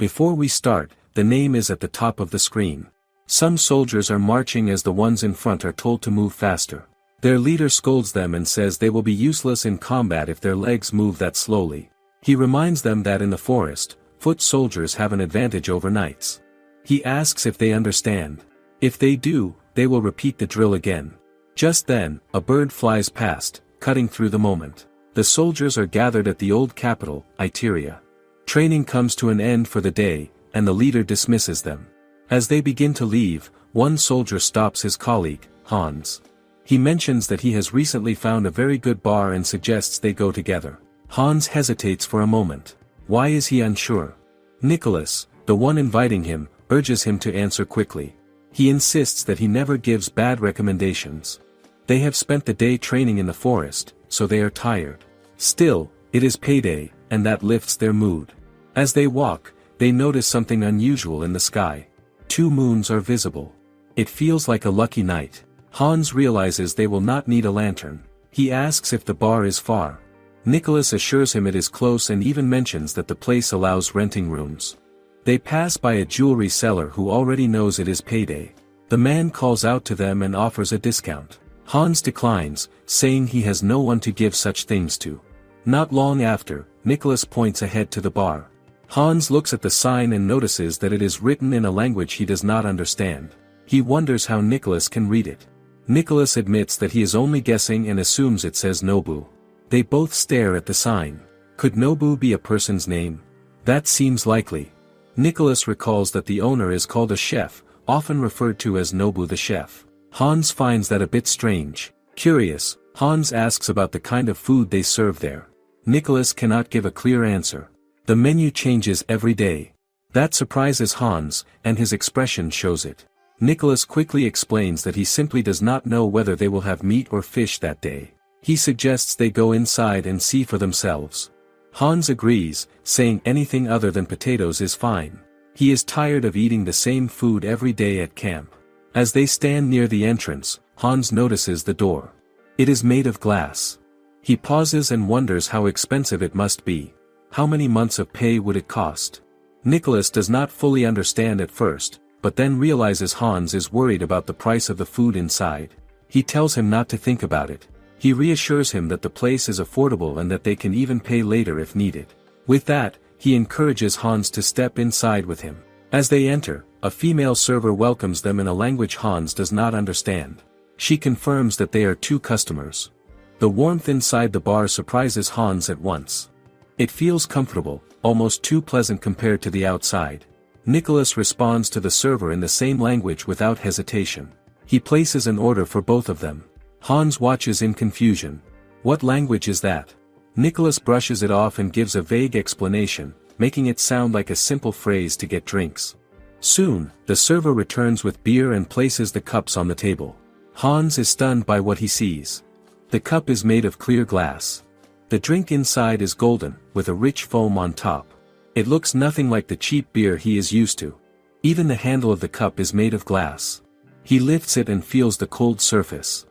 Before we start, the name is at the top of the screen. Some soldiers are marching as the ones in front are told to move faster. Their leader scolds them and says they will be useless in combat if their legs move that slowly. He reminds them that in the forest, foot soldiers have an advantage over knights. He asks if they understand. If they do, they will repeat the drill again. Just then, a bird flies past, cutting through the moment. The soldiers are gathered at the old capital, Itteria. Training comes to an end for the day, and the leader dismisses them. As they begin to leave, one soldier stops his colleague, Hans. He mentions that he has recently found a very good bar and suggests they go together. Hans hesitates for a moment. Why is he unsure? Nicholas, the one inviting him, urges him to answer quickly. He insists that he never gives bad recommendations. They have spent the day training in the forest, so they are tired. Still, it is payday, and that lifts their mood. As they walk, they notice something unusual in the sky. 2 moons are visible. It feels like a lucky night. Hans realizes they will not need a lantern. He asks if the bar is far. Nicholas assures him it is close and even mentions that the place allows renting rooms. They pass by a jewelry seller who already knows it is payday. The man calls out to them and offers a discount. Hans declines, saying he has no one to give such things to. Not long after, Nicholas points ahead to the bar. Hans looks at the sign and notices that it is written in a language he does not understand. He wonders how Nicholas can read it. Nicholas admits that he is only guessing and assumes it says Nobu. They both stare at the sign. Could Nobu be a person's name? That seems likely. Nicholas recalls that the owner is called a chef, often referred to as Nobu the chef. Hans finds that a bit strange. Curious, Hans asks about the kind of food they serve there. Nicholas cannot give a clear answer. The menu changes every day. That surprises Hans, and his expression shows it. Nicholas quickly explains that he simply does not know whether they will have meat or fish that day. He suggests they go inside and see for themselves. Hans agrees, saying anything other than potatoes is fine. He is tired of eating the same food every day at camp. As they stand near the entrance, Hans notices the door. It is made of glass. He pauses and wonders how expensive it must be. How many months of pay would it cost? Nicholas does not fully understand at first, but then realizes Hans is worried about the price of the food inside. He tells him not to think about it. He reassures him that the place is affordable and that they can even pay later if needed. With that, he encourages Hans to step inside with him. As they enter, a female server welcomes them in a language Hans does not understand. She confirms that they are 2 customers. The warmth inside the bar surprises Hans at once. It feels comfortable, almost too pleasant compared to the outside. Nicholas responds to the server in the same language without hesitation. He places an order for both of them. Hans watches in confusion. What language is that? Nicholas brushes it off and gives a vague explanation, making it sound like a simple phrase to get drinks. Soon, the server returns with beer and places the cups on the table. Hans is stunned by what he sees. The cup is made of clear glass. The drink inside is golden, with a rich foam on top. It looks nothing like the cheap beer he is used to. Even the handle of the cup is made of glass. He lifts it and feels the cold surface.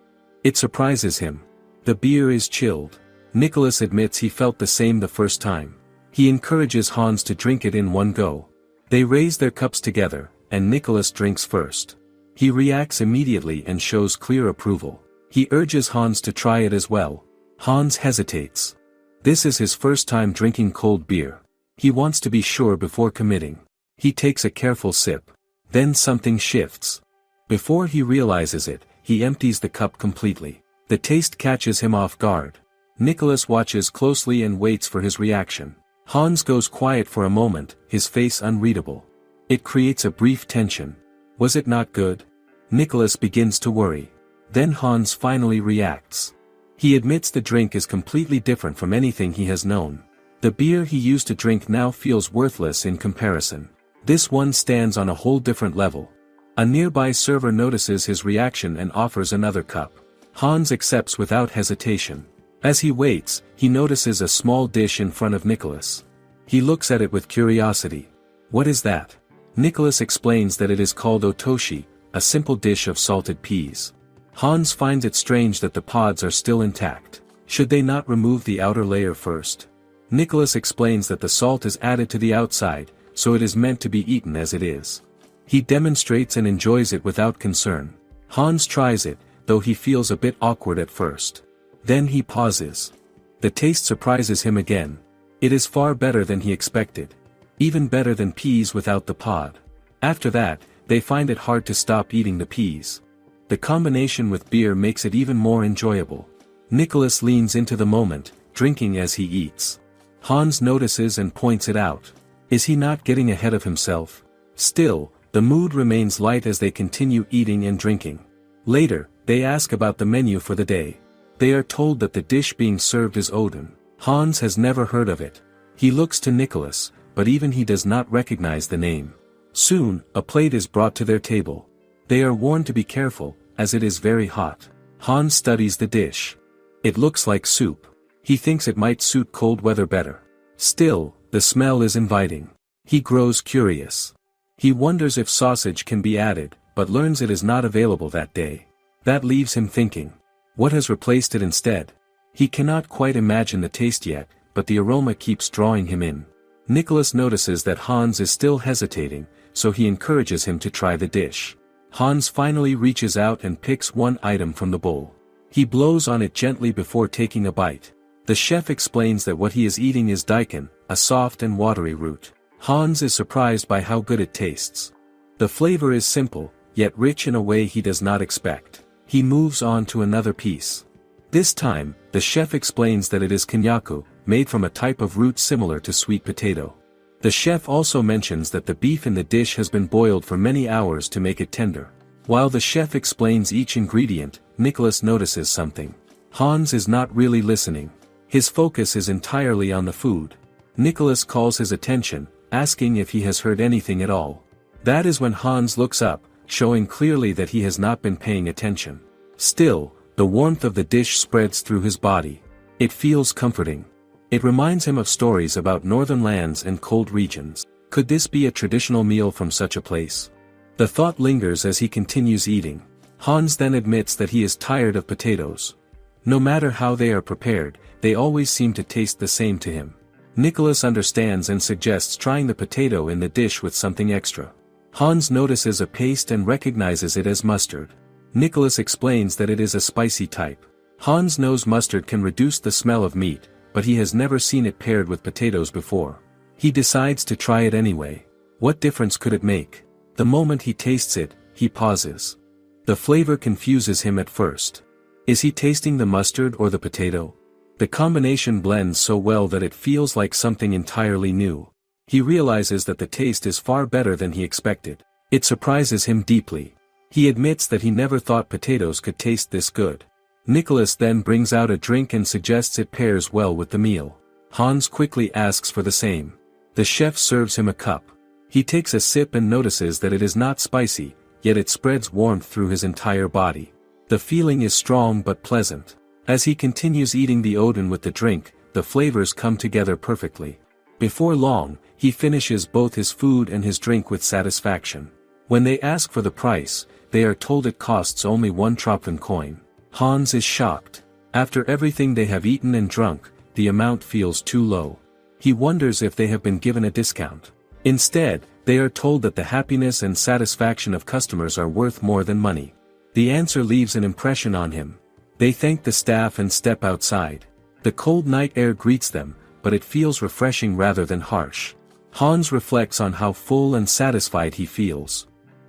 It surprises him. The beer is chilled. Nicholas admits he felt the same the first time. He encourages Hans to drink it in one go. They raise their cups together, and Nicholas drinks first. He reacts immediately and shows clear approval. He urges Hans to try it as well. Hans hesitates. This is his first time drinking cold beer. He wants to be sure before committing. He takes a careful sip. Then something shifts. Before he realizes it, he empties the cup completely. The taste catches him off guard. Nicholas watches closely and waits for his reaction. Hans goes quiet for a moment, his face unreadable. It creates a brief tension. Was it not good? Nicholas begins to worry. Then Hans finally reacts. He admits the drink is completely different from anything he has known. The beer he used to drink now feels worthless in comparison. This one stands on a whole different level. A nearby server notices his reaction and offers another cup. Hans accepts without hesitation. As he waits, he notices a small dish in front of Nicholas. He looks at it with curiosity. What is that? Nicholas explains that it is called otoshi, a simple dish of salted peas. Hans finds it strange that the pods are still intact. Should they not remove the outer layer first? Nicholas explains that the salt is added to the outside, so it is meant to be eaten as it is. He demonstrates and enjoys it without concern. Hans tries it, though he feels a bit awkward at first. Then he pauses. The taste surprises him again. It is far better than he expected. Even better than peas without the pod. After that, they find it hard to stop eating the peas. The combination with beer makes it even more enjoyable. Nicholas leans into the moment, drinking as he eats. Hans notices and points it out. Is he not getting ahead of himself? Still, the mood remains light as they continue eating and drinking. Later, they ask about the menu for the day. They are told that the dish being served is Odin. Hans has never heard of it. He looks to Nicholas, but even he does not recognize the name. Soon, a plate is brought to their table. They are warned to be careful, as it is very hot. Hans studies the dish. It looks like soup. He thinks it might suit cold weather better. Still, the smell is inviting. He grows curious. He wonders if sausage can be added, but learns it is not available that day. That leaves him thinking. What has replaced it instead? He cannot quite imagine the taste yet, but the aroma keeps drawing him in. Nicholas notices that Hans is still hesitating, so he encourages him to try the dish. Hans finally reaches out and picks one item from the bowl. He blows on it gently before taking a bite. The chef explains that what he is eating is deacon, a soft and watery root. Hans is surprised by how good it tastes. The flavor is simple, yet rich in a way he does not expect. He moves on to another piece. This time, the chef explains that it is konjaku, made from a type of root similar to sweet potato. The chef also mentions that the beef in the dish has been boiled for many hours to make it tender. While the chef explains each ingredient, Nicholas notices something. Hans is not really listening. His focus is entirely on the food. Nicholas calls his attention, asking if he has heard anything at all. That is when Hans looks up, showing clearly that he has not been paying attention. Still, the warmth of the dish spreads through his body. It feels comforting. It reminds him of stories about northern lands and cold regions. Could this be a traditional meal from such a place? The thought lingers as he continues eating. Hans then admits that he is tired of potatoes. No matter how they are prepared, they always seem to taste the same to him. Nicholas understands and suggests trying the potato in the dish with something extra. Hans notices a paste and recognizes it as mustard. Nicholas explains that it is a spicy type. Hans knows mustard can reduce the smell of meat, but he has never seen it paired with potatoes before. He decides to try it anyway. What difference could it make? The moment he tastes it, he pauses. The flavor confuses him at first. Is he tasting the mustard or the potato? The combination blends so well that it feels like something entirely new. He realizes that the taste is far better than he expected. It surprises him deeply. He admits that he never thought potatoes could taste this good. Nicholas then brings out a drink and suggests it pairs well with the meal. Hans quickly asks for the same. The chef serves him a cup. He takes a sip and notices that it is not spicy, yet it spreads warmth through his entire body. The feeling is strong but pleasant. As he continues eating the Odin with the drink, the flavors come together perfectly. Before long, he finishes both his food and his drink with satisfaction. When they ask for the price, they are told it costs only 1 tropfen coin. Hans is shocked. After everything they have eaten and drunk, the amount feels too low. He wonders if they have been given a discount. Instead, they are told that the happiness and satisfaction of customers are worth more than money. The answer leaves an impression on him. They thank the staff and step outside. The cold night air greets them, but it feels refreshing rather than harsh. Hans reflects on how full and satisfied he feels.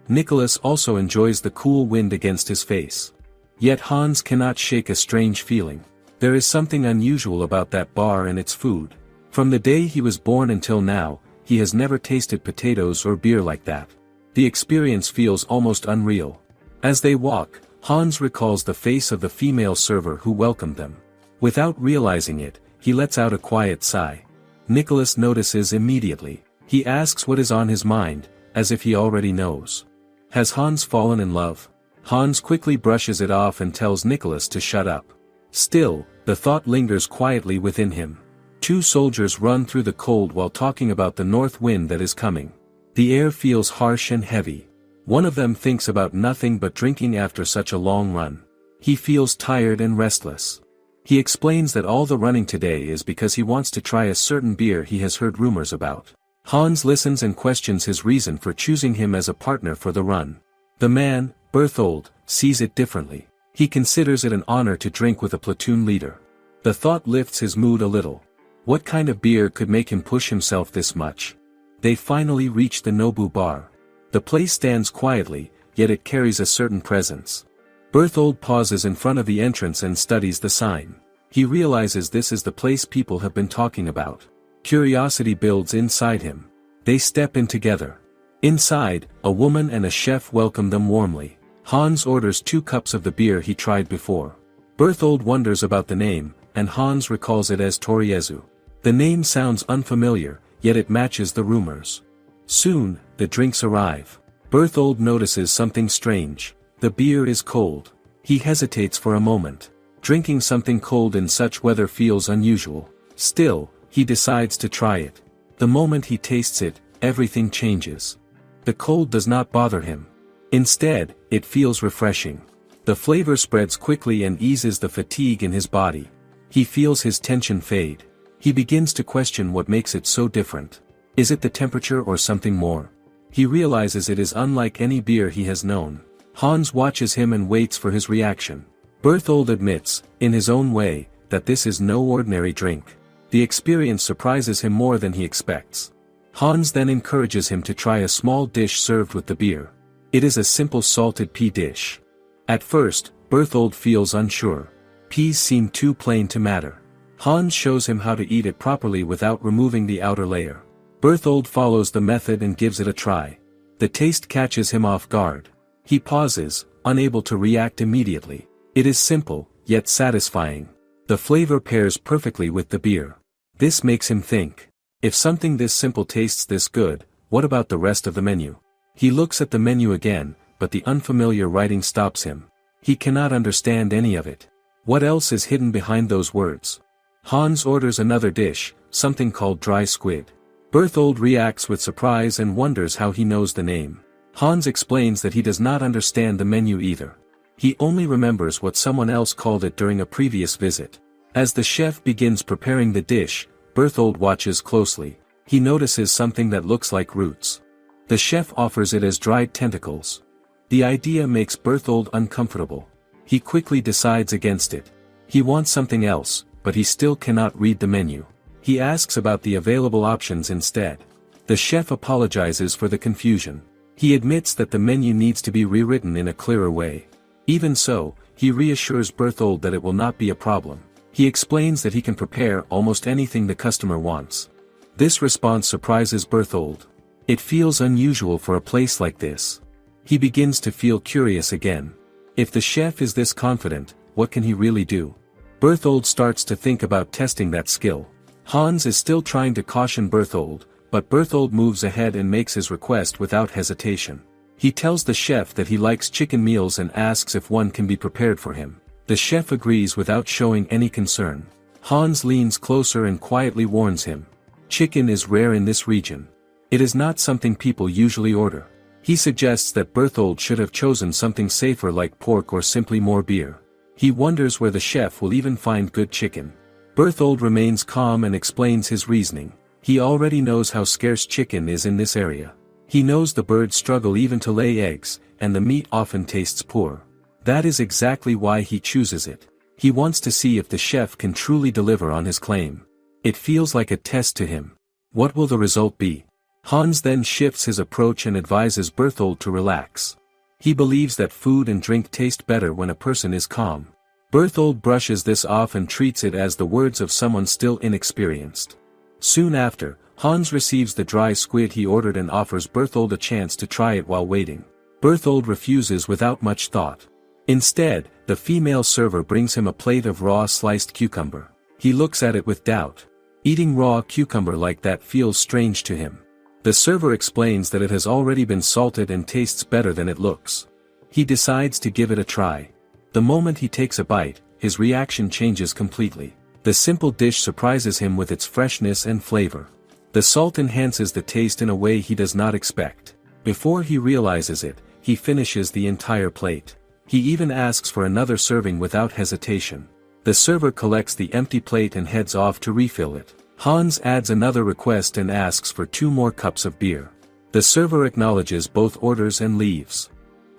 Nicholas also enjoys the cool wind against his face. Yet Hans cannot shake a strange feeling. There is something unusual about that bar and its food. From the day he was born until now, he has never tasted potatoes or beer like that. The experience feels almost unreal. As they walk, Hans recalls the face of the female server who welcomed them. Without realizing it, he lets out a quiet sigh. Nicholas notices immediately. He asks what is on his mind, as if he already knows. Has Hans fallen in love? Hans quickly brushes it off and tells Nicholas to shut up. Still, the thought lingers quietly within him. 2 soldiers run through the cold while talking about the north wind that is coming. The air feels harsh and heavy. One of them thinks about nothing but drinking after such a long run. He feels tired and restless. He explains that all the running today is because he wants to try a certain beer he has heard rumors about. Hans listens and questions his reason for choosing him as a partner for the run. The man, Berthold, sees it differently. He considers it an honor to drink with a platoon leader. The thought lifts his mood a little. What kind of beer could make him push himself this much? They finally reach the Nobu bar. The place stands quietly, yet it carries a certain presence. Berthold pauses in front of the entrance and studies the sign. He realizes this is the place people have been talking about. Curiosity builds inside him. They step in together. Inside, a woman and a chef welcome them warmly. Hans orders 2 cups of the beer he tried before. Berthold wonders about the name, and Hans recalls it as Toriezu. The name sounds unfamiliar, yet it matches the rumors. Soon, the drinks arrive. Berthold notices something strange. The beer is cold. He hesitates for a moment. Drinking something cold in such weather feels unusual. Still, he decides to try it. The moment he tastes it, everything changes. The cold does not bother him. Instead, it feels refreshing. The flavor spreads quickly and eases the fatigue in his body. He feels his tension fade. He begins to question what makes it so different. Is it the temperature or something more? He realizes it is unlike any beer he has known. Hans watches him and waits for his reaction. Berthold admits, in his own way, that this is no ordinary drink. The experience surprises him more than he expects. Hans then encourages him to try a small dish served with the beer. It is a simple salted pea dish. At first, Berthold feels unsure. Peas seem too plain to matter. Hans shows him how to eat it properly without removing the outer layer. Berthold follows the method and gives it a try. The taste catches him off guard. He pauses, unable to react immediately. It is simple, yet satisfying. The flavor pairs perfectly with the beer. This makes him think. If something this simple tastes this good, what about the rest of the menu? He looks at the menu again, but the unfamiliar writing stops him. He cannot understand any of it. What else is hidden behind those words? Hans orders another dish, something called dry squid. Berthold reacts with surprise and wonders how he knows the name. Hans explains that he does not understand the menu either. He only remembers what someone else called it during a previous visit. As the chef begins preparing the dish, Berthold watches closely. He notices something that looks like roots. The chef offers it as dried tentacles. The idea makes Berthold uncomfortable. He quickly decides against it. He wants something else, but he still cannot read the menu. He asks about the available options instead. The chef apologizes for the confusion. He admits that the menu needs to be rewritten in a clearer way. Even so, he reassures Berthold that it will not be a problem. He explains that he can prepare almost anything the customer wants. This response surprises Berthold. It feels unusual for a place like this. He begins to feel curious again. If the chef is this confident, what can he really do? Berthold starts to think about testing that skill. Hans is still trying to caution Berthold, but Berthold moves ahead and makes his request without hesitation. He tells the chef that he likes chicken meals and asks if one can be prepared for him. The chef agrees without showing any concern. Hans leans closer and quietly warns him. Chicken is rare in this region. It is not something people usually order. He suggests that Berthold should have chosen something safer like pork or simply more beer. He wonders where the chef will even find good chicken. Berthold remains calm and explains his reasoning. He already knows how scarce chicken is in this area. He knows the birds struggle even to lay eggs, and the meat often tastes poor. That is exactly why he chooses it. He wants to see if the chef can truly deliver on his claim. It feels like a test to him. What will the result be? Hans then shifts his approach and advises Berthold to relax. He believes that food and drink taste better when a person is calm. Berthold brushes this off and treats it as the words of someone still inexperienced. Soon after, Hans receives the dry squid he ordered and offers Berthold a chance to try it while waiting. Berthold refuses without much thought. Instead, the female server brings him a plate of raw sliced cucumber. He looks at it with doubt. Eating raw cucumber like that feels strange to him. The server explains that it has already been salted and tastes better than it looks. He decides to give it a try. The moment he takes a bite, his reaction changes completely. The simple dish surprises him with its freshness and flavor. The salt enhances the taste in a way he does not expect. Before he realizes it, he finishes the entire plate. He even asks for another serving without hesitation. The server collects the empty plate and heads off to refill it. Hans adds another request and asks for 2 more cups of beer. The server acknowledges both orders and leaves.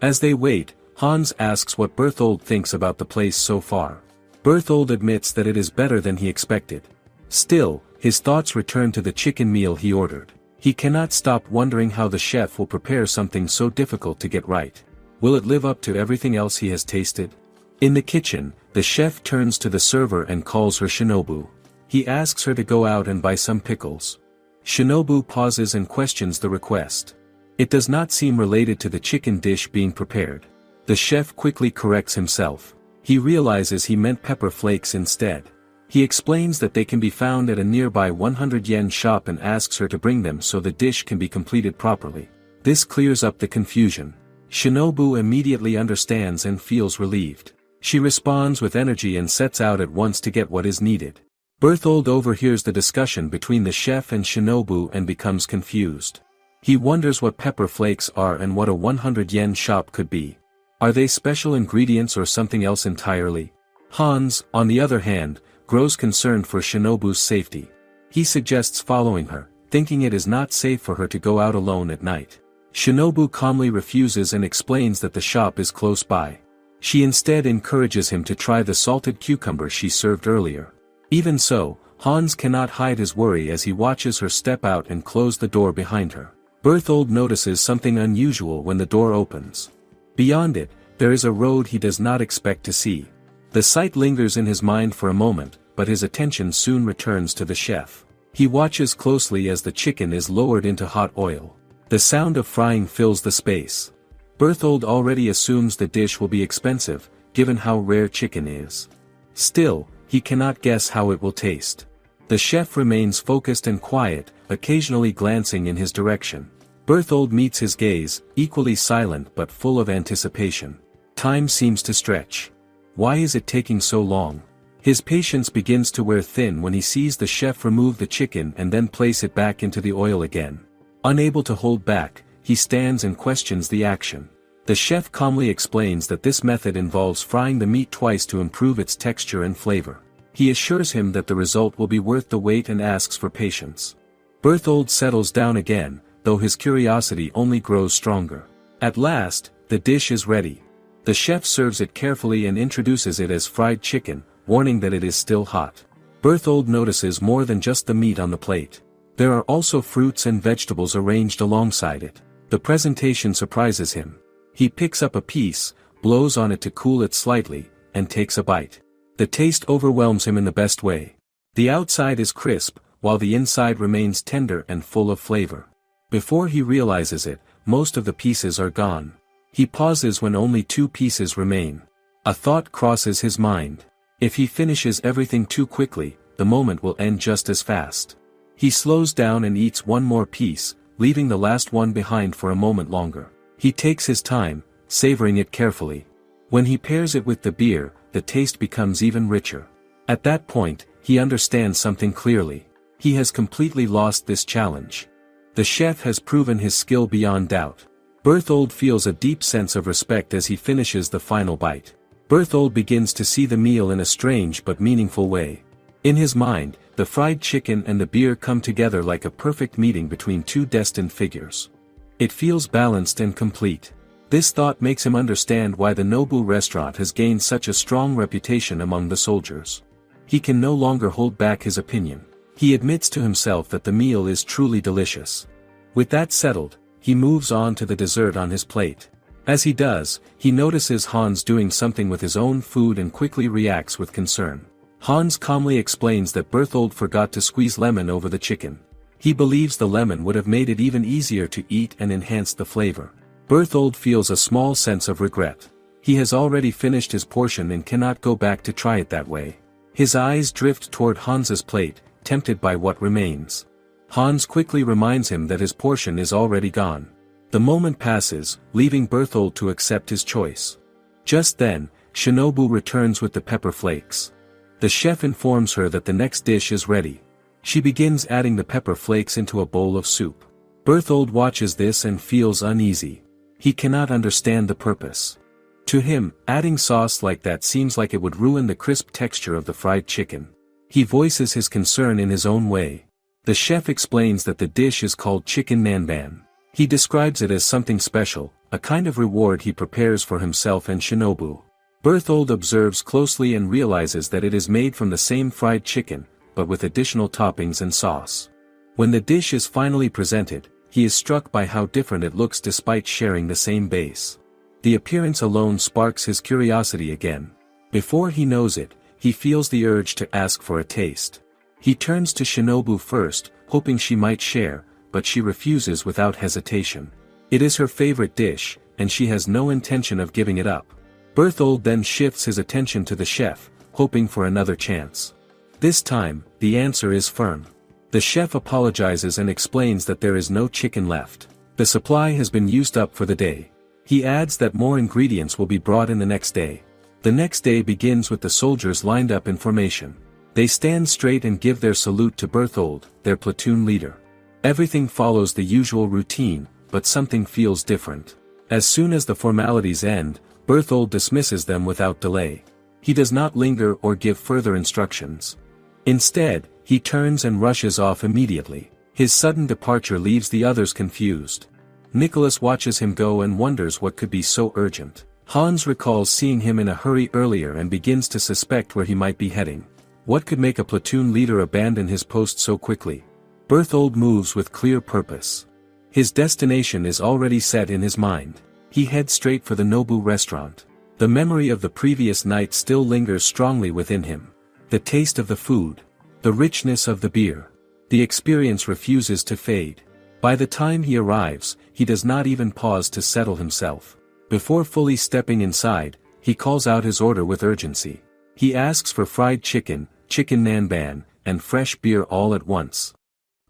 As they wait, Hans asks what Berthold thinks about the place so far. Berthold admits that it is better than he expected. Still, his thoughts return to the chicken meal he ordered. He cannot stop wondering how the chef will prepare something so difficult to get right. Will it live up to everything else he has tasted? In the kitchen, the chef turns to the server and calls her Shinobu. He asks her to go out and buy some pickles. Shinobu pauses and questions the request. It does not seem related to the chicken dish being prepared. The chef quickly corrects himself. He realizes he meant pepper flakes instead. He explains that they can be found at a nearby 100 yen shop and asks her to bring them so the dish can be completed properly. This clears up the confusion. Shinobu immediately understands and feels relieved. She responds with energy and sets out at once to get what is needed. Berthold overhears the discussion between the chef and Shinobu and becomes confused. He wonders what pepper flakes are and what a 100 yen shop could be. Are they special ingredients or something else entirely? Hans, on the other hand, grows concerned for Shinobu's safety. He suggests following her, thinking it is not safe for her to go out alone at night. Shinobu calmly refuses and explains that the shop is close by. She instead encourages him to try the salted cucumber she served earlier. Even so, Hans cannot hide his worry as he watches her step out and close the door behind her. Berthold notices something unusual when the door opens. Beyond it, there is a road he does not expect to see. The sight lingers in his mind for a moment, but his attention soon returns to the chef. He watches closely as the chicken is lowered into hot oil. The sound of frying fills the space. Berthold already assumes the dish will be expensive, given how rare chicken is. Still, he cannot guess how it will taste. The chef remains focused and quiet, occasionally glancing in his direction. Berthold meets his gaze, equally silent but full of anticipation. Time seems to stretch. Why is it taking so long? His patience begins to wear thin when he sees the chef remove the chicken and then place it back into the oil again. Unable to hold back, he stands and questions the action. The chef calmly explains that this method involves frying the meat twice to improve its texture and flavor. He assures him that the result will be worth the wait and asks for patience. Berthold settles down again, though his curiosity only grows stronger. At last, the dish is ready. The chef serves it carefully and introduces it as fried chicken, warning that it is still hot. Berthold notices more than just the meat on the plate. There are also fruits and vegetables arranged alongside it. The presentation surprises him. He picks up a piece, blows on it to cool it slightly, and takes a bite. The taste overwhelms him in the best way. The outside is crisp, while the inside remains tender and full of flavor. Before he realizes it, most of the pieces are gone. He pauses when only 2 pieces remain. A thought crosses his mind. If he finishes everything too quickly, the moment will end just as fast. He slows down and eats one more piece, leaving the last one behind for a moment longer. He takes his time, savoring it carefully. When he pairs it with the beer, the taste becomes even richer. At that point, he understands something clearly. He has completely lost this challenge. The chef has proven his skill beyond doubt. Berthold feels a deep sense of respect as he finishes the final bite. Berthold begins to see the meal in a strange but meaningful way. In his mind, the fried chicken and the beer come together like a perfect meeting between 2 destined figures. It feels balanced and complete. This thought makes him understand why the Nobu restaurant has gained such a strong reputation among the soldiers. He can no longer hold back his opinion. He admits to himself that the meal is truly delicious. With that settled, he moves on to the dessert on his plate. As he does, he notices Hans doing something with his own food and quickly reacts with concern. Hans calmly explains that Berthold forgot to squeeze lemon over the chicken. He believes the lemon would have made it even easier to eat and enhanced the flavor. Berthold feels a small sense of regret. He has already finished his portion and cannot go back to try it that way. His eyes drift toward Hans's plate, tempted by what remains. Hans quickly reminds him that his portion is already gone. The moment passes, leaving Berthold to accept his choice. Just then, Shinobu returns with the pepper flakes. The chef informs her that the next dish is ready. She begins adding the pepper flakes into a bowl of soup. Berthold watches this and feels uneasy. He cannot understand the purpose. To him, adding sauce like that seems like it would ruin the crisp texture of the fried chicken. He voices his concern in his own way. The chef explains that the dish is called chicken nanban. He describes it as something special, a kind of reward he prepares for himself and Shinobu. Berthold observes closely and realizes that it is made from the same fried chicken, but with additional toppings and sauce. When the dish is finally presented, he is struck by how different it looks despite sharing the same base. The appearance alone sparks his curiosity again. Before he knows it, he feels the urge to ask for a taste. He turns to Shinobu first, hoping she might share, but she refuses without hesitation. It is her favorite dish, and she has no intention of giving it up. Berthold then shifts his attention to the chef, hoping for another chance. This time, the answer is firm. The chef apologizes and explains that there is no chicken left. The supply has been used up for the day. He adds that more ingredients will be brought in the next day. The next day begins with the soldiers lined up in formation. They stand straight and give their salute to Berthold, their platoon leader. Everything follows the usual routine, but something feels different. As soon as the formalities end, Berthold dismisses them without delay. He does not linger or give further instructions. Instead, he turns and rushes off immediately. His sudden departure leaves the others confused. Nicholas watches him go and wonders what could be so urgent. Hans recalls seeing him in a hurry earlier and begins to suspect where he might be heading. What could make a platoon leader abandon his post so quickly? Berthold moves with clear purpose. His destination is already set in his mind. He heads straight for the Nobu restaurant. The memory of the previous night still lingers strongly within him. The taste of the food. The richness of the beer. The experience refuses to fade. By the time he arrives, he does not even pause to settle himself. Before fully stepping inside, he calls out his order with urgency. He asks for fried chicken, chicken nanban, and fresh beer all at once.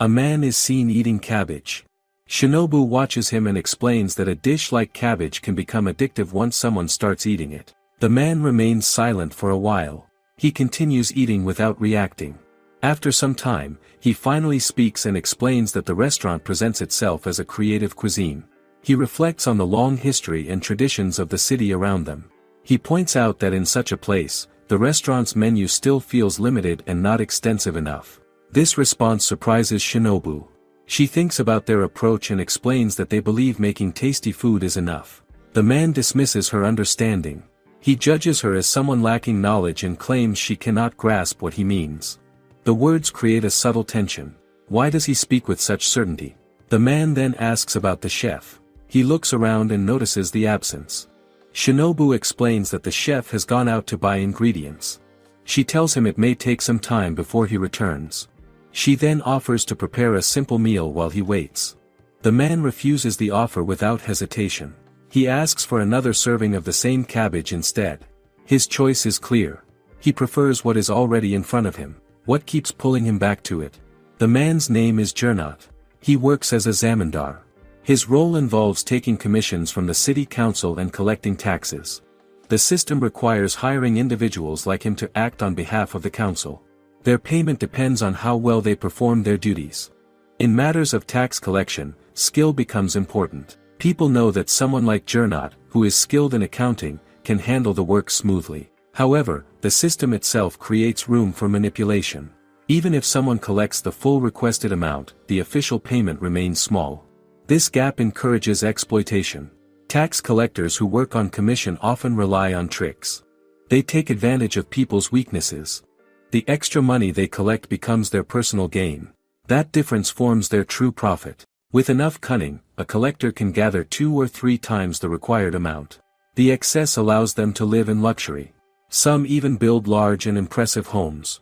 A man is seen eating cabbage. Shinobu watches him and explains that a dish like cabbage can become addictive once someone starts eating it. The man remains silent for a while. He continues eating without reacting. After some time, he finally speaks and explains that the restaurant presents itself as a creative cuisine. He reflects on the long history and traditions of the city around them. He points out that in such a place, the restaurant's menu still feels limited and not extensive enough. This response surprises Shinobu. She thinks about their approach and explains that they believe making tasty food is enough. The man dismisses her understanding. He judges her as someone lacking knowledge and claims she cannot grasp what he means. The words create a subtle tension. Why does he speak with such certainty? The man then asks about the chef. He looks around and notices the absence. Shinobu explains that the chef has gone out to buy ingredients. She tells him it may take some time before he returns. She then offers to prepare a simple meal while he waits. The man refuses the offer without hesitation. He asks for another serving of the same cabbage instead. His choice is clear. He prefers what is already in front of him. What keeps pulling him back to it? The man's name is Gernot. He works as a zamindar. His role involves taking commissions from the city council and collecting taxes. The system requires hiring individuals like him to act on behalf of the council. Their payment depends on how well they perform their duties. In matters of tax collection, skill becomes important. People know that someone like Gernot, who is skilled in accounting, can handle the work smoothly. However, the system itself creates room for manipulation. Even if someone collects the full requested amount, the official payment remains small. This gap encourages exploitation. Tax collectors who work on commission often rely on tricks. They take advantage of people's weaknesses. The extra money they collect becomes their personal gain. That difference forms their true profit. With enough cunning, a collector can gather 2 or 3 times the required amount. The excess allows them to live in luxury. Some even build large and impressive homes.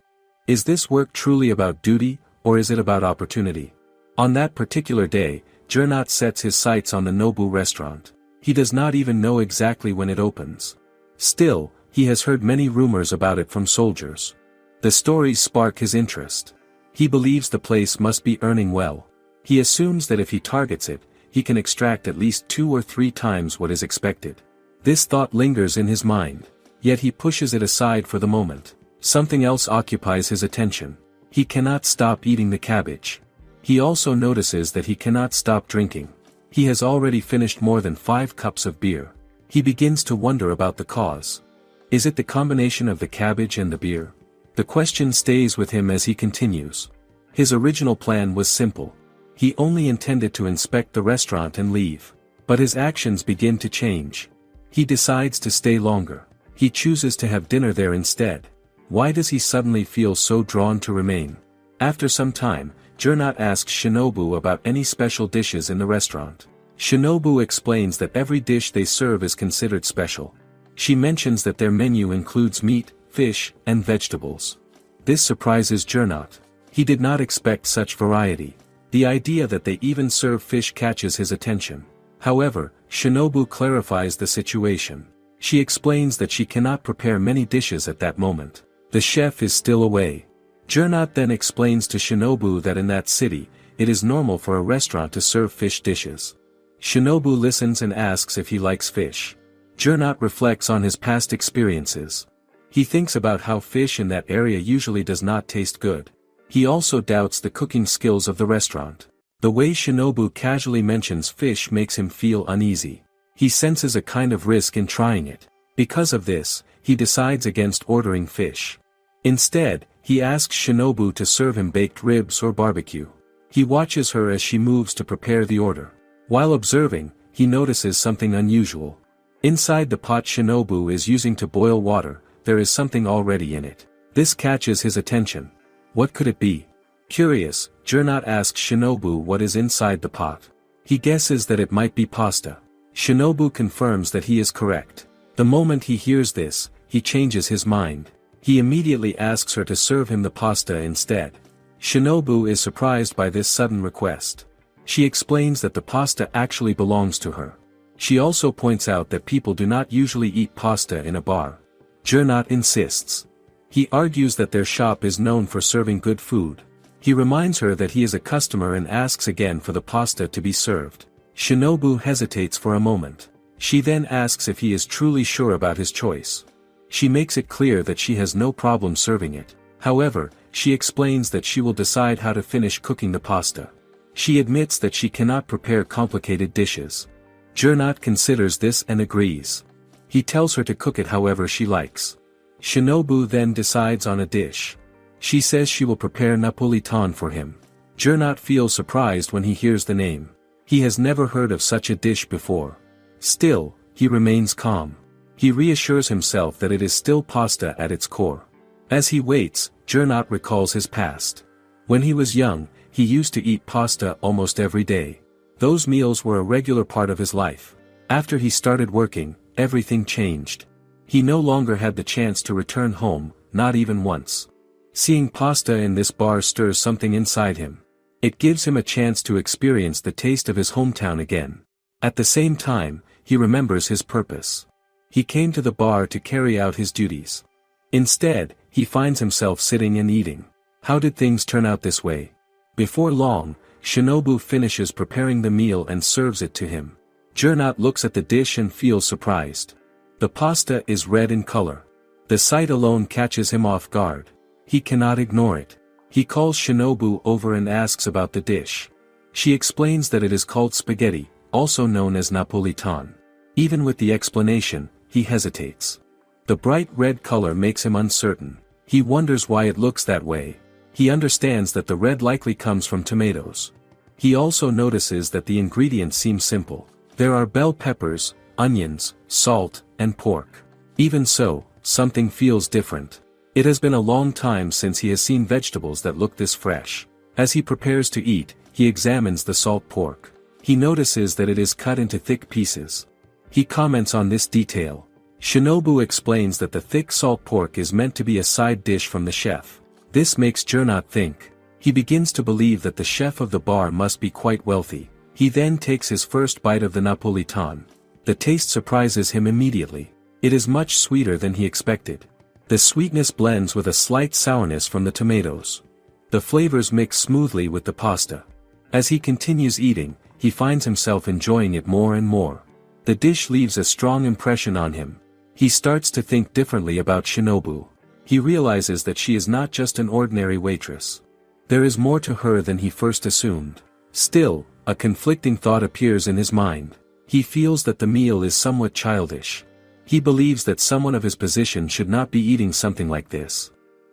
Is this work truly about duty, or is it about opportunity? On that particular day, Gernot sets his sights on the Nobu restaurant. He does not even know exactly when it opens. Still, he has heard many rumors about it from soldiers. The stories spark his interest. He believes the place must be earning well. He assumes that if he targets it, he can extract at least 2 or 3 times what is expected. This thought lingers in his mind. Yet he pushes it aside for the moment. Something else occupies his attention. He cannot stop eating the cabbage. He also notices that he cannot stop drinking. He has already finished more than 5 cups of beer. He begins to wonder about the cause. Is it the combination of the cabbage and the beer? The question stays with him as he continues. His original plan was simple. He only intended to inspect the restaurant and leave. But his actions begin to change. He decides to stay longer. He chooses to have dinner there instead. Why does he suddenly feel so drawn to remain? After some time, Gernot asks Shinobu about any special dishes in the restaurant. Shinobu explains that every dish they serve is considered special. She mentions that their menu includes meat, fish, and vegetables. This surprises Gernot. He did not expect such variety. The idea that they even serve fish catches his attention. However, Shinobu clarifies the situation. She explains that she cannot prepare many dishes at that moment. The chef is still away. Gernot then explains to Shinobu that in that city, it is normal for a restaurant to serve fish dishes. Shinobu listens and asks if he likes fish. Gernot reflects on his past experiences. He thinks about how fish in that area usually does not taste good. He also doubts the cooking skills of the restaurant. The way Shinobu casually mentions fish makes him feel uneasy. He senses a kind of risk in trying it. Because of this, he decides against ordering fish. Instead, he asks Shinobu to serve him baked ribs or barbecue. He watches her as she moves to prepare the order. While observing, he notices something unusual. Inside the pot Shinobu is using to boil water, there is something already in it. This catches his attention. What could it be? Curious, Gernot asks Shinobu what is inside the pot. He guesses that it might be pasta. Shinobu confirms that he is correct. The moment he hears this, he changes his mind. He immediately asks her to serve him the pasta instead. Shinobu is surprised by this sudden request. She explains that the pasta actually belongs to her. She also points out that people do not usually eat pasta in a bar. Gernot insists. He argues that their shop is known for serving good food. He reminds her that he is a customer and asks again for the pasta to be served. Shinobu hesitates for a moment. She then asks if he is truly sure about his choice. She makes it clear that she has no problem serving it. However, she explains that she will decide how to finish cooking the pasta. She admits that she cannot prepare complicated dishes. Gernot considers this and agrees. He tells her to cook it however she likes. Shinobu then decides on a dish. She says she will prepare napolitan for him. Gernot feels surprised when he hears the name. He has never heard of such a dish before. Still, he remains calm. He reassures himself that it is still pasta at its core. As he waits, Gernot recalls his past. When he was young, he used to eat pasta almost every day. Those meals were a regular part of his life. After he started working, everything changed. He no longer had the chance to return home, not even once. Seeing pasta in this bar stirs something inside him. It gives him a chance to experience the taste of his hometown again. At the same time, he remembers his purpose. He came to the bar to carry out his duties. Instead, he finds himself sitting and eating. How did things turn out this way? Before long, Shinobu finishes preparing the meal and serves it to him. Gernot looks at the dish and feels surprised. The pasta is red in color. The sight alone catches him off guard. He cannot ignore it. He calls Shinobu over and asks about the dish. She explains that it is called spaghetti, also known as napolitan. Even with the explanation, he hesitates. The bright red color makes him uncertain. He wonders why it looks that way. He understands that the red likely comes from tomatoes. He also notices that the ingredients seem simple. There are bell peppers, onions, salt, and pork. Even so, something feels different. It has been a long time since he has seen vegetables that look this fresh. As he prepares to eat, he examines the salt pork. He notices that it is cut into thick pieces. He comments on this detail. Shinobu explains that the thick salt pork is meant to be a side dish from the chef. This makes Gernot think. He begins to believe that the chef of the bar must be quite wealthy. He then takes his first bite of the napolitan. The taste surprises him immediately. It is much sweeter than he expected. The sweetness blends with a slight sourness from the tomatoes. The flavors mix smoothly with the pasta. As he continues eating, he finds himself enjoying it more and more. The dish leaves a strong impression on him. He starts to think differently about Shinobu. He realizes that she is not just an ordinary waitress. There is more to her than he first assumed. Still, a conflicting thought appears in his mind. He feels that the meal is somewhat childish. He believes that someone of his position should not be eating something like this.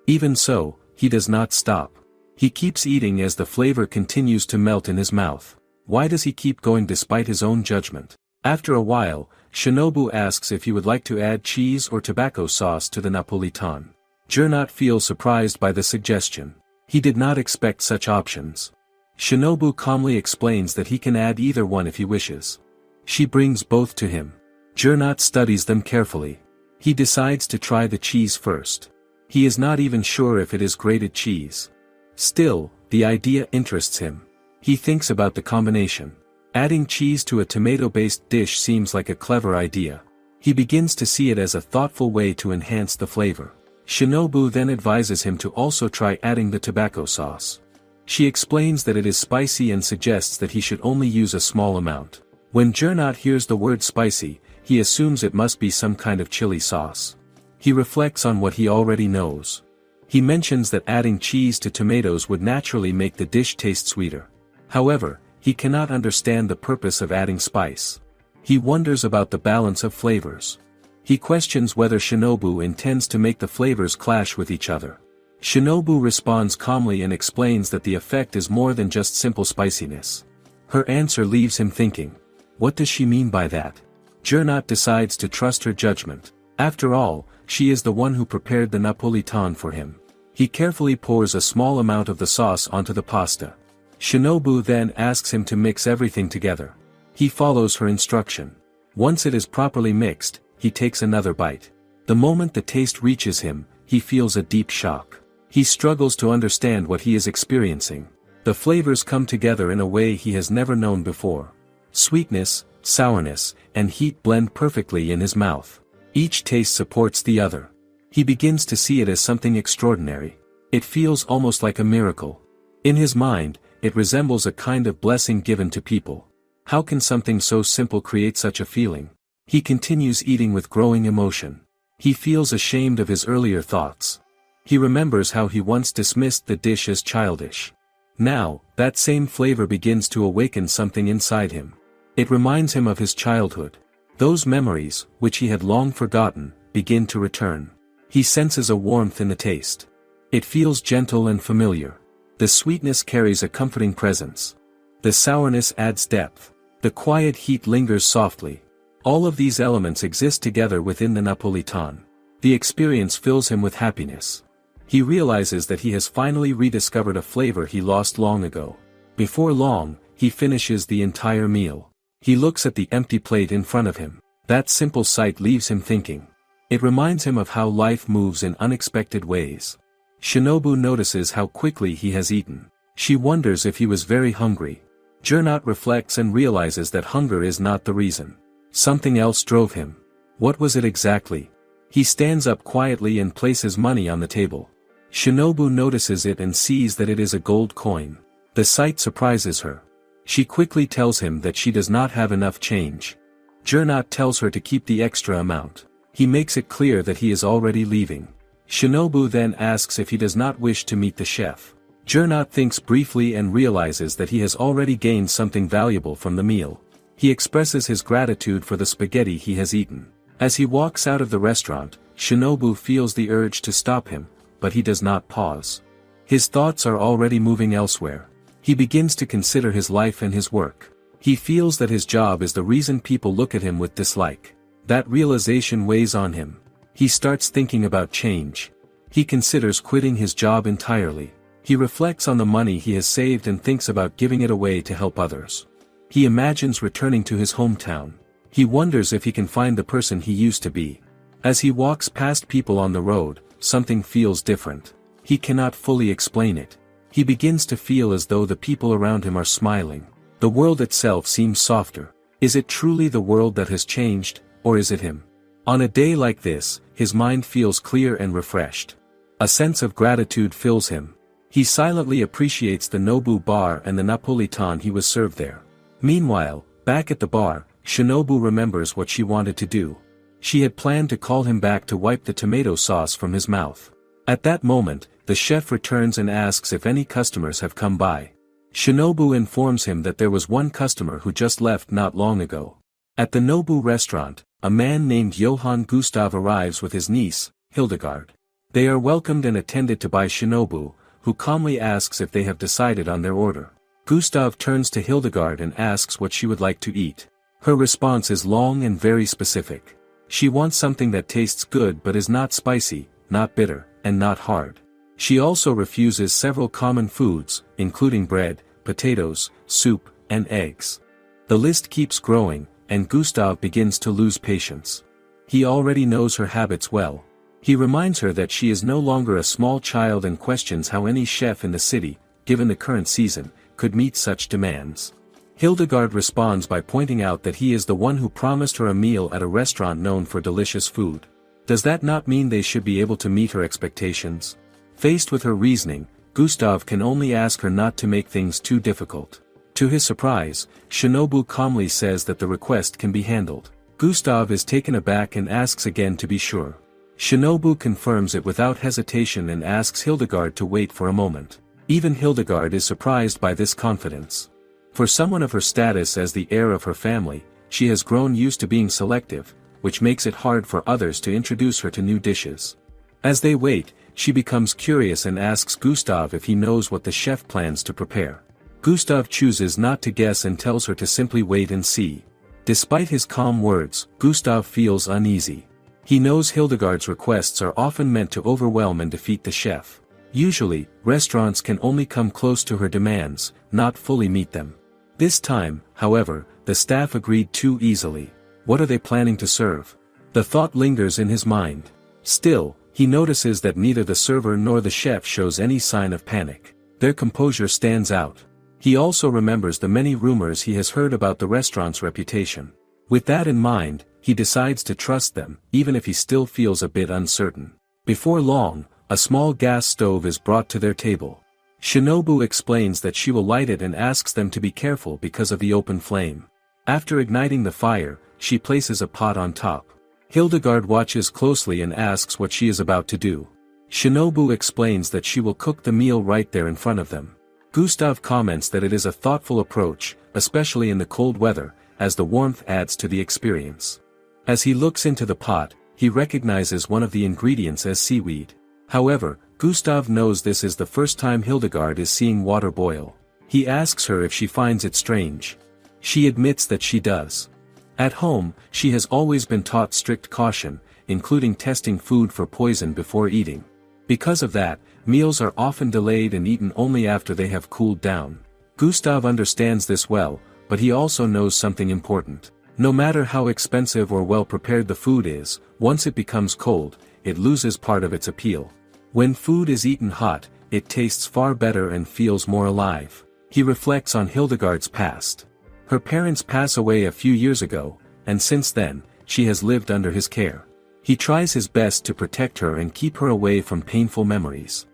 Even so, he does not stop. He keeps eating as the flavor continues to melt in his mouth. Why does he keep going despite his own judgment? After a while, Shinobu asks if he would like to add cheese or tobacco sauce to the napolitan. Gernot feels surprised by the suggestion. He did not expect such options. Shinobu calmly explains that he can add either one if he wishes. She brings both to him. Gernot studies them carefully. He decides to try the cheese first. He is not even sure if it is grated cheese. Still, the idea interests him. He thinks about the combination. Adding cheese to a tomato-based dish seems like a clever idea. He begins to see it as a thoughtful way to enhance the flavor. Shinobu then advises him to also try adding the tobacco sauce. She explains that it is spicy and suggests that he should only use a small amount. When Gernot hears the word spicy, he assumes it must be some kind of chili sauce. He reflects on what he already knows. He mentions that adding cheese to tomatoes would naturally make the dish taste sweeter. However, he cannot understand the purpose of adding spice. He wonders about the balance of flavors. He questions whether Shinobu intends to make the flavors clash with each other. Shinobu responds calmly and explains that the effect is more than just simple spiciness. Her answer leaves him thinking. What does she mean by that? Gernot decides to trust her judgment. After all, she is the one who prepared the napolitan for him. He carefully pours a small amount of the sauce onto the pasta. Shinobu then asks him to mix everything together. He follows her instruction. Once it is properly mixed, he takes another bite. The moment the taste reaches him, he feels a deep shock. He struggles to understand what he is experiencing. The flavors come together in a way he has never known before. Sweetness, sourness, and heat blend perfectly in his mouth. Each taste supports the other. He begins to see it as something extraordinary. It feels almost like a miracle. In his mind, it resembles a kind of blessing given to people. How can something so simple create such a feeling? He continues eating with growing emotion. He feels ashamed of his earlier thoughts. He remembers how he once dismissed the dish as childish. Now, that same flavor begins to awaken something inside him. It reminds him of his childhood. Those memories, which he had long forgotten, begin to return. He senses a warmth in the taste. It feels gentle and familiar. The sweetness carries a comforting presence. The sourness adds depth. The quiet heat lingers softly. All of these elements exist together within the napolitan. The experience fills him with happiness. He realizes that he has finally rediscovered a flavor he lost long ago. Before long, he finishes the entire meal. He looks at the empty plate in front of him. That simple sight leaves him thinking. It reminds him of how life moves in unexpected ways. Shinobu notices how quickly he has eaten. She wonders if he was very hungry. Gernot reflects and realizes that hunger is not the reason. Something else drove him. What was it exactly? He stands up quietly and places money on the table. Shinobu notices it and sees that it is a gold coin. The sight surprises her. She quickly tells him that she does not have enough change. Gernot tells her to keep the extra amount. He makes it clear that he is already leaving. Shinobu then asks if he does not wish to meet the chef. Gernot thinks briefly and realizes that he has already gained something valuable from the meal. He expresses his gratitude for the spaghetti he has eaten. As he walks out of the restaurant, Shinobu feels the urge to stop him, but he does not pause. His thoughts are already moving elsewhere. He begins to consider his life and his work. He feels that his job is the reason people look at him with dislike. That realization weighs on him. He starts thinking about change. He considers quitting his job entirely. He reflects on the money he has saved and thinks about giving it away to help others. He imagines returning to his hometown. He wonders if he can find the person he used to be. As he walks past people on the road, something feels different. He cannot fully explain it. He begins to feel as though the people around him are smiling. The world itself seems softer. Is it truly the world that has changed, or is it him? On a day like this, his mind feels clear and refreshed. A sense of gratitude fills him. He silently appreciates the Nobu bar and the napolitan he was served there. Meanwhile, back at the bar, Shinobu remembers what she wanted to do. She had planned to call him back to wipe the tomato sauce from his mouth. At that moment, the chef returns and asks if any customers have come by. Shinobu informs him that there was one customer who just left not long ago. At the Nobu restaurant, a man named Johann Gustav arrives with his niece, Hildegard. They are welcomed and attended to by Shinobu, who calmly asks if they have decided on their order. Gustav turns to Hildegard and asks what she would like to eat. Her response is long and very specific. She wants something that tastes good but is not spicy, not bitter, and not hard. She also refuses several common foods, including bread, potatoes, soup, and eggs. The list keeps growing, and Gustav begins to lose patience. He already knows her habits well. He reminds her that she is no longer a small child and questions how any chef in the city, given the current season, could meet such demands. Hildegard responds by pointing out that he is the one who promised her a meal at a restaurant known for delicious food. Does that not mean they should be able to meet her expectations? Faced with her reasoning, Gustav can only ask her not to make things too difficult. To his surprise, Shinobu calmly says that the request can be handled. Gustav is taken aback and asks again to be sure. Shinobu confirms it without hesitation and asks Hildegard to wait for a moment. Even Hildegard is surprised by this confidence. For someone of her status as the heir of her family, she has grown used to being selective, which makes it hard for others to introduce her to new dishes. As they wait, she becomes curious and asks Gustav if he knows what the chef plans to prepare. Gustav chooses not to guess and tells her to simply wait and see. Despite his calm words, Gustav feels uneasy. He knows Hildegard's requests are often meant to overwhelm and defeat the chef. Usually, restaurants can only come close to her demands, not fully meet them. This time, however, the staff agreed too easily. What are they planning to serve? The thought lingers in his mind. Still, he notices that neither the server nor the chef shows any sign of panic. Their composure stands out. He also remembers the many rumors he has heard about the restaurant's reputation. With that in mind, he decides to trust them, even if he still feels a bit uncertain. Before long, a small gas stove is brought to their table. Shinobu explains that she will light it and asks them to be careful because of the open flame. After igniting the fire, she places a pot on top. Hildegard watches closely and asks what she is about to do. Shinobu explains that she will cook the meal right there in front of them. Gustav comments that it is a thoughtful approach, especially in the cold weather, as the warmth adds to the experience. As he looks into the pot, he recognizes one of the ingredients as seaweed. However, Gustav knows this is the first time Hildegard is seeing water boil. He asks her if she finds it strange. She admits that she does. At home, she has always been taught strict caution, including testing food for poison before eating. Because of that, meals are often delayed and eaten only after they have cooled down. Gustav understands this well, but he also knows something important. No matter how expensive or well prepared the food is, once it becomes cold, it loses part of its appeal. When food is eaten hot, it tastes far better and feels more alive. He reflects on Hildegard's past. Her parents pass away a few years ago, and since then, she has lived under his care. He tries his best to protect her and keep her away from painful memories.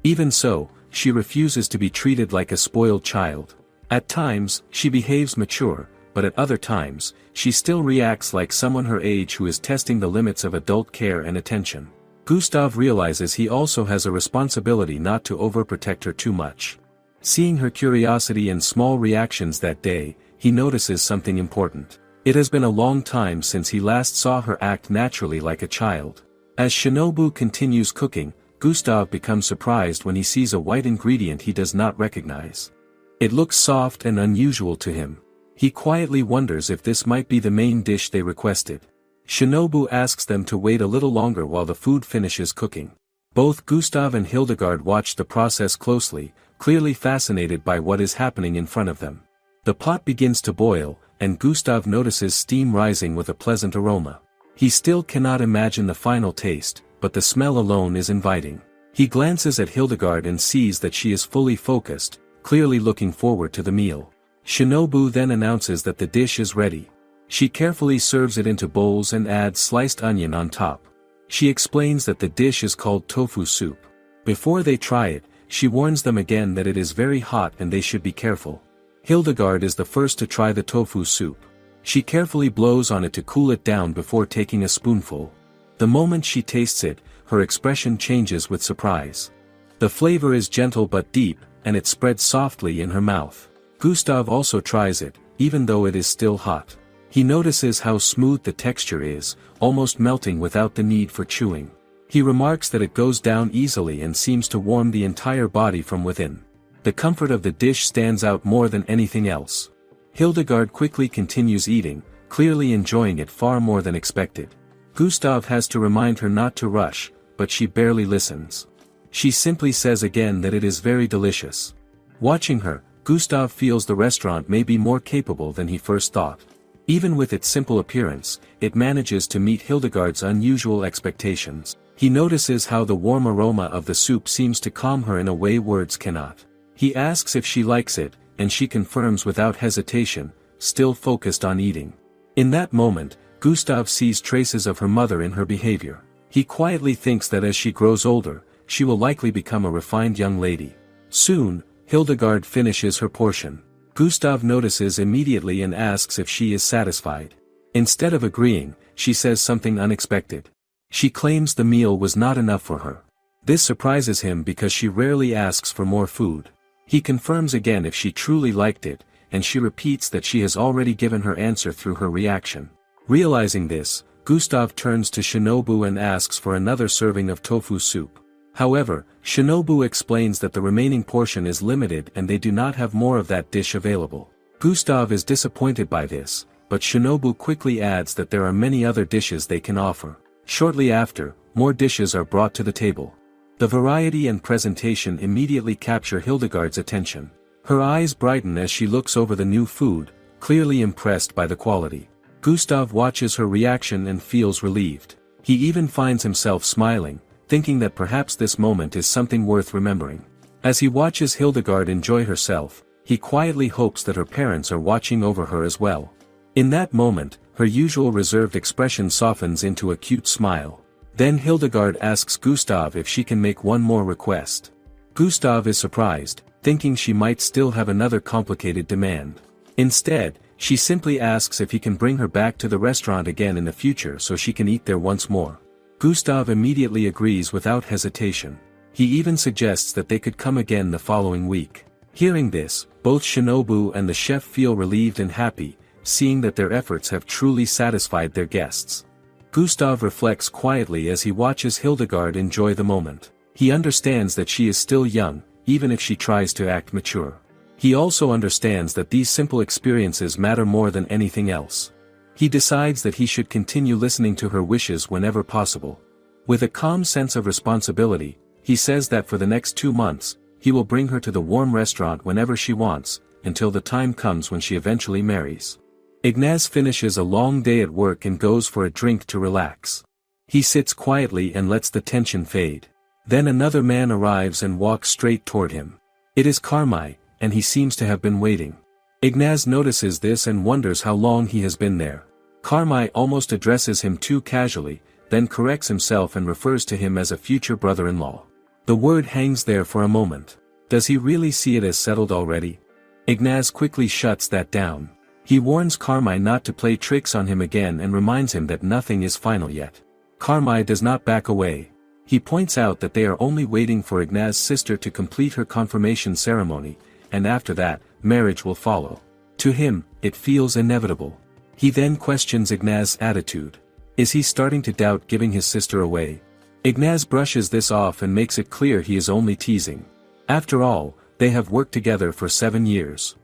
Even so, she refuses to be treated like a spoiled child. At times, she behaves mature, but at other times, she still reacts like someone her age who is testing the limits of adult care and attention. Gustav realizes he also has a responsibility not to overprotect her too much. Seeing her curiosity and small reactions that day, he notices something important. It has been a long time since he last saw her act naturally like a child. As Shinobu continues cooking, Gustav becomes surprised when he sees a white ingredient he does not recognize. It looks soft and unusual to him. He quietly wonders if this might be the main dish they requested. Shinobu asks them to wait a little longer while the food finishes cooking. Both Gustav and Hildegard watch the process closely, clearly fascinated by what is happening in front of them. The pot begins to boil, and Gustav notices steam rising with a pleasant aroma. He still cannot imagine the final taste, but the smell alone is inviting. He glances at Hildegard and sees that she is fully focused, clearly looking forward to the meal. Shinobu then announces that the dish is ready. She carefully serves it into bowls and adds sliced onion on top. She explains that the dish is called tofu soup. Before they try it, she warns them again that it is very hot and they should be careful. Hildegard is the first to try the tofu soup. She carefully blows on it to cool it down before taking a spoonful. The moment she tastes it, her expression changes with surprise. The flavor is gentle but deep, and it spreads softly in her mouth. Gustav also tries it, even though it is still hot. He notices how smooth the texture is, almost melting without the need for chewing. He remarks that it goes down easily and seems to warm the entire body from within. The comfort of the dish stands out more than anything else. Hildegard quickly continues eating, clearly enjoying it far more than expected. Gustav has to remind her not to rush, but she barely listens. She simply says again that it is very delicious. Watching her, Gustav feels the restaurant may be more capable than he first thought. Even with its simple appearance, it manages to meet Hildegard's unusual expectations. He notices how the warm aroma of the soup seems to calm her in a way words cannot. He asks if she likes it, and she confirms without hesitation, still focused on eating. In that moment, Gustav sees traces of her mother in her behavior. He quietly thinks that as she grows older, she will likely become a refined young lady. Soon, Hildegard finishes her portion. Gustav notices immediately and asks if she is satisfied. Instead of agreeing, she says something unexpected. She claims the meal was not enough for her. This surprises him because she rarely asks for more food. He confirms again if she truly liked it, and she repeats that she has already given her answer through her reaction. Realizing this, Gustav turns to Shinobu and asks for another serving of tofu soup. However, Shinobu explains that the remaining portion is limited and they do not have more of that dish available. Gustav is disappointed by this, but Shinobu quickly adds that there are many other dishes they can offer. Shortly after, more dishes are brought to the table. The variety and presentation immediately capture Hildegard's attention. Her eyes brighten as she looks over the new food, clearly impressed by the quality. Gustav watches her reaction and feels relieved. He even finds himself smiling, thinking that perhaps this moment is something worth remembering. As he watches Hildegard enjoy herself, he quietly hopes that her parents are watching over her as well. In that moment, her usual reserved expression softens into a cute smile. Then Hildegard asks Gustav if she can make one more request. Gustav is surprised, thinking she might still have another complicated demand. Instead, she simply asks if he can bring her back to the restaurant again in the future so she can eat there once more. Gustav immediately agrees without hesitation. He even suggests that they could come again the following week. Hearing this, both Shinobu and the chef feel relieved and happy, seeing that their efforts have truly satisfied their guests. Gustav reflects quietly as he watches Hildegard enjoy the moment. He understands that she is still young, even if she tries to act mature. He also understands that these simple experiences matter more than anything else. He decides that he should continue listening to her wishes whenever possible. With a calm sense of responsibility, he says that for the next 2 months, he will bring her to the warm restaurant whenever she wants, until the time comes when she eventually marries. Ignaz finishes a long day at work and goes for a drink to relax. He sits quietly and lets the tension fade. Then another man arrives and walks straight toward him. It is Carmi, and he seems to have been waiting. Ignaz notices this and wonders how long he has been there. Carmi almost addresses him too casually, then corrects himself and refers to him as a future brother-in-law. The word hangs there for a moment. Does he really see it as settled already? Ignaz quickly shuts that down. He warns Carmi not to play tricks on him again and reminds him that nothing is final yet. Carmi does not back away. He points out that they are only waiting for Ignaz's sister to complete her confirmation ceremony, and after that, marriage will follow. To him, it feels inevitable. He then questions Ignaz's attitude. Is he starting to doubt giving his sister away? Ignaz brushes this off and makes it clear he is only teasing. After all, they have worked together for 7 years.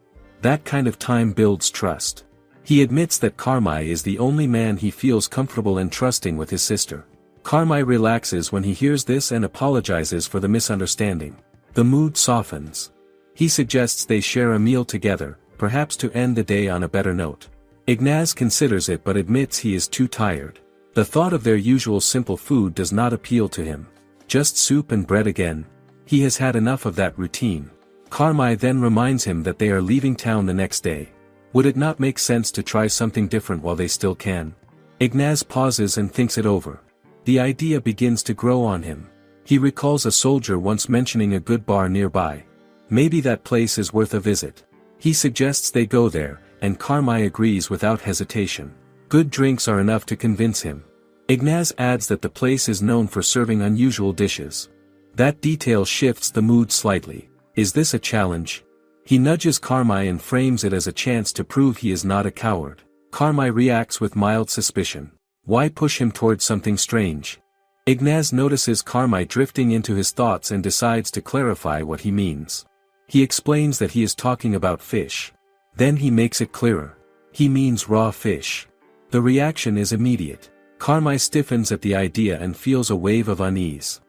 That kind of time builds trust. He admits that Carmi is the only man he feels comfortable and trusting with his sister. Carmi relaxes when he hears this and apologizes for the misunderstanding. The mood softens. He suggests they share a meal together, perhaps to end the day on a better note. Ignaz considers it but admits he is too tired. The thought of their usual simple food does not appeal to him. Just soup and bread again. He has had enough of that routine. Carmi then reminds him that they are leaving town the next day. Would it not make sense to try something different while they still can? Ignaz pauses and thinks it over. The idea begins to grow on him. He recalls a soldier once mentioning a good bar nearby. Maybe that place is worth a visit. He suggests they go there, and Carmi agrees without hesitation. Good drinks are enough to convince him. Ignaz adds that the place is known for serving unusual dishes. That detail shifts the mood slightly. Is this a challenge? He nudges Carmi and frames it as a chance to prove he is not a coward. Carmi reacts with mild suspicion. Why push him towards something strange? Ignaz notices Carmi drifting into his thoughts and decides to clarify what he means. He explains that he is talking about fish. Then he makes it clearer. He means raw fish. The reaction is immediate. Carmi stiffens at the idea and feels a wave of unease.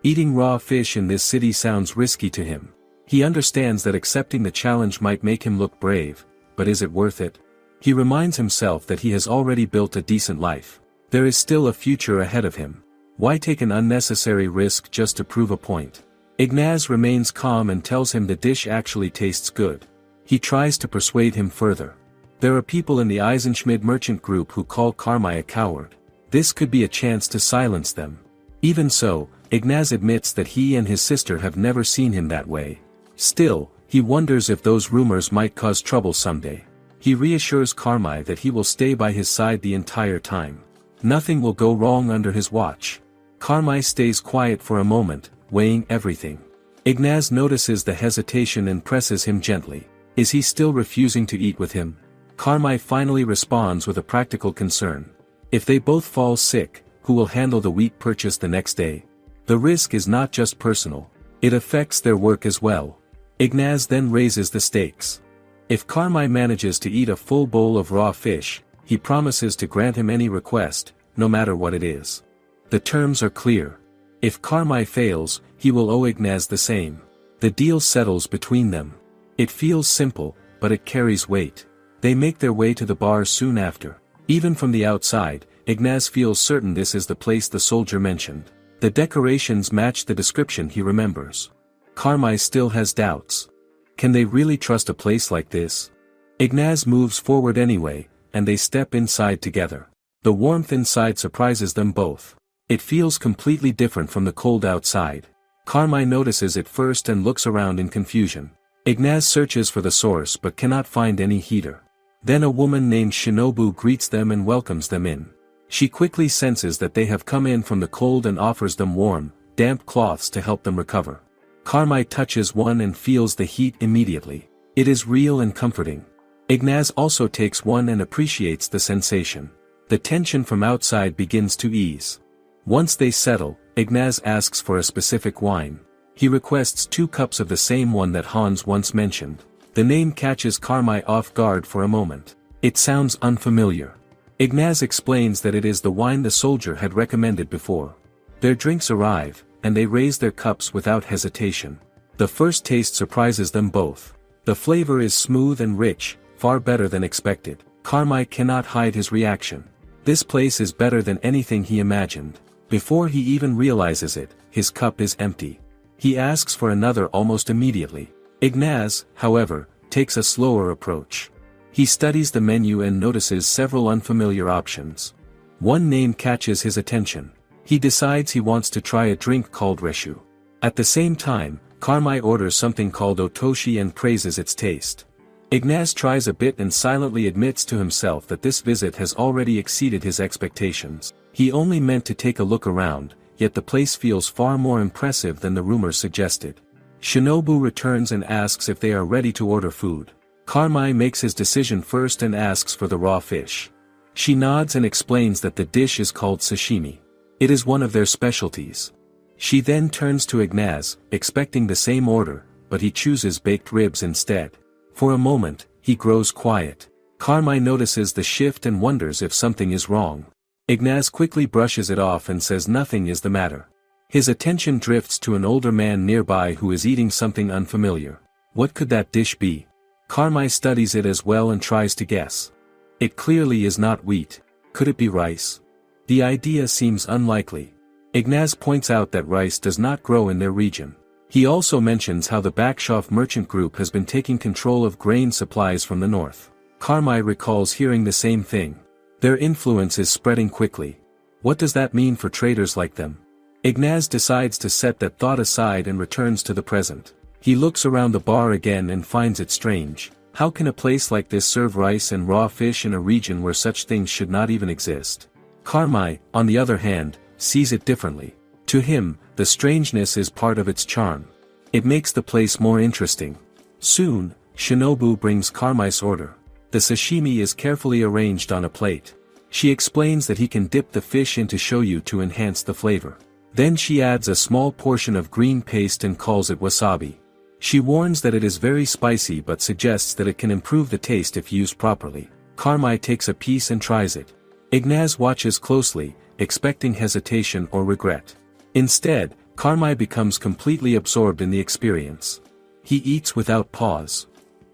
Eating raw fish in this city sounds risky to him. He understands that accepting the challenge might make him look brave, but is it worth it? He reminds himself that he has already built a decent life. There is still a future ahead of him. Why take an unnecessary risk just to prove a point? Ignaz remains calm and tells him the dish actually tastes good. He tries to persuade him further. There are people in the Eisenschmidt merchant group who call Carmi a coward. This could be a chance to silence them. Even so, Ignaz admits that he and his sister have never seen him that way. Still, he wonders if those rumors might cause trouble someday. He reassures Carmi that he will stay by his side the entire time. Nothing will go wrong under his watch. Carmi stays quiet for a moment, weighing everything. Ignaz notices the hesitation and presses him gently. Is he still refusing to eat with him? Carmi finally responds with a practical concern. If they both fall sick, who will handle the wheat purchase the next day? The risk is not just personal. It affects their work as well. Ignaz then raises the stakes. If Carmi manages to eat a full bowl of raw fish, he promises to grant him any request, no matter what it is. The terms are clear. If Carmi fails, he will owe Ignaz the same. The deal settles between them. It feels simple, but it carries weight. They make their way to the bar soon after. Even from the outside, Ignaz feels certain this is the place the soldier mentioned. The decorations match the description he remembers. Carmi still has doubts. Can they really trust a place like this? Ignaz moves forward anyway, and they step inside together. The warmth inside surprises them both. It feels completely different from the cold outside. Carmi notices it first and looks around in confusion. Ignaz searches for the source but cannot find any heater. Then a woman named Shinobu greets them and welcomes them in. She quickly senses that they have come in from the cold and offers them warm, damp cloths to help them recover. Carmi touches one and feels the heat immediately. It is real and comforting. Ignaz also takes one and appreciates the sensation. The tension from outside begins to ease. Once they settle, Ignaz asks for a specific wine. He requests 2 cups of the same one that Hans once mentioned. The name catches Carmi off guard for a moment. It sounds unfamiliar. Ignaz explains that it is the wine the soldier had recommended before. Their drinks arrive, and they raise their cups without hesitation. The first taste surprises them both. The flavor is smooth and rich, far better than expected. Carmi cannot hide his reaction. This place is better than anything he imagined. Before he even realizes it, his cup is empty. He asks for another almost immediately. Ignaz, however, takes a slower approach. He studies the menu and notices several unfamiliar options. One name catches his attention. He decides he wants to try a drink called reshu. At the same time, Carmi orders something called otoshi and praises its taste. Ignaz tries a bit and silently admits to himself that this visit has already exceeded his expectations. He only meant to take a look around, yet the place feels far more impressive than the rumors suggested. Shinobu returns and asks if they are ready to order food. Carmi makes his decision first and asks for the raw fish. She nods and explains that the dish is called sashimi. It is one of their specialties. She then turns to Ignaz, expecting the same order, but he chooses baked ribs instead. For a moment, he grows quiet. Carmi notices the shift and wonders if something is wrong. Ignaz quickly brushes it off and says nothing is the matter. His attention drifts to an older man nearby who is eating something unfamiliar. What could that dish be? Carmi studies it as well and tries to guess. It clearly is not wheat. Could it be rice? The idea seems unlikely. Ignaz points out that rice does not grow in their region. He also mentions how the Bakshoff merchant group has been taking control of grain supplies from the north. Carmi recalls hearing the same thing. Their influence is spreading quickly. What does that mean for traders like them? Ignaz decides to set that thought aside and returns to the present. He looks around the bar again and finds it strange. How can a place like this serve rice and raw fish in a region where such things should not even exist? Carmi, on the other hand, sees it differently. To him, the strangeness is part of its charm. It makes the place more interesting. Soon, Shinobu brings Carmi's order. The sashimi is carefully arranged on a plate. She explains that he can dip the fish into shoyu to enhance the flavor. Then she adds a small portion of green paste and calls it wasabi. She warns that it is very spicy but suggests that it can improve the taste if used properly. Carmi takes a piece and tries it. Ignaz watches closely, expecting hesitation or regret. Instead, Carmi becomes completely absorbed in the experience. He eats without pause.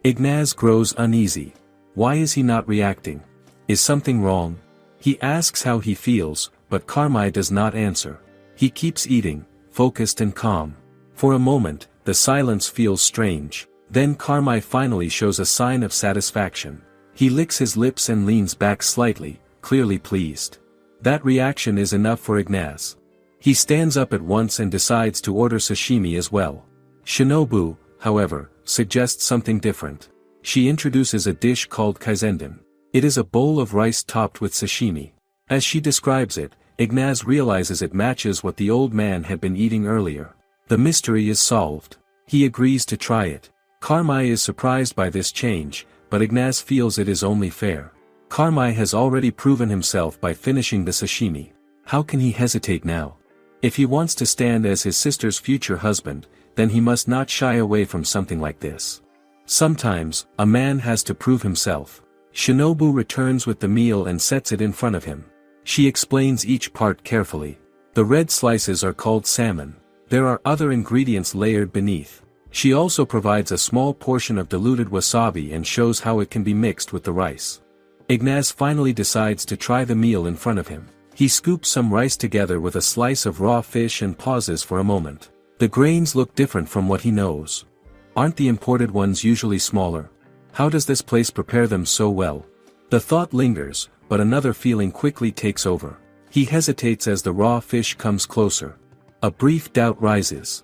Ignaz grows uneasy. Why is he not reacting? Is something wrong? He asks how he feels, but Carmi does not answer. He keeps eating, focused and calm. For a moment, the silence feels strange. Then Carmi finally shows a sign of satisfaction. He licks his lips and leans back slightly, clearly pleased. That reaction is enough for Ignaz. He stands up at once and decides to order sashimi as well. Shinobu, however, suggests something different. She introduces a dish called kaizenden. It is a bowl of rice topped with sashimi. As she describes it, Ignaz realizes it matches what the old man had been eating earlier. The mystery is solved. He agrees to try it. Carmi is surprised by this change, but Ignaz feels it is only fair. Carmi has already proven himself by finishing the sashimi. How can he hesitate now? If he wants to stand as his sister's future husband, then he must not shy away from something like this. Sometimes, a man has to prove himself. Shinobu returns with the meal and sets it in front of him. She explains each part carefully. The red slices are called salmon. There are other ingredients layered beneath. She also provides a small portion of diluted wasabi and shows how it can be mixed with the rice. Ignaz finally decides to try the meal in front of him. He scoops some rice together with a slice of raw fish and pauses for a moment. The grains look different from what he knows. Aren't the imported ones usually smaller? How does this place prepare them so well? The thought lingers, but another feeling quickly takes over. He hesitates as the raw fish comes closer. A brief doubt rises.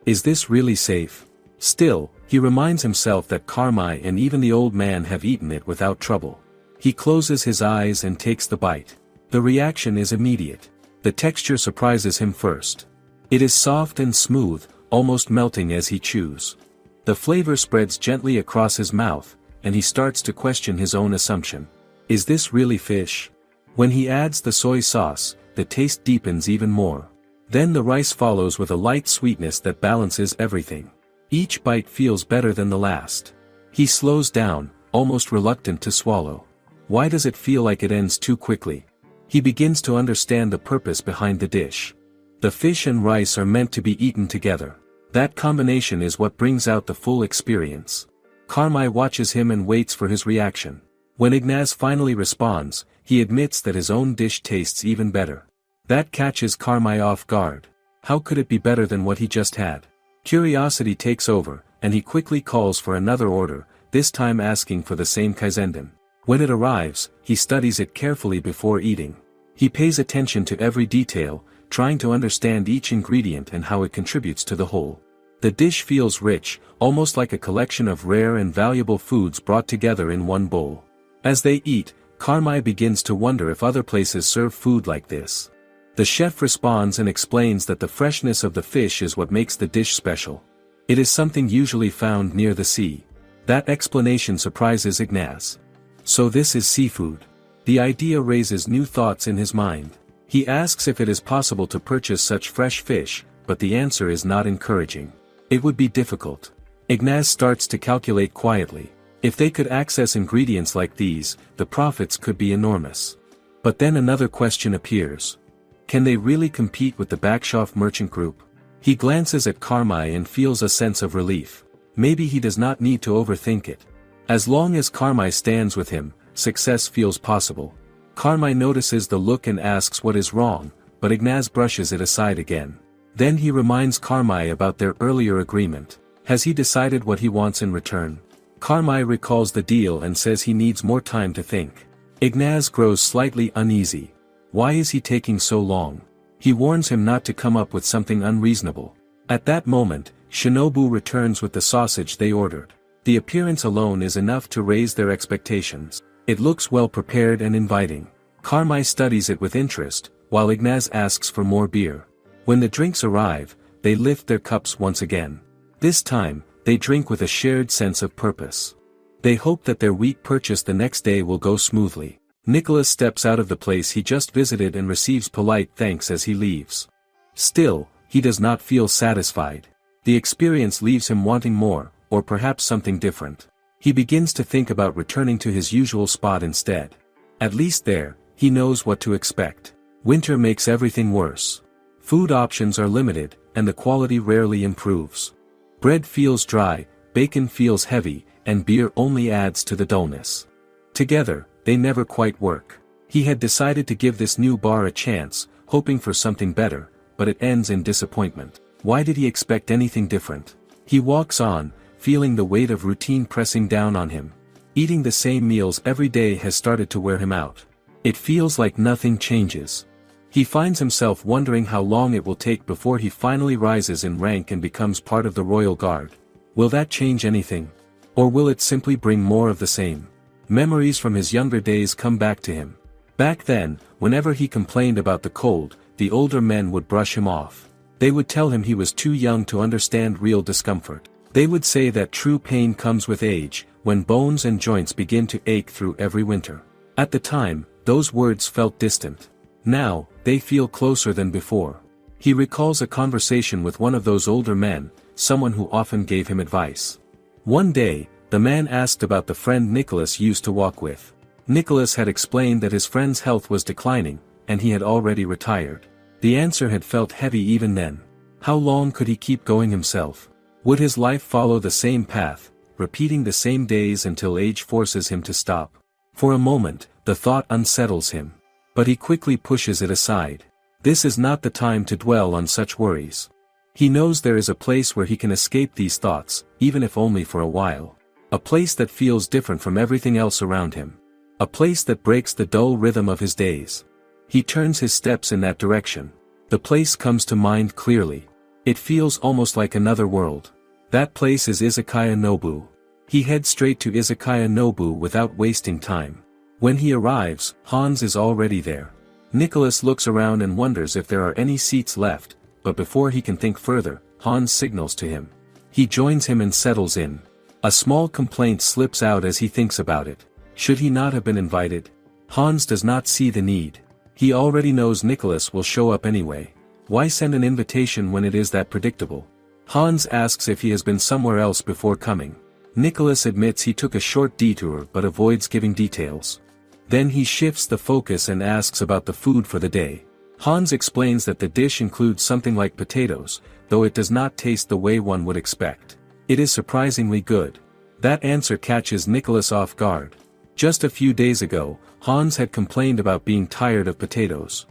Is this really safe? Still, he reminds himself that Carmi and even the old man have eaten it without trouble. He closes his eyes and takes the bite. The reaction is immediate. The texture surprises him first. It is soft and smooth, almost melting as he chews. The flavor spreads gently across his mouth, and he starts to question his own assumption. Is this really fish? When he adds the soy sauce, the taste deepens even more. Then the rice follows with a light sweetness that balances everything. Each bite feels better than the last. He slows down, almost reluctant to swallow. Why does it feel like it ends too quickly? He begins to understand the purpose behind the dish. The fish and rice are meant to be eaten together. That combination is what brings out the full experience. Carmi watches him and waits for his reaction. When Ignaz finally responds, he admits that his own dish tastes even better. That catches Carmi off guard. How could it be better than what he just had? Curiosity takes over, and he quickly calls for another order, this time asking for the same kaizenden. When it arrives, he studies it carefully before eating. He pays attention to every detail, trying to understand each ingredient and how it contributes to the whole. The dish feels rich, almost like a collection of rare and valuable foods brought together in one bowl. As they eat, Carmi begins to wonder if other places serve food like this. The chef responds and explains that the freshness of the fish is what makes the dish special. It is something usually found near the sea. That explanation surprises Ignaz. So this is seafood. The idea raises new thoughts in his mind. He asks if it is possible to purchase such fresh fish, but the answer is not encouraging. It would be difficult. Ignaz starts to calculate quietly. If they could access ingredients like these, the profits could be enormous. But then another question appears. Can they really compete with the Backshoff merchant group? He glances at Carmi and feels a sense of relief. Maybe he does not need to overthink it. As long as Carmi stands with him, success feels possible. Carmi notices the look and asks what is wrong, but Ignaz brushes it aside again. Then he reminds Carmi about their earlier agreement. Has he decided what he wants in return? Carmi recalls the deal and says he needs more time to think. Ignaz grows slightly uneasy. Why is he taking so long? He warns him not to come up with something unreasonable. At that moment, Shinobu returns with the sausage they ordered. The appearance alone is enough to raise their expectations. It looks well prepared and inviting. Carmi studies it with interest, while Ignaz asks for more beer. When the drinks arrive, they lift their cups once again. This time, they drink with a shared sense of purpose. They hope that their wheat purchase the next day will go smoothly. Nicholas steps out of the place he just visited and receives polite thanks as he leaves. Still, he does not feel satisfied. The experience leaves him wanting more, or perhaps something different. He begins to think about returning to his usual spot instead. At least there, he knows what to expect. Winter makes everything worse. Food options are limited, and the quality rarely improves. Bread feels dry, bacon feels heavy, and beer only adds to the dullness. Together, they never quite work. He had decided to give this new bar a chance, hoping for something better, but it ends in disappointment. Why did he expect anything different? He walks on, feeling the weight of routine pressing down on him. Eating the same meals every day has started to wear him out. It feels like nothing changes. He finds himself wondering how long it will take before he finally rises in rank and becomes part of the royal guard. Will that change anything? Or will it simply bring more of the same? Memories from his younger days come back to him. Back then, whenever he complained about the cold, the older men would brush him off. They would tell him he was too young to understand real discomfort. They would say that true pain comes with age, when bones and joints begin to ache through every winter. At the time, those words felt distant. Now, they feel closer than before. He recalls a conversation with one of those older men, someone who often gave him advice. One day, the man asked about the friend Nicholas used to walk with. Nicholas had explained that his friend's health was declining, and he had already retired. The answer had felt heavy even then. How long could he keep going himself? Would his life follow the same path, repeating the same days until age forces him to stop? For a moment, the thought unsettles him. But he quickly pushes it aside. This is not the time to dwell on such worries. He knows there is a place where he can escape these thoughts, even if only for a while. A place that feels different from everything else around him. A place that breaks the dull rhythm of his days. He turns his steps in that direction. The place comes to mind clearly. It feels almost like another world. That place is Izakaya Nobu. He heads straight to Izakaya Nobu without wasting time. When he arrives, Hans is already there. Nicholas looks around and wonders if there are any seats left, but before he can think further, Hans signals to him. He joins him and settles in. A small complaint slips out as he thinks about it. Should he not have been invited? Hans does not see the need. He already knows Nicholas will show up anyway. Why send an invitation when it is that predictable? Hans asks if he has been somewhere else before coming. Nicholas admits he took a short detour but avoids giving details. Then he shifts the focus and asks about the food for the day. Hans explains that the dish includes something like potatoes, though it does not taste the way one would expect. It is surprisingly good. That answer catches Nicholas off guard. Just a few days ago, Hans had complained about being tired of potatoes.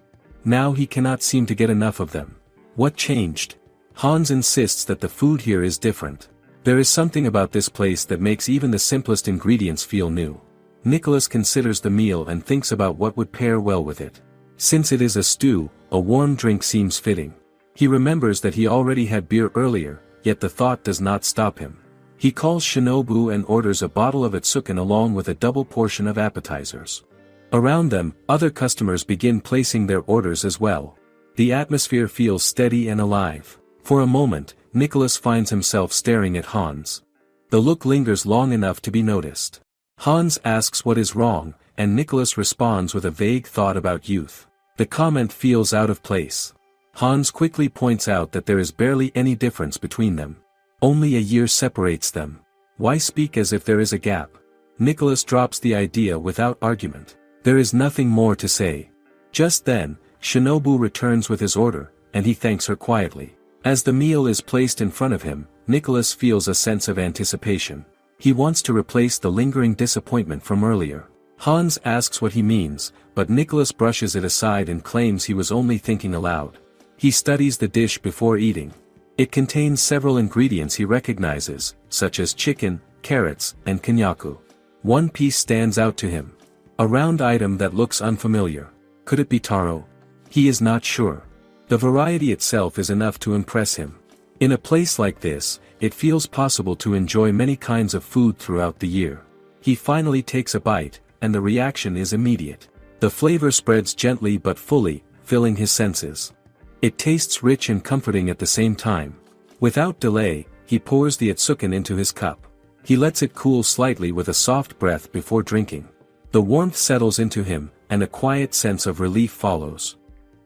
Now he cannot seem to get enough of them. What changed? Hans insists that the food here is different. There is something about this place that makes even the simplest ingredients feel new. Nicholas considers the meal and thinks about what would pair well with it. Since it is a stew, a warm drink seems fitting. He remembers that he already had beer earlier, yet the thought does not stop him. He calls Shinobu and orders a bottle of Itsukan along with a double portion of appetizers. Around them, other customers begin placing their orders as well. The atmosphere feels steady and alive. For a moment, Nicholas finds himself staring at Hans. The look lingers long enough to be noticed. Hans asks what is wrong, and Nicholas responds with a vague thought about youth. The comment feels out of place. Hans quickly points out that there is barely any difference between them. Only a year separates them. Why speak as if there is a gap? Nicholas drops the idea without argument. There is nothing more to say. Just then, Shinobu returns with his order, and he thanks her quietly. As the meal is placed in front of him, Nicholas feels a sense of anticipation. He wants to replace the lingering disappointment from earlier. Hans asks what he means, but Nicholas brushes it aside and claims he was only thinking aloud. He studies the dish before eating. It contains several ingredients he recognizes, such as chicken, carrots, and konnyaku. One piece stands out to him. A round item that looks unfamiliar. Could it be taro? He is not sure. The variety itself is enough to impress him. In a place like this, it feels possible to enjoy many kinds of food throughout the year. He finally takes a bite, and the reaction is immediate. The flavor spreads gently but fully, filling his senses. It tastes rich and comforting at the same time. Without delay, he pours the Itsukan into his cup. He lets it cool slightly with a soft breath before drinking. The warmth settles into him, and a quiet sense of relief follows.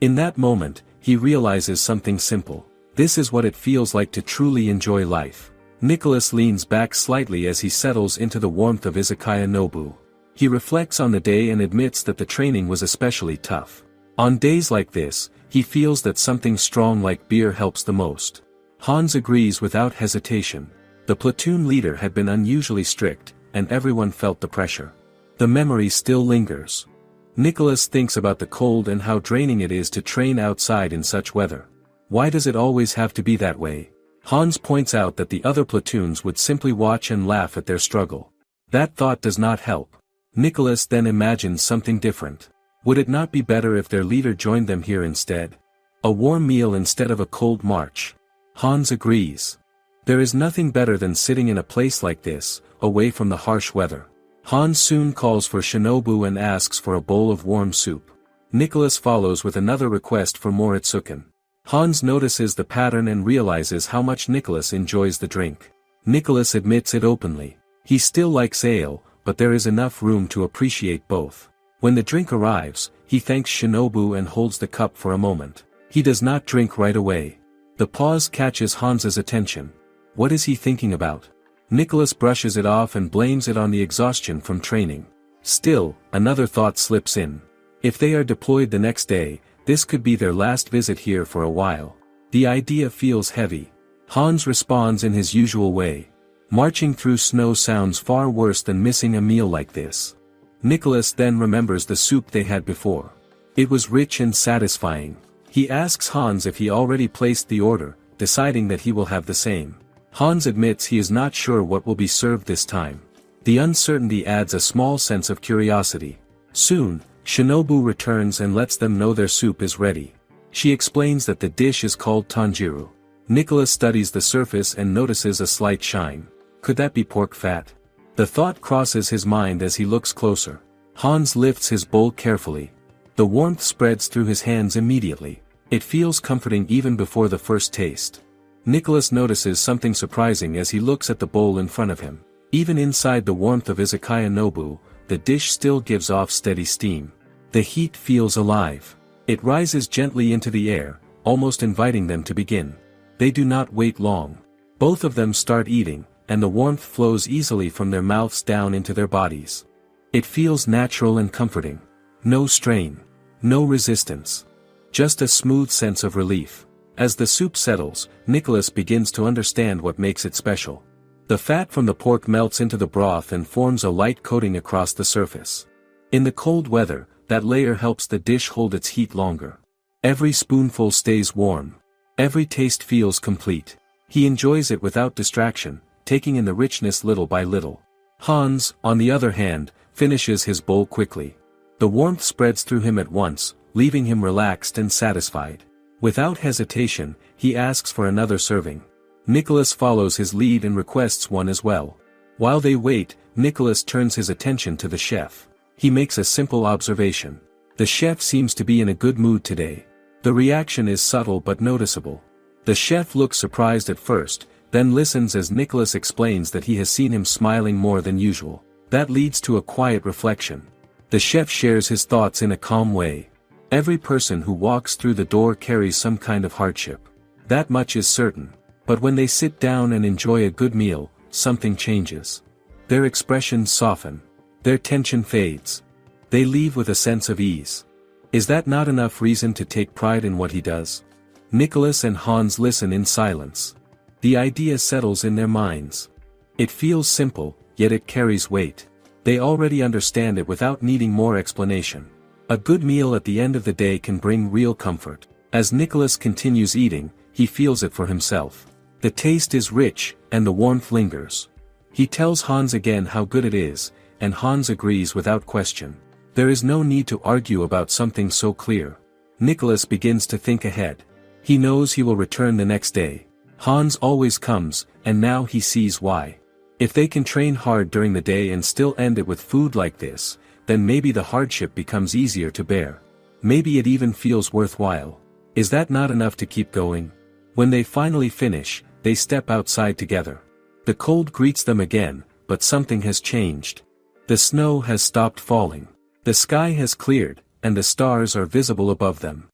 In that moment, he realizes something simple. This is what it feels like to truly enjoy life. Nicholas leans back slightly as he settles into the warmth of Izakaya Nobu. He reflects on the day and admits that the training was especially tough. On days like this, he feels that something strong like beer helps the most. Hans agrees without hesitation. The platoon leader had been unusually strict, and everyone felt the pressure. The memory still lingers. Nicholas thinks about the cold and how draining it is to train outside in such weather. Why does it always have to be that way? Hans points out that the other platoons would simply watch and laugh at their struggle. That thought does not help. Nicholas then imagines something different. Would it not be better if their leader joined them here instead? A warm meal instead of a cold march. Hans agrees. There is nothing better than sitting in a place like this, away from the harsh weather. Hans soon calls for Shinobu and asks for a bowl of warm soup. Nicholas follows with another request for more Itsukan. Hans notices the pattern and realizes how much Nicholas enjoys the drink. Nicholas admits it openly. He still likes ale, but there is enough room to appreciate both. When the drink arrives, he thanks Shinobu and holds the cup for a moment. He does not drink right away. The pause catches Hans's attention. What is he thinking about? Nicholas brushes it off and blames it on the exhaustion from training. Still, another thought slips in. If they are deployed the next day, this could be their last visit here for a while. The idea feels heavy. Hans responds in his usual way. Marching through snow sounds far worse than missing a meal like this. Nicholas then remembers the soup they had before. It was rich and satisfying. He asks Hans if he already placed the order, deciding that he will have the same. Hans admits he is not sure what will be served this time. The uncertainty adds a small sense of curiosity. Soon, Shinobu returns and lets them know their soup is ready. She explains that the dish is called tanjiru. Nicholas studies the surface and notices a slight shine. Could that be pork fat? The thought crosses his mind as he looks closer. Hans lifts his bowl carefully. The warmth spreads through his hands immediately. It feels comforting even before the first taste. Nicholas notices something surprising as he looks at the bowl in front of him. Even inside the warmth of Izakaya Nobu, the dish still gives off steady steam. The heat feels alive. It rises gently into the air, almost inviting them to begin. They do not wait long. Both of them start eating, and the warmth flows easily from their mouths down into their bodies. It feels natural and comforting. No strain. No resistance. Just a smooth sense of relief. As the soup settles, Nicholas begins to understand what makes it special. The fat from the pork melts into the broth and forms a light coating across the surface. In the cold weather, that layer helps the dish hold its heat longer. Every spoonful stays warm. Every taste feels complete. He enjoys it without distraction, taking in the richness little by little. Hans, on the other hand, finishes his bowl quickly. The warmth spreads through him at once, leaving him relaxed and satisfied. Without hesitation, he asks for another serving. Nicholas follows his lead and requests one as well. While they wait, Nicholas turns his attention to the chef. He makes a simple observation. The chef seems to be in a good mood today. The reaction is subtle but noticeable. The chef looks surprised at first, then listens as Nicholas explains that he has seen him smiling more than usual. That leads to a quiet reflection. The chef shares his thoughts in a calm way. Every person who walks through the door carries some kind of hardship. That much is certain. But when they sit down and enjoy a good meal, something changes. Their expressions soften. Their tension fades. They leave with a sense of ease. Is that not enough reason to take pride in what he does? Nicholas and Hans listen in silence. The idea settles in their minds. It feels simple, yet it carries weight. They already understand it without needing more explanation. A good meal at the end of the day can bring real comfort. As Nicholas continues eating, he feels it for himself. The taste is rich, and the warmth lingers. He tells Hans again how good it is, and Hans agrees without question. There is no need to argue about something so clear. Nicholas begins to think ahead. He knows he will return the next day. Hans always comes, and now he sees why. If they can train hard during the day and still end it with food like this, then maybe the hardship becomes easier to bear. Maybe it even feels worthwhile. Is that not enough to keep going? When they finally finish, they step outside together. The cold greets them again, but something has changed. The snow has stopped falling. The sky has cleared, and the stars are visible above them.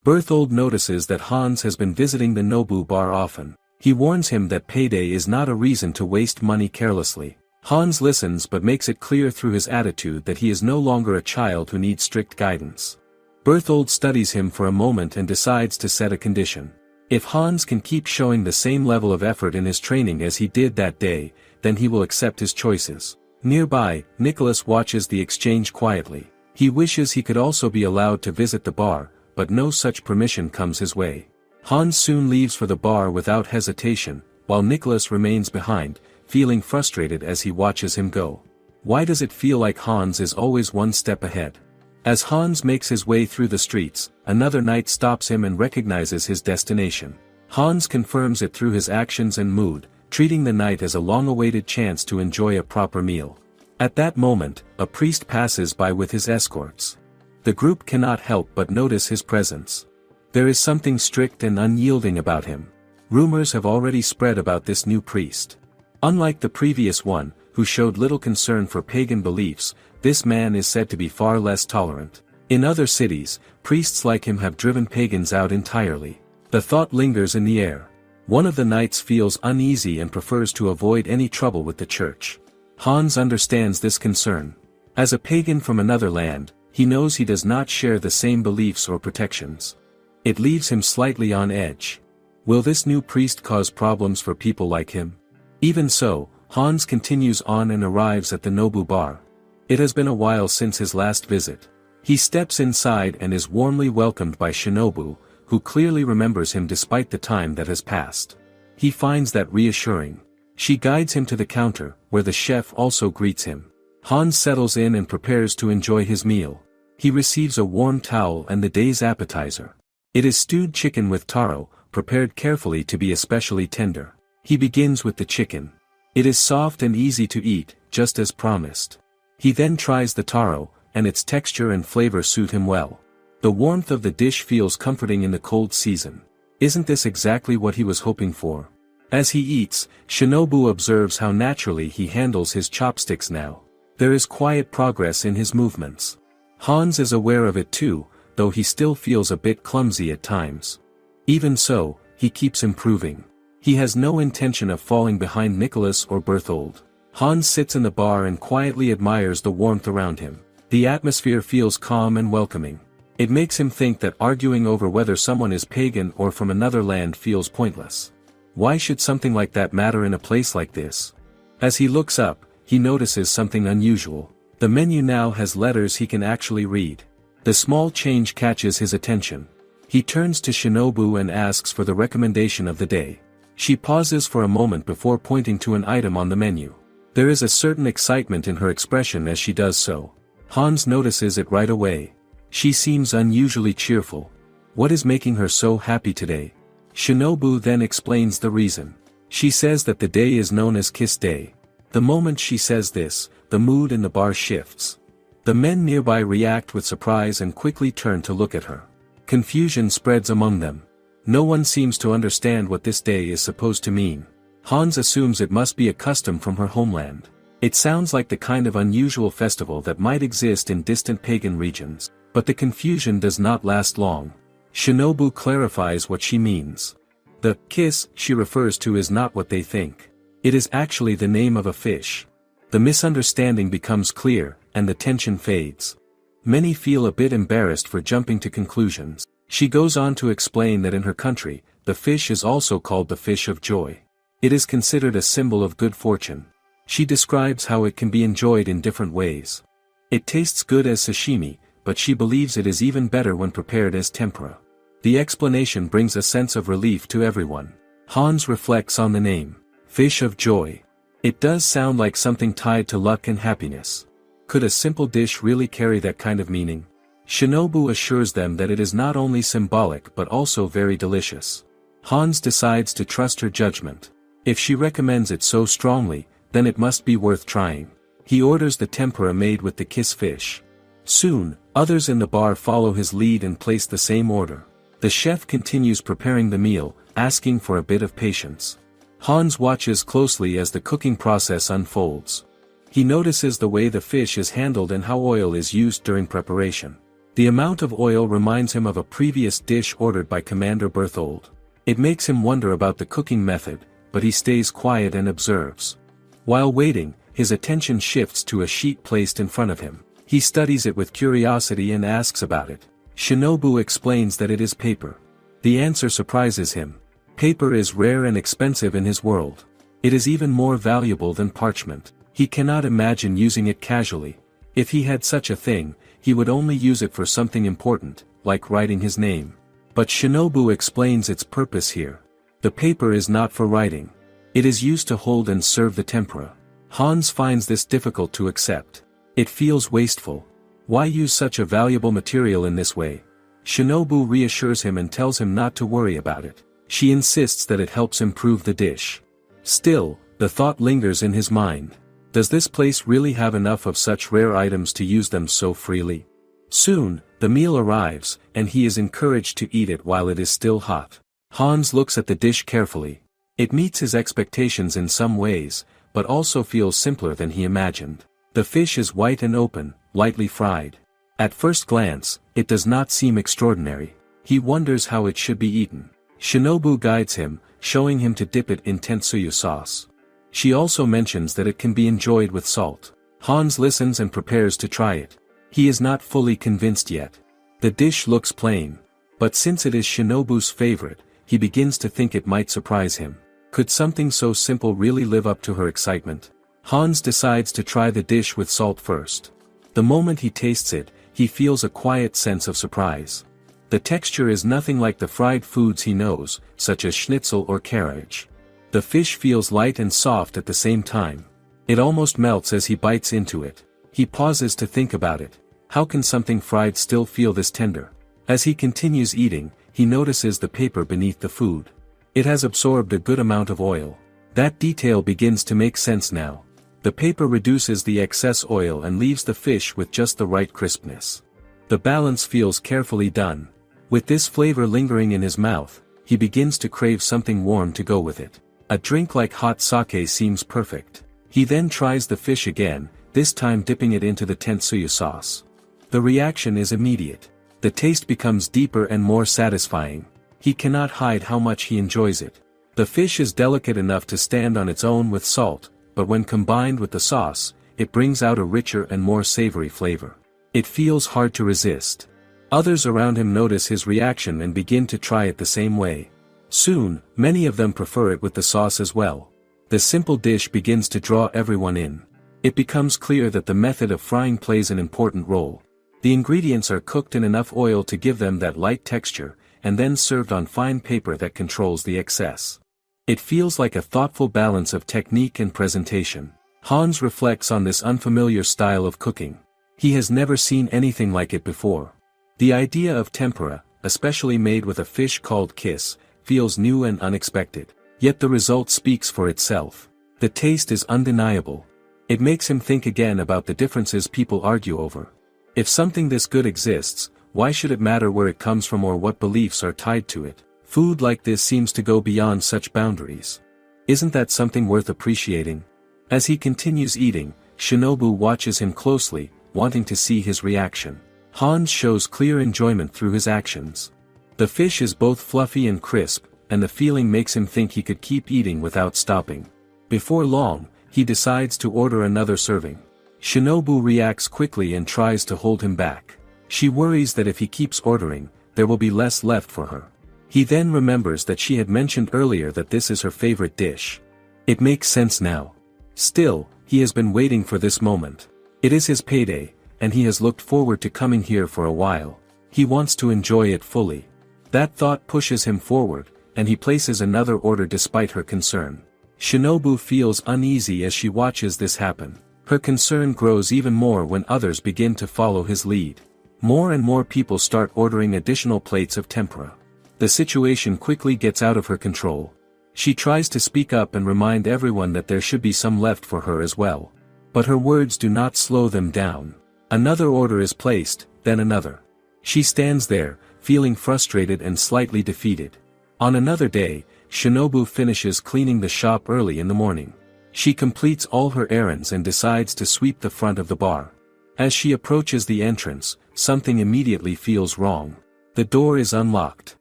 Berthold notices that Hans has been visiting the Nobu bar often. He warns him that payday is not a reason to waste money carelessly. Hans listens but makes it clear through his attitude that he is no longer a child who needs strict guidance. Berthold studies him for a moment and decides to set a condition. If Hans can keep showing the same level of effort in his training as he did that day, then he will accept his choices. Nearby, Nicholas watches the exchange quietly. He wishes he could also be allowed to visit the bar, but no such permission comes his way. Hans soon leaves for the bar without hesitation, while Nicholas remains behind, feeling frustrated as he watches him go. Why does it feel like Hans is always one step ahead? As Hans makes his way through the streets, another knight stops him and recognizes his destination. Hans confirms it through his actions and mood, treating the knight as a long-awaited chance to enjoy a proper meal. At that moment, a priest passes by with his escorts. The group cannot help but notice his presence. There is something strict and unyielding about him. Rumors have already spread about this new priest. Unlike the previous one, who showed little concern for pagan beliefs, this man is said to be far less tolerant. In other cities, priests like him have driven pagans out entirely. The thought lingers in the air. One of the knights feels uneasy and prefers to avoid any trouble with the church. Hans understands this concern. As a pagan from another land, he knows he does not share the same beliefs or protections. It leaves him slightly on edge. Will this new priest cause problems for people like him? Even so, Hans continues on and arrives at the Nobu bar. It has been a while since his last visit. He steps inside and is warmly welcomed by Shinobu, who clearly remembers him despite the time that has passed. He finds that reassuring. She guides him to the counter, where the chef also greets him. Hans settles in and prepares to enjoy his meal. He receives a warm towel and the day's appetizer. It is stewed chicken with taro, prepared carefully to be especially tender. He begins with the chicken. It is soft and easy to eat, just as promised. He then tries the taro, and its texture and flavor suit him well. The warmth of the dish feels comforting in the cold season. Isn't this exactly what he was hoping for? As he eats, Shinobu observes how naturally he handles his chopsticks now. There is quiet progress in his movements. Hans is aware of it too, though he still feels a bit clumsy at times. Even so, he keeps improving. He has no intention of falling behind Nicholas or Berthold. Hans sits in the bar and quietly admires the warmth around him. The atmosphere feels calm and welcoming. It makes him think that arguing over whether someone is pagan or from another land feels pointless. Why should something like that matter in a place like this? As he looks up, he notices something unusual. The menu now has letters he can actually read. The small change catches his attention. He turns to Shinobu and asks for the recommendation of the day. She pauses for a moment before pointing to an item on the menu. There is a certain excitement in her expression as she does so. Hans notices it right away. She seems unusually cheerful. What is making her so happy today? Shinobu then explains the reason. She says that the day is known as Kiss Day. The moment she says this, the mood in the bar shifts. The men nearby react with surprise and quickly turn to look at her. Confusion spreads among them. No one seems to understand what this day is supposed to mean. Hans assumes it must be a custom from her homeland. It sounds like the kind of unusual festival that might exist in distant pagan regions. But the confusion does not last long. Shinobu clarifies what she means. The kiss she refers to is not what they think. It is actually the name of a fish. The misunderstanding becomes clear, and the tension fades. Many feel a bit embarrassed for jumping to conclusions. She goes on to explain that in her country, the fish is also called the fish of joy. It is considered a symbol of good fortune. She describes how it can be enjoyed in different ways. It tastes good as sashimi, but she believes it is even better when prepared as tempura. The explanation brings a sense of relief to everyone. Hans reflects on the name, Fish of Joy. It does sound like something tied to luck and happiness. Could a simple dish really carry that kind of meaning? Shinobu assures them that it is not only symbolic but also very delicious. Hans decides to trust her judgment. If she recommends it so strongly, then it must be worth trying. He orders the tempura made with the kiss fish. Soon, others in the bar follow his lead and place the same order. The chef continues preparing the meal, asking for a bit of patience. Hans watches closely as the cooking process unfolds. He notices the way the fish is handled and how oil is used during preparation. The amount of oil reminds him of a previous dish ordered by Commander Berthold. It makes him wonder about the cooking method, but he stays quiet and observes. While waiting, his attention shifts to a sheet placed in front of him. He studies it with curiosity and asks about it. Shinobu explains that it is paper. The answer surprises him. Paper is rare and expensive in his world. It is even more valuable than parchment. He cannot imagine using it casually. If he had such a thing, he would only use it for something important, like writing his name. But Shinobu explains its purpose here. The paper is not for writing. It is used to hold and serve the tempura. Hans finds this difficult to accept. It feels wasteful. Why use such a valuable material in this way? Shinobu reassures him and tells him not to worry about it. She insists that it helps improve the dish. Still, the thought lingers in his mind. Does this place really have enough of such rare items to use them so freely? Soon, the meal arrives, and he is encouraged to eat it while it is still hot. Hans looks at the dish carefully. It meets his expectations in some ways, but also feels simpler than he imagined. The fish is white and open, lightly fried. At first glance, it does not seem extraordinary. He wonders how it should be eaten. Shinobu guides him, showing him to dip it in tsuyu sauce. She also mentions that it can be enjoyed with salt. Hans listens and prepares to try it. He is not fully convinced yet. The dish looks plain. But since it is Shinobu's favorite, he begins to think it might surprise him. Could something so simple really live up to her excitement? Hans decides to try the dish with salt first. The moment he tastes it, he feels a quiet sense of surprise. The texture is nothing like the fried foods he knows, such as schnitzel or carriage. The fish feels light and soft at the same time. It almost melts as he bites into it. He pauses to think about it. How can something fried still feel this tender? As he continues eating, he notices the paper beneath the food. It has absorbed a good amount of oil. That detail begins to make sense now. The paper reduces the excess oil and leaves the fish with just the right crispness. The balance feels carefully done. With this flavor lingering in his mouth, he begins to crave something warm to go with it. A drink like hot sake seems perfect. He then tries the fish again, this time dipping it into the tsuyu sauce. The reaction is immediate. The taste becomes deeper and more satisfying. He cannot hide how much he enjoys it. The fish is delicate enough to stand on its own with salt, but when combined with the sauce, it brings out a richer and more savory flavor. It feels hard to resist. Others around him notice his reaction and begin to try it the same way. Soon, many of them prefer it with the sauce as well. The simple dish begins to draw everyone in. It becomes clear that the method of frying plays an important role. The ingredients are cooked in enough oil to give them that light texture, and then served on fine paper that controls the excess. It feels like a thoughtful balance of technique and presentation. Hans reflects on this unfamiliar style of cooking. He has never seen anything like it before. The idea of tempura, especially made with a fish called kiss, feels new and unexpected. Yet the result speaks for itself. The taste is undeniable. It makes him think again about the differences people argue over. If something this good exists, why should it matter where it comes from or what beliefs are tied to it? Food like this seems to go beyond such boundaries. Isn't that something worth appreciating? As he continues eating, Shinobu watches him closely, wanting to see his reaction. Hans shows clear enjoyment through his actions. The fish is both fluffy and crisp, and the feeling makes him think he could keep eating without stopping. Before long, he decides to order another serving. Shinobu reacts quickly and tries to hold him back. She worries that if he keeps ordering, there will be less left for her. He then remembers that she had mentioned earlier that this is her favorite dish. It makes sense now. Still, he has been waiting for this moment. It is his payday, and he has looked forward to coming here for a while. He wants to enjoy it fully. That thought pushes him forward, and he places another order despite her concern. Shinobu feels uneasy as she watches this happen. Her concern grows even more when others begin to follow his lead. More and more people start ordering additional plates of tempura. The situation quickly gets out of her control. She tries to speak up and remind everyone that there should be some left for her as well. But her words do not slow them down. Another order is placed, then another. She stands there, feeling frustrated and slightly defeated. On another day, Shinobu finishes cleaning the shop early in the morning. She completes all her errands and decides to sweep the front of the bar. As she approaches the entrance, something immediately feels wrong. The door is unlocked.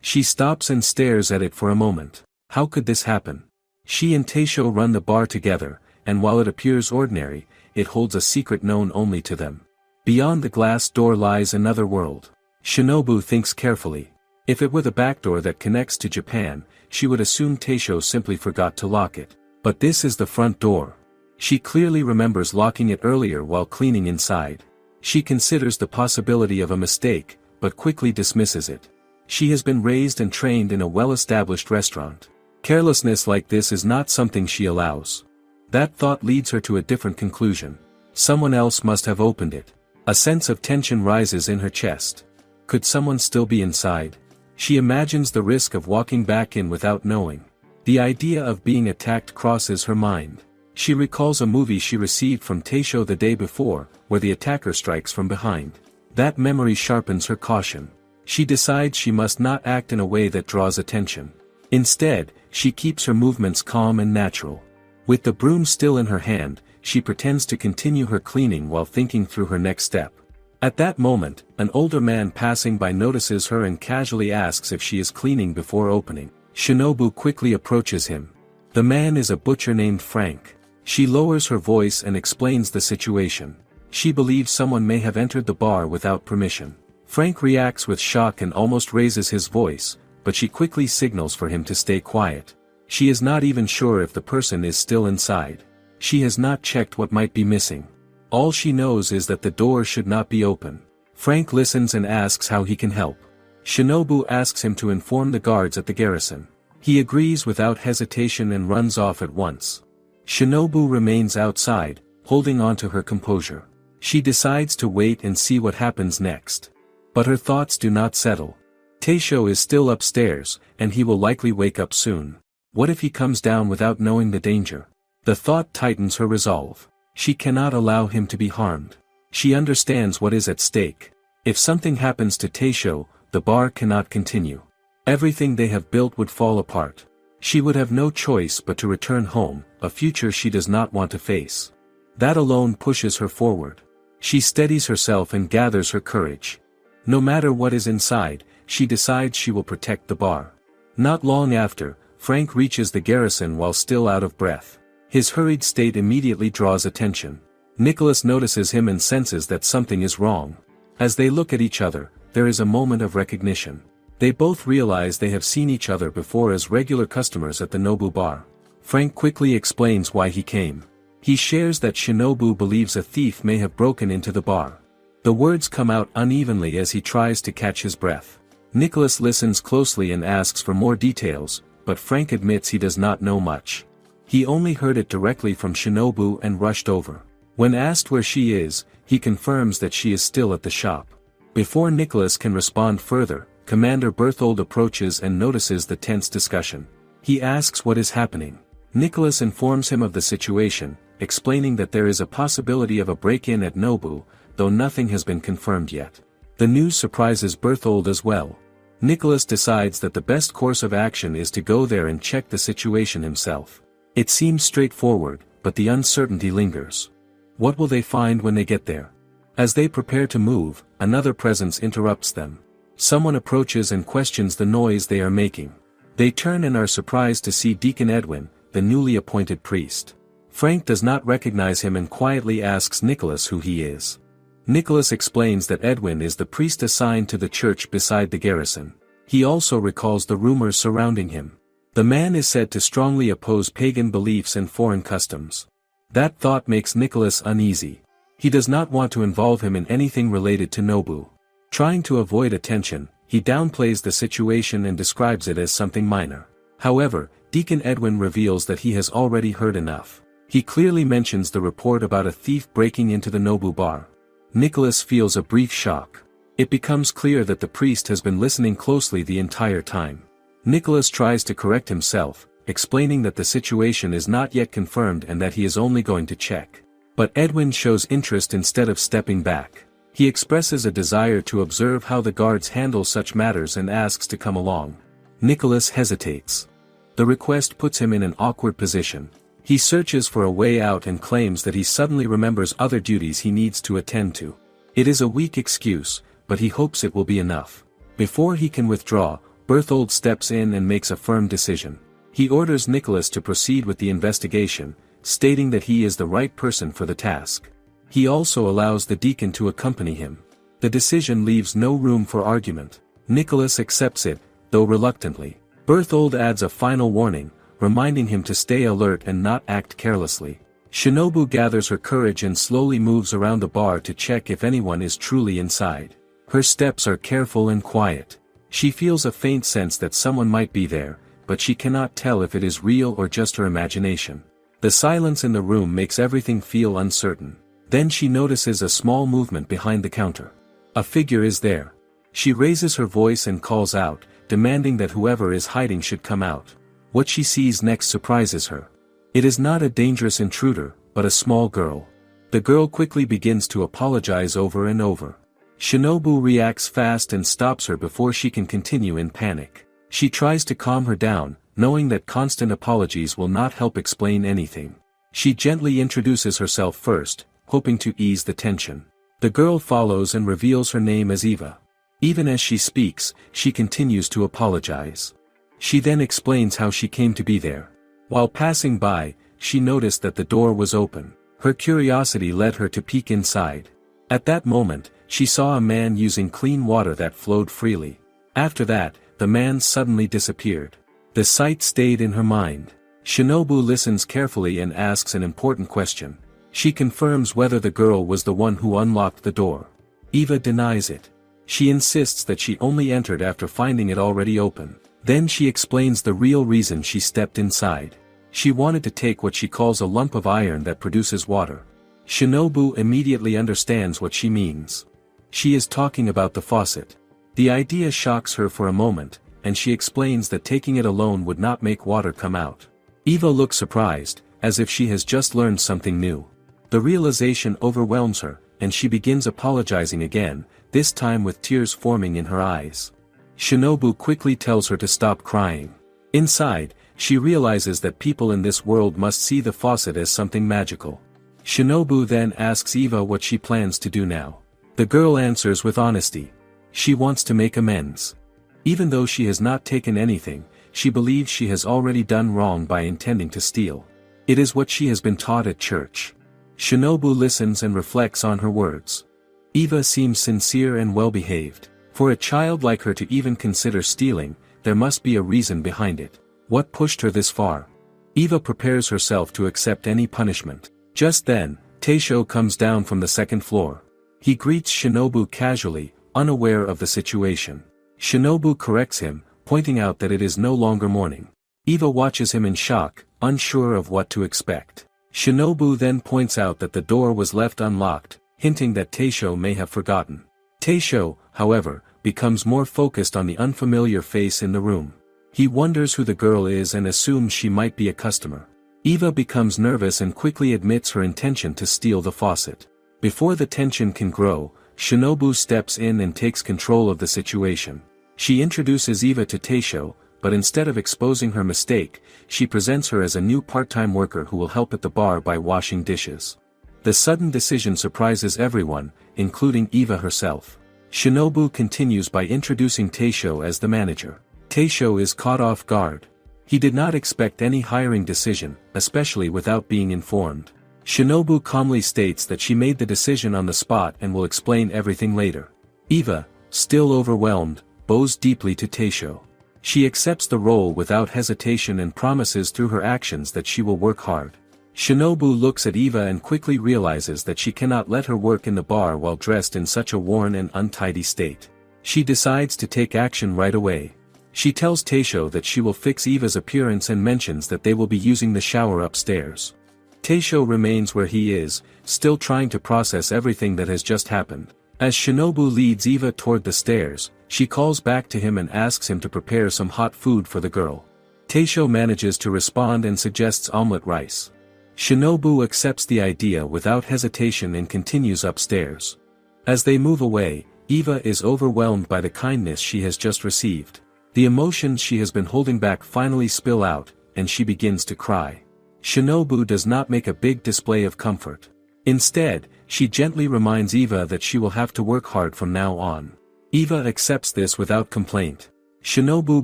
She stops and stares at it for a moment. How could this happen? She and Taisho run the bar together, and while it appears ordinary, it holds a secret known only to them. Beyond the glass door lies another world. Shinobu thinks carefully. If it were the back door that connects to Japan, she would assume Taisho simply forgot to lock it. But this is the front door. She clearly remembers locking it earlier while cleaning inside. She considers the possibility of a mistake, but quickly dismisses it. She has been raised and trained in a well-established restaurant. Carelessness like this is not something she allows. That thought leads her to a different conclusion. Someone else must have opened it. A sense of tension rises in her chest. Could someone still be inside? She imagines the risk of walking back in without knowing. The idea of being attacked crosses her mind. She recalls a movie she received from Taisho the day before, where the attacker strikes from behind. That memory sharpens her caution. She decides she must not act in a way that draws attention. Instead, she keeps her movements calm and natural. With the broom still in her hand, she pretends to continue her cleaning while thinking through her next step. At that moment, an older man passing by notices her and casually asks if she is cleaning before opening. Shinobu quickly approaches him. The man is a butcher named Frank. She lowers her voice and explains the situation. She believes someone may have entered the bar without permission. Frank reacts with shock and almost raises his voice, but she quickly signals for him to stay quiet. She is not even sure if the person is still inside. She has not checked what might be missing. All she knows is that the door should not be open. Frank listens and asks how he can help. Shinobu asks him to inform the guards at the garrison. He agrees without hesitation and runs off at once. Shinobu remains outside, holding on to her composure. She decides to wait and see what happens next. But her thoughts do not settle. Taisho is still upstairs, and he will likely wake up soon. What if he comes down without knowing the danger? The thought tightens her resolve. She cannot allow him to be harmed. She understands what is at stake. If something happens to Taisho, the bar cannot continue. Everything they have built would fall apart. She would have no choice but to return home, a future she does not want to face. That alone pushes her forward. She steadies herself and gathers her courage. No matter what is inside, she decides she will protect the bar. Not long after, Frank reaches the garrison while still out of breath. His hurried state immediately draws attention. Nicholas notices him and senses that something is wrong. As they look at each other, there is a moment of recognition. They both realize they have seen each other before as regular customers at the Nobu bar. Frank quickly explains why he came. He shares that Shinobu believes a thief may have broken into the bar. The words come out unevenly as he tries to catch his breath. Nicholas listens closely and asks for more details, but Frank admits he does not know much. He only heard it directly from Shinobu and rushed over. When asked where she is, he confirms that she is still at the shop. Before Nicholas can respond further, Commander Berthold approaches and notices the tense discussion. He asks what is happening. Nicholas informs him of the situation, explaining that there is a possibility of a break-in at Nobu, though nothing has been confirmed yet. The news surprises Berthold as well. Nicholas decides that the best course of action is to go there and check the situation himself. It seems straightforward, but the uncertainty lingers. What will they find when they get there? As they prepare to move, another presence interrupts them. Someone approaches and questions the noise they are making. They turn and are surprised to see Deacon Edwin, the newly appointed priest. Frank does not recognize him and quietly asks Nicholas who he is. Nicholas explains that Edwin is the priest assigned to the church beside the garrison. He also recalls the rumors surrounding him. The man is said to strongly oppose pagan beliefs and foreign customs. That thought makes Nicholas uneasy. He does not want to involve him in anything related to Nobu. Trying to avoid attention, he downplays the situation and describes it as something minor. However, Deacon Edwin reveals that he has already heard enough. He clearly mentions the report about a thief breaking into the Nobu bar. Nicholas feels a brief shock. It becomes clear that the priest has been listening closely the entire time. Nicholas tries to correct himself, explaining that the situation is not yet confirmed and that he is only going to check. But Edwin shows interest instead of stepping back. He expresses a desire to observe how the guards handle such matters and asks to come along. Nicholas hesitates. The request puts him in an awkward position. He searches for a way out and claims that he suddenly remembers other duties he needs to attend to. It is a weak excuse, but he hopes it will be enough. Before he can withdraw, Berthold steps in and makes a firm decision. He orders Nicholas to proceed with the investigation, stating that he is the right person for the task. He also allows the deacon to accompany him. The decision leaves no room for argument. Nicholas accepts it, though reluctantly. Berthold adds a final warning, reminding him to stay alert and not act carelessly. Shinobu gathers her courage and slowly moves around the bar to check if anyone is truly inside. Her steps are careful and quiet. She feels a faint sense that someone might be there, but she cannot tell if it is real or just her imagination. The silence in the room makes everything feel uncertain. Then she notices a small movement behind the counter. A figure is there. She raises her voice and calls out, demanding that whoever is hiding should come out. What she sees next surprises her. It is not a dangerous intruder, but a small girl. The girl quickly begins to apologize over and over. Shinobu reacts fast and stops her before she can continue in panic. She tries to calm her down, knowing that constant apologies will not help explain anything. She gently introduces herself first, hoping to ease the tension. The girl follows and reveals her name as Eva. Even as she speaks, she continues to apologize. She then explains how she came to be there. While passing by, she noticed that the door was open. Her curiosity led her to peek inside. At that moment, she saw a man using clean water that flowed freely. After that, the man suddenly disappeared. The sight stayed in her mind. Shinobu listens carefully and asks an important question. She confirms whether the girl was the one who unlocked the door. Eva denies it. She insists that she only entered after finding it already open. Then she explains the real reason she stepped inside. She wanted to take what she calls a lump of iron that produces water. Shinobu immediately understands what she means. She is talking about the faucet. The idea shocks her for a moment, and she explains that taking it alone would not make water come out. Eva looks surprised, as if she has just learned something new. The realization overwhelms her, and she begins apologizing again, this time with tears forming in her eyes. Shinobu quickly tells her to stop crying. Inside, she realizes that people in this world must see the faucet as something magical. Shinobu then asks Eva what she plans to do now. The girl answers with honesty. She wants to make amends. Even though she has not taken anything, she believes she has already done wrong by intending to steal. It is what she has been taught at church. Shinobu listens and reflects on her words. Eva seems sincere and well-behaved. For a child like her to even consider stealing, there must be a reason behind it. What pushed her this far? Eva prepares herself to accept any punishment. Just then, Taisho comes down from the second floor. He greets Shinobu casually, unaware of the situation. Shinobu corrects him, pointing out that it is no longer morning. Eva watches him in shock, unsure of what to expect. Shinobu then points out that the door was left unlocked, hinting that Taisho may have forgotten. Taisho, however, becomes more focused on the unfamiliar face in the room. He wonders who the girl is and assumes she might be a customer. Eva becomes nervous and quickly admits her intention to steal the faucet. Before the tension can grow, Shinobu steps in and takes control of the situation. She introduces Eva to Taisho, but instead of exposing her mistake, she presents her as a new part-time worker who will help at the bar by washing dishes. The sudden decision surprises everyone, including Eva herself. Shinobu continues by introducing Taisho as the manager. Taisho is caught off guard. He did not expect any hiring decision, especially without being informed. Shinobu calmly states that she made the decision on the spot and will explain everything later. Eva, still overwhelmed, bows deeply to Taisho. She accepts the role without hesitation and promises through her actions that she will work hard. Shinobu looks at Eva and quickly realizes that she cannot let her work in the bar while dressed in such a worn and untidy state. She decides to take action right away. She tells Taisho that she will fix Eva's appearance and mentions that they will be using the shower upstairs. Taisho remains where he is, still trying to process everything that has just happened. As Shinobu leads Eva toward the stairs, she calls back to him and asks him to prepare some hot food for the girl. Taisho manages to respond and suggests omelette rice. Shinobu accepts the idea without hesitation and continues upstairs. As they move away, Eva is overwhelmed by the kindness she has just received. The emotions she has been holding back finally spill out, and she begins to cry. Shinobu does not make a big display of comfort. Instead, she gently reminds Eva that she will have to work hard from now on. Eva accepts this without complaint. Shinobu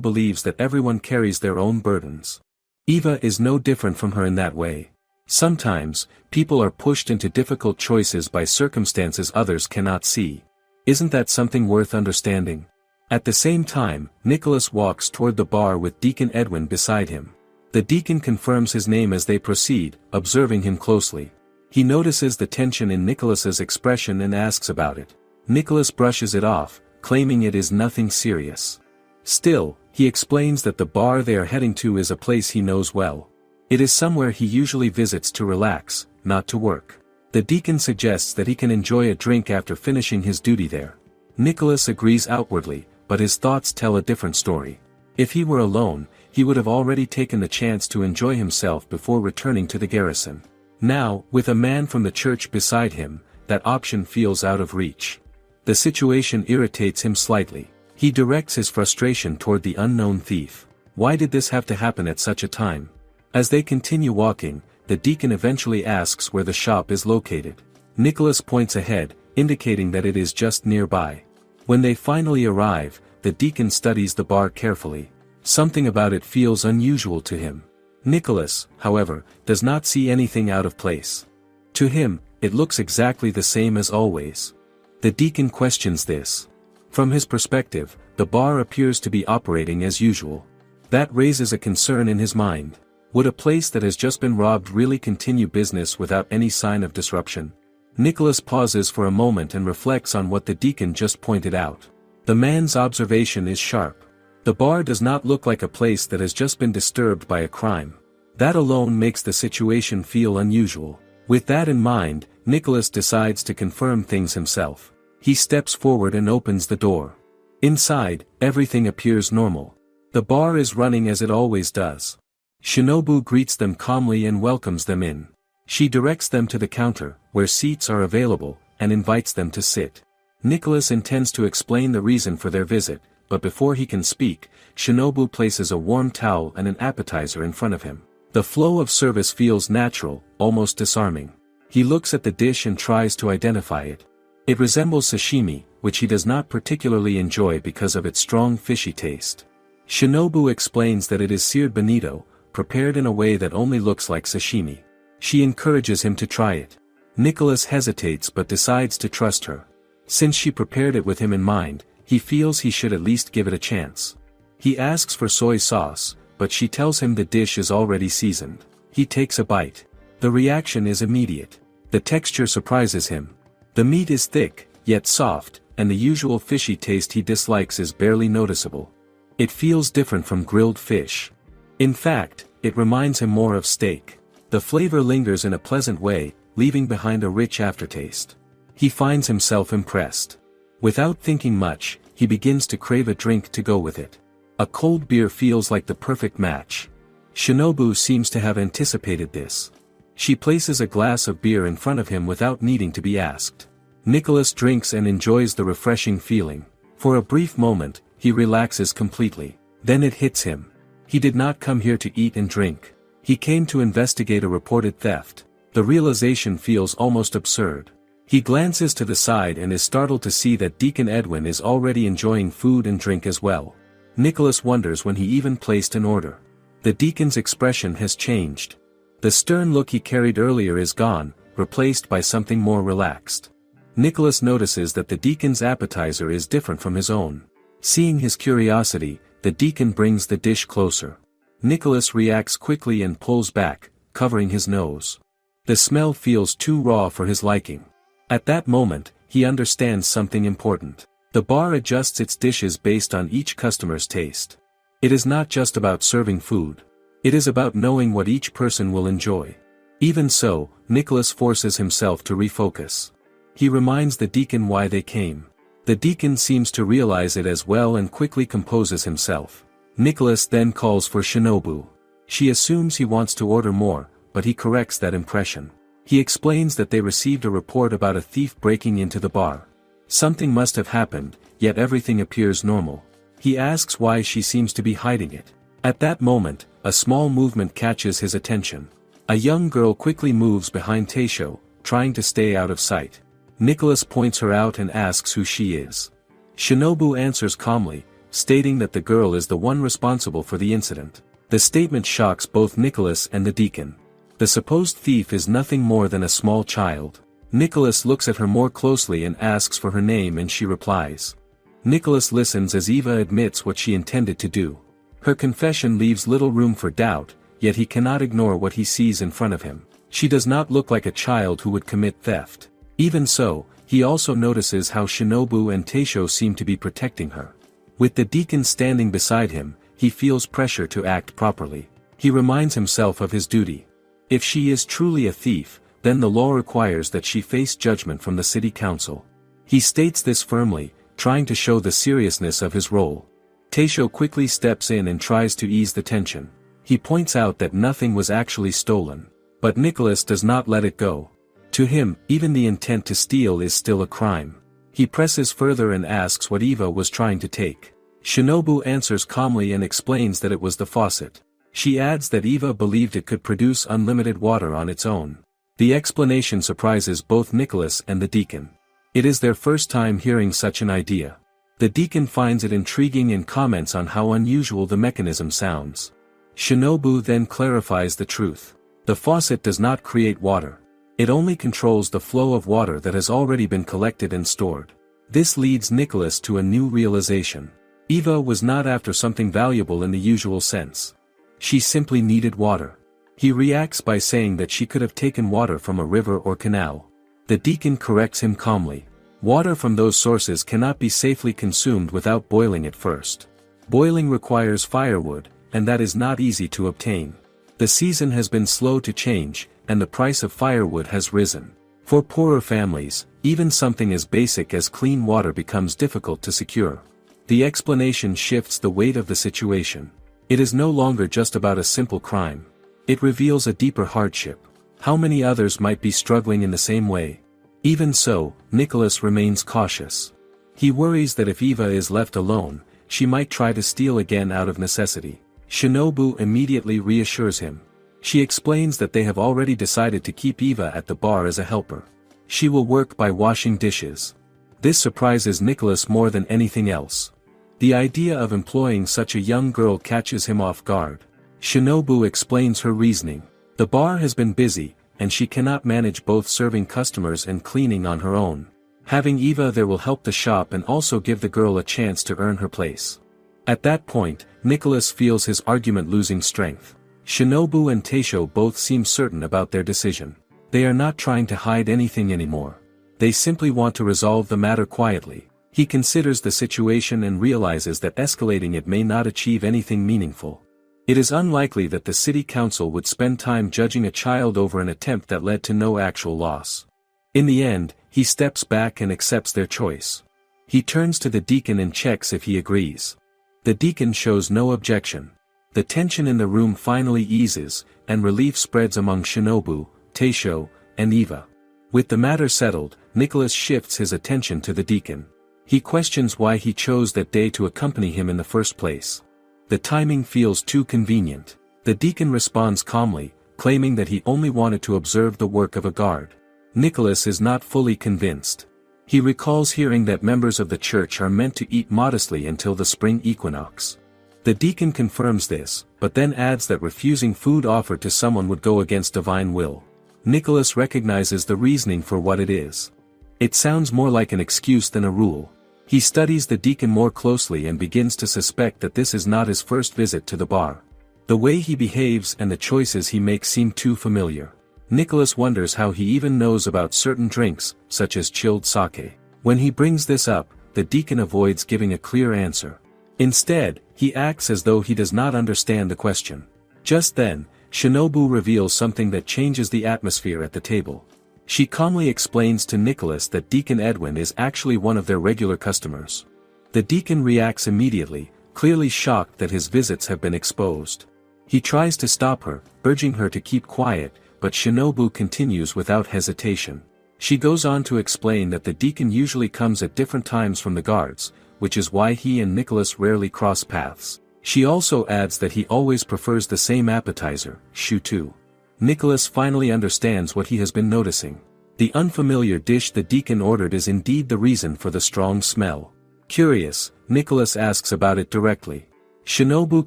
believes that everyone carries their own burdens. Eva is no different from her in that way. Sometimes, people are pushed into difficult choices by circumstances others cannot see. Isn't that something worth understanding? At the same time, Nicholas walks toward the bar with Deacon Edwin beside him. The deacon confirms his name as they proceed, observing him closely. He notices the tension in Nicholas's expression and asks about it. Nicholas brushes it off, claiming it is nothing serious. Still, he explains that the bar they are heading to is a place he knows well. It is somewhere he usually visits to relax, not to work. The deacon suggests that he can enjoy a drink after finishing his duty there. Nicholas agrees outwardly, but his thoughts tell a different story. If he were alone, he would have already taken the chance to enjoy himself before returning to the garrison. Now, with a man from the church beside him, that option feels out of reach. The situation irritates him slightly. He directs his frustration toward the unknown thief. Why did this have to happen at such a time? As they continue walking, the deacon eventually asks where the shop is located. Nicholas points ahead, indicating that it is just nearby. When they finally arrive, the deacon studies the bar carefully. Something about it feels unusual to him. Nicholas, however, does not see anything out of place. To him, it looks exactly the same as always. The deacon questions this. From his perspective, the bar appears to be operating as usual. That raises a concern in his mind. Would a place that has just been robbed really continue business without any sign of disruption? Nicholas pauses for a moment and reflects on what the deacon just pointed out. The man's observation is sharp. The bar does not look like a place that has just been disturbed by a crime. That alone makes the situation feel unusual. With that in mind, Nicholas decides to confirm things himself. He steps forward and opens the door. Inside, everything appears normal. The bar is running as it always does. Shinobu greets them calmly and welcomes them in. She directs them to the counter, where seats are available, and invites them to sit. Nicholas intends to explain the reason for their visit, but before he can speak, Shinobu places a warm towel and an appetizer in front of him. The flow of service feels natural, almost disarming. He looks at the dish and tries to identify it. It resembles sashimi, which he does not particularly enjoy because of its strong fishy taste. Shinobu explains that it is seared bonito, prepared in a way that only looks like sashimi. She encourages him to try it. Nicholas hesitates but decides to trust her. Since she prepared it with him in mind, he feels he should at least give it a chance. He asks for soy sauce, but she tells him the dish is already seasoned. He takes a bite. The reaction is immediate. The texture surprises him. The meat is thick, yet soft, and the usual fishy taste he dislikes is barely noticeable. It feels different from grilled fish. In fact, it reminds him more of steak. The flavor lingers in a pleasant way, leaving behind a rich aftertaste. He finds himself impressed. Without thinking much, he begins to crave a drink to go with it. A cold beer feels like the perfect match. Shinobu seems to have anticipated this. She places a glass of beer in front of him without needing to be asked. Nicholas drinks and enjoys the refreshing feeling. For a brief moment, he relaxes completely. Then it hits him. He did not come here to eat and drink. He came to investigate a reported theft. The realization feels almost absurd. He glances to the side and is startled to see that Deacon Edwin is already enjoying food and drink as well. Nicholas wonders when he even placed an order. The deacon's expression has changed. The stern look he carried earlier is gone, replaced by something more relaxed. Nicholas notices that the deacon's appetizer is different from his own. Seeing his curiosity, the deacon brings the dish closer. Nicholas reacts quickly and pulls back, covering his nose. The smell feels too raw for his liking. At that moment, he understands something important. The bar adjusts its dishes based on each customer's taste. It is not just about serving food. It is about knowing what each person will enjoy. Even so, Nicholas forces himself to refocus. He reminds the deacon why they came. The deacon seems to realize it as well and quickly composes himself. Nicholas then calls for Shinobu. She assumes he wants to order more, but he corrects that impression. He explains that they received a report about a thief breaking into the bar. Something must have happened, yet everything appears normal. He asks why she seems to be hiding it. At that moment, a small movement catches his attention. A young girl quickly moves behind Taisho, trying to stay out of sight. Nicholas points her out and asks who she is. Shinobu answers calmly, stating that the girl is the one responsible for the incident. The statement shocks both Nicholas and the deacon. The supposed thief is nothing more than a small child. Nicholas looks at her more closely and asks for her name and she replies. Nicholas listens as Eva admits what she intended to do. Her confession leaves little room for doubt, yet he cannot ignore what he sees in front of him. She does not look like a child who would commit theft. Even so, he also notices how Shinobu and Taisho seem to be protecting her. With the deacon standing beside him, he feels pressure to act properly. He reminds himself of his duty. If she is truly a thief, then the law requires that she face judgment from the city council. He states this firmly, trying to show the seriousness of his role. Taisho quickly steps in and tries to ease the tension. He points out that nothing was actually stolen. But Nicholas does not let it go. To him, even the intent to steal is still a crime. He presses further and asks what Eva was trying to take. Shinobu answers calmly and explains that it was the faucet. She adds that Eva believed it could produce unlimited water on its own. The explanation surprises both Nicholas and the deacon. It is their first time hearing such an idea. The deacon finds it intriguing and comments on how unusual the mechanism sounds. Shinobu then clarifies the truth. The faucet does not create water. It only controls the flow of water that has already been collected and stored. This leads Nicholas to a new realization. Eva was not after something valuable in the usual sense. She simply needed water. He reacts by saying that she could have taken water from a river or canal. The deacon corrects him calmly. Water from those sources cannot be safely consumed without boiling it first. Boiling requires firewood, and that is not easy to obtain. The season has been slow to change, and the price of firewood has risen. For poorer families, even something as basic as clean water becomes difficult to secure. The explanation shifts the weight of the situation. It is no longer just about a simple crime. It reveals a deeper hardship. How many others might be struggling in the same way? Even so, Nicholas remains cautious. He worries that if Eva is left alone, she might try to steal again out of necessity. Shinobu immediately reassures him. She explains that they have already decided to keep Eva at the bar as a helper. She will work by washing dishes. This surprises Nicholas more than anything else. The idea of employing such a young girl catches him off guard. Shinobu explains her reasoning. The bar has been busy, and she cannot manage both serving customers and cleaning on her own. Having Eva there will help the shop and also give the girl a chance to earn her place. At that point, Nicholas feels his argument losing strength. Shinobu and Taisho both seem certain about their decision. They are not trying to hide anything anymore. They simply want to resolve the matter quietly. He considers the situation and realizes that escalating it may not achieve anything meaningful. It is unlikely that the city council would spend time judging a child over an attempt that led to no actual loss. In the end, he steps back and accepts their choice. He turns to the deacon and checks if he agrees. The deacon shows no objection. The tension in the room finally eases, and relief spreads among Shinobu, Taisho, and Eva. With the matter settled, Nicholas shifts his attention to the deacon. He questions why he chose that day to accompany him in the first place. The timing feels too convenient. The deacon responds calmly, claiming that he only wanted to observe the work of a guard. Nicholas is not fully convinced. He recalls hearing that members of the church are meant to eat modestly until the spring equinox. The deacon confirms this, but then adds that refusing food offered to someone would go against divine will. Nicholas recognizes the reasoning for what it is. It sounds more like an excuse than a rule. He studies the deacon more closely and begins to suspect that this is not his first visit to the bar. The way he behaves and the choices he makes seem too familiar. Nicholas wonders how he even knows about certain drinks, such as chilled sake. When he brings this up, the deacon avoids giving a clear answer. Instead, he acts as though he does not understand the question. Just then, Shinobu reveals something that changes the atmosphere at the table. She calmly explains to Nicholas that Deacon Edwin is actually one of their regular customers. The deacon reacts immediately, clearly shocked that his visits have been exposed. He tries to stop her, urging her to keep quiet, but Shinobu continues without hesitation. She goes on to explain that the deacon usually comes at different times from the guards, which is why he and Nicholas rarely cross paths. She also adds that he always prefers the same appetizer, shutu. Nicholas finally understands what he has been noticing. The unfamiliar dish the deacon ordered is indeed the reason for the strong smell. Curious, Nicholas asks about it directly. Shinobu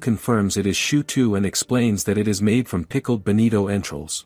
confirms it is shutu and explains that it is made from pickled bonito entrails.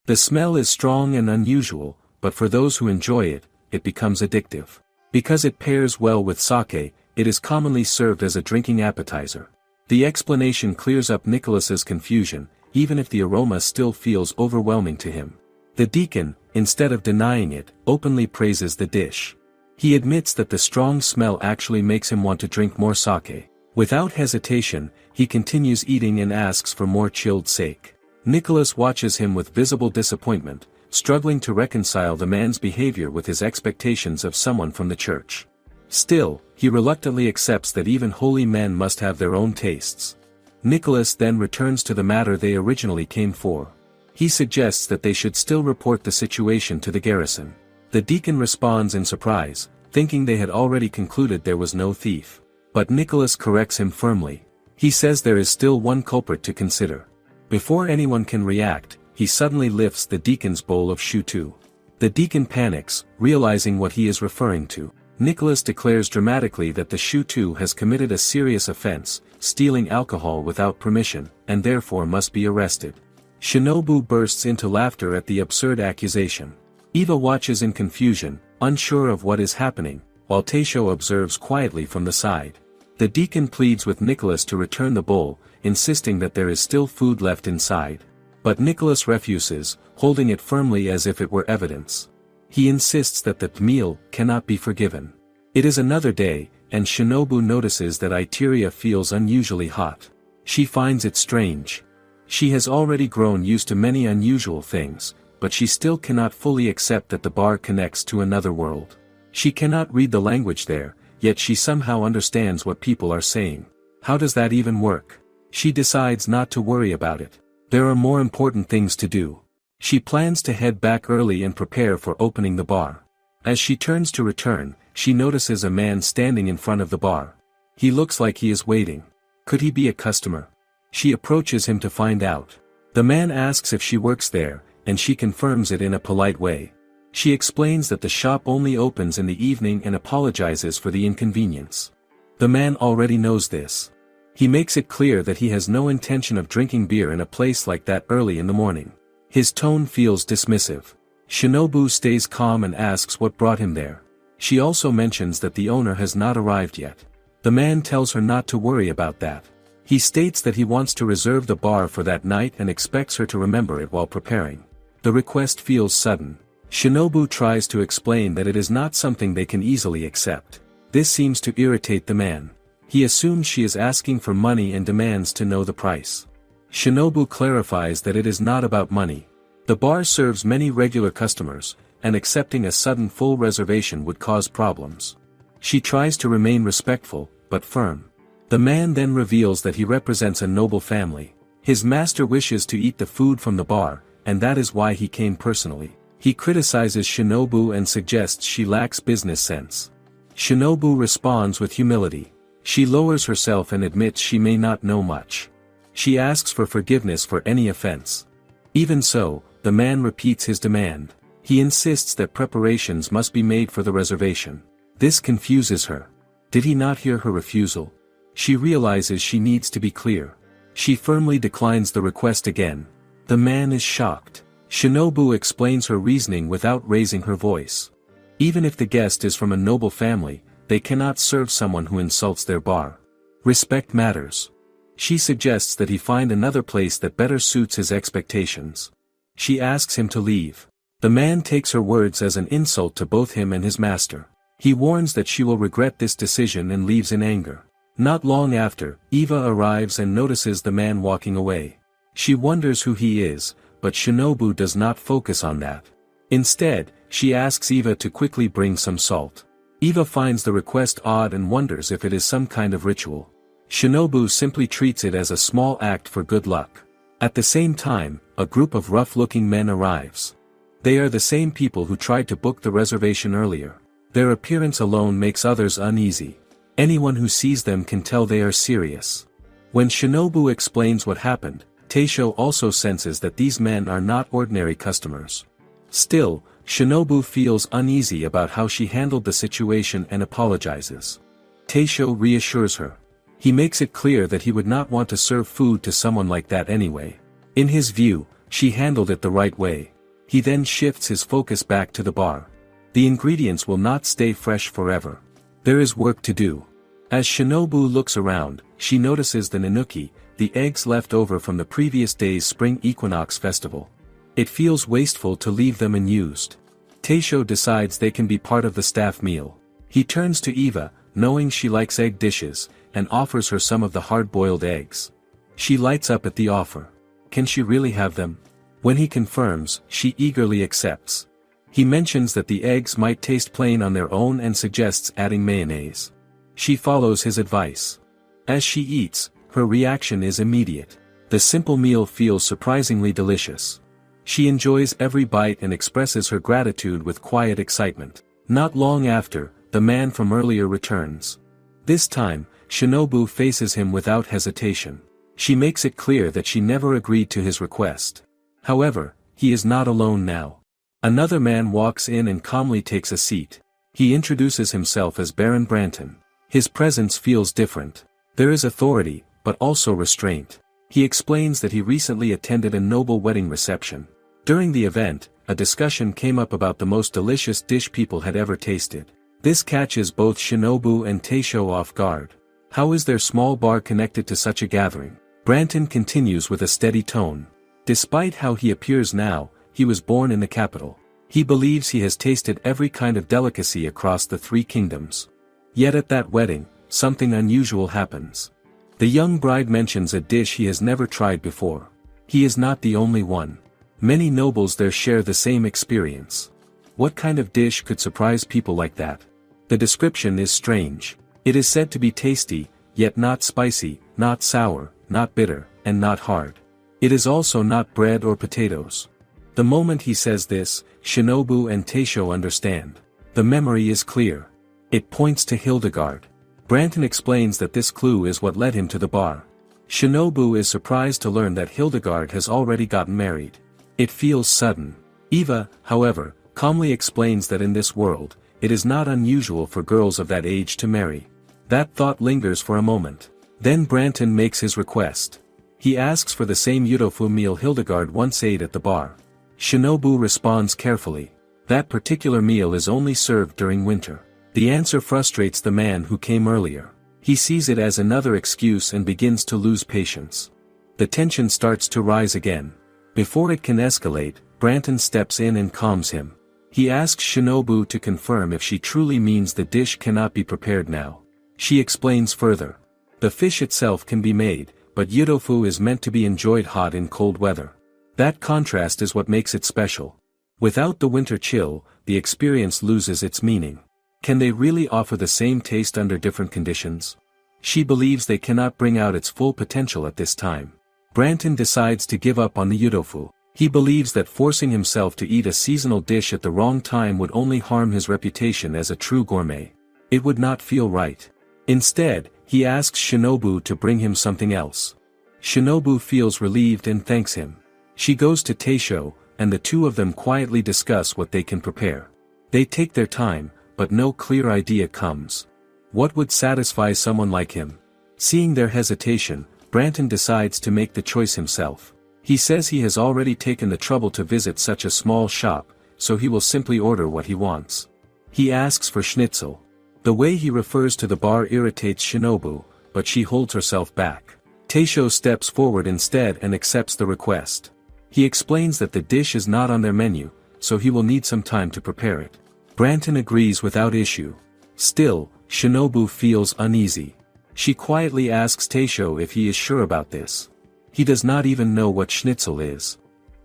The smell is strong and unusual, but for those who enjoy it, it becomes addictive. Because it pairs well with sake, it is commonly served as a drinking appetizer. The explanation clears up Nicholas's confusion, even if the aroma still feels overwhelming to him. The deacon, instead of denying it, openly praises the dish. He admits that the strong smell actually makes him want to drink more sake. Without hesitation, he continues eating and asks for more chilled sake. Nicholas watches him with visible disappointment, struggling to reconcile the man's behavior with his expectations of someone from the church. Still, he reluctantly accepts that even holy men must have their own tastes. Nicholas then returns to the matter they originally came for. He suggests that they should still report the situation to the garrison. The deacon responds in surprise, thinking they had already concluded there was no thief. But Nicholas corrects him firmly. He says there is still one culprit to consider. Before anyone can react, he suddenly lifts the deacon's bowl of shutu. The deacon panics, realizing what he is referring to. Nicholas declares dramatically that the shutu has committed a serious offense, stealing alcohol without permission, and therefore must be arrested. Shinobu bursts into laughter at the absurd accusation. Eva watches in confusion, unsure of what is happening, while Teisho observes quietly from the side. The deacon pleads with Nicholas to return the bowl, insisting that there is still food left inside. But Nicholas refuses, holding it firmly as if it were evidence. He insists that the meal cannot be forgiven. It is another day, and Shinobu notices that Itteria feels unusually hot. She finds it strange. She has already grown used to many unusual things, but she still cannot fully accept that the bar connects to another world. She cannot read the language there, yet she somehow understands what people are saying. How does that even work? She decides not to worry about it. There are more important things to do. She plans to head back early and prepare for opening the bar. As she turns to return, she notices a man standing in front of the bar. He looks like he is waiting. Could he be a customer? She approaches him to find out. The man asks if she works there, and she confirms it in a polite way. She explains that the shop only opens in the evening and apologizes for the inconvenience. The man already knows this. He makes it clear that he has no intention of drinking beer in a place like that early in the morning. His tone feels dismissive. Shinobu stays calm and asks what brought him there. She also mentions that the owner has not arrived yet. The man tells her not to worry about that. He states that he wants to reserve the bar for that night and expects her to remember it while preparing. The request feels sudden. Shinobu tries to explain that it is not something they can easily accept. This seems to irritate the man. He assumes she is asking for money and demands to know the price. Shinobu clarifies that it is not about money. The bar serves many regular customers, and accepting a sudden full reservation would cause problems. She tries to remain respectful, but firm. The man then reveals that he represents a noble family. His master wishes to eat the food from the bar, and that is why he came personally. He criticizes Shinobu and suggests she lacks business sense. Shinobu responds with humility. She lowers herself and admits she may not know much. She asks for forgiveness for any offense. Even so, the man repeats his demand. He insists that preparations must be made for the reservation. This confuses her. Did he not hear her refusal? She realizes she needs to be clear. She firmly declines the request again. The man is shocked. Shinobu explains her reasoning without raising her voice. Even if the guest is from a noble family, they cannot serve someone who insults their bar. Respect matters. She suggests that he find another place that better suits his expectations. She asks him to leave. The man takes her words as an insult to both him and his master. He warns that she will regret this decision and leaves in anger. Not long after, Eva arrives and notices the man walking away. She wonders who he is, but Shinobu does not focus on that. Instead, she asks Eva to quickly bring some salt. Eva finds the request odd and wonders if it is some kind of ritual. Shinobu simply treats it as a small act for good luck. At the same time, a group of rough-looking men arrives. They are the same people who tried to book the reservation earlier. Their appearance alone makes others uneasy. Anyone who sees them can tell they are serious. When Shinobu explains what happened, Taisho also senses that these men are not ordinary customers. Still, Shinobu feels uneasy about how she handled the situation and apologizes. Taisho reassures her. He makes it clear that he would not want to serve food to someone like that anyway. In his view, she handled it the right way. He then shifts his focus back to the bar. The ingredients will not stay fresh forever. There is work to do. As Shinobu looks around, she notices the nanuki, the eggs left over from the previous day's spring equinox festival. It feels wasteful to leave them unused. Taisho decides they can be part of the staff meal. He turns to Eva, knowing she likes egg dishes, and offers her some of the hard-boiled eggs. She lights up at the offer. Can she really have them? When he confirms, she eagerly accepts. He mentions that the eggs might taste plain on their own and suggests adding mayonnaise. She follows his advice. As she eats, her reaction is immediate. The simple meal feels surprisingly delicious. She enjoys every bite and expresses her gratitude with quiet excitement. Not long after, the man from earlier returns. This time, Shinobu faces him without hesitation. She makes it clear that she never agreed to his request. However, he is not alone now. Another man walks in and calmly takes a seat. He introduces himself as Baron Branton. His presence feels different. There is authority, but also restraint. He explains that he recently attended a noble wedding reception. During the event, a discussion came up about the most delicious dish people had ever tasted. This catches both Shinobu and Taisho off guard. How is their small bar connected to such a gathering? Branton continues with a steady tone. Despite how he appears now, he was born in the capital. He believes he has tasted every kind of delicacy across the 3 kingdoms. Yet at that wedding, something unusual happens. The young bride mentions a dish he has never tried before. He is not the only one. Many nobles there share the same experience. What kind of dish could surprise people like that? The description is strange. It is said to be tasty, yet not spicy, not sour, not bitter, and not hard. It is also not bread or potatoes. The moment he says this, Shinobu and Taisho understand. The memory is clear. It points to Hildegard. Branton explains that this clue is what led him to the bar. Shinobu is surprised to learn that Hildegard has already gotten married. It feels sudden. Eva, however, calmly explains that in this world, it is not unusual for girls of that age to marry. That thought lingers for a moment. Then Branton makes his request. He asks for the same tofu meal Hildegard once ate at the bar. Shinobu responds carefully. That particular meal is only served during winter. The answer frustrates the man who came earlier. He sees it as another excuse and begins to lose patience. The tension starts to rise again. Before it can escalate, Branton steps in and calms him. He asks Shinobu to confirm if she truly means the dish cannot be prepared now. She explains further. The fish itself can be made, but tofu is meant to be enjoyed hot in cold weather. That contrast is what makes it special. Without the winter chill, the experience loses its meaning. Can they really offer the same taste under different conditions? She believes they cannot bring out its full potential at this time. Branton decides to give up on the tofu. He believes that forcing himself to eat a seasonal dish at the wrong time would only harm his reputation as a true gourmet. It would not feel right. Instead, he asks Shinobu to bring him something else. Shinobu feels relieved and thanks him. She goes to Taisho, and the two of them quietly discuss what they can prepare. They take their time, but no clear idea comes. What would satisfy someone like him? Seeing their hesitation, Branton decides to make the choice himself. He says he has already taken the trouble to visit such a small shop, so he will simply order what he wants. He asks for schnitzel. The way he refers to the bar irritates Shinobu, but she holds herself back. Taisho steps forward instead and accepts the request. He explains that the dish is not on their menu, so he will need some time to prepare it. Branton agrees without issue. Still, Shinobu feels uneasy. She quietly asks Taisho if he is sure about this. He does not even know what schnitzel is.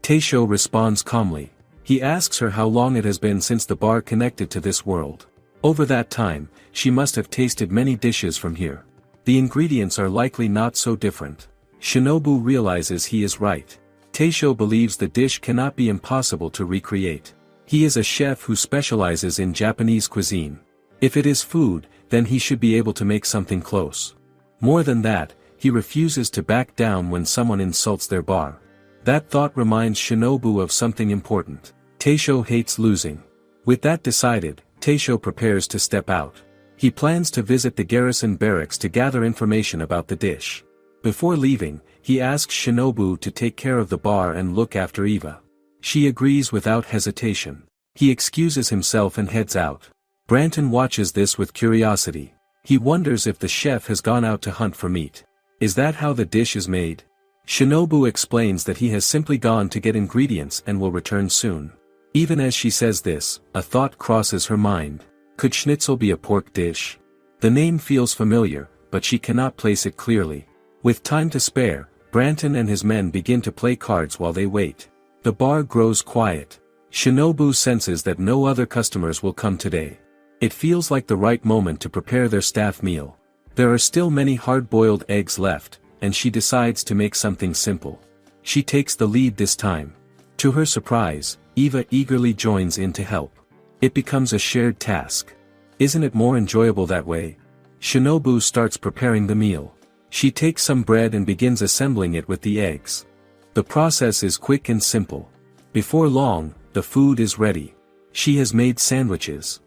Taisho responds calmly. He asks her how long it has been since the bar connected to this world. Over that time, she must have tasted many dishes from here. The ingredients are likely not so different. Shinobu realizes he is right. Taisho believes the dish cannot be impossible to recreate. He is a chef who specializes in Japanese cuisine. If it is food, then he should be able to make something close. More than that, he refuses to back down when someone insults their bar. That thought reminds Shinobu of something important. Taisho hates losing. With that decided, Taisho prepares to step out. He plans to visit the garrison barracks to gather information about the dish. Before leaving, he asks Shinobu to take care of the bar and look after Eva. She agrees without hesitation. He excuses himself and heads out. Branton watches this with curiosity. He wonders if the chef has gone out to hunt for meat. Is that how the dish is made? Shinobu explains that he has simply gone to get ingredients and will return soon. Even as she says this, a thought crosses her mind. Could schnitzel be a pork dish? The name feels familiar, but she cannot place it clearly. With time to spare, Branton and his men begin to play cards while they wait. The bar grows quiet. Shinobu senses that no other customers will come today. It feels like the right moment to prepare their staff meal. There are still many hard-boiled eggs left, and she decides to make something simple. She takes the lead this time. To her surprise, Eva eagerly joins in to help. It becomes a shared task. Isn't it more enjoyable that way? Shinobu starts preparing the meal. She takes some bread and begins assembling it with the eggs. The process is quick and simple. Before long, the food is ready. She has made sandwiches.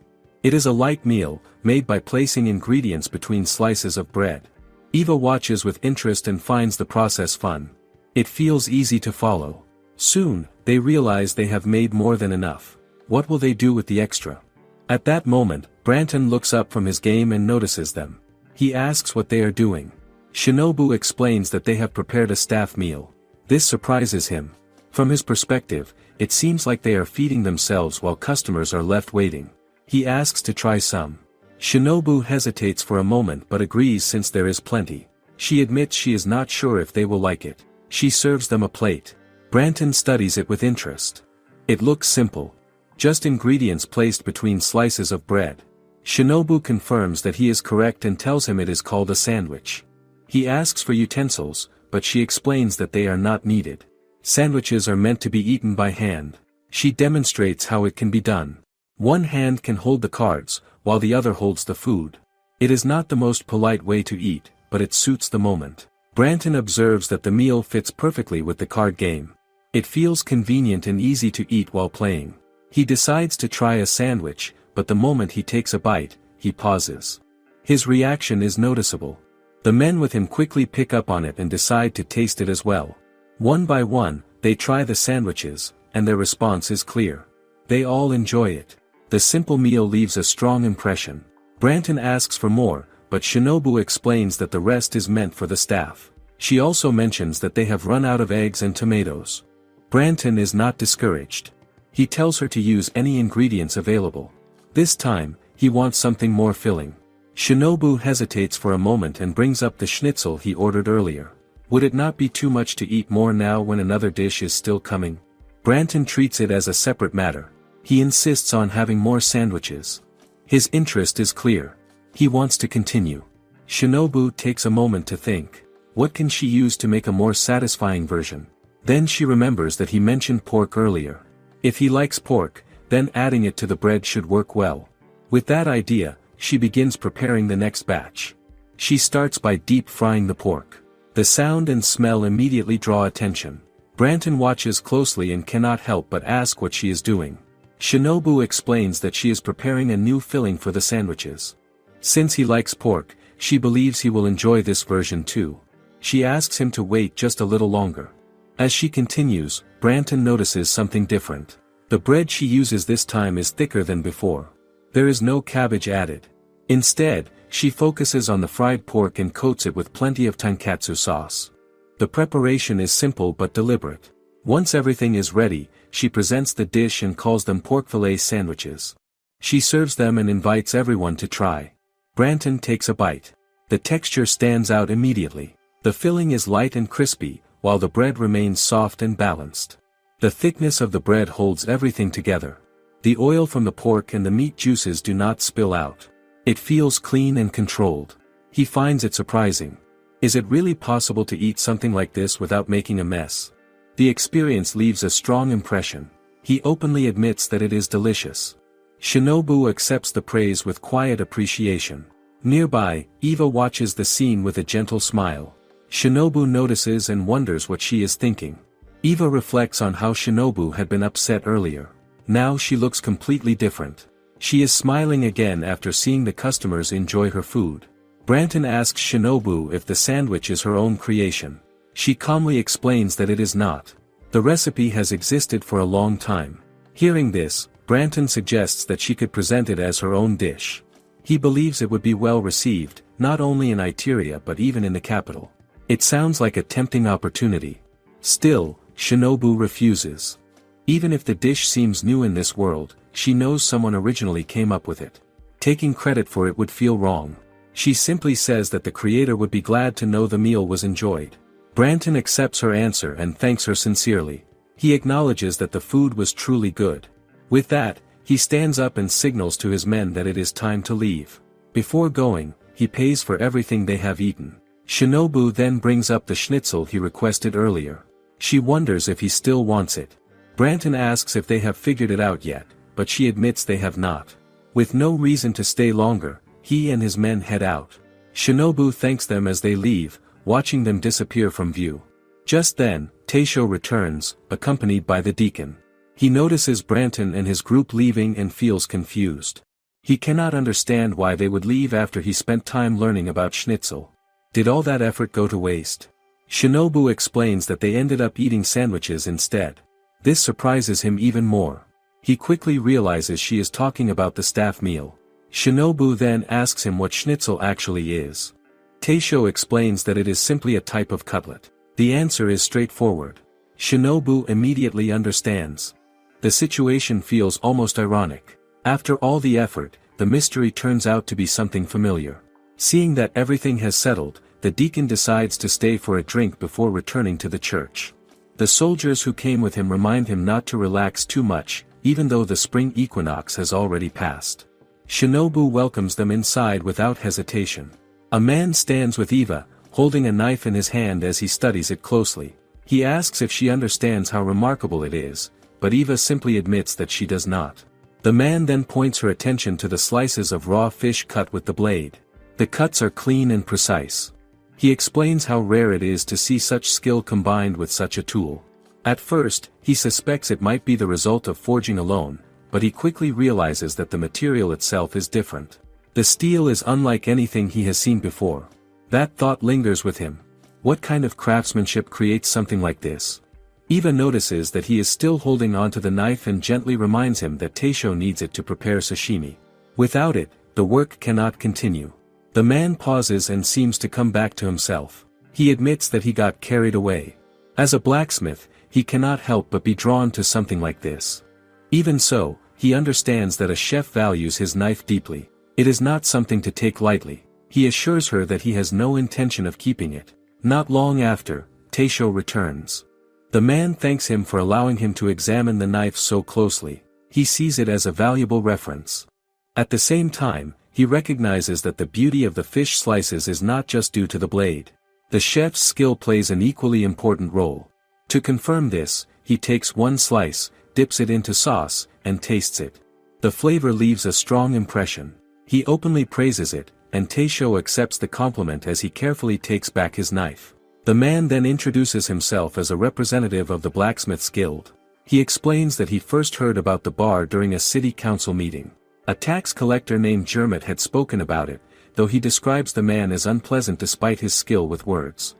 It is a light meal, made by placing ingredients between slices of bread. Eva watches with interest and finds the process fun. It feels easy to follow. Soon, they realize they have made more than enough. What will they do with the extra? At that moment, Branton looks up from his game and notices them. He asks what they are doing. Shinobu explains that they have prepared a staff meal. This surprises him. From his perspective, it seems like they are feeding themselves while customers are left waiting. He asks to try some. Shinobu hesitates for a moment but agrees since there is plenty. She admits she is not sure if they will like it. She serves them a plate. Branton studies it with interest. It looks simple. Just ingredients placed between slices of bread. Shinobu confirms that he is correct and tells him it is called a sandwich. He asks for utensils, but she explains that they are not needed. Sandwiches are meant to be eaten by hand. She demonstrates how it can be done. One hand can hold the cards, while the other holds the food. It is not the most polite way to eat, but it suits the moment. Branton observes that the meal fits perfectly with the card game. It feels convenient and easy to eat while playing. He decides to try a sandwich, but the moment he takes a bite, he pauses. His reaction is noticeable. The men with him quickly pick up on it and decide to taste it as well. One by one, they try the sandwiches, and their response is clear. They all enjoy it. The simple meal leaves a strong impression. Branton asks for more, but Shinobu explains that the rest is meant for the staff. She also mentions that they have run out of eggs and tomatoes. Branton is not discouraged. He tells her to use any ingredients available. This time, he wants something more filling. Shinobu hesitates for a moment and brings up the schnitzel he ordered earlier. Would it not be too much to eat more now when another dish is still coming? Branton treats it as a separate matter. He insists on having more sandwiches. His interest is clear. He wants to continue. Shinobu takes a moment to think. What can she use to make a more satisfying version? Then she remembers that he mentioned pork earlier. If he likes pork, then adding it to the bread should work well. With that idea, she begins preparing the next batch. She starts by deep frying the pork. The sound and smell immediately draw attention. Branton watches closely and cannot help but ask what she is doing. Shinobu explains that she is preparing a new filling for the sandwiches. Since he likes pork, she believes he will enjoy this version too. She asks him to wait just a little longer. As she continues, Branton notices something different. The bread she uses this time is thicker than before. There is no cabbage added. Instead, she focuses on the fried pork and coats it with plenty of tonkatsu sauce. The preparation is simple but deliberate. Once everything is ready, she presents the dish and calls them pork fillet sandwiches. She serves them and invites everyone to try. Branton takes a bite. The texture stands out immediately. The filling is light and crispy, while the bread remains soft and balanced. The thickness of the bread holds everything together. The oil from the pork and the meat juices do not spill out. It feels clean and controlled. He finds it surprising. Is it really possible to eat something like this without making a mess? The experience leaves a strong impression. He openly admits that it is delicious. Shinobu accepts the praise with quiet appreciation. Nearby, Eva watches the scene with a gentle smile. Shinobu notices and wonders what she is thinking. Eva reflects on how Shinobu had been upset earlier. Now she looks completely different. She is smiling again after seeing the customers enjoy her food. Branton asks Shinobu if the sandwich is her own creation. She calmly explains that it is not. The recipe has existed for a long time. Hearing this, Branton suggests that she could present it as her own dish. He believes it would be well received, not only in Itteria but even in the capital. It sounds like a tempting opportunity. Still, Shinobu refuses. Even if the dish seems new in this world, she knows someone originally came up with it. Taking credit for it would feel wrong. She simply says that the creator would be glad to know the meal was enjoyed. Branton accepts her answer and thanks her sincerely. He acknowledges that the food was truly good. With that, he stands up and signals to his men that it is time to leave. Before going, he pays for everything they have eaten. Shinobu then brings up the schnitzel he requested earlier. She wonders if he still wants it. Branton asks if they have figured it out yet, but she admits they have not. With no reason to stay longer, he and his men head out. Shinobu thanks them as they leave, watching them disappear from view. Just then, Taisho returns, accompanied by the deacon. He notices Branton and his group leaving and feels confused. He cannot understand why they would leave after he spent time learning about schnitzel. Did all that effort go to waste? Shinobu explains that they ended up eating sandwiches instead. This surprises him even more. He quickly realizes she is talking about the staff meal. Shinobu then asks him what schnitzel actually is. Taisho explains that it is simply a type of cutlet. The answer is straightforward. Shinobu immediately understands. The situation feels almost ironic. After all the effort, the mystery turns out to be something familiar. Seeing that everything has settled, the deacon decides to stay for a drink before returning to the church. The soldiers who came with him remind him not to relax too much, even though the spring equinox has already passed. Shinobu welcomes them inside without hesitation. A man stands with Eva, holding a knife in his hand as he studies it closely. He asks if she understands how remarkable it is, but Eva simply admits that she does not. The man then points her attention to the slices of raw fish cut with the blade. The cuts are clean and precise. He explains how rare it is to see such skill combined with such a tool. At first, he suspects it might be the result of forging alone, but he quickly realizes that the material itself is different. The steel is unlike anything he has seen before. That thought lingers with him. What kind of craftsmanship creates something like this? Eva notices that he is still holding onto the knife and gently reminds him that Taisho needs it to prepare sashimi. Without it, the work cannot continue. The man pauses and seems to come back to himself. He admits that he got carried away. As a blacksmith, he cannot help but be drawn to something like this. Even so, he understands that a chef values his knife deeply. It is not something to take lightly. He assures her that he has no intention of keeping it. Not long after, Taisho returns. The man thanks him for allowing him to examine the knife so closely. He sees it as a valuable reference. At the same time, he recognizes that the beauty of the fish slices is not just due to the blade. The chef's skill plays an equally important role. To confirm this, he takes one slice, dips it into sauce, and tastes it. The flavor leaves a strong impression. He openly praises it, and Taisho accepts the compliment as he carefully takes back his knife. The man then introduces himself as a representative of the Blacksmiths Guild. He explains that he first heard about the bar during a city council meeting. A tax collector named Jermut had spoken about it, though he describes the man as unpleasant despite his skill with words.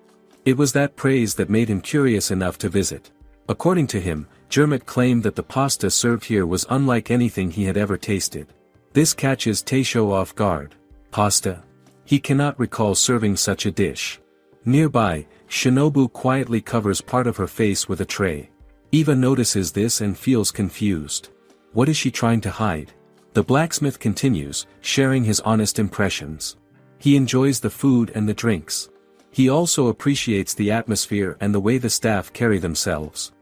It was that praise that made him curious enough to visit. According to him, Jermut claimed that the pasta served here was unlike anything he had ever tasted. This catches Taisho off guard. Pasta? He cannot recall serving such a dish. Nearby, Shinobu quietly covers part of her face with a tray. Eva notices this and feels confused. What is she trying to hide? The blacksmith continues, sharing his honest impressions. He enjoys the food and the drinks. He also appreciates the atmosphere and the way the staff carry themselves.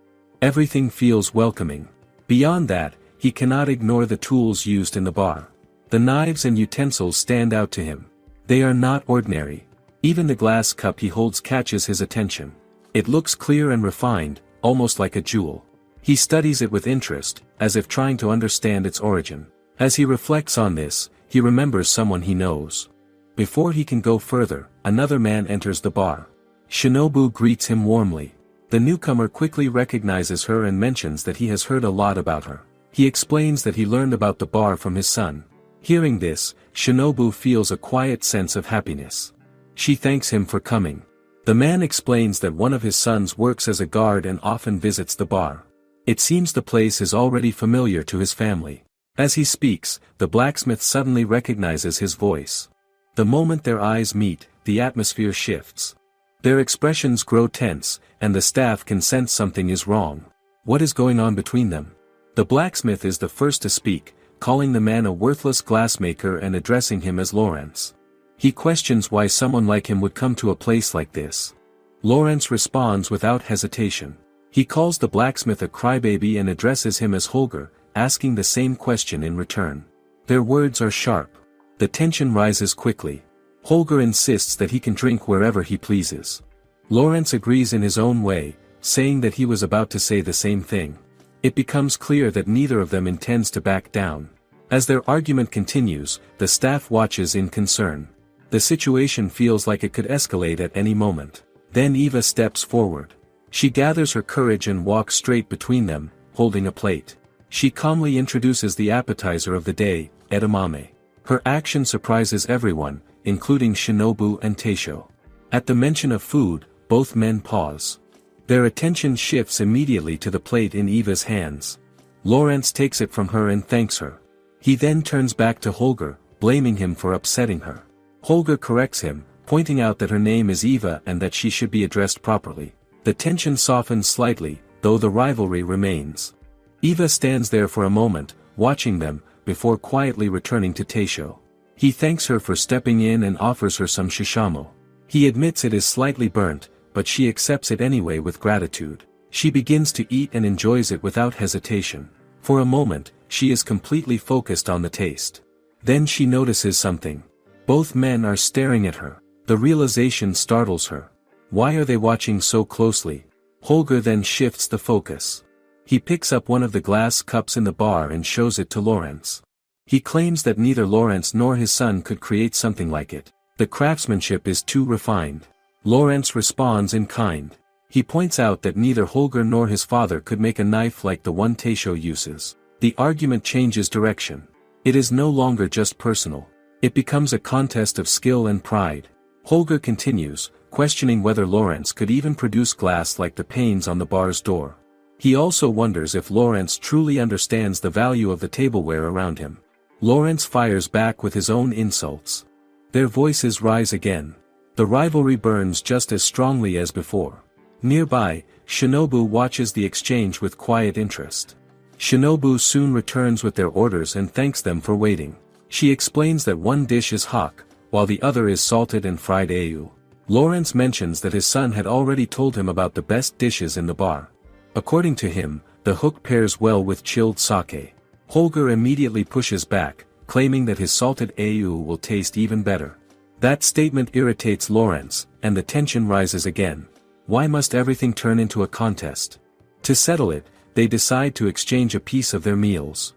Everything feels welcoming. Beyond that, he cannot ignore the tools used in the bar. The knives and utensils stand out to him. They are not ordinary. Even the glass cup he holds catches his attention. It looks clear and refined, almost like a jewel. He studies it with interest, as if trying to understand its origin. As he reflects on this, he remembers someone he knows. Before he can go further, another man enters the bar. Shinobu greets him warmly. The newcomer quickly recognizes her and mentions that he has heard a lot about her. He explains that he learned about the bar from his son. Hearing this, Shinobu feels a quiet sense of happiness. She thanks him for coming. The man explains that one of his sons works as a guard and often visits the bar. It seems the place is already familiar to his family. As he speaks, the blacksmith suddenly recognizes his voice. The moment their eyes meet, the atmosphere shifts. Their expressions grow tense, and the staff can sense something is wrong. What is going on between them? The blacksmith is the first to speak, calling the man a worthless glassmaker and addressing him as Lawrence. He questions why someone like him would come to a place like this. Lawrence responds without hesitation. He calls the blacksmith a crybaby and addresses him as Holger, asking the same question in return. Their words are sharp. The tension rises quickly. Holger insists that he can drink wherever he pleases. Lawrence agrees in his own way, saying that he was about to say the same thing. It becomes clear that neither of them intends to back down. As their argument continues, the staff watches in concern. The situation feels like it could escalate at any moment. Then Eva steps forward. She gathers her courage and walks straight between them, holding a plate. She calmly introduces the appetizer of the day, edamame. Her action surprises everyone, including Shinobu and Teisho. At the mention of food, both men pause. Their attention shifts immediately to the plate in Eva's hands. Lawrence takes it from her and thanks her. He then turns back to Holger, blaming him for upsetting her. Holger corrects him, pointing out that her name is Eva and that she should be addressed properly. The tension softens slightly, though the rivalry remains. Eva stands there for a moment, watching them, before quietly returning to Teisho. He thanks her for stepping in and offers her some shishamo. He admits it is slightly burnt, but she accepts it anyway with gratitude. She begins to eat and enjoys it without hesitation. For a moment, she is completely focused on the taste. Then she notices something. Both men are staring at her. The realization startles her. Why are they watching so closely? Holger then shifts the focus. He picks up one of the glass cups in the bar and shows it to Lawrence. He claims that neither Lawrence nor his son could create something like it. The craftsmanship is too refined. Lawrence responds in kind. He points out that neither Holger nor his father could make a knife like the one Teisho uses. The argument changes direction. It is no longer just personal. It becomes a contest of skill and pride. Holger continues, questioning whether Lawrence could even produce glass like the panes on the bar's door. He also wonders if Lawrence truly understands the value of the tableware around him. Lawrence fires back with his own insults. Their voices rise again. The rivalry burns just as strongly as before. Nearby, Shinobu watches the exchange with quiet interest. Shinobu soon returns with their orders and thanks them for waiting. She explains that one dish is hak, while the other is salted and fried ayu. Lawrence mentions that his son had already told him about the best dishes in the bar. According to him, the hook pairs well with chilled sake. Holger immediately pushes back, claiming that his salted ayu will taste even better. That statement irritates Lawrence, and the tension rises again. Why must everything turn into a contest? To settle it, they decide to exchange a piece of their meals.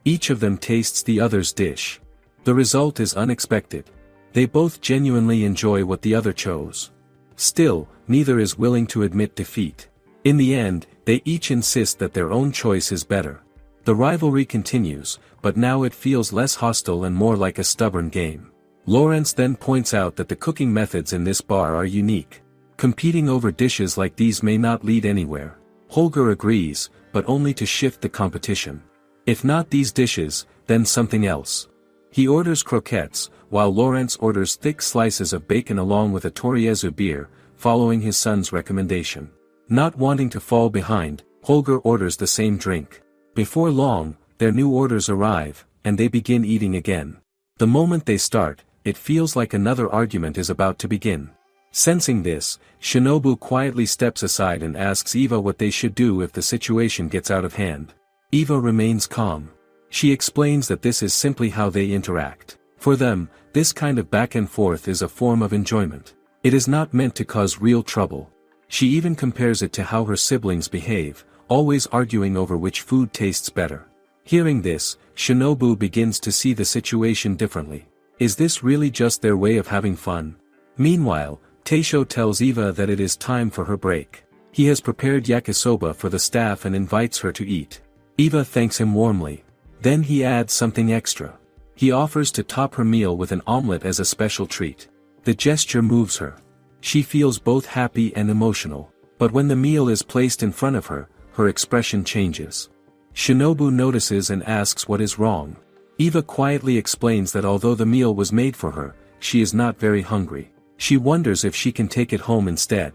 Each of them tastes the other's dish. The result is unexpected. They both genuinely enjoy what the other chose. Still, neither is willing to admit defeat. In the end, they each insist that their own choice is better. The rivalry continues, but now it feels less hostile and more like a stubborn game. Lawrence then points out that the cooking methods in this bar are unique. Competing over dishes like these may not lead anywhere. Holger agrees, but only to shift the competition. If not these dishes, then something else. He orders croquettes, while Lawrence orders thick slices of bacon along with a Toriezu beer, following his son's recommendation. Not wanting to fall behind, Holger orders the same drink. Before long, their new orders arrive, and they begin eating again. The moment they start, it feels like another argument is about to begin. Sensing this, Shinobu quietly steps aside and asks Eva what they should do if the situation gets out of hand. Eva remains calm. She explains that this is simply how they interact. For them, this kind of back and forth is a form of enjoyment. It is not meant to cause real trouble. She even compares it to how her siblings behave, always arguing over which food tastes better. Hearing this, Shinobu begins to see the situation differently. Is this really just their way of having fun? Meanwhile, Taisho tells Eva that it is time for her break. He has prepared yakisoba for the staff and invites her to eat. Eva thanks him warmly. Then he adds something extra. He offers to top her meal with an omelette as a special treat. The gesture moves her. She feels both happy and emotional. But when the meal is placed in front of her, her expression changes. Shinobu notices and asks what is wrong. Eva quietly explains that although the meal was made for her, she is not very hungry. She wonders if she can take it home instead.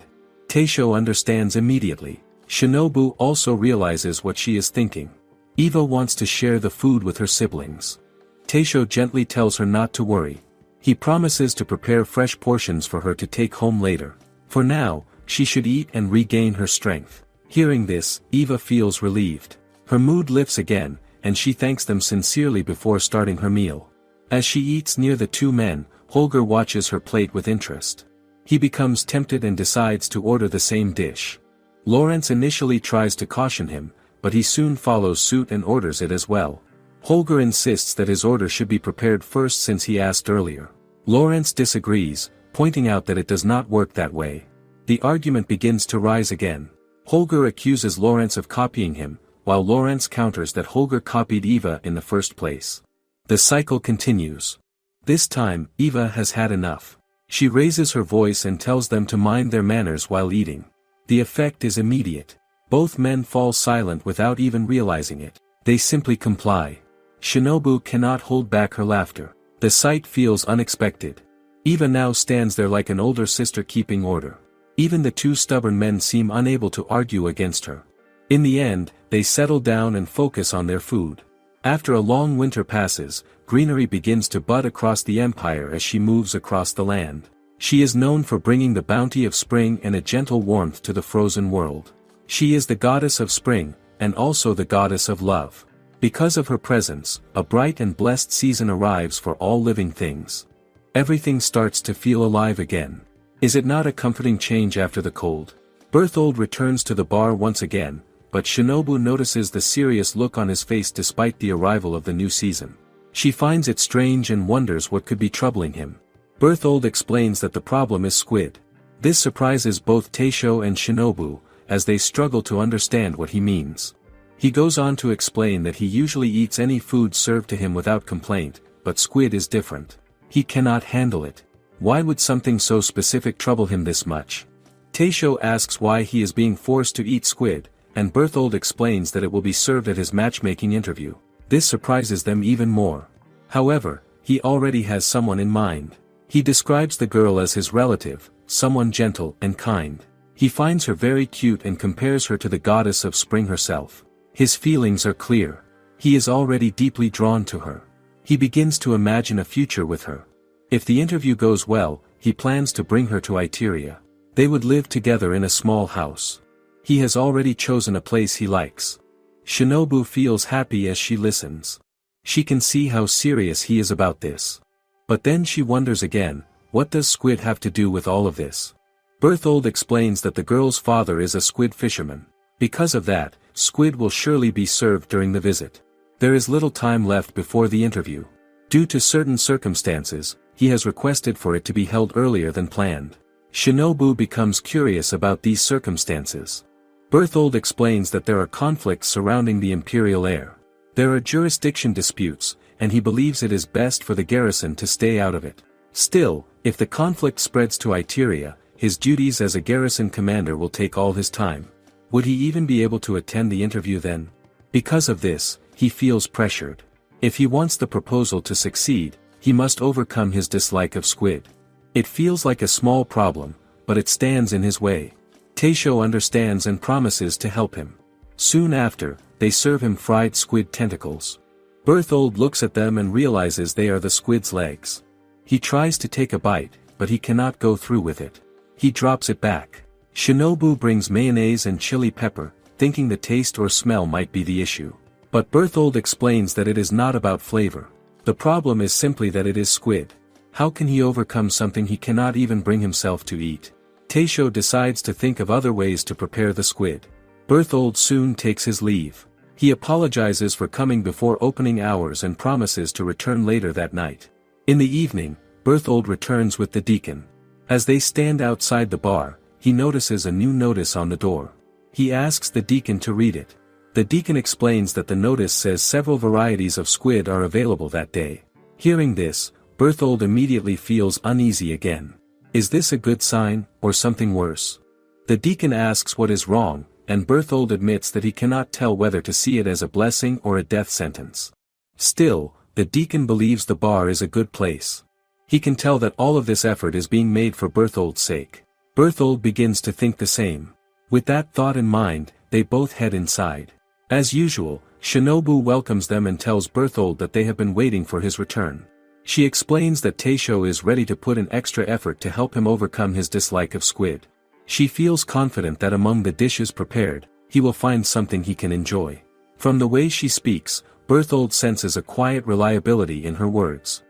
Taisho understands immediately. Shinobu also realizes what she is thinking. Eva wants to share the food with her siblings. Taisho gently tells her not to worry. He promises to prepare fresh portions for her to take home later. For now, she should eat and regain her strength. Hearing this, Eva feels relieved. Her mood lifts again, and she thanks them sincerely before starting her meal. As she eats near the two men, Holger watches her plate with interest. He becomes tempted and decides to order the same dish. Lawrence initially tries to caution him, but he soon follows suit and orders it as well. Holger insists that his order should be prepared first since he asked earlier. Lawrence disagrees, pointing out that it does not work that way. The argument begins to rise again. Holger accuses Lawrence of copying him, while Lawrence counters that Holger copied Eva in the first place. The cycle continues. This time, Eva has had enough. She raises her voice and tells them to mind their manners while eating. The effect is immediate. Both men fall silent without even realizing it. They simply comply. Shinobu cannot hold back her laughter. The sight feels unexpected. Eva now stands there like an older sister keeping order. Even the two stubborn men seem unable to argue against her. In the end, they settle down and focus on their food. After a long winter passes, greenery begins to bud across the empire as she moves across the land. She is known for bringing the bounty of spring and a gentle warmth to the frozen world. She is the goddess of spring, and also the goddess of love. Because of her presence, a bright and blessed season arrives for all living things. Everything starts to feel alive again. Is it not a comforting change after the cold? Berthold returns to the bar once again, but Shinobu notices the serious look on his face despite the arrival of the new season. She finds it strange and wonders what could be troubling him. Berthold explains that the problem is squid. This surprises both Taisho and Shinobu, as they struggle to understand what he means. He goes on to explain that he usually eats any food served to him without complaint, but squid is different. He cannot handle it. Why would something so specific trouble him this much? Taisho asks why he is being forced to eat squid, and Berthold explains that it will be served at his matchmaking interview. This surprises them even more. However, he already has someone in mind. He describes the girl as his relative, someone gentle and kind. He finds her very cute and compares her to the goddess of spring herself. His feelings are clear. He is already deeply drawn to her. He begins to imagine a future with her. If the interview goes well, he plans to bring her to Itteria. They would live together in a small house. He has already chosen a place he likes. Shinobu feels happy as she listens. She can see how serious he is about this. But then she wonders again, what does squid have to do with all of this? Berthold explains that the girl's father is a squid fisherman. Because of that, squid will surely be served during the visit. There is little time left before the interview. Due to certain circumstances, he has requested for it to be held earlier than planned. Shinobu becomes curious about these circumstances. Berthold explains that there are conflicts surrounding the imperial heir. There are jurisdiction disputes, and he believes it is best for the garrison to stay out of it. Still, if the conflict spreads to Itteria, his duties as a garrison commander will take all his time. Would he even be able to attend the interview then? Because of this, he feels pressured. If he wants the proposal to succeed, he must overcome his dislike of squid. It feels like a small problem, but it stands in his way. Taisho understands and promises to help him. Soon after, they serve him fried squid tentacles. Berthold looks at them and realizes they are the squid's legs. He tries to take a bite, but he cannot go through with it. He drops it back. Shinobu brings mayonnaise and chili pepper, thinking the taste or smell might be the issue. But Berthold explains that it is not about flavor. The problem is simply that it is squid. How can he overcome something he cannot even bring himself to eat? Taisho decides to think of other ways to prepare the squid. Berthold soon takes his leave. He apologizes for coming before opening hours and promises to return later that night. In the evening, Berthold returns with the deacon. As they stand outside the bar, he notices a new notice on the door. He asks the deacon to read it. The deacon explains that the notice says several varieties of squid are available that day. Hearing this, Berthold immediately feels uneasy again. Is this a good sign, or something worse? The deacon asks what is wrong, and Berthold admits that he cannot tell whether to see it as a blessing or a death sentence. Still, the deacon believes the bar is a good place. He can tell that all of this effort is being made for Berthold's sake. Berthold begins to think the same. With that thought in mind, they both head inside. As usual, Shinobu welcomes them and tells Berthold that they have been waiting for his return. She explains that Taisho is ready to put an extra effort to help him overcome his dislike of squid. She feels confident that among the dishes prepared, he will find something he can enjoy. From the way she speaks, Berthold senses a quiet reliability in her words.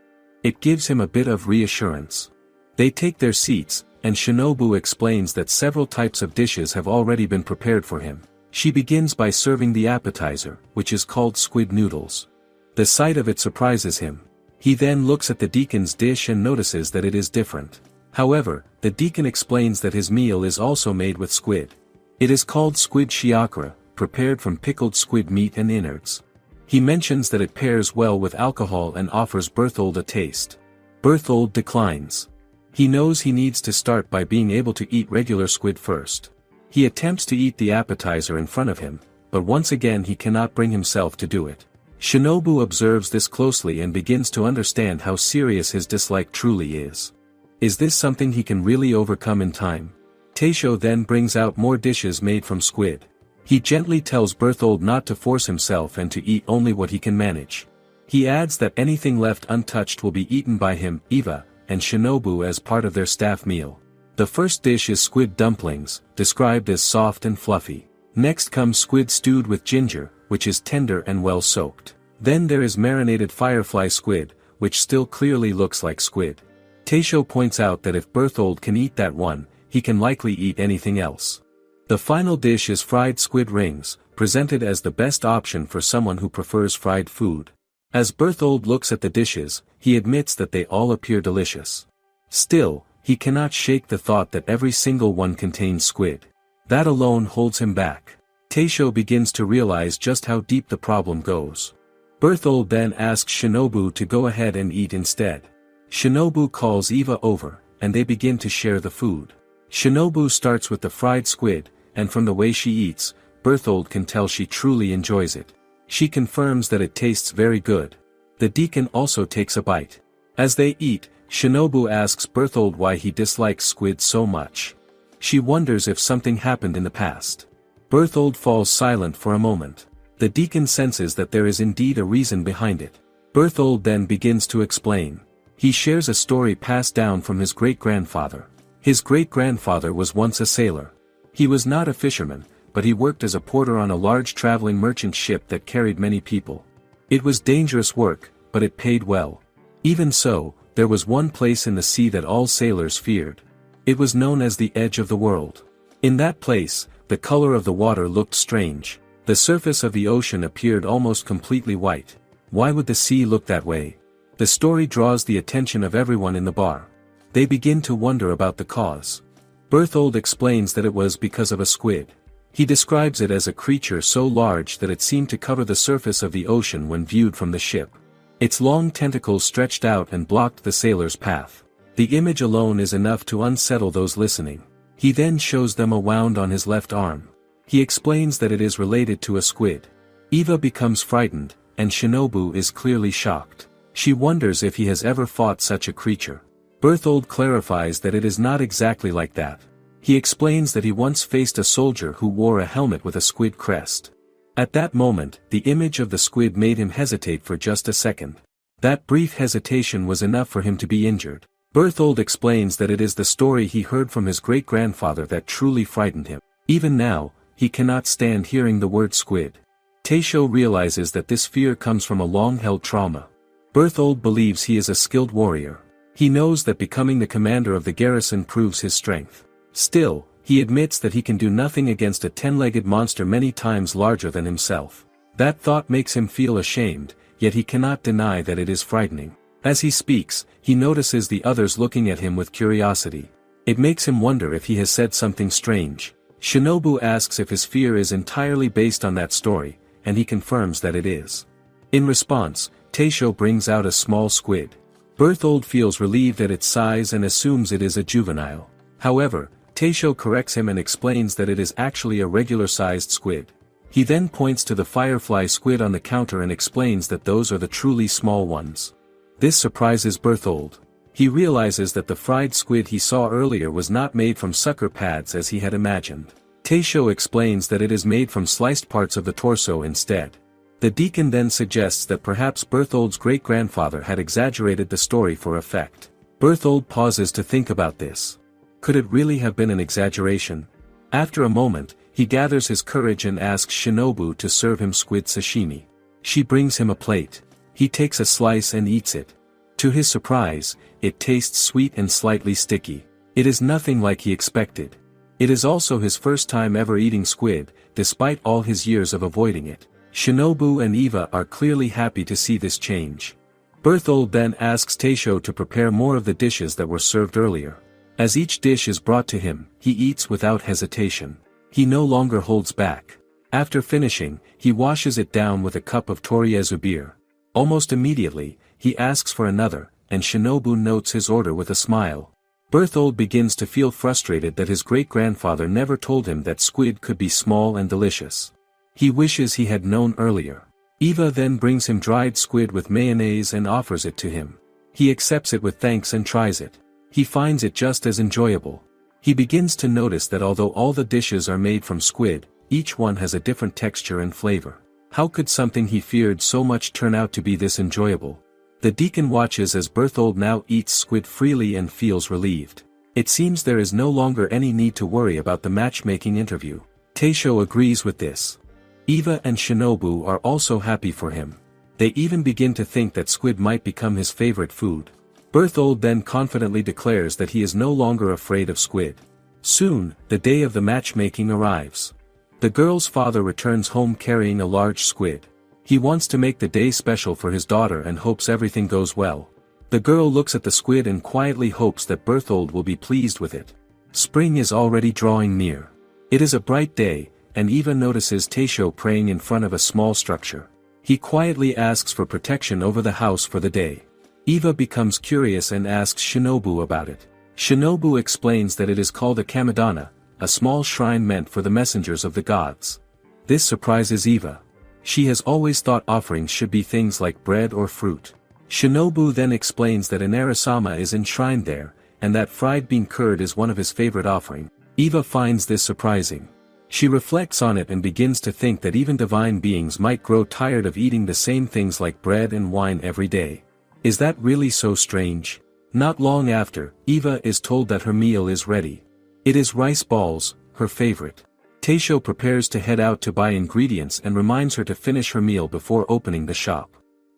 It gives him a bit of reassurance. They take their seats, and Shinobu explains that several types of dishes have already been prepared for him. She begins by serving the appetizer, which is called squid noodles. The sight of it surprises him. He then looks at the deacon's dish and notices that it is different. However, the deacon explains that his meal is also made with squid. It is called squid shiakra, prepared from pickled squid meat and innards. He mentions that it pairs well with alcohol and offers Berthold a taste. Berthold declines. He knows he needs to start by being able to eat regular squid first. He attempts to eat the appetizer in front of him, but once again he cannot bring himself to do it. Shinobu observes this closely and begins to understand how serious his dislike truly is. Is this something he can really overcome in time? Taisho then brings out more dishes made from squid. He gently tells Berthold not to force himself and to eat only what he can manage. He adds that anything left untouched will be eaten by him, Eva, and Shinobu as part of their staff meal. The first dish is squid dumplings, described as soft and fluffy. Next comes squid stewed with ginger, which is tender and well soaked. Then there is marinated firefly squid, which still clearly looks like squid. Taisho points out that if Berthold can eat that one, he can likely eat anything else. The final dish is fried squid rings, presented as the best option for someone who prefers fried food. As Berthold looks at the dishes, he admits that they all appear delicious. Still, he cannot shake the thought that every single one contains squid. That alone holds him back. Taisho begins to realize just how deep the problem goes. Berthold then asks Shinobu to go ahead and eat instead. Shinobu calls Eva over, and they begin to share the food. Shinobu starts with the fried squid, and from the way she eats, Berthold can tell she truly enjoys it. She confirms that it tastes very good. The deacon also takes a bite. As they eat, Shinobu asks Berthold why he dislikes squid so much. She wonders if something happened in the past. Berthold falls silent for a moment. The deacon senses that there is indeed a reason behind it. Berthold then begins to explain. He shares a story passed down from his great-grandfather. His great-grandfather was once a sailor. He was not a fisherman, but he worked as a porter on a large traveling merchant ship that carried many people. It was dangerous work, but it paid well. Even so, there was one place in the sea that all sailors feared. It was known as the edge of the world. In that place, the color of the water looked strange. The surface of the ocean appeared almost completely white. Why would the sea look that way? The story draws the attention of everyone in the bar. They begin to wonder about the cause. Berthold explains that it was because of a squid. He describes it as a creature so large that it seemed to cover the surface of the ocean when viewed from the ship. Its long tentacles stretched out and blocked the sailor's path. The image alone is enough to unsettle those listening. He then shows them a wound on his left arm. He explains that it is related to a squid. Eva becomes frightened, and Shinobu is clearly shocked. She wonders if he has ever fought such a creature. Berthold clarifies that it is not exactly like that. He explains that he once faced a soldier who wore a helmet with a squid crest. At that moment, the image of the squid made him hesitate for just a second. That brief hesitation was enough for him to be injured. Berthold explains that it is the story he heard from his great-grandfather that truly frightened him. Even now, he cannot stand hearing the word squid. Taisho realizes that this fear comes from a long-held trauma. Berthold believes he is a skilled warrior. He knows that becoming the commander of the garrison proves his strength. Still, he admits that he can do nothing against a 10-legged monster many times larger than himself. That thought makes him feel ashamed, yet he cannot deny that it is frightening. As he speaks, he notices the others looking at him with curiosity. It makes him wonder if he has said something strange. Shinobu asks if his fear is entirely based on that story, and he confirms that it is. In response, Taisho brings out a small squid. Berthold feels relieved at its size and assumes it is a juvenile. However, Taisho corrects him and explains that it is actually a regular-sized squid. He then points to the firefly squid on the counter and explains that those are the truly small ones. This surprises Berthold. He realizes that the fried squid he saw earlier was not made from sucker pads as he had imagined. Taisho explains that it is made from sliced parts of the torso instead. The deacon then suggests that perhaps Berthold's great-grandfather had exaggerated the story for effect. Berthold pauses to think about this. Could it really have been an exaggeration? After a moment, he gathers his courage and asks Shinobu to serve him squid sashimi. She brings him a plate. He takes a slice and eats it. To his surprise, it tastes sweet and slightly sticky. It is nothing like he expected. It is also his first time ever eating squid, despite all his years of avoiding it. Shinobu and Eva are clearly happy to see this change. Berthold then asks Taisho to prepare more of the dishes that were served earlier. As each dish is brought to him, he eats without hesitation. He no longer holds back. After finishing, he washes it down with a cup of Toriezu beer. Almost immediately, he asks for another, and Shinobu notes his order with a smile. Berthold begins to feel frustrated that his great-grandfather never told him that squid could be small and delicious. He wishes he had known earlier. Eva then brings him dried squid with mayonnaise and offers it to him. He accepts it with thanks and tries it. He finds it just as enjoyable. He begins to notice that although all the dishes are made from squid, each one has a different texture and flavor. How could something he feared so much turn out to be this enjoyable? The deacon watches as Berthold now eats squid freely and feels relieved. It seems there is no longer any need to worry about the matchmaking interview. Taisho agrees with this. Eva and Shinobu are also happy for him. They even begin to think that squid might become his favorite food. Berthold then confidently declares that he is no longer afraid of squid. Soon, the day of the matchmaking arrives. The girl's father returns home carrying a large squid. He wants to make the day special for his daughter and hopes everything goes well. The girl looks at the squid and quietly hopes that Berthold will be pleased with it. Spring is already drawing near. It is a bright day, and Eva notices Taisho praying in front of a small structure. He quietly asks for protection over the house for the day. Eva becomes curious and asks Shinobu about it. Shinobu explains that it is called a kamidana, a small shrine meant for the messengers of the gods. This surprises Eva. She has always thought offerings should be things like bread or fruit. Shinobu then explains that an Arasama is enshrined there, and that fried bean curd is one of his favorite offerings. Eva finds this surprising. She reflects on it and begins to think that even divine beings might grow tired of eating the same things like bread and wine every day. Is that really so strange? Not long after, Eva is told that her meal is ready. It is rice balls, her favorite. Taisho prepares to head out to buy ingredients and reminds her to finish her meal before opening the shop.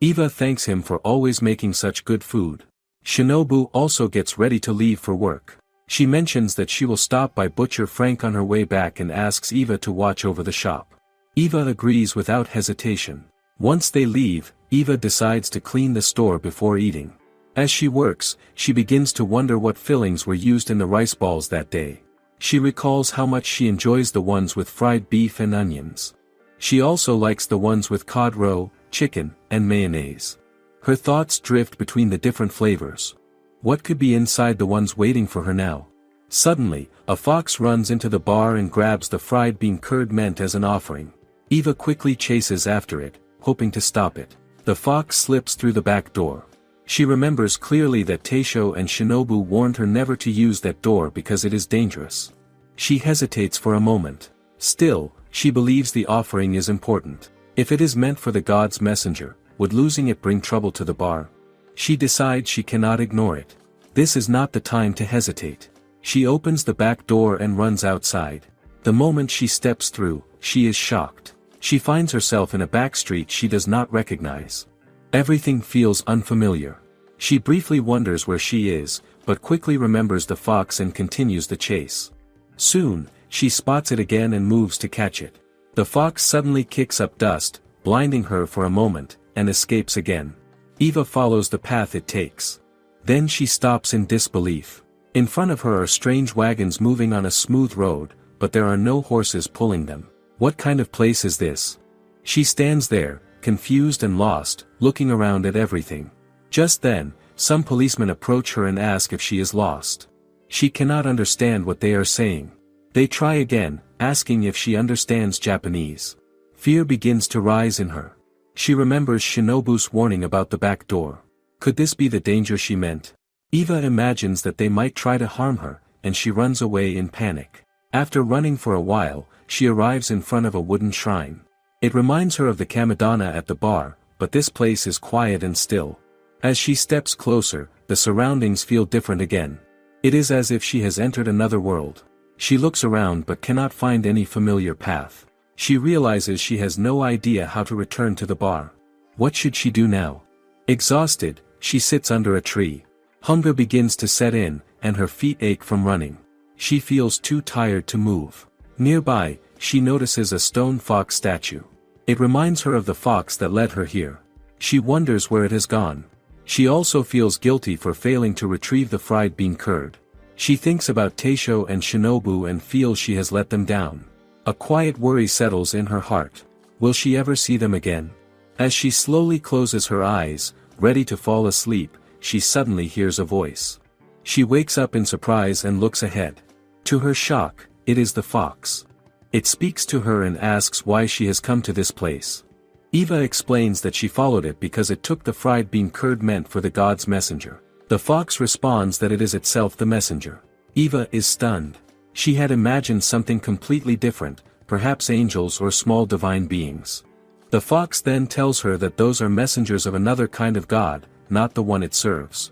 Eva thanks him for always making such good food. Shinobu also gets ready to leave for work. She mentions that she will stop by Butcher Frank on her way back and asks Eva to watch over the shop. Eva agrees without hesitation. Once they leave, Eva decides to clean the store before eating. As she works, she begins to wonder what fillings were used in the rice balls that day. She recalls how much she enjoys the ones with fried beef and onions. She also likes the ones with cod roe, chicken, and mayonnaise. Her thoughts drift between the different flavors. What could be inside the ones waiting for her now? Suddenly, a fox runs into the bar and grabs the fried bean curd meant as an offering. Eva quickly chases after it, hoping to stop it. The fox slips through the back door. She remembers clearly that Taisho and Shinobu warned her never to use that door because it is dangerous. She hesitates for a moment. Still, she believes the offering is important. If it is meant for the god's messenger, would losing it bring trouble to the bar? She decides she cannot ignore it. This is not the time to hesitate. She opens the back door and runs outside. The moment she steps through, she is shocked. She finds herself in a back street she does not recognize. Everything feels unfamiliar. She briefly wonders where she is, but quickly remembers the fox and continues the chase. Soon, she spots it again and moves to catch it. The fox suddenly kicks up dust, blinding her for a moment, and escapes again. Eva follows the path it takes. Then she stops in disbelief. In front of her are strange wagons moving on a smooth road, but there are no horses pulling them. What kind of place is this? She stands there, confused and lost, looking around at everything. Just then, some policemen approach her and ask if she is lost. She cannot understand what they are saying. They try again, asking if she understands Japanese. Fear begins to rise in her. She remembers Shinobu's warning about the back door. Could this be the danger she meant? Eva imagines that they might try to harm her, and she runs away in panic. After running for a while, she arrives in front of a wooden shrine. It reminds her of the kamedana at the bar, but this place is quiet and still. As she steps closer, the surroundings feel different again. It is as if she has entered another world. She looks around but cannot find any familiar path. She realizes she has no idea how to return to the bar. What should she do now? Exhausted, she sits under a tree. Hunger begins to set in, and her feet ache from running. She feels too tired to move. Nearby, she notices a stone fox statue. It reminds her of the fox that led her here. She wonders where it has gone. She also feels guilty for failing to retrieve the fried bean curd. She thinks about Taisho and Shinobu and feels she has let them down. A quiet worry settles in her heart. Will she ever see them again? As she slowly closes her eyes, ready to fall asleep, she suddenly hears a voice. She wakes up in surprise and looks ahead. To her shock, it is the fox. It speaks to her and asks why she has come to this place. Eva explains that she followed it because it took the fried bean curd meant for the god's messenger. The fox responds that it is itself the messenger. Eva is stunned. She had imagined something completely different, perhaps angels or small divine beings. The fox then tells her that those are messengers of another kind of god, not the one it serves.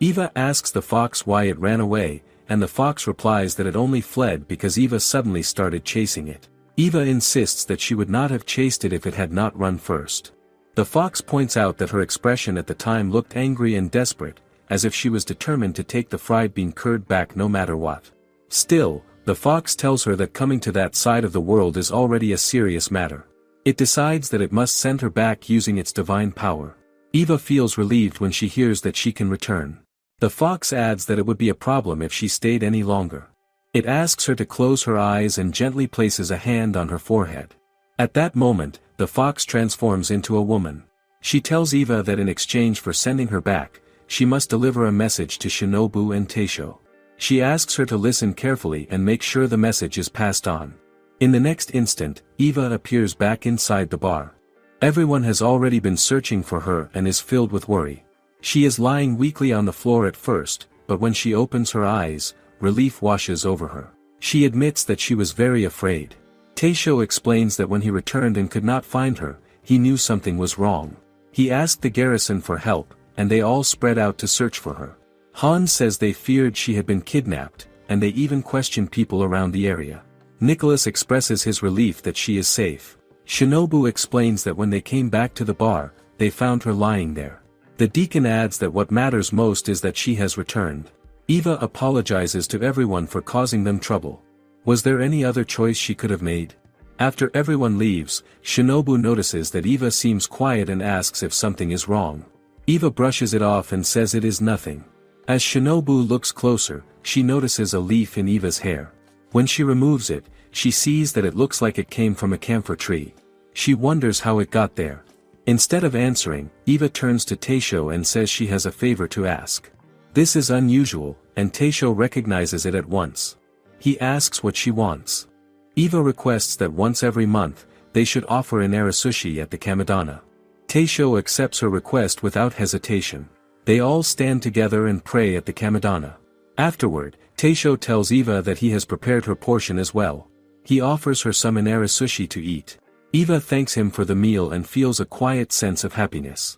Eva asks the fox why it ran away, and the fox replies that it only fled because Eva suddenly started chasing it. Eva insists that she would not have chased it if it had not run first. The fox points out that her expression at the time looked angry and desperate, as if she was determined to take the fried bean curd back no matter what. Still, the fox tells her that coming to that side of the world is already a serious matter. It decides that it must send her back using its divine power. Eva feels relieved when she hears that she can return. The fox adds that it would be a problem if she stayed any longer. It asks her to close her eyes and gently places a hand on her forehead. At that moment, the fox transforms into a woman. She tells Eva that in exchange for sending her back, she must deliver a message to Shinobu and Taisho. She asks her to listen carefully and make sure the message is passed on. In the next instant, Eva appears back inside the bar. Everyone has already been searching for her and is filled with worry. She is lying weakly on the floor at first, but when she opens her eyes, relief washes over her. She admits that she was very afraid. Taisho explains that when he returned and could not find her, he knew something was wrong. He asked the garrison for help, and they all spread out to search for her. Han says they feared she had been kidnapped, and they even questioned people around the area. Nicholas expresses his relief that she is safe. Shinobu explains that when they came back to the bar, they found her lying there. The deacon adds that what matters most is that she has returned. Eva apologizes to everyone for causing them trouble. Was there any other choice she could have made? After everyone leaves, Shinobu notices that Eva seems quiet and asks if something is wrong. Eva brushes it off and says it is nothing. As Shinobu looks closer, she notices a leaf in Eva's hair. When she removes it, she sees that it looks like it came from a camphor tree. She wonders how it got there. Instead of answering, Eva turns to Taisho and says she has a favor to ask. This is unusual, and Taisho recognizes it at once. He asks what she wants. Eva requests that once every month, they should offer an sushi at the kamedana. Taisho accepts her request without hesitation. They all stand together and pray at the kamedana. Afterward, Taisho tells Eva that he has prepared her portion as well. He offers her some sushi to eat. Eva thanks him for the meal and feels a quiet sense of happiness.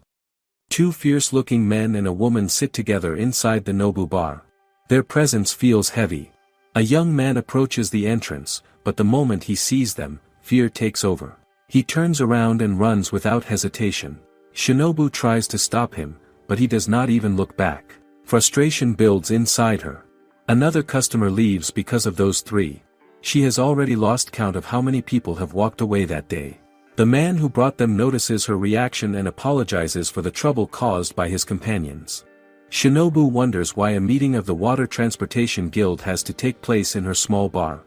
Two fierce-looking men and a woman sit together inside the Nobu bar. Their presence feels heavy. A young man approaches the entrance, but the moment he sees them, fear takes over. He turns around and runs without hesitation. Shinobu tries to stop him, but he does not even look back. Frustration builds inside her. Another customer leaves because of those three. She has already lost count of how many people have walked away that day. The man who brought them notices her reaction and apologizes for the trouble caused by his companions. Shinobu wonders why a meeting of the Water Transportation Guild has to take place in her small bar.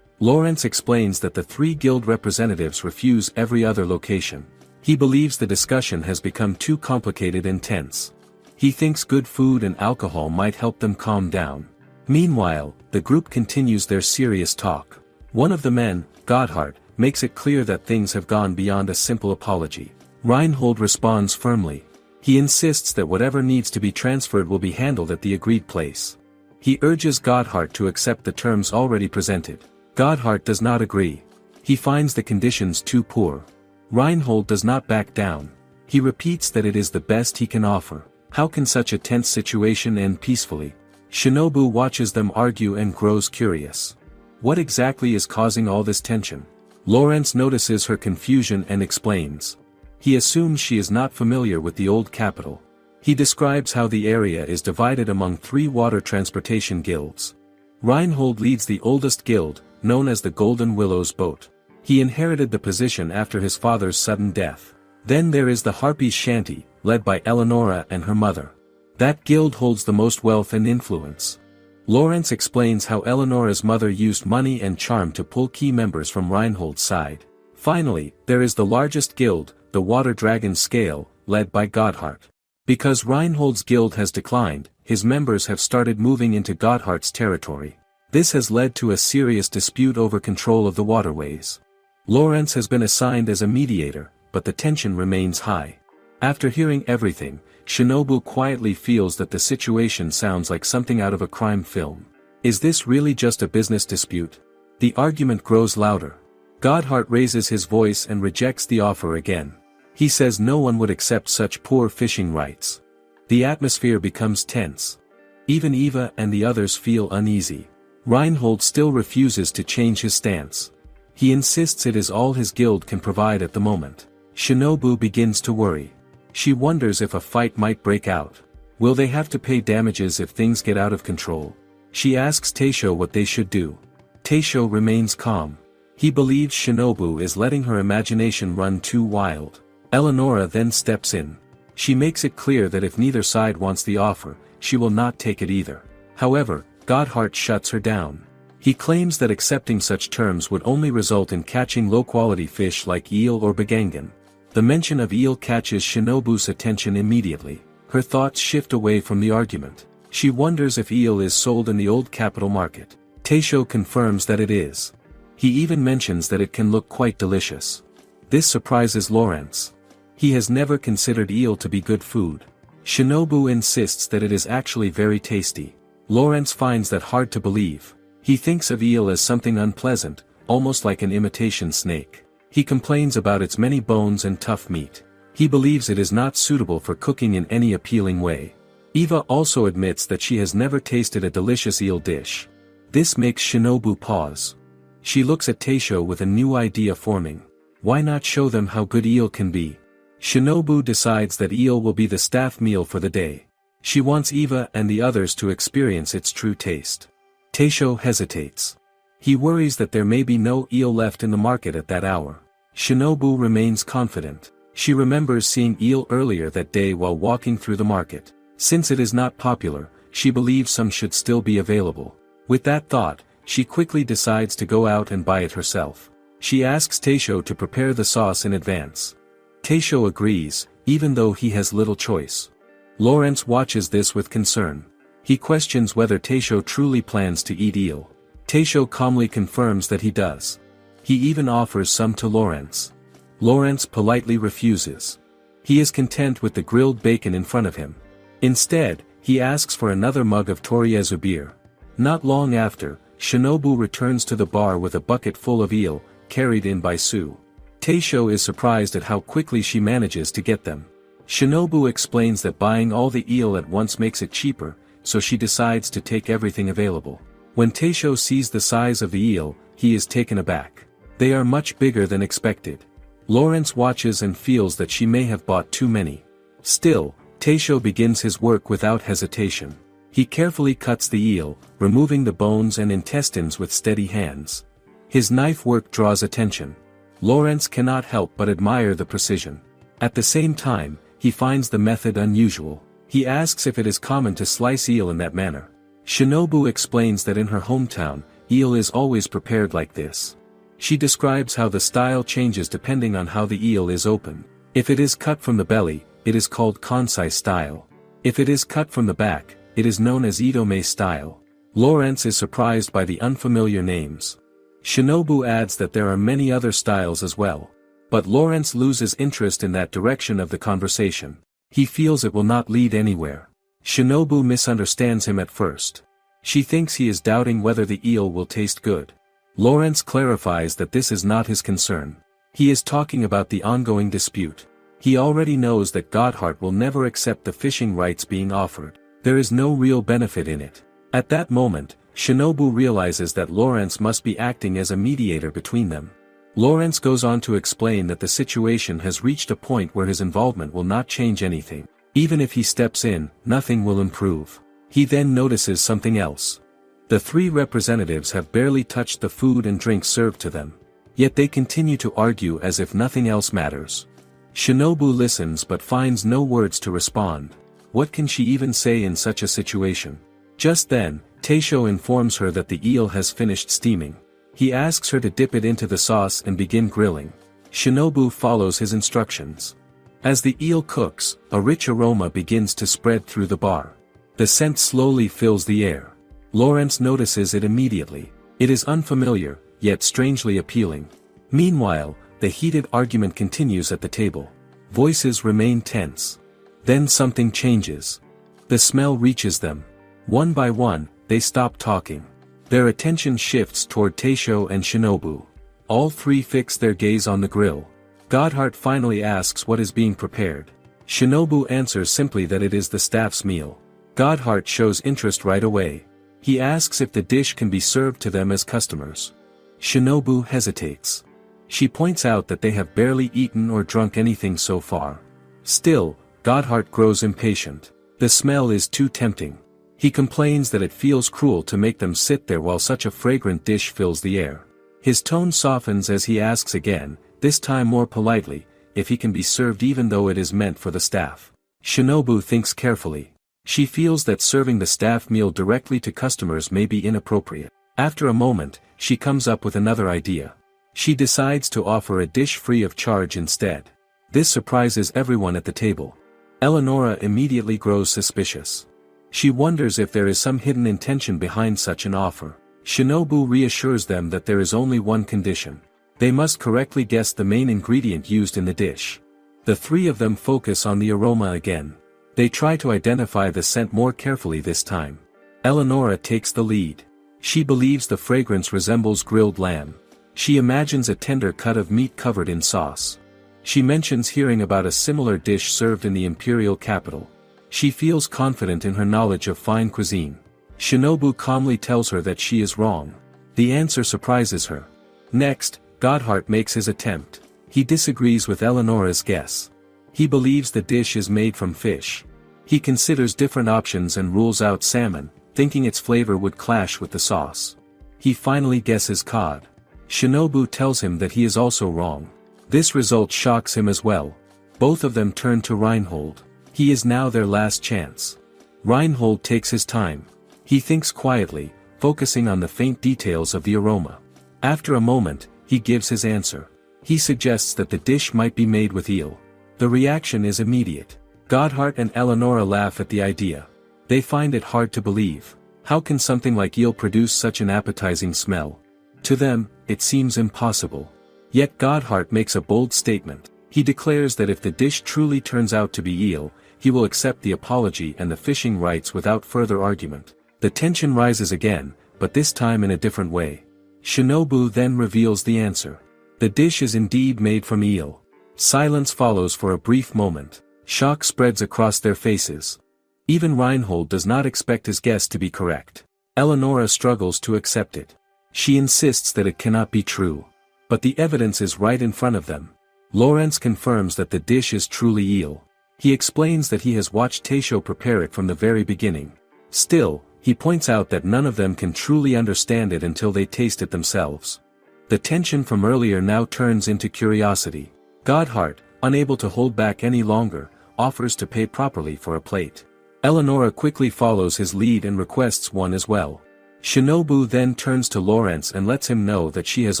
Lawrence explains that the 3 guild representatives refuse every other location. He believes the discussion has become too complicated and tense. He thinks good food and alcohol might help them calm down. Meanwhile, the group continues their serious talk. One of the men, Gotthard, makes it clear that things have gone beyond a simple apology. Reinhold responds firmly. He insists that whatever needs to be transferred will be handled at the agreed place. He urges Gotthard to accept the terms already presented. Gotthard does not agree. He finds the conditions too poor. Reinhold does not back down. He repeats that it is the best he can offer. How can such a tense situation end peacefully? Shinobu watches them argue and grows curious. What exactly is causing all this tension? Lawrence notices her confusion and explains. He assumes she is not familiar with the old capital. He describes how the area is divided among 3 water transportation guilds. Reinhold leads the oldest guild, known as the Golden Willows Boat. He inherited the position after his father's sudden death. Then there is the Harpies Shanty, led by Eleonora and her mother. That guild holds the most wealth and influence. Lawrence explains how Eleonora's mother used money and charm to pull key members from Reinhold's side. Finally, there is the largest guild, the Water Dragon Scale, led by Gotthard. Because Reinhold's guild has declined, his members have started moving into Gotthard's territory. This has led to a serious dispute over control of the waterways. Lawrence has been assigned as a mediator, but the tension remains high. After hearing everything, Shinobu quietly feels that the situation sounds like something out of a crime film. Is this really just a business dispute? The argument grows louder. Gotthard raises his voice and rejects the offer again. He says no one would accept such poor fishing rights. The atmosphere becomes tense. Even Eva and the others feel uneasy. Reinhold still refuses to change his stance. He insists it is all his guild can provide at the moment. Shinobu begins to worry. She wonders if a fight might break out. Will they have to pay damages if things get out of control? She asks Taisho what they should do. Taisho remains calm. He believes Shinobu is letting her imagination run too wild. Eleonora then steps in. She makes it clear that if neither side wants the offer, she will not take it either. However, Gotthard shuts her down. He claims that accepting such terms would only result in catching low-quality fish like eel or begangan. The mention of eel catches Shinobu's attention immediately. Her thoughts shift away from the argument. She wonders if eel is sold in the old capital market. Taisho confirms that it is. He even mentions that it can look quite delicious. This surprises Lawrence. He has never considered eel to be good food. Shinobu insists that it is actually very tasty. Lawrence finds that hard to believe. He thinks of eel as something unpleasant, almost like an imitation snake. He complains about its many bones and tough meat. He believes it is not suitable for cooking in any appealing way. Eva also admits that she has never tasted a delicious eel dish. This makes Shinobu pause. She looks at Taisho with a new idea forming. Why not show them how good eel can be? Shinobu decides that eel will be the staff meal for the day. She wants Eva and the others to experience its true taste. Taisho hesitates. He worries that there may be no eel left in the market at that hour. Shinobu remains confident. She remembers seeing eel earlier that day while walking through the market. Since it is not popular, she believes some should still be available. With that thought, she quickly decides to go out and buy it herself. She asks Taisho to prepare the sauce in advance. Taisho agrees, even though he has little choice. Lawrence watches this with concern. He questions whether Taisho truly plans to eat eel. Taisho calmly confirms that he does. He even offers some to Lawrence. Lawrence politely refuses. He is content with the grilled bacon in front of him. Instead, he asks for another mug of Toriezu beer. Not long after, Shinobu returns to the bar with a bucket full of eel, carried in by Sue. Taisho is surprised at how quickly she manages to get them. Shinobu explains that buying all the eel at once makes it cheaper, so she decides to take everything available. When Taisho sees the size of the eel, he is taken aback. They are much bigger than expected. Lawrence watches and feels that she may have bought too many. Still, Taisho begins his work without hesitation. He carefully cuts the eel, removing the bones and intestines with steady hands. His knife work draws attention. Lawrence cannot help but admire the precision. At the same time, he finds the method unusual. He asks if it is common to slice eel in that manner. Shinobu explains that in her hometown, eel is always prepared like this. She describes how the style changes depending on how the eel is opened. If it is cut from the belly, it is called Kansai style. If it is cut from the back, it is known as Itome style. Lawrence is surprised by the unfamiliar names. Shinobu adds that there are many other styles as well. But Lawrence loses interest in that direction of the conversation. He feels it will not lead anywhere. Shinobu misunderstands him at first. She thinks he is doubting whether the eel will taste good. Lawrence clarifies that this is not his concern. He is talking about the ongoing dispute. He already knows that Gotthard will never accept the fishing rights being offered. There is no real benefit in it. At that moment, Shinobu realizes that Lawrence must be acting as a mediator between them. Lawrence goes on to explain that the situation has reached a point where his involvement will not change anything. Even if he steps in, nothing will improve. He then notices something else. The three representatives have barely touched the food and drink served to them. Yet they continue to argue as if nothing else matters. Shinobu listens but finds no words to respond. What can she even say in such a situation? Just then, Taisho informs her that the eel has finished steaming. He asks her to dip it into the sauce and begin grilling. Shinobu follows his instructions. As the eel cooks, a rich aroma begins to spread through the bar. The scent slowly fills the air. Lawrence notices it immediately. It is unfamiliar, yet strangely appealing. Meanwhile, the heated argument continues at the table. Voices remain tense. Then something changes. The smell reaches them. One by one, they stop talking. Their attention shifts toward Taisho and Shinobu. All three fix their gaze on the grill. Gotthard finally asks what is being prepared. Shinobu answers simply that it is the staff's meal. Gotthard shows interest right away. He asks if the dish can be served to them as customers. Shinobu hesitates. She points out that they have barely eaten or drunk anything so far. Still, Gotthard grows impatient. The smell is too tempting. He complains that it feels cruel to make them sit there while such a fragrant dish fills the air. His tone softens as he asks again, this time more politely, if he can be served even though it is meant for the staff. Shinobu thinks carefully. She feels that serving the staff meal directly to customers may be inappropriate. After a moment, she comes up with another idea. She decides to offer a dish free of charge instead. This surprises everyone at the table. Eleonora immediately grows suspicious. She wonders if there is some hidden intention behind such an offer. Shinobu reassures them that there is only one condition. They must correctly guess the main ingredient used in the dish. The three of them focus on the aroma again. They try to identify the scent more carefully this time. Eleonora takes the lead. She believes the fragrance resembles grilled lamb. She imagines a tender cut of meat covered in sauce. She mentions hearing about a similar dish served in the imperial capital. She feels confident in her knowledge of fine cuisine. Shinobu calmly tells her that she is wrong. The answer surprises her. Next, Gotthard makes his attempt. He disagrees with Eleonora's guess. He believes the dish is made from fish. He considers different options and rules out salmon, thinking its flavor would clash with the sauce. He finally guesses cod. Shinobu tells him that he is also wrong. This result shocks him as well. Both of them turn to Reinhold. He is now their last chance. Reinhold takes his time. He thinks quietly, focusing on the faint details of the aroma. After a moment, he gives his answer. He suggests that the dish might be made with eel. The reaction is immediate. Gotthard and Eleonora laugh at the idea. They find it hard to believe. How can something like eel produce such an appetizing smell? To them, it seems impossible. Yet Gotthard makes a bold statement. He declares that if the dish truly turns out to be eel, he will accept the apology and the fishing rights without further argument. The tension rises again, but this time in a different way. Shinobu then reveals the answer. The dish is indeed made from eel. Silence follows for a brief moment. Shock spreads across their faces. Even Reinhold does not expect his guess to be correct. Eleonora struggles to accept it. She insists that it cannot be true. But the evidence is right in front of them. Lawrence confirms that the dish is truly eel. He explains that he has watched Taisho prepare it from the very beginning. Still, he points out that none of them can truly understand it until they taste it themselves. The tension from earlier now turns into curiosity. Gotthard, unable to hold back any longer, offers to pay properly for a plate. Eleonora quickly follows his lead and requests one as well. Shinobu then turns to Lawrence and lets him know that she has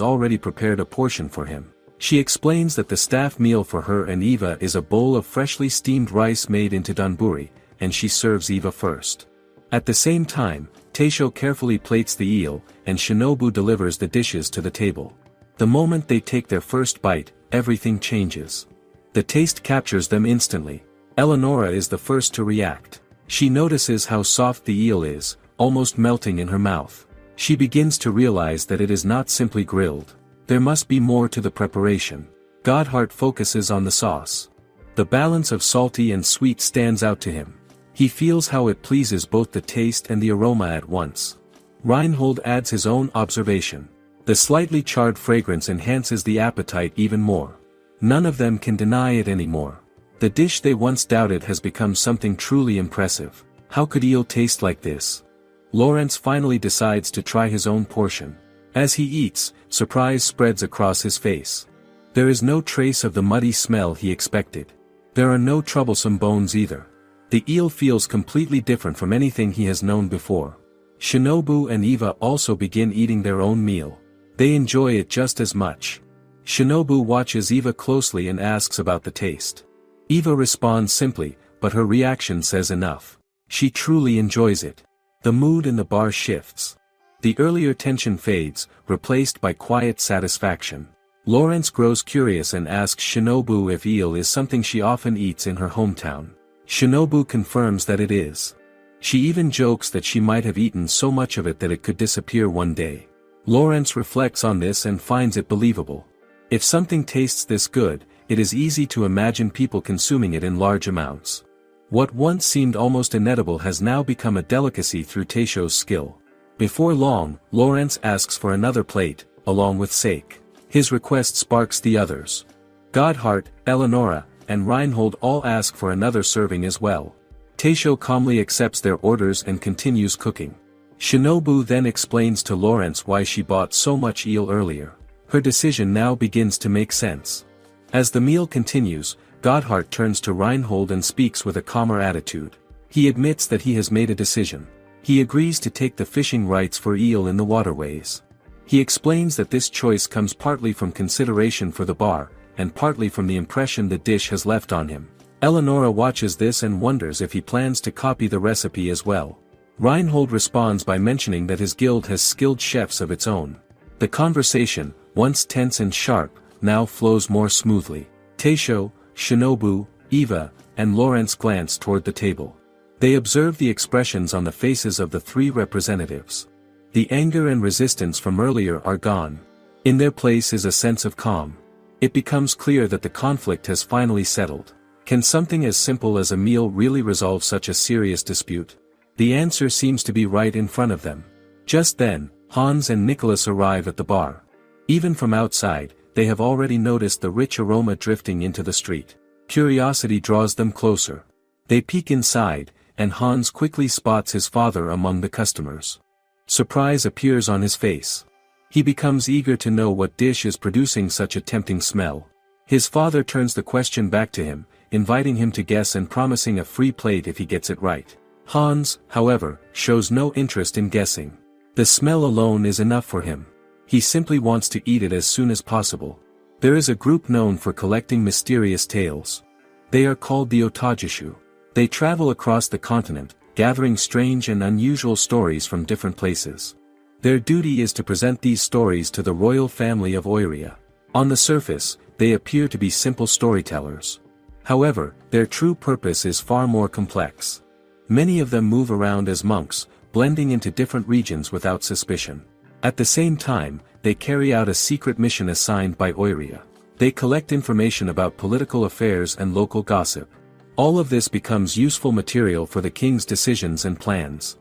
already prepared a portion for him. She explains that the staff meal for her and Eva is a bowl of freshly steamed rice made into donburi, and she serves Eva first. At the same time, Taisho carefully plates the eel, and Shinobu delivers the dishes to the table. The moment they take their first bite, everything changes. The taste captures them instantly. Eleonora is the first to react. She notices how soft the eel is, almost melting in her mouth. She begins to realize that it is not simply grilled. There must be more to the preparation. Godhart focuses on the sauce. The balance of salty and sweet stands out to him. He feels how it pleases both the taste and the aroma at once. Reinhold adds his own observation. The slightly charred fragrance enhances the appetite even more. None of them can deny it anymore. The dish they once doubted has become something truly impressive. How could eel taste like this? Lawrence finally decides to try his own portion. As he eats, surprise spreads across his face. There is no trace of the muddy smell he expected. There are no troublesome bones either. The eel feels completely different from anything he has known before. Shinobu and Eva also begin eating their own meal. They enjoy it just as much. Shinobu watches Eva closely and asks about the taste. Eva responds simply, but her reaction says enough. She truly enjoys it. The mood in the bar shifts. The earlier tension fades, replaced by quiet satisfaction. Lawrence grows curious and asks Shinobu if eel is something she often eats in her hometown. Shinobu confirms that it is. She even jokes that she might have eaten so much of it that it could disappear one day. Lawrence reflects on this and finds it believable. If something tastes this good, it is easy to imagine people consuming it in large amounts. What once seemed almost inedible has now become a delicacy through Taisho's skill. Before long, Lawrence asks for another plate, along with sake. His request sparks the others. Godhart, Eleonora, and Reinhold all ask for another serving as well. Taisho calmly accepts their orders and continues cooking. Shinobu then explains to Lawrence why she bought so much eel earlier. Her decision now begins to make sense. As the meal continues, Godhart turns to Reinhold and speaks with a calmer attitude. He admits that he has made a decision. He agrees to take the fishing rights for eel in the waterways. He explains that this choice comes partly from consideration for the bar, and partly from the impression the dish has left on him. Eleonora watches this and wonders if he plans to copy the recipe as well. Reinhold responds by mentioning that his guild has skilled chefs of its own. The conversation, once tense and sharp, now flows more smoothly. Taisho, Shinobu, Eva, and Lawrence glance toward the table. They observe the expressions on the faces of the three representatives. The anger and resistance from earlier are gone. In their place is a sense of calm. It becomes clear that the conflict has finally settled. Can something as simple as a meal really resolve such a serious dispute? The answer seems to be right in front of them. Just then, Hans and Nicholas arrive at the bar. Even from outside, they have already noticed the rich aroma drifting into the street. Curiosity draws them closer. They peek inside, and Hans quickly spots his father among the customers. Surprise appears on his face. He becomes eager to know what dish is producing such a tempting smell. His father turns the question back to him, inviting him to guess and promising a free plate if he gets it right. Hans, however, shows no interest in guessing. The smell alone is enough for him. He simply wants to eat it as soon as possible. There is a group known for collecting mysterious tales. They are called the Otajishu. They travel across the continent, gathering strange and unusual stories from different places. Their duty is to present these stories to the royal family of Itteria. On the surface, they appear to be simple storytellers. However, their true purpose is far more complex. Many of them move around as monks, blending into different regions without suspicion. At the same time, they carry out a secret mission assigned by Itteria. They collect information about political affairs and local gossip. All of this becomes useful material for the king's decisions and plans.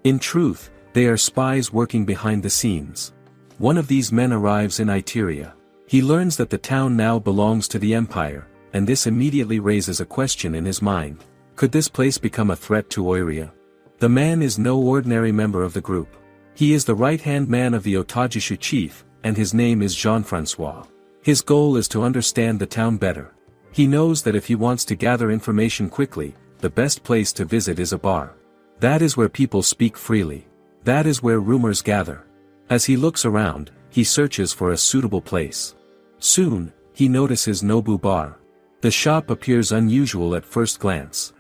In truth, they are spies working behind the scenes. One of these men arrives in Itteria. He learns that the town now belongs to the empire, and this immediately raises a question in his mind. Could this place become a threat to Itteria? The man is no ordinary member of the group. He is the right-hand man of the Otajishu chief, and his name is Jean-François. His goal is to understand the town better. He knows that if he wants to gather information quickly, the best place to visit is a bar. That is where people speak freely. That is where rumors gather. As he looks around, he searches for a suitable place. Soon, he notices Nobu Bar. The shop appears unusual at first glance.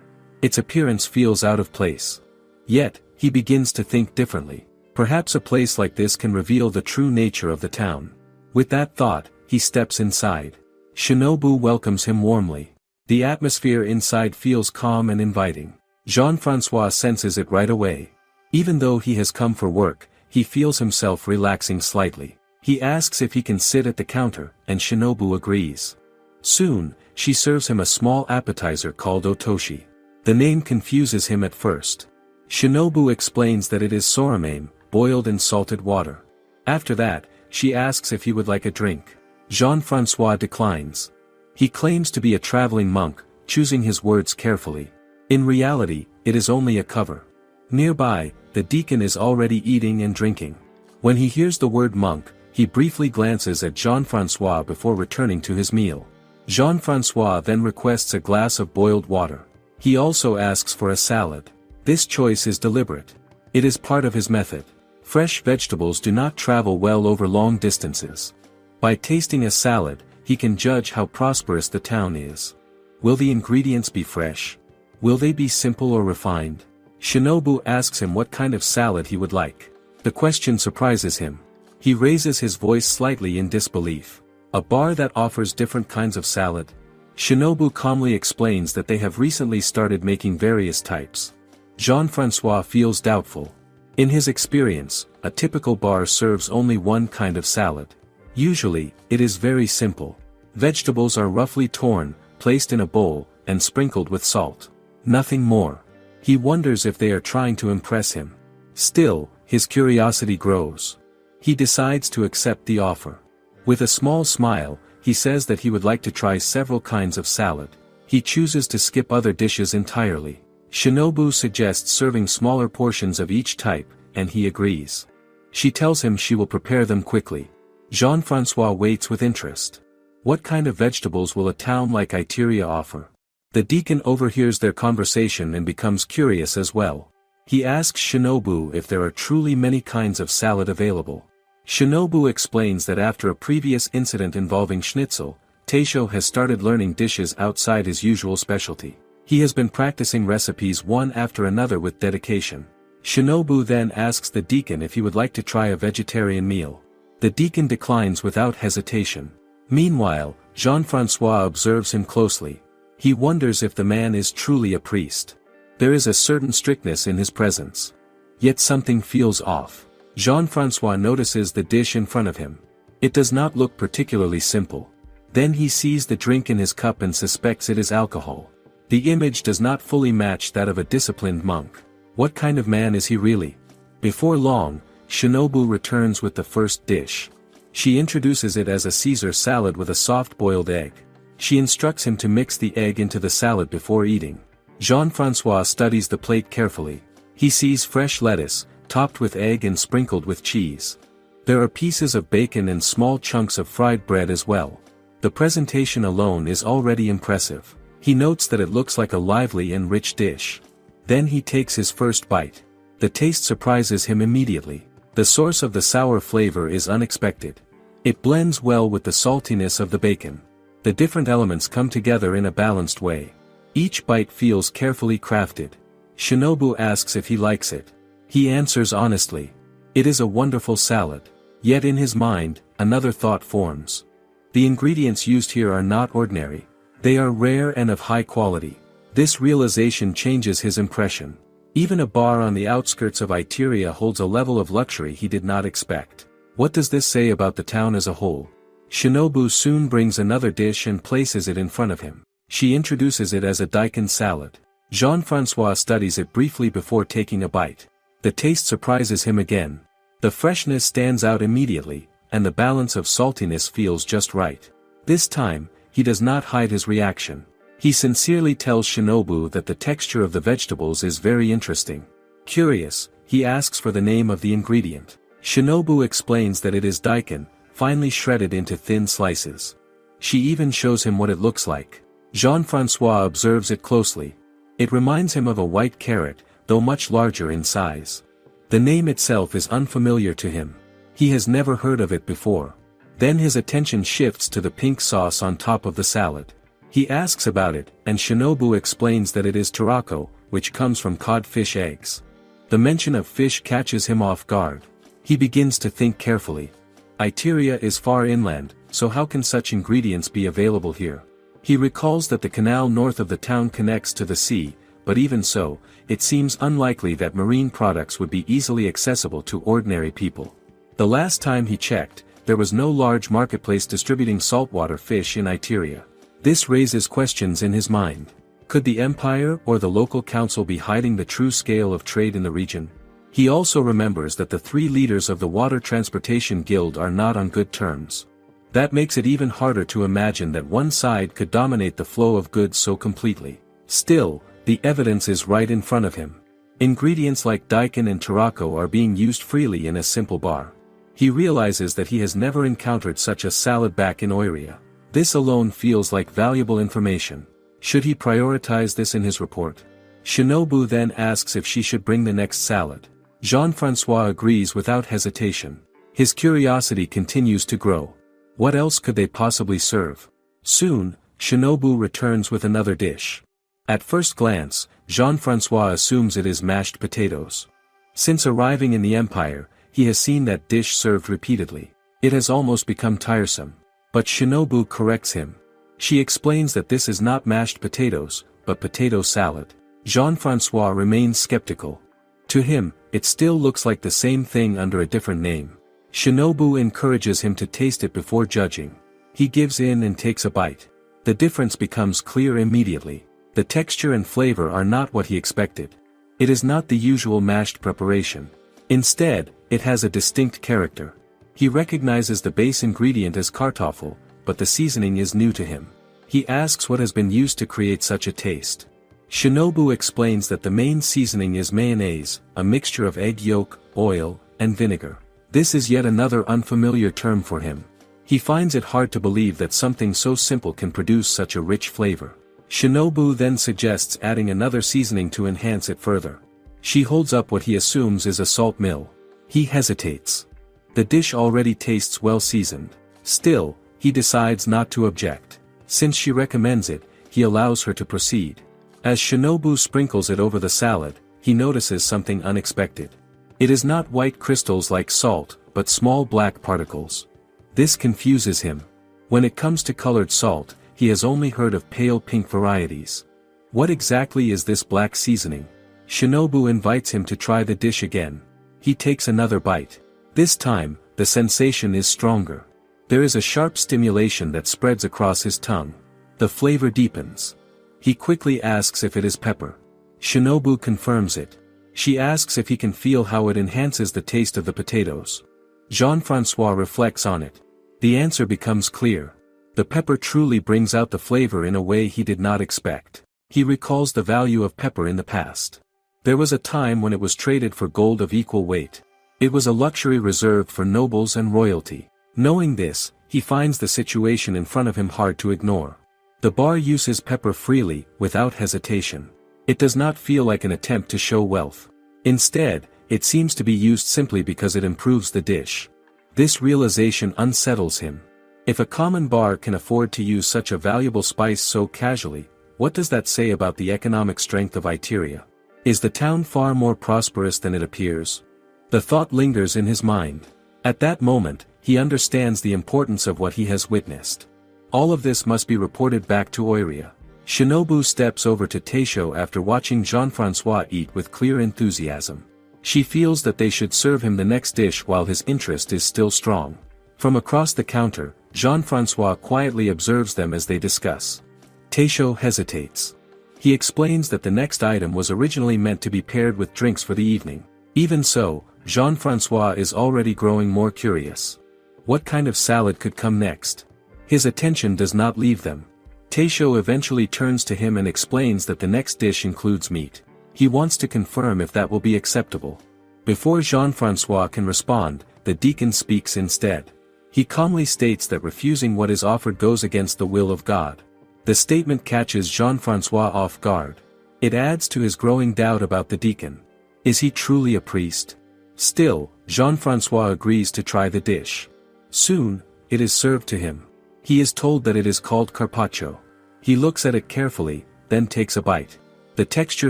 Its appearance feels out of place. Yet, he begins to think differently. Perhaps a place like this can reveal the true nature of the town. With that thought, he steps inside. Shinobu welcomes him warmly. The atmosphere inside feels calm and inviting. Jean-François senses it right away. Even though he has come for work, he feels himself relaxing slightly. He asks if he can sit at the counter, and Shinobu agrees. Soon, she serves him a small appetizer called otoshi. The name confuses him at first. Shinobu explains that it is soromame, boiled in salted water. After that, she asks if he would like a drink. Jean-François declines. He claims to be a traveling monk, choosing his words carefully. In reality, it is only a cover. Nearby, the deacon is already eating and drinking. When he hears the word monk, he briefly glances at Jean-François before returning to his meal. Jean-François then requests a glass of boiled water. He also asks for a salad. This choice is deliberate. It is part of his method. Fresh vegetables do not travel well over long distances. By tasting a salad, he can judge how prosperous the town is. Will the ingredients be fresh? Will they be simple or refined? Shinobu asks him what kind of salad he would like. The question surprises him. He raises his voice slightly in disbelief. A bar that offers different kinds of salad? Shinobu calmly explains that they have recently started making various types. Jean-François feels doubtful. In his experience, a typical bar serves only one kind of salad. Usually, it is very simple. Vegetables are roughly torn, placed in a bowl, and sprinkled with salt. Nothing more. He wonders if they are trying to impress him. Still, his curiosity grows. He decides to accept the offer. With a small smile, he says that he would like to try several kinds of salad. He chooses to skip other dishes entirely. Shinobu suggests serving smaller portions of each type, and he agrees. She tells him she will prepare them quickly. Jean-François waits with interest. What kind of vegetables will a town like Itteria offer? The deacon overhears their conversation and becomes curious as well. He asks Shinobu if there are truly many kinds of salad available. Shinobu explains that after a previous incident involving schnitzel, Taisho has started learning dishes outside his usual specialty. He has been practicing recipes one after another with dedication. Shinobu then asks the deacon if he would like to try a vegetarian meal. The deacon declines without hesitation. Meanwhile, Jean-François observes him closely. He wonders if the man is truly a priest. There is a certain strictness in his presence. Yet something feels off. Jean-François notices the dish in front of him. It does not look particularly simple. Then he sees the drink in his cup and suspects it is alcohol. The image does not fully match that of a disciplined monk. What kind of man is he really? Before long, Shinobu returns with the first dish. She introduces it as a Caesar salad with a soft-boiled egg. She instructs him to mix the egg into the salad before eating. Jean-François studies the plate carefully. He sees fresh lettuce, topped with egg and sprinkled with cheese. There are pieces of bacon and small chunks of fried bread as well. The presentation alone is already impressive. He notes that it looks like a lively and rich dish. Then he takes his first bite. The taste surprises him immediately. The source of the sour flavor is unexpected. It blends well with the saltiness of the bacon. The different elements come together in a balanced way. Each bite feels carefully crafted. Shinobu asks if he likes it. He answers honestly. It is a wonderful salad. Yet in his mind, another thought forms. The ingredients used here are not ordinary. They are rare and of high quality. This realization changes his impression. Even a bar on the outskirts of Itteria holds a level of luxury he did not expect. What does this say about the town as a whole? Shinobu soon brings another dish and places it in front of him. She introduces it as a daikon salad. Jean-François studies it briefly before taking a bite. The taste surprises him again. The freshness stands out immediately, and the balance of saltiness feels just right. This time, he does not hide his reaction. He sincerely tells Shinobu that the texture of the vegetables is very interesting. Curious, he asks for the name of the ingredient. Shinobu explains that it is daikon, finely shredded into thin slices. She even shows him what it looks like. Jean-François observes it closely. It reminds him of a white carrot, though much larger in size. The name itself is unfamiliar to him. He has never heard of it before. Then his attention shifts to the pink sauce on top of the salad. He asks about it, and Shinobu explains that it is tarako, which comes from codfish eggs. The mention of fish catches him off guard. He begins to think carefully. Itteria is far inland, so how can such ingredients be available here? He recalls that the canal north of the town connects to the sea, but even so, it seems unlikely that marine products would be easily accessible to ordinary people. The last time he checked, there was no large marketplace distributing saltwater fish in Itteria. This raises questions in his mind. Could the empire or the local council be hiding the true scale of trade in the region? He also remembers that the 3 leaders of the Water Transportation Guild are not on good terms. That makes it even harder to imagine that one side could dominate the flow of goods so completely. Still, the evidence is right in front of him. Ingredients like deacon and tarako are being used freely in a simple bar. He realizes that he has never encountered such a salad back in Itteria. This alone feels like valuable information. Should he prioritize this in his report? Shinobu then asks if she should bring the next salad. Jean-François agrees without hesitation. His curiosity continues to grow. What else could they possibly serve? Soon, Shinobu returns with another dish. At first glance, Jean-François assumes it is mashed potatoes. Since arriving in the empire, he has seen that dish served repeatedly. It has almost become tiresome. But Shinobu corrects him. She explains that this is not mashed potatoes, but potato salad. Jean-François remains skeptical. To him, it still looks like the same thing under a different name. Shinobu encourages him to taste it before judging. He gives in and takes a bite. The difference becomes clear immediately. The texture and flavor are not what he expected. It is not the usual mashed preparation. Instead, it has a distinct character. He recognizes the base ingredient as kartoffel, but the seasoning is new to him. He asks what has been used to create such a taste. Shinobu explains that the main seasoning is mayonnaise, a mixture of egg yolk, oil, and vinegar. This is yet another unfamiliar term for him. He finds it hard to believe that something so simple can produce such a rich flavor. Shinobu then suggests adding another seasoning to enhance it further. She holds up what he assumes is a salt mill. He hesitates. The dish already tastes well seasoned. Still, he decides not to object. Since she recommends it, he allows her to proceed. As Shinobu sprinkles it over the salad, he notices something unexpected. It is not white crystals like salt, but small black particles. This confuses him. When it comes to colored salt, he has only heard of pale pink varieties. What exactly is this black seasoning? Shinobu invites him to try the dish again. He takes another bite. This time, the sensation is stronger. There is a sharp stimulation that spreads across his tongue. The flavor deepens. He quickly asks if it is pepper. Shinobu confirms it. She asks if he can feel how it enhances the taste of the potatoes. Jean-François reflects on it. The answer becomes clear. The pepper truly brings out the flavor in a way he did not expect. He recalls the value of pepper in the past. There was a time when it was traded for gold of equal weight. It was a luxury reserved for nobles and royalty. Knowing this, he finds the situation in front of him hard to ignore. The bar uses pepper freely, without hesitation. It does not feel like an attempt to show wealth. Instead, it seems to be used simply because it improves the dish. This realization unsettles him. If a common bar can afford to use such a valuable spice so casually, what does that say about the economic strength of Itteria? Is the town far more prosperous than it appears? The thought lingers in his mind. At that moment, he understands the importance of what he has witnessed. All of this must be reported back to Itteria. Shinobu steps over to Teisho after watching Jean-François eat with clear enthusiasm. She feels that they should serve him the next dish while his interest is still strong. From across the counter, Jean-François quietly observes them as they discuss. Teisho hesitates. He explains that the next item was originally meant to be paired with drinks for the evening. Even so, Jean-François is already growing more curious. What kind of salad could come next? His attention does not leave them. Teisho eventually turns to him and explains that the next dish includes meat. He wants to confirm if that will be acceptable. Before Jean-François can respond, the deacon speaks instead. He calmly states that refusing what is offered goes against the will of God. The statement catches Jean-François off guard. It adds to his growing doubt about the deacon. Is he truly a priest? Still, Jean-François agrees to try the dish. Soon, it is served to him. He is told that it is called carpaccio. He looks at it carefully, then takes a bite. The texture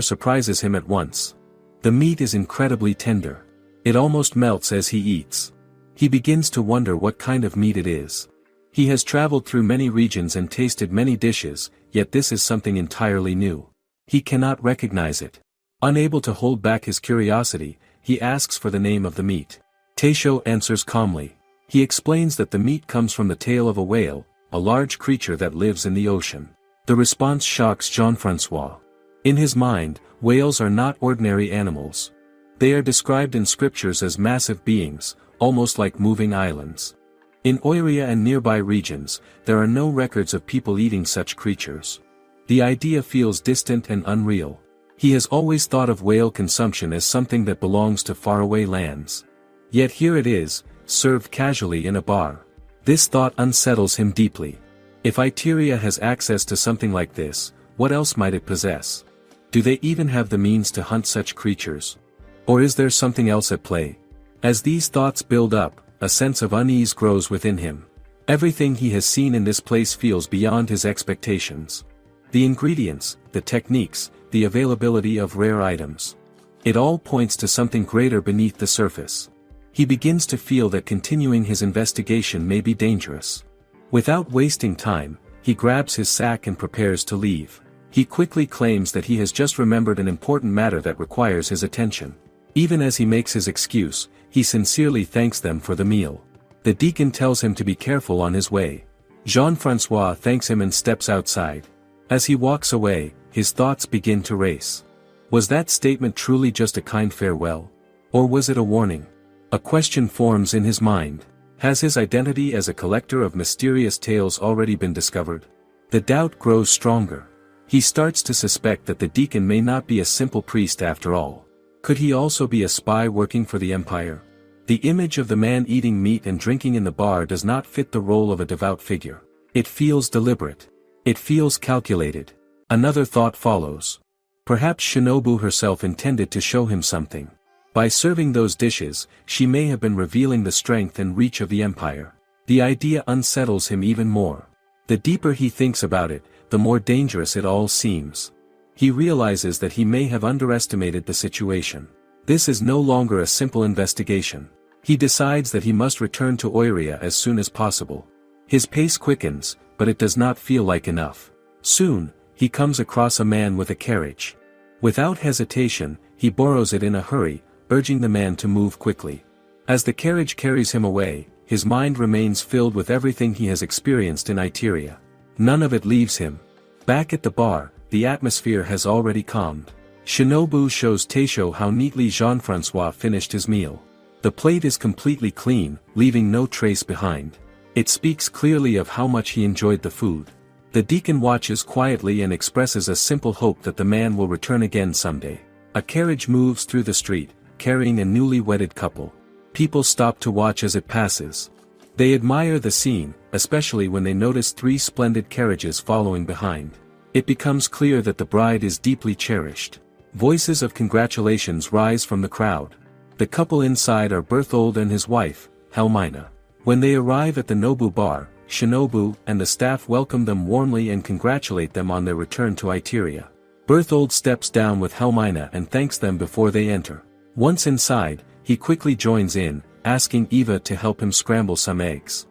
surprises him at once. The meat is incredibly tender. It almost melts as he eats. He begins to wonder what kind of meat it is. He has traveled through many regions and tasted many dishes, yet this is something entirely new. He cannot recognize it. Unable to hold back his curiosity, he asks for the name of the meat. Taisho answers calmly. He explains that the meat comes from the tail of a whale, a large creature that lives in the ocean. The response shocks Jean-François. In his mind, whales are not ordinary animals. They are described in scriptures as massive beings, almost like moving islands. In Itteria and nearby regions, there are no records of people eating such creatures. The idea feels distant and unreal. He has always thought of whale consumption as something that belongs to faraway lands. Yet here it is, served casually in a bar. This thought unsettles him deeply. If Itteria has access to something like this, what else might it possess? Do they even have the means to hunt such creatures? Or is there something else at play? As these thoughts build up, a sense of unease grows within him. Everything he has seen in this place feels beyond his expectations. The ingredients, the techniques, the availability of rare items. It all points to something greater beneath the surface. He begins to feel that continuing his investigation may be dangerous. Without wasting time, he grabs his sack and prepares to leave. He quickly claims that he has just remembered an important matter that requires his attention. Even as he makes his excuse, he sincerely thanks them for the meal. The deacon tells him to be careful on his way. Jean-François thanks him and steps outside. As he walks away, his thoughts begin to race. Was that statement truly just a kind farewell? Or was it a warning? A question forms in his mind. Has his identity as a collector of mysterious tales already been discovered? The doubt grows stronger. He starts to suspect that the deacon may not be a simple priest after all. Could he also be a spy working for the empire? The image of the man eating meat and drinking in the bar does not fit the role of a devout figure. It feels deliberate. It feels calculated. Another thought follows. Perhaps Shinobu herself intended to show him something. By serving those dishes, she may have been revealing the strength and reach of the empire. The idea unsettles him even more. The deeper he thinks about it, the more dangerous it all seems. He realizes that he may have underestimated the situation. This is no longer a simple investigation. He decides that he must return to Itteria as soon as possible. His pace quickens, but it does not feel like enough. Soon, he comes across a man with a carriage. Without hesitation, he borrows it in a hurry, urging the man to move quickly. As the carriage carries him away, his mind remains filled with everything he has experienced in Itteria. None of it leaves him. Back at the bar, the atmosphere has already calmed. Shinobu shows Taisho how neatly Jean-François finished his meal. The plate is completely clean, leaving no trace behind. It speaks clearly of how much he enjoyed the food. The deacon watches quietly and expresses a simple hope that the man will return again someday. A carriage moves through the street, carrying a newly wedded couple. People stop to watch as it passes. They admire the scene, especially when they notice 3 splendid carriages following behind. It becomes clear that the bride is deeply cherished. Voices of congratulations rise from the crowd. The couple inside are Berthold and his wife, Helmina. When they arrive at the Nobu bar, Shinobu and the staff welcome them warmly and congratulate them on their return to Itteria. Berthold steps down with Helmina and thanks them before they enter. Once inside, he quickly joins in, asking Eva to help him scramble some eggs.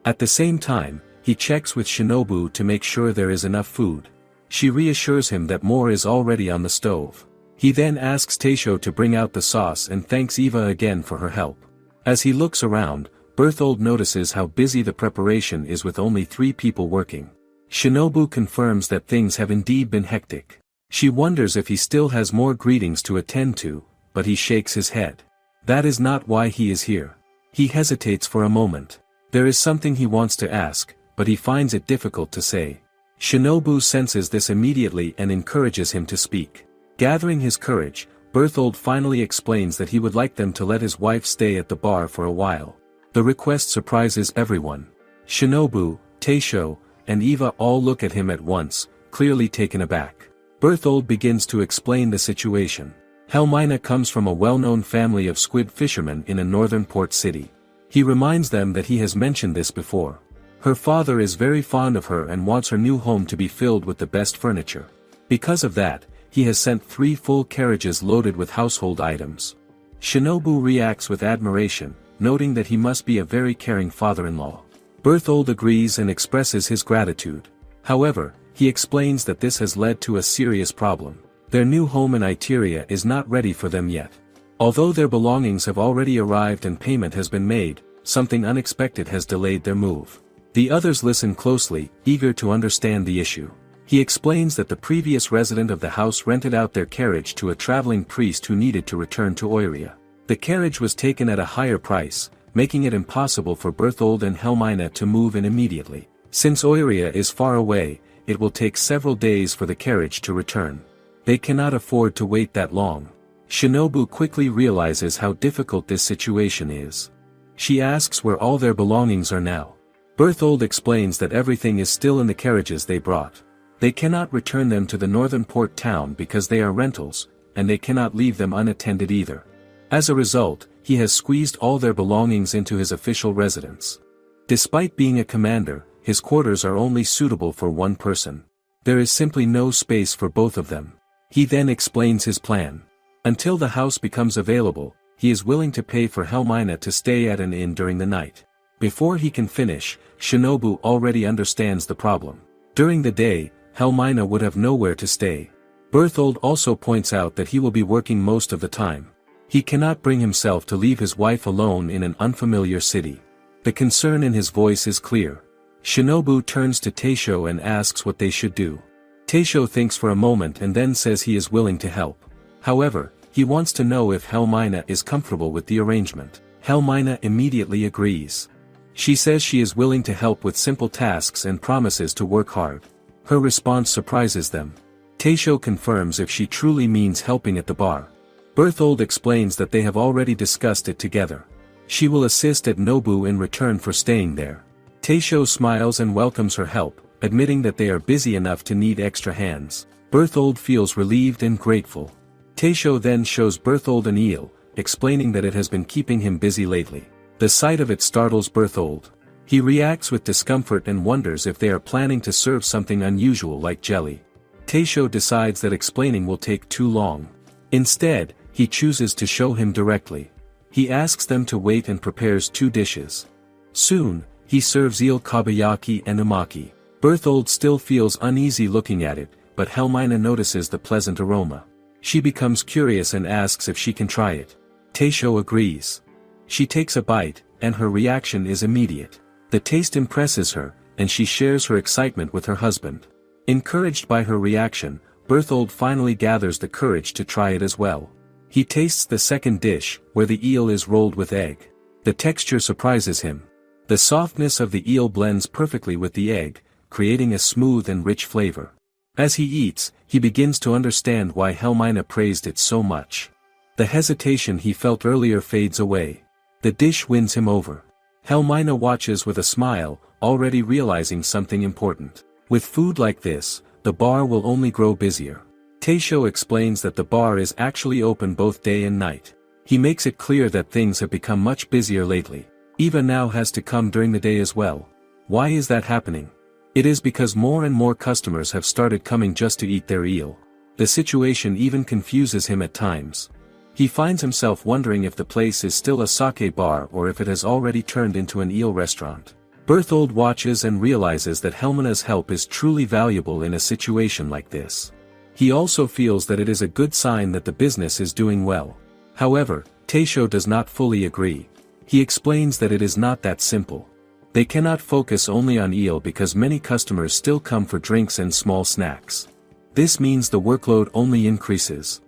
At the same time, he checks with Shinobu to make sure there is enough food. She reassures him that more is already on the stove. He then asks Taisho to bring out the sauce and thanks Eva again for her help. As he looks around, Berthold notices how busy the preparation is with only 3 people working. Shinobu confirms that things have indeed been hectic. She wonders if he still has more greetings to attend to, but he shakes his head. That is not why he is here. He hesitates for a moment. There is something he wants to ask, but he finds it difficult to say. Shinobu senses this immediately and encourages him to speak. Gathering his courage, Berthold finally explains that he would like them to let his wife stay at the bar for a while. The request surprises everyone. Shinobu, Taisho, and Eva all look at him at once, clearly taken aback. Berthold begins to explain the situation. Helmina comes from a well-known family of squid fishermen in a northern port city. He reminds them that he has mentioned this before. Her father is very fond of her and wants her new home to be filled with the best furniture. Because of that, he has sent 3 full carriages loaded with household items. Shinobu reacts with admiration, noting that he must be a very caring father-in-law. Berthold agrees and expresses his gratitude. However, he explains that this has led to a serious problem. Their new home in Itteria is not ready for them yet. Although their belongings have already arrived and payment has been made, something unexpected has delayed their move. The others listen closely, eager to understand the issue. He explains that the previous resident of the house rented out their carriage to a traveling priest who needed to return to Itteria. The carriage was taken at a higher price, making it impossible for Berthold and Helmina to move in immediately. Since Itteria is far away, it will take several days for the carriage to return. They cannot afford to wait that long. Shinobu quickly realizes how difficult this situation is. She asks where all their belongings are now. Berthold explains that everything is still in the carriages they brought. They cannot return them to the northern port town because they are rentals, and they cannot leave them unattended either. As a result, he has squeezed all their belongings into his official residence. Despite being a commander, his quarters are only suitable for one person. There is simply no space for both of them. He then explains his plan. Until the house becomes available, he is willing to pay for Helmina to stay at an inn during the night. Before he can finish, Shinobu already understands the problem. During the day, Helmina would have nowhere to stay. Berthold also points out that he will be working most of the time. He cannot bring himself to leave his wife alone in an unfamiliar city. The concern in his voice is clear. Shinobu turns to Taisho and asks what they should do. Taisho thinks for a moment and then says he is willing to help. However, he wants to know if Helmina is comfortable with the arrangement. Helmina immediately agrees. She says she is willing to help with simple tasks and promises to work hard. Her response surprises them. Taisho confirms if she truly means helping at the bar. Berthold explains that they have already discussed it together. She will assist at Nobu in return for staying there. Taisho smiles and welcomes her help, admitting that they are busy enough to need extra hands. Berthold feels relieved and grateful. Taisho then shows Berthold an eel, explaining that it has been keeping him busy lately. The sight of it startles Berthold. He reacts with discomfort and wonders if they are planning to serve something unusual like jelly. Taisho decides that explaining will take too long. Instead, he chooses to show him directly. He asks them to wait and prepares 2 dishes. Soon, he serves eel kabayaki and umaki. Berthold still feels uneasy looking at it, but Helmina notices the pleasant aroma. She becomes curious and asks if she can try it. Taisho agrees. She takes a bite, and her reaction is immediate. The taste impresses her, and she shares her excitement with her husband. Encouraged by her reaction, Berthold finally gathers the courage to try it as well. He tastes the second dish, where the eel is rolled with egg. The texture surprises him. The softness of the eel blends perfectly with the egg, creating a smooth and rich flavor. As he eats, he begins to understand why Helmina praised it so much. The hesitation he felt earlier fades away. The dish wins him over. Helmina watches with a smile, already realizing something important. With food like this, the bar will only grow busier. Taisho explains that the bar is actually open both day and night. He makes it clear that things have become much busier lately. Eva now has to come during the day as well. Why is that happening? It is because more and more customers have started coming just to eat their eel. The situation even confuses him at times. He finds himself wondering if the place is still a sake bar or if it has already turned into an eel restaurant. Berthold watches and realizes that Helmina's help is truly valuable in a situation like this. He also feels that it is a good sign that the business is doing well. However, Taisho does not fully agree. He explains that it is not that simple. They cannot focus only on eel because many customers still come for drinks and small snacks. This means the workload only increases.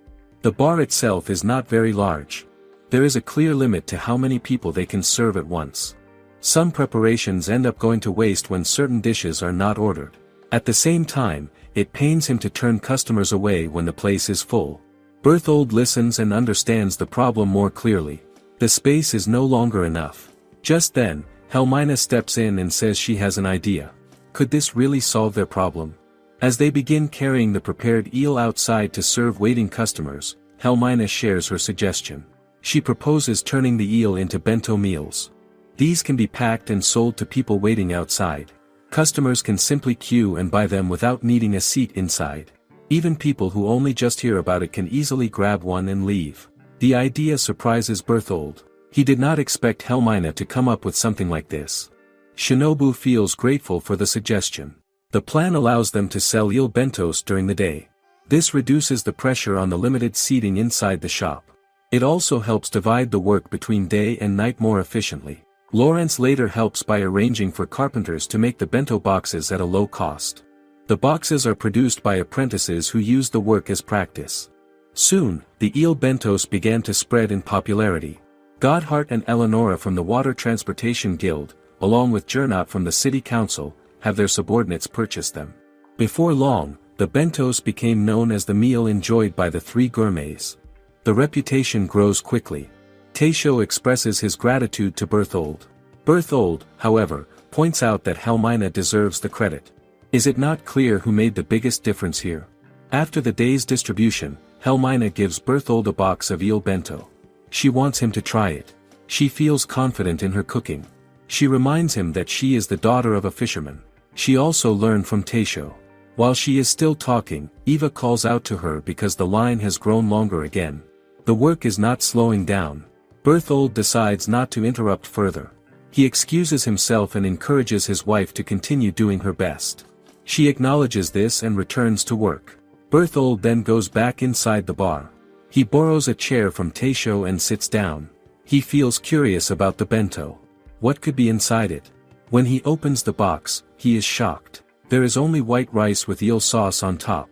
The bar itself is not very large. There is a clear limit to how many people they can serve at once. Some preparations end up going to waste when certain dishes are not ordered. At the same time, it pains him to turn customers away when the place is full. Berthold listens and understands the problem more clearly. The space is no longer enough. Just then, Helmina steps in and says she has an idea. Could this really solve their problem? As they begin carrying the prepared eel outside to serve waiting customers, Helmina shares her suggestion. She proposes turning the eel into bento meals. These can be packed and sold to people waiting outside. Customers can simply queue and buy them without needing a seat inside. Even people who only just hear about it can easily grab one and leave. The idea surprises Berthold. He did not expect Helmina to come up with something like this. Shinobu feels grateful for the suggestion. The plan allows them to sell eel bentos during the day. This reduces the pressure on the limited seating inside the shop. It also helps divide the work between day and night more efficiently. Lawrence later helps by arranging for carpenters to make the bento boxes at a low cost. The boxes are produced by apprentices who use the work as practice. Soon, the eel bentos began to spread in popularity. Godhart and Eleonora from the Water Transportation Guild, along with Gernot from the City Council, have their subordinates purchase them. Before long, the bentos became known as the meal enjoyed by the three gourmets. The reputation grows quickly. Teisho expresses his gratitude to Berthold. Berthold, however, points out that Helmina deserves the credit. Is it not clear who made the biggest difference here? After the day's distribution, Helmina gives Berthold a box of eel bento. She wants him to try it. She feels confident in her cooking. She reminds him that she is the daughter of a fisherman. She also learned from Teisho. While she is still talking, Eva calls out to her because the line has grown longer again. The work is not slowing down. Berthold decides not to interrupt further. He excuses himself and encourages his wife to continue doing her best. She acknowledges this and returns to work. Berthold then goes back inside the bar. He borrows a chair from Teisho and sits down. He feels curious about the bento. What could be inside it? When he opens the box, he is shocked. There is only white rice with eel sauce on top.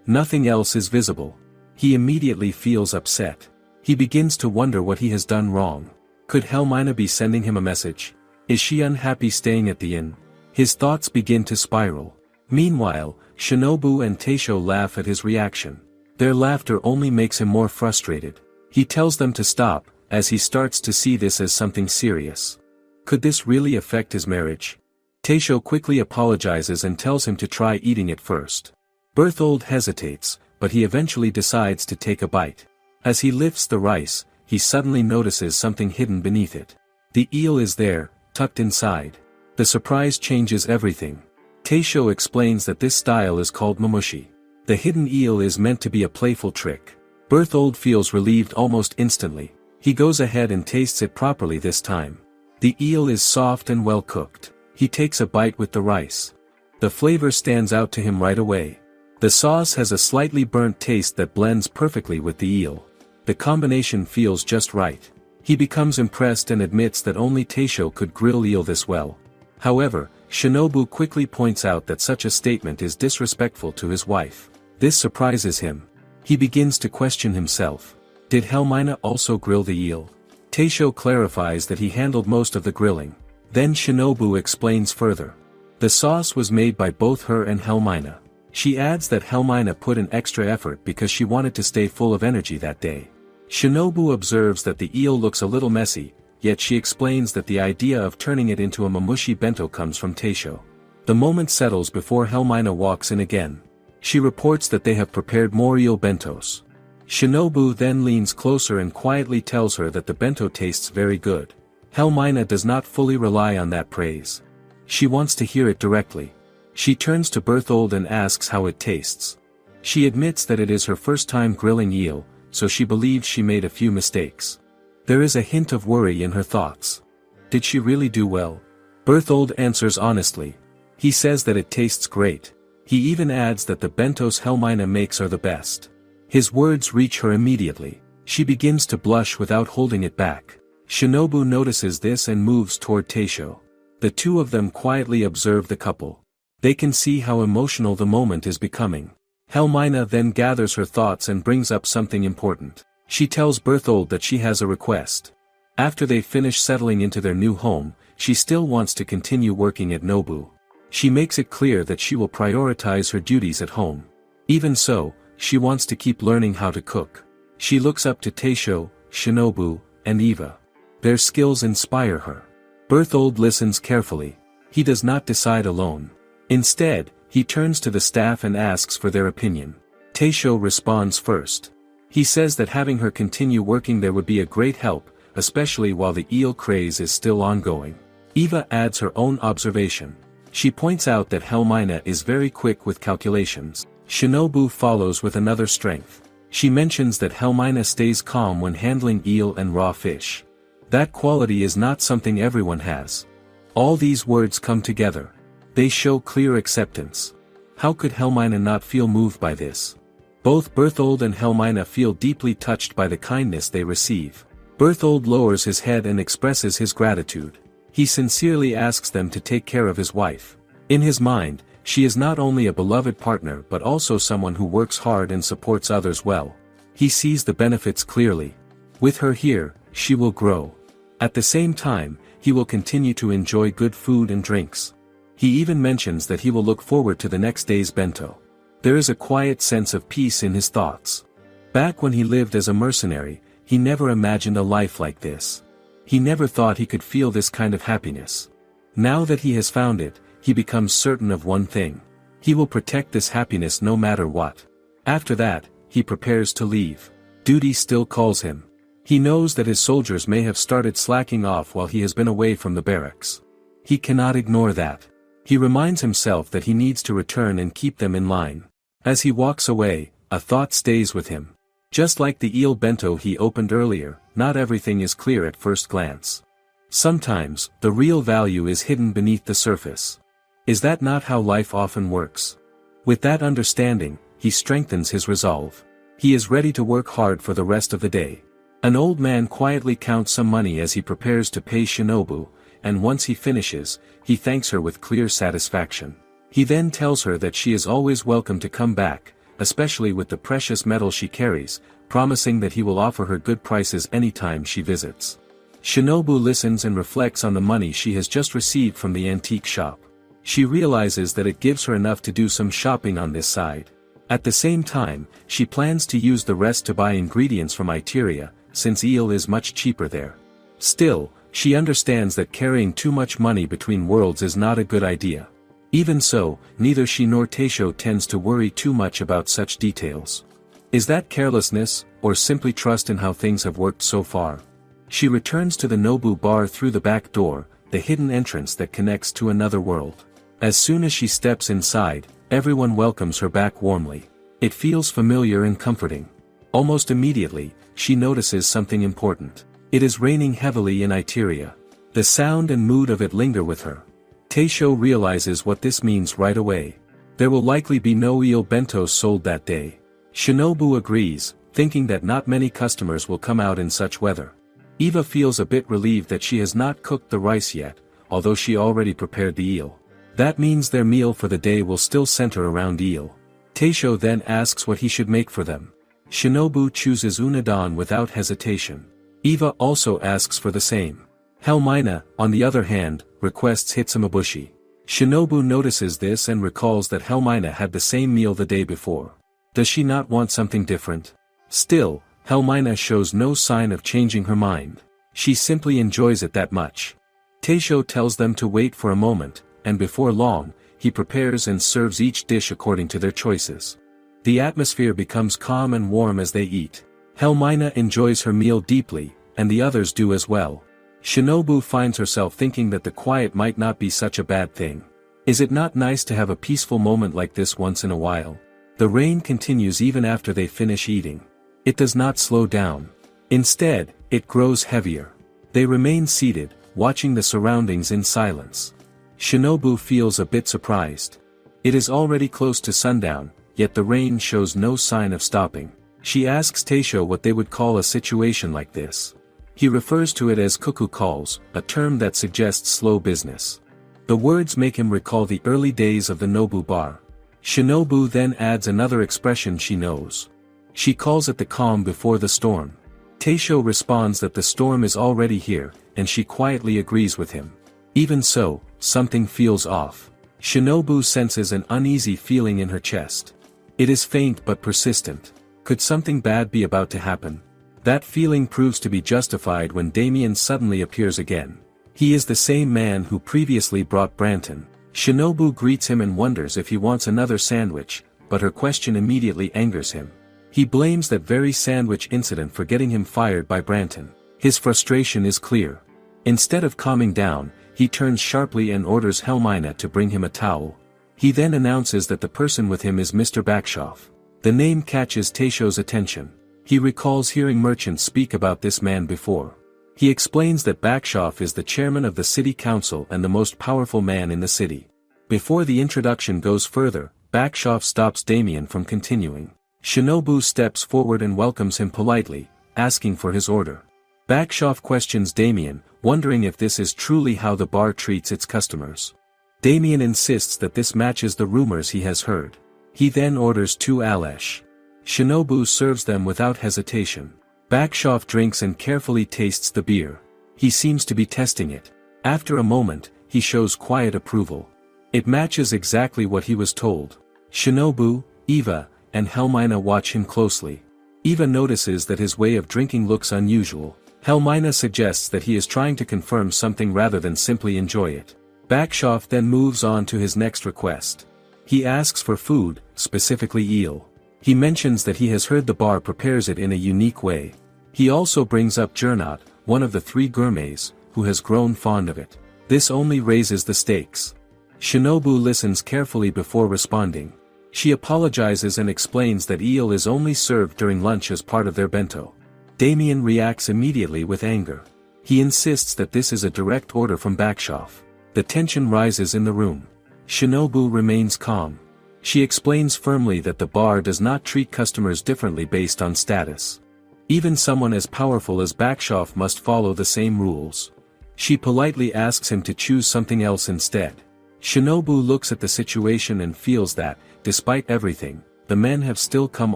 Nothing else is visible. He immediately feels upset. He begins to wonder what he has done wrong. Could Helmina be sending him a message? Is she unhappy staying at the inn? His thoughts begin to spiral. Meanwhile, Shinobu and Teisho laugh at his reaction. Their laughter only makes him more frustrated. He tells them to stop, as he starts to see this as something serious. Could this really affect his marriage? Teisho quickly apologizes and tells him to try eating it first. Berthold hesitates, but he eventually decides to take a bite. As he lifts the rice, he suddenly notices something hidden beneath it. The eel is there, tucked inside. The surprise changes everything. Teisho explains that this style is called mamushi. The hidden eel is meant to be a playful trick. Berthold feels relieved almost instantly. He goes ahead and tastes it properly this time. The eel is soft and well cooked. He takes a bite with the rice. The flavor stands out to him right away. The sauce has a slightly burnt taste that blends perfectly with the eel. The combination feels just right. He becomes impressed and admits that only Teisho could grill eel this well. However, Shinobu quickly points out that such a statement is disrespectful to his wife. This surprises him. He begins to question himself. Did Helmina also grill the eel? Teisho clarifies that he handled most of the grilling. Then Shinobu explains further. The sauce was made by both her and Helmina. She adds that Helmina put an extra effort because she wanted to stay full of energy that day. Shinobu observes that the eel looks a little messy, yet she explains that the idea of turning it into a mamushi bento comes from Teisho. The moment settles before Helmina walks in again. She reports that they have prepared more eel bentos. Shinobu then leans closer and quietly tells her that the bento tastes very good. Helmina does not fully rely on that praise. She wants to hear it directly. She turns to Berthold and asks how it tastes. She admits that it is her first time grilling eel, so she believes she made a few mistakes. There is a hint of worry in her thoughts. Did she really do well? Berthold answers honestly. He says that it tastes great. He even adds that the bentos Helmina makes are the best. His words reach her immediately. She begins to blush without holding it back. Shinobu notices this and moves toward Teisho. The two of them quietly observe the couple. They can see how emotional the moment is becoming. Helmina then gathers her thoughts and brings up something important. She tells Berthold that she has a request. After they finish settling into their new home, she still wants to continue working at Nobu. She makes it clear that she will prioritize her duties at home. Even so, she wants to keep learning how to cook. She looks up to Teisho, Shinobu, and Eva. Their skills inspire her. Berthold listens carefully. He does not decide alone. Instead, He turns to the staff and asks for their opinion. Taisho responds first. He says that having her continue working there would be a great help, especially while the eel craze is still ongoing. Eva adds her own observation. She points out that Helmina is very quick with calculations. Shinobu follows with another strength. She mentions that Helmina stays calm when handling eel and raw fish. That quality is not something everyone has. All these words come together. They show clear acceptance. How could Helmina not feel moved by this? Both Berthold and Helmina feel deeply touched by the kindness they receive. Berthold lowers his head and expresses his gratitude. He sincerely asks them to take care of his wife. In his mind, she is not only a beloved partner but also someone who works hard and supports others well. He sees the benefits clearly. With her here, she will grow. At the same time, he will continue to enjoy good food and drinks. He even mentions that he will look forward to the next day's bento. There is a quiet sense of peace in his thoughts. Back when he lived as a mercenary, he never imagined a life like this. He never thought he could feel this kind of happiness. Now that he has found it, he becomes certain of one thing. He will protect this happiness no matter what. After that, he prepares to leave. Duty still calls him. He knows that his soldiers may have started slacking off while he has been away from the barracks. He cannot ignore that. He reminds himself that he needs to return and keep them in line. As he walks away, a thought stays with him. Just like the eel bento he opened earlier, not everything is clear at first glance. Sometimes, the real value is hidden beneath the surface. Is that not how life often works? With that understanding, he strengthens his resolve. He is ready to work hard for the rest of the day. An old man quietly counts some money as he prepares to pay Shinobu, and once he finishes, he thanks her with clear satisfaction. He then tells her that she is always welcome to come back, especially with the precious metal she carries, promising that he will offer her good prices anytime she visits. Shinobu listens and reflects on the money she has just received from the antique shop. She realizes that it gives her enough to do some shopping on this side. At the same time, she plans to use the rest to buy ingredients from Itteria, since eel is much cheaper there. Still, she understands that carrying too much money between worlds is not a good idea. Even so, neither she nor Taisho tends to worry too much about such details. Is that carelessness, or simply trust in how things have worked so far? She returns to the Nobu bar through the back door, the hidden entrance that connects to another world. As soon as she steps inside, everyone welcomes her back warmly. It feels familiar and comforting. Almost immediately, she notices something important. It is raining heavily in Itteria. The sound and mood of it linger with her. Taisho realizes what this means right away. There will likely be no eel bentos sold that day. Shinobu agrees, thinking that not many customers will come out in such weather. Eva feels a bit relieved that she has not cooked the rice yet, although she already prepared the eel. That means their meal for the day will still center around eel. Taisho then asks what he should make for them. Shinobu chooses unadon without hesitation. Eva also asks for the same. Helmina, on the other hand, requests hitsumabushi. Shinobu notices this and recalls that Helmina had the same meal the day before. Does she not want something different? Still, Helmina shows no sign of changing her mind. She simply enjoys it that much. Taisho tells them to wait for a moment, and before long, he prepares and serves each dish according to their choices. The atmosphere becomes calm and warm as they eat. Helmina enjoys her meal deeply, and the others do as well. Shinobu finds herself thinking that the quiet might not be such a bad thing. Is it not nice to have a peaceful moment like this once in a while? The rain continues even after they finish eating. It does not slow down. Instead, it grows heavier. They remain seated, watching the surroundings in silence. Shinobu feels a bit surprised. It is already close to sundown, yet the rain shows no sign of stopping. She asks Taisho what they would call a situation like this. He refers to it as cuckoo calls, a term that suggests slow business. The words make him recall the early days of the Nobu bar. Shinobu then adds another expression she knows. She calls it the calm before the storm. Taisho responds that the storm is already here, and she quietly agrees with him. Even so, something feels off. Shinobu senses an uneasy feeling in her chest. It is faint but persistent. Could something bad be about to happen? That feeling proves to be justified when Damien suddenly appears again. He is the same man who previously brought Branton. Shinobu greets him and wonders if he wants another sandwich, but her question immediately angers him. He blames that very sandwich incident for getting him fired by Branton. His frustration is clear. Instead of calming down, he turns sharply and orders Helmina to bring him a towel. He then announces that the person with him is Mr. Bakshoff. The name catches Teisho's attention. He recalls hearing merchants speak about this man before. He explains that Bakshoff is the chairman of the city council and the most powerful man in the city. Before the introduction goes further, Bakshoff stops Damien from continuing. Shinobu steps forward and welcomes him politely, asking for his order. Bakshoff questions Damien, wondering if this is truly how the bar treats its customers. Damien insists that this matches the rumors he has heard. He then orders 2 Alesh. Shinobu serves them without hesitation. Bakshoff drinks and carefully tastes the beer. He seems to be testing it. After a moment, he shows quiet approval. It matches exactly what he was told. Shinobu, Eva, and Helmina watch him closely. Eva notices that his way of drinking looks unusual. Helmina suggests that he is trying to confirm something rather than simply enjoy it. Bakshoff then moves on to his next request. He asks for food, specifically eel. He mentions that he has heard the bar prepares it in a unique way. He also brings up Gernot, one of the 3 gourmets, who has grown fond of it. This only raises the stakes. Shinobu listens carefully before responding. She apologizes and explains that eel is only served during lunch as part of their bento. Damien reacts immediately with anger. He insists that this is a direct order from Bakshoff. The tension rises in the room. Shinobu remains calm. She explains firmly that the bar does not treat customers differently based on status. Even someone as powerful as Bakshoff must follow the same rules. She politely asks him to choose something else instead. Shinobu looks at the situation and feels that, despite everything, the men have still come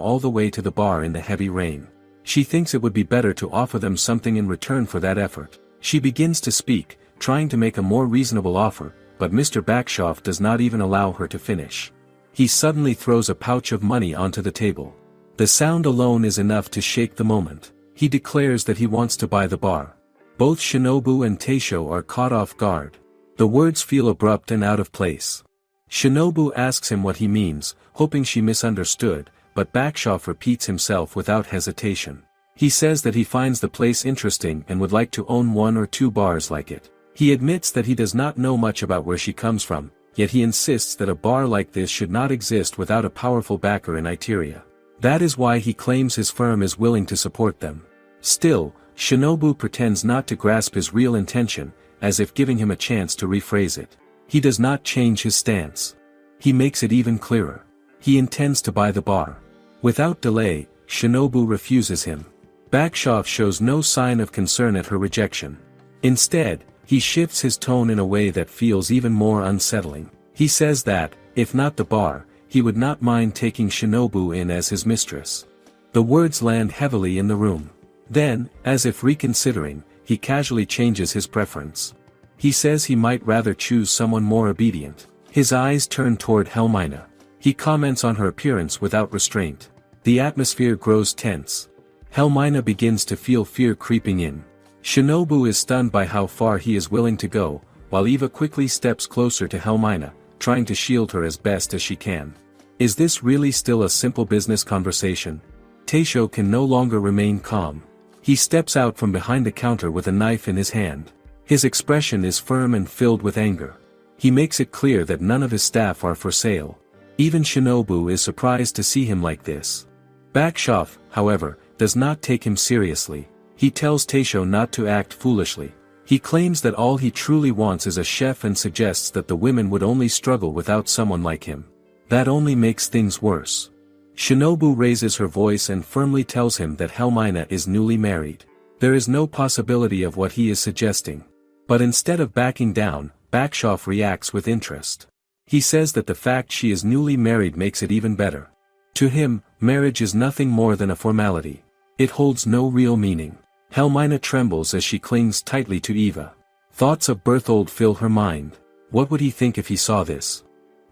all the way to the bar in the heavy rain. She thinks it would be better to offer them something in return for that effort. She begins to speak, trying to make a more reasonable offer, but Mr. Bakshoff does not even allow her to finish. He suddenly throws a pouch of money onto the table. The sound alone is enough to shake the moment. He declares that he wants to buy the bar. Both Shinobu and Teisho are caught off guard. The words feel abrupt and out of place. Shinobu asks him what he means, hoping she misunderstood, but Bakshoff repeats himself without hesitation. He says that he finds the place interesting and would like to own 1 or 2 bars like it. He admits that he does not know much about where she comes from, yet he insists that a bar like this should not exist without a powerful backer in Itteria. That is why he claims his firm is willing to support them. Still, Shinobu pretends not to grasp his real intention, as if giving him a chance to rephrase it. He does not change his stance. He makes it even clearer. He intends to buy the bar. Without delay, Shinobu refuses him. Bakshoff shows no sign of concern at her rejection. Instead, he shifts his tone in a way that feels even more unsettling. He says that, if not the bar, he would not mind taking Shinobu in as his mistress. The words land heavily in the room. Then, as if reconsidering, he casually changes his preference. He says he might rather choose someone more obedient. His eyes turn toward Helmina. He comments on her appearance without restraint. The atmosphere grows tense. Helmina begins to feel fear creeping in. Shinobu is stunned by how far he is willing to go, while Eva quickly steps closer to Helmina, trying to shield her as best as she can. Is this really still a simple business conversation? Teisho can no longer remain calm. He steps out from behind the counter with a knife in his hand. His expression is firm and filled with anger. He makes it clear that none of his staff are for sale. Even Shinobu is surprised to see him like this. Bakshoff, however, does not take him seriously. He tells Teisho not to act foolishly. He claims that all he truly wants is a chef and suggests that the women would only struggle without someone like him. That only makes things worse. Shinobu raises her voice and firmly tells him that Helmina is newly married. There is no possibility of what he is suggesting. But instead of backing down, Bakshoff reacts with interest. He says that the fact she is newly married makes it even better. To him, marriage is nothing more than a formality. It holds no real meaning. Helmina trembles as she clings tightly to Eva. Thoughts of Berthold fill her mind. What would he think if he saw this?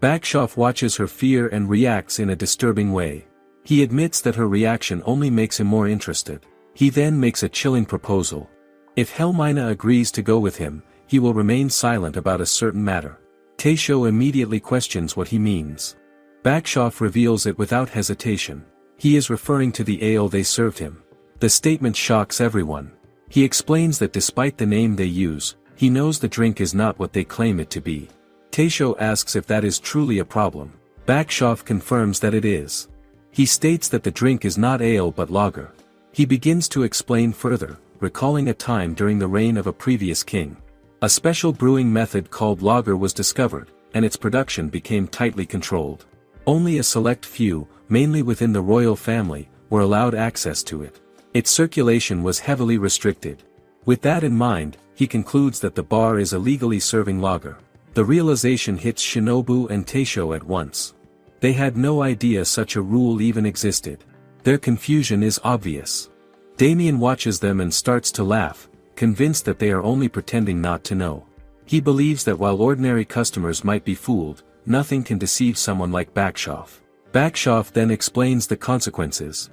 Bakshoff watches her fear and reacts in a disturbing way. He admits that her reaction only makes him more interested. He then makes a chilling proposal. If Helmina agrees to go with him, he will remain silent about a certain matter. Taisho immediately questions what he means. Bakshoff reveals it without hesitation. He is referring to the ale they served him. The statement shocks everyone. He explains that despite the name they use, he knows the drink is not what they claim it to be. Taisho asks if that is truly a problem. Bakshoff confirms that it is. He states that the drink is not ale but lager. He begins to explain further, recalling a time during the reign of a previous king. A special brewing method called lager was discovered, and its production became tightly controlled. Only a select few, mainly within the royal family, were allowed access to it. Its circulation was heavily restricted. With that in mind, he concludes that the bar is illegally serving lager. The realization hits Shinobu and Taisho at once. They had no idea such a rule even existed. Their confusion is obvious. Damien watches them and starts to laugh, convinced that they are only pretending not to know. He believes that while ordinary customers might be fooled, nothing can deceive someone like Bakshoff. Bakshoff then explains the consequences.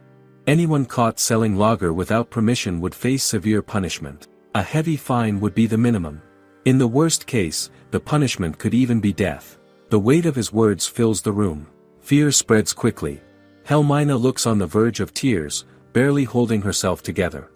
Anyone caught selling lager without permission would face severe punishment. A heavy fine would be the minimum. In the worst case, the punishment could even be death. The weight of his words fills the room. Fear spreads quickly. Helmina looks on the verge of tears, barely holding herself together.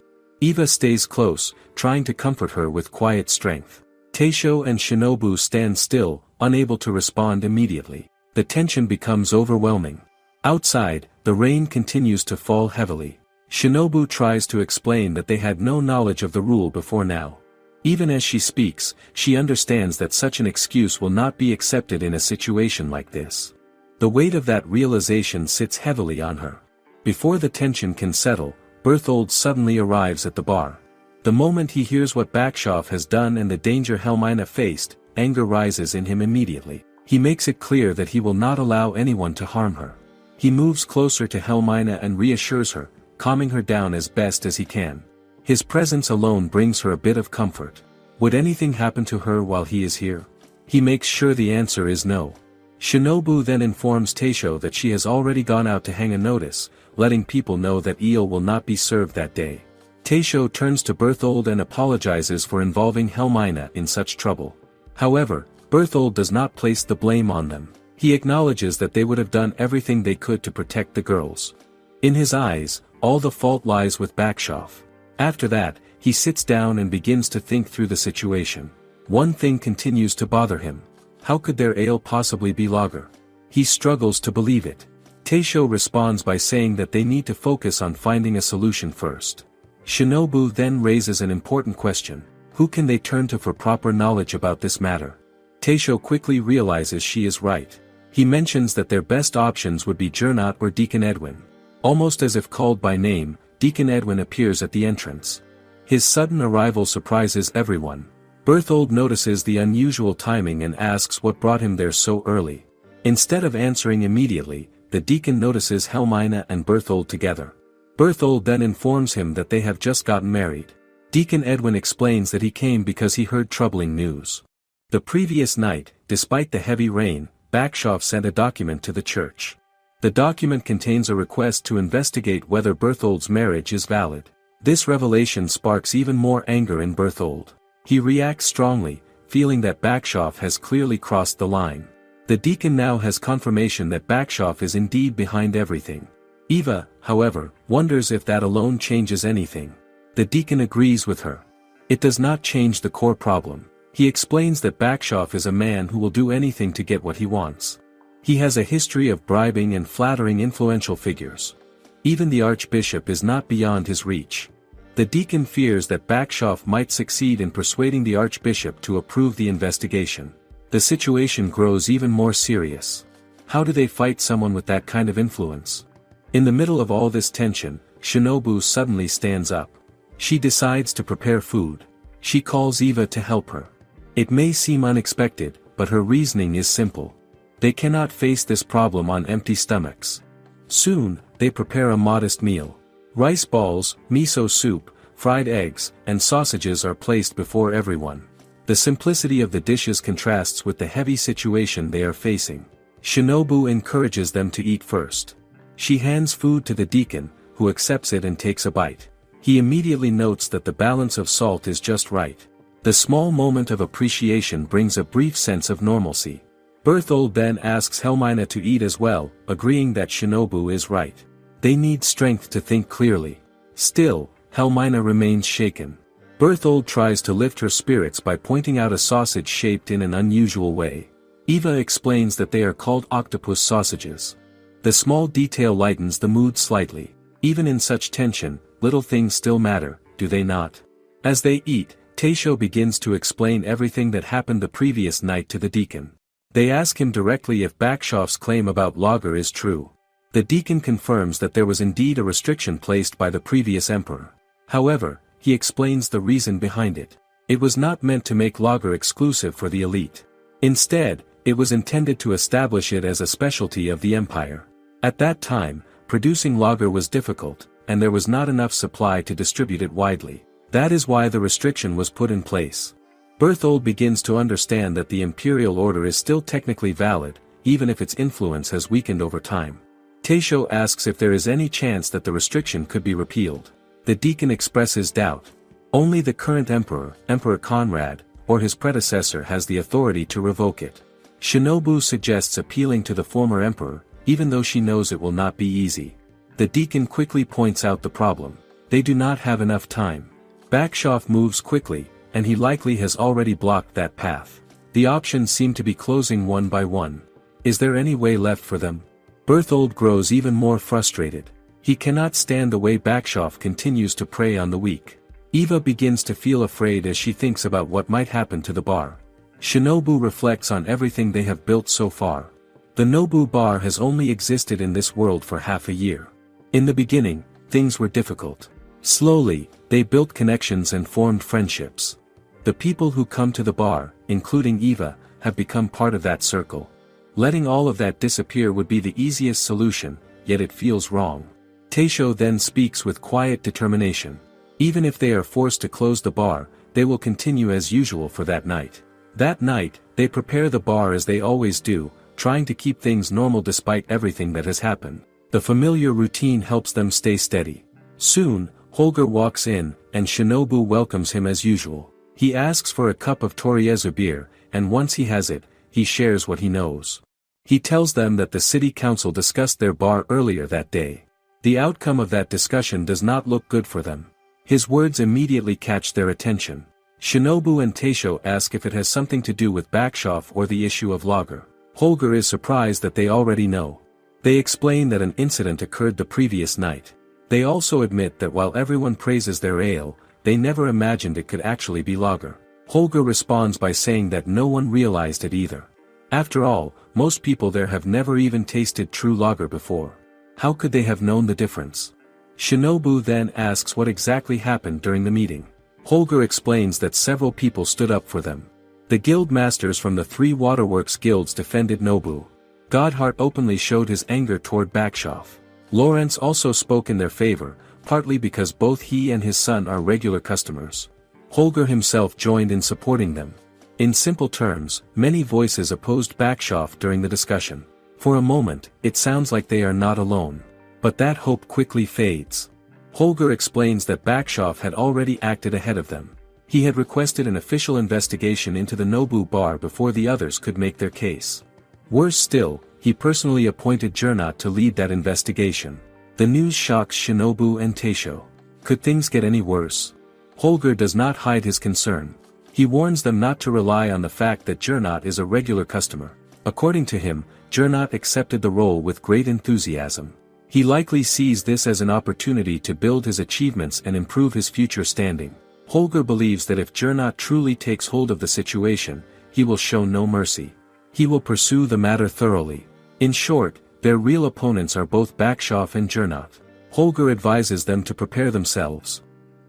Eva stays close, trying to comfort her with quiet strength. Taisho and Shinobu stand still, unable to respond immediately. The tension becomes overwhelming. Outside, the rain continues to fall heavily. Shinobu tries to explain that they had no knowledge of the rule before now. Even as she speaks, she understands that such an excuse will not be accepted in a situation like this. The weight of that realization sits heavily on her. Before the tension can settle, Berthold suddenly arrives at the bar. The moment he hears what Bakshoff has done and the danger Helmina faced, anger rises in him immediately. He makes it clear that he will not allow anyone to harm her. He moves closer to Helmina and reassures her, calming her down as best as he can. His presence alone brings her a bit of comfort. Would anything happen to her while he is here? He makes sure the answer is no. Shinobu then informs Taisho that she has already gone out to hang a notice, letting people know that eel will not be served that day. Taisho turns to Berthold and apologizes for involving Helmina in such trouble. However, Berthold does not place the blame on them. He acknowledges that they would have done everything they could to protect the girls. In his eyes, all the fault lies with Bakshoff. After that, he sits down and begins to think through the situation. One thing continues to bother him. How could their ale possibly be lager? He struggles to believe it. Taisho responds by saying that they need to focus on finding a solution first. Shinobu then raises an important question. Who can they turn to for proper knowledge about this matter? Taisho quickly realizes she is right. He mentions that their best options would be Gernot or Deacon Edwin. Almost as if called by name, Deacon Edwin appears at the entrance. His sudden arrival surprises everyone. Berthold notices the unusual timing and asks what brought him there so early. Instead of answering immediately, the deacon notices Helmina and Berthold together. Berthold then informs him that they have just gotten married. Deacon Edwin explains that he came because he heard troubling news. The previous night, despite the heavy rain, Bakshoff sent a document to the church. The document contains a request to investigate whether Berthold's marriage is valid. This revelation sparks even more anger in Berthold. He reacts strongly, feeling that Bakshoff has clearly crossed the line. The deacon now has confirmation that Bakshoff is indeed behind everything. Eva, however, wonders if that alone changes anything. The deacon agrees with her. It does not change the core problem. He explains that Bakshoff is a man who will do anything to get what he wants. He has a history of bribing and flattering influential figures. Even the archbishop is not beyond his reach. The deacon fears that Bakshoff might succeed in persuading the archbishop to approve the investigation. The situation grows even more serious. How do they fight someone with that kind of influence? In the middle of all this tension, Shinobu suddenly stands up. She decides to prepare food. She calls Eva to help her. It may seem unexpected, but her reasoning is simple. They cannot face this problem on empty stomachs. Soon, they prepare a modest meal. Rice balls, miso soup, fried eggs, and sausages are placed before everyone. The simplicity of the dishes contrasts with the heavy situation they are facing. Shinobu encourages them to eat first. She hands food to the deacon, who accepts it and takes a bite. He immediately notes that the balance of salt is just right. The small moment of appreciation brings a brief sense of normalcy. Berthold then asks Helmina to eat as well, agreeing that Shinobu is right. They need strength to think clearly. Still, Helmina remains shaken. Berthold tries to lift her spirits by pointing out a sausage shaped in an unusual way. Eva explains that they are called octopus sausages. The small detail lightens the mood slightly. Even in such tension, little things still matter, do they not? As they eat, Taisho begins to explain everything that happened the previous night to the deacon. They ask him directly if Bakshov's claim about lager is true. The deacon confirms that there was indeed a restriction placed by the previous emperor. However, he explains the reason behind it. It was not meant to make lager exclusive for the elite. Instead, it was intended to establish it as a specialty of the empire. At that time, producing lager was difficult, and there was not enough supply to distribute it widely. That is why the restriction was put in place. Berthold begins to understand that the imperial order is still technically valid, even if its influence has weakened over time. Taisho asks if there is any chance that the restriction could be repealed. The deacon expresses doubt. Only the current emperor, Emperor Conrad, or his predecessor has the authority to revoke it. Shinobu suggests appealing to the former emperor, even though she knows it will not be easy. The deacon quickly points out the problem. They do not have enough time. Bakshov moves quickly, and he likely has already blocked that path. The options seem to be closing one by one. Is there any way left for them? Berthold grows even more frustrated. He cannot stand the way Bakshov continues to prey on the weak. Eva begins to feel afraid as she thinks about what might happen to the bar. Shinobu reflects on everything they have built so far. The Nobu bar has only existed in this world for half a year. In the beginning, things were difficult. Slowly, they built connections and formed friendships. The people who come to the bar, including Eva, have become part of that circle. Letting all of that disappear would be the easiest solution, yet it feels wrong. Taisho then speaks with quiet determination. Even if they are forced to close the bar, they will continue as usual for that night. That night, they prepare the bar as they always do, trying to keep things normal despite everything that has happened. The familiar routine helps them stay steady. Soon, Holger walks in, and Shinobu welcomes him as usual. He asks for a cup of Toriezu beer, and once he has it, he shares what he knows. He tells them that the city council discussed their bar earlier that day. The outcome of that discussion does not look good for them. His words immediately catch their attention. Shinobu and Taisho ask if it has something to do with Bakshov or the issue of lager. Holger is surprised that they already know. They explain that an incident occurred the previous night. They also admit that while everyone praises their ale, they never imagined it could actually be lager. Holger responds by saying that no one realized it either. After all, most people there have never even tasted true lager before. How could they have known the difference? Shinobu then asks what exactly happened during the meeting. Holger explains that several people stood up for them. The guild masters from the 3 waterworks guilds defended Nobu. Godhart openly showed his anger toward Bakshov. Lawrence also spoke in their favor, partly because both he and his son are regular customers. Holger himself joined in supporting them. In simple terms, many voices opposed Bakshov during the discussion. For a moment, it sounds like they are not alone. But that hope quickly fades. Holger explains that Bakshov had already acted ahead of them. He had requested an official investigation into the Nobu bar before the others could make their case. Worse still, he personally appointed Gernot to lead that investigation. The news shocks Shinobu and Taisho. Could things get any worse? Holger does not hide his concern. He warns them not to rely on the fact that Gernot is a regular customer. According to him, Gernot accepted the role with great enthusiasm. He likely sees this as an opportunity to build his achievements and improve his future standing. Holger believes that if Gernot truly takes hold of the situation, he will show no mercy. He will pursue the matter thoroughly. In short, their real opponents are both Bakshov and Gernot. Holger advises them to prepare themselves.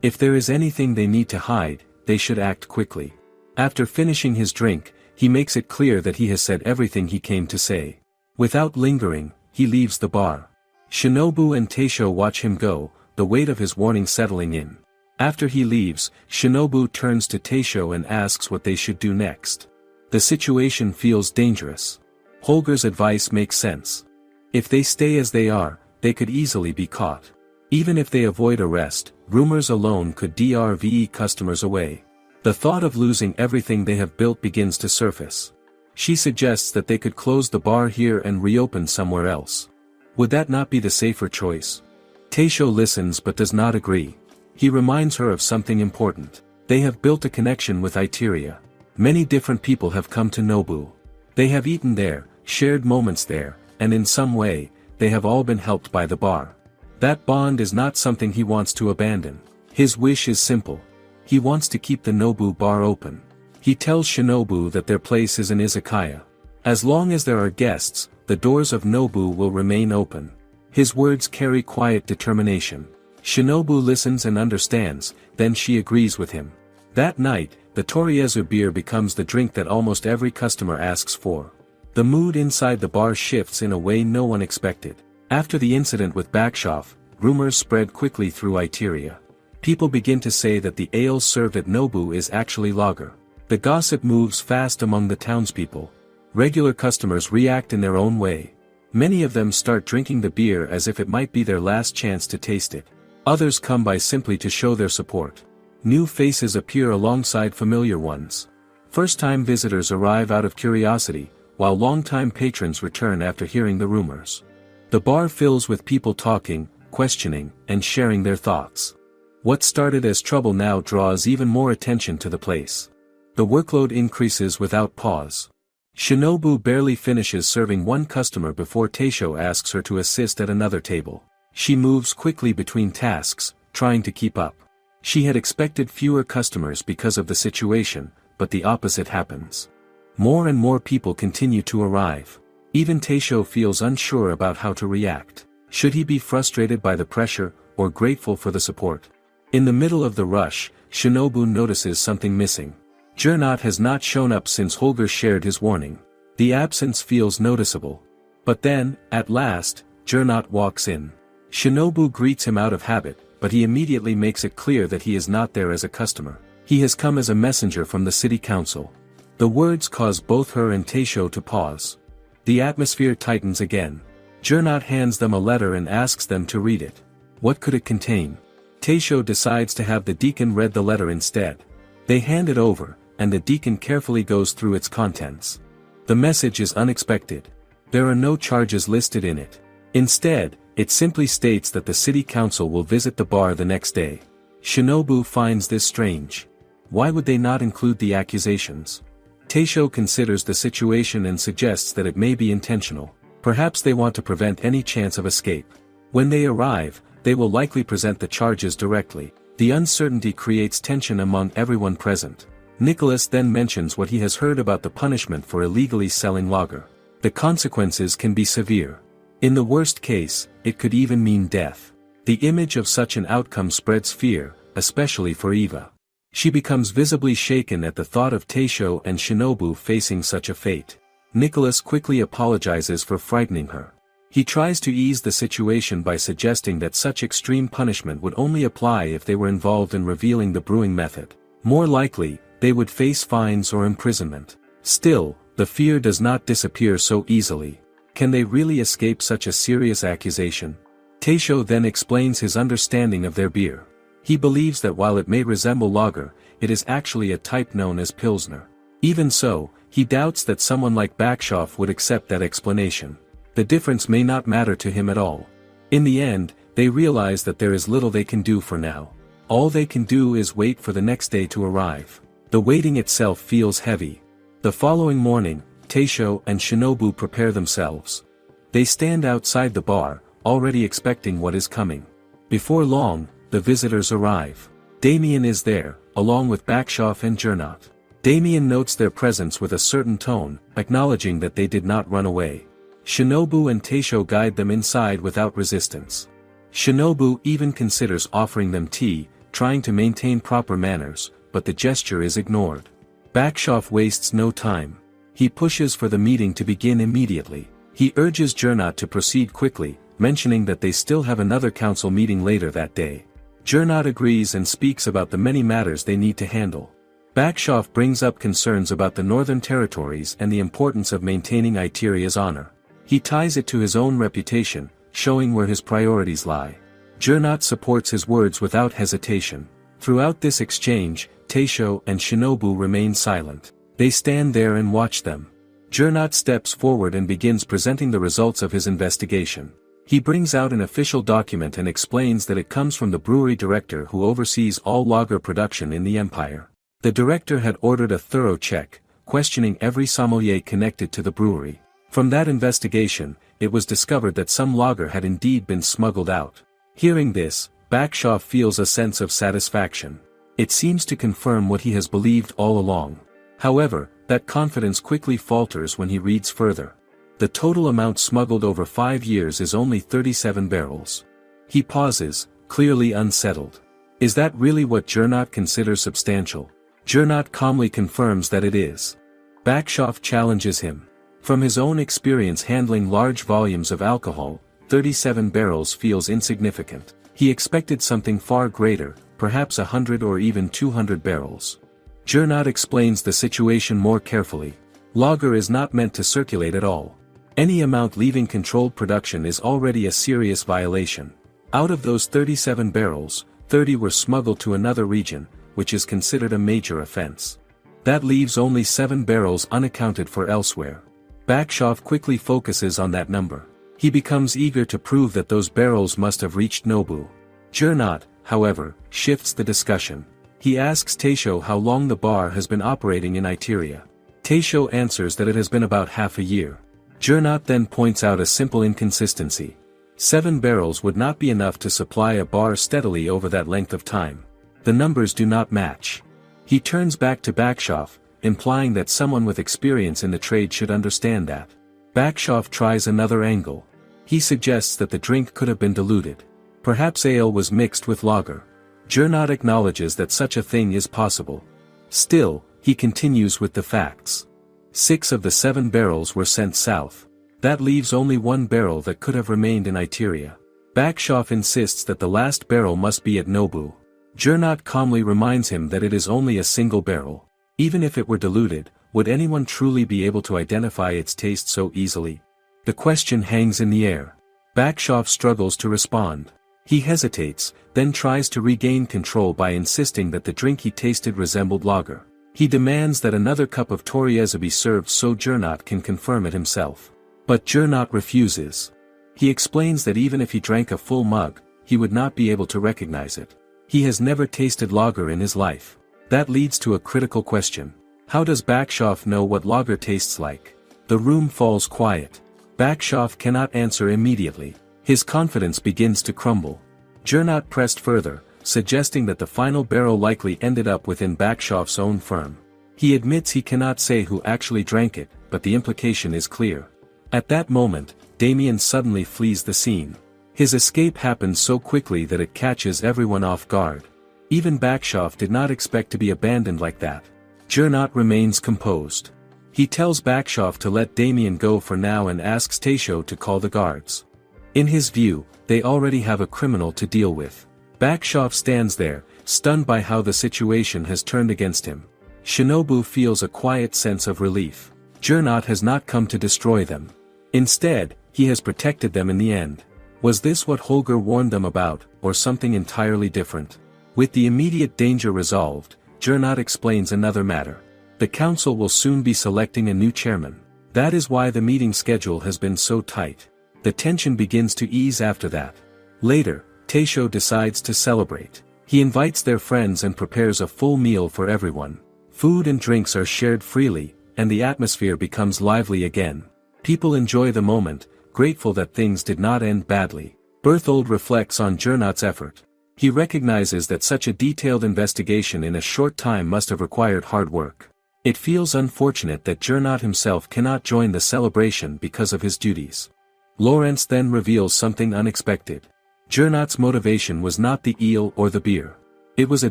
If there is anything they need to hide, they should act quickly. After finishing his drink, he makes it clear that he has said everything he came to say. Without lingering, he leaves the bar. Shinobu and Taisho watch him go, the weight of his warning settling in. After he leaves, Shinobu turns to Taisho and asks what they should do next. The situation feels dangerous. Holger's advice makes sense. If they stay as they are, they could easily be caught. Even if they avoid arrest, rumors alone could drve customers away. The thought of losing everything they have built begins to surface. She suggests that they could close the bar here and reopen somewhere else. Would that not be the safer choice? Taisho listens but does not agree. He reminds her of something important. They have built a connection with Itteria. Many different people have come to Nobu. They have eaten there, shared moments there, and in some way, they have all been helped by the bar. That bond is not something he wants to abandon. His wish is simple. He wants to keep the Nobu bar open. He tells Shinobu that their place is an izakaya. As long as there are guests, the doors of Nobu will remain open. His words carry quiet determination. Shinobu listens and understands, then she agrees with him. That night, the Toriezu beer becomes the drink that almost every customer asks for. The mood inside the bar shifts in a way no one expected. After the incident with Bakshoff, rumors spread quickly through Itteria. People begin to say that the ale served at Nobu is actually lager. The gossip moves fast among the townspeople. Regular customers react in their own way. Many of them start drinking the beer as if it might be their last chance to taste it. Others come by simply to show their support. New faces appear alongside familiar ones. First-time visitors arrive out of curiosity, while long-time patrons return after hearing the rumors. The bar fills with people talking, questioning, and sharing their thoughts. What started as trouble now draws even more attention to the place. The workload increases without pause. Shinobu barely finishes serving one customer before Taisho asks her to assist at another table. She moves quickly between tasks, trying to keep up. She had expected fewer customers because of the situation, but the opposite happens. More and more people continue to arrive. Even Taisho feels unsure about how to react. Should he be frustrated by the pressure, or grateful for the support? In the middle of the rush, Shinobu notices something missing. Gernot has not shown up since Holger shared his warning. The absence feels noticeable. But then, at last, Gernot walks in. Shinobu greets him out of habit, but he immediately makes it clear that he is not there as a customer. He has come as a messenger from the city council. The words cause both her and Taisho to pause. The atmosphere tightens again. Gernot hands them a letter and asks them to read it. What could it contain? Taisho decides to have the deacon read the letter instead. They hand it over, and the deacon carefully goes through its contents. The message is unexpected. There are no charges listed in it. Instead, it simply states that the city council will visit the bar the next day. Shinobu finds this strange. Why would they not include the accusations? Taisho considers the situation and suggests that it may be intentional. Perhaps they want to prevent any chance of escape. When they arrive, they will likely present the charges directly. The uncertainty creates tension among everyone present. Nicholas then mentions what he has heard about the punishment for illegally selling lager. The consequences can be severe. In the worst case, it could even mean death. The image of such an outcome spreads fear, especially for Eva. She becomes visibly shaken at the thought of Taisho and Shinobu facing such a fate. Nicholas quickly apologizes for frightening her. He tries to ease the situation by suggesting that such extreme punishment would only apply if they were involved in revealing the brewing method. More likely, they would face fines or imprisonment. Still, the fear does not disappear so easily. Can they really escape such a serious accusation? Taisho then explains his understanding of their beer. He believes that while it may resemble lager, it is actually a type known as Pilsner. Even so, he doubts that someone like Bakshoff would accept that explanation. The difference may not matter to him at all. In the end, they realize that there is little they can do for now. All they can do is wait for the next day to arrive. The waiting itself feels heavy. The following morning, Taisho and Shinobu prepare themselves. They stand outside the bar, already expecting what is coming. Before long, the visitors arrive. Damien is there, along with Bakshoff and Gernot. Damien notes their presence with a certain tone, acknowledging that they did not run away. Shinobu and Taisho guide them inside without resistance. Shinobu even considers offering them tea, trying to maintain proper manners, but the gesture is ignored. Bakshoff wastes no time. He pushes for the meeting to begin immediately. He urges Gernot to proceed quickly, mentioning that they still have another council meeting later that day. Gernot agrees and speaks about the many matters they need to handle. Bakshoff brings up concerns about the northern territories and the importance of maintaining Itteria's honor. He ties it to his own reputation, showing where his priorities lie. Gernot supports his words without hesitation. Throughout this exchange, Taisho and Shinobu remain silent. They stand there and watch them. Gernot steps forward and begins presenting the results of his investigation. He brings out an official document and explains that it comes from the brewery director who oversees all lager production in the empire. The director had ordered a thorough check, questioning every sommelier connected to the brewery. From that investigation, it was discovered that some lager had indeed been smuggled out. Hearing this, Bakshaw feels a sense of satisfaction. It seems to confirm what he has believed all along. However, that confidence quickly falters when he reads further. The total amount smuggled over 5 years is only 37 barrels. He pauses, clearly unsettled. Is that really what Gernot considers substantial? Gernot calmly confirms that it is. Bakshaw challenges him. From his own experience handling large volumes of alcohol, 37 barrels feels insignificant. He expected something far greater, perhaps 100 or even 200 barrels. Gernot explains the situation more carefully. Lager is not meant to circulate at all. Any amount leaving controlled production is already a serious violation. Out of those 37 barrels, 30 were smuggled to another region, which is considered a major offense. That leaves only 7 barrels unaccounted for elsewhere. Bakshaw quickly focuses on that number. He becomes eager to prove that those barrels must have reached Nobu. Gernot, however, shifts the discussion. He asks Taisho how long the bar has been operating in Itteria. Taisho answers that it has been about half a year. Gernot then points out a simple inconsistency. 7 barrels would not be enough to supply a bar steadily over that length of time. The numbers do not match. He turns back to Bakshaw, implying that someone with experience in the trade should understand that. Bakshaw tries another angle. He suggests that the drink could have been diluted. Perhaps ale was mixed with lager. Gernot acknowledges that such a thing is possible. Still, he continues with the facts. 6 of the 7 barrels were sent south. That leaves only 1 barrel that could have remained in Itteria. Bakshaw insists that the last barrel must be at Nobu. Gernot calmly reminds him that it is only a single barrel. Even if it were diluted, would anyone truly be able to identify its taste so easily? The question hangs in the air. Bakshaw struggles to respond. He hesitates, then tries to regain control by insisting that the drink he tasted resembled lager. He demands that another cup of Torieza be served so Gernot can confirm it himself. But Gernot refuses. He explains that even if he drank a full mug, he would not be able to recognize it. He has never tasted lager in his life. That leads to a critical question. How does Bakshaw know what lager tastes like? The room falls quiet. Bakshaw cannot answer immediately. His confidence begins to crumble. Gernot pressed further, suggesting that the final barrel likely ended up within Bakshaw's own firm. He admits he cannot say who actually drank it, but the implication is clear. At that moment, Damien suddenly flees the scene. His escape happens so quickly that it catches everyone off guard. Even Bakshaw did not expect to be abandoned like that. Gernot remains composed. He tells Bakshaw to let Damien go for now and asks Taisho to call the guards. In his view, they already have a criminal to deal with. Bakshaw stands there, stunned by how the situation has turned against him. Shinobu feels a quiet sense of relief. Gernot has not come to destroy them. Instead, he has protected them in the end. Was this what Holger warned them about, or something entirely different? With the immediate danger resolved, Gernot explains another matter. The council will soon be selecting a new chairman. That is why the meeting schedule has been so tight. The tension begins to ease after that. Later, Taisho decides to celebrate. He invites their friends and prepares a full meal for everyone. Food and drinks are shared freely, and the atmosphere becomes lively again. People enjoy the moment, grateful that things did not end badly. Berthold reflects on Gernot's effort. He recognizes that such a detailed investigation in a short time must have required hard work. It feels unfortunate that Gernot himself cannot join the celebration because of his duties. Lawrence then reveals something unexpected. Gernot's motivation was not the eel or the beer. It was a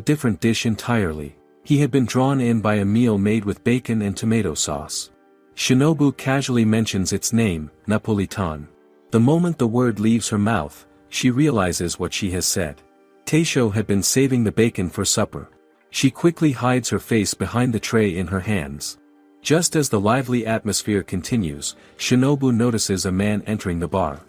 different dish entirely. He had been drawn in by a meal made with bacon and tomato sauce. Shinobu casually mentions its name, Napolitan. The moment the word leaves her mouth, she realizes what she has said. Taisho had been saving the bacon for supper. She quickly hides her face behind the tray in her hands. Just as the lively atmosphere continues, Shinobu notices a man entering the bar.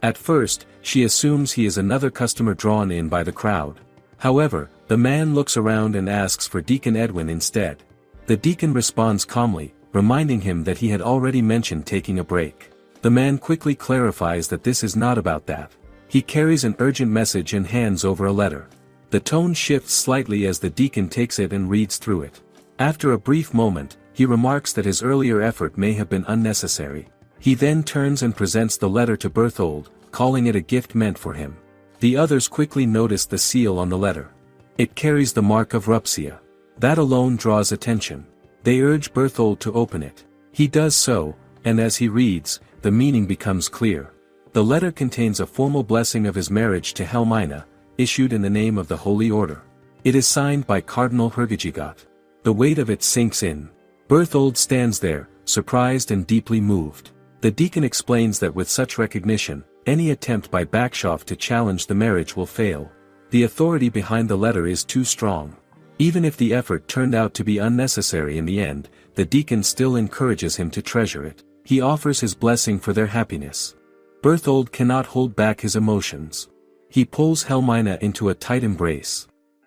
At first, she assumes he is another customer drawn in by the crowd. However, The man looks around and asks for Deacon Edwin instead. The deacon responds calmly, reminding him that he had already mentioned taking a break. The man quickly clarifies that this is not about that. He carries an urgent message and hands over a letter. The tone shifts slightly as the deacon takes it and reads through it. After a brief moment, he remarks that his earlier effort may have been unnecessary. He then turns and presents the letter to Berthold, calling it a gift meant for him. The others quickly notice the seal on the letter. It carries the mark of rupsia. That alone draws attention. They urge Berthold to open it. He does so, and as he reads, the meaning becomes clear. The letter contains a formal blessing of his marriage to Helmina, issued in the name of the Holy Order. It is signed by Cardinal Hergijigot. The weight of it sinks in. Berthold stands there, surprised and deeply moved. The deacon explains that with such recognition, any attempt by Bakshoff to challenge the marriage will fail. The authority behind the letter is too strong. Even if the effort turned out to be unnecessary in the end, the deacon still encourages him to treasure it. He offers his blessing for their happiness. Berthold cannot hold back his emotions. He pulls Helmina into a tight embrace.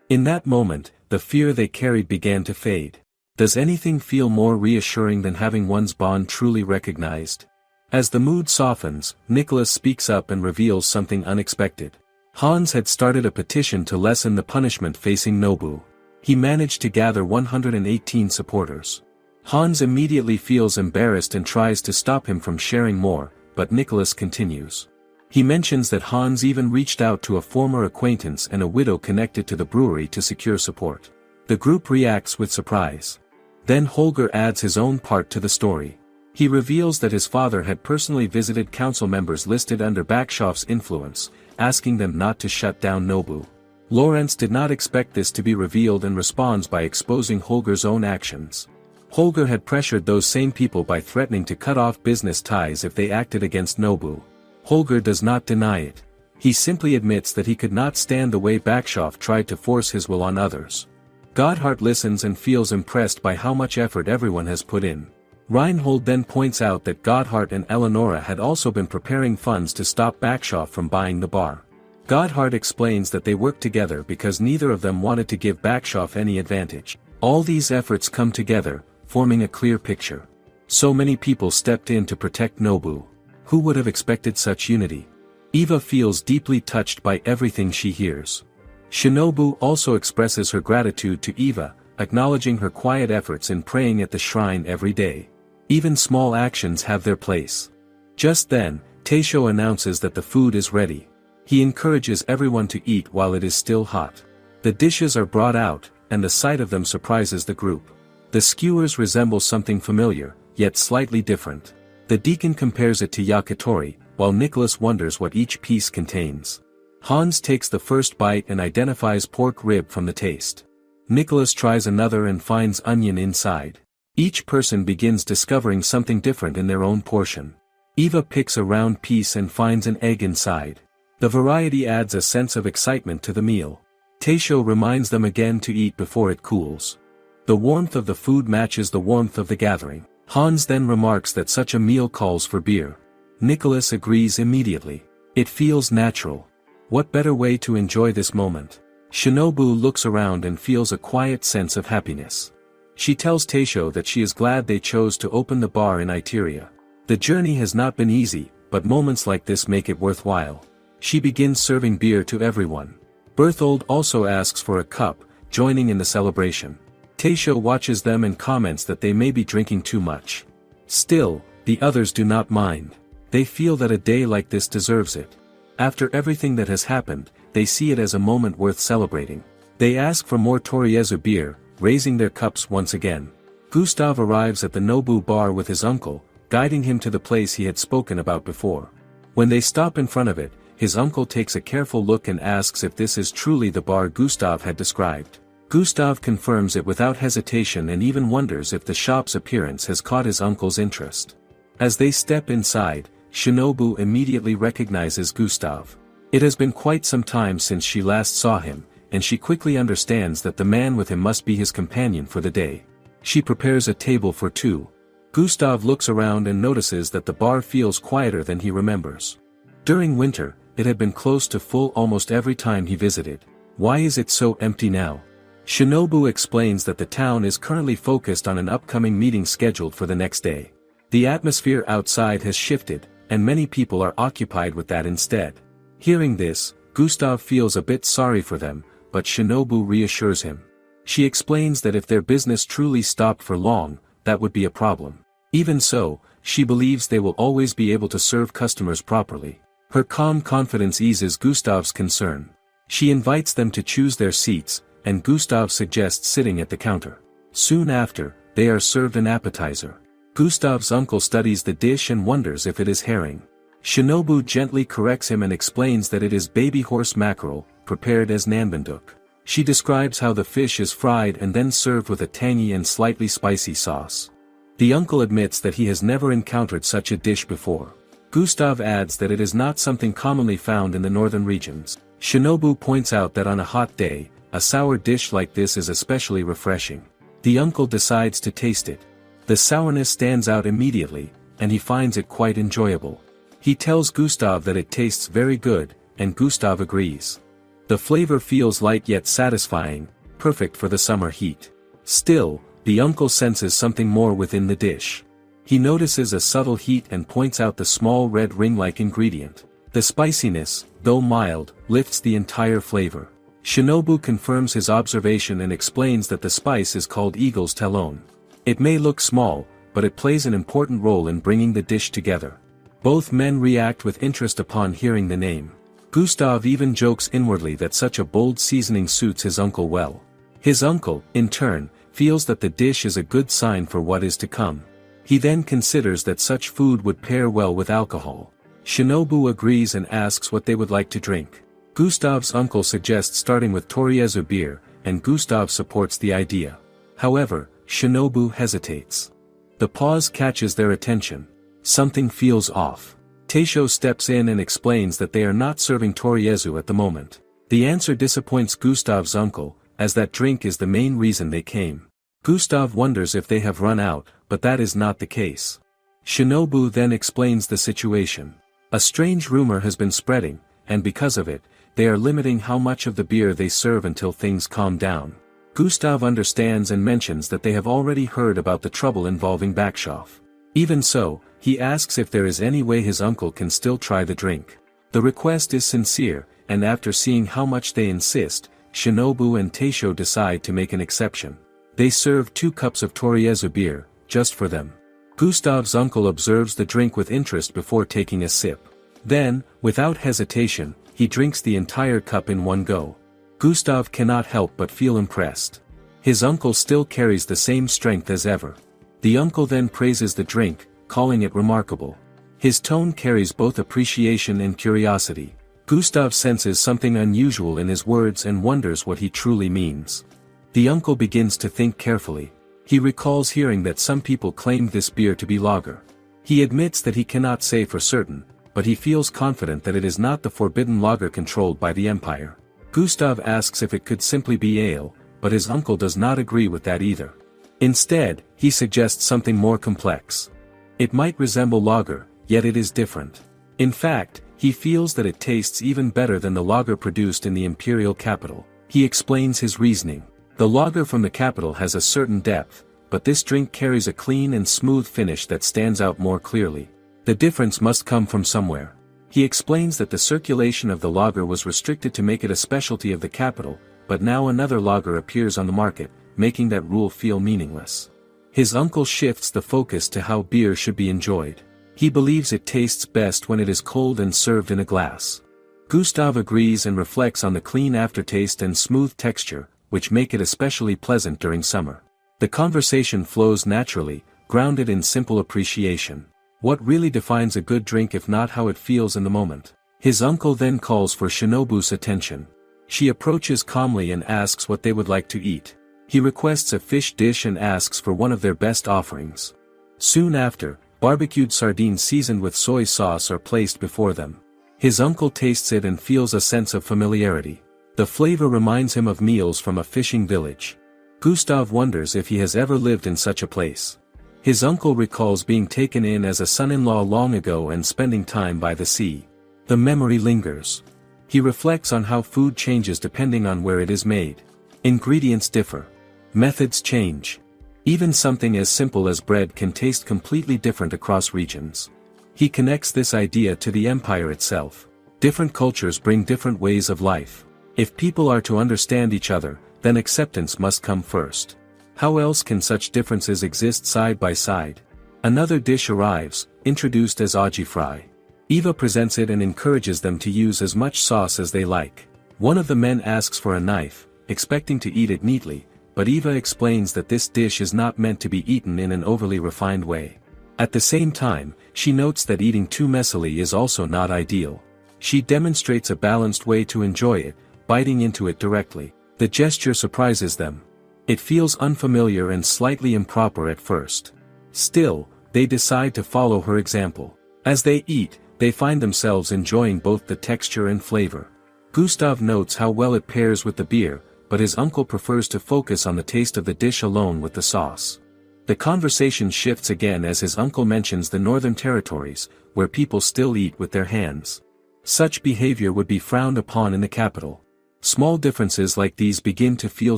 In that moment, the fear they carried began to fade. Does anything feel more reassuring than having one's bond truly recognized? As the mood softens, Nicholas speaks up and reveals something unexpected. Hans had started a petition to lessen the punishment facing Nobu. He managed to gather 118 supporters. Hans immediately feels embarrassed and tries to stop him from sharing more, but Nicholas continues. He mentions that Hans even reached out to a former acquaintance and a widow connected to the brewery to secure support. The group reacts with surprise. Then Holger adds his own part to the story. He reveals that his father had personally visited council members listed under Bakshoff's influence, asking them not to shut down Nobu. Lorenz did not expect this to be revealed and responds by exposing Holger's own actions. Holger had pressured those same people by threatening to cut off business ties if they acted against Nobu. Holger does not deny it. He simply admits that he could not stand the way Bakshoff tried to force his will on others. Gotthard listens and feels impressed by how much effort everyone has put in. Reinhold then points out that Gotthard and Eleonora had also been preparing funds to stop Bakshoff from buying the bar. Gotthard explains that they worked together because neither of them wanted to give Bakshoff any advantage. All these efforts come together, forming a clear picture. So many people stepped in to protect Nobu. Who would have expected such unity? Eva feels deeply touched by everything she hears. Shinobu also expresses her gratitude to Eva, acknowledging her quiet efforts in praying at the shrine every day. Even small actions have their place. Just then, Teisho announces that the food is ready. He encourages everyone to eat while it is still hot. The dishes are brought out, and the sight of them surprises the group. The skewers resemble something familiar, yet slightly different. The deacon compares it to yakitori, while Nicholas wonders what each piece contains. Hans takes the first bite and identifies pork rib from the taste. Nicholas tries another and finds onion inside. Each person begins discovering something different in their own portion. Eva picks a round piece and finds an egg inside. The variety adds a sense of excitement to the meal. Teisho reminds them again to eat before it cools. The warmth of the food matches the warmth of the gathering. Hans then remarks that such a meal calls for beer. Nicholas agrees immediately. It feels natural. What better way to enjoy this moment? Shinobu looks around and feels a quiet sense of happiness. She tells Teisho that she is glad they chose to open the bar in Itteria. The journey has not been easy, but moments like this make it worthwhile. She begins serving beer to everyone. Berthold also asks for a cup, joining in the celebration. Teisho watches them and comments that they may be drinking too much. Still, the others do not mind. They feel that a day like this deserves it. After everything that has happened, they see it as a moment worth celebrating. They ask for more Toriezu beer, raising their cups once again. Gustav arrives at the Nobu bar with his uncle, guiding him to the place he had spoken about before. When they stop in front of it, his uncle takes a careful look and asks if this is truly the bar Gustav had described. Gustav confirms it without hesitation and even wonders if the shop's appearance has caught his uncle's interest. As they step inside, Shinobu immediately recognizes Gustav. It has been quite some time since she last saw him, and she quickly understands that the man with him must be his companion for the day. She prepares a table for two. Gustav looks around and notices that the bar feels quieter than he remembers. During winter, it had been close to full almost every time he visited. Why is it so empty now? Shinobu explains that the town is currently focused on an upcoming meeting scheduled for the next day. The atmosphere outside has shifted, and many people are occupied with that instead. Hearing this, Gustav feels a bit sorry for them, but Shinobu reassures him. She explains that if their business truly stopped for long, that would be a problem. Even so, she believes they will always be able to serve customers properly. Her calm confidence eases Gustav's concern. She invites them to choose their seats, and Gustav suggests sitting at the counter. Soon after, they are served an appetizer. Gustav's uncle studies the dish and wonders if it is herring. Shinobu gently corrects him and explains that it is baby horse mackerel, prepared as nanban. She describes how the fish is fried and then served with a tangy and slightly spicy sauce. The uncle admits that he has never encountered such a dish before. Gustav adds that it is not something commonly found in the northern regions. Shinobu points out that on a hot day, a sour dish like this is especially refreshing. The uncle decides to taste it. The sourness stands out immediately, and he finds it quite enjoyable. He tells Gustav that it tastes very good, and Gustav agrees. The flavor feels light yet satisfying, perfect for the summer heat. Still, the uncle senses something more within the dish. He notices a subtle heat and points out the small red ring-like ingredient. The spiciness, though mild, lifts the entire flavor. Shinobu confirms his observation and explains that the spice is called eagle's talon. It may look small, but it plays an important role in bringing the dish together. Both men react with interest upon hearing the name. Gustav even jokes inwardly that such a bold seasoning suits his uncle well. His uncle, in turn, feels that the dish is a good sign for what is to come. He then considers that such food would pair well with alcohol. Shinobu agrees and asks what they would like to drink. Gustav's uncle suggests starting with Toriezu beer, and Gustav supports the idea. However, Shinobu hesitates. The pause catches their attention. Something feels off. Teisho steps in and explains that they are not serving Toriezu at the moment. The answer disappoints Gustav's uncle, as that drink is the main reason they came. Gustav wonders if they have run out, but that is not the case. Shinobu then explains the situation. A strange rumor has been spreading, and because of it, they are limiting how much of the beer they serve until things calm down. Gustav understands and mentions that they have already heard about the trouble involving Backshoff. Even so, he asks if there is any way his uncle can still try the drink. The request is sincere, and after seeing how much they insist, Shinobu and Teisho decide to make an exception. They serve 2 cups of Toriezu beer, just for them. Gustav's uncle observes the drink with interest before taking a sip. Then, without hesitation, he drinks the entire cup in one go. Gustav cannot help but feel impressed. His uncle still carries the same strength as ever. The uncle then praises the drink, calling it remarkable. His tone carries both appreciation and curiosity. Gustav senses something unusual in his words and wonders what he truly means. The uncle begins to think carefully. He recalls hearing that some people claimed this beer to be lager. He admits that he cannot say for certain, but he feels confident that it is not the forbidden lager controlled by the Empire. Gustav asks if it could simply be ale, but his uncle does not agree with that either. Instead, he suggests something more complex. It might resemble lager, yet it is different. In fact, he feels that it tastes even better than the lager produced in the imperial capital. He explains his reasoning. The lager from the capital has a certain depth, but this drink carries a clean and smooth finish that stands out more clearly. The difference must come from somewhere. He explains that the circulation of the lager was restricted to make it a specialty of the capital, but now another lager appears on the market, making that rule feel meaningless. His uncle shifts the focus to how beer should be enjoyed. He believes it tastes best when it is cold and served in a glass. Gustav agrees and reflects on the clean aftertaste and smooth texture, which make it especially pleasant during summer. The conversation flows naturally, grounded in simple appreciation. What really defines a good drink if not how it feels in the moment? His uncle then calls for Shinobu's attention. She approaches calmly and asks what they would like to eat. He requests a fish dish and asks for one of their best offerings. Soon after, barbecued sardines seasoned with soy sauce are placed before them. His uncle tastes it and feels a sense of familiarity. The flavor reminds him of meals from a fishing village. Gustav wonders if he has ever lived in such a place. His uncle recalls being taken in as a son-in-law long ago and spending time by the sea. The memory lingers. He reflects on how food changes depending on where it is made. Ingredients differ. Methods change. Even something as simple as bread can taste completely different across regions. He connects this idea to the empire itself. Different cultures bring different ways of life. If people are to understand each other, then acceptance must come first. How else can such differences exist side by side? Another dish arrives, introduced as aji fry. Eva presents it and encourages them to use as much sauce as they like. One of the men asks for a knife, expecting to eat it neatly, but Eva explains that this dish is not meant to be eaten in an overly refined way. At the same time, she notes that eating too messily is also not ideal. She demonstrates a balanced way to enjoy it, biting into it directly. The gesture surprises them. It feels unfamiliar and slightly improper at first. Still, they decide to follow her example. As they eat, they find themselves enjoying both the texture and flavor. Gustav notes how well it pairs with the beer, but his uncle prefers to focus on the taste of the dish alone with the sauce. The conversation shifts again as his uncle mentions the northern territories, where people still eat with their hands. Such behavior would be frowned upon in the capital. Small differences like these begin to feel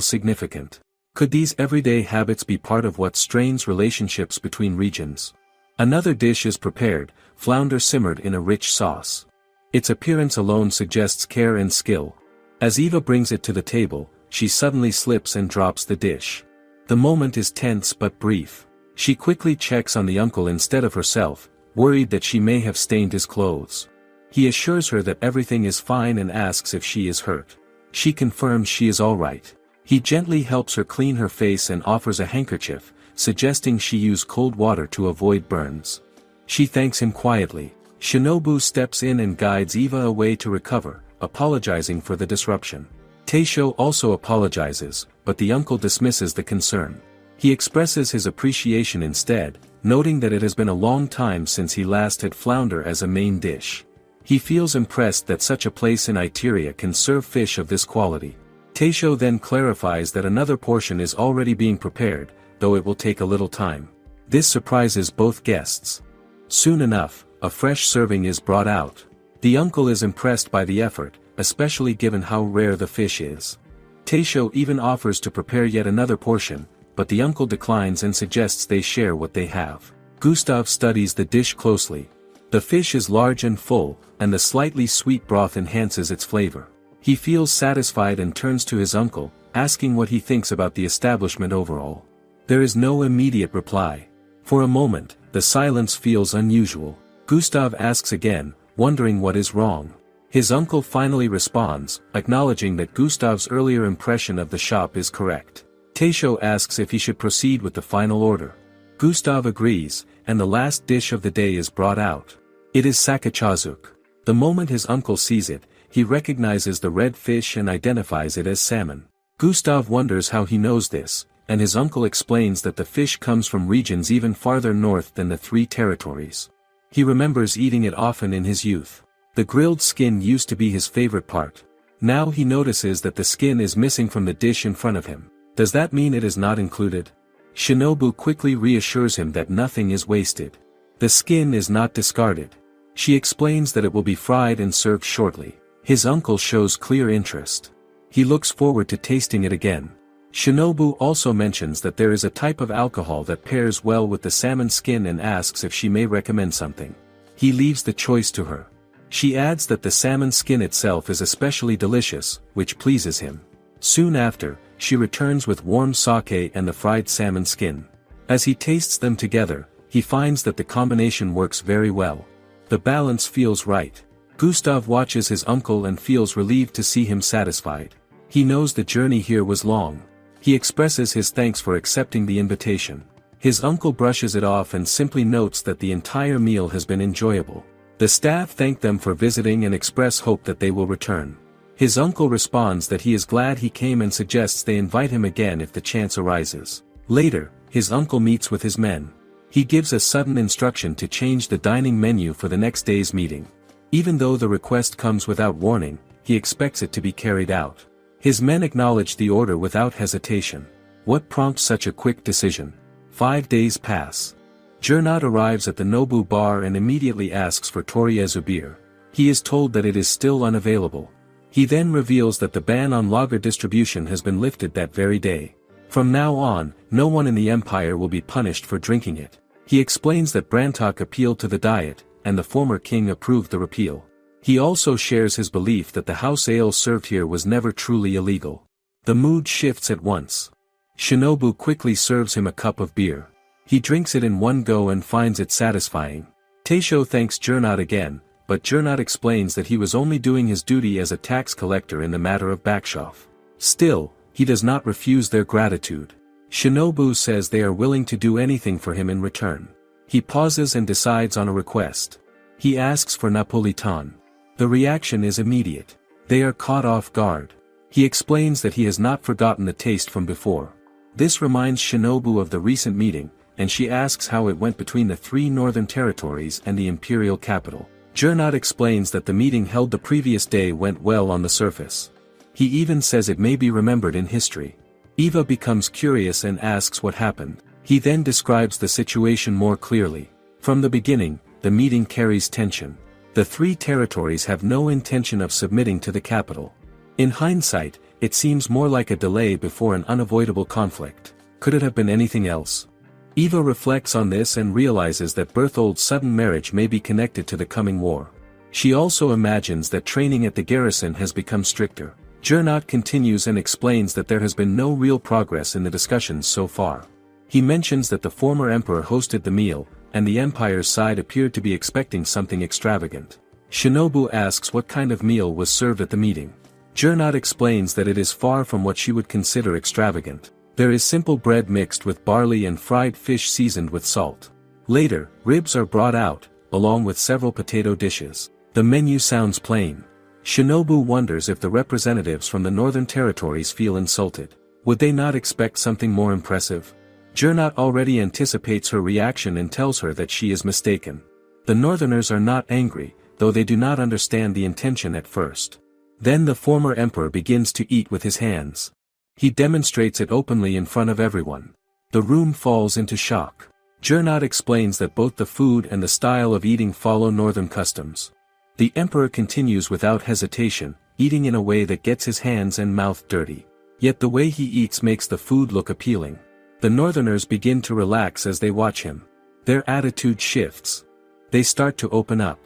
significant. Could these everyday habits be part of what strains relationships between regions? Another dish is prepared, flounder simmered in a rich sauce. Its appearance alone suggests care and skill. As Eva brings it to the table, she suddenly slips and drops the dish. The moment is tense but brief. She quickly checks on the uncle instead of herself, worried that she may have stained his clothes. He assures her that everything is fine and asks if she is hurt. She confirms she is all right. He gently helps her clean her face and offers a handkerchief, suggesting she use cold water to avoid burns. She thanks him quietly. Shinobu steps in and guides Eva away to recover, apologizing for the disruption. Teisho also apologizes, but the uncle dismisses the concern. He expresses his appreciation instead, noting that it has been a long time since he last had flounder as a main dish. He feels impressed that such a place in Itteria can serve fish of this quality. Teisho then clarifies that another portion is already being prepared, though it will take a little time. This surprises both guests. Soon enough, a fresh serving is brought out. The uncle is impressed by the effort, especially given how rare the fish is. Teisho even offers to prepare yet another portion, but the uncle declines and suggests they share what they have. Gustav studies the dish closely. The fish is large and full, and the slightly sweet broth enhances its flavor. He feels satisfied and turns to his uncle, asking what he thinks about the establishment overall. There is no immediate reply. For a moment, the silence feels unusual. Gustav asks again, wondering what is wrong. His uncle finally responds, acknowledging that Gustav's earlier impression of the shop is correct. Teisho asks if he should proceed with the final order. Gustav agrees, and the last dish of the day is brought out. It is sakachazuk. The moment his uncle sees it, he recognizes the red fish and identifies it as salmon. Gustav wonders how he knows this, and his uncle explains that the fish comes from regions even farther north than the three territories. He remembers eating it often in his youth. The grilled skin used to be his favorite part. Now he notices that the skin is missing from the dish in front of him. Does that mean it is not included? Shinobu quickly reassures him that nothing is wasted. The skin is not discarded. She explains that it will be fried and served shortly. His uncle shows clear interest. He looks forward to tasting it again. Shinobu also mentions that there is a type of alcohol that pairs well with the salmon skin and asks if she may recommend something. He leaves the choice to her. She adds that the salmon skin itself is especially delicious, which pleases him. Soon after, she returns with warm sake and the fried salmon skin. As he tastes them together, he finds that the combination works very well. The balance feels right. Gustav watches his uncle and feels relieved to see him satisfied. He knows the journey here was long. He expresses his thanks for accepting the invitation. His uncle brushes it off and simply notes that the entire meal has been enjoyable. The staff thank them for visiting and express hope that they will return. His uncle responds that he is glad he came and suggests they invite him again if the chance arises. Later, his uncle meets with his men. He gives a sudden instruction to change the dining menu for the next day's meeting. Even though the request comes without warning, he expects it to be carried out. His men acknowledge the order without hesitation. What prompts such a quick decision? 5 days pass. Gernot arrives at the Nobu bar and immediately asks for Toriezu beer. He is told that it is still unavailable. He then reveals that the ban on lager distribution has been lifted that very day. From now on, no one in the empire will be punished for drinking it. He explains that Brantok appealed to the Diet, and the former king approved the repeal. He also shares his belief that the house ale served here was never truly illegal. The mood shifts at once. Shinobu quickly serves him a cup of beer. He drinks it in one go and finds it satisfying. Taisho thanks Gernot again, but Gernot explains that he was only doing his duty as a tax collector in the matter of Bakshof. Still, he does not refuse their gratitude. Shinobu says they are willing to do anything for him in return. He pauses and decides on a request. He asks for napolitan. The reaction is immediate. They are caught off guard. He explains that he has not forgotten the taste from before. This reminds Shinobu of the recent meeting, and she asks how it went between the 3 northern territories and the imperial capital. Gernot explains that the meeting held the previous day went well on the surface. He even says it may be remembered in history. Eva becomes curious and asks what happened. He then describes the situation more clearly. From the beginning, the meeting carries tension. The 3 territories have no intention of submitting to the capital. In hindsight, it seems more like a delay before an unavoidable conflict. Could it have been anything else? Eva reflects on this and realizes that Berthold's sudden marriage may be connected to the coming war. She also imagines that training at the garrison has become stricter. Gernot continues and explains that there has been no real progress in the discussions so far. He mentions that the former emperor hosted the meal, and the empire's side appeared to be expecting something extravagant. Shinobu asks what kind of meal was served at the meeting. Gernot explains that it is far from what she would consider extravagant. There is simple bread mixed with barley and fried fish seasoned with salt. Later, ribs are brought out, along with several potato dishes. The menu sounds plain. Shinobu wonders if the representatives from the northern territories feel insulted. Would they not expect something more impressive? Gernot already anticipates her reaction and tells her that she is mistaken. The northerners are not angry, though they do not understand the intention at first. Then the former emperor begins to eat with his hands. He demonstrates it openly in front of everyone. The room falls into shock. Gernot explains that both the food and the style of eating follow northern customs. The emperor continues without hesitation, eating in a way that gets his hands and mouth dirty. Yet the way he eats makes the food look appealing. The northerners begin to relax as they watch him. Their attitude shifts. They start to open up.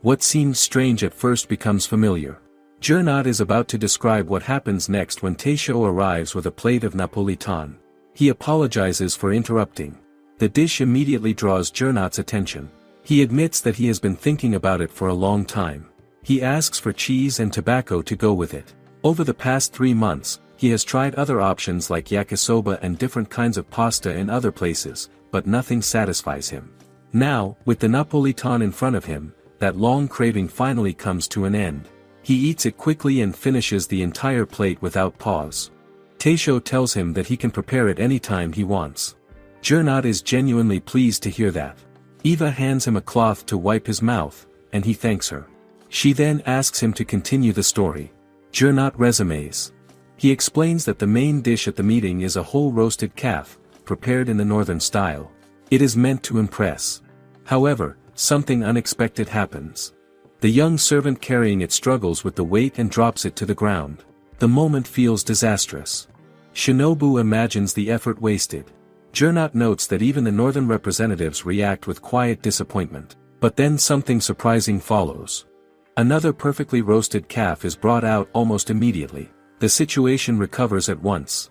What seems strange at first becomes familiar. Gernot is about to describe what happens next when Taisho arrives with a plate of napolitan. He apologizes for interrupting. The dish immediately draws Gernot's attention. He admits that he has been thinking about it for a long time. He asks for cheese and tobacco to go with it. Over the past 3 months, he has tried other options like yakisoba and different kinds of pasta in other places, but nothing satisfies him. Now, with the napolitan in front of him, that long craving finally comes to an end. He eats it quickly and finishes the entire plate without pause. Taisho tells him that he can prepare it any time he wants. Gernot is genuinely pleased to hear that. Eva hands him a cloth to wipe his mouth, and he thanks her. She then asks him to continue the story. Gernot resumes. He explains that the main dish at the meeting is a whole roasted calf, prepared in the northern style. It is meant to impress. However, something unexpected happens. The young servant carrying it struggles with the weight and drops it to the ground. The moment feels disastrous. Shinobu imagines the effort wasted. Gernot notes that even the northern representatives react with quiet disappointment. But then something surprising follows. Another perfectly roasted calf is brought out almost immediately. The situation recovers at once.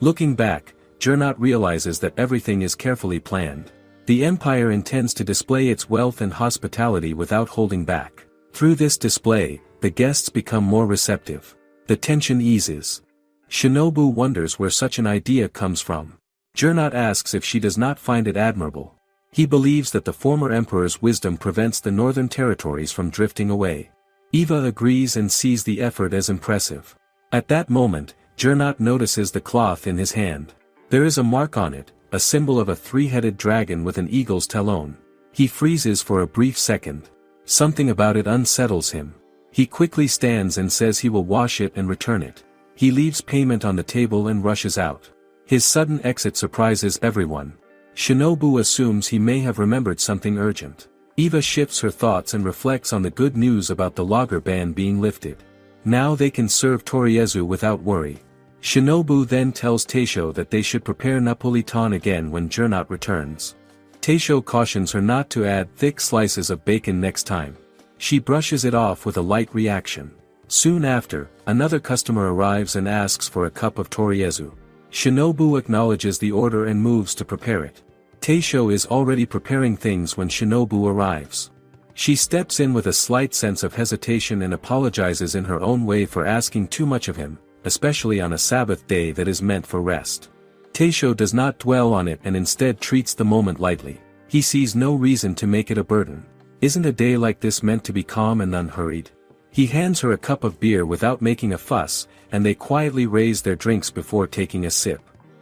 Looking back, Gernot realizes that everything is carefully planned. The empire intends to display its wealth and hospitality without holding back. Through this display, the guests become more receptive. The tension eases. Shinobu wonders where such an idea comes from. Gernot asks if she does not find it admirable. He believes that the former emperor's wisdom prevents the northern territories from drifting away. Eva agrees and sees the effort as impressive. At that moment, Gernot notices the cloth in his hand. There is a mark on it, a symbol of a 3-headed dragon with an eagle's talon. He freezes for a brief second. Something about it unsettles him. He quickly stands and says he will wash it and return it. He leaves payment on the table and rushes out. His sudden exit surprises everyone. Shinobu assumes he may have remembered something urgent. Eva shifts her thoughts and reflects on the good news about the lager ban being lifted. Now they can serve toriyezu without worry. Shinobu then tells Taisho that they should prepare napolitan again when Gernot returns. Taisho cautions her not to add thick slices of bacon next time. She brushes it off with a light reaction. Soon after, another customer arrives and asks for a cup of toriyezu. Shinobu acknowledges the order and moves to prepare it. Taisho is already preparing things when Shinobu arrives. She steps in with a slight sense of hesitation and apologizes in her own way for asking too much of him, especially on a Sabbath day that is meant for rest. Taisho does not dwell on it and instead treats the moment lightly. He sees no reason to make it a burden. Isn't a day like this meant to be calm and unhurried? He hands her a cup of beer without making a fuss, and they quietly raise their drinks before taking a sip.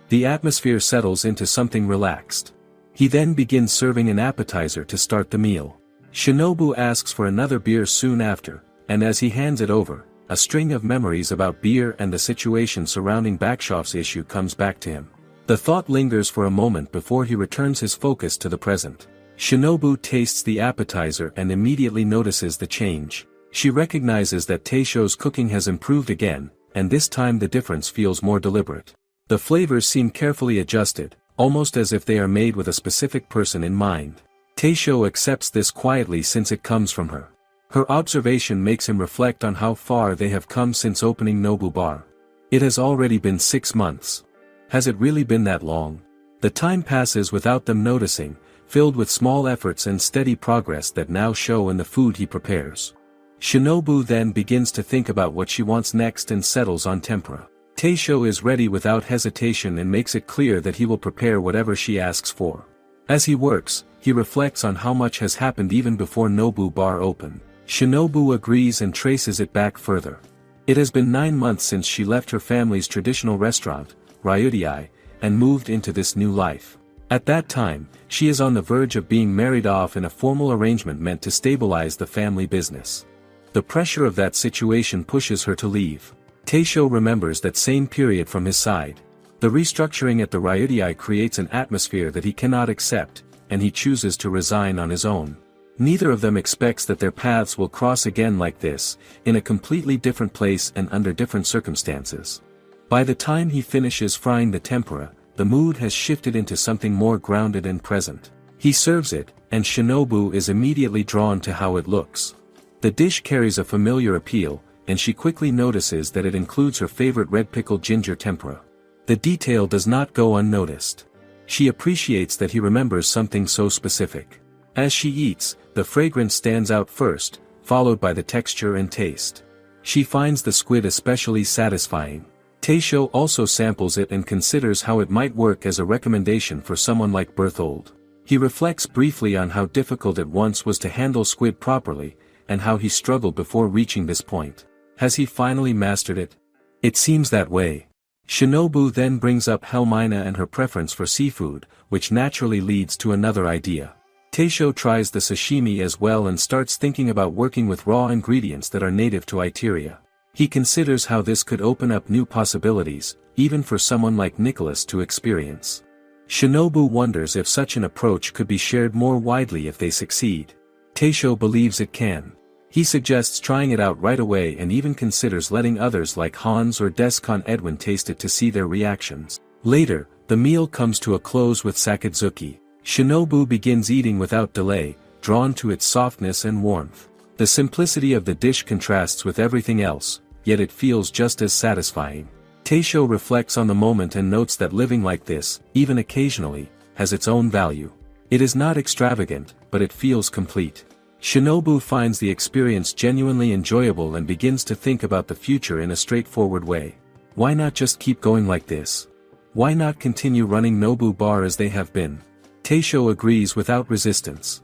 The atmosphere settles into something relaxed. He then begins serving an appetizer to start the meal. Shinobu asks for another beer soon after, and as he hands it over, a string of memories about beer and the situation surrounding Bakshov's issue comes back to him. The thought lingers for a moment before he returns his focus to the present. Shinobu tastes the appetizer and immediately notices the change. She recognizes that Taisho's cooking has improved again, and this time the difference feels more deliberate. The flavors seem carefully adjusted, almost as if they are made with a specific person in mind. Taisho accepts this quietly since it comes from her. Her observation makes him reflect on how far they have come since opening Nobu Bar. It has already been 6 months. Has it really been that long? The time passes without them noticing, filled with small efforts and steady progress that now show in the food he prepares. Shinobu then begins to think about what she wants next and settles on tempura. Taisho is ready without hesitation and makes it clear that he will prepare whatever she asks for. As he works, he reflects on how much has happened even before Nobu Bar opened. Shinobu agrees and traces it back further. It has been 9 months since she left her family's traditional restaurant, Rivalries, and moved into this new life. At that time, she is on the verge of being married off in a formal arrangement meant to stabilize the family business. The pressure of that situation pushes her to leave. Taisho remembers that same period from his side. The restructuring at the Rivalries creates an atmosphere that he cannot accept, and he chooses to resign on his own. Neither of them expects that their paths will cross again like this, in a completely different place and under different circumstances. By the time he finishes frying the tempura, the mood has shifted into something more grounded and present. He serves it, and Shinobu is immediately drawn to how it looks. The dish carries a familiar appeal, and she quickly notices that it includes her favorite red pickled ginger tempura. The detail does not go unnoticed. She appreciates that he remembers something so specific. As she eats, the fragrance stands out first, followed by the texture and taste. She finds the squid especially satisfying. Taisho also samples it and considers how it might work as a recommendation for someone like Berthold. He reflects briefly on how difficult it once was to handle squid properly, and how he struggled before reaching this point. Has he finally mastered it? It seems that way. Shinobu then brings up Helmina and her preference for seafood, which naturally leads to another idea. Taisho tries the sashimi as well and starts thinking about working with raw ingredients that are native to Itteria. He considers how this could open up new possibilities, even for someone like Nicholas to experience. Shinobu wonders if such an approach could be shared more widely if they succeed. Taisho believes it can. He suggests trying it out right away and even considers letting others like Hans or Descon Edwin taste it to see their reactions. Later, the meal comes to a close with sakadzuki. Shinobu begins eating without delay, drawn to its softness and warmth. The simplicity of the dish contrasts with everything else, yet it feels just as satisfying. Taisho reflects on the moment and notes that living like this, even occasionally, has its own value. It is not extravagant, but it feels complete. Shinobu finds the experience genuinely enjoyable and begins to think about the future in a straightforward way. Why not just keep going like this? Why not continue running Nobu Bar as they have been? Taisho agrees without resistance.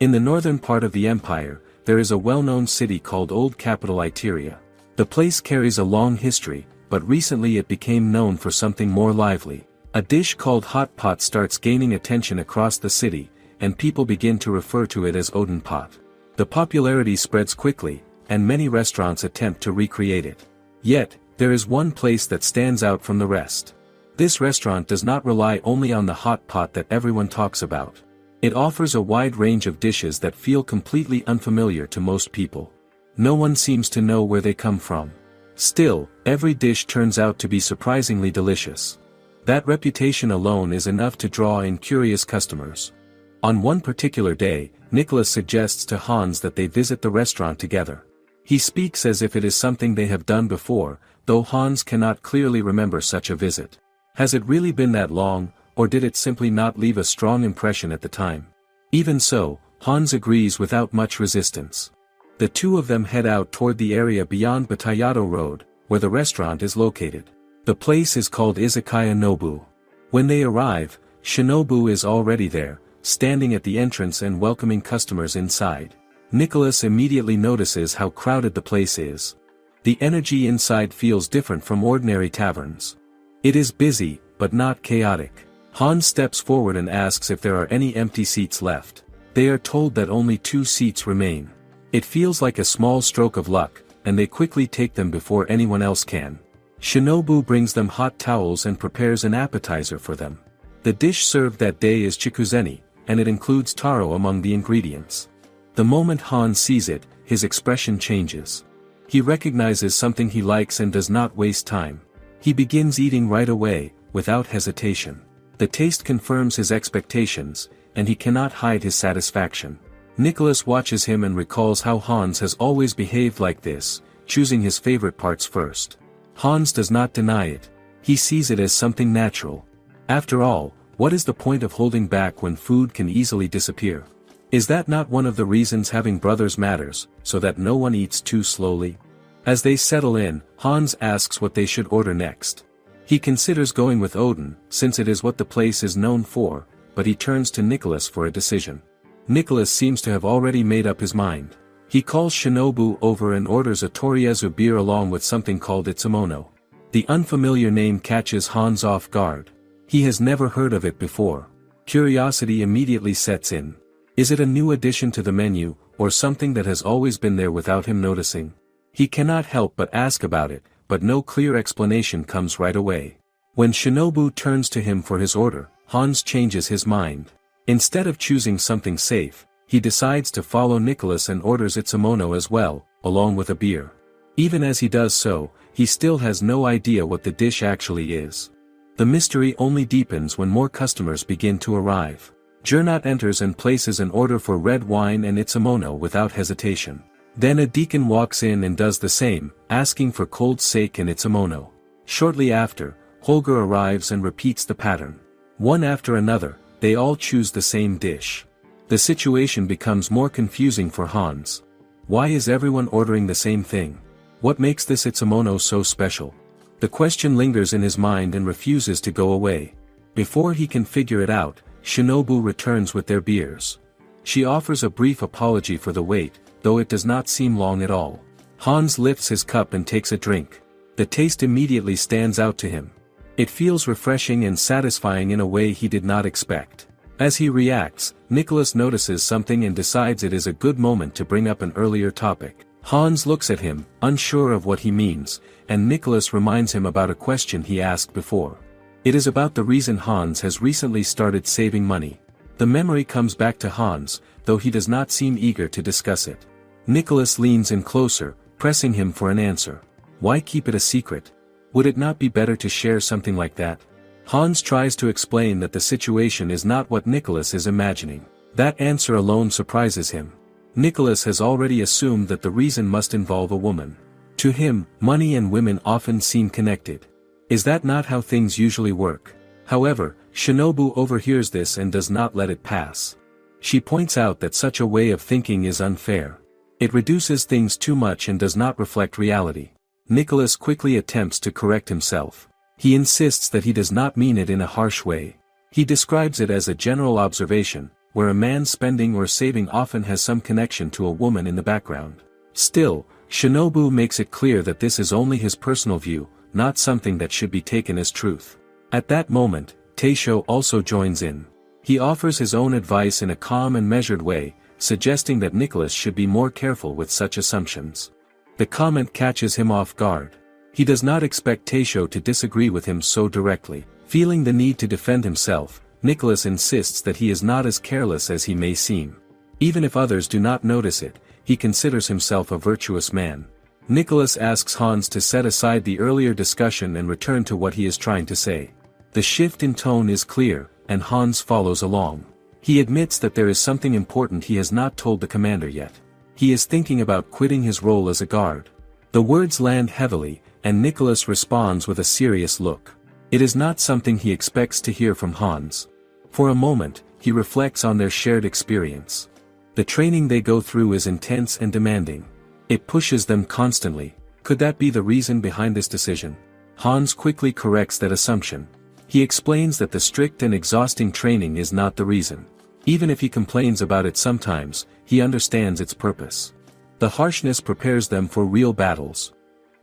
In the northern part of the empire, there is a well-known city called Old Capital Itteria. The place carries a long history, but recently it became known for something more lively. A dish called hot pot starts gaining attention across the city, and people begin to refer to it as Odin pot. The popularity spreads quickly, and many restaurants attempt to recreate it. Yet, there is one place that stands out from the rest. This restaurant does not rely only on the hot pot that everyone talks about. It offers a wide range of dishes that feel completely unfamiliar to most people. No one seems to know where they come from. Still, every dish turns out to be surprisingly delicious. That reputation alone is enough to draw in curious customers. On one particular day, Nicholas suggests to Hans that they visit the restaurant together. He speaks as if it is something they have done before, though Hans cannot clearly remember such a visit. Has it really been that long, or did it simply not leave a strong impression at the time? Even so, Hans agrees without much resistance. The two of them head out toward the area beyond Batayato Road, where the restaurant is located. The place is called Izakaya Nobu. When they arrive, Shinobu is already there, standing at the entrance and welcoming customers inside. Nicholas immediately notices how crowded the place is. The energy inside feels different from ordinary taverns. It is busy, but not chaotic. Hans steps forward and asks if there are any empty seats left. They are told that only 2 seats remain. It feels like a small stroke of luck, and they quickly take them before anyone else can. Shinobu brings them hot towels and prepares an appetizer for them. The dish served that day is chikuzeni, and it includes taro among the ingredients. The moment Hans sees it, his expression changes. He recognizes something he likes and does not waste time. He begins eating right away, without hesitation. The taste confirms his expectations, and he cannot hide his satisfaction. Nicholas watches him and recalls how Hans has always behaved like this, choosing his favorite parts first. Hans does not deny it. He sees it as something natural. After all, what is the point of holding back when food can easily disappear? Is that not one of the reasons having brothers matters, so that no one eats too slowly? As they settle in, Hans asks what they should order next. He considers going with Odin, since it is what the place is known for, but he turns to Nicholas for a decision. Nicholas seems to have already made up his mind. He calls Shinobu over and orders a Toriezu beer along with something called Itsumono. The unfamiliar name catches Hans off guard. He has never heard of it before. Curiosity immediately sets in. Is it a new addition to the menu, or something that has always been there without him noticing? He cannot help but ask about it, but no clear explanation comes right away. When Shinobu turns to him for his order, Hans changes his mind. Instead of choosing something safe, he decides to follow Nicholas and orders Itsumono as well, along with a beer. Even as he does so, he still has no idea what the dish actually is. The mystery only deepens when more customers begin to arrive. Gernot enters and places an order for red wine and Itsumono without hesitation. Then a deacon walks in and does the same, asking for cold sake and Itsumono. Shortly after, Holger arrives and repeats the pattern. One after another, they all choose the same dish. The situation becomes more confusing for Hans. Why is everyone ordering the same thing? What makes this Itsumono so special? The question lingers in his mind and refuses to go away. Before he can figure it out, Shinobu returns with their beers. She offers a brief apology for the wait, though it does not seem long at all. Hans lifts his cup and takes a drink. The taste immediately stands out to him. It feels refreshing and satisfying in a way he did not expect. As he reacts, Nicholas notices something and decides it is a good moment to bring up an earlier topic. Hans looks at him, unsure of what he means, and Nicholas reminds him about a question he asked before. It is about the reason Hans has recently started saving money. The memory comes back to Hans, though he does not seem eager to discuss it. Nicholas leans in closer, pressing him for an answer. Why keep it a secret? Would it not be better to share something like that? Hans tries to explain that the situation is not what Nicholas is imagining. That answer alone surprises him. Nicholas has already assumed that the reason must involve a woman. To him, money and women often seem connected. Is that not how things usually work? However, Shinobu overhears this and does not let it pass. She points out that such a way of thinking is unfair. It reduces things too much and does not reflect reality. Nicholas quickly attempts to correct himself. He insists that he does not mean it in a harsh way. He describes it as a general observation, where a man spending or saving often has some connection to a woman in the background. Still, Shinobu makes it clear that this is only his personal view, not something that should be taken as truth. At that moment, Taisho also joins in. He offers his own advice in a calm and measured way, suggesting that Nicholas should be more careful with such assumptions. The comment catches him off guard. He does not expect Taisho to disagree with him so directly. Feeling the need to defend himself, Nicholas insists that he is not as careless as he may seem. Even if others do not notice it, he considers himself a virtuous man. Nicholas asks Hans to set aside the earlier discussion and return to what he is trying to say. The shift in tone is clear, and Hans follows along. He admits that there is something important he has not told the commander yet. He is thinking about quitting his role as a guard. The words land heavily, and Nicholas responds with a serious look. It is not something he expects to hear from Hans. For a moment, he reflects on their shared experience. The training they go through is intense and demanding. It pushes them constantly. Could that be the reason behind this decision? Hans quickly corrects that assumption. He explains that the strict and exhausting training is not the reason. Even if he complains about it sometimes, he understands its purpose. The harshness prepares them for real battles.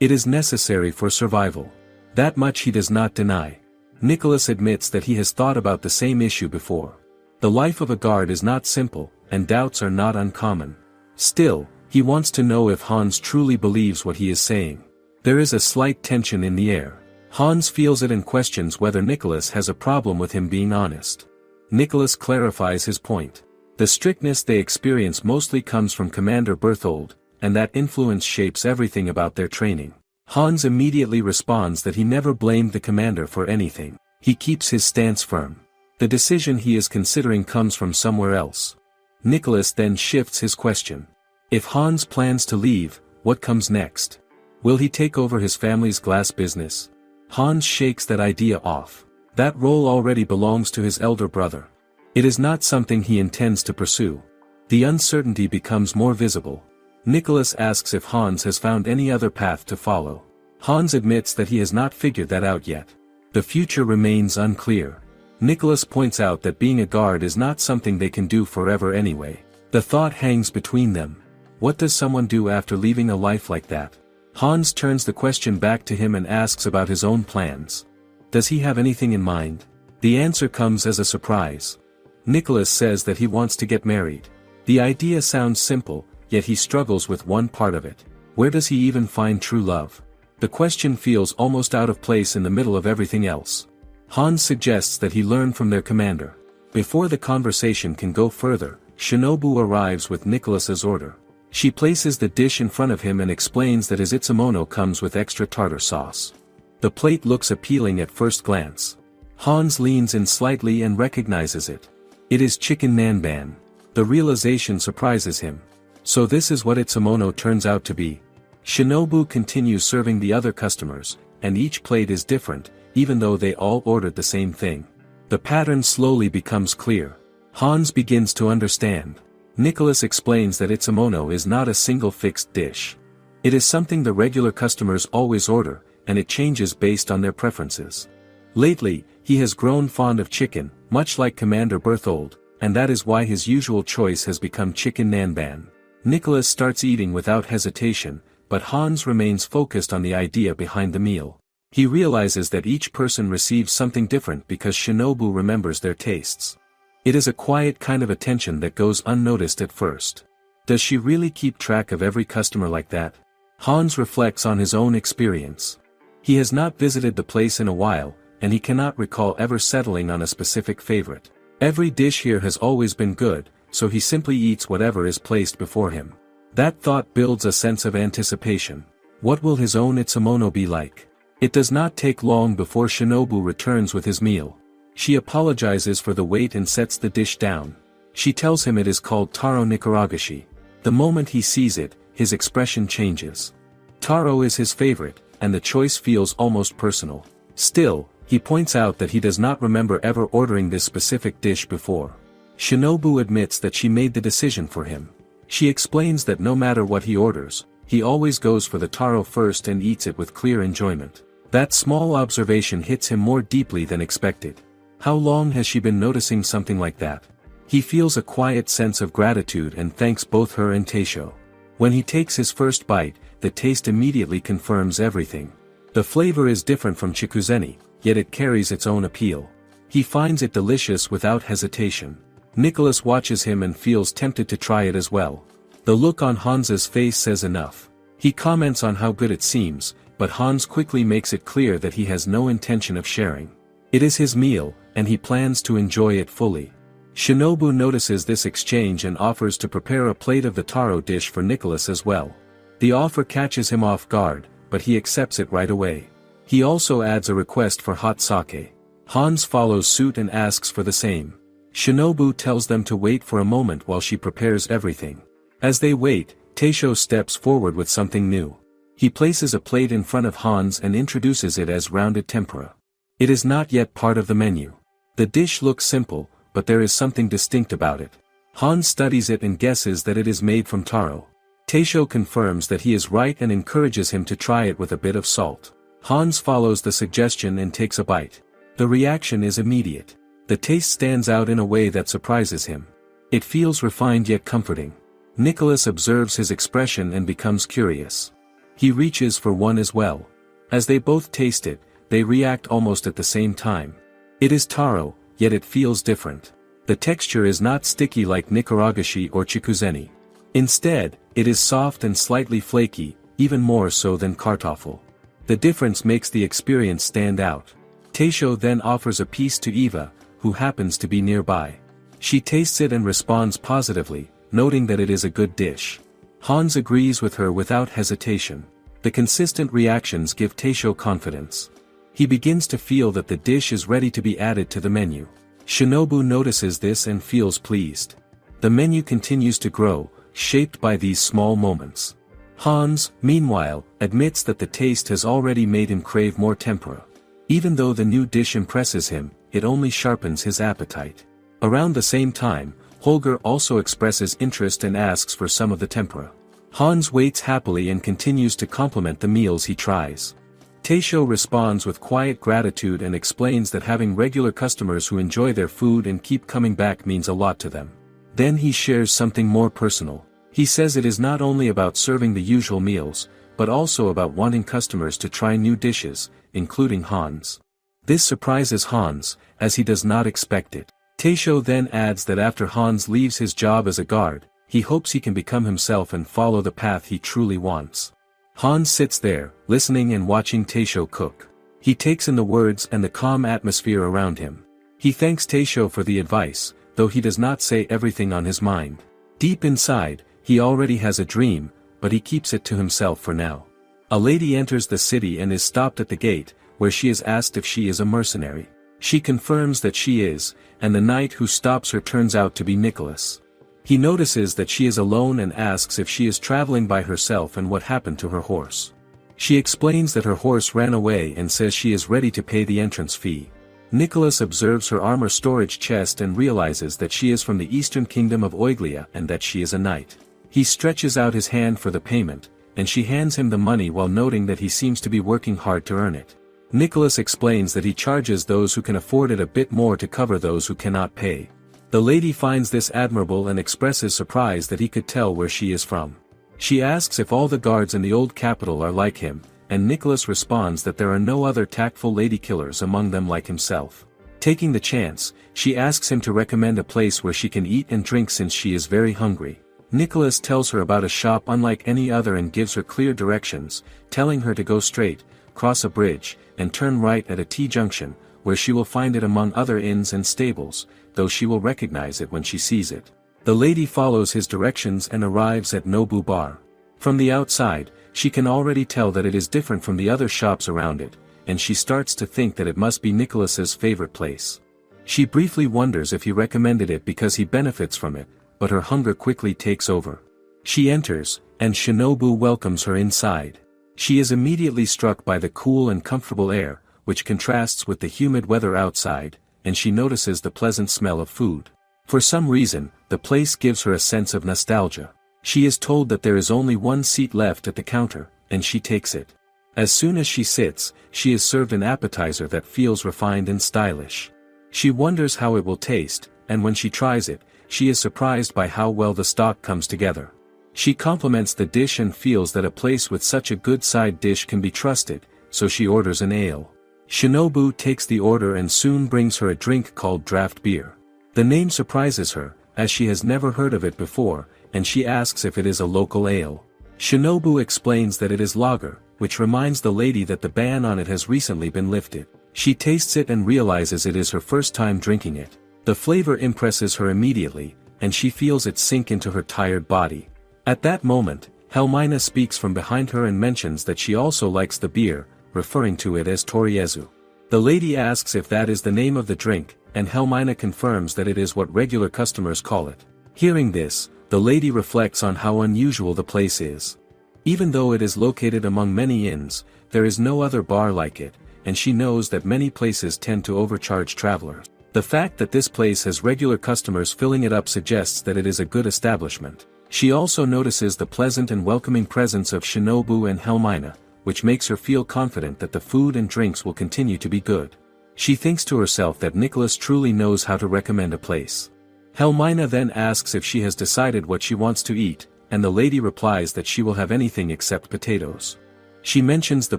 It is necessary for survival. That much he does not deny. Nicholas admits that he has thought about the same issue before. The life of a guard is not simple, and doubts are not uncommon. Still, he wants to know if Hans truly believes what he is saying. There is a slight tension in the air. Hans feels it and questions whether Nicholas has a problem with him being honest. Nicholas clarifies his point. The strictness they experience mostly comes from Commander Berthold, and that influence shapes everything about their training. Hans immediately responds that he never blamed the commander for anything. He keeps his stance firm. The decision he is considering comes from somewhere else. Nicholas then shifts his question. If Hans plans to leave, what comes next? Will he take over his family's glass business? Hans shakes that idea off. That role already belongs to his elder brother. It is not something he intends to pursue. The uncertainty becomes more visible. Nicholas asks if Hans has found any other path to follow. Hans admits that he has not figured that out yet. The future remains unclear. Nicholas points out that being a guard is not something they can do forever anyway. The thought hangs between them. What does someone do after leaving a life like that? Hans turns the question back to him and asks about his own plans. Does he have anything in mind? The answer comes as a surprise. Nicholas says that he wants to get married. The idea sounds simple, yet he struggles with one part of it. Where does he even find true love? The question feels almost out of place in the middle of everything else. Hans suggests that he learn from their commander. Before the conversation can go further, Shinobu arrives with Nicholas's order. She places the dish in front of him and explains that his itsumono comes with extra tartar sauce. The plate looks appealing at first glance. Hans leans in slightly and recognizes it. It is chicken nanban. The realization surprises him. So this is what itsumono turns out to be. Shinobu continues serving the other customers, and each plate is different, even though they all ordered the same thing. The pattern slowly becomes clear. Hans begins to understand. Nicholas explains that itsumono is not a single fixed dish. It is something the regular customers always order, and it changes based on their preferences. Lately, he has grown fond of chicken, much like Commander Berthold, and that is why his usual choice has become chicken nanban. Nicholas starts eating without hesitation, but Hans remains focused on the idea behind the meal. He realizes that each person receives something different because Shinobu remembers their tastes. It is a quiet kind of attention that goes unnoticed at first. Does she really keep track of every customer like that? Hans reflects on his own experience. He has not visited the place in a while, and he cannot recall ever settling on a specific favorite. Every dish here has always been good, so he simply eats whatever is placed before him. That thought builds a sense of anticipation. What will his own itsumono be like? It does not take long before Shinobu returns with his meal. She apologizes for the wait and sets the dish down. She tells him it is called taro nikaragashi. The moment he sees it, his expression changes. Taro is his favorite, and the choice feels almost personal. Still, he points out that he does not remember ever ordering this specific dish before. Shinobu admits that she made the decision for him. She explains that no matter what he orders, he always goes for the taro first and eats it with clear enjoyment. That small observation hits him more deeply than expected. How long has she been noticing something like that? He feels a quiet sense of gratitude and thanks both her and Teisho. When he takes his first bite, the taste immediately confirms everything. The flavor is different from chikuzeni, yet it carries its own appeal. He finds it delicious without hesitation. Nicholas watches him and feels tempted to try it as well. The look on Hans's face says enough. He comments on how good it seems, but Hans quickly makes it clear that he has no intention of sharing. It is his meal, and he plans to enjoy it fully. Shinobu notices this exchange and offers to prepare a plate of the taro dish for Nicholas as well. The offer catches him off guard, but he accepts it right away. He also adds a request for hot sake. Hans follows suit and asks for the same. Shinobu tells them to wait for a moment while she prepares everything. As they wait, Taisho steps forward with something new. He places a plate in front of Hans and introduces it as rounded tempura. It is not yet part of the menu. The dish looks simple, but there is something distinct about it. Hans studies it and guesses that it is made from taro. Taisho confirms that he is right and encourages him to try it with a bit of salt. Hans follows the suggestion and takes a bite. The reaction is immediate. The taste stands out in a way that surprises him. It feels refined yet comforting. Nicholas observes his expression and becomes curious. He reaches for one as well. As they both taste it, they react almost at the same time. It is taro, yet it feels different. The texture is not sticky like nikaragashi or chikuzeni. Instead, it is soft and slightly flaky, even more so than kartoffel. The difference makes the experience stand out. Taisho then offers a piece to Eva, who happens to be nearby. She tastes it and responds positively, noting that it is a good dish. Hans agrees with her without hesitation. The consistent reactions give Taisho confidence. He begins to feel that the dish is ready to be added to the menu. Shinobu notices this and feels pleased. The menu continues to grow, shaped by these small moments. Hans, meanwhile, admits that the taste has already made him crave more tempura. Even though the new dish impresses him, it only sharpens his appetite. Around the same time, Holger also expresses interest and asks for some of the tempura. Hans waits happily and continues to compliment the meals he tries. Taisho responds with quiet gratitude and explains that having regular customers who enjoy their food and keep coming back means a lot to them. Then he shares something more personal. He says it is not only about serving the usual meals, but also about wanting customers to try new dishes, including Hans. This surprises Hans, as he does not expect it. Taisho then adds that after Hans leaves his job as a guard, he hopes he can become himself and follow the path he truly wants. Hans sits there, listening and watching Taisho cook. He takes in the words and the calm atmosphere around him. He thanks Taisho for the advice, though he does not say everything on his mind. Deep inside, he already has a dream, but he keeps it to himself for now. A lady enters the city and is stopped at the gate, where she is asked if she is a mercenary. She confirms that she is, and the knight who stops her turns out to be Nicholas. He notices that she is alone and asks if she is traveling by herself and what happened to her horse. She explains that her horse ran away and says she is ready to pay the entrance fee. Nicholas observes her armor storage chest and realizes that she is from the eastern kingdom of Oiglia and that she is a knight. He stretches out his hand for the payment, and she hands him the money while noting that he seems to be working hard to earn it. Nicholas explains that he charges those who can afford it a bit more to cover those who cannot pay. The lady finds this admirable and expresses surprise that he could tell where she is from. She asks if all the guards in the old capital are like him, and Nicholas responds that there are no other tactful lady killers among them like himself. Taking the chance, she asks him to recommend a place where she can eat and drink since she is very hungry. Nicholas tells her about a shop unlike any other and gives her clear directions, telling her to go straight, cross a bridge, and turn right at a T-junction, where she will find it among other inns and stables, though she will recognize it when she sees it. The lady follows his directions and arrives at Nobu Bar. From the outside, she can already tell that it is different from the other shops around it, and she starts to think that it must be Nicholas's favorite place. She briefly wonders if he recommended it because he benefits from it, but her hunger quickly takes over. She enters, and Shinobu welcomes her inside. She is immediately struck by the cool and comfortable air, which contrasts with the humid weather outside, and she notices the pleasant smell of food. For some reason, the place gives her a sense of nostalgia. She is told that there is only one seat left at the counter, and she takes it. As soon as she sits, she is served an appetizer that feels refined and stylish. She wonders how it will taste, and when she tries it, she is surprised by how well the stock comes together. She compliments the dish and feels that a place with such a good side dish can be trusted, so she orders an ale. Shinobu takes the order and soon brings her a drink called draft beer. The name surprises her, as she has never heard of it before, and she asks if it is a local ale. Shinobu explains that it is lager, which reminds the lady that the ban on it has recently been lifted. She tastes it and realizes it is her first time drinking it. The flavor impresses her immediately, and she feels it sink into her tired body. At that moment, Helmina speaks from behind her and mentions that she also likes the beer, referring to it as toriezu. The lady asks if that is the name of the drink, and Helmina confirms that it is what regular customers call it. Hearing this, the lady reflects on how unusual the place is. Even though it is located among many inns, there is no other bar like it, and she knows that many places tend to overcharge travelers. The fact that this place has regular customers filling it up suggests that it is a good establishment. She also notices the pleasant and welcoming presence of Shinobu and Helmina, which makes her feel confident that the food and drinks will continue to be good. She thinks to herself that Nicholas truly knows how to recommend a place. Helmina then asks if she has decided what she wants to eat, and the lady replies that she will have anything except potatoes. She mentions the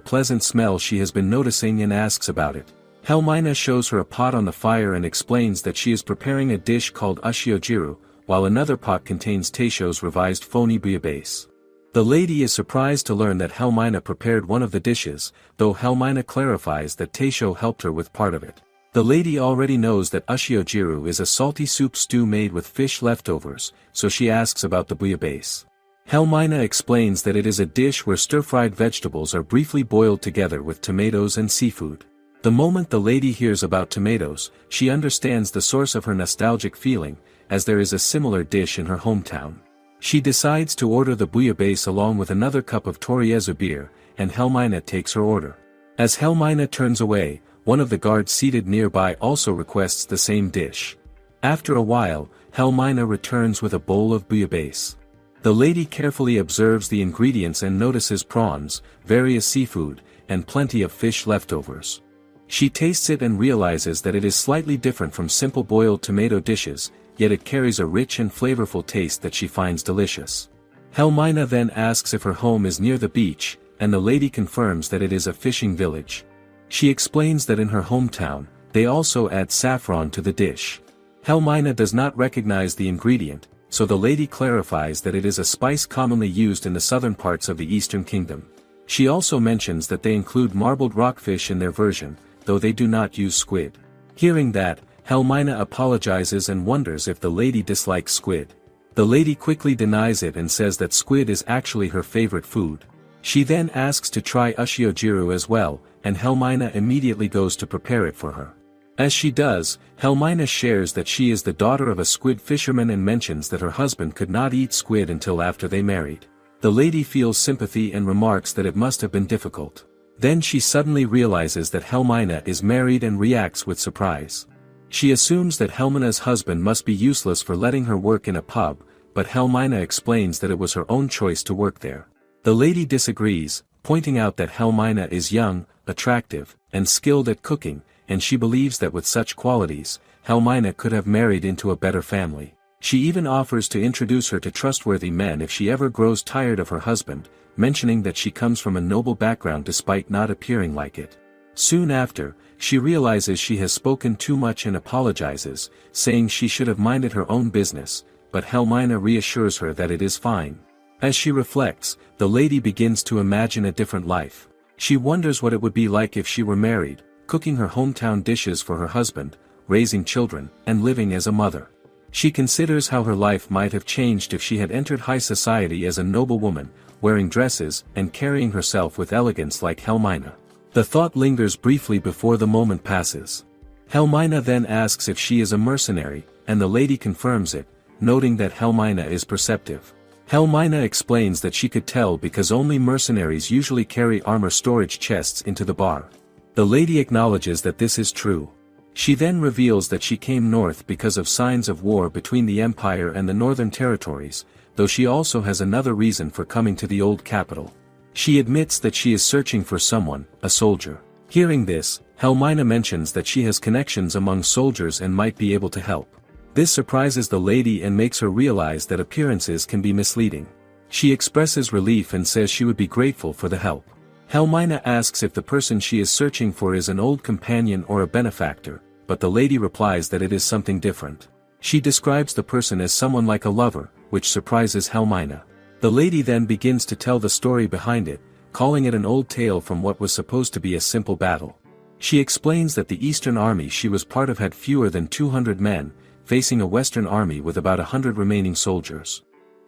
pleasant smell she has been noticing and asks about it. Helmina shows her a pot on the fire and explains that she is preparing a dish called ushiojiru, while another pot contains Teisho's revised phony bouillabaisse. The lady is surprised to learn that Helmina prepared one of the dishes, though Helmina clarifies that Teisho helped her with part of it. The lady already knows that ushiojiru is a salty soup stew made with fish leftovers, so she asks about the bouillabaisse. Helmina explains that it is a dish where stir-fried vegetables are briefly boiled together with tomatoes and seafood. The moment the lady hears about tomatoes, she understands the source of her nostalgic feeling, as there is a similar dish in her hometown. She decides to order the bouillabaisse along with another cup of toriezu beer, and Helmina takes her order. As Helmina turns away, one of the guards seated nearby also requests the same dish. After a while, Helmina returns with a bowl of bouillabaisse. The lady carefully observes the ingredients and notices prawns, various seafood, and plenty of fish leftovers. She tastes it and realizes that it is slightly different from simple boiled tomato dishes, yet it carries a rich and flavorful taste that she finds delicious. Helmina then asks if her home is near the beach, and the lady confirms that it is a fishing village. She explains that in her hometown, they also add saffron to the dish. Helmina does not recognize the ingredient, so the lady clarifies that it is a spice commonly used in the southern parts of the Eastern Kingdom. She also mentions that they include marbled rockfish in their version, though they do not use squid. Hearing that, Helmina apologizes and wonders if the lady dislikes squid. The lady quickly denies it and says that squid is actually her favorite food. She then asks to try ushiojiru as well, and Helmina immediately goes to prepare it for her. As she does, Helmina shares that she is the daughter of a squid fisherman and mentions that her husband could not eat squid until after they married. The lady feels sympathy and remarks that it must have been difficult. Then she suddenly realizes that Helmina is married and reacts with surprise. She assumes that Helmina's husband must be useless for letting her work in a pub, but Helmina explains that it was her own choice to work there. The lady disagrees, pointing out that Helmina is young, attractive, and skilled at cooking, and she believes that with such qualities, Helmina could have married into a better family. She even offers to introduce her to trustworthy men if she ever grows tired of her husband, mentioning that she comes from a noble background despite not appearing like it. Soon after, she realizes she has spoken too much and apologizes, saying she should have minded her own business, but Helmina reassures her that it is fine. As she reflects, the lady begins to imagine a different life. She wonders what it would be like if she were married, cooking her hometown dishes for her husband, raising children, and living as a mother. She considers how her life might have changed if she had entered high society as a noble woman, wearing dresses and carrying herself with elegance like Helmina. The thought lingers briefly before the moment passes. Helmina then asks if she is a mercenary, and the lady confirms it, noting that Helmina is perceptive. Helmina explains that she could tell because only mercenaries usually carry armor storage chests into the bar. The lady acknowledges that this is true. She then reveals that she came north because of signs of war between the Empire and the Northern Territories, though she also has another reason for coming to the old capital. She admits that she is searching for someone, a soldier. Hearing this, Helmina mentions that she has connections among soldiers and might be able to help. This surprises the lady and makes her realize that appearances can be misleading. She expresses relief and says she would be grateful for the help. Helmina asks if the person she is searching for is an old companion or a benefactor, but the lady replies that it is something different. She describes the person as someone like a lover, which surprises Helmina. The lady then begins to tell the story behind it, calling it an old tale from what was supposed to be a simple battle. She explains that the Eastern army she was part of had fewer than 200 men, facing a Western army with about 100 remaining soldiers.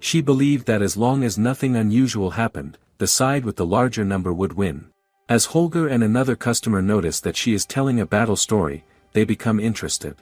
She believed that as long as nothing unusual happened, the side with the larger number would win. As Holger and another customer notice that she is telling a battle story, they become interested.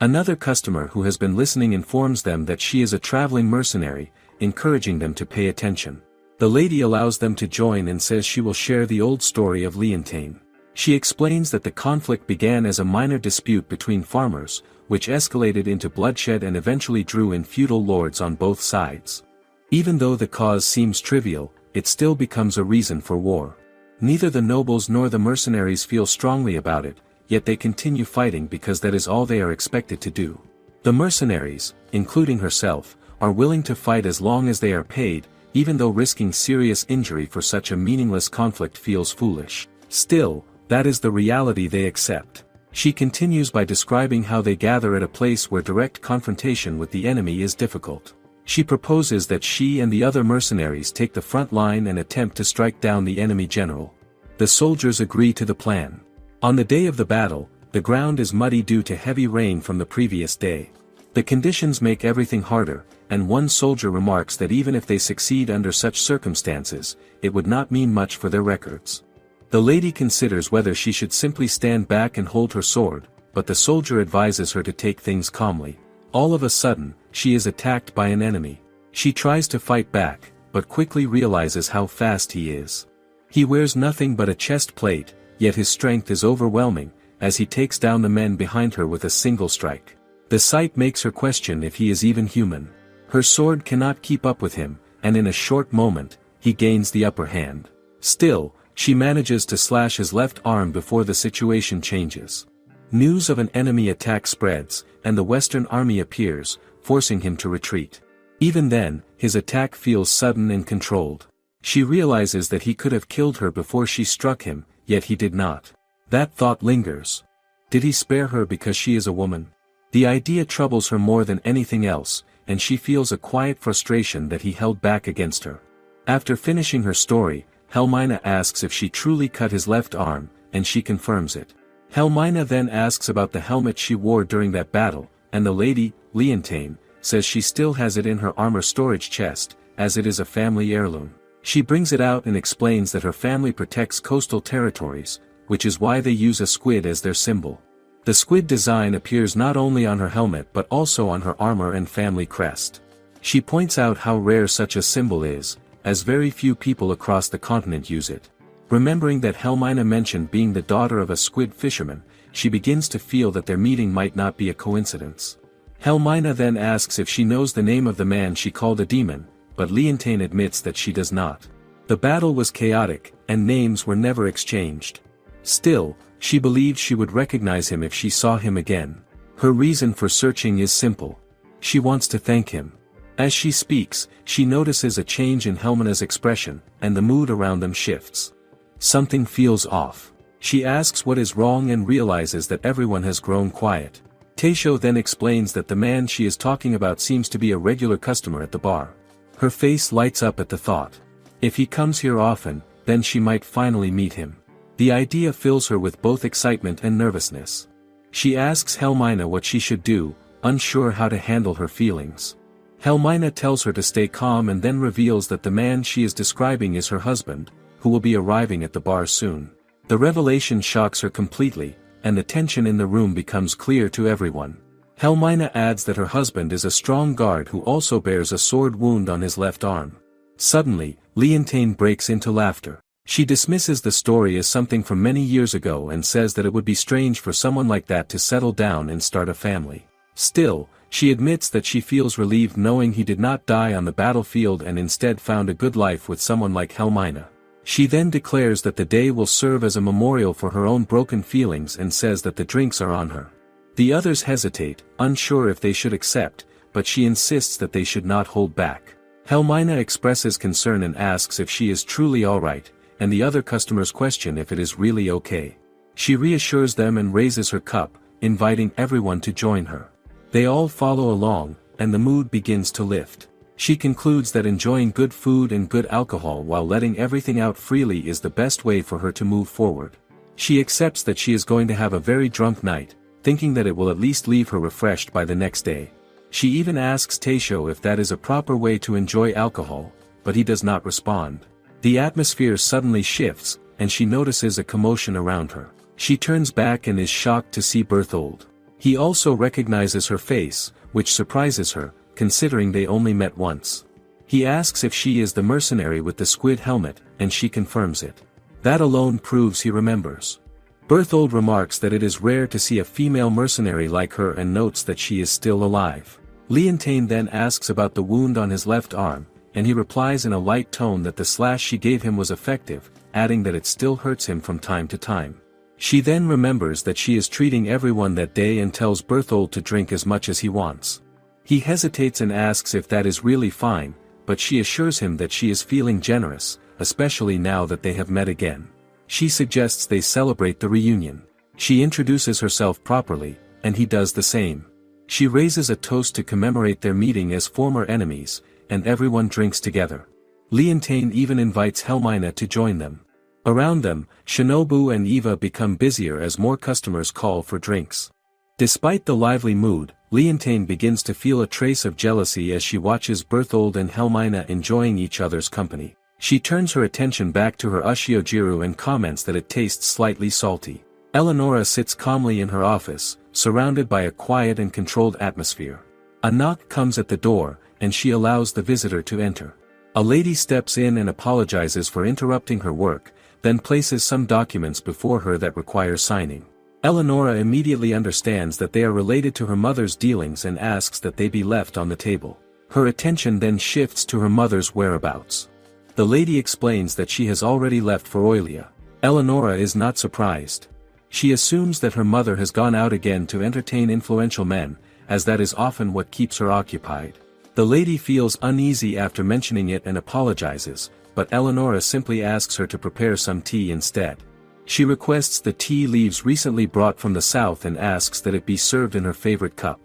Another customer who has been listening informs them that she is a traveling mercenary, encouraging them to pay attention. The lady allows them to join and says she will share the old story of Leontine. She explains that the conflict began as a minor dispute between farmers, which escalated into bloodshed and eventually drew in feudal lords on both sides. Even though the cause seems trivial, it still becomes a reason for war. Neither the nobles nor the mercenaries feel strongly about it, yet they continue fighting because that is all they are expected to do. The mercenaries, including herself, are willing to fight as long as they are paid, even though risking serious injury for such a meaningless conflict feels foolish. Still, that is the reality they accept. She continues by describing how they gather at a place where direct confrontation with the enemy is difficult. She proposes that she and the other mercenaries take the front line and attempt to strike down the enemy general. The soldiers agree to the plan. On the day of the battle, the ground is muddy due to heavy rain from the previous day. The conditions make everything harder, and one soldier remarks that even if they succeed under such circumstances, it would not mean much for their records. The lady considers whether she should simply stand back and hold her sword, but the soldier advises her to take things calmly. All of a sudden, she is attacked by an enemy. She tries to fight back, but quickly realizes how fast he is. He wears nothing but a chest plate, yet his strength is overwhelming, as he takes down the men behind her with a single strike. The sight makes her question if he is even human. Her sword cannot keep up with him, and in a short moment, he gains the upper hand. Still, she manages to slash his left arm before the situation changes. News of an enemy attack spreads, and the Western army appears, forcing him to retreat. Even then, his attack feels sudden and controlled. She realizes that he could have killed her before she struck him, yet he did not. That thought lingers. Did he spare her because she is a woman? The idea troubles her more than anything else, and she feels a quiet frustration that he held back against her. After finishing her story, Helmina asks if she truly cut his left arm, and she confirms it. Helmina then asks about the helmet she wore during that battle, and the lady, Leontine, says she still has it in her armor storage chest, as it is a family heirloom. She brings it out and explains that her family protects coastal territories, which is why they use a squid as their symbol. The squid design appears not only on her helmet but also on her armor and family crest. She points out how rare such a symbol is, as very few people across the continent use it. Remembering that Helmina mentioned being the daughter of a squid fisherman, she begins to feel that their meeting might not be a coincidence. Helmina then asks if she knows the name of the man she called a demon, but Leontine admits that she does not. The battle was chaotic, and names were never exchanged. Still, she believed she would recognize him if she saw him again. Her reason for searching is simple. She wants to thank him. As she speaks, she notices a change in Helmina's expression, and the mood around them shifts. Something feels off. She asks what is wrong and realizes that everyone has grown quiet. Taisho then explains that the man she is talking about seems to be a regular customer at the bar. Her face lights up at the thought. If he comes here often, then she might finally meet him. The idea fills her with both excitement and nervousness. She asks Helmina what she should do, unsure how to handle her feelings. Helmina tells her to stay calm and then reveals that the man she is describing is her husband, who will be arriving at the bar soon. The revelation shocks her completely, and the tension in the room becomes clear to everyone. Helmina adds that her husband is a strong guard who also bears a sword wound on his left arm. Suddenly, Leontine breaks into laughter. She dismisses the story as something from many years ago and says that it would be strange for someone like that to settle down and start a family. Still, she admits that she feels relieved knowing he did not die on the battlefield and instead found a good life with someone like Helmina. She then declares that the day will serve as a memorial for her own broken feelings and says that the drinks are on her. The others hesitate, unsure if they should accept, but she insists that they should not hold back. Helmina expresses concern and asks if she is truly alright, and the other customers question if it is really okay. She reassures them and raises her cup, inviting everyone to join her. They all follow along, and the mood begins to lift. She concludes that enjoying good food and good alcohol while letting everything out freely is the best way for her to move forward. She accepts that she is going to have a very drunk night, thinking that it will at least leave her refreshed by the next day. She even asks Taisho if that is a proper way to enjoy alcohol, but he does not respond. The atmosphere suddenly shifts, and she notices a commotion around her. She turns back and is shocked to see Berthold. He also recognizes her face, which surprises her, considering they only met once. He asks if she is the mercenary with the squid helmet, and she confirms it. That alone proves he remembers. Berthold remarks that it is rare to see a female mercenary like her and notes that she is still alive. Leontine then asks about the wound on his left arm, and he replies in a light tone that the slash she gave him was effective, adding that it still hurts him from time to time. She then remembers that she is treating everyone that day and tells Berthold to drink as much as he wants. He hesitates and asks if that is really fine, but she assures him that she is feeling generous, especially now that they have met again. She suggests they celebrate the reunion. She introduces herself properly, and he does the same. She raises a toast to commemorate their meeting as former enemies, and everyone drinks together. Leontine even invites Helmina to join them. Around them, Shinobu and Eva become busier as more customers call for drinks. Despite the lively mood, Leontine begins to feel a trace of jealousy as she watches Berthold and Helmina enjoying each other's company. She turns her attention back to her ushiojiru and comments that it tastes slightly salty. Eleonora sits calmly in her office, surrounded by a quiet and controlled atmosphere. A knock comes at the door, and she allows the visitor to enter. A lady steps in and apologizes for interrupting her work, then places some documents before her that require signing. Eleonora immediately understands that they are related to her mother's dealings and asks that they be left on the table. Her attention then shifts to her mother's whereabouts. The lady explains that she has already left for Oilia. Eleonora is not surprised. She assumes that her mother has gone out again to entertain influential men, as that is often what keeps her occupied. The lady feels uneasy after mentioning it and apologizes, but Eleonora simply asks her to prepare some tea instead. She requests the tea leaves recently brought from the south and asks that it be served in her favorite cup.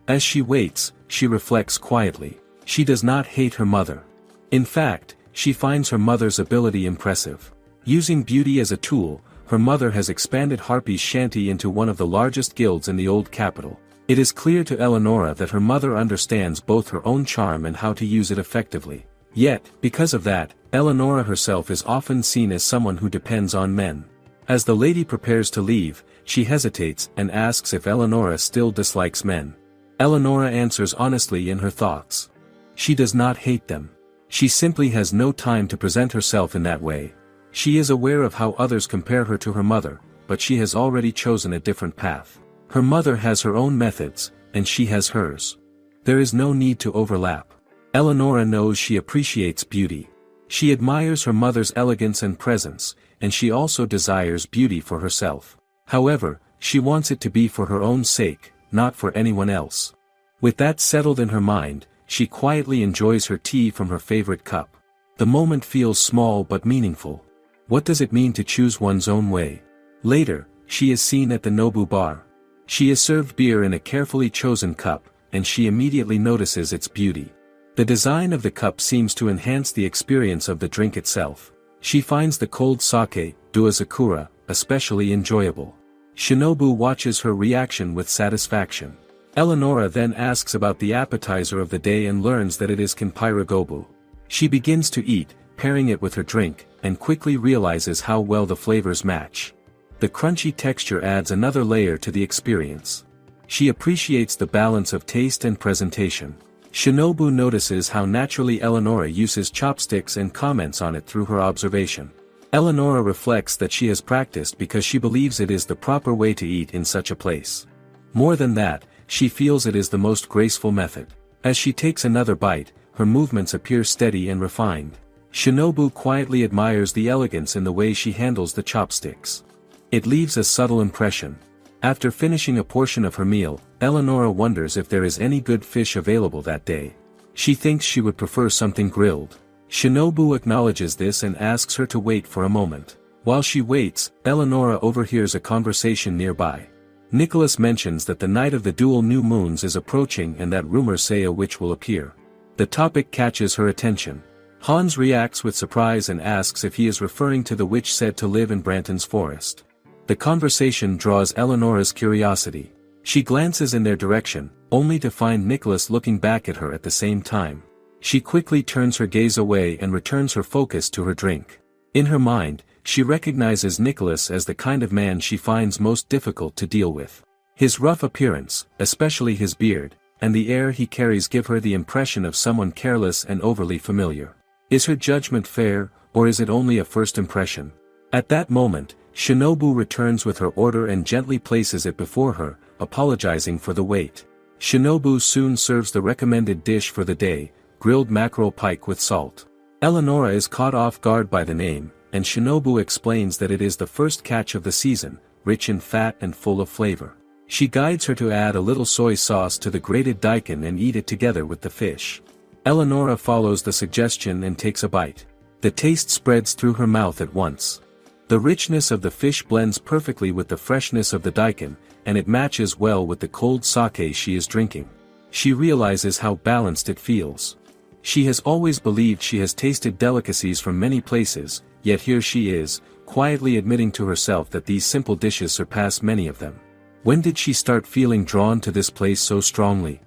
As she waits, she reflects quietly. She does not hate her mother. In fact, she finds her mother's ability impressive. Using beauty as a tool, her mother has expanded Harpy's shanty into one of the largest guilds in the old capital. It is clear to Eleonora that her mother understands both her own charm and how to use it effectively. Yet, because of that, Eleonora herself is often seen as someone who depends on men. As the lady prepares to leave, she hesitates and asks if Eleonora still dislikes men. Eleonora answers honestly in her thoughts. She does not hate them. She simply has no time to present herself in that way. She is aware of how others compare her to her mother, but she has already chosen a different path. Her mother has her own methods, and she has hers. There is no need to overlap. Eleonora knows she appreciates beauty. She admires her mother's elegance and presence, and she also desires beauty for herself. However, she wants it to be for her own sake, not for anyone else. With that settled in her mind, she quietly enjoys her tea from her favorite cup. The moment feels small but meaningful. What does it mean to choose one's own way? Later, she is seen at the Nobu bar. She is served beer in a carefully chosen cup, and she immediately notices its beauty. The design of the cup seems to enhance the experience of the drink itself. She finds the cold sake, Duazakura, especially enjoyable. Shinobu watches her reaction with satisfaction. Eleonora then asks about the appetizer of the day and learns that it is Kenpira Gobu. She begins to eat, pairing it with her drink, and quickly realizes how well the flavors match. The crunchy texture adds another layer to the experience. She appreciates the balance of taste and presentation. Shinobu notices how naturally Eleonora uses chopsticks and comments on it through her observation. Eleonora reflects that she has practiced because she believes it is the proper way to eat in such a place. More than that, she feels it is the most graceful method. As she takes another bite, her movements appear steady and refined. Shinobu quietly admires the elegance in the way she handles the chopsticks. It leaves a subtle impression. After finishing a portion of her meal, Eleonora wonders if there is any good fish available that day. She thinks she would prefer something grilled. Shinobu acknowledges this and asks her to wait for a moment. While she waits, Eleonora overhears a conversation nearby. Nicholas mentions that the night of the dual new moons is approaching and that rumors say a witch will appear. The topic catches her attention. Hans reacts with surprise and asks if he is referring to the witch said to live in Branton's forest. The conversation draws Eleonora's curiosity. She glances in their direction, only to find Nicholas looking back at her at the same time. She quickly turns her gaze away and returns her focus to her drink. In her mind, she recognizes Nicholas as the kind of man she finds most difficult to deal with. His rough appearance, especially his beard, and the air he carries give her the impression of someone careless and overly familiar. Is her judgment fair, or is it only a first impression? At that moment, Shinobu returns with her order and gently places it before her, apologizing for the wait. Shinobu soon serves the recommended dish for the day, grilled mackerel pike with salt. Eleonora is caught off guard by the name, and Shinobu explains that it is the first catch of the season, rich in fat and full of flavor. She guides her to add a little soy sauce to the grated daikon and eat it together with the fish. Eleonora follows the suggestion and takes a bite. The taste spreads through her mouth at once. The richness of the fish blends perfectly with the freshness of the daikon, and it matches well with the cold sake she is drinking. She realizes how balanced it feels. She has always believed she has tasted delicacies from many places, yet here she is, quietly admitting to herself that these simple dishes surpass many of them. When did she start feeling drawn to this place so strongly?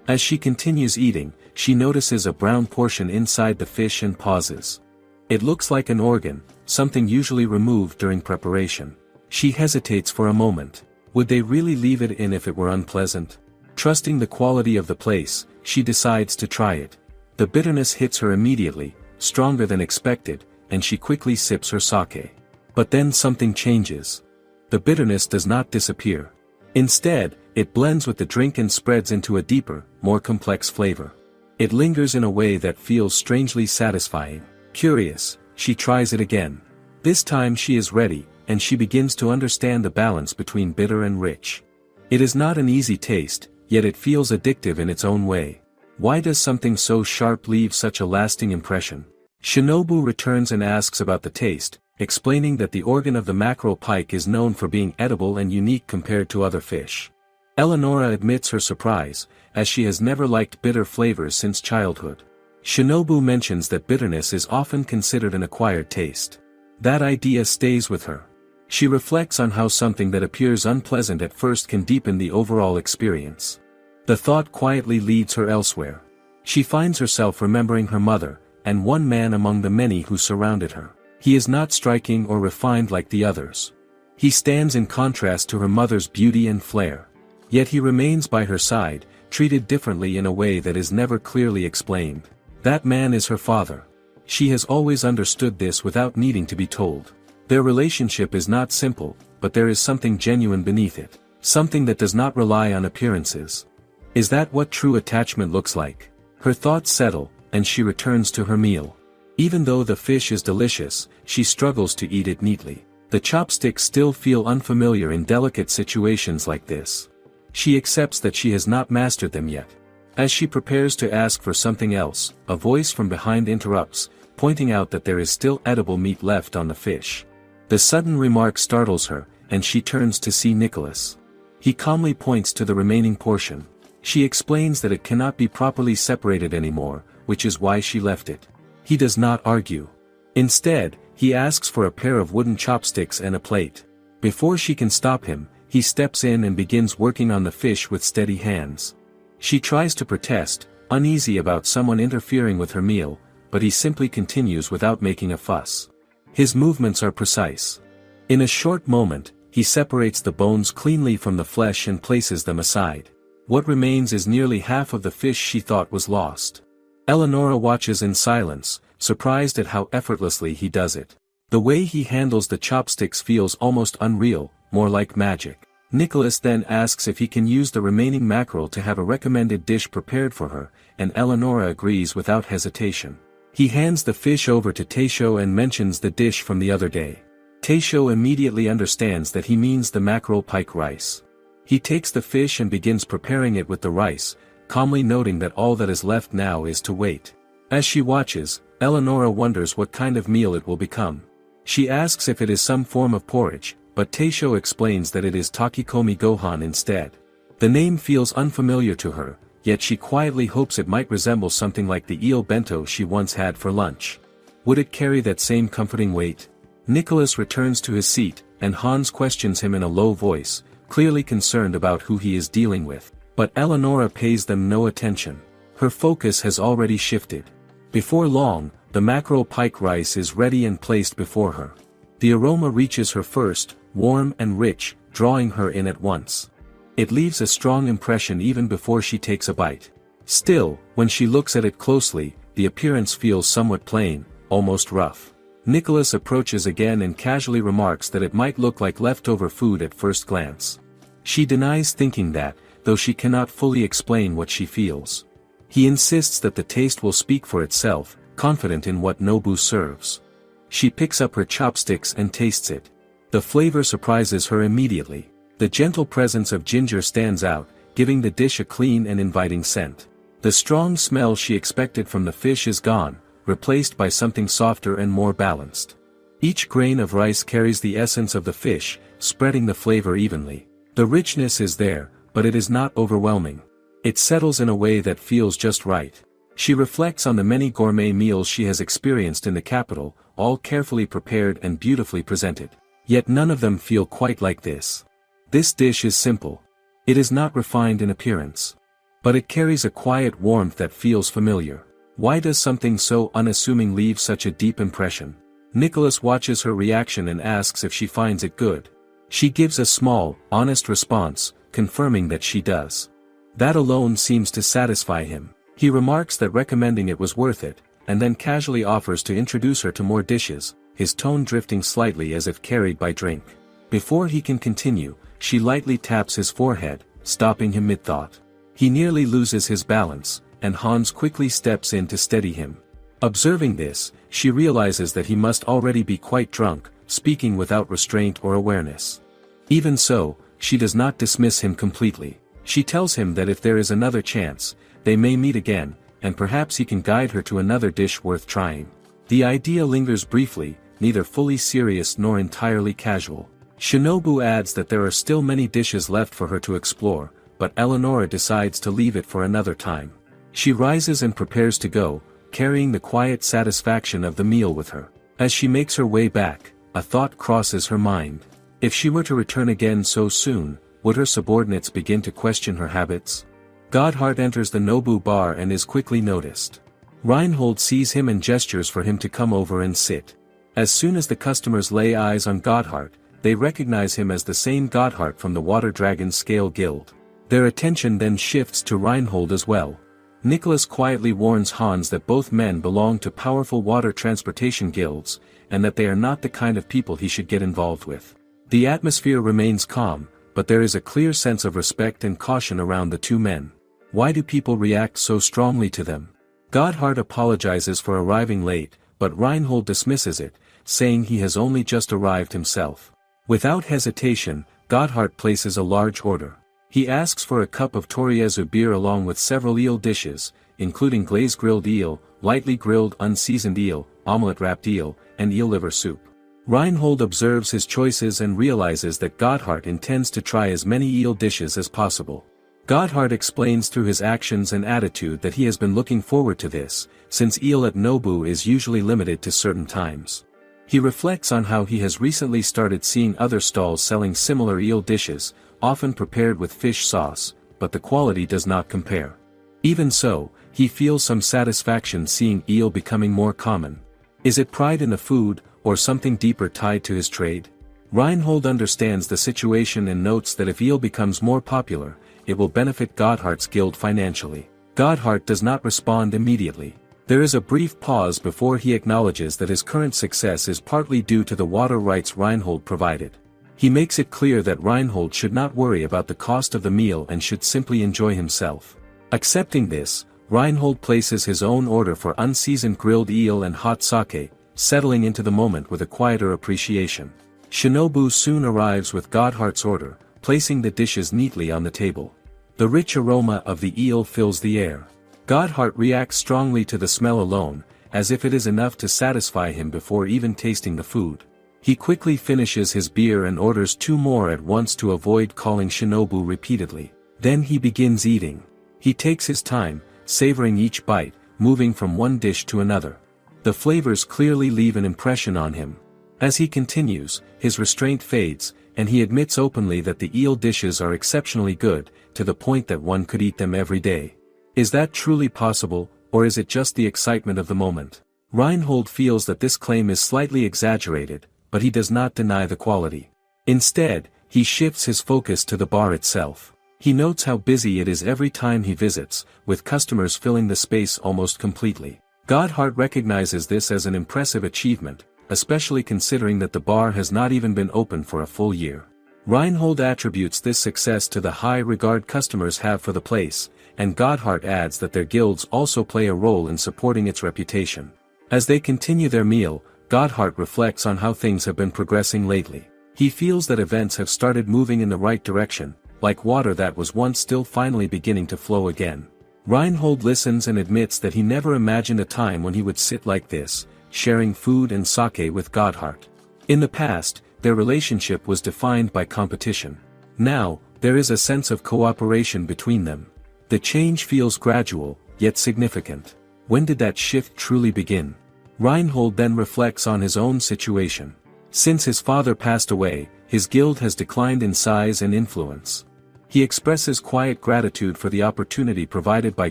As she continues eating, she notices a brown portion inside the fish and pauses. It looks like an organ, something usually removed during preparation. She hesitates for a moment. Would they really leave it in if it were unpleasant? Trusting the quality of the place, she decides to try it. The bitterness hits her immediately, stronger than expected, and she quickly sips her sake. But then something changes. The bitterness does not disappear. Instead, it blends with the drink and spreads into a deeper, more complex flavor. It lingers in a way that feels strangely satisfying. Curious, she tries it again. This time she is ready, and she begins to understand the balance between bitter and rich. It is not an easy taste, yet it feels addictive in its own way. Why does something so sharp leave such a lasting impression? Shinobu returns and asks about the taste, explaining that the organ of the mackerel pike is known for being edible and unique compared to other fish. Eleonora admits her surprise, as she has never liked bitter flavors since childhood. Shinobu mentions that bitterness is often considered an acquired taste. That idea stays with her. She reflects on how something that appears unpleasant at first can deepen the overall experience. The thought quietly leads her elsewhere. She finds herself remembering her mother, and one man among the many who surrounded her. He is not striking or refined like the others. He stands in contrast to her mother's beauty and flair. Yet he remains by her side, treated differently in a way that is never clearly explained. That man is her father. She has always understood this without needing to be told. Their relationship is not simple, but there is something genuine beneath it. Something that does not rely on appearances. Is that what true attachment looks like? Her thoughts settle, and she returns to her meal. Even though the fish is delicious, she struggles to eat it neatly. The chopsticks still feel unfamiliar in delicate situations like this. She accepts that she has not mastered them yet. As she prepares to ask for something else, a voice from behind interrupts, pointing out that there is still edible meat left on the fish. The sudden remark startles her, and she turns to see Nicholas. He calmly points to the remaining portion. She explains that it cannot be properly separated anymore, which is why she left it. He does not argue. Instead, he asks for a pair of wooden chopsticks and a plate. Before she can stop him, he steps in and begins working on the fish with steady hands. She tries to protest, uneasy about someone interfering with her meal, but he simply continues without making a fuss. His movements are precise. In a short moment, he separates the bones cleanly from the flesh and places them aside. What remains is nearly half of the fish she thought was lost. Eleonora watches in silence, surprised at how effortlessly he does it. The way he handles the chopsticks feels almost unreal, more like magic. Nicholas then asks if he can use the remaining mackerel to have a recommended dish prepared for her, and Eleonora agrees without hesitation. He hands the fish over to Teisho and mentions the dish from the other day. Teisho immediately understands that he means the mackerel pike rice. He takes the fish and begins preparing it with the rice, calmly noting that all that is left now is to wait. As she watches, Eleonora wonders what kind of meal it will become. She asks if it is some form of porridge, but Teisho explains that it is takikomi gohan instead. The name feels unfamiliar to her, yet she quietly hopes it might resemble something like the eel bento she once had for lunch. Would it carry that same comforting weight? Nicholas returns to his seat, and Hans questions him in a low voice, clearly concerned about who he is dealing with. But Eleonora pays them no attention. Her focus has already shifted. Before long, the mackerel pike rice is ready and placed before her. The aroma reaches her first, warm and rich, drawing her in at once. It leaves a strong impression even before she takes a bite. Still, when she looks at it closely, the appearance feels somewhat plain, almost rough. Nicholas approaches again and casually remarks that it might look like leftover food at first glance. She denies thinking that, though she cannot fully explain what she feels. He insists that the taste will speak for itself, confident in what Nobu serves. She picks up her chopsticks and tastes it. The flavor surprises her immediately. The gentle presence of ginger stands out, giving the dish a clean and inviting scent. The strong smell she expected from the fish is gone, replaced by something softer and more balanced. Each grain of rice carries the essence of the fish, spreading the flavor evenly. The richness is there, but it is not overwhelming. It settles in a way that feels just right. She reflects on the many gourmet meals she has experienced in the capital, all carefully prepared and beautifully presented. Yet none of them feel quite like this. This dish is simple. It is not refined in appearance. But it carries a quiet warmth that feels familiar. Why does something so unassuming leave such a deep impression? Nicholas watches her reaction and asks if she finds it good. She gives a small, honest response, confirming that she does. That alone seems to satisfy him. He remarks that recommending it was worth it, and then casually offers to introduce her to more dishes, his tone drifting slightly as if carried by drink. Before he can continue, she lightly taps his forehead, stopping him mid-thought. He nearly loses his balance, and Hans quickly steps in to steady him. Observing this, she realizes that he must already be quite drunk, speaking without restraint or awareness. Even so, she does not dismiss him completely. She tells him that if there is another chance, they may meet again, and perhaps he can guide her to another dish worth trying. The idea lingers briefly, neither fully serious nor entirely casual. Shinobu adds that there are still many dishes left for her to explore, but Eleonora decides to leave it for another time. She rises and prepares to go, carrying the quiet satisfaction of the meal with her. As she makes her way back, a thought crosses her mind. If she were to return again so soon, would her subordinates begin to question her habits? Godhard enters the Nobu bar and is quickly noticed. Reinhold sees him and gestures for him to come over and sit. As soon as the customers lay eyes on Godhard, they recognize him as the same Godhard from the Water Dragon Scale Guild. Their attention then shifts to Reinhold as well. Nicholas quietly warns Hans that both men belong to powerful water transportation guilds, and that they are not the kind of people he should get involved with. The atmosphere remains calm, but there is a clear sense of respect and caution around the two men. Why do people react so strongly to them? Godhard apologizes for arriving late, but Reinhold dismisses it, saying he has only just arrived himself. Without hesitation, Godhard places a large order. He asks for a cup of Toriezu beer along with several eel dishes, including glazed grilled eel, lightly grilled unseasoned eel, omelette-wrapped eel, and eel liver soup. Reinhold observes his choices and realizes that Godhard intends to try as many eel dishes as possible. Godhard explains through his actions and attitude that he has been looking forward to this, since eel at Nobu is usually limited to certain times. He reflects on how he has recently started seeing other stalls selling similar eel dishes, often prepared with fish sauce, but the quality does not compare. Even so, he feels some satisfaction seeing eel becoming more common. Is it pride in the food, or something deeper tied to his trade? Reinhold understands the situation and notes that if eel becomes more popular, it will benefit Godhard's guild financially. Godhard does not respond immediately. There is a brief pause before he acknowledges that his current success is partly due to the water rights Reinhold provided. He makes it clear that Reinhold should not worry about the cost of the meal and should simply enjoy himself. Accepting this, Reinhold places his own order for unseasoned grilled eel and hot sake, settling into the moment with a quieter appreciation. Shinobu soon arrives with Godhard's order, placing the dishes neatly on the table. The rich aroma of the eel fills the air. Godhard reacts strongly to the smell alone, as if it is enough to satisfy him before even tasting the food. He quickly finishes his beer and orders 2 more at once to avoid calling Shinobu repeatedly. Then he begins eating. He takes his time, savoring each bite, moving from one dish to another. The flavors clearly leave an impression on him. As he continues, his restraint fades, and he admits openly that the eel dishes are exceptionally good, to the point that one could eat them every day. Is that truly possible, or is it just the excitement of the moment? Reinhold feels that this claim is slightly exaggerated, but he does not deny the quality. Instead, he shifts his focus to the bar itself. He notes how busy it is every time he visits, with customers filling the space almost completely. Godhart recognizes this as an impressive achievement, especially considering that the bar has not even been open for a full year. Reinhold attributes this success to the high regard customers have for the place, and Godhart adds that their guilds also play a role in supporting its reputation. As they continue their meal, Godhart reflects on how things have been progressing lately. He feels that events have started moving in the right direction, like water that was once still finally beginning to flow again. Reinhold listens and admits that he never imagined a time when he would sit like this, sharing food and sake with Godhart. In the past, their relationship was defined by competition. Now, there is a sense of cooperation between them. The change feels gradual, yet significant. When did that shift truly begin? Reinhold then reflects on his own situation. Since his father passed away, his guild has declined in size and influence. He expresses quiet gratitude for the opportunity provided by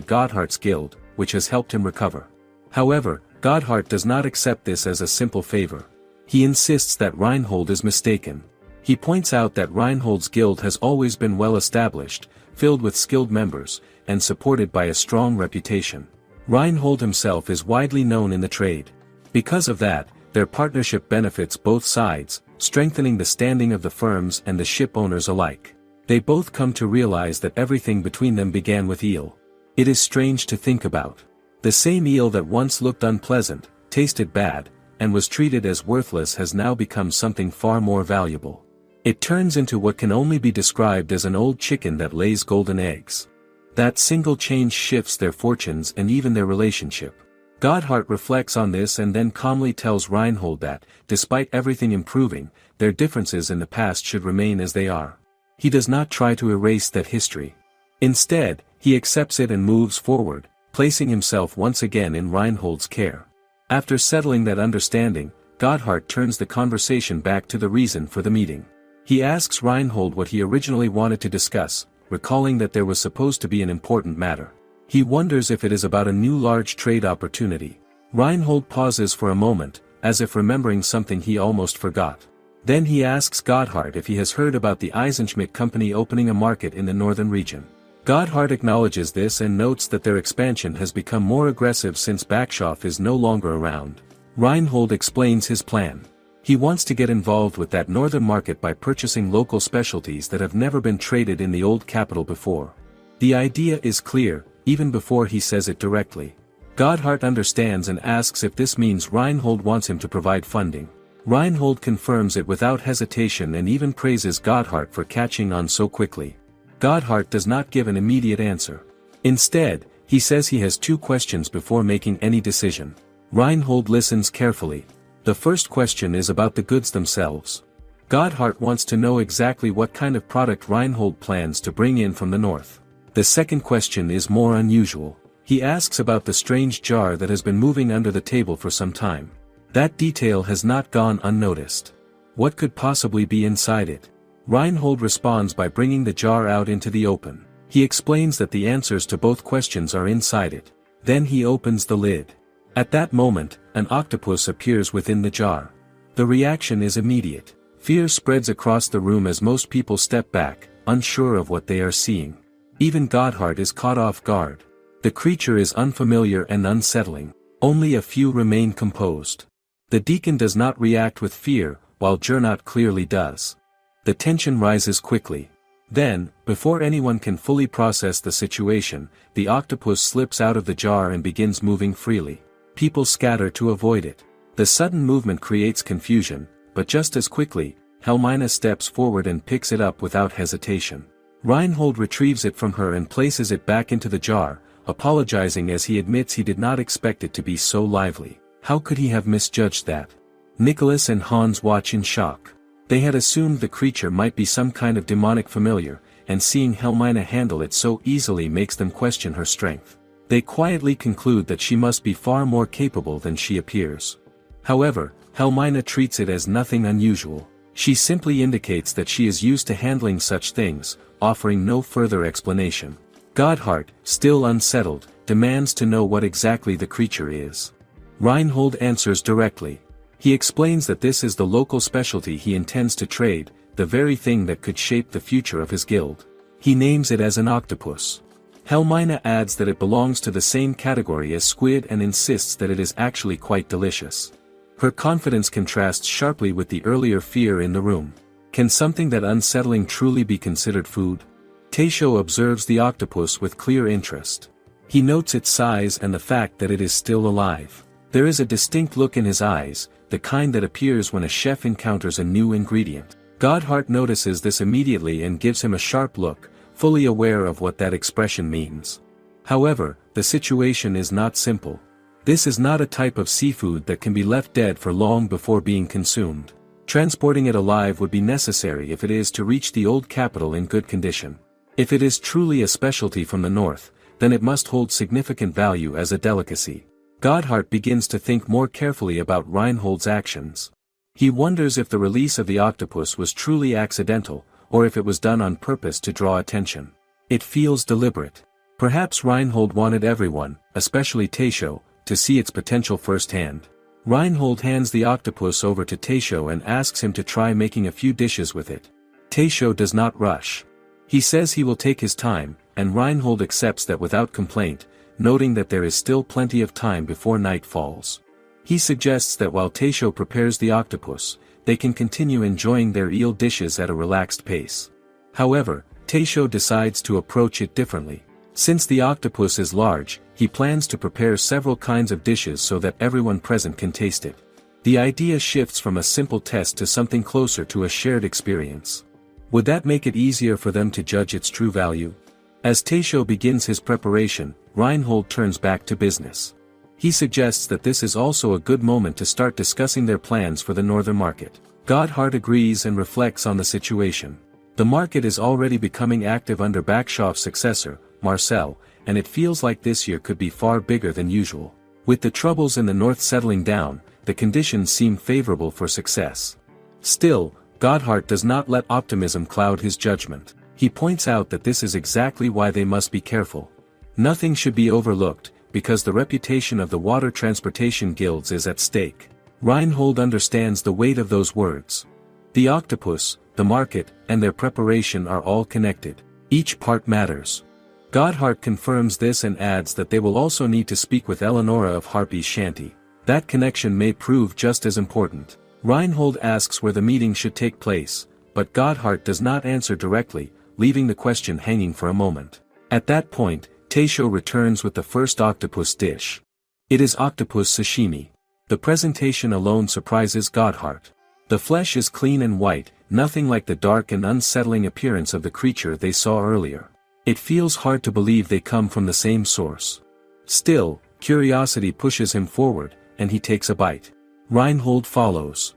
Godhart's guild, which has helped him recover. However, Godhart does not accept this as a simple favor. He insists that Reinhold is mistaken. He points out that Reinhold's guild has always been well established, filled with skilled members, and supported by a strong reputation. Reinhold himself is widely known in the trade. Because of that, their partnership benefits both sides, strengthening the standing of the firms and the ship owners alike. They both come to realize that everything between them began with eel. It is strange to think about. The same eel that once looked unpleasant, tasted bad, and was treated as worthless has now become something far more valuable. It turns into what can only be described as an old chicken that lays golden eggs. That single change shifts their fortunes and even their relationship. Godhart reflects on this and then calmly tells Reinhold that, despite everything improving, their differences in the past should remain as they are. He does not try to erase that history. Instead, he accepts it and moves forward, placing himself once again in Reinhold's care. After settling that understanding, Godhart turns the conversation back to the reason for the meeting. He asks Reinhold what he originally wanted to discuss, recalling that there was supposed to be an important matter. He wonders if it is about a new large trade opportunity. Reinhold pauses for a moment, as if remembering something he almost forgot. Then he asks Godhart if he has heard about the Eisenschmidt company opening a market in the northern region. Godhart acknowledges this and notes that their expansion has become more aggressive since Backshoff is no longer around. Reinhold explains his plan. He wants to get involved with that northern market by purchasing local specialties that have never been traded in the old capital before. The idea is clear, even before he says it directly. Godhart understands and asks if this means Reinhold wants him to provide funding. Reinhold confirms it without hesitation and even praises Godhart for catching on so quickly. Godhart does not give an immediate answer. Instead, he says he has two questions before making any decision. Reinhold listens carefully. The first question is about the goods themselves. Godhart wants to know exactly what kind of product Reinhold plans to bring in from the north. The second question is more unusual. He asks about the strange jar that has been moving under the table for some time. That detail has not gone unnoticed. What could possibly be inside it? Reinhold responds by bringing the jar out into the open. He explains that the answers to both questions are inside it. Then he opens the lid. At that moment, an octopus appears within the jar. The reaction is immediate. Fear spreads across the room as most people step back, unsure of what they are seeing. Even Godhart is caught off guard. The creature is unfamiliar and unsettling. Only a few remain composed. The deacon does not react with fear, while Gernot clearly does. The tension rises quickly. Then, before anyone can fully process the situation, the octopus slips out of the jar and begins moving freely. People scatter to avoid it. The sudden movement creates confusion, but just as quickly, Helmina steps forward and picks it up without hesitation. Reinhold retrieves it from her and places it back into the jar, apologizing as he admits he did not expect it to be so lively. How could he have misjudged that? Nicholas and Hans watch in shock. They had assumed the creature might be some kind of demonic familiar, and seeing Helmina handle it so easily makes them question her strength. They quietly conclude that she must be far more capable than she appears. However, Helmina treats it as nothing unusual. She simply indicates that she is used to handling such things, offering no further explanation. Godhart, still unsettled, demands to know what exactly the creature is. Reinhold answers directly. He explains that this is the local specialty he intends to trade, the very thing that could shape the future of his guild. He names it as an octopus. Helmina adds that it belongs to the same category as squid and insists that it is actually quite delicious. Her confidence contrasts sharply with the earlier fear in the room. Can something that unsettling truly be considered food? Teisho observes the octopus with clear interest. He notes its size and the fact that it is still alive. There is a distinct look in his eyes, the kind that appears when a chef encounters a new ingredient. Godhart notices this immediately and gives him a sharp look, fully aware of what that expression means. However, the situation is not simple. This is not a type of seafood that can be left dead for long before being consumed. Transporting it alive would be necessary if it is to reach the old capital in good condition. If it is truly a specialty from the north, then it must hold significant value as a delicacy. Godhart begins to think more carefully about Reinhold's actions. He wonders if the release of the octopus was truly accidental, or if it was done on purpose to draw attention. It feels deliberate. Perhaps Reinhold wanted everyone, especially Teisho, to see its potential firsthand. Reinhold hands the octopus over to Teisho and asks him to try making a few dishes with it. Teisho does not rush. He says he will take his time, and Reinhold accepts that without complaint, noting that there is still plenty of time before night falls. He suggests that while Teisho prepares the octopus, they can continue enjoying their eel dishes at a relaxed pace. However, Teisho decides to approach it differently. Since the octopus is large, he plans to prepare several kinds of dishes so that everyone present can taste it. The idea shifts from a simple test to something closer to a shared experience. Would that make it easier for them to judge its true value? As Teisho begins his preparation, Reinhold turns back to business. He suggests that this is also a good moment to start discussing their plans for the northern market. Godhart agrees and reflects on the situation. The market is already becoming active under Bakshov's successor, Marcel, and it feels like this year could be far bigger than usual. With the troubles in the north settling down, the conditions seem favorable for success. Still, Godhart does not let optimism cloud his judgment. He points out that this is exactly why they must be careful. Nothing should be overlooked, because the reputation of the water transportation guilds is at stake. Reinhold understands the weight of those words. The octopus, the market, and their preparation are all connected. Each part matters. Godhart confirms this and adds that they will also need to speak with Eleonora of Harpy's shanty. That connection may prove just as important. Reinhold asks where the meeting should take place, but Godhart does not answer directly, leaving the question hanging for a moment. At that point, Teisho returns with the first octopus dish. It is octopus sashimi. The presentation alone surprises Godhart. The flesh is clean and white, nothing like the dark and unsettling appearance of the creature they saw earlier. It feels hard to believe they come from the same source. Still, curiosity pushes him forward, and he takes a bite. Reinhold follows.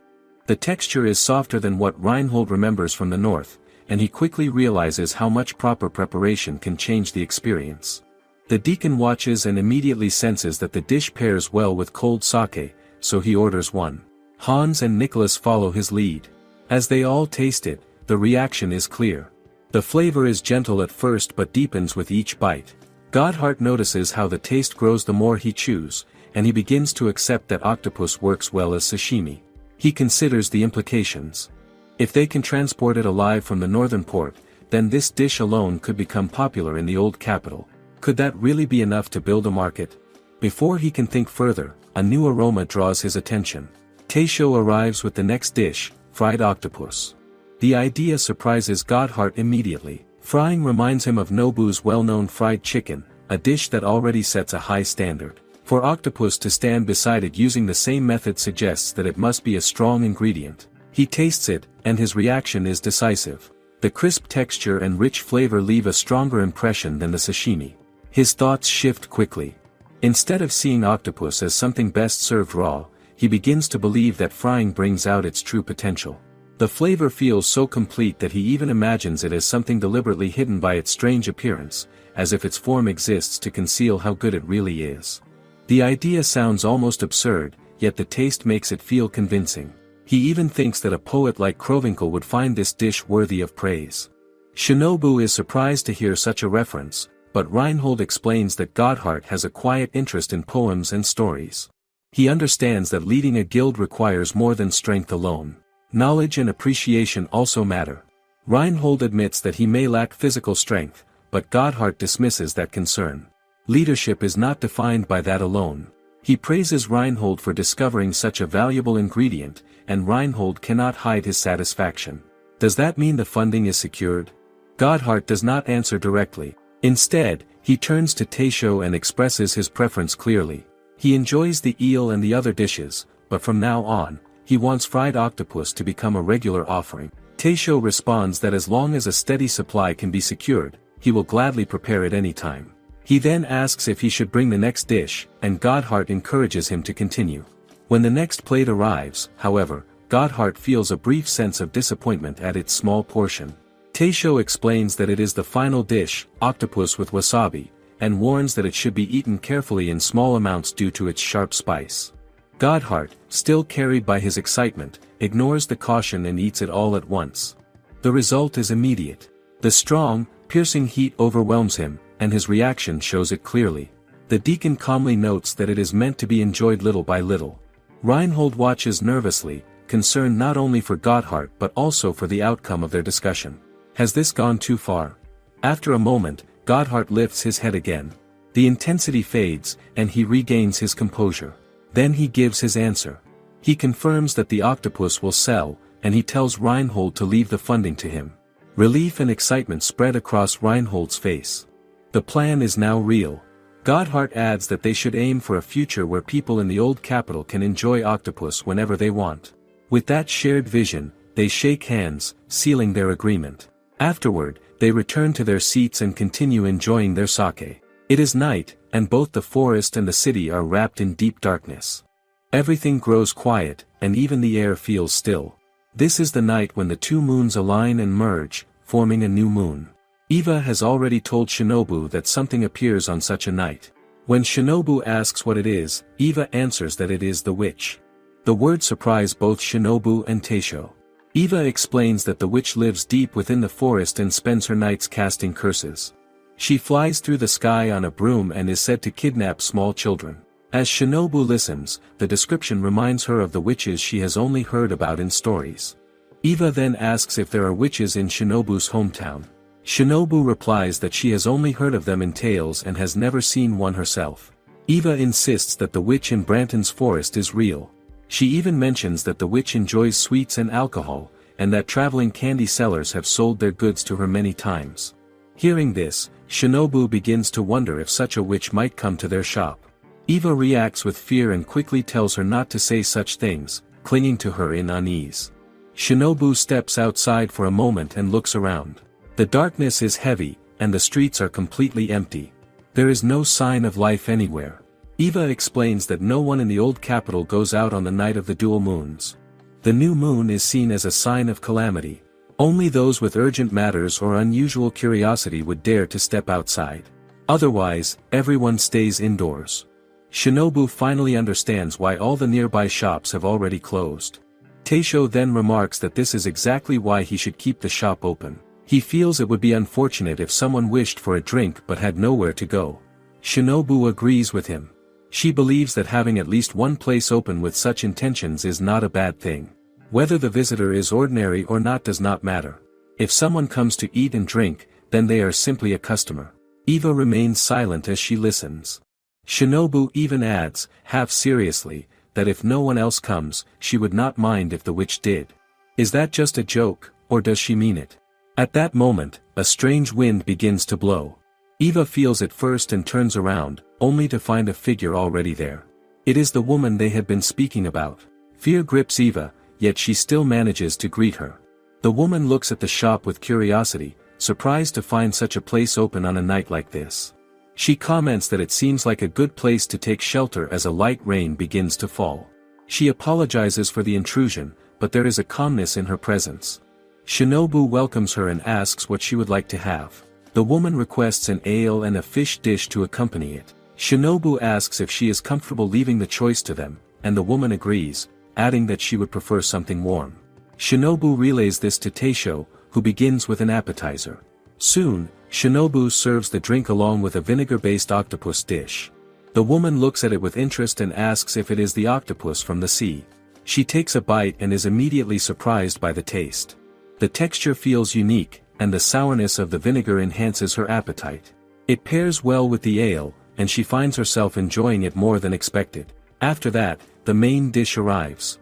The texture is softer than what Reinhold remembers from the north, and he quickly realizes how much proper preparation can change the experience. The deacon watches and immediately senses that the dish pairs well with cold sake, so he orders one. Hans and Nicholas follow his lead. As they all taste it, the reaction is clear. The flavor is gentle at first but deepens with each bite. Godhart notices how the taste grows the more he chews, and he begins to accept that octopus works well as sashimi. He considers the implications. If they can transport it alive from the northern port, then this dish alone could become popular in the old capital. Could that really be enough to build a market? Before he can think further, a new aroma draws his attention. Teisho arrives with the next dish, fried octopus. The idea surprises Godhart immediately. Frying reminds him of Nobu's well-known fried chicken, a dish that already sets a high standard. For octopus to stand beside it using the same method suggests that it must be a strong ingredient. He tastes it, and his reaction is decisive. The crisp texture and rich flavor leave a stronger impression than the sashimi. His thoughts shift quickly. Instead of seeing octopus as something best served raw, he begins to believe that frying brings out its true potential. The flavor feels so complete that he even imagines it as something deliberately hidden by its strange appearance, as if its form exists to conceal how good it really is. The idea sounds almost absurd, yet the taste makes it feel convincing. He even thinks that a poet like Krovinkel would find this dish worthy of praise. Shinobu is surprised to hear such a reference, but Reinhold explains that Godhart has a quiet interest in poems and stories. He understands that leading a guild requires more than strength alone. Knowledge and appreciation also matter. Reinhold admits that he may lack physical strength, but Godhart dismisses that concern. Leadership is not defined by that alone. He praises Reinhold for discovering such a valuable ingredient, and Reinhold cannot hide his satisfaction. Does that mean the funding is secured? Godhart does not answer directly. Instead, he turns to Taisho and expresses his preference clearly. He enjoys the eel and the other dishes, but from now on, he wants fried octopus to become a regular offering. Taisho responds that as long as a steady supply can be secured, he will gladly prepare it any time. He then asks if he should bring the next dish, and Godhart encourages him to continue. When the next plate arrives, however, Godhart feels a brief sense of disappointment at its small portion. Taisho explains that it is the final dish, octopus with wasabi, and warns that it should be eaten carefully in small amounts due to its sharp spice. Godhart, still carried by his excitement, ignores the caution and eats it all at once. The result is immediate. The strong, piercing heat overwhelms him, and his reaction shows it clearly. The deacon calmly notes that it is meant to be enjoyed little by little. Reinhold watches nervously, concerned not only for Godhart but also for the outcome of their discussion. Has this gone too far? After a moment, Godhart lifts his head again. The intensity fades, and he regains his composure. Then he gives his answer. He confirms that the octopus will sell, and he tells Reinhold to leave the funding to him. Relief and excitement spread across Reinhold's face. The plan is now real. Godhart adds that they should aim for a future where people in the old capital can enjoy octopus whenever they want. With that shared vision, they shake hands, sealing their agreement. Afterward, they return to their seats and continue enjoying their sake. It is night, and both the forest and the city are wrapped in deep darkness. Everything grows quiet, and even the air feels still. This is the night when the two moons align and merge, forming a new moon. Eva has already told Shinobu that something appears on such a night. When Shinobu asks what it is, Eva answers that it is the witch. The word surprised both Shinobu and Taisho. Eva explains that the witch lives deep within the forest and spends her nights casting curses. She flies through the sky on a broom and is said to kidnap small children. As Shinobu listens, the description reminds her of the witches she has only heard about in stories. Eva then asks if there are witches in Shinobu's hometown. Shinobu replies that she has only heard of them in tales and has never seen one herself. Eva insists that the witch in Branton's forest is real. She even mentions that the witch enjoys sweets and alcohol, and that traveling candy sellers have sold their goods to her many times. Hearing this, Shinobu begins to wonder if such a witch might come to their shop. Eva reacts with fear and quickly tells her not to say such things, clinging to her in unease. Shinobu steps outside for a moment and looks around. The darkness is heavy, and the streets are completely empty. There is no sign of life anywhere. Eva explains that no one in the old capital goes out on the night of the dual moons. The new moon is seen as a sign of calamity. Only those with urgent matters or unusual curiosity would dare to step outside. Otherwise, everyone stays indoors. Shinobu finally understands why all the nearby shops have already closed. Taisho then remarks that this is exactly why he should keep the shop open. He feels it would be unfortunate if someone wished for a drink but had nowhere to go. Shinobu agrees with him. She believes that having at least one place open with such intentions is not a bad thing. Whether the visitor is ordinary or not does not matter. If someone comes to eat and drink, then they are simply a customer. Eva remains silent as she listens. Shinobu even adds, half seriously, that if no one else comes, she would not mind if the witch did. Is that just a joke, or does she mean it? At that moment, a strange wind begins to blow. Eva feels it first and turns around, only to find a figure already there. It is the woman they had been speaking about. Fear grips Eva, yet she still manages to greet her. The woman looks at the shop with curiosity, surprised to find such a place open on a night like this. She comments that it seems like a good place to take shelter as a light rain begins to fall. She apologizes for the intrusion, but there is a calmness in her presence. Shinobu welcomes her and asks what she would like to have. The woman requests an ale and a fish dish to accompany it. Shinobu asks if she is comfortable leaving the choice to them, and the woman agrees, adding that she would prefer something warm. Shinobu relays this to Teisho, who begins with an appetizer. Soon, Shinobu serves the drink along with a vinegar-based octopus dish. The woman looks at it with interest and asks if it is the octopus from the sea. She takes a bite and is immediately surprised by the taste. The texture feels unique, and the sourness of the vinegar enhances her appetite. It pairs well with the ale, and she finds herself enjoying it more than expected. After that, the main dish arrives.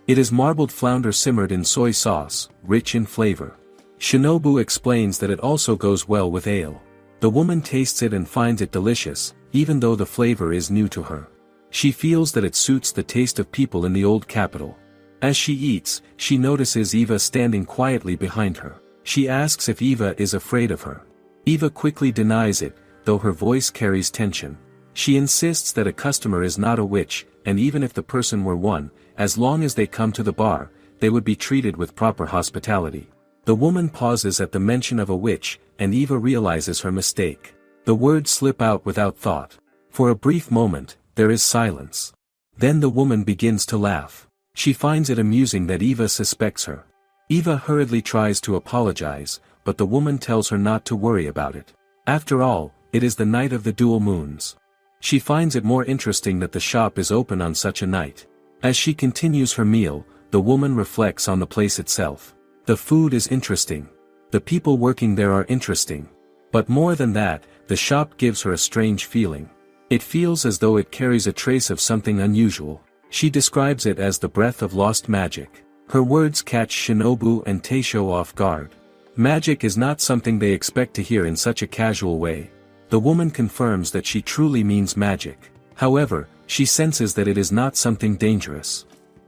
It is marbled flounder simmered in soy sauce, rich in flavor. Shinobu explains that it also goes well with ale. The woman tastes it and finds it delicious, even though the flavor is new to her. She feels that it suits the taste of people in the old capital. As she eats, she notices Eva standing quietly behind her. She asks if Eva is afraid of her. Eva quickly denies it, though her voice carries tension. She insists that a customer is not a witch, and even if the person were one, as long as they come to the bar, they would be treated with proper hospitality. The woman pauses at the mention of a witch, and Eva realizes her mistake. The words slip out without thought. For a brief moment, there is silence. Then the woman begins to laugh. She finds it amusing that Eva suspects her. Eva hurriedly tries to apologize, but the woman tells her not to worry about it. After all, it is the night of the dual moons. She finds it more interesting that the shop is open on such a night. As she continues her meal, the woman reflects on the place itself. The food is interesting. The people working there are interesting. But more than that, the shop gives her a strange feeling. It feels as though it carries a trace of something unusual. She describes it as the breath of lost magic. Her words catch Shinobu and Teisho off guard. Magic is not something they expect to hear in such a casual way. The woman confirms that she truly means magic. However, she senses that it is not something dangerous.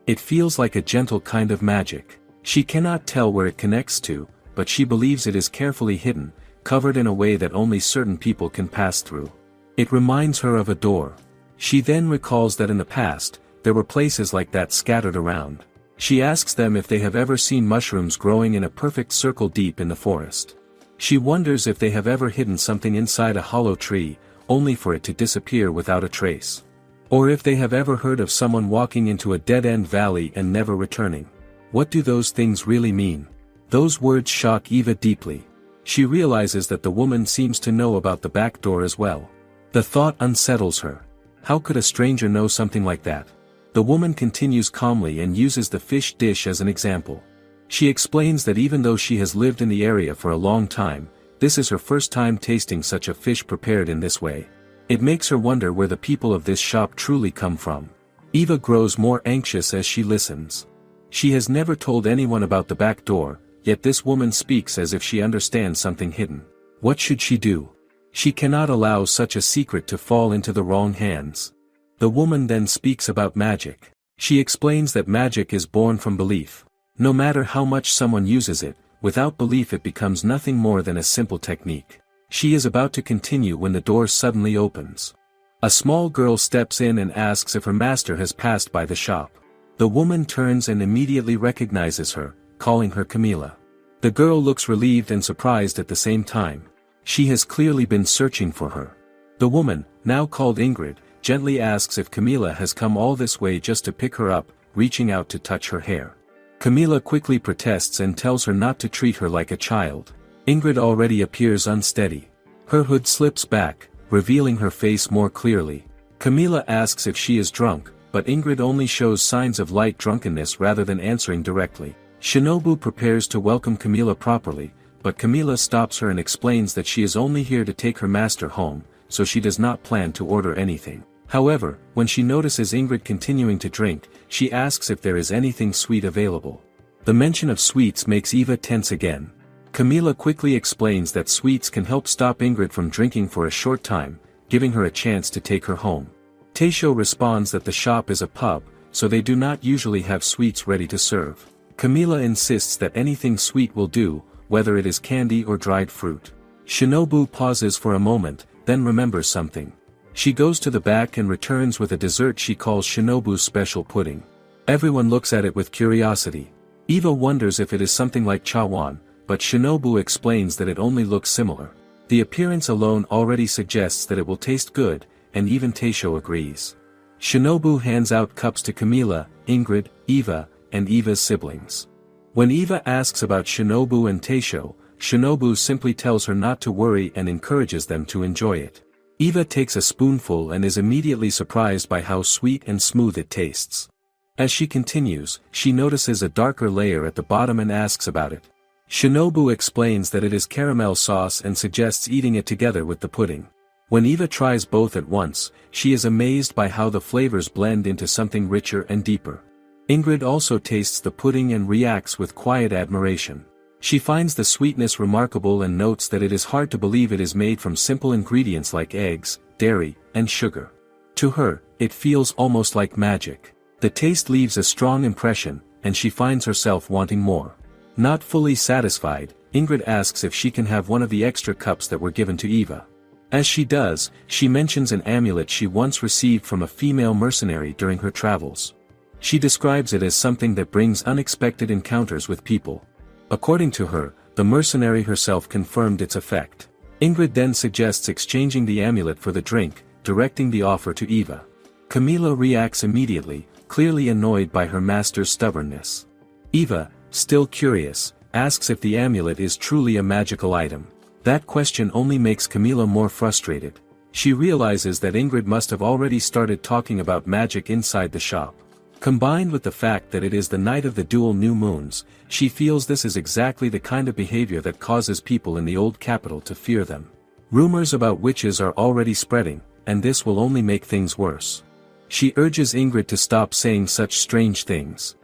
It feels like a gentle kind of magic. She cannot tell where it connects to, but she believes it is carefully hidden, covered in a way that only certain people can pass through. It reminds her of a door. She then recalls that in the past, there were places like that scattered around. She asks them if they have ever seen mushrooms growing in a perfect circle deep in the forest. She wonders if they have ever hidden something inside a hollow tree, only for it to disappear without a trace. Or if they have ever heard of someone walking into a dead-end valley and never returning. What do those things really mean? Those words shock Eva deeply. She realizes that the woman seems to know about the back door as well. The thought unsettles her. How could a stranger know something like that? The woman continues calmly and uses the fish dish as an example. She explains that even though she has lived in the area for a long time, this is her first time tasting such a fish prepared in this way. It makes her wonder where the people of this shop truly come from. Eva grows more anxious as she listens. She has never told anyone about the back door, yet this woman speaks as if she understands something hidden. What should she do? She cannot allow such a secret to fall into the wrong hands. The woman then speaks about magic. She explains that magic is born from belief. No matter how much someone uses it, without belief it becomes nothing more than a simple technique. She is about to continue when the door suddenly opens. A small girl steps in and asks if her master has passed by the shop. The woman turns and immediately recognizes her, calling her Camila. The girl looks relieved and surprised at the same time. She has clearly been searching for her. The woman, now called Ingrid, gently asks if Camila has come all this way just to pick her up, reaching out to touch her hair. Camila quickly protests and tells her not to treat her like a child. Ingrid already appears unsteady. Her hood slips back, revealing her face more clearly. Camila asks if she is drunk, but Ingrid only shows signs of light drunkenness rather than answering directly. Shinobu prepares to welcome Camila properly, but Camila stops her and explains that she is only here to take her master home, so she does not plan to order anything. However, when she notices Ingrid continuing to drink, she asks if there is anything sweet available. The mention of sweets makes Eva tense again. Camila quickly explains that sweets can help stop Ingrid from drinking for a short time, giving her a chance to take her home. Teisho responds that the shop is a pub, so they do not usually have sweets ready to serve. Camila insists that anything sweet will do, whether it is candy or dried fruit. Shinobu pauses for a moment, then remembers something. She goes to the back and returns with a dessert she calls Shinobu's special pudding. Everyone looks at it with curiosity. Eva wonders if it is something like chawan, but Shinobu explains that it only looks similar. The appearance alone already suggests that it will taste good, and even Teisho agrees. Shinobu hands out cups to Camilla, Ingrid, Eva, and Eva's siblings. When Eva asks about Shinobu and Taisho, Shinobu simply tells her not to worry and encourages them to enjoy it. Eva takes a spoonful and is immediately surprised by how sweet and smooth it tastes. As she continues, she notices a darker layer at the bottom and asks about it. Shinobu explains that it is caramel sauce and suggests eating it together with the pudding. When Eva tries both at once, she is amazed by how the flavors blend into something richer and deeper. Ingrid also tastes the pudding and reacts with quiet admiration. She finds the sweetness remarkable and notes that it is hard to believe it is made from simple ingredients like eggs, dairy, and sugar. To her, it feels almost like magic. The taste leaves a strong impression, and she finds herself wanting more. Not fully satisfied, Ingrid asks if she can have one of the extra cups that were given to Eva. As she does, she mentions an amulet she once received from a female mercenary during her travels. She describes it as something that brings unexpected encounters with people. According to her, the mercenary herself confirmed its effect. Ingrid then suggests exchanging the amulet for the drink, directing the offer to Eva. Camilla reacts immediately, clearly annoyed by her master's stubbornness. Eva, still curious, asks if the amulet is truly a magical item. That question only makes Camilla more frustrated. She realizes that Ingrid must have already started talking about magic inside the shop. Combined with the fact that it is the night of the dual new moons, she feels this is exactly the kind of behavior that causes people in the old capital to fear them. Rumors about witches are already spreading, and this will only make things worse. She urges Ingrid to stop saying such strange things.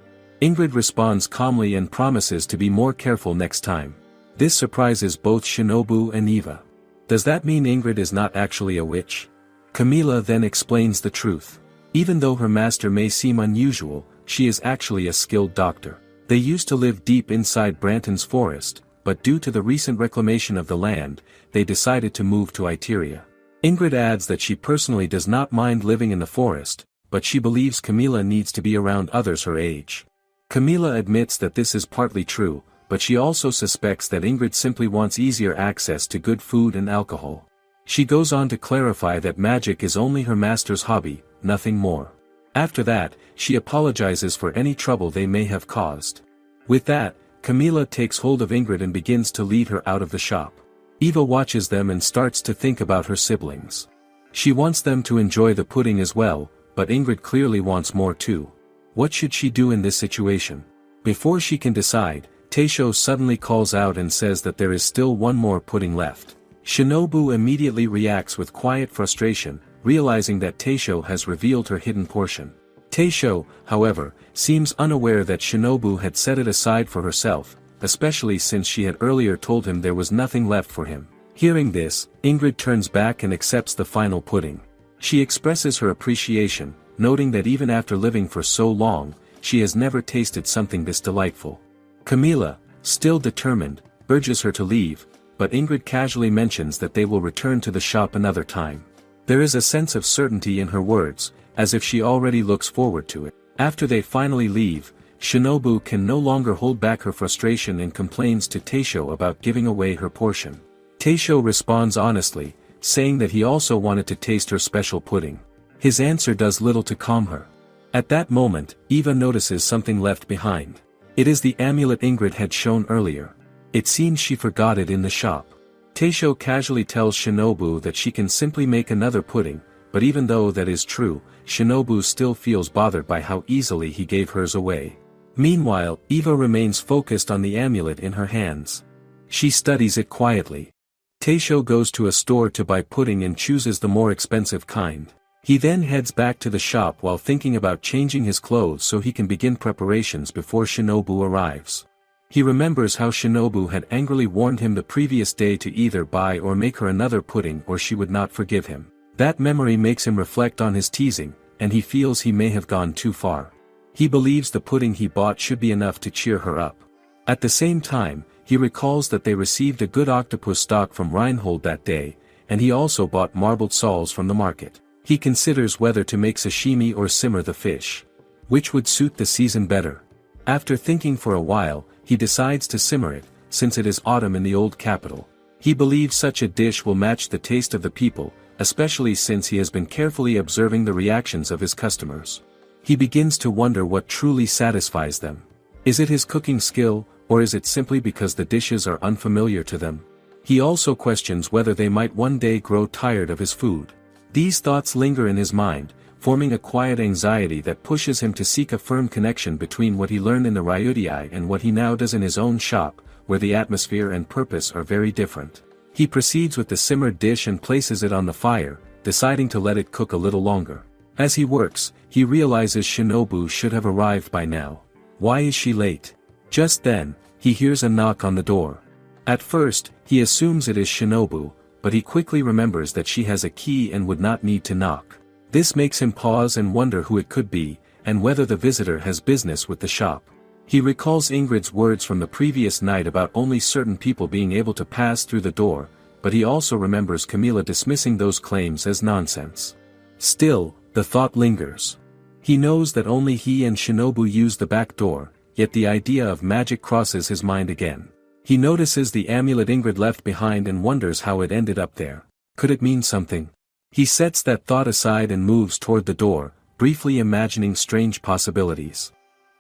Ingrid responds calmly and promises to be more careful next time. This surprises both Shinobu and Eva. Does that mean Ingrid is not actually a witch? Camilla then explains the truth. Even though her master may seem unusual, she is actually a skilled doctor. They used to live deep inside Branton's forest, but due to the recent reclamation of the land, they decided to move to Itteria. Ingrid adds that she personally does not mind living in the forest, but she believes Camilla needs to be around others her age. Camilla admits that this is partly true, but she also suspects that Ingrid simply wants easier access to good food and alcohol. She goes on to clarify that magic is only her master's hobby, nothing more. After that, she apologizes for any trouble they may have caused. With that, Camilla takes hold of Ingrid and begins to lead her out of the shop. Eva watches them and starts to think about her siblings. She wants them to enjoy the pudding as well, but Ingrid clearly wants more too. What should she do in this situation? Before she can decide, Taisho suddenly calls out and says that there is still one more pudding left. Shinobu immediately reacts with quiet frustration, realizing that Taisho has revealed her hidden portion. Taisho, however, seems unaware that Shinobu had set it aside for herself, especially since she had earlier told him there was nothing left for him. Hearing this, Ingrid turns back and accepts the final pudding. She expresses her appreciation, noting that even after living for so long, she has never tasted something this delightful. Camilla, still determined, urges her to leave, but Ingrid casually mentions that they will return to the shop another time. There is a sense of certainty in her words, as if she already looks forward to it. After they finally leave, Shinobu can no longer hold back her frustration and complains to Taisho about giving away her portion. Taisho responds honestly, saying that he also wanted to taste her special pudding. His answer does little to calm her. At that moment, Eva notices something left behind. It is the amulet Ingrid had shown earlier. It seems she forgot it in the shop. Taisho casually tells Shinobu that she can simply make another pudding, but even though that is true, Shinobu still feels bothered by how easily he gave hers away. Meanwhile, Eva remains focused on the amulet in her hands. She studies it quietly. Taisho goes to a store to buy pudding and chooses the more expensive kind. He then heads back to the shop while thinking about changing his clothes so he can begin preparations before Shinobu arrives. He remembers how Shinobu had angrily warned him the previous day to either buy or make her another pudding or she would not forgive him. That memory makes him reflect on his teasing, and he feels he may have gone too far. He believes the pudding he bought should be enough to cheer her up. At the same time, he recalls that they received a good octopus stock from Reinhold that day, and he also bought marbled soles from the market. He considers whether to make sashimi or simmer the fish. Which would suit the season better? After thinking for a while, he decides to simmer it, since it is autumn in the old capital. He believes such a dish will match the taste of the people, especially since he has been carefully observing the reactions of his customers. He begins to wonder what truly satisfies them. Is it his cooking skill, or is it simply because the dishes are unfamiliar to them? He also questions whether they might one day grow tired of his food. These thoughts linger in his mind, forming a quiet anxiety that pushes him to seek a firm connection between what he learned in the Rivalries and what he now does in his own shop, where the atmosphere and purpose are very different. He proceeds with the simmered dish and places it on the fire, deciding to let it cook a little longer. As he works, he realizes Shinobu should have arrived by now. Why is she late? Just then, he hears a knock on the door. At first, he assumes it is Shinobu, but he quickly remembers that she has a key and would not need to knock. This makes him pause and wonder who it could be, and whether the visitor has business with the shop. He recalls Ingrid's words from the previous night about only certain people being able to pass through the door, but he also remembers Camilla dismissing those claims as nonsense. Still, the thought lingers. He knows that only he and Shinobu use the back door, yet the idea of magic crosses his mind again. He notices the amulet Ingrid left behind and wonders how it ended up there. Could it mean something? He sets that thought aside and moves toward the door, briefly imagining strange possibilities.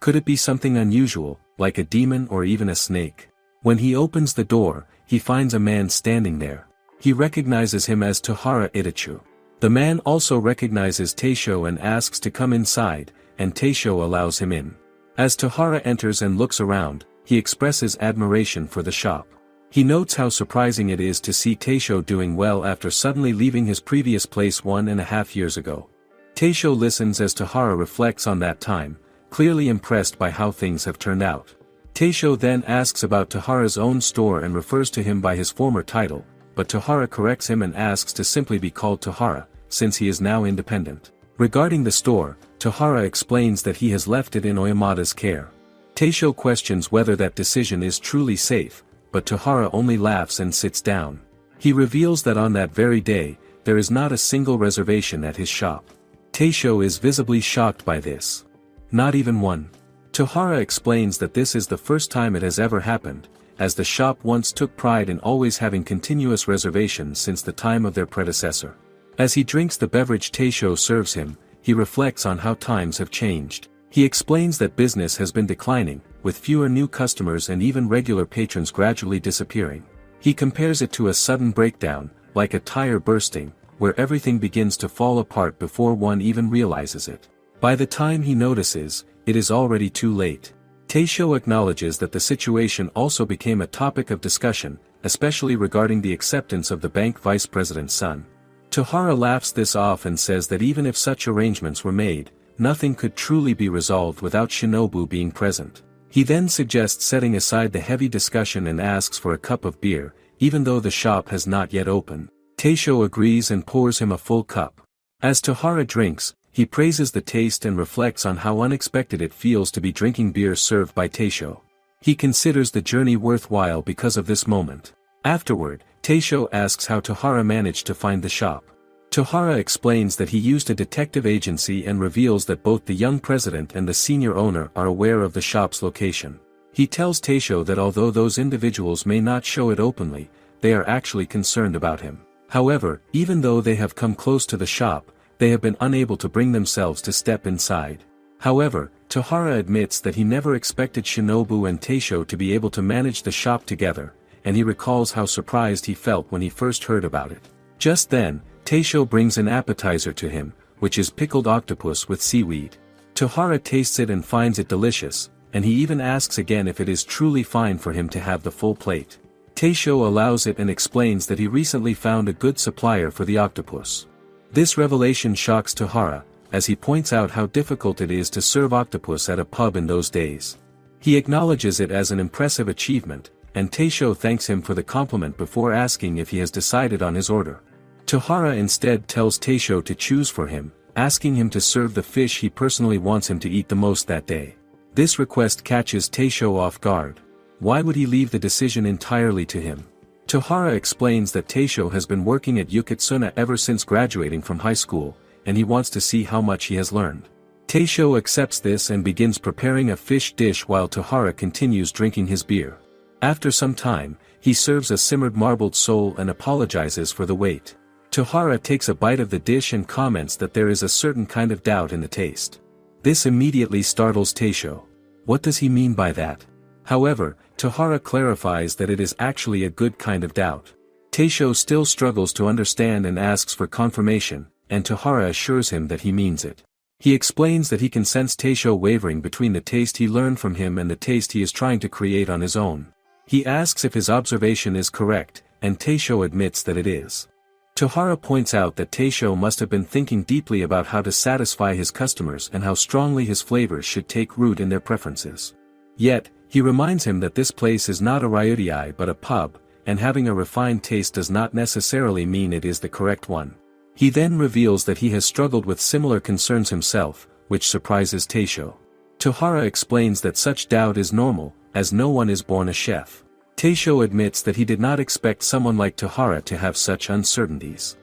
Could it be something unusual, like a demon or even a snake? When he opens the door, he finds a man standing there. He recognizes him as Tohara Itachu. The man also recognizes Teisho and asks to come inside, and Teisho allows him in. As Tohara enters and looks around, he expresses admiration for the shop. He notes how surprising it is to see Teisho doing well after suddenly leaving his previous place 1.5 years ago. Teisho listens as Tohara reflects on that time, clearly impressed by how things have turned out. Teisho then asks about Tohara's own store and refers to him by his former title, but Tohara corrects him and asks to simply be called Tohara, since he is now independent. Regarding the store, Tohara explains that he has left it in Oyamada's care. Teisho questions whether that decision is truly safe, but Tohara only laughs and sits down. He reveals that on that very day, there is not a single reservation at his shop. Teisho is visibly shocked by this. Not even one. Tohara explains that this is the first time it has ever happened, as the shop once took pride in always having continuous reservations since the time of their predecessor. As he drinks the beverage Teisho serves him, he reflects on how times have changed. He explains that business has been declining, with fewer new customers and even regular patrons gradually disappearing. He compares it to a sudden breakdown, like a tire bursting, where everything begins to fall apart before one even realizes it. By the time he notices, it is already too late. Teisho acknowledges that the situation also became a topic of discussion, especially regarding the acceptance of the bank vice president's son. Tohara laughs this off and says that even if such arrangements were made, nothing could truly be resolved without Shinobu being present. He then suggests setting aside the heavy discussion and asks for a cup of beer, even though the shop has not yet opened. Teisho agrees and pours him a full cup. As Tohara drinks, he praises the taste and reflects on how unexpected it feels to be drinking beer served by Teisho. He considers the journey worthwhile because of this moment. Afterward, Teisho asks how Tohara managed to find the shop. Tohara explains that he used a detective agency and reveals that both the young president and the senior owner are aware of the shop's location. He tells Teisho that although those individuals may not show it openly, they are actually concerned about him. However, even though they have come close to the shop, they have been unable to bring themselves to step inside. However, Tohara admits that he never expected Shinobu and Teisho to be able to manage the shop together, and he recalls how surprised he felt when he first heard about it. Just then, Teisho brings an appetizer to him, which is pickled octopus with seaweed. Tohara tastes it and finds it delicious, and he even asks again if it is truly fine for him to have the full plate. Teisho allows it and explains that he recently found a good supplier for the octopus. This revelation shocks Tohara, as he points out how difficult it is to serve octopus at a pub in those days. He acknowledges it as an impressive achievement, and Teisho thanks him for the compliment before asking if he has decided on his order. Tohara instead tells Teisho to choose for him, asking him to serve the fish he personally wants him to eat the most that day. This request catches Teisho off guard. Why would he leave the decision entirely to him? Tohara explains that Teisho has been working at Yukitsuna ever since graduating from high school, and he wants to see how much he has learned. Teisho accepts this and begins preparing a fish dish while Tohara continues drinking his beer. After some time, he serves a simmered marbled sole and apologizes for the wait. Tohara takes a bite of the dish and comments that there is a certain kind of doubt in the taste. This immediately startles Taisho. What does he mean by that? However, Tohara clarifies that it is actually a good kind of doubt. Taisho still struggles to understand and asks for confirmation, and Tohara assures him that he means it. He explains that he can sense Taisho wavering between the taste he learned from him and the taste he is trying to create on his own. He asks if his observation is correct, and Taisho admits that it is. Tohara points out that Taisho must have been thinking deeply about how to satisfy his customers and how strongly his flavors should take root in their preferences. Yet, he reminds him that this place is not a ryutai but a pub, and having a refined taste does not necessarily mean it is the correct one. He then reveals that he has struggled with similar concerns himself, which surprises Taisho. Tohara explains that such doubt is normal, as no one is born a chef. Taisho admits that he did not expect someone like Tohara to have such uncertainties.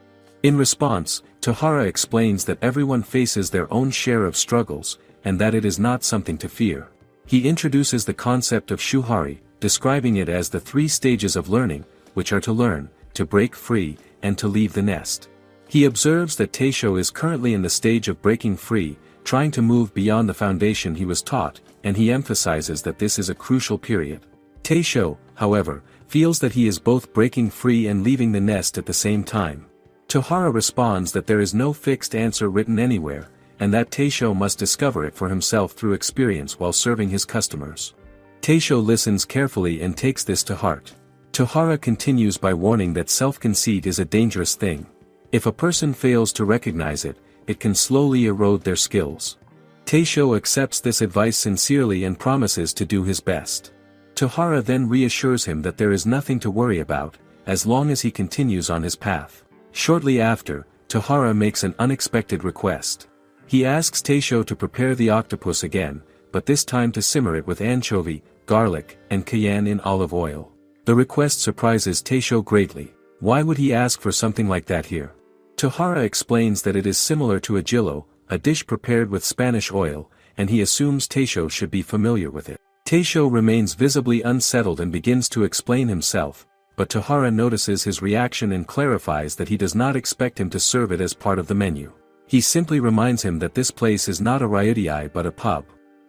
In response, Tohara explains that everyone faces their own share of struggles, and that it is not something to fear. He introduces the concept of shuhari, describing it as the 3 stages of learning, which are to learn, to break free, and to leave the nest. He observes that Taisho is currently in the stage of breaking free, trying to move beyond the foundation he was taught, and he emphasizes that this is a crucial period. Taisho, however, feels that he is both breaking free and leaving the nest at the same time. Tohara responds that there is no fixed answer written anywhere, and that Taisho must discover it for himself through experience while serving his customers. Taisho listens carefully and takes this to heart. Tohara continues by warning that self-conceit is a dangerous thing. If a person fails to recognize it, it can slowly erode their skills. Taisho accepts this advice sincerely and promises to do his best. Tohara then reassures him that there is nothing to worry about, as long as he continues on his path. Shortly after, Tohara makes an unexpected request. He asks Taisho to prepare the octopus again, but this time to simmer it with anchovy, garlic, and cayenne in olive oil. The request surprises Taisho greatly. Why would he ask for something like that here? Tohara explains that it is similar to ajillo, a dish prepared with Spanish oil, and he assumes Taisho should be familiar with it. Taisho remains visibly unsettled and begins to explain himself, but Tohara notices his reaction and clarifies that he does not expect him to serve it as part of the menu. He simply reminds him that this place is not a ryutai but a pub.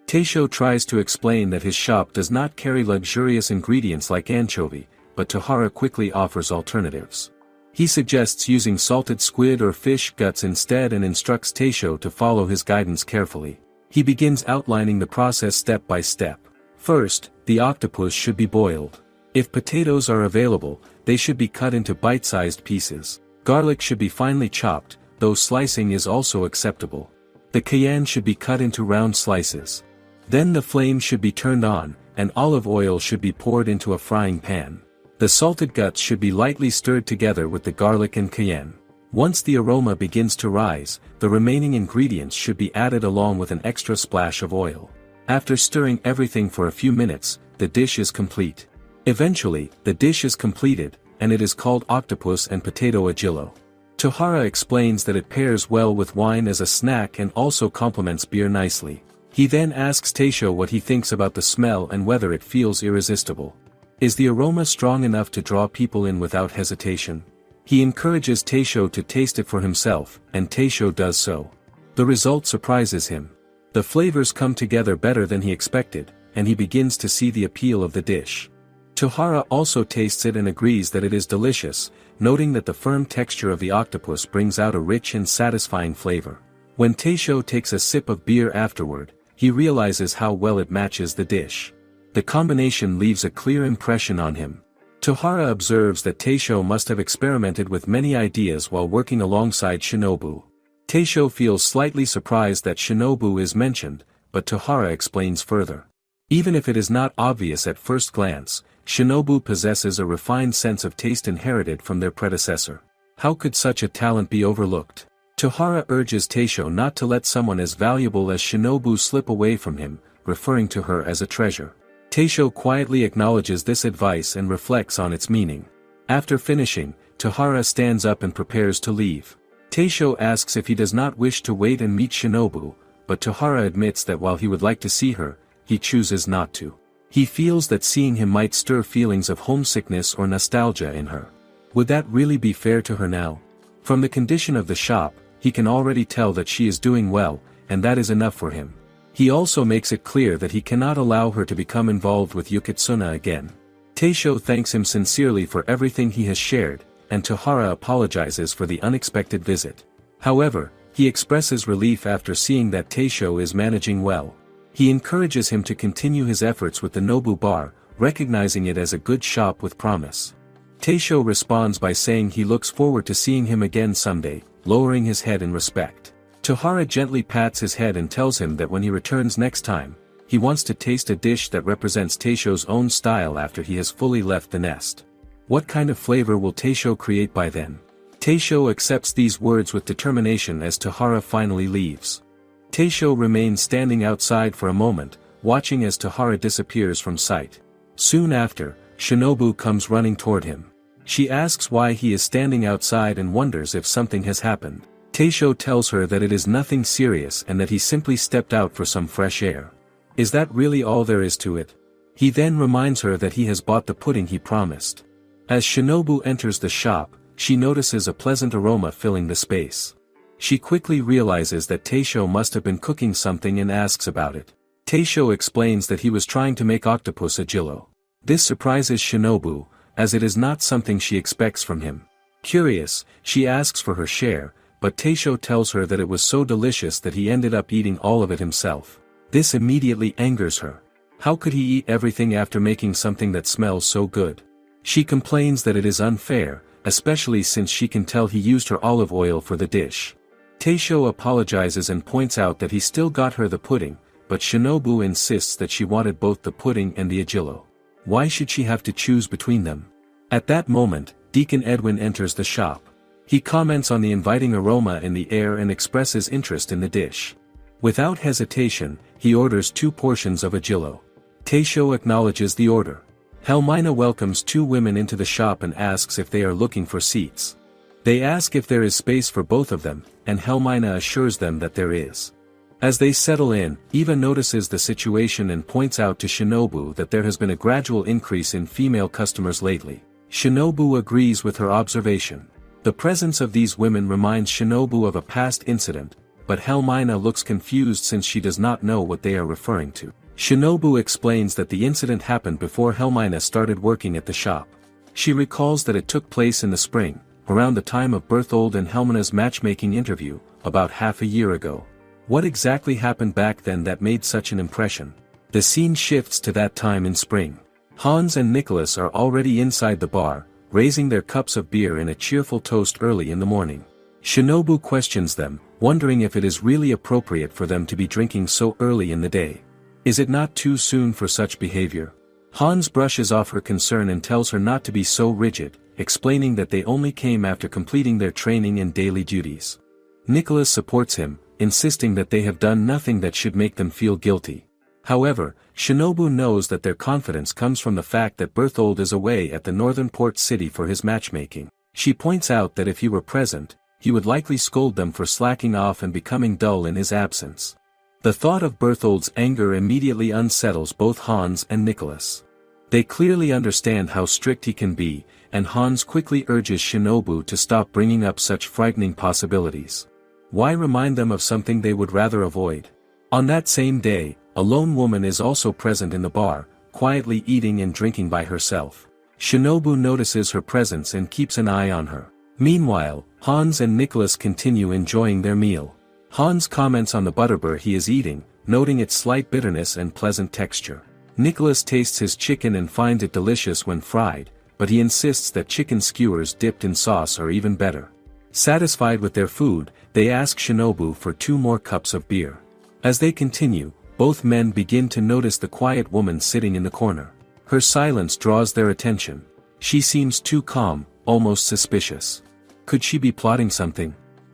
Taisho tries to explain that his shop does not carry luxurious ingredients like anchovy, but Tohara quickly offers alternatives. He suggests using salted squid or fish guts instead and instructs Taisho to follow his guidance carefully. He begins outlining the process step by step. First, the octopus should be boiled. If potatoes are available, they should be cut into bite-sized pieces. Garlic should be finely chopped, though slicing is also acceptable. The cayenne should be cut into round slices. Then the flame should be turned on, and olive oil should be poured into a frying pan. The salted guts should be lightly stirred together with the garlic and cayenne. Once the aroma begins to rise, the remaining ingredients should be added along with an extra splash of oil. After stirring everything for a few minutes, the dish is complete. Eventually, the dish is completed, and it is called octopus and potato ajillo. Tohara explains that it pairs well with wine as a snack and also complements beer nicely. He then asks Taisho what he thinks about the smell and whether it feels irresistible. Is the aroma strong enough to draw people in without hesitation? He encourages Taisho to taste it for himself, and Taisho does so. The result surprises him. The flavors come together better than he expected, and he begins to see the appeal of the dish. Tohara also tastes it and agrees that it is delicious, noting that the firm texture of the octopus brings out a rich and satisfying flavor. When Taisho takes a sip of beer afterward, he realizes how well it matches the dish. The combination leaves a clear impression on him. Tohara observes that Taisho must have experimented with many ideas while working alongside Shinobu. Taisho feels slightly surprised that Shinobu is mentioned, but Tohara explains further. Even if it is not obvious at first glance, Shinobu possesses a refined sense of taste inherited from their predecessor. How could such a talent be overlooked? Tohara urges Taisho not to let someone as valuable as Shinobu slip away from him, referring to her as a treasure. Taisho quietly acknowledges this advice and reflects on its meaning. After finishing, Tohara stands up and prepares to leave. Taisho asks if he does not wish to wait and meet Shinobu, but Tohara admits that while he would like to see her, he chooses not to. He feels that seeing him might stir feelings of homesickness or nostalgia in her. Would that really be fair to her now? From the condition of the shop, he can already tell that she is doing well, and that is enough for him. He also makes it clear that he cannot allow her to become involved with Yukitsuna again. Taisho thanks him sincerely for everything he has shared, and Tohara apologizes for the unexpected visit. However, he expresses relief after seeing that Taisho is managing well. He encourages him to continue his efforts with the Nobu bar, recognizing it as a good shop with promise. Taisho responds by saying he looks forward to seeing him again someday, lowering his head in respect. Tohara gently pats his head and tells him that when he returns next time, he wants to taste a dish that represents Taisho's own style after he has fully left the nest. What kind of flavor will Taisho create by then? Taisho accepts these words with determination as Tohara finally leaves. Taisho remains standing outside for a moment, watching as Tohara disappears from sight. Soon after, Shinobu comes running toward him. She asks why he is standing outside and wonders if something has happened. Taisho tells her that it is nothing serious and that he simply stepped out for some fresh air. Is that really all there is to it? He then reminds her that he has bought the pudding he promised. As Shinobu enters the shop, she notices a pleasant aroma filling the space. She quickly realizes that Taisho must have been cooking something and asks about it. Taisho explains that he was trying to make octopus agillo. This surprises Shinobu, as it is not something she expects from him. Curious, she asks for her share, but Taisho tells her that it was so delicious that he ended up eating all of it himself. This immediately angers her. How could he eat everything after making something that smells so good? She complains that it is unfair, especially since she can tell he used her olive oil for the dish. Taisho apologizes and points out that he still got her the pudding, but Shinobu insists that she wanted both the pudding and the agillo. Why should she have to choose between them? At that moment, Deacon Edwin enters the shop. He comments on the inviting aroma in the air and expresses interest in the dish. Without hesitation, he orders 2 portions of agillo. Taisho acknowledges the order. Helmina welcomes 2 women into the shop and asks if they are looking for seats. They ask if there is space for both of them, and Helmina assures them that there is. As they settle in, Eva notices the situation and points out to Shinobu that there has been a gradual increase in female customers lately. Shinobu agrees with her observation. The presence of these women reminds Shinobu of a past incident, but Helmina looks confused since she does not know what they are referring to. Shinobu explains that the incident happened before Helmina started working at the shop. She recalls that it took place in the spring, around the time of Berthold and Helmina's matchmaking interview, about half a year ago. What exactly happened back then that made such an impression? The scene shifts to that time in spring. Hans and Nicholas are already inside the bar, raising their cups of beer in a cheerful toast early in the morning. Shinobu questions them, wondering if it is really appropriate for them to be drinking so early in the day. Is it not too soon for such behavior? Hans brushes off her concern and tells her not to be so rigid, explaining that they only came after completing their training and daily duties. Nicholas supports him, insisting that they have done nothing that should make them feel guilty. However, Shinobu knows that their confidence comes from the fact that Berthold is away at the northern port city for his matchmaking. She points out that if he were present, he would likely scold them for slacking off and becoming dull in his absence. The thought of Berthold's anger immediately unsettles both Hans and Nicholas. They clearly understand how strict he can be, and Hans quickly urges Shinobu to stop bringing up such frightening possibilities. Why remind them of something they would rather avoid? On that same day, a lone woman is also present in the bar, quietly eating and drinking by herself. Shinobu notices her presence and keeps an eye on her. Meanwhile, Hans and Nicholas continue enjoying their meal. Hans comments on the butterbur he is eating, noting its slight bitterness and pleasant texture. Nicholas tastes his chicken and finds it delicious when fried, but he insists that chicken skewers dipped in sauce are even better. Satisfied with their food, they ask Shinobu for 2 more cups of beer. As they continue, both men begin to notice the quiet woman sitting in the corner. Her silence draws their attention. She seems too calm, almost suspicious. Could she be plotting something?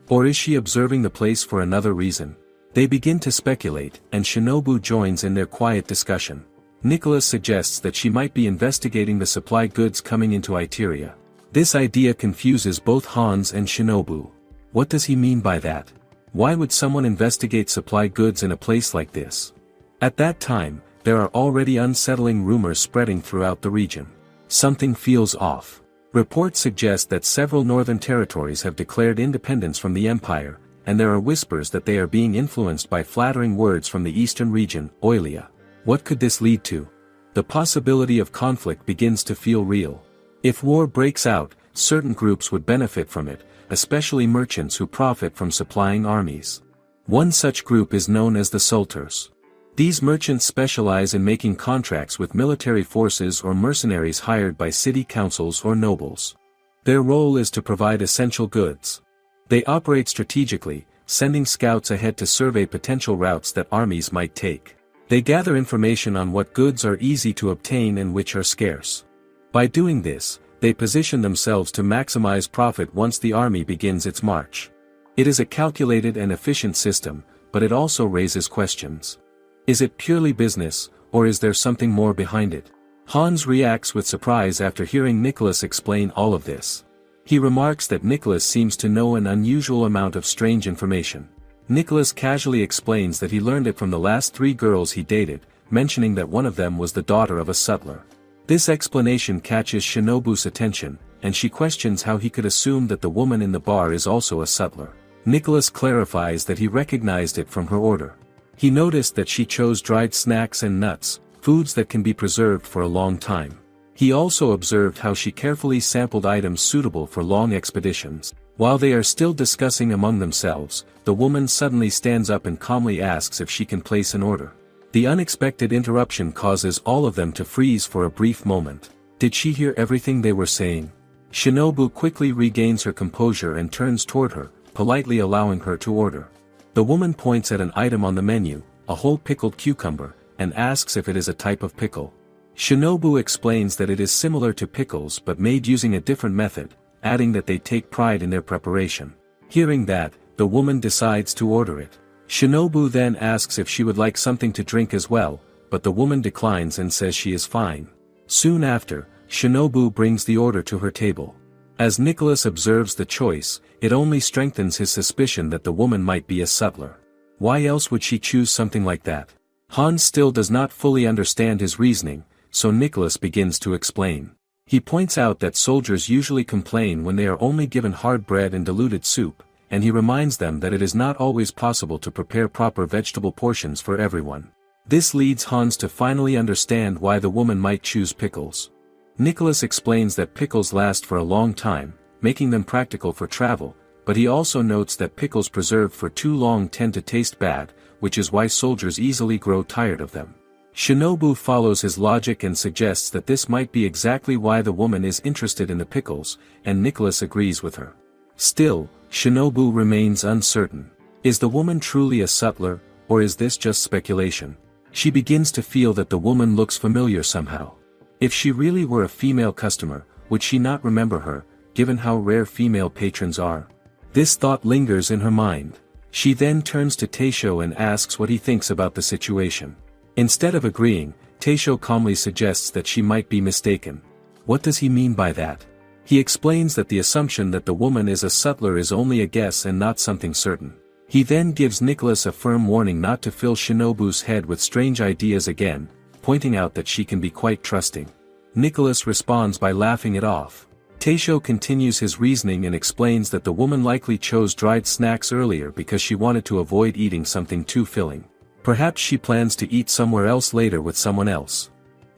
Or is she observing the place for another reason? They begin to speculate, and Shinobu joins in their quiet discussion. Nicholas suggests that she might be investigating the supply goods coming into Itteria. This idea confuses both Hans and Shinobu. What does he mean by that? Why would someone investigate supply goods in a place like this? At that time, there are already unsettling rumors spreading throughout the region. Something feels off. Reports suggest that several northern territories have declared independence from the empire, and there are whispers that they are being influenced by flattering words from the eastern region, Oilia. What could this lead to? The possibility of conflict begins to feel real. If war breaks out, certain groups would benefit from it, especially merchants who profit from supplying armies. One such group is known as the Sulters. These merchants specialize in making contracts with military forces or mercenaries hired by city councils or nobles. Their role is to provide essential goods. They operate strategically, sending scouts ahead to survey potential routes that armies might take. They gather information on what goods are easy to obtain and which are scarce. By doing this, they position themselves to maximize profit once the army begins its march. It is a calculated and efficient system, but it also raises questions. Is it purely business, or is there something more behind it? Hans reacts with surprise after hearing Nicholas explain all of this. He remarks that Nicholas seems to know an unusual amount of strange information. Nicholas casually explains that he learned it from the last 3 girls he dated, mentioning that one of them was the daughter of a sutler. This explanation catches Shinobu's attention, and she questions how he could assume that the woman in the bar is also a sutler. Nicholas clarifies that he recognized it from her order. He noticed that she chose dried snacks and nuts, foods that can be preserved for a long time. He also observed how she carefully sampled items suitable for long expeditions. While they are still discussing among themselves, the woman suddenly stands up and calmly asks if she can place an order. The unexpected interruption causes all of them to freeze for a brief moment. Did she hear everything they were saying? Shinobu quickly regains her composure and turns toward her, politely allowing her to order. The woman points at an item on the menu, a whole pickled cucumber, and asks if it is a type of pickle. Shinobu explains that it is similar to pickles but made using a different method, adding that they take pride in their preparation. Hearing that, the woman decides to order it. Shinobu then asks if she would like something to drink as well, but the woman declines and says she is fine. Soon after, Shinobu brings the order to her table. As Nicholas observes the choice, it only strengthens his suspicion that the woman might be a sutler. Why else would she choose something like that? Hans still does not fully understand his reasoning, so Nicholas begins to explain. He points out that soldiers usually complain when they are only given hard bread and diluted soup, and he reminds them that it is not always possible to prepare proper vegetable portions for everyone. This leads Hans to finally understand why the woman might choose pickles. Nicholas explains that pickles last for a long time, making them practical for travel, but he also notes that pickles preserved for too long tend to taste bad, which is why soldiers easily grow tired of them. Shinobu follows his logic and suggests that this might be exactly why the woman is interested in the pickles, and Nicholas agrees with her. Still, Shinobu remains uncertain. Is the woman truly a sutler, or is this just speculation? She begins to feel that the woman looks familiar somehow. If she really were a female customer, would she not remember her, given how rare female patrons are? This thought lingers in her mind. She then turns to Taisho and asks what he thinks about the situation. Instead of agreeing, Taisho calmly suggests that she might be mistaken. What does he mean by that? He explains that the assumption that the woman is a sutler is only a guess and not something certain. He then gives Nicholas a firm warning not to fill Shinobu's head with strange ideas again, pointing out that she can be quite trusting. Nicholas responds by laughing it off. Taisho continues his reasoning and explains that the woman likely chose dried snacks earlier because she wanted to avoid eating something too filling. Perhaps she plans to eat somewhere else later with someone else.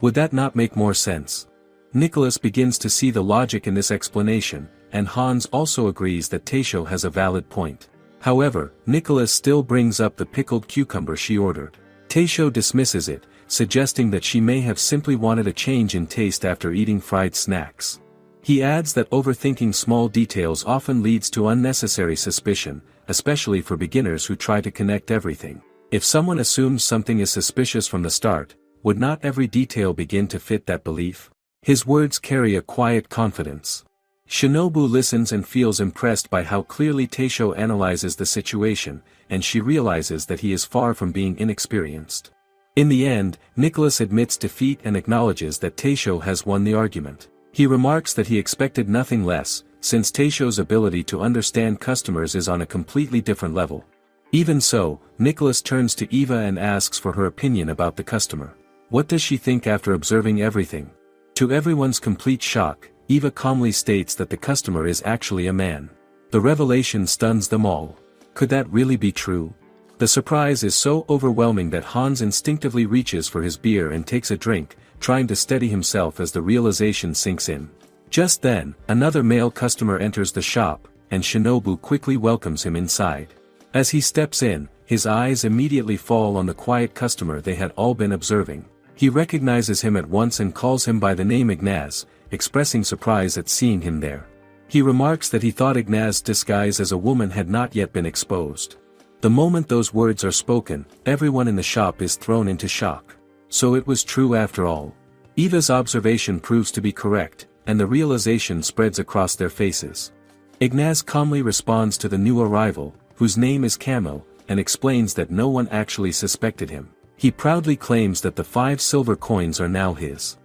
Would that not make more sense? Nicholas begins to see the logic in this explanation, and Hans also agrees that Taisho has a valid point. However, Nicholas still brings up the pickled cucumber she ordered. Taisho dismisses it, suggesting that she may have simply wanted a change in taste after eating fried snacks. He adds that overthinking small details often leads to unnecessary suspicion, especially for beginners who try to connect everything. If someone assumes something is suspicious from the start, would not every detail begin to fit that belief? His words carry a quiet confidence. Shinobu listens and feels impressed by how clearly Taisho analyzes the situation, and she realizes that he is far from being inexperienced. In the end, Nicholas admits defeat and acknowledges that Taisho has won the argument. He remarks that he expected nothing less, since Taisho's ability to understand customers is on a completely different level. Even so, Nicholas turns to Eva and asks for her opinion about the customer. What does she think after observing everything? To everyone's complete shock, Eva calmly states that the customer is actually a man. The revelation stuns them all. Could that really be true? The surprise is so overwhelming that Hans instinctively reaches for his beer and takes a drink, trying to steady himself as the realization sinks in. Just then, another male customer enters the shop, and Shinobu quickly welcomes him inside. As he steps in, his eyes immediately fall on the quiet customer they had all been observing. He recognizes him at once and calls him by the name Ignaz, expressing surprise at seeing him there. He remarks that he thought Ignaz's disguise as a woman had not yet been exposed. The moment those words are spoken, everyone in the shop is thrown into shock. So it was true after all. Eva's observation proves to be correct, and the realization spreads across their faces. Ignaz calmly responds to the new arrival, whose name is Camo, and explains that no one actually suspected him. He proudly claims that the 5 silver coins are now his.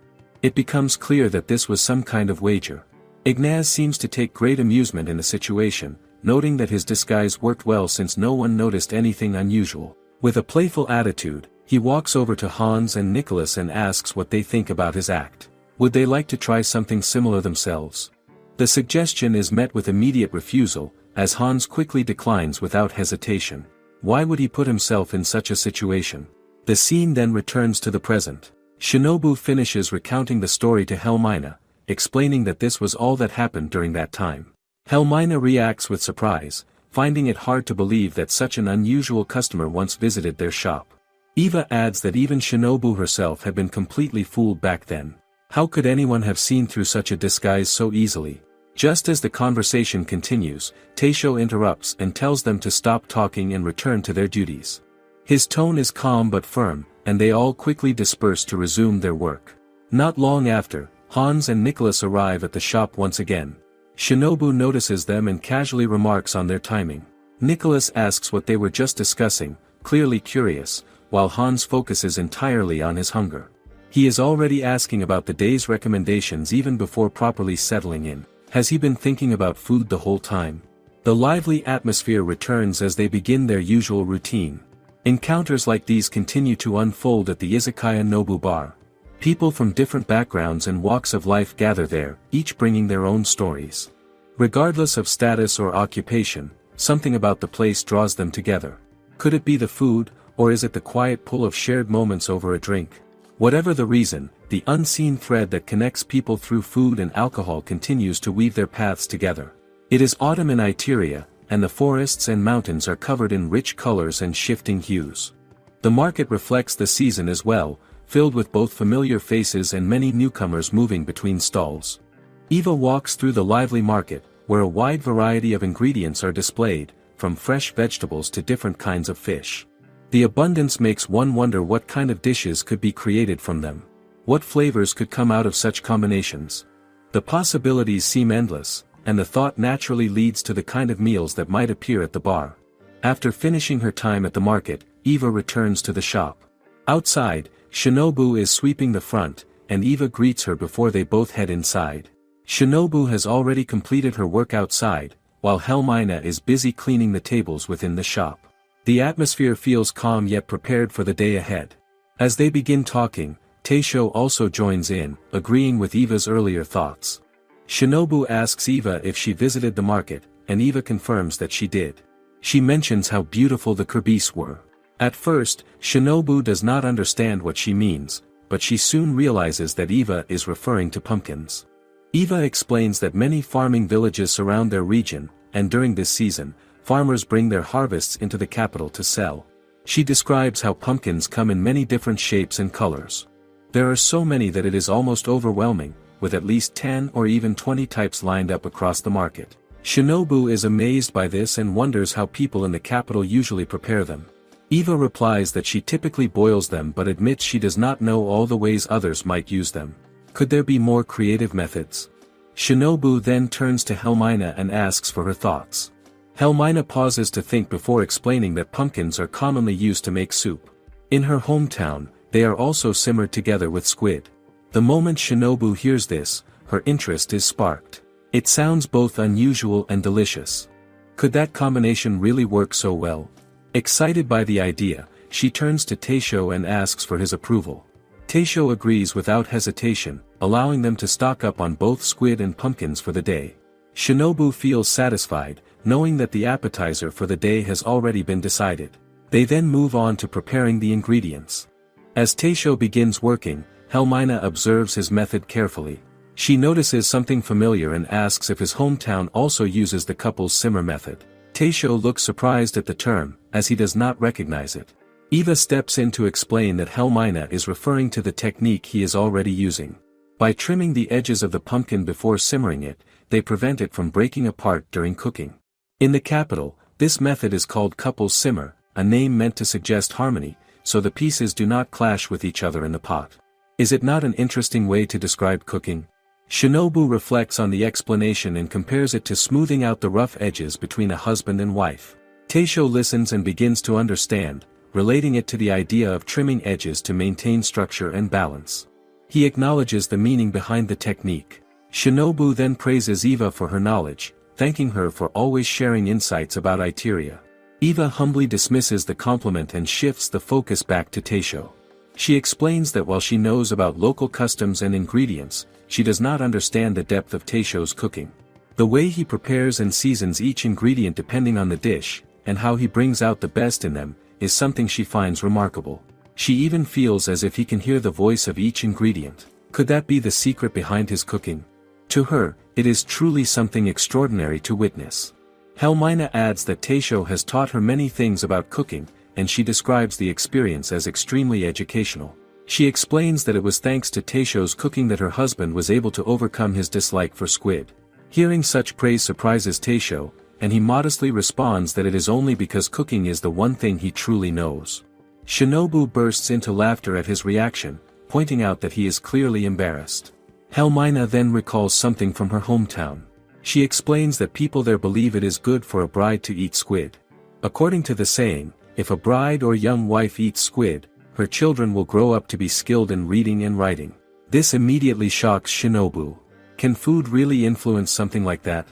It becomes clear that this was some kind of wager. Ignaz seems to take great amusement in the situation, noting that his disguise worked well since no one noticed anything unusual. With a playful attitude, he walks over to Hans and Nicholas and asks what they think about his act. Would they like to try something similar themselves? The suggestion is met with immediate refusal, as Hans quickly declines without hesitation. Why would he put himself in such a situation? The scene then returns to the present. Shinobu finishes recounting the story to Helmina, explaining that this was all that happened during that time. Helmina reacts with surprise, finding it hard to believe that such an unusual customer once visited their shop. Eva adds that even Shinobu herself had been completely fooled back then. How could anyone have seen through such a disguise so easily? Just as the conversation continues, Taisho interrupts and tells them to stop talking and return to their duties. His tone is calm but firm, and they all quickly disperse to resume their work. Not long after, Hans and Nicholas arrive at the shop once again. Shinobu notices them and casually remarks on their timing. Nicholas asks what they were just discussing, clearly curious, while Hans focuses entirely on his hunger. He is already asking about the day's recommendations even before properly settling in. Has he been thinking about food the whole time? The lively atmosphere returns as they begin their usual routine. Encounters like these continue to unfold at the Izakaya Nobu bar. People from different backgrounds and walks of life gather there, each bringing their own stories. Regardless of status or occupation, something about the place draws them together. Could it be the food, or is it the quiet pull of shared moments over a drink? Whatever the reason, the unseen thread that connects people through food and alcohol continues to weave their paths together. It is autumn in Itteria, and the forests and mountains are covered in rich colors and shifting hues. The market reflects the season as well, filled with both familiar faces and many newcomers moving between stalls. Eva walks through the lively market, where a wide variety of ingredients are displayed, from fresh vegetables to different kinds of fish. The abundance makes one wonder what kind of dishes could be created from them. What flavors could come out of such combinations? The possibilities seem endless, and the thought naturally leads to the kind of meals that might appear at the bar. After finishing her time at the market, Eva returns to the shop. Outside, Shinobu is sweeping the front, and Eva greets her before they both head inside. Shinobu has already completed her work outside, while Helmina is busy cleaning the tables within the shop. The atmosphere feels calm yet prepared for the day ahead. As they begin talking, Taisho also joins in, agreeing with Eva's earlier thoughts. Shinobu asks Eva if she visited the market, and Eva confirms that she did. She mentions how beautiful the kerbis were. At first, Shinobu does not understand what she means, but she soon realizes that Eva is referring to pumpkins. Eva explains that many farming villages surround their region, and during this season, farmers bring their harvests into the capital to sell. She describes how pumpkins come in many different shapes and colors. There are so many that it is almost overwhelming, with at least 10 or even 20 types lined up across the market. Shinobu is amazed by this and wonders how people in the capital usually prepare them. Eva replies that she typically boils them but admits she does not know all the ways others might use them. Could there be more creative methods? Shinobu then turns to Helmina and asks for her thoughts. Helmina pauses to think before explaining that pumpkins are commonly used to make soup. In her hometown, they are also simmered together with squid. The moment Shinobu hears this, her interest is sparked. It sounds both unusual and delicious. Could that combination really work so well? Excited by the idea, she turns to Taisho and asks for his approval. Taisho agrees without hesitation, allowing them to stock up on both squid and pumpkins for the day. Shinobu feels satisfied, knowing that the appetizer for the day has already been decided. They then move on to preparing the ingredients. As Taisho begins working, Helmina observes his method carefully. She notices something familiar and asks if his hometown also uses the couple's simmer method. Taisho looks surprised at the term, as he does not recognize it. Eva steps in to explain that Helmina is referring to the technique he is already using. By trimming the edges of the pumpkin before simmering it, they prevent it from breaking apart during cooking. In the capital, this method is called couple's simmer, a name meant to suggest harmony, so the pieces do not clash with each other in the pot. Is it not an interesting way to describe cooking? Shinobu reflects on the explanation and compares it to smoothing out the rough edges between a husband and wife. Taisho listens and begins to understand, relating it to the idea of trimming edges to maintain structure and balance. He acknowledges the meaning behind the technique. Shinobu then praises Eva for her knowledge, thanking her for always sharing insights about Itteria. Eva humbly dismisses the compliment and shifts the focus back to Taisho. She explains that while she knows about local customs and ingredients, she does not understand the depth of Taisho's cooking. The way he prepares and seasons each ingredient depending on the dish, and how he brings out the best in them, is something she finds remarkable. She even feels as if he can hear the voice of each ingredient. Could that be the secret behind his cooking? To her, it is truly something extraordinary to witness. Helmina adds that Taisho has taught her many things about cooking, and she describes the experience as extremely educational. She explains that it was thanks to Taisho's cooking that her husband was able to overcome his dislike for squid. Hearing such praise surprises Taisho, and he modestly responds that it is only because cooking is the one thing he truly knows. Shinobu bursts into laughter at his reaction, pointing out that he is clearly embarrassed. Helmina then recalls something from her hometown. She explains that people there believe it is good for a bride to eat squid. According to the saying, if a bride or young wife eats squid, her children will grow up to be skilled in reading and writing. This immediately shocks Shinobu. Can food really influence something like that?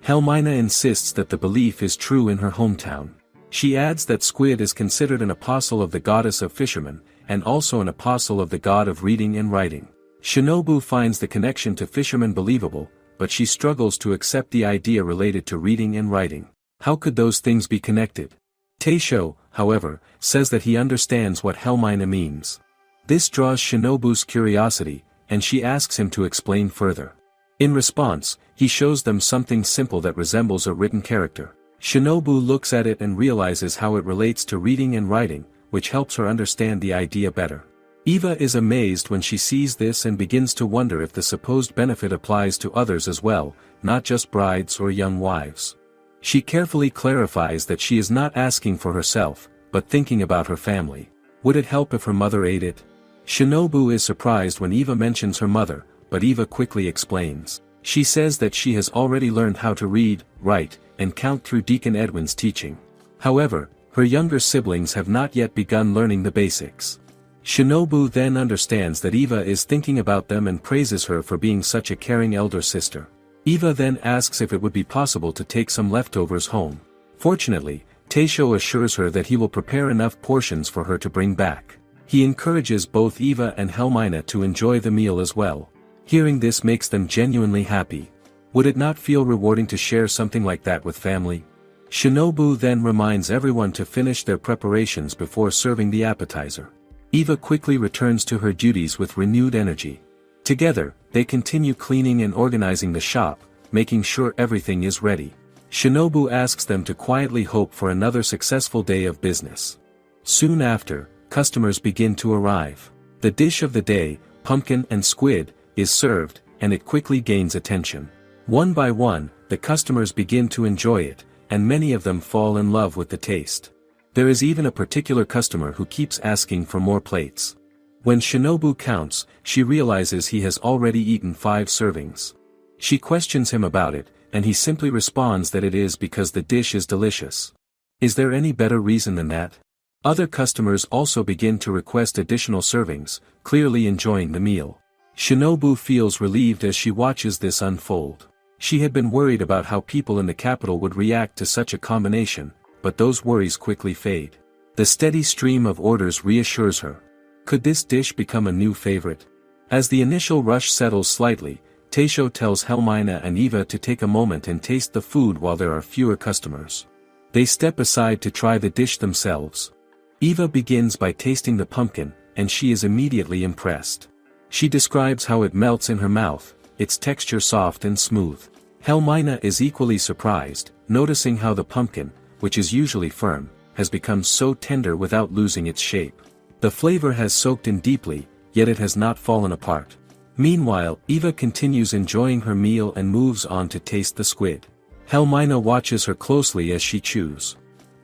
Helmina insists that the belief is true in her hometown. She adds that squid is considered an apostle of the goddess of fishermen, and also an apostle of the god of reading and writing. Shinobu finds the connection to fishermen believable, but she struggles to accept the idea related to reading and writing. How could those things be connected? Taisho, however, says that he understands what Helmina means. This draws Shinobu's curiosity, and she asks him to explain further. In response, he shows them something simple that resembles a written character. Shinobu looks at it and realizes how it relates to reading and writing, which helps her understand the idea better. Eva is amazed when she sees this and begins to wonder if the supposed benefit applies to others as well, not just brides or young wives. She carefully clarifies that she is not asking for herself, but thinking about her family. Would it help if her mother ate it? Shinobu is surprised when Eva mentions her mother, but Eva quickly explains. She says that she has already learned how to read, write, and count through Deacon Edwin's teaching. However, her younger siblings have not yet begun learning the basics. Shinobu then understands that Eva is thinking about them and praises her for being such a caring elder sister. Eva then asks if it would be possible to take some leftovers home. Fortunately, Taisho assures her that he will prepare enough portions for her to bring back. He encourages both Eva and Helmina to enjoy the meal as well. Hearing this makes them genuinely happy. Would it not feel rewarding to share something like that with family? Shinobu then reminds everyone to finish their preparations before serving the appetizer. Eva quickly returns to her duties with renewed energy. Together, they continue cleaning and organizing the shop, making sure everything is ready. Shinobu asks them to quietly hope for another successful day of business. Soon after, customers begin to arrive. The dish of the day, pumpkin and squid, is served, and it quickly gains attention. One by one, the customers begin to enjoy it, and many of them fall in love with the taste. There is even a particular customer who keeps asking for more plates. When Shinobu counts, she realizes he has already eaten 5 servings. She questions him about it, and he simply responds that it is because the dish is delicious. Is there any better reason than that? Other customers also begin to request additional servings, clearly enjoying the meal. Shinobu feels relieved as she watches this unfold. She had been worried about how people in the capital would react to such a combination, but those worries quickly fade. The steady stream of orders reassures her. Could this dish become a new favorite? As the initial rush settles slightly, Taisho tells Helmina and Eva to take a moment and taste the food while there are fewer customers. They step aside to try the dish themselves. Eva begins by tasting the pumpkin, and she is immediately impressed. She describes how it melts in her mouth, its texture soft and smooth. Helmina is equally surprised, noticing how the pumpkin, which is usually firm, has become so tender without losing its shape. The flavor has soaked in deeply, yet it has not fallen apart. Meanwhile, Eva continues enjoying her meal and moves on to taste the squid. Helmina watches her closely as she chews.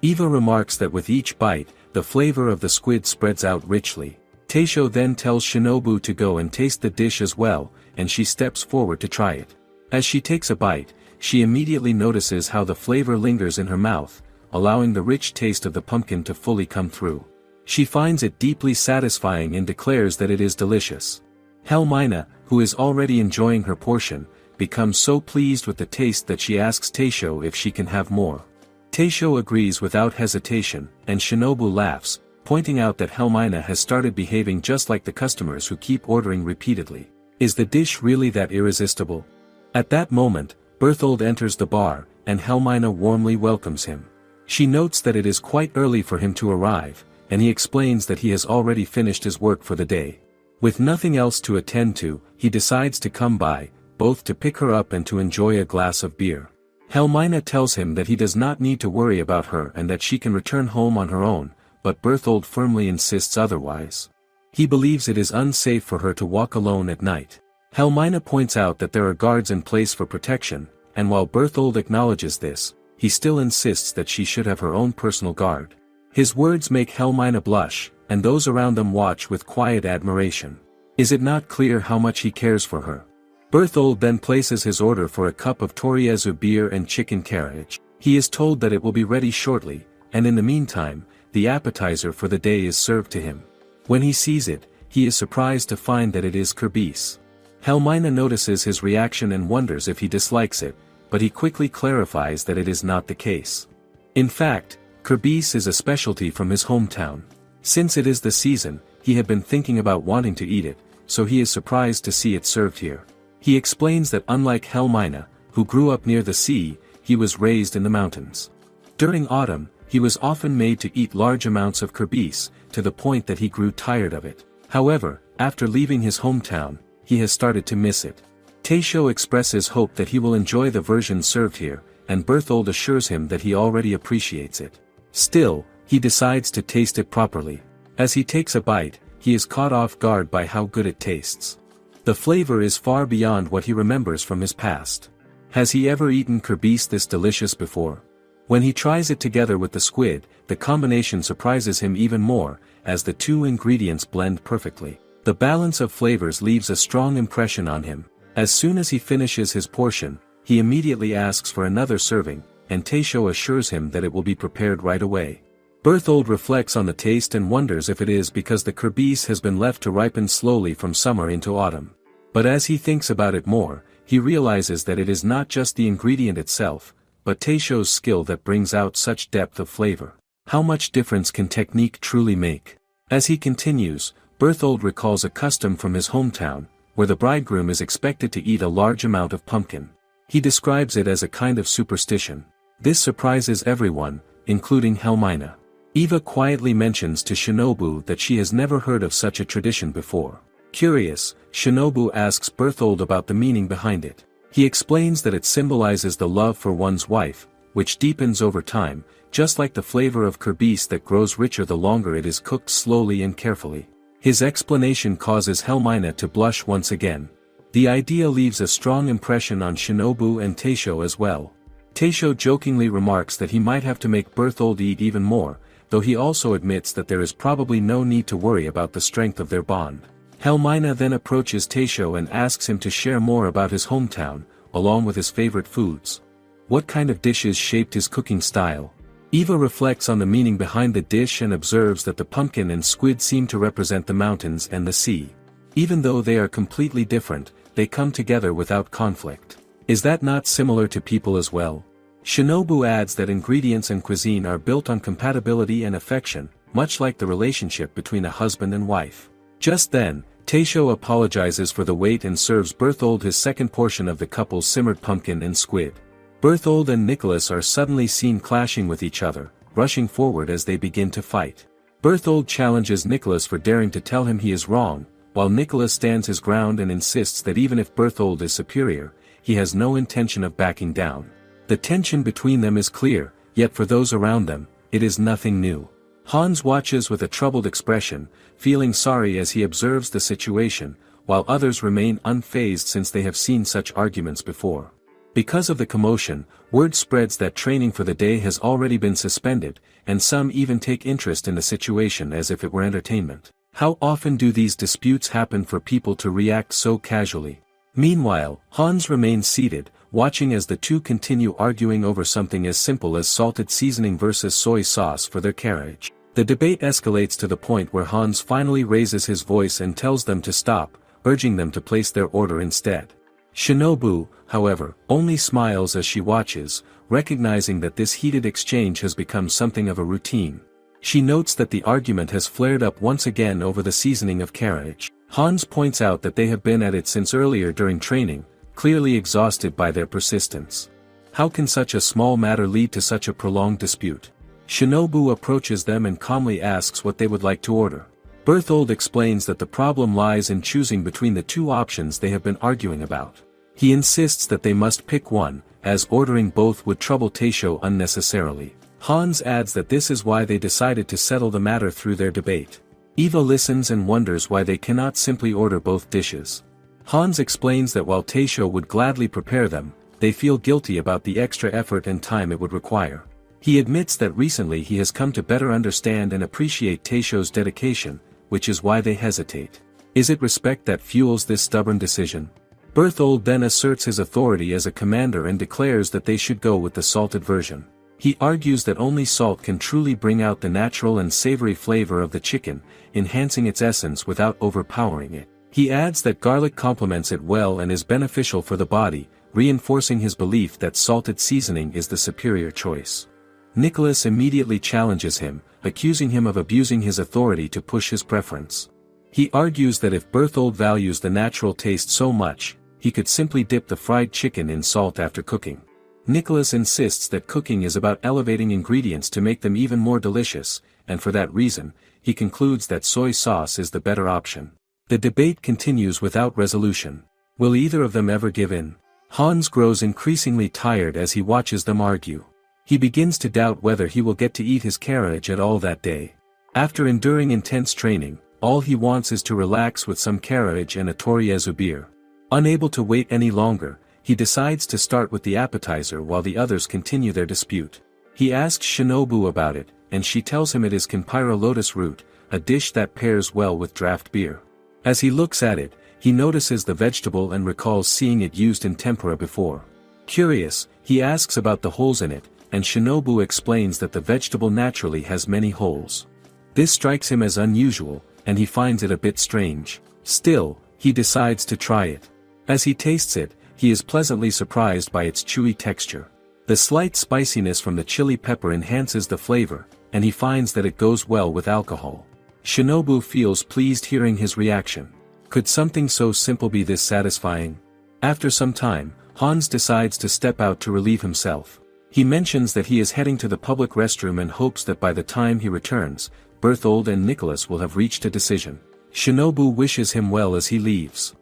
Eva remarks that with each bite, the flavor of the squid spreads out richly. Taisho then tells Shinobu to go and taste the dish as well, and she steps forward to try it. As she takes a bite, she immediately notices how the flavor lingers in her mouth, allowing the rich taste of the pumpkin to fully come through. She finds it deeply satisfying and declares that it is delicious. Helmina, who is already enjoying her portion, becomes so pleased with the taste that she asks Taisho if she can have more. Taisho agrees without hesitation, and Shinobu laughs, pointing out that Helmina has started behaving just like the customers who keep ordering repeatedly. Is the dish really that irresistible? At that moment, Berthold enters the bar, and Helmina warmly welcomes him. She notes that it is quite early for him to arrive, and he explains that he has already finished his work for the day. With nothing else to attend to, he decides to come by, both to pick her up and to enjoy a glass of beer. Helmina tells him that he does not need to worry about her and that she can return home on her own, but Berthold firmly insists otherwise. He believes it is unsafe for her to walk alone at night. Helmina points out that there are guards in place for protection, and while Berthold acknowledges this, he still insists that she should have her own personal guard. His words make Helmina blush, and those around them watch with quiet admiration. Is it not clear how much he cares for her? Berthold then places his order for a cup of Toriezu beer and chicken carriage. He is told that it will be ready shortly, and in the meantime, the appetizer for the day is served to him. When he sees it, he is surprised to find that it is kerbis. Helmina notices his reaction and wonders if he dislikes it, but he quickly clarifies that it is not the case. In fact, kerbis is a specialty from his hometown. Since it is the season, he had been thinking about wanting to eat it, so he is surprised to see it served here. He explains that unlike Helmina, who grew up near the sea, he was raised in the mountains. During autumn, he was often made to eat large amounts of kerbis, to the point that he grew tired of it. However, after leaving his hometown, he has started to miss it. Taisho expresses hope that he will enjoy the version served here, and Berthold assures him that he already appreciates it. Still, he decides to taste it properly. As he takes a bite, he is caught off guard by how good it tastes. The flavor is far beyond what he remembers from his past. Has he ever eaten kerbis this delicious before? When he tries it together with the squid, the combination surprises him even more, as the two ingredients blend perfectly. The balance of flavors leaves a strong impression on him. As soon as he finishes his portion, he immediately asks for another serving, and Taisho assures him that it will be prepared right away. Berthold reflects on the taste and wonders if it is because the kerbis has been left to ripen slowly from summer into autumn. But as he thinks about it more, he realizes that it is not just the ingredient itself, but Taisho's skill that brings out such depth of flavor. How much difference can technique truly make? As he continues, Berthold recalls a custom from his hometown, where the bridegroom is expected to eat a large amount of pumpkin. He describes it as a kind of superstition. This surprises everyone, including Helmina. Eva quietly mentions to Shinobu that she has never heard of such a tradition before. Curious, Shinobu asks Berthold about the meaning behind it. He explains that it symbolizes the love for one's wife, which deepens over time, just like the flavor of kerbis that grows richer the longer it is cooked slowly and carefully. His explanation causes Helmina to blush once again. The idea leaves a strong impression on Shinobu and Taisho as well. Taisho jokingly remarks that he might have to make Berthold eat even more, though he also admits that there is probably no need to worry about the strength of their bond. Helmina then approaches Taisho and asks him to share more about his hometown, along with his favorite foods. What kind of dishes shaped his cooking style? Eva reflects on the meaning behind the dish and observes that the pumpkin and squid seem to represent the mountains and the sea. Even though they are completely different, they come together without conflict. Is that not similar to people as well? Shinobu adds that ingredients and cuisine are built on compatibility and affection, much like the relationship between a husband and wife. Just then, Taisho apologizes for the wait and serves Berthold his second portion of the couple's simmered pumpkin and squid. Berthold and Nicholas are suddenly seen clashing with each other, rushing forward as they begin to fight. Berthold challenges Nicholas for daring to tell him he is wrong, while Nicholas stands his ground and insists that even if Berthold is superior, he has no intention of backing down. The tension between them is clear, yet for those around them, it is nothing new. Hans watches with a troubled expression, feeling sorry as he observes the situation, while others remain unfazed since they have seen such arguments before. Because of the commotion, word spreads that training for the day has already been suspended, and some even take interest in the situation as if it were entertainment. How often do these disputes happen for people to react so casually? Meanwhile, Hans remains seated, watching as the two continue arguing over something as simple as salted seasoning versus soy sauce for their carriage. The debate escalates to the point where Hans finally raises his voice and tells them to stop, urging them to place their order instead. Shinobu, however, only smiles as she watches, recognizing that this heated exchange has become something of a routine. She notes that the argument has flared up once again over the seasoning of carriage. Hans points out that they have been at it since earlier during training, clearly exhausted by their persistence. How can such a small matter lead to such a prolonged dispute? Shinobu approaches them and calmly asks what they would like to order. Berthold explains that the problem lies in choosing between the two options they have been arguing about. He insists that they must pick one, as ordering both would trouble Taisho unnecessarily. Hans adds that this is why they decided to settle the matter through their debate. Eva listens and wonders why they cannot simply order both dishes. Hans explains that while Taisho would gladly prepare them, they feel guilty about the extra effort and time it would require. He admits that recently he has come to better understand and appreciate Taisho's dedication, which is why they hesitate. Is it respect that fuels this stubborn decision? Berthold then asserts his authority as a commander and declares that they should go with the salted version. He argues that only salt can truly bring out the natural and savory flavor of the chicken, enhancing its essence without overpowering it. He adds that garlic complements it well and is beneficial for the body, reinforcing his belief that salted seasoning is the superior choice. Nicholas immediately challenges him, accusing him of abusing his authority to push his preference. He argues that if Berthold values the natural taste so much, he could simply dip the fried chicken in salt after cooking. Nicholas insists that cooking is about elevating ingredients to make them even more delicious, and for that reason, he concludes that soy sauce is the better option. The debate continues without resolution. Will either of them ever give in? Hans grows increasingly tired as he watches them argue. He begins to doubt whether he will get to eat his carriage at all that day. After enduring intense training, all he wants is to relax with some carriage and a toriezu beer. Unable to wait any longer, he decides to start with the appetizer while the others continue their dispute. He asks Shinobu about it, and she tells him it is Kenpira lotus root, a dish that pairs well with draft beer. As he looks at it, he notices the vegetable and recalls seeing it used in tempura before. Curious, he asks about the holes in it, and Shinobu explains that the vegetable naturally has many holes. This strikes him as unusual, and he finds it a bit strange. Still, he decides to try it. As he tastes it, he is pleasantly surprised by its chewy texture. The slight spiciness from the chili pepper enhances the flavor, and he finds that it goes well with alcohol. Shinobu feels pleased hearing his reaction. Could something so simple be this satisfying? After some time, Hans decides to step out to relieve himself. He mentions that he is heading to the public restroom and hopes that by the time he returns, Berthold and Nicholas will have reached a decision. Shinobu wishes him well as he leaves.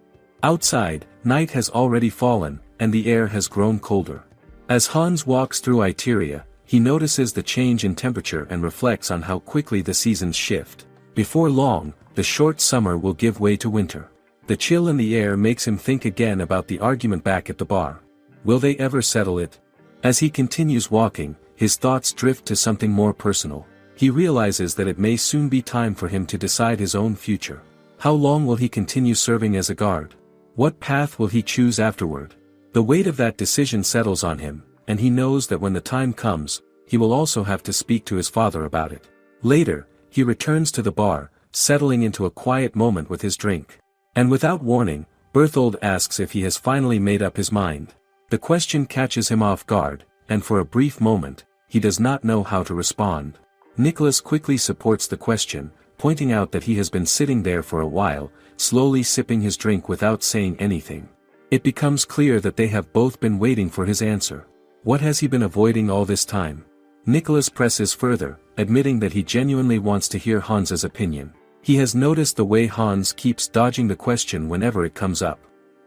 Outside, night has already fallen, and the air has grown colder. As Hans walks through Itteria, he notices the change in temperature and reflects on how quickly the seasons shift. Before long, the short summer will give way to winter. The chill in the air makes him think again about the argument back at the bar. Will they ever settle it? As he continues walking, his thoughts drift to something more personal. He realizes that it may soon be time for him to decide his own future. How long will he continue serving as a guard? What path will he choose afterward? The weight of that decision settles on him, and he knows that when the time comes, he will also have to speak to his father about it. Later, he returns to the bar, settling into a quiet moment with his drink. And without warning, Berthold asks if he has finally made up his mind. The question catches him off guard, and for a brief moment, he does not know how to respond. Nicholas quickly supports the question, pointing out that he has been sitting there for a while, slowly sipping his drink without saying anything. It becomes clear that they have both been waiting for his answer. What has he been avoiding all this time? Nicholas presses further, admitting that he genuinely wants to hear Hans's opinion. He has noticed the way Hans keeps dodging the question whenever it comes up.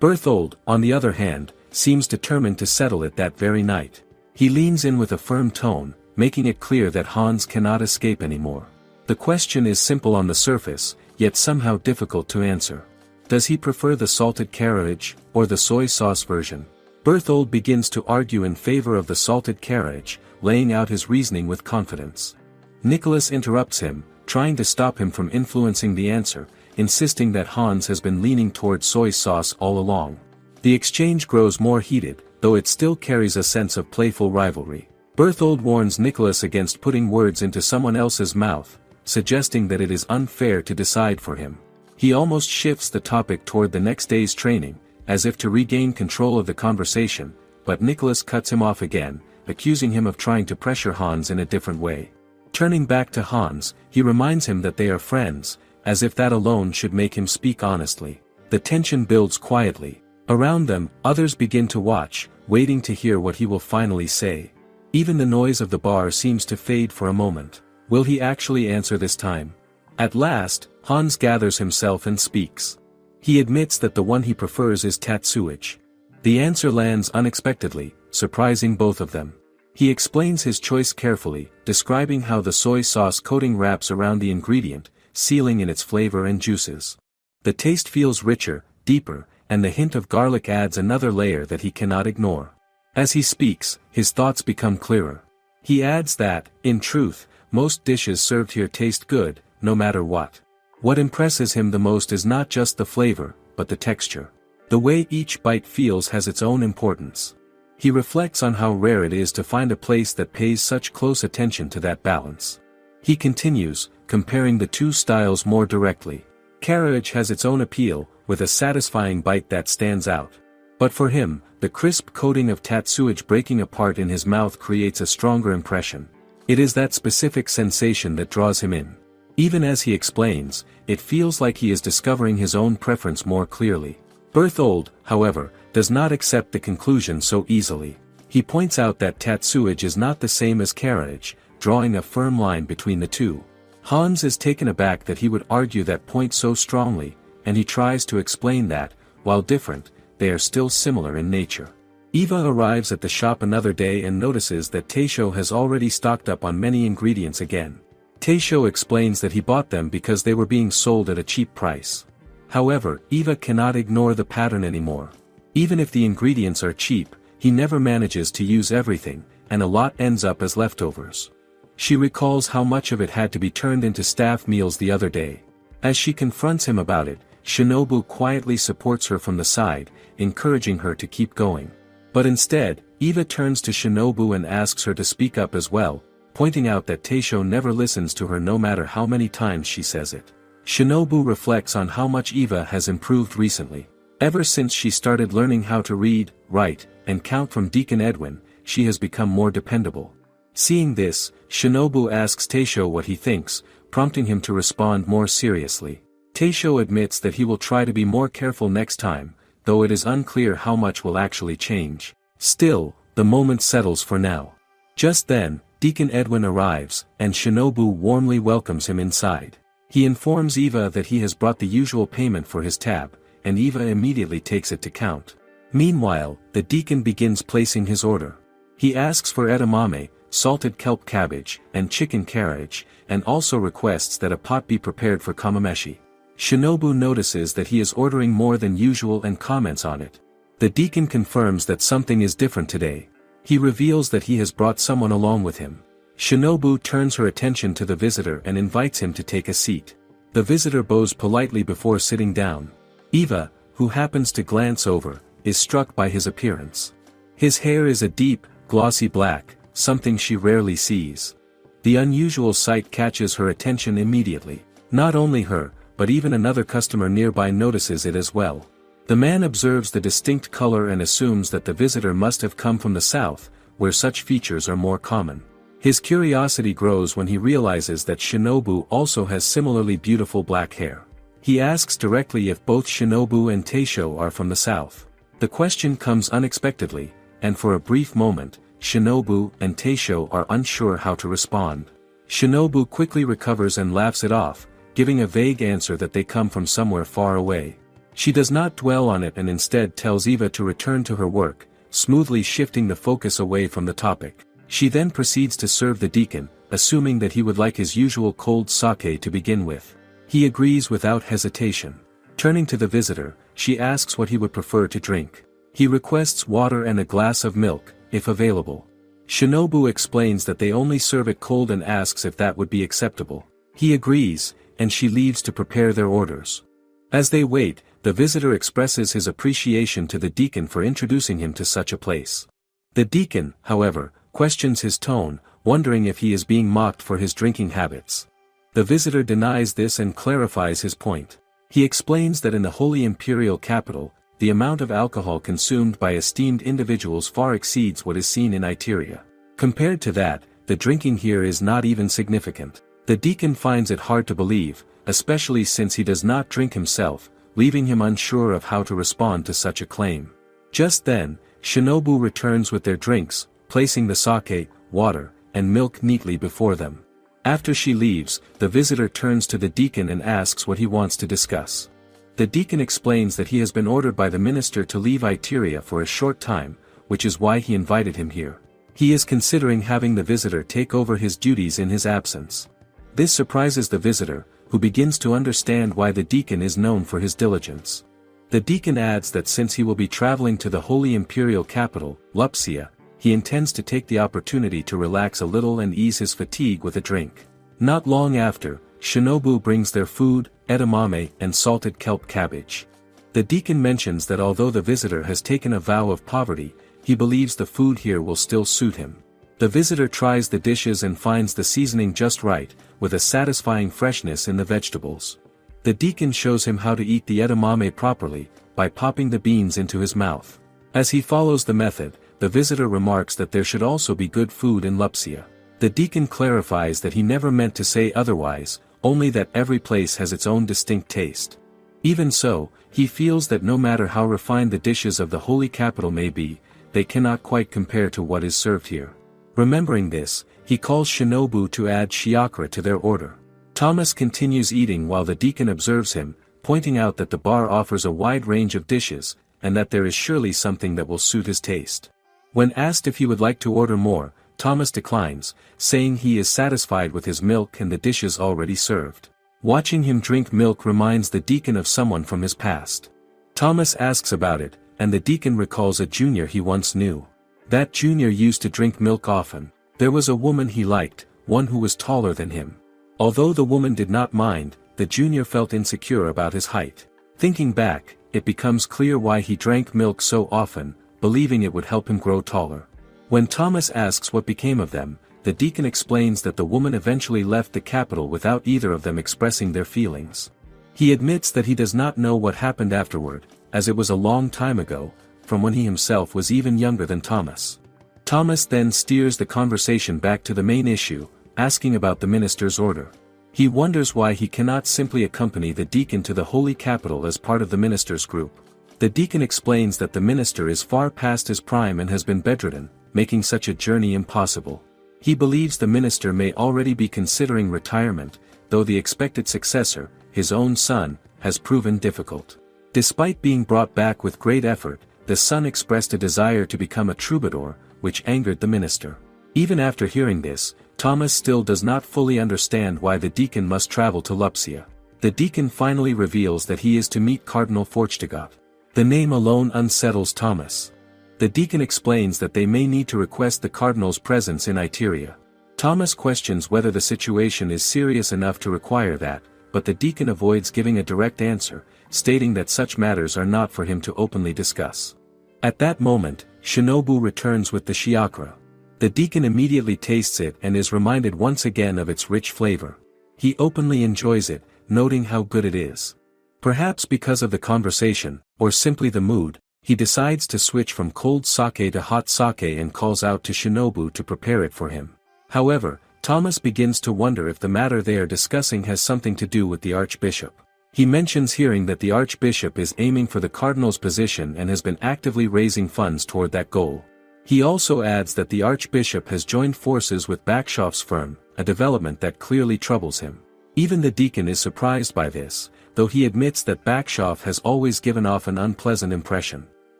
Berthold, on the other hand, seems determined to settle it that very night. He leans in with a firm tone, making it clear that Hans cannot escape anymore. The question is simple on the surface, yet somehow difficult to answer. Does he prefer the salted carriage, or the soy sauce version? Berthold begins to argue in favor of the salted carriage, laying out his reasoning with confidence. Nicholas interrupts him, trying to stop him from influencing the answer, insisting that Hans has been leaning toward soy sauce all along. The exchange grows more heated, though it still carries a sense of playful rivalry. Berthold warns Nicholas against putting words into someone else's mouth, suggesting that it is unfair to decide for him. He almost shifts the topic toward the next day's training, as if to regain control of the conversation, but Nicholas cuts him off again, accusing him of trying to pressure Hans in a different way. Turning back to Hans, he reminds him that they are friends, as if that alone should make him speak honestly. The tension builds quietly. Around them, others begin to watch, waiting to hear what he will finally say. Even the noise of the bar seems to fade for a moment. Will he actually answer this time? At last, Hans gathers himself and speaks. He admits that the one he prefers is tatsuage. The answer lands unexpectedly, surprising both of them. He explains his choice carefully, describing how the soy sauce coating wraps around the ingredient, sealing in its flavor and juices. The taste feels richer, deeper, and the hint of garlic adds another layer that he cannot ignore. As he speaks, his thoughts become clearer. He adds that, in truth, most dishes served here taste good, no matter what. What impresses him the most is not just the flavor, but the texture. The way each bite feels has its own importance. He reflects on how rare it is to find a place that pays such close attention to that balance. He continues, comparing the two styles more directly. Carriage has its own appeal, with a satisfying bite that stands out. But for him, the crisp coating of tatsuage breaking apart in his mouth creates a stronger impression. It is that specific sensation that draws him in. Even as he explains, it feels like he is discovering his own preference more clearly. Berthold, however, does not accept the conclusion so easily. He points out that tatsuage is not the same as carriage, drawing a firm line between the two. Hans is taken aback that he would argue that point so strongly, and he tries to explain that, while different, they are still similar in nature. Eva arrives at the shop another day and notices that Taisho has already stocked up on many ingredients again. Taisho explains that he bought them because they were being sold at a cheap price. However, Eva cannot ignore the pattern anymore. Even if the ingredients are cheap, he never manages to use everything, and a lot ends up as leftovers. She recalls how much of it had to be turned into staff meals the other day. As she confronts him about it, Shinobu quietly supports her from the side, encouraging her to keep going. But instead, Eva turns to Shinobu and asks her to speak up as well, pointing out that Taisho never listens to her no matter how many times she says it. Shinobu reflects on how much Eva has improved recently. Ever since she started learning how to read, write, and count from Deacon Edwin, she has become more dependable. Seeing this, Shinobu asks Taisho what he thinks, prompting him to respond more seriously. Taisho admits that he will try to be more careful next time, though it is unclear how much will actually change. Still, the moment settles for now. Just then, Deacon Edwin arrives, and Shinobu warmly welcomes him inside. He informs Eva that he has brought the usual payment for his tab, and Eva immediately takes it to count. Meanwhile, the deacon begins placing his order. He asks for edamame, salted kelp cabbage, and chicken carriage, and also requests that a pot be prepared for kamameshi. Shinobu notices that he is ordering more than usual and comments on it. The deacon confirms that something is different today. He reveals that he has brought someone along with him. Shinobu turns her attention to the visitor and invites him to take a seat. The visitor bows politely before sitting down. Eva, who happens to glance over, is struck by his appearance. His hair is a deep, glossy black, something she rarely sees. The unusual sight catches her attention immediately. Not only her, but even another customer nearby notices it as well. The man observes the distinct color and assumes that the visitor must have come from the south, where such features are more common. His curiosity grows when he realizes that Shinobu also has similarly beautiful black hair. He asks directly if both Shinobu and Teisho are from the south. The question comes unexpectedly, and for a brief moment, Shinobu and Teisho are unsure how to respond. Shinobu quickly recovers and laughs it off, giving a vague answer that they come from somewhere far away. She does not dwell on it and instead tells Eva to return to her work, smoothly shifting the focus away from the topic. She then proceeds to serve the deacon, assuming that he would like his usual cold sake to begin with. He agrees without hesitation. Turning to the visitor, she asks what he would prefer to drink. He requests water and a glass of milk, if available. Shinobu explains that they only serve it cold and asks if that would be acceptable. He agrees, and she leaves to prepare their orders. As they wait, the visitor expresses his appreciation to the deacon for introducing him to such a place. The deacon, however, questions his tone, wondering if he is being mocked for his drinking habits. The visitor denies this and clarifies his point. He explains that in the Holy Imperial capital, the amount of alcohol consumed by esteemed individuals far exceeds what is seen in Itteria. Compared to that, the drinking here is not even significant. The deacon finds it hard to believe, especially since he does not drink himself, leaving him unsure of how to respond to such a claim. Just then, Shinobu returns with their drinks, placing the sake, water, and milk neatly before them. After she leaves, the visitor turns to the deacon and asks what he wants to discuss. The deacon explains that he has been ordered by the minister to leave Itteria for a short time, which is why he invited him here. He is considering having the visitor take over his duties in his absence. This surprises the visitor, who begins to understand why the deacon is known for his diligence. The deacon adds that since he will be traveling to the Holy Imperial capital, Lupsia, he intends to take the opportunity to relax a little and ease his fatigue with a drink. Not long after, Shinobu brings their food, edamame and salted kelp cabbage. The deacon mentions that although the visitor has taken a vow of poverty, he believes the food here will still suit him. The visitor tries the dishes and finds the seasoning just right, with a satisfying freshness in the vegetables. The deacon shows him how to eat the edamame properly, by popping the beans into his mouth. As he follows the method, the visitor remarks that there should also be good food in Lupsia. The deacon clarifies that he never meant to say otherwise, only that every place has its own distinct taste. Even so, he feels that no matter how refined the dishes of the holy capital may be, they cannot quite compare to what is served here. Remembering this, he calls Shinobu to add shiakra to their order. Thomas continues eating while the deacon observes him, pointing out that the bar offers a wide range of dishes, and that there is surely something that will suit his taste. When asked if he would like to order more, Thomas declines, saying he is satisfied with his milk and the dishes already served. Watching him drink milk reminds the deacon of someone from his past. Thomas asks about it, and the deacon recalls a junior he once knew. That junior used to drink milk often. There was a woman he liked, one who was taller than him. Although the woman did not mind, the junior felt insecure about his height. Thinking back, it becomes clear why he drank milk so often, believing it would help him grow taller. When Thomas asks what became of them, the deacon explains that the woman eventually left the capital without either of them expressing their feelings. He admits that he does not know what happened afterward, as it was a long time ago, from when he himself was even younger than Thomas. Thomas then steers the conversation back to the main issue, asking about the minister's order. He wonders why he cannot simply accompany the deacon to the holy capital as part of the minister's group. The deacon explains that the minister is far past his prime and has been bedridden, making such a journey impossible. He believes the minister may already be considering retirement, though the expected successor, his own son, has proven difficult. Despite being brought back with great effort, the son expressed a desire to become a troubadour, which angered the minister. Even after hearing this, Thomas still does not fully understand why the deacon must travel to Lupsia. The deacon finally reveals that he is to meet Cardinal Forchtegott. The name alone unsettles Thomas. The deacon explains that they may need to request the cardinal's presence in Itteria. Thomas questions whether the situation is serious enough to require that, but the deacon avoids giving a direct answer, stating that such matters are not for him to openly discuss. At that moment, Shinobu returns with the shiakra. The deacon immediately tastes it and is reminded once again of its rich flavor. He openly enjoys it, noting how good it is. Perhaps because of the conversation, or simply the mood, he decides to switch from cold sake to hot sake and calls out to Shinobu to prepare it for him. However, Thomas begins to wonder if the matter they are discussing has something to do with the archbishop. He mentions hearing that the archbishop is aiming for the cardinal's position and has been actively raising funds toward that goal. He also adds that the archbishop has joined forces with Backshoff's firm, a development that clearly troubles him. Even the deacon is surprised by this, though he admits that Backshoff has always given off an unpleasant impression.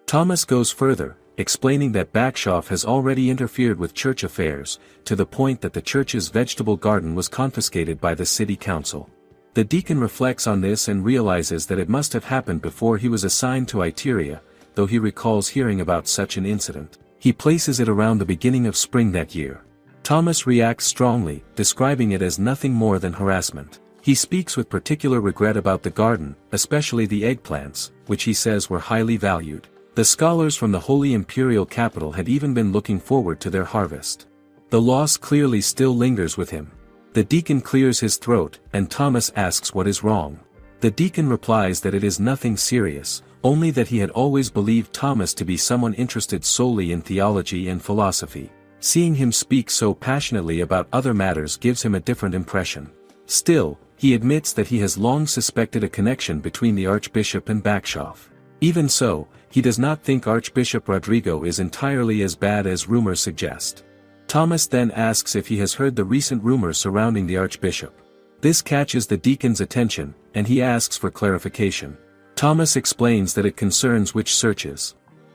Thomas goes further, explaining that Backshoff has already interfered with church affairs, to the point that the church's vegetable garden was confiscated by the city council. The deacon reflects on this and realizes that it must have happened before he was assigned to Itteria, though he recalls hearing about such an incident. He places it around the beginning of spring that year. Thomas reacts strongly, describing it as nothing more than harassment. He speaks with particular regret about the garden, especially the eggplants, which he says were highly valued. The scholars from the Holy Imperial Capital had even been looking forward to their harvest. The loss clearly still lingers with him. The deacon clears his throat, and Thomas asks what is wrong. The deacon replies that it is nothing serious, only that he had always believed Thomas to be someone interested solely in theology and philosophy. Seeing him speak so passionately about other matters gives him a different impression. Still, he admits that he has long suspected a connection between the archbishop and Backshoff. Even so, he does not think Archbishop Rodrigo is entirely as bad as rumors suggest. Thomas then asks if he has heard the recent rumors surrounding the archbishop. This catches the deacon's attention, and he asks for clarification. Thomas explains that it concerns witch searches.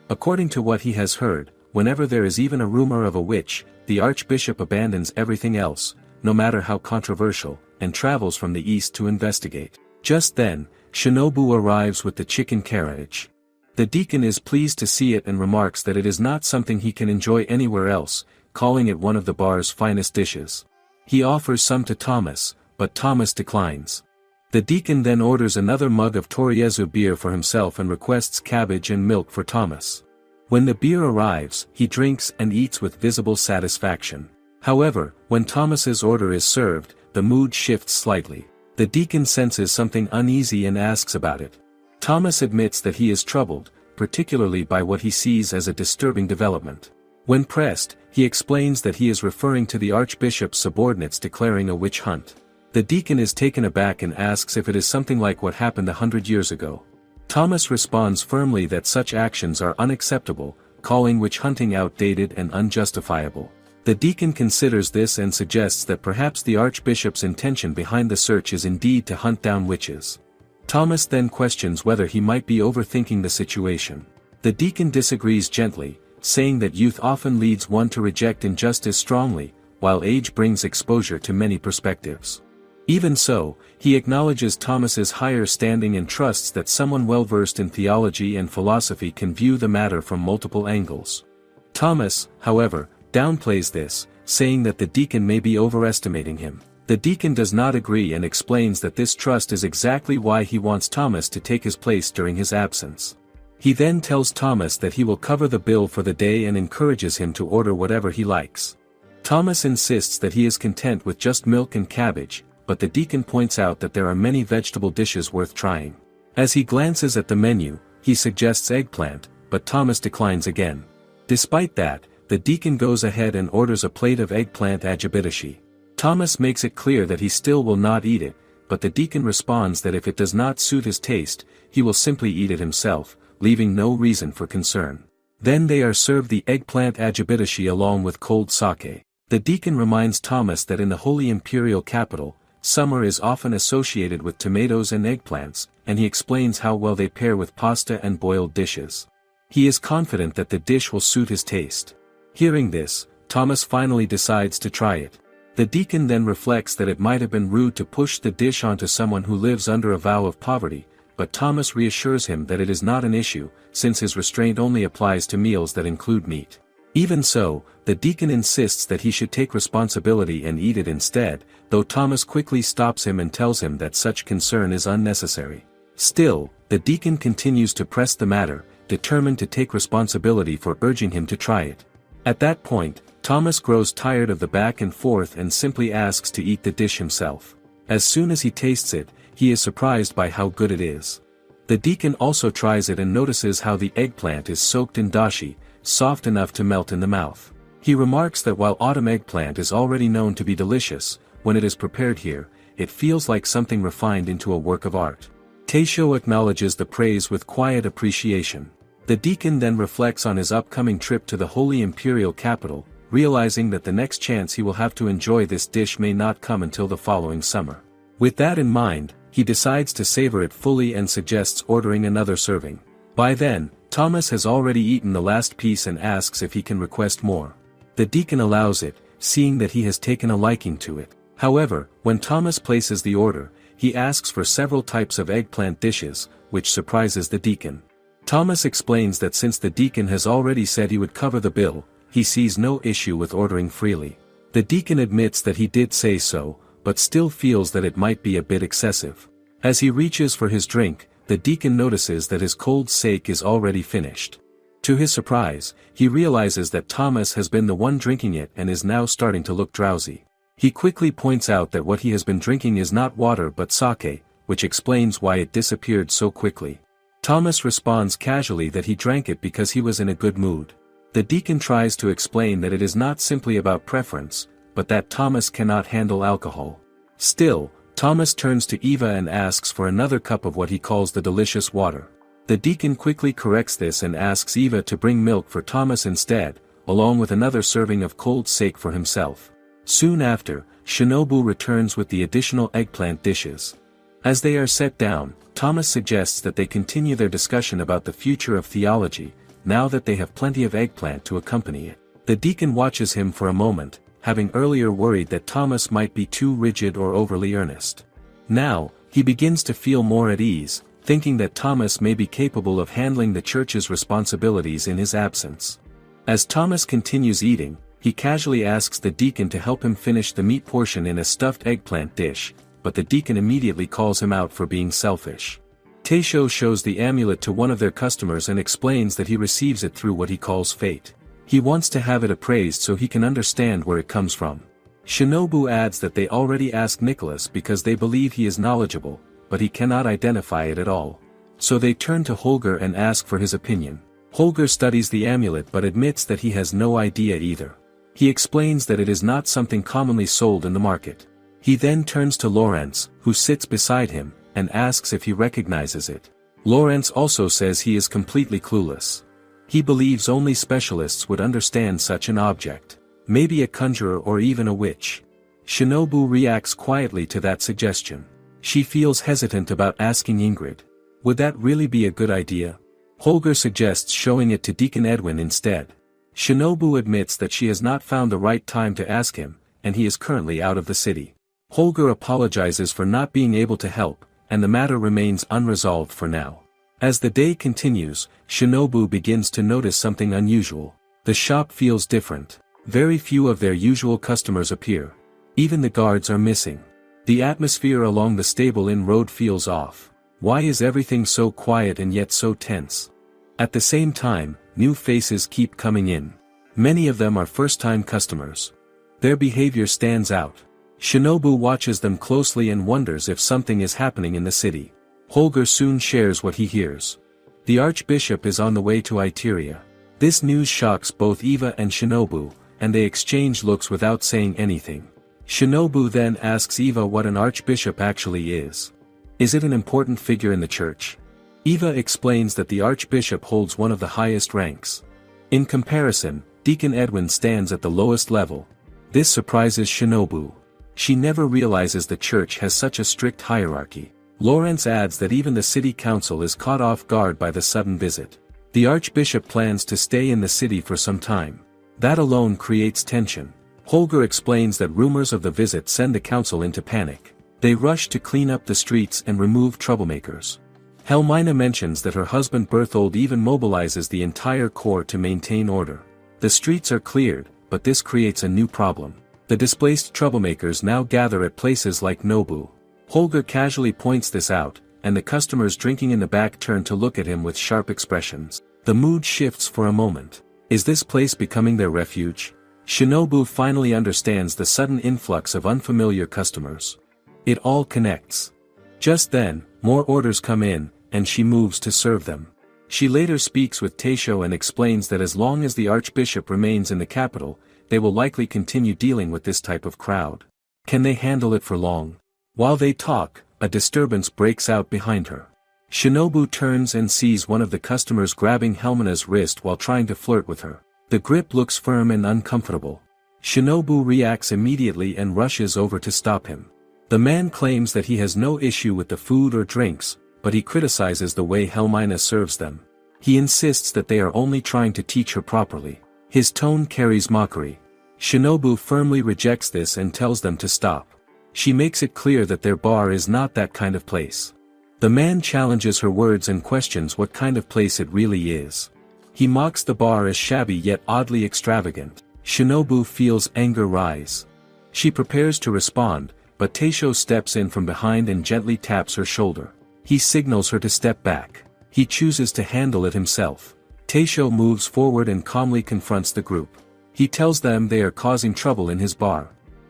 According to what he has heard, whenever there is even a rumor of a witch, the archbishop abandons everything else, no matter how controversial, and travels from the east to investigate. Just then, Shinobu arrives with the chicken carriage. The deacon is pleased to see it and remarks that it is not something he can enjoy anywhere else, calling it one of the bar's finest dishes. He offers some to Thomas, but Thomas declines. The deacon then orders another mug of Toriezu beer for himself and requests cabbage and milk for Thomas. When the beer arrives, he drinks and eats with visible satisfaction. However, when Thomas's order is served, the mood shifts slightly. The deacon senses something uneasy and asks about it. Thomas admits that he is troubled, particularly by what he sees as a disturbing development. When pressed, he explains that he is referring to the archbishop's subordinates declaring a witch hunt. The deacon is taken aback and asks if it is something like what happened 100 years ago. Thomas responds firmly that such actions are unacceptable, calling witch hunting outdated and unjustifiable. The deacon considers this and suggests that perhaps the archbishop's intention behind the search is indeed to hunt down witches. Thomas then questions whether he might be overthinking the situation. The deacon disagrees gently, saying that youth often leads one to reject injustice strongly, while age brings exposure to many perspectives. Even so, he acknowledges Thomas's higher standing and trusts that someone well-versed in theology and philosophy can view the matter from multiple angles. Thomas, however, downplays this, saying that the deacon may be overestimating him. The deacon does not agree and explains that this trust is exactly why he wants Thomas to take his place during his absence. He then tells Thomas that he will cover the bill for the day and encourages him to order whatever he likes. Thomas insists that he is content with just milk and cabbage, but the deacon points out that there are many vegetable dishes worth trying. As he glances at the menu, he suggests eggplant, but Thomas declines again. Despite that, the deacon goes ahead and orders a plate of eggplant agabitashi. Thomas makes it clear that he still will not eat it, but the deacon responds that if it does not suit his taste, he will simply eat it himself, leaving no reason for concern. Then they are served the eggplant agabitashi along with cold sake. The deacon reminds Thomas that in the Holy Imperial Capital, summer is often associated with tomatoes and eggplants, and he explains how well they pair with pasta and boiled dishes. He is confident that the dish will suit his taste. Hearing this, Thomas finally decides to try it. The deacon then reflects that it might have been rude to push the dish onto someone who lives under a vow of poverty, but Thomas reassures him that it is not an issue, since his restraint only applies to meals that include meat. Even so, the deacon insists that he should take responsibility and eat it instead, though Thomas quickly stops him and tells him that such concern is unnecessary. Still, the deacon continues to press the matter, determined to take responsibility for urging him to try it. At that point, Thomas grows tired of the back and forth and simply asks to eat the dish himself. As soon as he tastes it, he is surprised by how good it is. The deacon also tries it and notices how the eggplant is soaked in dashi, soft enough to melt in the mouth. He remarks that while autumn eggplant is already known to be delicious, when it is prepared here, it feels like something refined into a work of art. Taisho acknowledges the praise with quiet appreciation. The deacon then reflects on his upcoming trip to the Holy Imperial capital, realizing that the next chance he will have to enjoy this dish may not come until the following summer. With that in mind, he decides to savor it fully and suggests ordering another serving. By then, Thomas has already eaten the last piece and asks if he can request more. The deacon allows it, seeing that he has taken a liking to it. However, when Thomas places the order, he asks for several types of eggplant dishes, which surprises the deacon. Thomas explains that since the deacon has already said he would cover the bill, he sees no issue with ordering freely. The deacon admits that he did say so, but still feels that it might be a bit excessive. As he reaches for his drink, the deacon notices that his cold sake is already finished. To his surprise, he realizes that Thomas has been the one drinking it and is now starting to look drowsy. He quickly points out that what he has been drinking is not water but sake, which explains why it disappeared so quickly. Thomas responds casually that he drank it because he was in a good mood. The deacon tries to explain that it is not simply about preference, but that Thomas cannot handle alcohol. Still, Thomas turns to Eva and asks for another cup of what he calls the delicious water. The deacon quickly corrects this and asks Eva to bring milk for Thomas instead, along with another serving of cold sake for himself. Soon after, Shinobu returns with the additional eggplant dishes. As they are set down, Thomas suggests that they continue their discussion about the future of theology, now that they have plenty of eggplant to accompany it. The deacon watches him for a moment, having earlier worried that Thomas might be too rigid or overly earnest. Now, he begins to feel more at ease, thinking that Thomas may be capable of handling the church's responsibilities in his absence. As Thomas continues eating, he casually asks the deacon to help him finish the meat portion in a stuffed eggplant dish, but the deacon immediately calls him out for being selfish. Taisho shows the amulet to one of their customers and explains that he receives it through what he calls fate. He wants to have it appraised so he can understand where it comes from. Shinobu adds that they already asked Nicholas because they believe he is knowledgeable, but he cannot identify it at all. So they turn to Holger and ask for his opinion. Holger studies the amulet but admits that he has no idea either. He explains that it is not something commonly sold in the market. He then turns to Lawrence, who sits beside him, and asks if he recognizes it. Lawrence also says he is completely clueless. He believes only specialists would understand such an object. Maybe a conjurer or even a witch. Shinobu reacts quietly to that suggestion. She feels hesitant about asking Ingrid. Would that really be a good idea? Holger suggests showing it to Deacon Edwin instead. Shinobu admits that she has not found the right time to ask him, and he is currently out of the city. Holger apologizes for not being able to help, and the matter remains unresolved for now. As the day continues, Shinobu begins to notice something unusual. The shop feels different. Very few of their usual customers appear. Even the guards are missing. The atmosphere along the stable-in road feels off. Why is everything so quiet and yet so tense? At the same time, new faces keep coming in. Many of them are first-time customers. Their behavior stands out. Shinobu watches them closely and wonders if something is happening in the city. Holger soon shares what he hears. The Archbishop is on the way to Itteria. This news shocks both Eva and Shinobu, and they exchange looks without saying anything. Shinobu then asks Eva what an archbishop actually is. Is it an important figure in the church? Eva explains that the archbishop holds one of the highest ranks. In comparison, Deacon Edwin stands at the lowest level. This surprises Shinobu. She never realizes the church has such a strict hierarchy. Lawrence adds that even the city council is caught off guard by the sudden visit. The archbishop plans to stay in the city for some time. That alone creates tension. Holger explains that rumors of the visit send the council into panic. They rush to clean up the streets and remove troublemakers. Helmina mentions that her husband Berthold even mobilizes the entire corps to maintain order. The streets are cleared, but this creates a new problem. The displaced troublemakers now gather at places like Nobu. Holger casually points this out, and the customers drinking in the back turn to look at him with sharp expressions. The mood shifts for a moment. Is this place becoming their refuge? Shinobu finally understands the sudden influx of unfamiliar customers. It all connects. Just then, more orders come in, and she moves to serve them. She later speaks with Taisho and explains that as long as the archbishop remains in the capital, they will likely continue dealing with this type of crowd. Can they handle it for long? While they talk, a disturbance breaks out behind her. Shinobu turns and sees one of the customers grabbing Helmina's wrist while trying to flirt with her. The grip looks firm and uncomfortable. Shinobu reacts immediately and rushes over to stop him. The man claims that he has no issue with the food or drinks, but he criticizes the way Helmina serves them. He insists that they are only trying to teach her properly. His tone carries mockery. Shinobu firmly rejects this and tells them to stop. She makes it clear that their bar is not that kind of place. The man challenges her words and questions what kind of place it really is. He mocks the bar as shabby yet oddly extravagant. Shinobu feels anger rise. She prepares to respond, but Taisho steps in from behind and gently taps her shoulder. He signals her to step back. He chooses to handle it himself. Taisho moves forward and calmly confronts the group. He tells them they are causing trouble in his bar.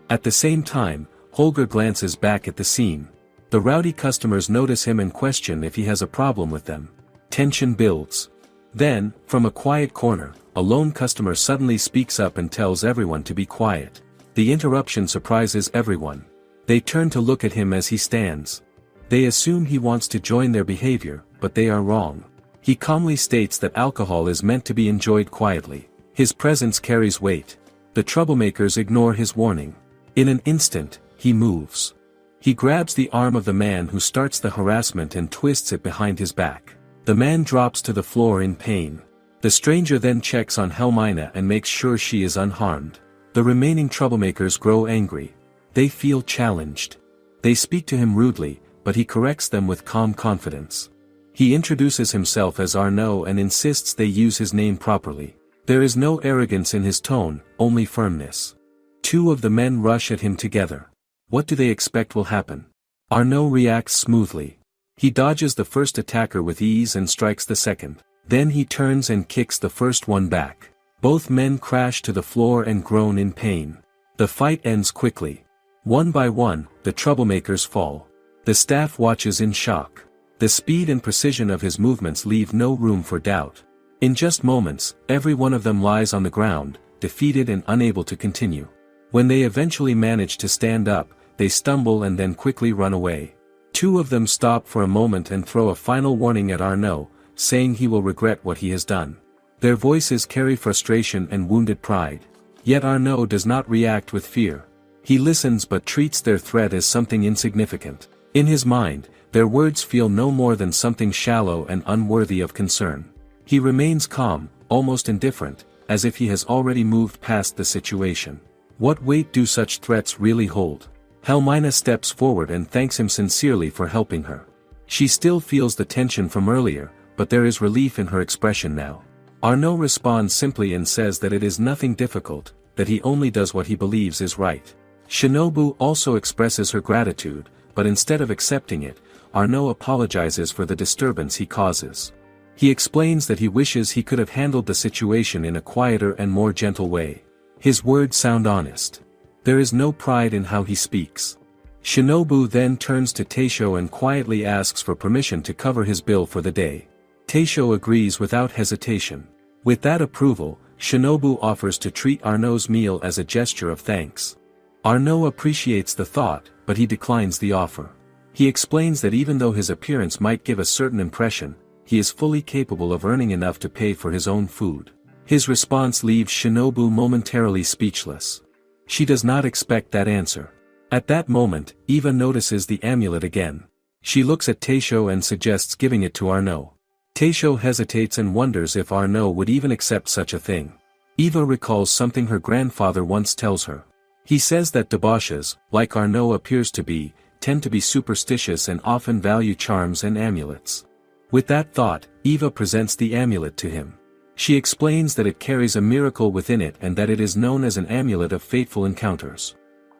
At the same time, Holger glances back at the scene. The rowdy customers notice him and question if he has a problem with them. Tension builds. Then, from a quiet corner, a lone customer suddenly speaks up and tells everyone to be quiet. The interruption surprises everyone. They turn to look at him as he stands. They assume he wants to join their behavior, but they are wrong. He calmly states that alcohol is meant to be enjoyed quietly. His presence carries weight. The troublemakers ignore his warning. In an instant, he moves. He grabs the arm of the man who starts the harassment and twists it behind his back. The man drops to the floor in pain. The stranger then checks on Helmina and makes sure she is unharmed. The remaining troublemakers grow angry. They feel challenged. They speak to him rudely, but he corrects them with calm confidence. He introduces himself as Arnaud and insists they use his name properly. There is no arrogance in his tone, only firmness. Two of the men rush at him together. What do they expect will happen? Arnaud reacts smoothly. He dodges the first attacker with ease and strikes the second. Then he turns and kicks the first one back. Both men crash to the floor and groan in pain. The fight ends quickly. One by one, the troublemakers fall. The staff watches in shock. The speed and precision of his movements leave no room for doubt. In just moments, every one of them lies on the ground, defeated and unable to continue. When they eventually manage to stand up, they stumble and then quickly run away. Two of them stop for a moment and throw a final warning at Arnaud, saying he will regret what he has done. Their voices carry frustration and wounded pride. Yet Arnaud does not react with fear. He listens but treats their threat as something insignificant. In his mind, their words feel no more than something shallow and unworthy of concern. He remains calm, almost indifferent, as if he has already moved past the situation. What weight do such threats really hold? Helmina steps forward and thanks him sincerely for helping her. She still feels the tension from earlier, but there is relief in her expression now. Arnaud responds simply and says that it is nothing difficult, that he only does what he believes is right. Shinobu also expresses her gratitude, but instead of accepting it, Arnaud apologizes for the disturbance he causes. He explains that he wishes he could have handled the situation in a quieter and more gentle way. His words sound honest. There is no pride in how he speaks. Shinobu then turns to Taisho and quietly asks for permission to cover his bill for the day. Taisho agrees without hesitation. With that approval, Shinobu offers to treat Arnaud's meal as a gesture of thanks. Arnaud appreciates the thought, but he declines the offer. He explains that even though his appearance might give a certain impression, he is fully capable of earning enough to pay for his own food. His response leaves Shinobu momentarily speechless. She does not expect that answer. At that moment, Eva notices the amulet again. She looks at Taisho and suggests giving it to Arnaud. Taisho hesitates and wonders if Arnaud would even accept such a thing. Eva recalls something her grandfather once tells her. He says that debauches, like Arnaud appears to be, tend to be superstitious and often value charms and amulets. With that thought, Eva presents the amulet to him. She explains that it carries a miracle within it and that it is known as an amulet of fateful encounters.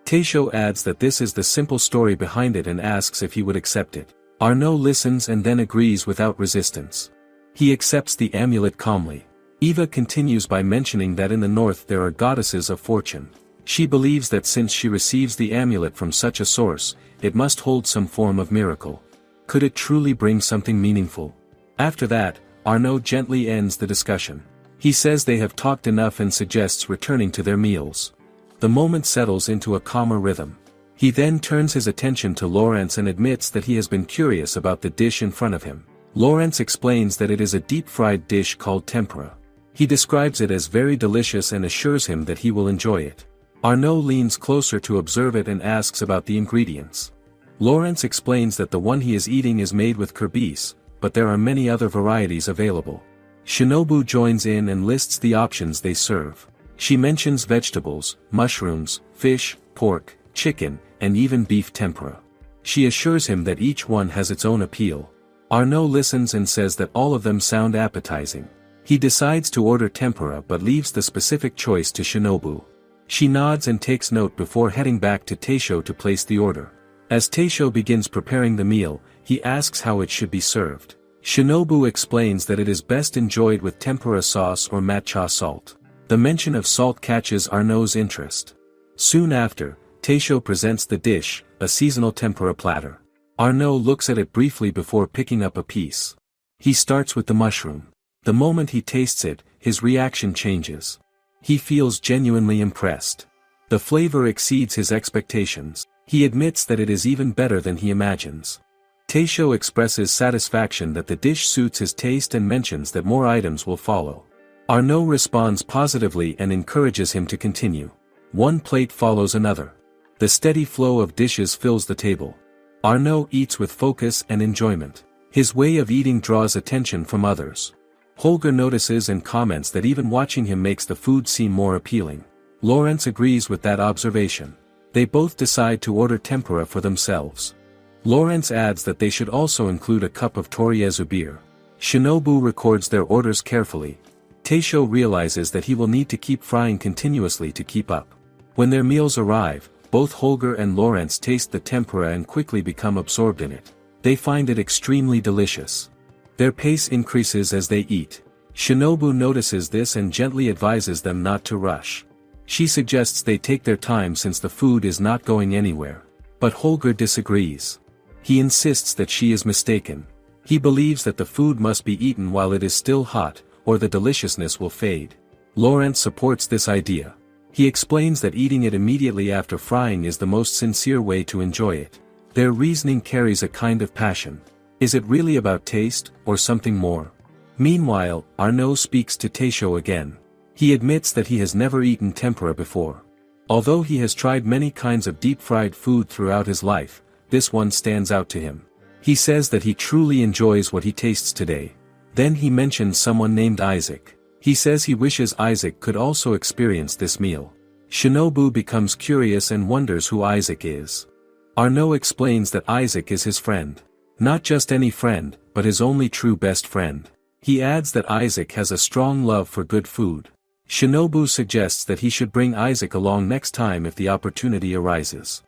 Taisho adds that this is the simple story behind it and asks if he would accept it. Arnaud listens and then agrees without resistance. He accepts the amulet calmly. Eva continues by mentioning that in the north there are goddesses of fortune. She believes that since she receives the amulet from such a source, it must hold some form of miracle. Could it truly bring something meaningful? After that, Arnaud gently ends the discussion. He says they have talked enough and suggests returning to their meals. The moment settles into a calmer rhythm. He then turns his attention to Lawrence and admits that he has been curious about the dish in front of him. Lawrence explains that it is a deep-fried dish called tempura. He describes it as very delicious and assures him that he will enjoy it. Arnaud leans closer to observe it and asks about the ingredients. Lawrence explains that the one he is eating is made with kerbis, but there are many other varieties available. Shinobu joins in and lists the options they serve. She mentions vegetables, mushrooms, fish, pork, chicken, and even beef tempura. She assures him that each one has its own appeal. Arnaud listens and says that all of them sound appetizing. He decides to order tempura but leaves the specific choice to Shinobu. She nods and takes note before heading back to Teisho to place the order. As Teisho begins preparing the meal, he asks how it should be served. Shinobu explains that it is best enjoyed with tempura sauce or matcha salt. The mention of salt catches Arnaud's interest. Soon after, Teisho presents the dish, a seasonal tempura platter. Arnaud looks at it briefly before picking up a piece. He starts with the mushroom. The moment he tastes it, his reaction changes. He feels genuinely impressed. The flavor exceeds his expectations. He admits that it is even better than he imagines. Teisho expresses satisfaction that the dish suits his taste and mentions that more items will follow. Arnaud responds positively and encourages him to continue. One plate follows another. The steady flow of dishes fills the table. Arnaud eats with focus and enjoyment. His way of eating draws attention from others. Holger notices and comments that even watching him makes the food seem more appealing. Lawrence agrees with that observation. They both decide to order tempura for themselves. Lawrence adds that they should also include a cup of Toriezu beer. Shinobu records their orders carefully. Teisho realizes that he will need to keep frying continuously to keep up. When their meals arrive, both Holger and Lawrence taste the tempura and quickly become absorbed in it. They find it extremely delicious. Their pace increases as they eat. Shinobu notices this and gently advises them not to rush. She suggests they take their time since the food is not going anywhere. But Holger disagrees. He insists that she is mistaken. He believes that the food must be eaten while it is still hot, or the deliciousness will fade. Lawrence supports this idea. He explains that eating it immediately after frying is the most sincere way to enjoy it. Their reasoning carries a kind of passion. Is it really about taste, or something more? Meanwhile, Arnaud speaks to Teisho again. He admits that he has never eaten tempura before. Although he has tried many kinds of deep-fried food throughout his life, this one stands out to him. He says that he truly enjoys what he tastes today. Then he mentions someone named Isaac. He says he wishes Isaac could also experience this meal. Shinobu becomes curious and wonders who Isaac is. Arnaud explains that Isaac is his friend. Not just any friend, but his only true best friend. He adds that Isaac has a strong love for good food. Shinobu suggests that he should bring Isaac along next time if the opportunity arises.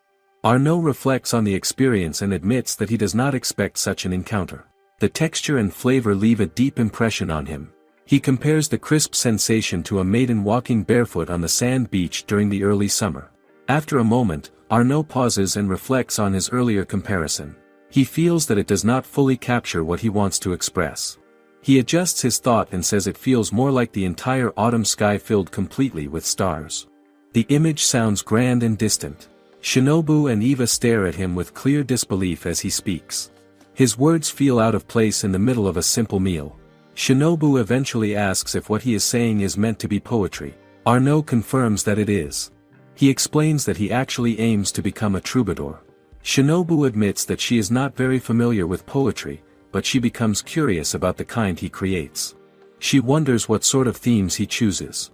Arnaud reflects on the experience and admits that he does not expect such an encounter. The texture and flavor leave a deep impression on him. He compares the crisp sensation to a maiden walking barefoot on the sand beach during the early summer. After a moment, Arnaud pauses and reflects on his earlier comparison. He feels that it does not fully capture what he wants to express. He adjusts his thought and says it feels more like the entire autumn sky filled completely with stars. The image sounds grand and distant. Shinobu and Eva stare at him with clear disbelief as he speaks. His words feel out of place in the middle of a simple meal. Shinobu eventually asks if what he is saying is meant to be poetry. Arnaud confirms that it is. He explains that he actually aims to become a troubadour. Shinobu admits that she is not very familiar with poetry, but she becomes curious about the kind he creates. She wonders what sort of themes he chooses.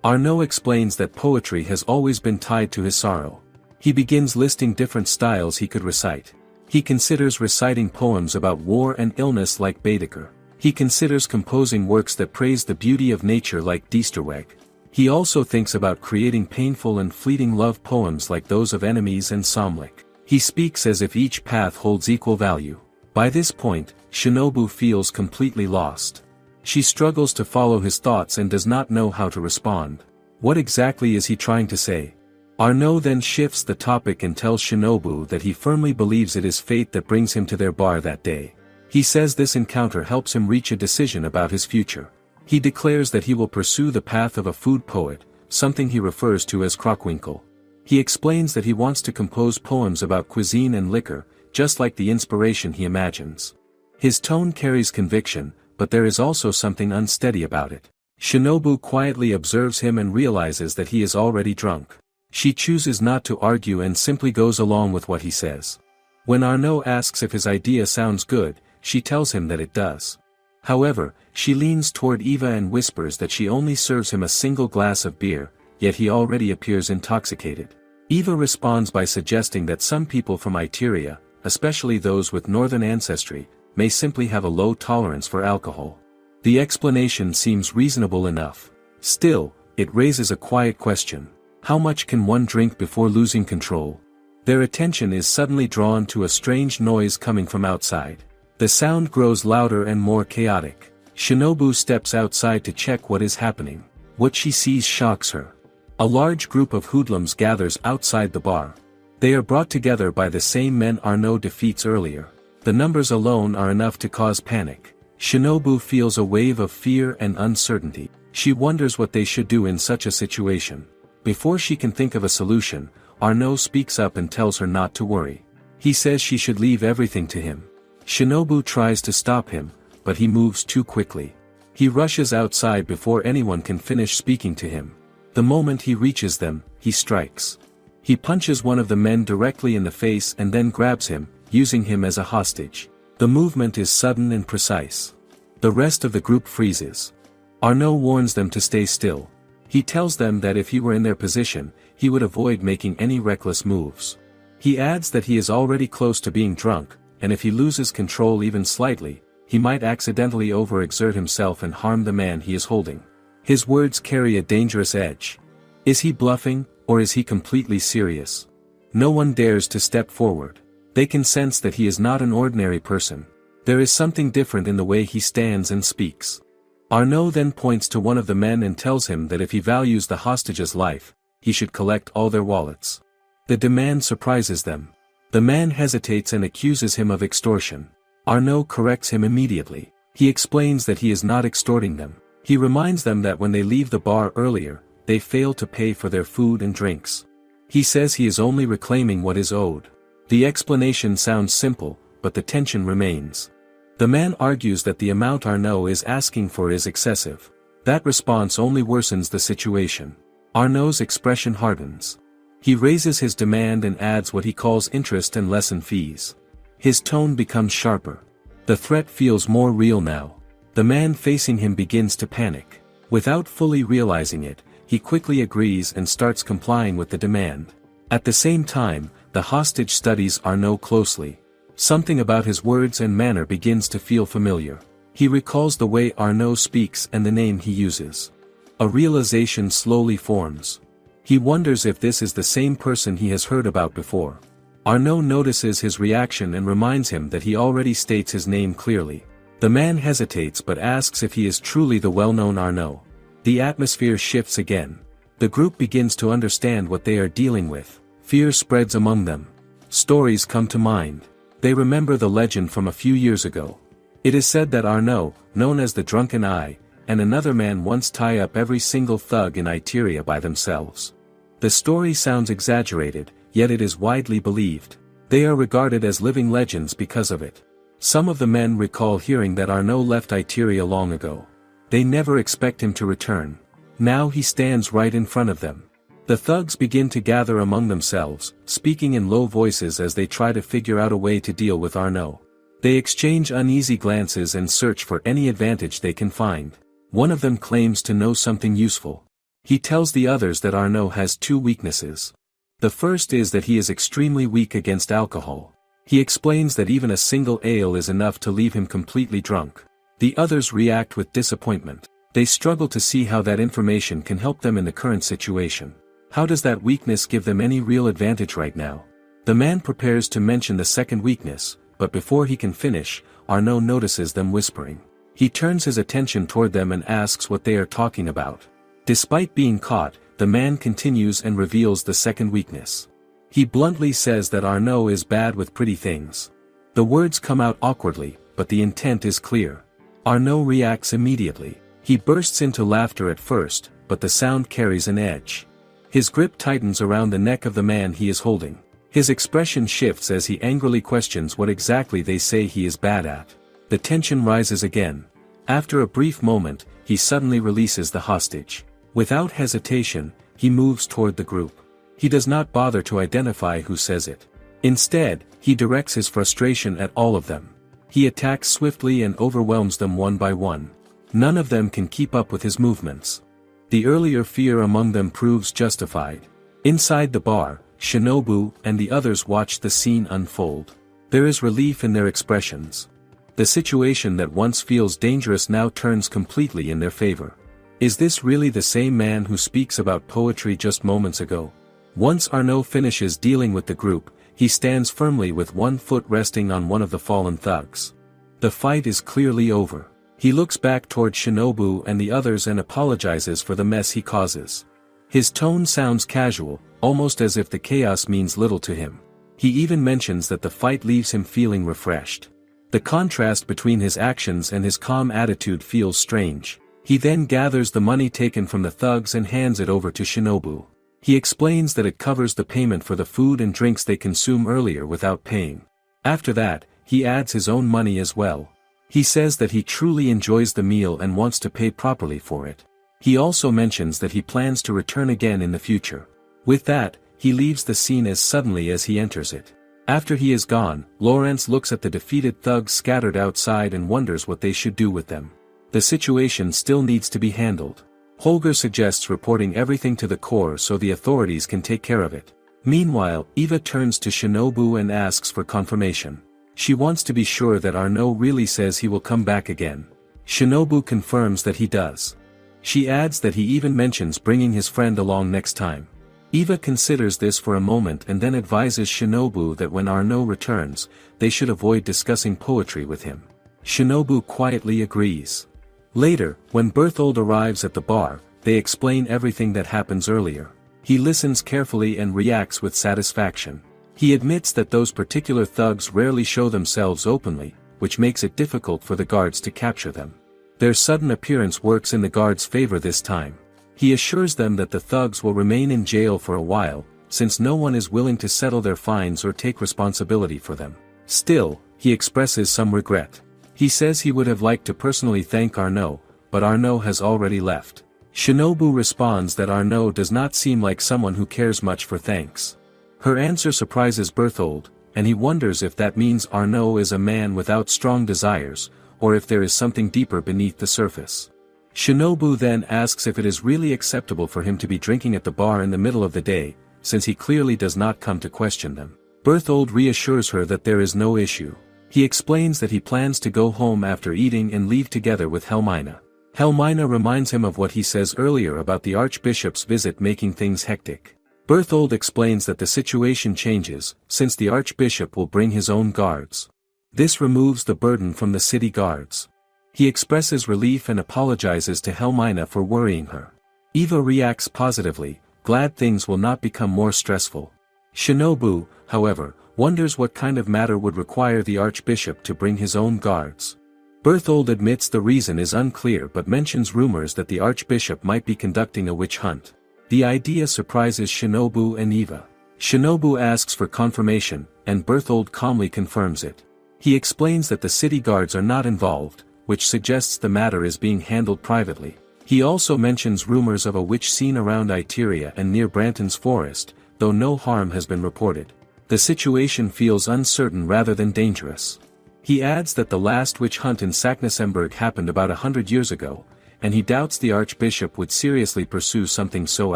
Arnaud explains that poetry has always been tied to his sorrow. He begins listing different styles he could recite. He considers reciting poems about war and illness like Baedeker. He considers composing works that praise the beauty of nature like Diesterweg. He also thinks about creating painful and fleeting love poems like those of enemies and Somlik. He speaks as if each path holds equal value. By this point, Shinobu feels completely lost. She struggles to follow his thoughts and does not know how to respond. What exactly is he trying to say? Arnaud then shifts the topic and tells Shinobu that he firmly believes it is fate that brings him to their bar that day. He says this encounter helps him reach a decision about his future. He declares that he will pursue the path of a food poet, something he refers to as Krockwinkel. He explains that he wants to compose poems about cuisine and liquor, just like the inspiration he imagines. His tone carries conviction, but there is also something unsteady about it. Shinobu quietly observes him and realizes that he is already drunk. She chooses not to argue and simply goes along with what he says. When Arnaud asks if his idea sounds good, she tells him that it does. However, she leans toward Eva and whispers that she only serves him a single glass of beer, yet he already appears intoxicated. Eva responds by suggesting that some people from Itteria, especially those with northern ancestry, may simply have a low tolerance for alcohol. The explanation seems reasonable enough. Still, it raises a quiet question. How much can one drink before losing control? Their attention is suddenly drawn to a strange noise coming from outside. The sound grows louder and more chaotic. Shinobu steps outside to check what is happening. What she sees shocks her. A large group of hoodlums gathers outside the bar. They are brought together by the same men Arnaud defeats earlier. The numbers alone are enough to cause panic. Shinobu feels a wave of fear and uncertainty. She wonders what they should do in such a situation. Before she can think of a solution, Arnaud speaks up and tells her not to worry. He says she should leave everything to him. Shinobu tries to stop him, but he moves too quickly. He rushes outside before anyone can finish speaking to him. The moment he reaches them, he strikes. He punches one of the men directly in the face and then grabs him, using him as a hostage. The movement is sudden and precise. The rest of the group freezes. Arnaud warns them to stay still. He tells them that if he were in their position, he would avoid making any reckless moves. He adds that he is already close to being drunk, and if he loses control even slightly, he might accidentally overexert himself and harm the man he is holding. His words carry a dangerous edge. Is he bluffing, or is he completely serious? No one dares to step forward. They can sense that he is not an ordinary person. There is something different in the way he stands and speaks. Arnaud then points to one of the men and tells him that if he values the hostage's life, he should collect all their wallets. The demand surprises them. The man hesitates and accuses him of extortion. Arnaud corrects him immediately. He explains that he is not extorting them. He reminds them that when they leave the bar earlier, they fail to pay for their food and drinks. He says he is only reclaiming what is owed. The explanation sounds simple, but the tension remains. The man argues that the amount Arnaud is asking for is excessive. That response only worsens the situation. Arnaud's expression hardens. He raises his demand and adds what he calls interest and lesson fees. His tone becomes sharper. The threat feels more real now. The man facing him begins to panic. Without fully realizing it, he quickly agrees and starts complying with the demand. At the same time, the hostage studies Arnaud closely. Something about his words and manner begins to feel familiar. He recalls the way Arnaud speaks and the name he uses. A realization slowly forms. He wonders if this is the same person he has heard about before. Arnaud notices his reaction and reminds him that he already states his name clearly. The man hesitates but asks if he is truly the well-known Arnaud. The atmosphere shifts again. The group begins to understand what they are dealing with. Fear spreads among them. Stories come to mind. They remember the legend from a few years ago. It is said that Arnaud, known as the Drunken Eye, and another man once tie up every single thug in Itteria by themselves. The story sounds exaggerated, yet it is widely believed. They are regarded as living legends because of it. Some of the men recall hearing that Arnaud left Itteria long ago. They never expect him to return. Now he stands right in front of them. The thugs begin to gather among themselves, speaking in low voices as they try to figure out a way to deal with Arnaud. They exchange uneasy glances and search for any advantage they can find. One of them claims to know something useful. He tells the others that Arnaud has two weaknesses. The first is that he is extremely weak against alcohol. He explains that even a single ale is enough to leave him completely drunk. The others react with disappointment. They struggle to see how that information can help them in the current situation. How does that weakness give them any real advantage right now? The man prepares to mention the second weakness, but before he can finish, Arnaud notices them whispering. He turns his attention toward them and asks what they are talking about. Despite being caught, the man continues and reveals the second weakness. He bluntly says that Arnaud is bad with pretty things. The words come out awkwardly, but the intent is clear. Arnaud reacts immediately. He bursts into laughter at first, but the sound carries an edge. His grip tightens around the neck of the man he is holding. His expression shifts as he angrily questions what exactly they say he is bad at. The tension rises again. After a brief moment, he suddenly releases the hostage. Without hesitation, he moves toward the group. He does not bother to identify who says it. Instead, he directs his frustration at all of them. He attacks swiftly and overwhelms them one by one. None of them can keep up with his movements. The earlier fear among them proves justified. Inside the bar, Shinobu and the others watch the scene unfold. There is relief in their expressions. The situation that once feels dangerous now turns completely in their favor. Is this really the same man who speaks about poetry just moments ago? Once Arnaud finishes dealing with the group, he stands firmly with one foot resting on one of the fallen thugs. The fight is clearly over. He looks back toward Shinobu and the others and apologizes for the mess he causes. His tone sounds casual, almost as if the chaos means little to him. He even mentions that the fight leaves him feeling refreshed. The contrast between his actions and his calm attitude feels strange. He then gathers the money taken from the thugs and hands it over to Shinobu. He explains that it covers the payment for the food and drinks they consume earlier without paying. After that, he adds his own money as well. He says that he truly enjoys the meal and wants to pay properly for it. He also mentions that he plans to return again in the future. With that, he leaves the scene as suddenly as he enters it. After he is gone, Lawrence looks at the defeated thugs scattered outside and wonders what they should do with them. The situation still needs to be handled. Holger suggests reporting everything to the Corps so the authorities can take care of it. Meanwhile, Eva turns to Shinobu and asks for confirmation. She wants to be sure that Arnaud really says he will come back again. Shinobu confirms that he does. She adds that he even mentions bringing his friend along next time. Eva considers this for a moment and then advises Shinobu that when Arnaud returns, they should avoid discussing poetry with him. Shinobu quietly agrees. Later, when Berthold arrives at the bar, they explain everything that happens earlier. He listens carefully and reacts with satisfaction. He admits that those particular thugs rarely show themselves openly, which makes it difficult for the guards to capture them. Their sudden appearance works in the guards' favor this time. He assures them that the thugs will remain in jail for a while, since no one is willing to settle their fines or take responsibility for them. Still, he expresses some regret. He says he would have liked to personally thank Arnaud, but Arnaud has already left. Shinobu responds that Arnaud does not seem like someone who cares much for thanks. Her answer surprises Berthold, and he wonders if that means Arnaud is a man without strong desires, or if there is something deeper beneath the surface. Shinobu then asks if it is really acceptable for him to be drinking at the bar in the middle of the day, since he clearly does not come to question them. Berthold reassures her that there is no issue. He explains that he plans to go home after eating and leave together with Helmina. Helmina reminds him of what he says earlier about the Archbishop's visit making things hectic. Berthold explains that the situation changes, since the Archbishop will bring his own guards. This removes the burden from the city guards. He expresses relief and apologizes to Helmina for worrying her. Eva reacts positively, glad things will not become more stressful. Shinobu, however, wonders what kind of matter would require the Archbishop to bring his own guards. Berthold admits the reason is unclear but mentions rumors that the Archbishop might be conducting a witch hunt. The idea surprises Shinobu and Eva. Shinobu asks for confirmation, and Berthold calmly confirms it. He explains that the city guards are not involved, which suggests the matter is being handled privately. He also mentions rumors of a witch seen around Itteria and near Branton's forest, though no harm has been reported. The situation feels uncertain rather than dangerous. He adds that the last witch hunt in Saknussemm happened about 100 years ago, and he doubts the Archbishop would seriously pursue something so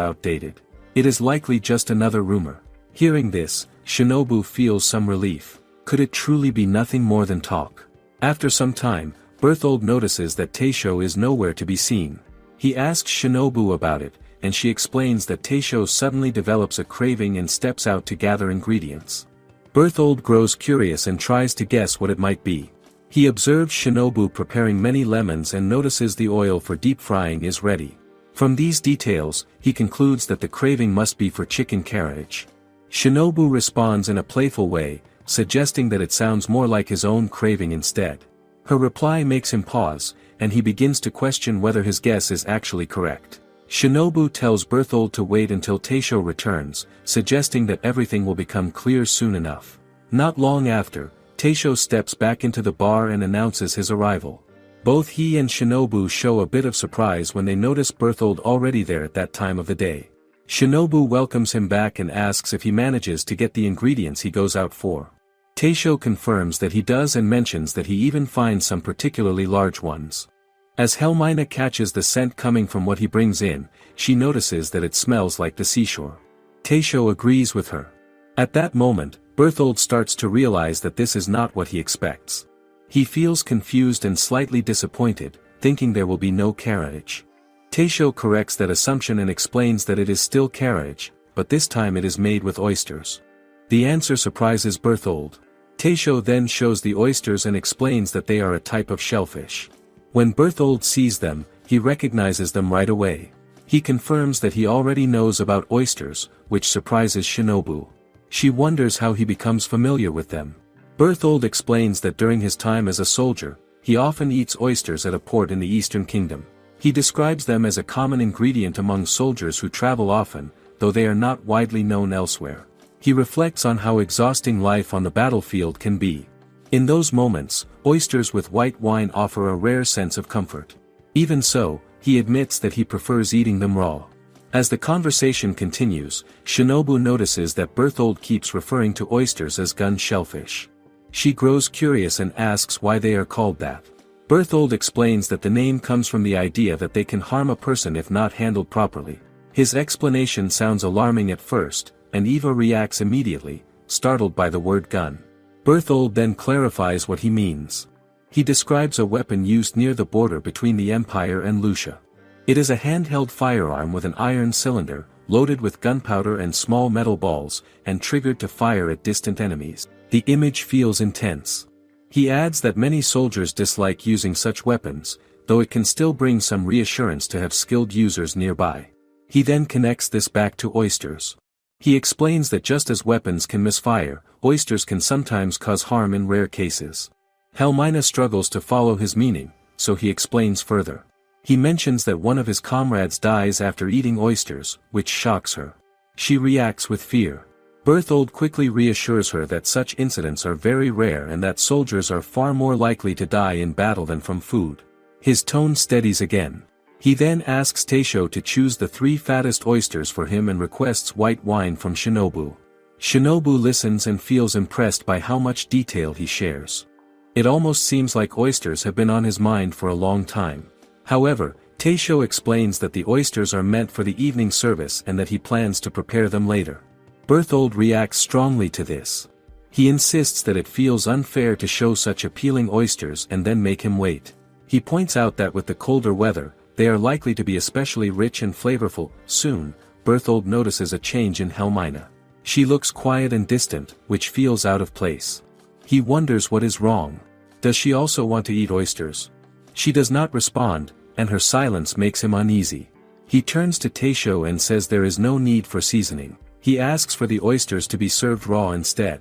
outdated. It is likely just another rumor. Hearing this, Shinobu feels some relief. Could it truly be nothing more than talk? After some time, Berthold notices that Teisho is nowhere to be seen. He asks Shinobu about it, and she explains that Teisho suddenly develops a craving and steps out to gather ingredients. Berthold grows curious and tries to guess what it might be. He observes Shinobu preparing many lemons and notices the oil for deep frying is ready. From these details, he concludes that the craving must be for chicken carriage. Shinobu responds in a playful way, suggesting that it sounds more like his own craving instead. Her reply makes him pause, and he begins to question whether his guess is actually correct. Shinobu tells Berthold to wait until Taisho returns, suggesting that everything will become clear soon enough. Not long after, Taisho steps back into the bar and announces his arrival. Both he and Shinobu show a bit of surprise when they notice Berthold already there at that time of the day. Shinobu welcomes him back and asks if he manages to get the ingredients he goes out for. Taisho confirms that he does and mentions that he even finds some particularly large ones. As Helmina catches the scent coming from what he brings in, she notices that it smells like the seashore. Taisho agrees with her. At that moment, Berthold starts to realize that this is not what he expects. He feels confused and slightly disappointed, thinking there will be no carriage. Taisho corrects that assumption and explains that it is still carriage, but this time it is made with oysters. The answer surprises Berthold. Taisho then shows the oysters and explains that they are a type of shellfish. When Berthold sees them, he recognizes them right away. He confirms that he already knows about oysters, which surprises Shinobu. She wonders how he becomes familiar with them. Berthold explains that during his time as a soldier, he often eats oysters at a port in the Eastern Kingdom. He describes them as a common ingredient among soldiers who travel often, though they are not widely known elsewhere. He reflects on how exhausting life on the battlefield can be. In those moments, oysters with white wine offer a rare sense of comfort. Even so, he admits that he prefers eating them raw. As the conversation continues, Shinobu notices that Berthold keeps referring to oysters as gun shellfish. She grows curious and asks why they are called that. Berthold explains that the name comes from the idea that they can harm a person if not handled properly. His explanation sounds alarming at first, and Eva reacts immediately, startled by the word gun. Berthold then clarifies what he means. He describes a weapon used near the border between the Empire and Lucia. It is a handheld firearm with an iron cylinder, loaded with gunpowder and small metal balls, and triggered to fire at distant enemies. The image feels intense. He adds that many soldiers dislike using such weapons, though it can still bring some reassurance to have skilled users nearby. He then connects this back to oysters. He explains that just as weapons can misfire, oysters can sometimes cause harm in rare cases. Helmina struggles to follow his meaning, so he explains further. He mentions that one of his comrades dies after eating oysters, which shocks her. She reacts with fear. Berthold quickly reassures her that such incidents are very rare and that soldiers are far more likely to die in battle than from food. His tone steadies again. He then asks Taisho to choose the 3 fattest oysters for him and requests white wine from Shinobu. Shinobu listens and feels impressed by how much detail he shares. It almost seems like oysters have been on his mind for a long time. However, Taisho explains that the oysters are meant for the evening service and that he plans to prepare them later. Berthold reacts strongly to this. He insists that it feels unfair to show such appealing oysters and then make him wait. He points out that with the colder weather, they are likely to be especially rich and flavorful. Soon, Berthold notices a change in Helmina. She looks quiet and distant, which feels out of place. He wonders what is wrong. Does she also want to eat oysters? She does not respond, and her silence makes him uneasy. He turns to Taisho and says there is no need for seasoning. He asks for the oysters to be served raw instead.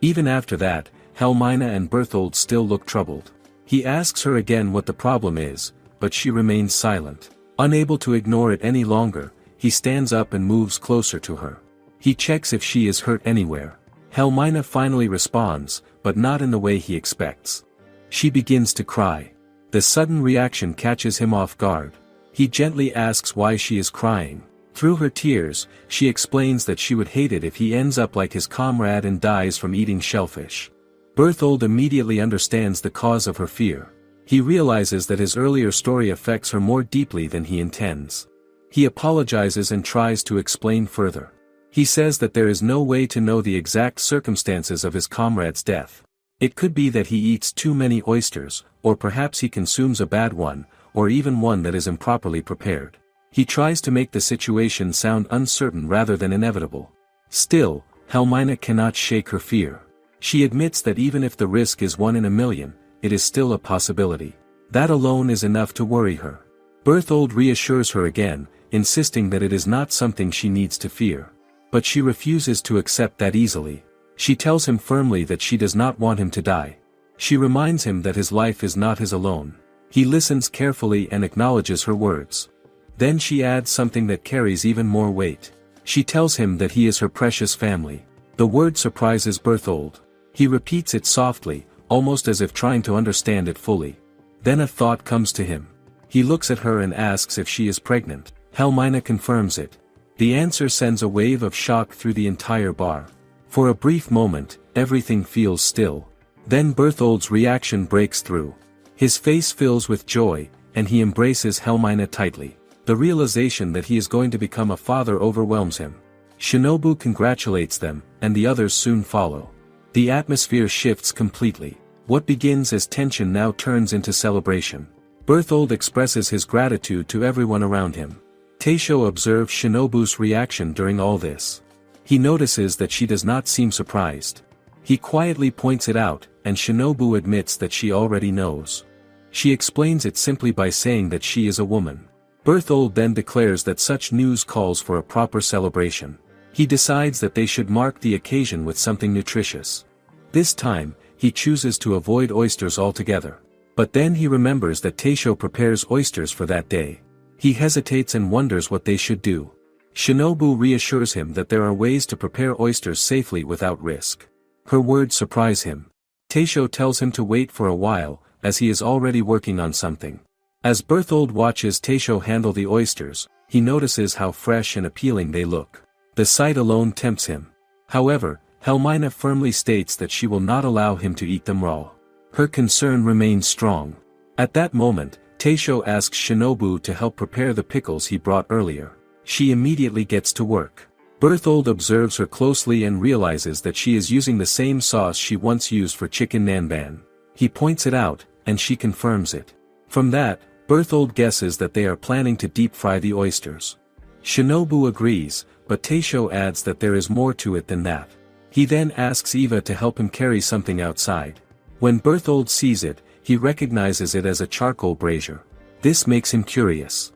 Even after that, Helmina and Berthold still look troubled. He asks her again what the problem is, but she remains silent. Unable to ignore it any longer, he stands up and moves closer to her. He checks if she is hurt anywhere. Helmina finally responds, but not in the way he expects. She begins to cry. The sudden reaction catches him off guard. He gently asks why she is crying. Through her tears, she explains that she would hate it if he ends up like his comrade and dies from eating shellfish. Berthold immediately understands the cause of her fear. He realizes that his earlier story affects her more deeply than he intends. He apologizes and tries to explain further. He says that there is no way to know the exact circumstances of his comrade's death. It could be that he eats too many oysters, or perhaps he consumes a bad one, or even one that is improperly prepared. He tries to make the situation sound uncertain rather than inevitable. Still, Helmina cannot shake her fear. She admits that even if the risk is 1 in a million, it is still a possibility. That alone is enough to worry her. Berthold reassures her again, insisting that it is not something she needs to fear. But she refuses to accept that easily. She tells him firmly that she does not want him to die. She reminds him that his life is not his alone. He listens carefully and acknowledges her words. Then she adds something that carries even more weight. She tells him that he is her precious family. The word surprises Berthold. He repeats it softly, almost as if trying to understand it fully. Then a thought comes to him. He looks at her and asks if she is pregnant. Helmina confirms it. The answer sends a wave of shock through the entire bar. For a brief moment, everything feels still. Then Berthold's reaction breaks through. His face fills with joy, and he embraces Helmina tightly. The realization that he is going to become a father overwhelms him. Shinobu congratulates them, and the others soon follow. The atmosphere shifts completely. What begins as tension now turns into celebration. Berthold expresses his gratitude to everyone around him. Taisho observes Shinobu's reaction during all this. He notices that she does not seem surprised. He quietly points it out, and Shinobu admits that she already knows. She explains it simply by saying that she is a woman. Berthold then declares that such news calls for a proper celebration. He decides that they should mark the occasion with something nutritious. This time, he chooses to avoid oysters altogether. But then he remembers that Taisho prepares oysters for that day. He hesitates and wonders what they should do. Shinobu reassures him that there are ways to prepare oysters safely without risk. Her words surprise him. Taisho tells him to wait for a while, as he is already working on something. As Berthold watches Taisho handle the oysters, he notices how fresh and appealing they look. The sight alone tempts him. However, Helmina firmly states that she will not allow him to eat them raw. Her concern remains strong. At that moment, Taisho asks Shinobu to help prepare the pickles he brought earlier. She immediately gets to work. Berthold observes her closely and realizes that she is using the same sauce she once used for chicken nanban. He points it out, and she confirms it. From that, Berthold guesses that they are planning to deep fry the oysters. Shinobu agrees, but Taisho adds that there is more to it than that. He then asks Eva to help him carry something outside. When Berthold sees it, he recognizes it as a charcoal brazier. This makes him curious.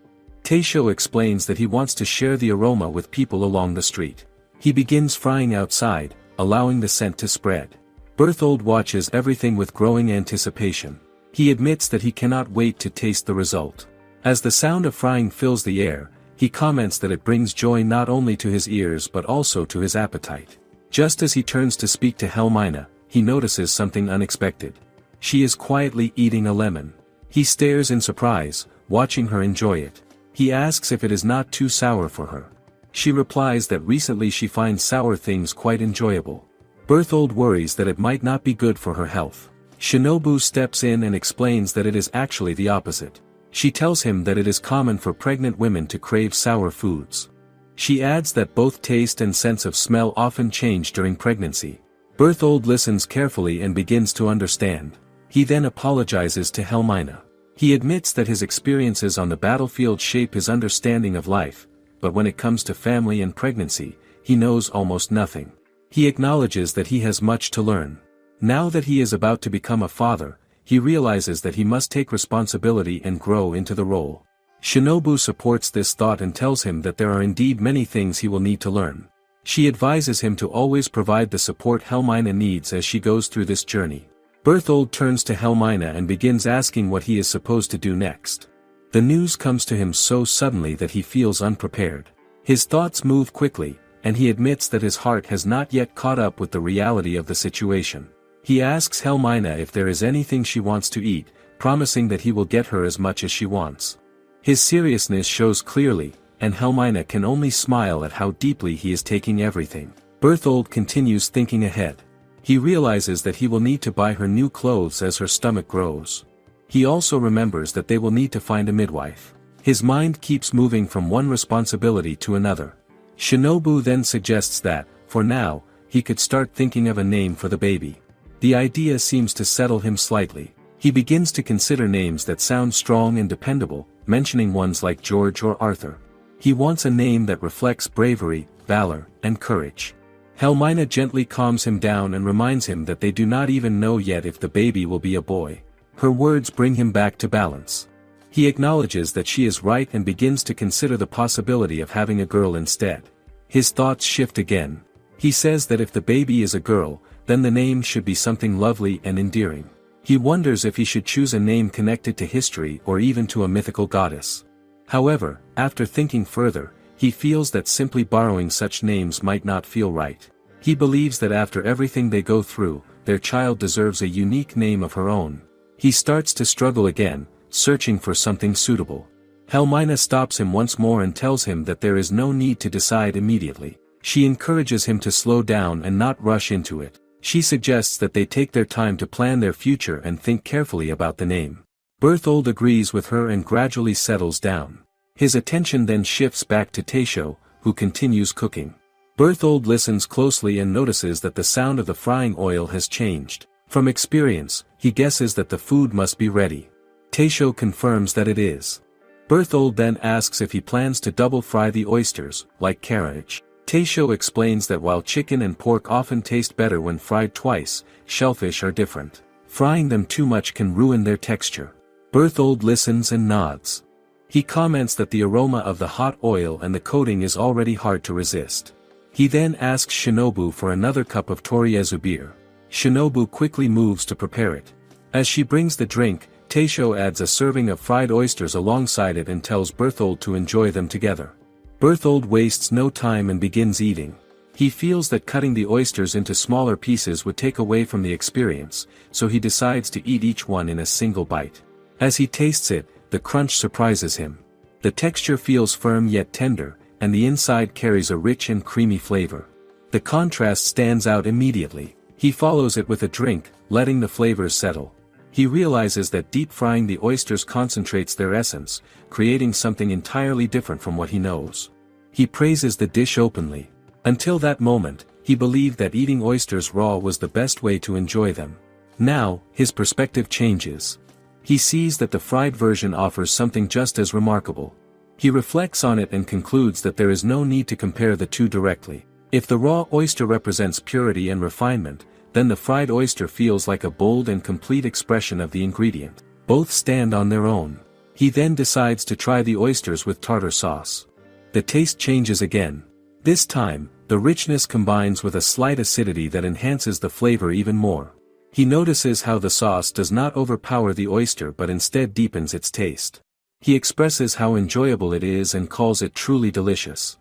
Taisho explains that he wants to share the aroma with people along the street. He begins frying outside, allowing the scent to spread. Berthold watches everything with growing anticipation. He admits that he cannot wait to taste the result. As the sound of frying fills the air, he comments that it brings joy not only to his ears but also to his appetite. Just as he turns to speak to Helmina, he notices something unexpected. She is quietly eating a lemon. He stares in surprise, watching her enjoy it. He asks if it is not too sour for her. She replies that recently she finds sour things quite enjoyable. Berthold worries that it might not be good for her health. Shinobu steps in and explains that it is actually the opposite. She tells him that it is common for pregnant women to crave sour foods. She adds that both taste and sense of smell often change during pregnancy. Berthold listens carefully and begins to understand. He then apologizes to Helmina. He admits that his experiences on the battlefield shape his understanding of life, but when it comes to family and pregnancy, he knows almost nothing. He acknowledges that he has much to learn. Now that he is about to become a father, he realizes that he must take responsibility and grow into the role. Shinobu supports this thought and tells him that there are indeed many things he will need to learn. She advises him to always provide the support Helmina needs as she goes through this journey. Berthold turns to Helmina and begins asking what he is supposed to do next. The news comes to him so suddenly that he feels unprepared. His thoughts move quickly, and he admits that his heart has not yet caught up with the reality of the situation. He asks Helmina if there is anything she wants to eat, promising that he will get her as much as she wants. His seriousness shows clearly, and Helmina can only smile at how deeply he is taking everything. Berthold continues thinking ahead. He realizes that he will need to buy her new clothes as her stomach grows. He also remembers that they will need to find a midwife. His mind keeps moving from one responsibility to another. Shinobu then suggests that, for now, he could start thinking of a name for the baby. The idea seems to settle him slightly. He begins to consider names that sound strong and dependable, mentioning ones like George or Arthur. He wants a name that reflects bravery, valor, and courage. Helmina gently calms him down and reminds him that they do not even know yet if the baby will be a boy. Her words bring him back to balance. He acknowledges that she is right and begins to consider the possibility of having a girl instead. His thoughts shift again. He says that if the baby is a girl, then the name should be something lovely and endearing. He wonders if he should choose a name connected to history or even to a mythical goddess. However, after thinking further, he feels that simply borrowing such names might not feel right. He believes that after everything they go through, their child deserves a unique name of her own. He starts to struggle again, searching for something suitable. Helmina stops him once more and tells him that there is no need to decide immediately. She encourages him to slow down and not rush into it. She suggests that they take their time to plan their future and think carefully about the name. Berthold agrees with her and gradually settles down. His attention then shifts back to Taisho, who continues cooking. Berthold listens closely and notices that the sound of the frying oil has changed. From experience, he guesses that the food must be ready. Taisho confirms that it is. Berthold then asks if he plans to double fry the oysters, like carriage. Taisho explains that while chicken and pork often taste better when fried twice, shellfish are different. Frying them too much can ruin their texture. Berthold listens and nods. He comments that the aroma of the hot oil and the coating is already hard to resist. He then asks Shinobu for another cup of Toriezu beer. Shinobu quickly moves to prepare it. As she brings the drink, Taisho adds a serving of fried oysters alongside it and tells Berthold to enjoy them together. Berthold wastes no time and begins eating. He feels that cutting the oysters into smaller pieces would take away from the experience, so he decides to eat each one in a single bite. As he tastes it, the crunch surprises him. The texture feels firm yet tender, and the inside carries a rich and creamy flavor. The contrast stands out immediately. He follows it with a drink, letting the flavors settle. He realizes that deep frying the oysters concentrates their essence, creating something entirely different from what he knows. He praises the dish openly. Until that moment, he believed that eating oysters raw was the best way to enjoy them. Now, his perspective changes. He sees that the fried version offers something just as remarkable. He reflects on it and concludes that there is no need to compare the two directly. If the raw oyster represents purity and refinement, then the fried oyster feels like a bold and complete expression of the ingredient. Both stand on their own. He then decides to try the oysters with tartar sauce. The taste changes again. This time, the richness combines with a slight acidity that enhances the flavor even more. He notices how the sauce does not overpower the oyster but instead deepens its taste. He expresses how enjoyable it is and calls it truly delicious.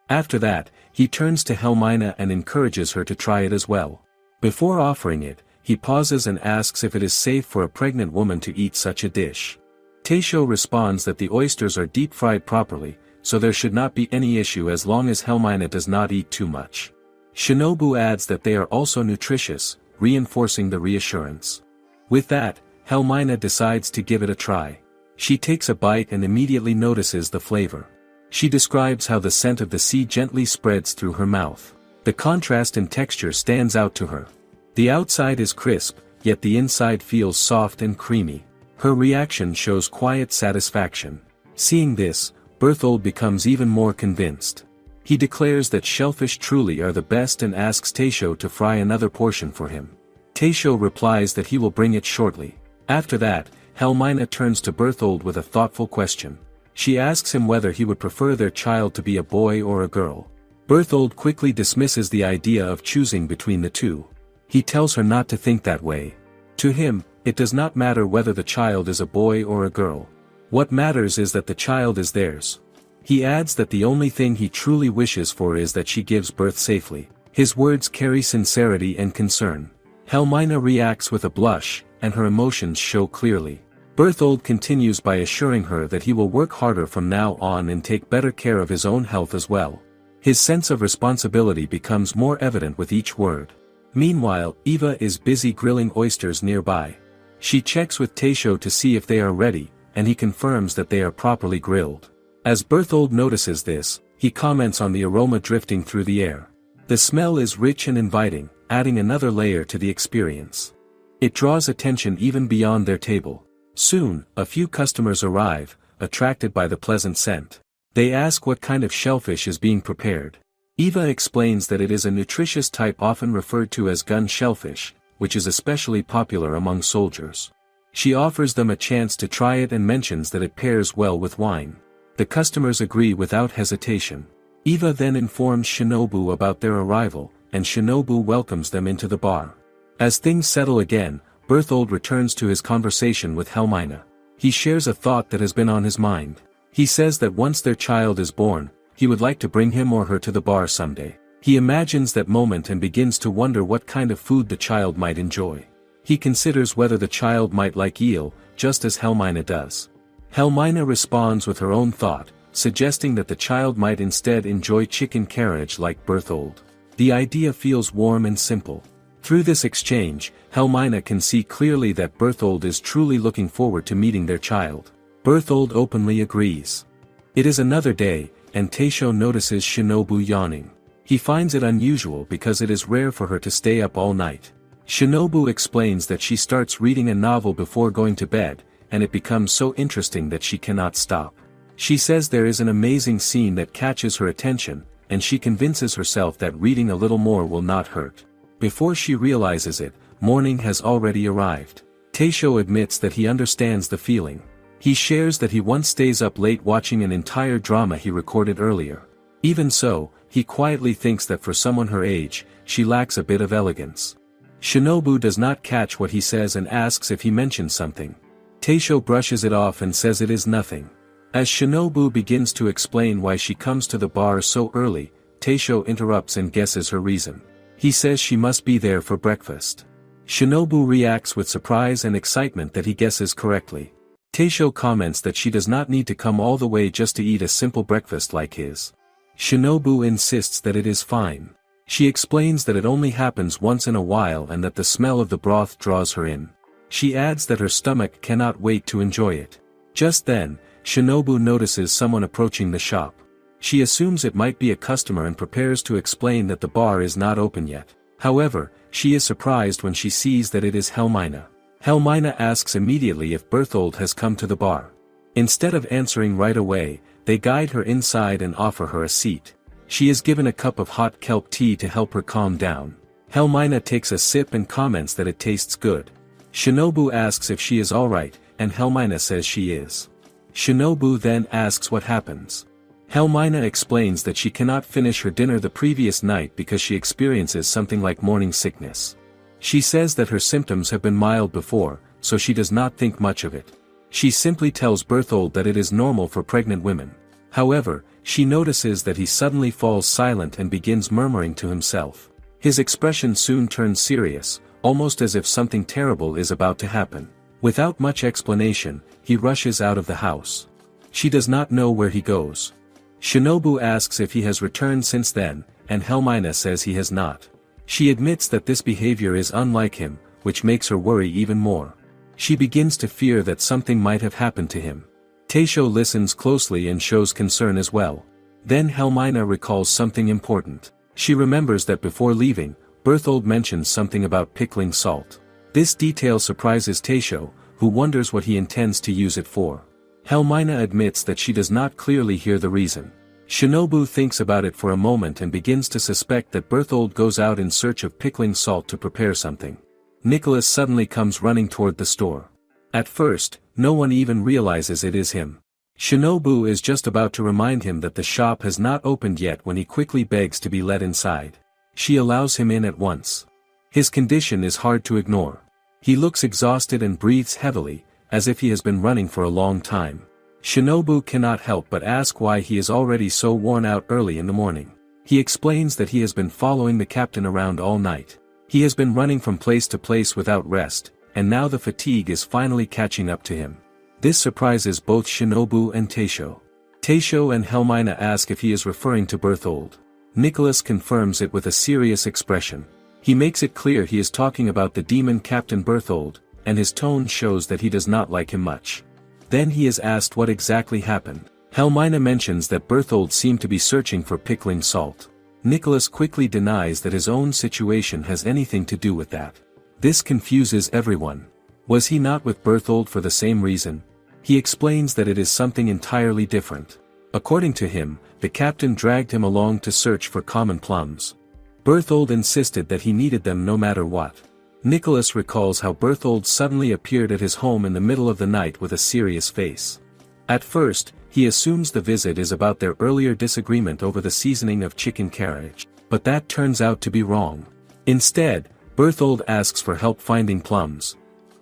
After that, he turns to Helmina and encourages her to try it as well. Before offering it, he pauses and asks if it is safe for a pregnant woman to eat such a dish. Taisho responds that the oysters are deep-fried properly, so there should not be any issue as long as Helmina does not eat too much. Shinobu adds that they are also nutritious, reinforcing the reassurance. With that, Helmina decides to give it a try. She takes a bite and immediately notices the flavor. She describes how the scent of the sea gently spreads through her mouth. The contrast in texture stands out to her. The outside is crisp, yet the inside feels soft and creamy. Her reaction shows quiet satisfaction. Seeing this, Berthold becomes even more convinced. He declares that shellfish truly are the best and asks Taisho to fry another portion for him. Taisho replies that he will bring it shortly. After that, Helmina turns to Berthold with a thoughtful question. She asks him whether he would prefer their child to be a boy or a girl. Berthold quickly dismisses the idea of choosing between the two. He tells her not to think that way. To him, it does not matter whether the child is a boy or a girl. What matters is that the child is theirs. He adds that the only thing he truly wishes for is that she gives birth safely. His words carry sincerity and concern. Helmina reacts with a blush, and her emotions show clearly. Berthold continues by assuring her that he will work harder from now on and take better care of his own health as well. His sense of responsibility becomes more evident with each word. Meanwhile, Eva is busy grilling oysters nearby. She checks with Taisho to see if they are ready, and he confirms that they are properly grilled. As Berthold notices this, he comments on the aroma drifting through the air. The smell is rich and inviting, adding another layer to the experience. It draws attention even beyond their table. Soon, a few customers arrive, attracted by the pleasant scent. They ask what kind of shellfish is being prepared. Eva explains that it is a nutritious type often referred to as gun shellfish, which is especially popular among soldiers. She offers them a chance to try it and mentions that it pairs well with wine. The customers agree without hesitation. Eva then informs Shinobu about their arrival, and Shinobu welcomes them into the bar. As things settle again, Berthold returns to his conversation with Helmina. He shares a thought that has been on his mind. He says that once their child is born, he would like to bring him or her to the bar someday. He imagines that moment and begins to wonder what kind of food the child might enjoy. He considers whether the child might like eel, just as Helmina does. Helmina responds with her own thought, suggesting that the child might instead enjoy chicken carriage like Berthold. The idea feels warm and simple. Through this exchange, Helmina can see clearly that Berthold is truly looking forward to meeting their child. Berthold openly agrees. It is another day, and Taisho notices Shinobu yawning. He finds it unusual because it is rare for her to stay up all night. Shinobu explains that she starts reading a novel before going to bed, and it becomes so interesting that she cannot stop. She says there is an amazing scene that catches her attention, and she convinces herself that reading a little more will not hurt. Before she realizes it, morning has already arrived. Taisho admits that he understands the feeling. He shares that he once stays up late watching an entire drama he recorded earlier. Even so, he quietly thinks that for someone her age, she lacks a bit of elegance. Shinobu does not catch what he says and asks if he mentioned something. Taisho brushes it off and says it is nothing. As Shinobu begins to explain why she comes to the bar so early, Taisho interrupts and guesses her reason. He says she must be there for breakfast. Shinobu reacts with surprise and excitement that he guesses correctly. Taisho comments that she does not need to come all the way just to eat a simple breakfast like his. Shinobu insists that it is fine. She explains that it only happens once in a while and that the smell of the broth draws her in. She adds that her stomach cannot wait to enjoy it. Just then, Shinobu notices someone approaching the shop. She assumes it might be a customer and prepares to explain that the bar is not open yet. However, she is surprised when she sees that it is Helmina. Helmina asks immediately if Berthold has come to the bar. Instead of answering right away, they guide her inside and offer her a seat. She is given a cup of hot kelp tea to help her calm down. Helmina takes a sip and comments that it tastes good. Shinobu asks if she is alright, and Helmina says she is. Shinobu then asks what happens. Helmina explains that she cannot finish her dinner the previous night because she experiences something like morning sickness. She says that her symptoms have been mild before, so she does not think much of it. She simply tells Berthold that it is normal for pregnant women. However, she notices that he suddenly falls silent and begins murmuring to himself. His expression soon turns serious, almost as if something terrible is about to happen. Without much explanation, he rushes out of the house. She does not know where he goes. Shinobu asks if he has returned since then, and Helmina says he has not. She admits that this behavior is unlike him, which makes her worry even more. She begins to fear that something might have happened to him. Taisho listens closely and shows concern as well. Then Helmina recalls something important. She remembers that before leaving, Berthold mentions something about pickling salt. This detail surprises Taisho, who wonders what he intends to use it for. Helmina admits that she does not clearly hear the reason. Shinobu thinks about it for a moment and begins to suspect that Berthold goes out in search of pickling salt to prepare something. Nicholas suddenly comes running toward the store. At first, no one even realizes it is him. Shinobu is just about to remind him that the shop has not opened yet when he quickly begs to be let inside. She allows him in at once. His condition is hard to ignore. He looks exhausted and breathes heavily, as if he has been running for a long time. Shinobu cannot help but ask why he is already so worn out early in the morning. He explains that he has been following the captain around all night. He has been running from place to place without rest, and now the fatigue is finally catching up to him. This surprises both Shinobu and Taisho. Taisho and Helmina ask if he is referring to Berthold. Nicholas confirms it with a serious expression. He makes it clear he is talking about the demon Captain Berthold, and his tone shows that he does not like him much. Then he is asked what exactly happened. Helmina mentions that Berthold seemed to be searching for pickling salt. Nicholas quickly denies that his own situation has anything to do with that. This confuses everyone. Was he not with Berthold for the same reason? He explains that it is something entirely different. According to him, the captain dragged him along to search for common plums. Berthold insisted that he needed them no matter what. Nicholas recalls how Berthold suddenly appeared at his home in the middle of the night with a serious face. At first, he assumes the visit is about their earlier disagreement over the seasoning of chicken carriage, but that turns out to be wrong. Instead, Berthold asks for help finding plums.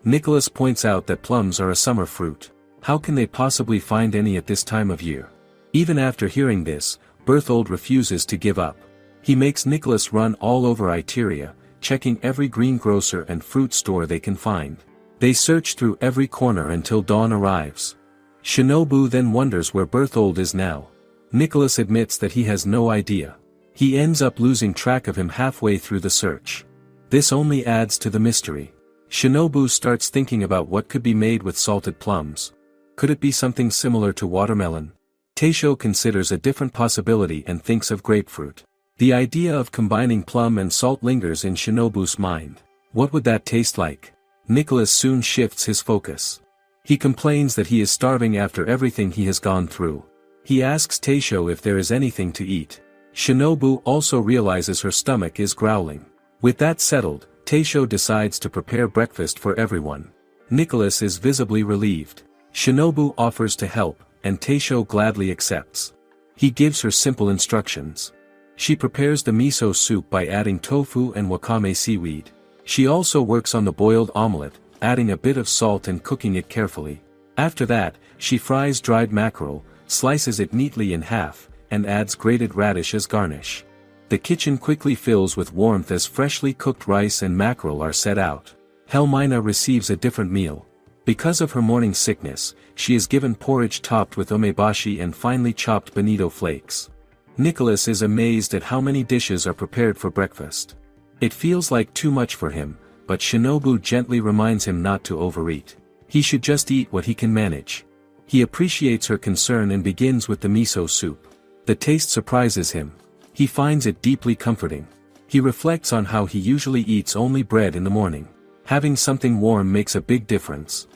Nicholas points out that plums are a summer fruit. How can they possibly find any at this time of year? Even after hearing this, Berthold refuses to give up. He makes Nicholas run all over Itteria, checking every greengrocer and fruit store they can find. They search through every corner until dawn arrives. Shinobu then wonders where Berthold is now. Nicholas admits that he has no idea. He ends up losing track of him halfway through the search. This only adds to the mystery. Shinobu starts thinking about what could be made with salted plums. Could it be something similar to watermelon? Taisho considers a different possibility and thinks of grapefruit. The idea of combining plum and salt lingers in Shinobu's mind. What would that taste like? Nicholas soon shifts his focus. He complains that he is starving after everything he has gone through. He asks Taisho if there is anything to eat. Shinobu also realizes her stomach is growling. With that settled, Taisho decides to prepare breakfast for everyone. Nicholas is visibly relieved. Shinobu offers to help, and Taisho gladly accepts. He gives her simple instructions. She prepares the miso soup by adding tofu and wakame seaweed. She also works on the boiled omelette, adding a bit of salt and cooking it carefully. After that, she fries dried mackerel, slices it neatly in half, and adds grated radish as garnish. The kitchen quickly fills with warmth as freshly cooked rice and mackerel are set out. Helmina receives a different meal. Because of her morning sickness, she is given porridge topped with umeboshi and finely chopped bonito flakes. Nicholas is amazed at how many dishes are prepared for breakfast. It feels like too much for him, but Shinobu gently reminds him not to overeat. He should just eat what he can manage. He appreciates her concern and begins with the miso soup. The taste surprises him. He finds it deeply comforting. He reflects on how he usually eats only bread in the morning. Having something warm makes a big difference.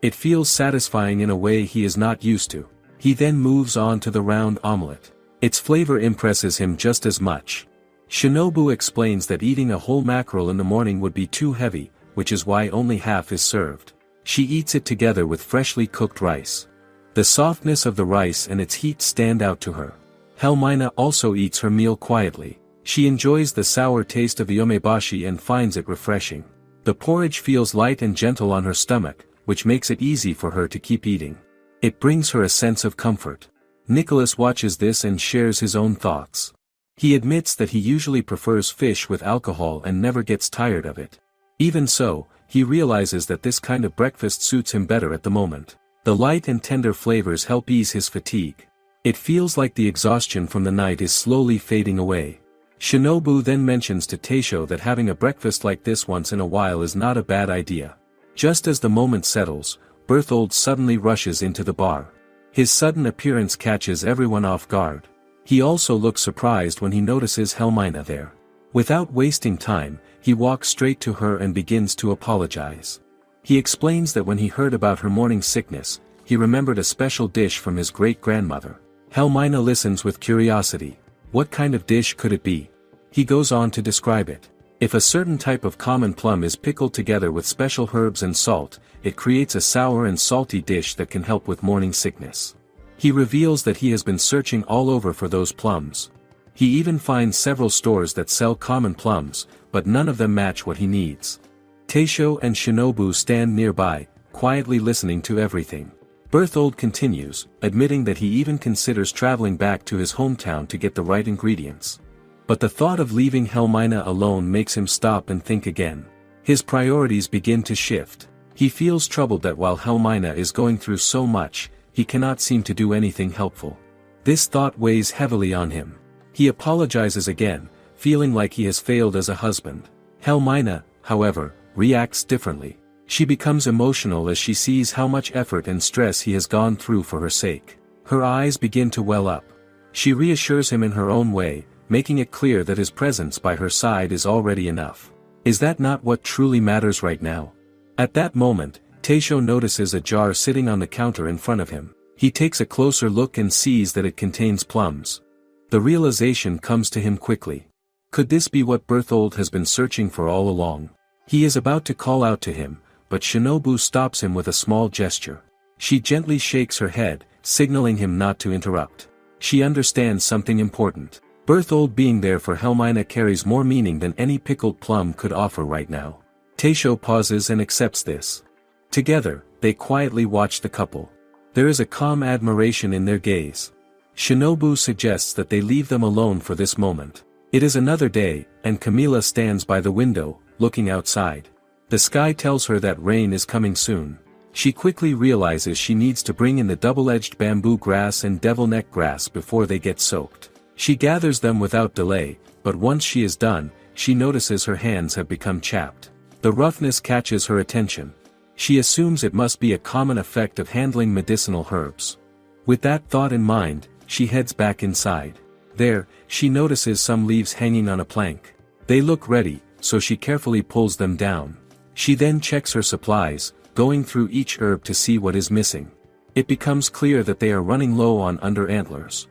It feels satisfying in a way he is not used to. He then moves on to the round omelette. Its flavor impresses him just as much. Shinobu explains that eating a whole mackerel in the morning would be too heavy, which is why only half is served. She eats it together with freshly cooked rice. The softness of the rice and its heat stand out to her. Helmina also eats her meal quietly. She enjoys the sour taste of the umeboshi and finds it refreshing. The porridge feels light and gentle on her stomach, which makes it easy for her to keep eating. It brings her a sense of comfort. Nicholas watches this and shares his own thoughts. He admits that he usually prefers fish with alcohol and never gets tired of it. Even so, he realizes that this kind of breakfast suits him better at the moment. The light and tender flavors help ease his fatigue. It feels like the exhaustion from the night is slowly fading away. Shinobu then mentions to Taisho that having a breakfast like this once in a while is not a bad idea. Just as the moment settles, Berthold suddenly rushes into the bar. His sudden appearance catches everyone off guard. He also looks surprised when he notices Helmina there. Without wasting time, he walks straight to her and begins to apologize. He explains that when he heard about her morning sickness, he remembered a special dish from his great-grandmother. Helmina listens with curiosity. What kind of dish could it be? He goes on to describe it. If a certain type of common plum is pickled together with special herbs and salt, it creates a sour and salty dish that can help with morning sickness. He reveals that he has been searching all over for those plums. He even finds several stores that sell common plums, but none of them match what he needs. Taisho and Shinobu stand nearby, quietly listening to everything. Berthold continues, admitting that he even considers traveling back to his hometown to get the right ingredients. But the thought of leaving Helmina alone makes him stop and think again. His priorities begin to shift. He feels troubled that while Helmina is going through so much, he cannot seem to do anything helpful. This thought weighs heavily on him. He apologizes again, feeling like he has failed as a husband. Helmina, however, reacts differently. She becomes emotional as she sees how much effort and stress he has gone through for her sake. Her eyes begin to well up. She reassures him in her own way, making it clear that his presence by her side is already enough. Is that not what truly matters right now? At that moment, Taisho notices a jar sitting on the counter in front of him. He takes a closer look and sees that it contains plums. The realization comes to him quickly. Could this be what Berthold has been searching for all along? He is about to call out to him, but Shinobu stops him with a small gesture. She gently shakes her head, signaling him not to interrupt. She understands something important. Berthold being there for Helmina carries more meaning than any pickled plum could offer right now. Taisho pauses and accepts this. Together, they quietly watch the couple. There is a calm admiration in their gaze. Shinobu suggests that they leave them alone for this moment. It is another day, and Camila stands by the window, looking outside. The sky tells her that rain is coming soon. She quickly realizes she needs to bring in the double-edged bamboo grass and devilneck grass before they get soaked. She gathers them without delay, but once she is done, she notices her hands have become chapped. The roughness catches her attention. She assumes it must be a common effect of handling medicinal herbs. With that thought in mind, she heads back inside. There, she notices some leaves hanging on a plank. They look ready, so she carefully pulls them down. She then checks her supplies, going through each herb to see what is missing. It becomes clear that they are running low on under antlers.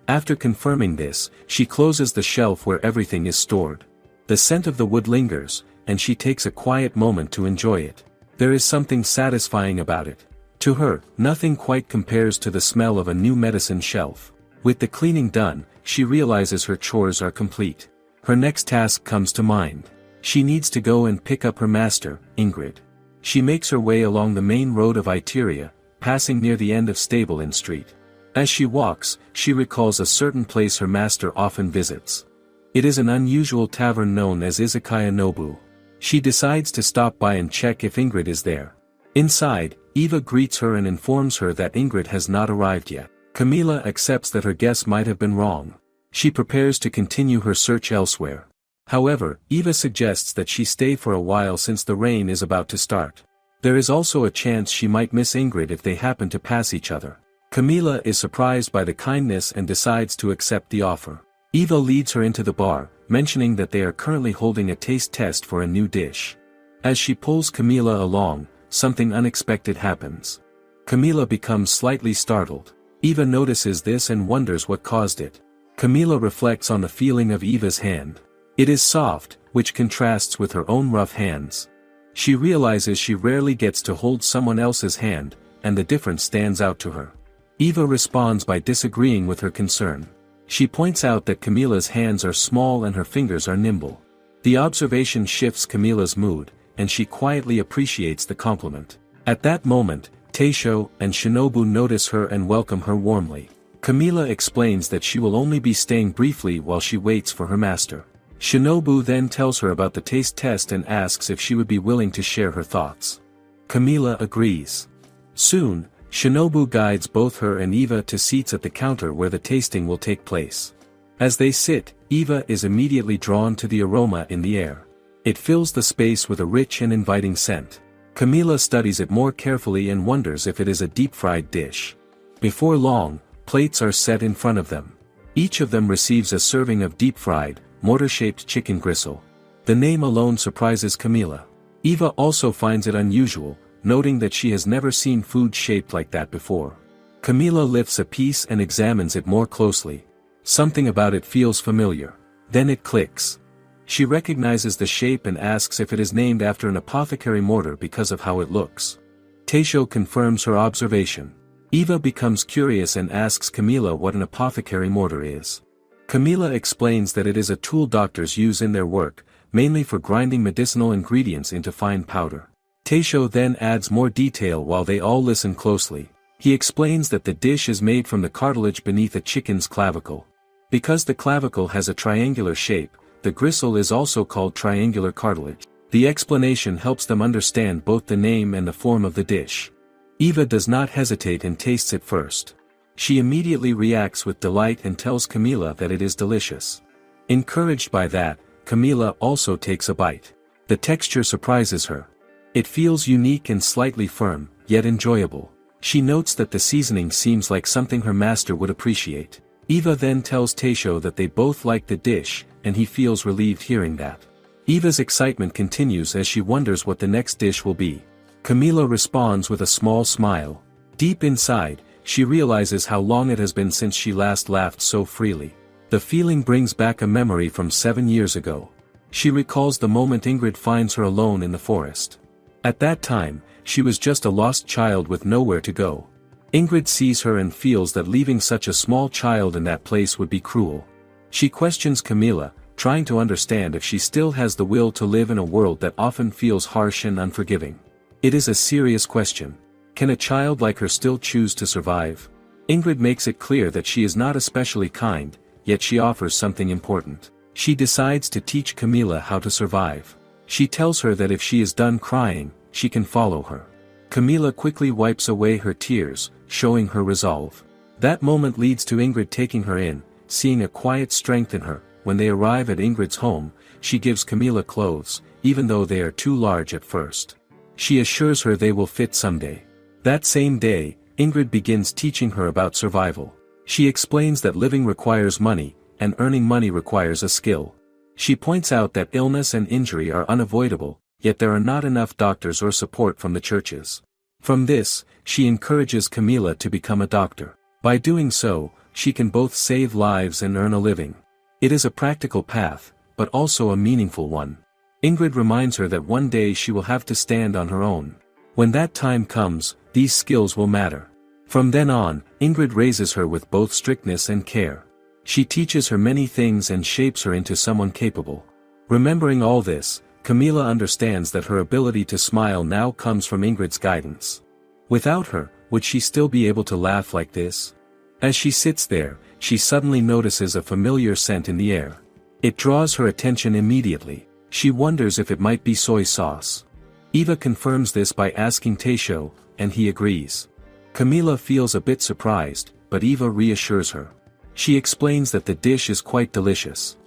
After confirming this, she closes the shelf where everything is stored. The scent of the wood lingers, and she takes a quiet moment to enjoy it. There is something satisfying about it. To her, nothing quite compares to the smell of a new medicine shelf. With the cleaning done, she realizes her chores are complete. Her next task comes to mind. She needs to go and pick up her master, Ingrid. She makes her way along the main road of Itteria, passing near the end of Stable Inn Street. As she walks, she recalls a certain place her master often visits. It is an unusual tavern known as Izakaya Nobu. She decides to stop by and check if Ingrid is there. Inside, Eva greets her and informs her that Ingrid has not arrived yet. Camila accepts that her guess might have been wrong. She prepares to continue her search elsewhere. However, Eva suggests that she stay for a while since the rain is about to start. There is also a chance she might miss Ingrid if they happen to pass each other. Camila is surprised by the kindness and decides to accept the offer. Eva leads her into the bar, mentioning that they are currently holding a taste test for a new dish. As she pulls Camila along, something unexpected happens. Camila becomes slightly startled. Eva notices this and wonders what caused it. Camila reflects on the feeling of Eva's hand. It is soft, which contrasts with her own rough hands. She realizes she rarely gets to hold someone else's hand, and the difference stands out to her. Eva responds by disagreeing with her concern. She points out that Camila's hands are small and her fingers are nimble. The observation shifts Camila's mood, and she quietly appreciates the compliment. At that moment, Teisho and Shinobu notice her and welcome her warmly. Camila explains that she will only be staying briefly while she waits for her master. Shinobu then tells her about the taste test and asks if she would be willing to share her thoughts. Camila agrees. Soon, Shinobu guides both her and Eva to seats at the counter where the tasting will take place. As they sit, Eva is immediately drawn to the aroma in the air. It fills the space with a rich and inviting scent. Camila studies it more carefully and wonders if it is a deep-fried dish. Before long, plates are set in front of them. Each of them receives a serving of deep-fried, mortar-shaped chicken gristle. The name alone surprises Camila. Eva also finds it unusual, noting that she has never seen food shaped like that before. Camila lifts a piece and examines it more closely. Something about it feels familiar. Then it clicks. She recognizes the shape and asks if it is named after an apothecary mortar because of how it looks. Teisho confirms her observation. Eva becomes curious and asks Camila what an apothecary mortar is. Camila explains that it is a tool doctors use in their work, mainly for grinding medicinal ingredients into fine powder. Teisho then adds more detail while they all listen closely. He explains that the dish is made from the cartilage beneath a chicken's clavicle. Because the clavicle has a triangular shape, the gristle is also called triangular cartilage. The explanation helps them understand both the name and the form of the dish. Eva does not hesitate and tastes it first. She immediately reacts with delight and tells Camila that it is delicious. Encouraged by that, Camila also takes a bite. The texture surprises her. It feels unique and slightly firm, yet enjoyable. She notes that the seasoning seems like something her master would appreciate. Eva then tells Teisho that they both like the dish, and he feels relieved hearing that. Eva's excitement continues as she wonders what the next dish will be. Camila responds with a small smile. Deep inside, she realizes how long it has been since she last laughed so freely. The feeling brings back a memory from 7 years ago. She recalls the moment Ingrid finds her alone in the forest. At that time, she was just a lost child with nowhere to go. Ingrid sees her and feels that leaving such a small child in that place would be cruel. She questions Camila, trying to understand if she still has the will to live in a world that often feels harsh and unforgiving. It is a serious question. Can a child like her still choose to survive? Ingrid makes it clear that she is not especially kind, yet she offers something important. She decides to teach Camilla how to survive. She tells her that if she is done crying, she can follow her. Camilla quickly wipes away her tears, showing her resolve. That moment leads to Ingrid taking her in, seeing a quiet strength in her. When they arrive at Ingrid's home, she gives Camilla clothes, even though they are too large at first. She assures her they will fit someday. That same day, Ingrid begins teaching her about survival. She explains that living requires money, and earning money requires a skill. She points out that illness and injury are unavoidable, yet there are not enough doctors or support from the churches. From this, she encourages Camilla to become a doctor. By doing so, she can both save lives and earn a living. It is a practical path, but also a meaningful one. Ingrid reminds her that one day she will have to stand on her own. When that time comes, these skills will matter. From then on, Ingrid raises her with both strictness and care. She teaches her many things and shapes her into someone capable. Remembering all this, Camilla understands that her ability to smile now comes from Ingrid's guidance. Without her, would she still be able to laugh like this? As she sits there, she suddenly notices a familiar scent in the air. It draws her attention immediately. She wonders if it might be soy sauce. Eva confirms this by asking Taisho, and he agrees. Camilla feels a bit surprised, but Eva reassures her. She explains that the dish is quite delicious.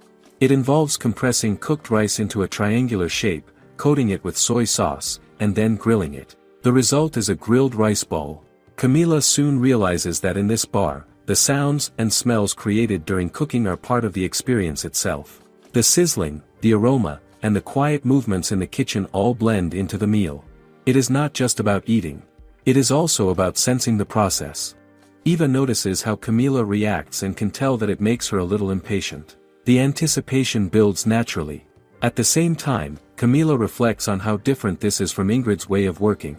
It involves compressing cooked rice into a triangular shape, coating it with soy sauce, and then grilling it. The result is a grilled rice ball. Camilla soon realizes that in this bar, the sounds and smells created during cooking are part of the experience itself. The sizzling, the aroma, and the quiet movements in the kitchen all blend into the meal. It is not just about eating. It is also about sensing the process. Eva notices how Camilla reacts and can tell that it makes her a little impatient. The anticipation builds naturally. At the same time, Camilla reflects on how different this is from Ingrid's way of working.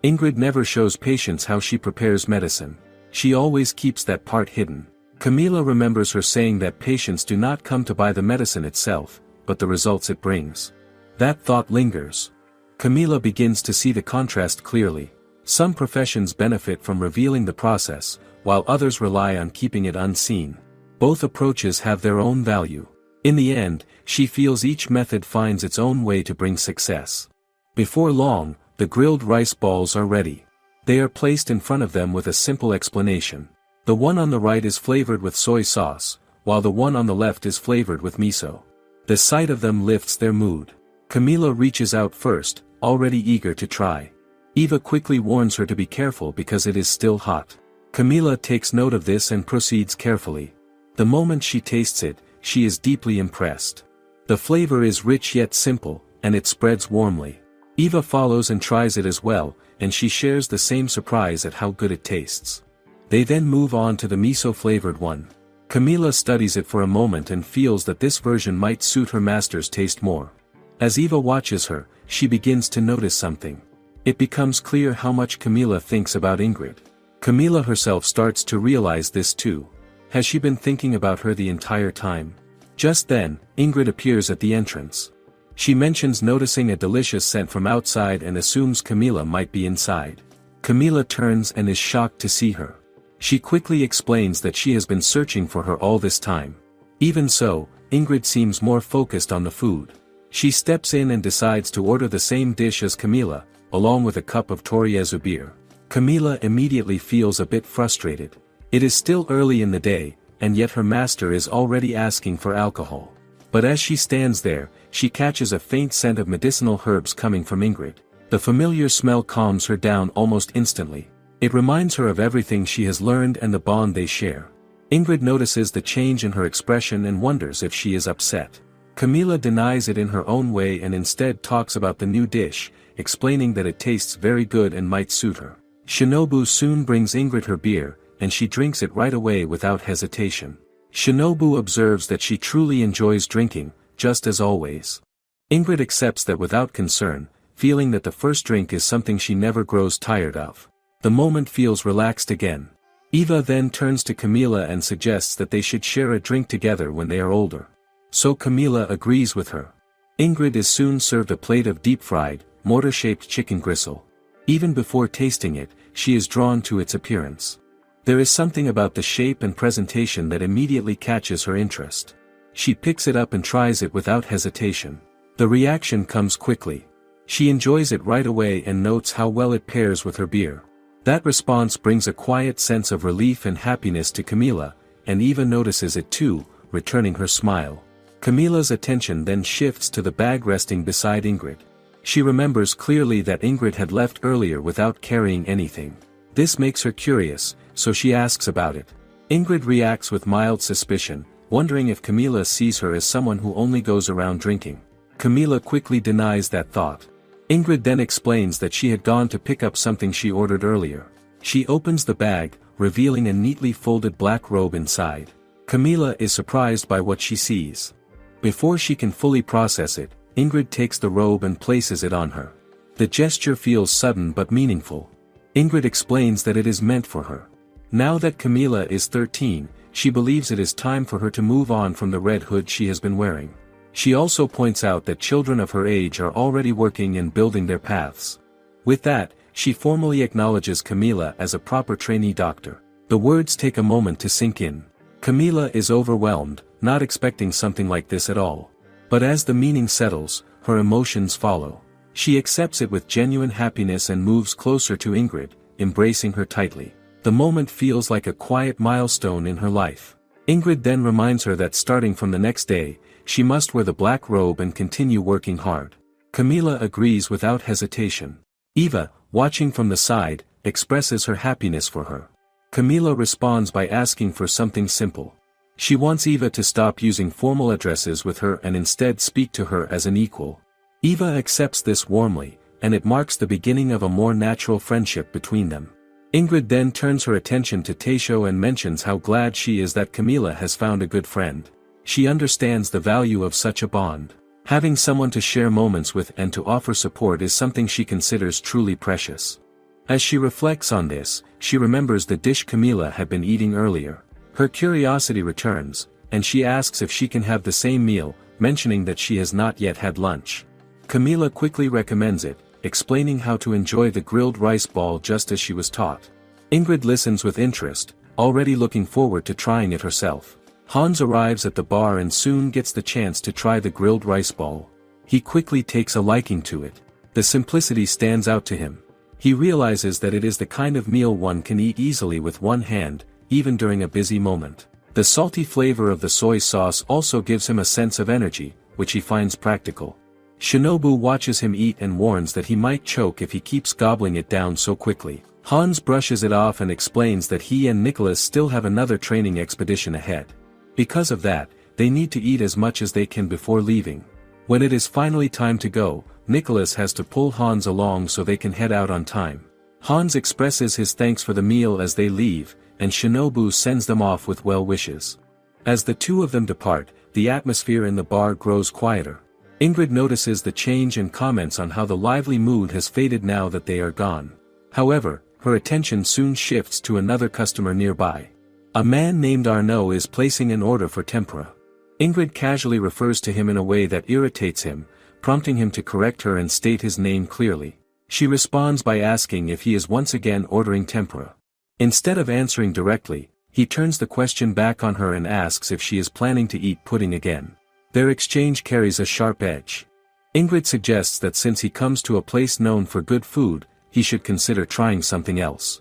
Ingrid never shows patience how she prepares medicine. She always keeps that part hidden. Camilla remembers her saying that patients do not come to buy the medicine itself, but the results it brings. That thought lingers. Camilla begins to see the contrast clearly. Some professions benefit from revealing the process, while others rely on keeping it unseen. Both approaches have their own value. In the end, she feels each method finds its own way to bring success. Before long, the grilled rice balls are ready. They are placed in front of them with a simple explanation. The one on the right is flavored with soy sauce, while the one on the left is flavored with miso. The sight of them lifts their mood. Camilla reaches out first, already eager to try. Eva quickly warns her to be careful because it is still hot. Camilla takes note of this and proceeds carefully. The moment she tastes it, she is deeply impressed. The flavor is rich yet simple, and it spreads warmly. Eva follows and tries it as well, and she shares the same surprise at how good it tastes. They then move on to the miso-flavored one. Camilla studies it for a moment and feels that this version might suit her master's taste more. As Eva watches her, she begins to notice something. It becomes clear how much Camilla thinks about Ingrid. Camilla herself starts to realize this too. Has she been thinking about her the entire time? Just then, Ingrid appears at the entrance. She mentions noticing a delicious scent from outside and assumes Camilla might be inside. Camilla turns and is shocked to see her. She quickly explains that she has been searching for her all this time. Even so, Ingrid seems more focused on the food. She steps in and decides to order the same dish as Camilla, along with a cup of Toriezu beer. Camilla immediately feels a bit frustrated. It is still early in the day, and yet her master is already asking for alcohol. But as she stands there, she catches a faint scent of medicinal herbs coming from Ingrid. The familiar smell calms her down almost instantly. It reminds her of everything she has learned and the bond they share. Ingrid notices the change in her expression and wonders if she is upset. Camilla denies it in her own way and instead talks about the new dish, explaining that it tastes very good and might suit her. Shinobu soon brings Ingrid her beer, and she drinks it right away without hesitation. Shinobu observes that she truly enjoys drinking, just as always. Ingrid accepts that without concern, feeling that the first drink is something she never grows tired of. The moment feels relaxed again. Eva then turns to Camilla and suggests that they should share a drink together when they are older. So Camilla agrees with her. Ingrid is soon served a plate of deep-fried, mortar-shaped chicken gristle. Even before tasting it, she is drawn to its appearance. There is something about the shape and presentation that immediately catches her interest. She picks it up and tries it without hesitation. The reaction comes quickly. She enjoys it right away and notes how well it pairs with her beer. That response brings a quiet sense of relief and happiness to Camilla, and Eva notices it too, returning her smile. Camilla's attention then shifts to the bag resting beside Ingrid. She remembers clearly that Ingrid had left earlier without carrying anything. This makes her curious, so she asks about it. Ingrid reacts with mild suspicion, wondering if Camilla sees her as someone who only goes around drinking. Camilla quickly denies that thought. Ingrid then explains that she had gone to pick up something she ordered earlier. She opens the bag, revealing a neatly folded black robe inside. Camilla is surprised by what she sees. Before she can fully process it, Ingrid takes the robe and places it on her. The gesture feels sudden but meaningful. Ingrid explains that it is meant for her. Now that Camilla is 13, she believes it is time for her to move on from the red hood she has been wearing. She also points out that children of her age are already working and building their paths. With that, she formally acknowledges Camilla as a proper trainee doctor. The words take a moment to sink in. Camilla is overwhelmed, not expecting something like this at all. But as the meaning settles, her emotions follow. She accepts it with genuine happiness and moves closer to Ingrid, embracing her tightly. The moment feels like a quiet milestone in her life. Ingrid then reminds her that starting from the next day, she must wear the black robe and continue working hard. Camilla agrees without hesitation. Eva, watching from the side, expresses her happiness for her. Camilla responds by asking for something simple. She wants Eva to stop using formal addresses with her and instead speak to her as an equal. Eva accepts this warmly, and it marks the beginning of a more natural friendship between them. Ingrid then turns her attention to Taisho and mentions how glad she is that Camilla has found a good friend. She understands the value of such a bond. Having someone to share moments with and to offer support is something she considers truly precious. As she reflects on this, she remembers the dish Camilla had been eating earlier. Her curiosity returns, and she asks if she can have the same meal, mentioning that she has not yet had lunch. Camilla quickly recommends it, explaining how to enjoy the grilled rice ball just as she was taught. Ingrid listens with interest, already looking forward to trying it herself. Hans arrives at the bar and soon gets the chance to try the grilled rice ball. He quickly takes a liking to it. The simplicity stands out to him. He realizes that it is the kind of meal one can eat easily with one hand, even during a busy moment. The salty flavor of the soy sauce also gives him a sense of energy, which he finds practical. Shinobu watches him eat and warns that he might choke if he keeps gobbling it down so quickly. Hans brushes it off and explains that he and Nicholas still have another training expedition ahead. Because of that, they need to eat as much as they can before leaving. When it is finally time to go, Nicholas has to pull Hans along so they can head out on time. Hans expresses his thanks for the meal as they leave, and Shinobu sends them off with well wishes. As the two of them depart, the atmosphere in the bar grows quieter. Ingrid notices the change and comments on how the lively mood has faded now that they are gone. However, her attention soon shifts to another customer nearby. A man named Arnaud is placing an order for tempura. Ingrid casually refers to him in a way that irritates him, prompting him to correct her and state his name clearly. She responds by asking if he is once again ordering tempura. Instead of answering directly, he turns the question back on her and asks if she is planning to eat pudding again. Their exchange carries a sharp edge. Ingrid suggests that since he comes to a place known for good food, he should consider trying something else.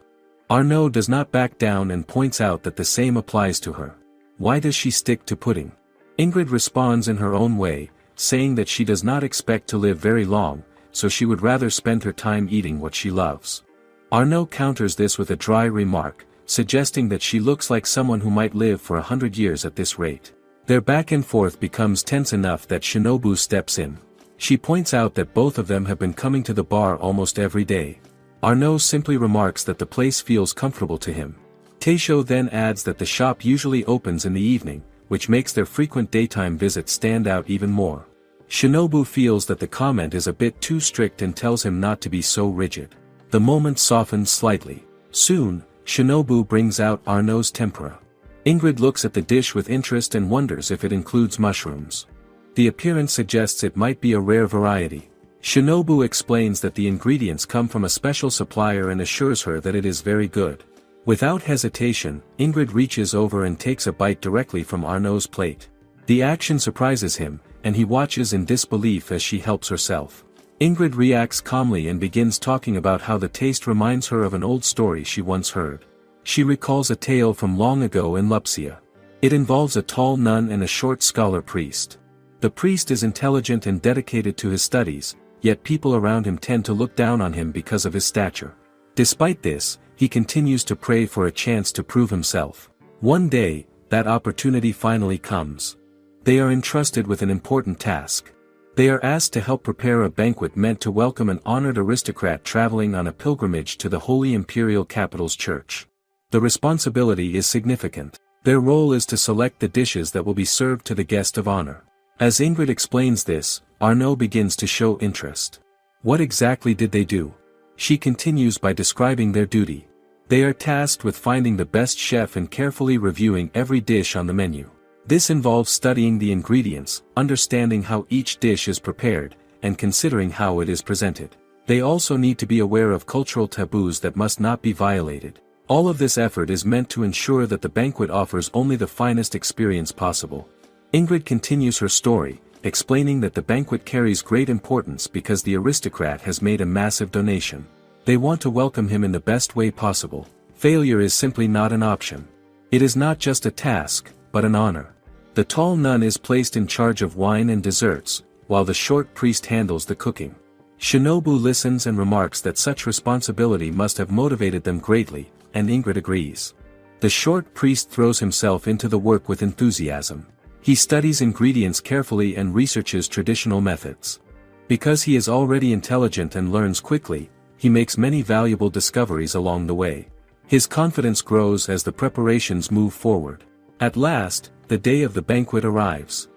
Arnaud does not back down and points out that the same applies to her. Why does she stick to pudding? Ingrid responds in her own way, saying that she does not expect to live very long, so she would rather spend her time eating what she loves. Arnaud counters this with a dry remark, suggesting that she looks like someone who might live for 100 years at this rate. Their back and forth becomes tense enough that Shinobu steps in. She points out that both of them have been coming to the bar almost every day. Arnaud simply remarks that the place feels comfortable to him. Taisho then adds that the shop usually opens in the evening, which makes their frequent daytime visits stand out even more. Shinobu feels that the comment is a bit too strict and tells him not to be so rigid. The moment softens slightly. Soon, Shinobu brings out Arnaud's tempura. Ingrid looks at the dish with interest and wonders if it includes mushrooms. The appearance suggests it might be a rare variety. Shinobu explains that the ingredients come from a special supplier and assures her that it is very good. Without hesitation, Ingrid reaches over and takes a bite directly from Arnaud's plate. The action surprises him, and he watches in disbelief as she helps herself. Ingrid reacts calmly and begins talking about how the taste reminds her of an old story she once heard. She recalls a tale from long ago in Lupsia. It involves a tall nun and a short scholar priest. The priest is intelligent and dedicated to his studies, yet people around him tend to look down on him because of his stature. Despite this, he continues to pray for a chance to prove himself. One day, that opportunity finally comes. They are entrusted with an important task. They are asked to help prepare a banquet meant to welcome an honored aristocrat traveling on a pilgrimage to the Holy Imperial Capital's church. The responsibility is significant. Their role is to select the dishes that will be served to the guest of honor. As Ingrid explains this, Arnaud begins to show interest. What exactly did they do? She continues by describing their duty. They are tasked with finding the best chef and carefully reviewing every dish on the menu. This involves studying the ingredients, understanding how each dish is prepared, and considering how it is presented. They also need to be aware of cultural taboos that must not be violated. All of this effort is meant to ensure that the banquet offers only the finest experience possible. Ingrid continues her story, explaining that the banquet carries great importance because the aristocrat has made a massive donation. They want to welcome him in the best way possible. Failure is simply not an option. It is not just a task, but an honor. The tall nun is placed in charge of wine and desserts, while the short priest handles the cooking. Shinobu listens and remarks that such responsibility must have motivated them greatly, and Ingrid agrees. The short priest throws himself into the work with enthusiasm. He studies ingredients carefully and researches traditional methods. Because he is already intelligent and learns quickly, he makes many valuable discoveries along the way. His confidence grows as the preparations move forward. At last, the day of the banquet arrives.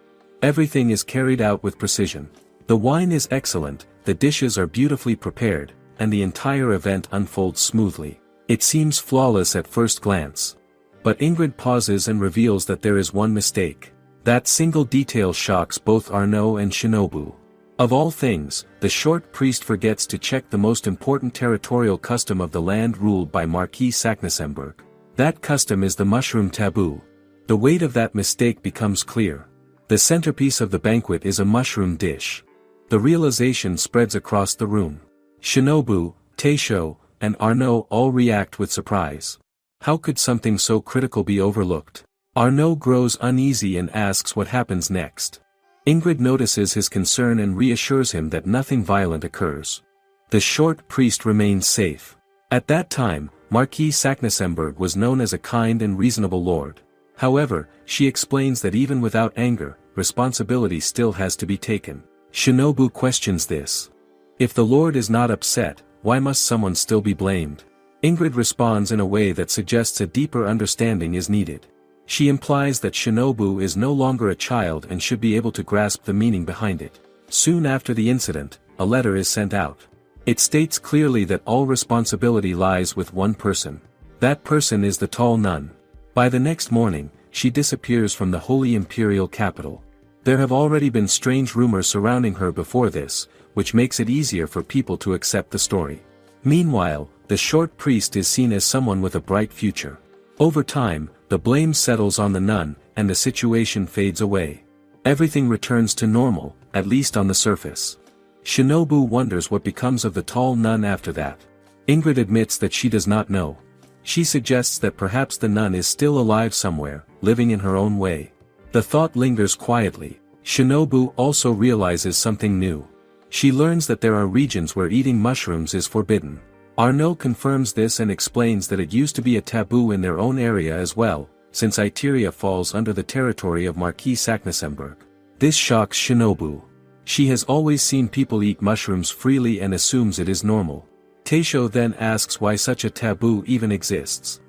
Everything is carried out with precision. The wine is excellent, the dishes are beautifully prepared, and the entire event unfolds smoothly. It seems flawless at first glance. But Ingrid pauses and reveals that there is one mistake. That single detail shocks both Arnaud and Shinobu. Of all things, the short priest forgets to check the most important territorial custom of the land ruled by Marquis Saknussemm. That custom is the mushroom taboo. The weight of that mistake becomes clear. The centerpiece of the banquet is a mushroom dish. The realization spreads across the room. Shinobu, Teisho, and Arnaud all react with surprise. How could something so critical be overlooked? Arnaud grows uneasy and asks what happens next. Ingrid notices his concern and reassures him that nothing violent occurs. The short priest remains safe. At that time, Marquis Saknussemm was known as a kind and reasonable lord. However, she explains that even without anger, responsibility still has to be taken. Shinobu questions this. If the lord is not upset, why must someone still be blamed? Ingrid responds in a way that suggests a deeper understanding is needed. She implies that Shinobu is no longer a child and should be able to grasp the meaning behind it. Soon after the incident, a letter is sent out. It states clearly that all responsibility lies with one person. That person is the tall nun. By the next morning, she disappears from the Holy Imperial Capital. There have already been strange rumors surrounding her before this, which makes it easier for people to accept the story. Meanwhile, the short priest is seen as someone with a bright future. Over time, the blame settles on the nun, and the situation fades away. Everything returns to normal, at least on the surface. Shinobu wonders what becomes of the tall nun after that. Ingrid admits that she does not know. She suggests that perhaps the nun is still alive somewhere, living in her own way. The thought lingers quietly. Shinobu also realizes something new. She learns that there are regions where eating mushrooms is forbidden. Arnaud confirms this and explains that it used to be a taboo in their own area as well, since Itteria falls under the territory of Marquis Saknussemm. This shocks Shinobu. She has always seen people eat mushrooms freely and assumes it is normal. Teisho then asks why such a taboo even exists.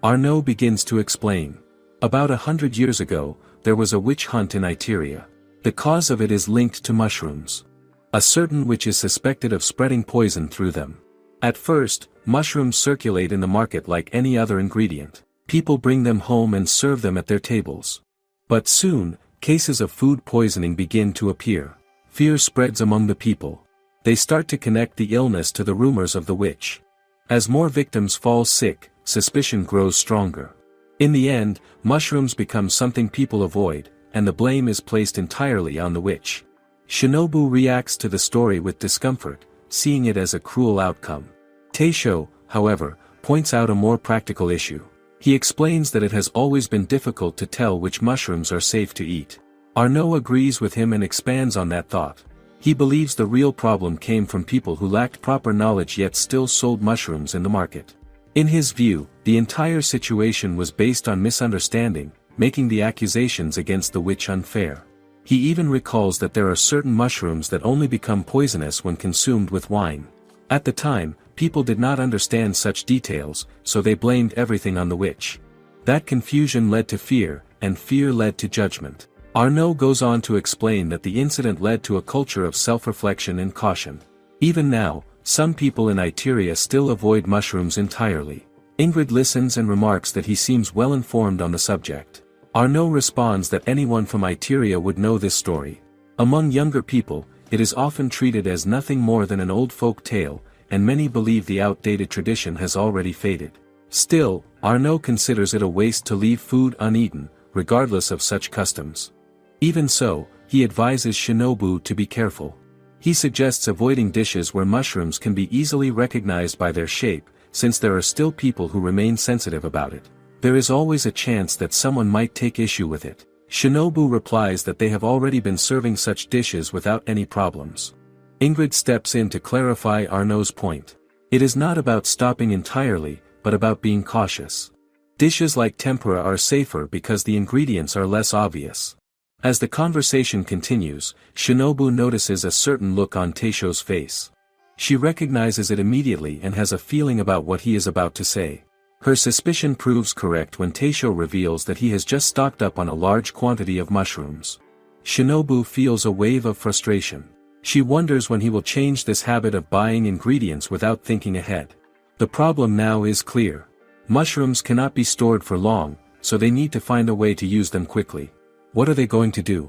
Arnaud begins to explain. About 100 years ago, there was a witch hunt in Itteria. The cause of it is linked to mushrooms. A certain witch is suspected of spreading poison through them. At first, mushrooms circulate in the market like any other ingredient. People bring them home and serve them at their tables. But soon, cases of food poisoning begin to appear. Fear spreads among the people. They start to connect the illness to the rumors of the witch. As more victims fall sick, suspicion grows stronger. In the end, mushrooms become something people avoid, and the blame is placed entirely on the witch. Shinobu reacts to the story with discomfort, seeing it as a cruel outcome. Teisho, however, points out a more practical issue. He explains that it has always been difficult to tell which mushrooms are safe to eat. Arnaud agrees with him and expands on that thought. He believes the real problem came from people who lacked proper knowledge yet still sold mushrooms in the market. In his view, the entire situation was based on misunderstanding, making the accusations against the witch unfair. He even recalls that there are certain mushrooms that only become poisonous when consumed with wine. At the time, people did not understand such details, so they blamed everything on the witch. That confusion led to fear, and fear led to judgment. Arnaud goes on to explain that the incident led to a culture of self-reflection and caution. Even now, some people in Itteria still avoid mushrooms entirely. Ingrid listens and remarks that he seems well informed on the subject. Arnaud responds that anyone from Itteria would know this story. Among younger people, it is often treated as nothing more than an old folk tale, and many believe the outdated tradition has already faded. Still, Arnaud considers it a waste to leave food uneaten, regardless of such customs. Even so, he advises Shinobu to be careful. He suggests avoiding dishes where mushrooms can be easily recognized by their shape, since there are still people who remain sensitive about it. There is always a chance that someone might take issue with it. Shinobu replies that they have already been serving such dishes without any problems. Ingrid steps in to clarify Arnaud's point. It is not about stopping entirely, but about being cautious. Dishes like tempura are safer because the ingredients are less obvious. As the conversation continues, Shinobu notices a certain look on Teisho's face. She recognizes it immediately and has a feeling about what he is about to say. Her suspicion proves correct when Teisho reveals that he has just stocked up on a large quantity of mushrooms. Shinobu feels a wave of frustration. She wonders when he will change this habit of buying ingredients without thinking ahead. The problem now is clear. Mushrooms cannot be stored for long, so they need to find a way to use them quickly. What are they going to do?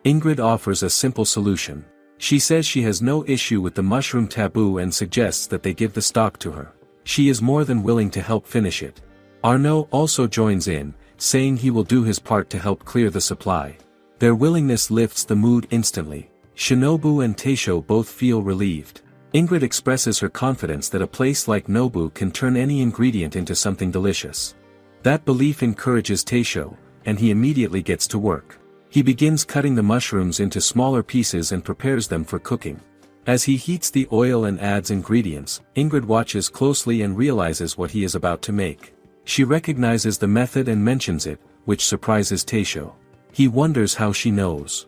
Ingrid offers a simple solution. She says she has no issue with the mushroom taboo and suggests that they give the stock to her. She is more than willing to help finish it. Arnaud also joins in, saying he will do his part to help clear the supply. Their willingness lifts the mood instantly. Shinobu and Teisho both feel relieved. Ingrid expresses her confidence that a place like Nobu can turn any ingredient into something delicious. That belief encourages Teisho, and he immediately gets to work. He begins cutting the mushrooms into smaller pieces and prepares them for cooking. As he heats the oil and adds ingredients, Ingrid watches closely and realizes what he is about to make. She recognizes the method and mentions it, which surprises Teisho. He wonders how she knows.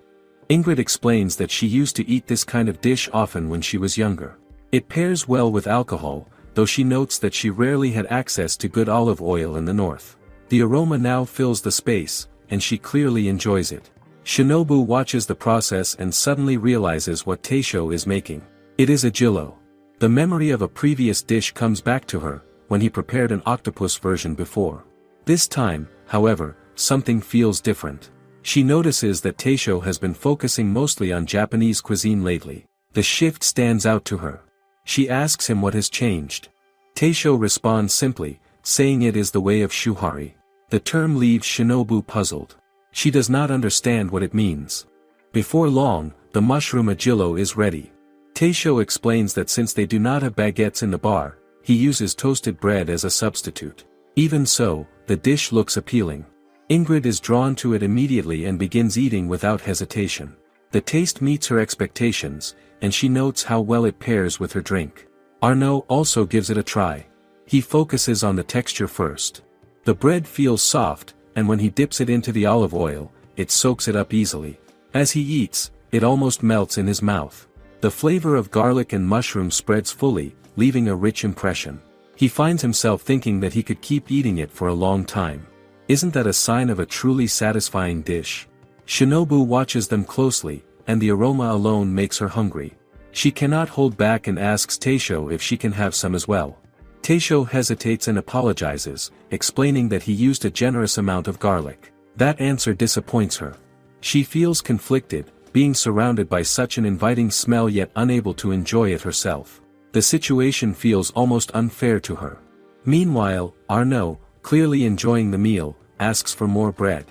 Ingrid explains that she used to eat this kind of dish often when she was younger. It pairs well with alcohol, though she notes that she rarely had access to good olive oil in the north. The aroma now fills the space, and she clearly enjoys it. Shinobu watches the process and suddenly realizes what Teisho is making. It is a jillo. The memory of a previous dish comes back to her, when he prepared an octopus version before. This time, however, something feels different. She notices that Teisho has been focusing mostly on Japanese cuisine lately. The shift stands out to her. She asks him what has changed. Teisho responds simply, saying it is the way of shuhari. The term leaves Shinobu puzzled. She does not understand what it means. Before long, the mushroom ajillo is ready. Teisho explains that since they do not have baguettes in the bar, he uses toasted bread as a substitute. Even so, the dish looks appealing. Ingrid is drawn to it immediately and begins eating without hesitation. The taste meets her expectations, and she notes how well it pairs with her drink. Arnaud also gives it a try. He focuses on the texture first. The bread feels soft, and when he dips it into the olive oil, it soaks it up easily. As he eats, it almost melts in his mouth. The flavor of garlic and mushroom spreads fully, leaving a rich impression. He finds himself thinking that he could keep eating it for a long time. Isn't that a sign of a truly satisfying dish? Shinobu watches them closely, and the aroma alone makes her hungry. She cannot hold back and asks Teisho if she can have some as well. Teisho hesitates and apologizes, explaining that he used a generous amount of garlic. That answer disappoints her. She feels conflicted, being surrounded by such an inviting smell yet unable to enjoy it herself. The situation feels almost unfair to her. Meanwhile, Arnaud, clearly enjoying the meal, asks for more bread.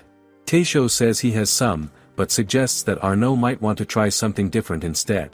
Taisho says he has some, but suggests that Arnaud might want to try something different instead.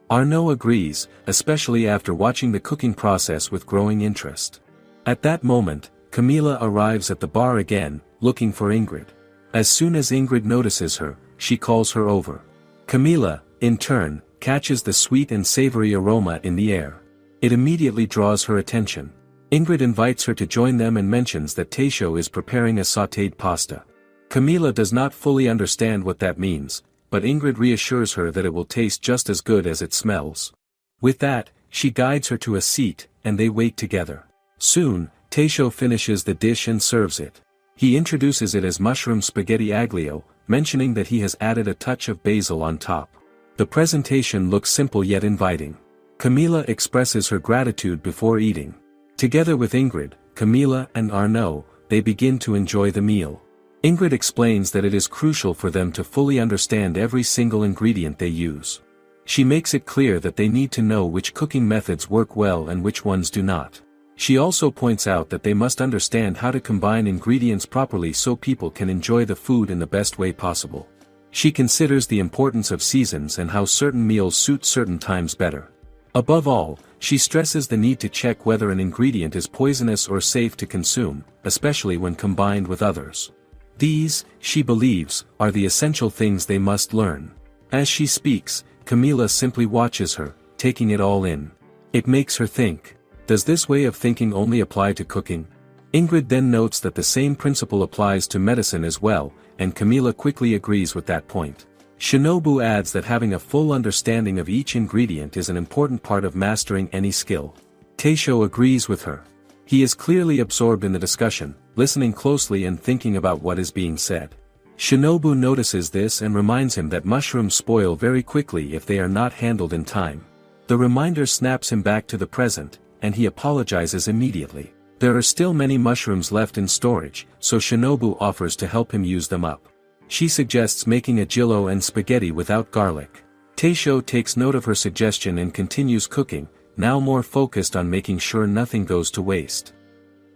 Arnaud agrees, especially after watching the cooking process with growing interest. At that moment, Camilla arrives at the bar again, looking for Ingrid. As soon as Ingrid notices her, she calls her over. Camilla, in turn, catches the sweet and savory aroma in the air. It immediately draws her attention. Ingrid invites her to join them and mentions that Taisho is preparing a sautéed pasta. Camilla does not fully understand what that means, but Ingrid reassures her that it will taste just as good as it smells. With that, she guides her to a seat, and they wait together. Soon, Taisho finishes the dish and serves it. He introduces it as mushroom spaghetti aglio, mentioning that he has added a touch of basil on top. The presentation looks simple yet inviting. Camilla expresses her gratitude before eating. Together with Ingrid, Camilla and Arnaud, they begin to enjoy the meal. Ingrid explains that it is crucial for them to fully understand every single ingredient they use. She makes it clear that they need to know which cooking methods work well and which ones do not. She also points out that they must understand how to combine ingredients properly so people can enjoy the food in the best way possible. She considers the importance of seasons and how certain meals suit certain times better. Above all, she stresses the need to check whether an ingredient is poisonous or safe to consume, especially when combined with others. These, she believes, are the essential things they must learn. As she speaks, Camilla simply watches her, taking it all in. It makes her think. Does this way of thinking only apply to cooking? Ingrid then notes that the same principle applies to medicine as well, and Camilla quickly agrees with that point. Shinobu adds that having a full understanding of each ingredient is an important part of mastering any skill. Taisho agrees with her. He is clearly absorbed in the discussion, listening closely and thinking about what is being said. Shinobu notices this and reminds him that mushrooms spoil very quickly if they are not handled in time. The reminder snaps him back to the present, and he apologizes immediately. There are still many mushrooms left in storage, so Shinobu offers to help him use them up. She suggests making a jillo and spaghetti without garlic. Taisho takes note of her suggestion and continues cooking, now more focused on making sure nothing goes to waste.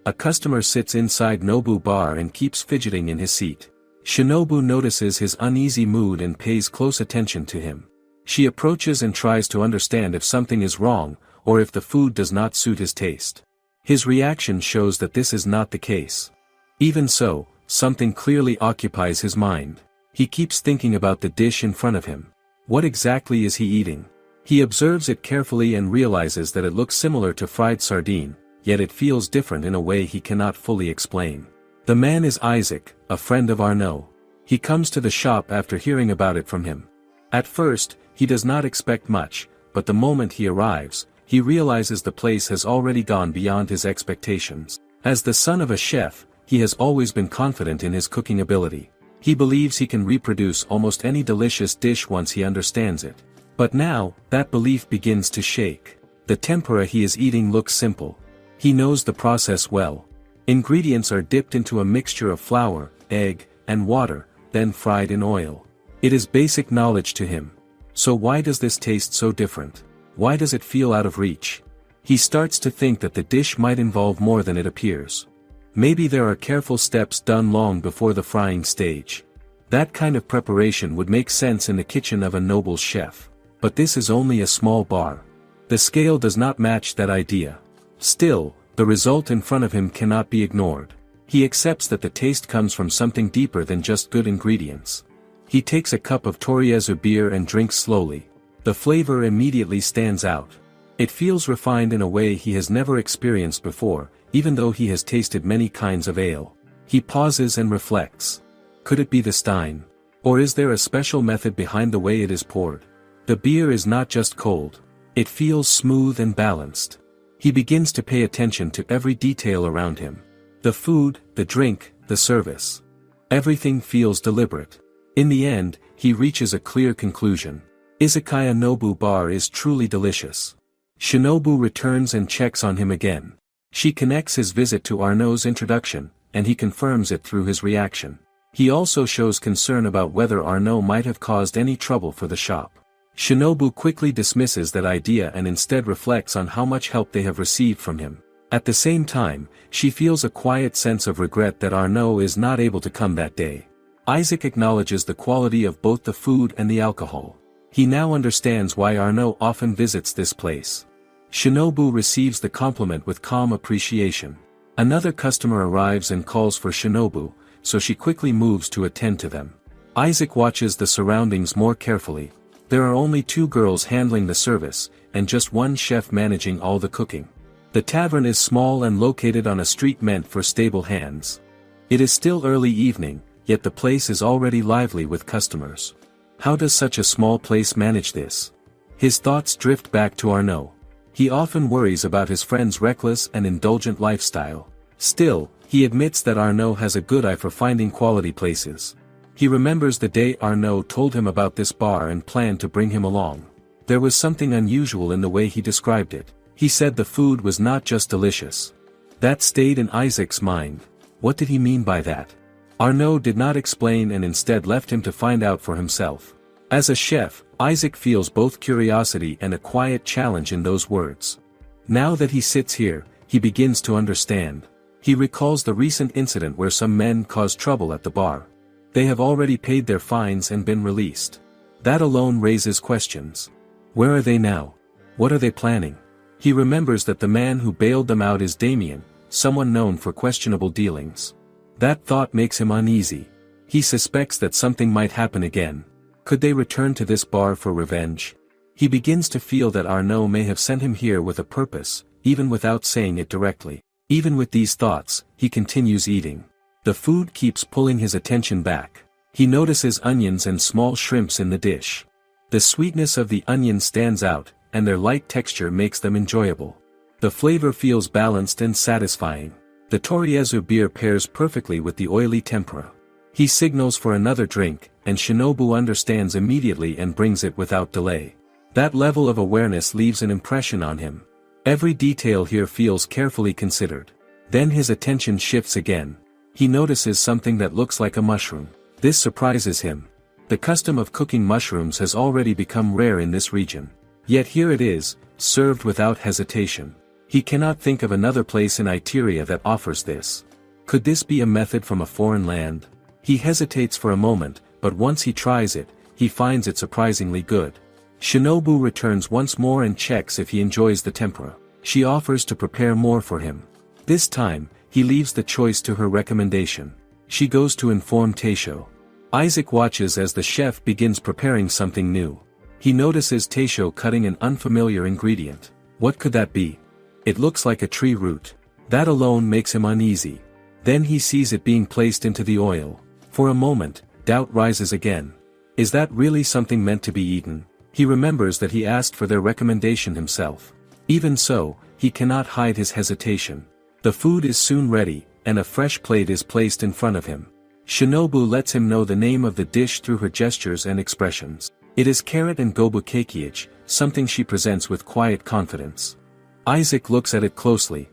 A customer sits inside Nobu bar and keeps fidgeting in his seat. Shinobu notices his uneasy mood and pays close attention to him. She approaches and tries to understand if something is wrong, or if the food does not suit his taste. His reaction shows that this is not the case. Even so, something clearly occupies his mind. He keeps thinking about the dish in front of him. What exactly is he eating? He observes it carefully and realizes that it looks similar to fried sardine, yet it feels different in a way he cannot fully explain. The man is Isaac, a friend of Arnaud. He comes to the shop after hearing about it from him. At first, he does not expect much, but the moment he arrives, he realizes the place has already gone beyond his expectations. As the son of a chef, he has always been confident in his cooking ability. He believes he can reproduce almost any delicious dish once he understands it. But now, that belief begins to shake. The tempura he is eating looks simple. He knows the process well. Ingredients are dipped into a mixture of flour, egg, and water, then fried in oil. It is basic knowledge to him. So why does this taste so different? Why does it feel out of reach? He starts to think that the dish might involve more than it appears. Maybe there are careful steps done long before the frying stage. That kind of preparation would make sense in the kitchen of a noble chef. But this is only a small bar. The scale does not match that idea. Still, the result in front of him cannot be ignored. He accepts that the taste comes from something deeper than just good ingredients. He takes a cup of Toriezu beer and drinks slowly. The flavor immediately stands out. It feels refined in a way he has never experienced before, even though he has tasted many kinds of ale. He pauses and reflects. Could it be the stein? Or is there a special method behind the way it is poured? The beer is not just cold. It feels smooth and balanced. He begins to pay attention to every detail around him. The food, the drink, the service. Everything feels deliberate. In the end, he reaches a clear conclusion. Izakaya Nobu bar is truly delicious. Shinobu returns and checks on him again. She connects his visit to Arnaud's introduction, and he confirms it through his reaction. He also shows concern about whether Arnaud might have caused any trouble for the shop. Shinobu quickly dismisses that idea and instead reflects on how much help they have received from him. At the same time, she feels a quiet sense of regret that Arnaud is not able to come that day. Isaac acknowledges the quality of both the food and the alcohol. He now understands why Arnaud often visits this place. Shinobu receives the compliment with calm appreciation. Another customer arrives and calls for Shinobu, so she quickly moves to attend to them. Isaac watches the surroundings more carefully. There are only 2 girls handling the service, and just one chef managing all the cooking. The tavern is small and located on a street meant for stable hands. It is still early evening, yet the place is already lively with customers. How does such a small place manage this? His thoughts drift back to Arnaud. He often worries about his friend's reckless and indulgent lifestyle. Still, he admits that Arnaud has a good eye for finding quality places. He remembers the day Arnaud told him about this bar and planned to bring him along. There was something unusual in the way he described it. He said the food was not just delicious. That stayed in Isaac's mind. What did he mean by that? Arnaud did not explain and instead left him to find out for himself. As a chef, Isaac feels both curiosity and a quiet challenge in those words. Now that he sits here, he begins to understand. He recalls the recent incident where some men caused trouble at the bar. They have already paid their fines and been released. That alone raises questions. Where are they now? What are they planning? He remembers that the man who bailed them out is Damien, someone known for questionable dealings. That thought makes him uneasy. He suspects that something might happen again. Could they return to this bar for revenge? He begins to feel that Arnaud may have sent him here with a purpose, even without saying it directly. Even with these thoughts, he continues eating. The food keeps pulling his attention back. He notices onions and small shrimps in the dish. The sweetness of the onions stands out, and their light texture makes them enjoyable. The flavor feels balanced and satisfying. The Toriezu beer pairs perfectly with the oily tempura. He signals for another drink, and Shinobu understands immediately and brings it without delay. That level of awareness leaves an impression on him. Every detail here feels carefully considered. Then his attention shifts again. He notices something that looks like a mushroom. This surprises him. The custom of cooking mushrooms has already become rare in this region. Yet here it is, served without hesitation. He cannot think of another place in Itteria that offers this. Could this be a method from a foreign land? He hesitates for a moment, but once he tries it, he finds it surprisingly good. Shinobu returns once more and checks if he enjoys the tempura. She offers to prepare more for him. This time, he leaves the choice to her recommendation. She goes to inform Teisho. Isaac watches as the chef begins preparing something new. He notices Teisho cutting an unfamiliar ingredient. What could that be? It looks like a tree root. That alone makes him uneasy. Then he sees it being placed into the oil. For a moment, doubt rises again. Is that really something meant to be eaten? He remembers that he asked for their recommendation himself. Even so, he cannot hide his hesitation. The food is soon ready, and a fresh plate is placed in front of him. Shinobu lets him know the name of the dish through her gestures and expressions. It is carrot and gobu kekiich, something she presents with quiet confidence. Isaac looks at it closely.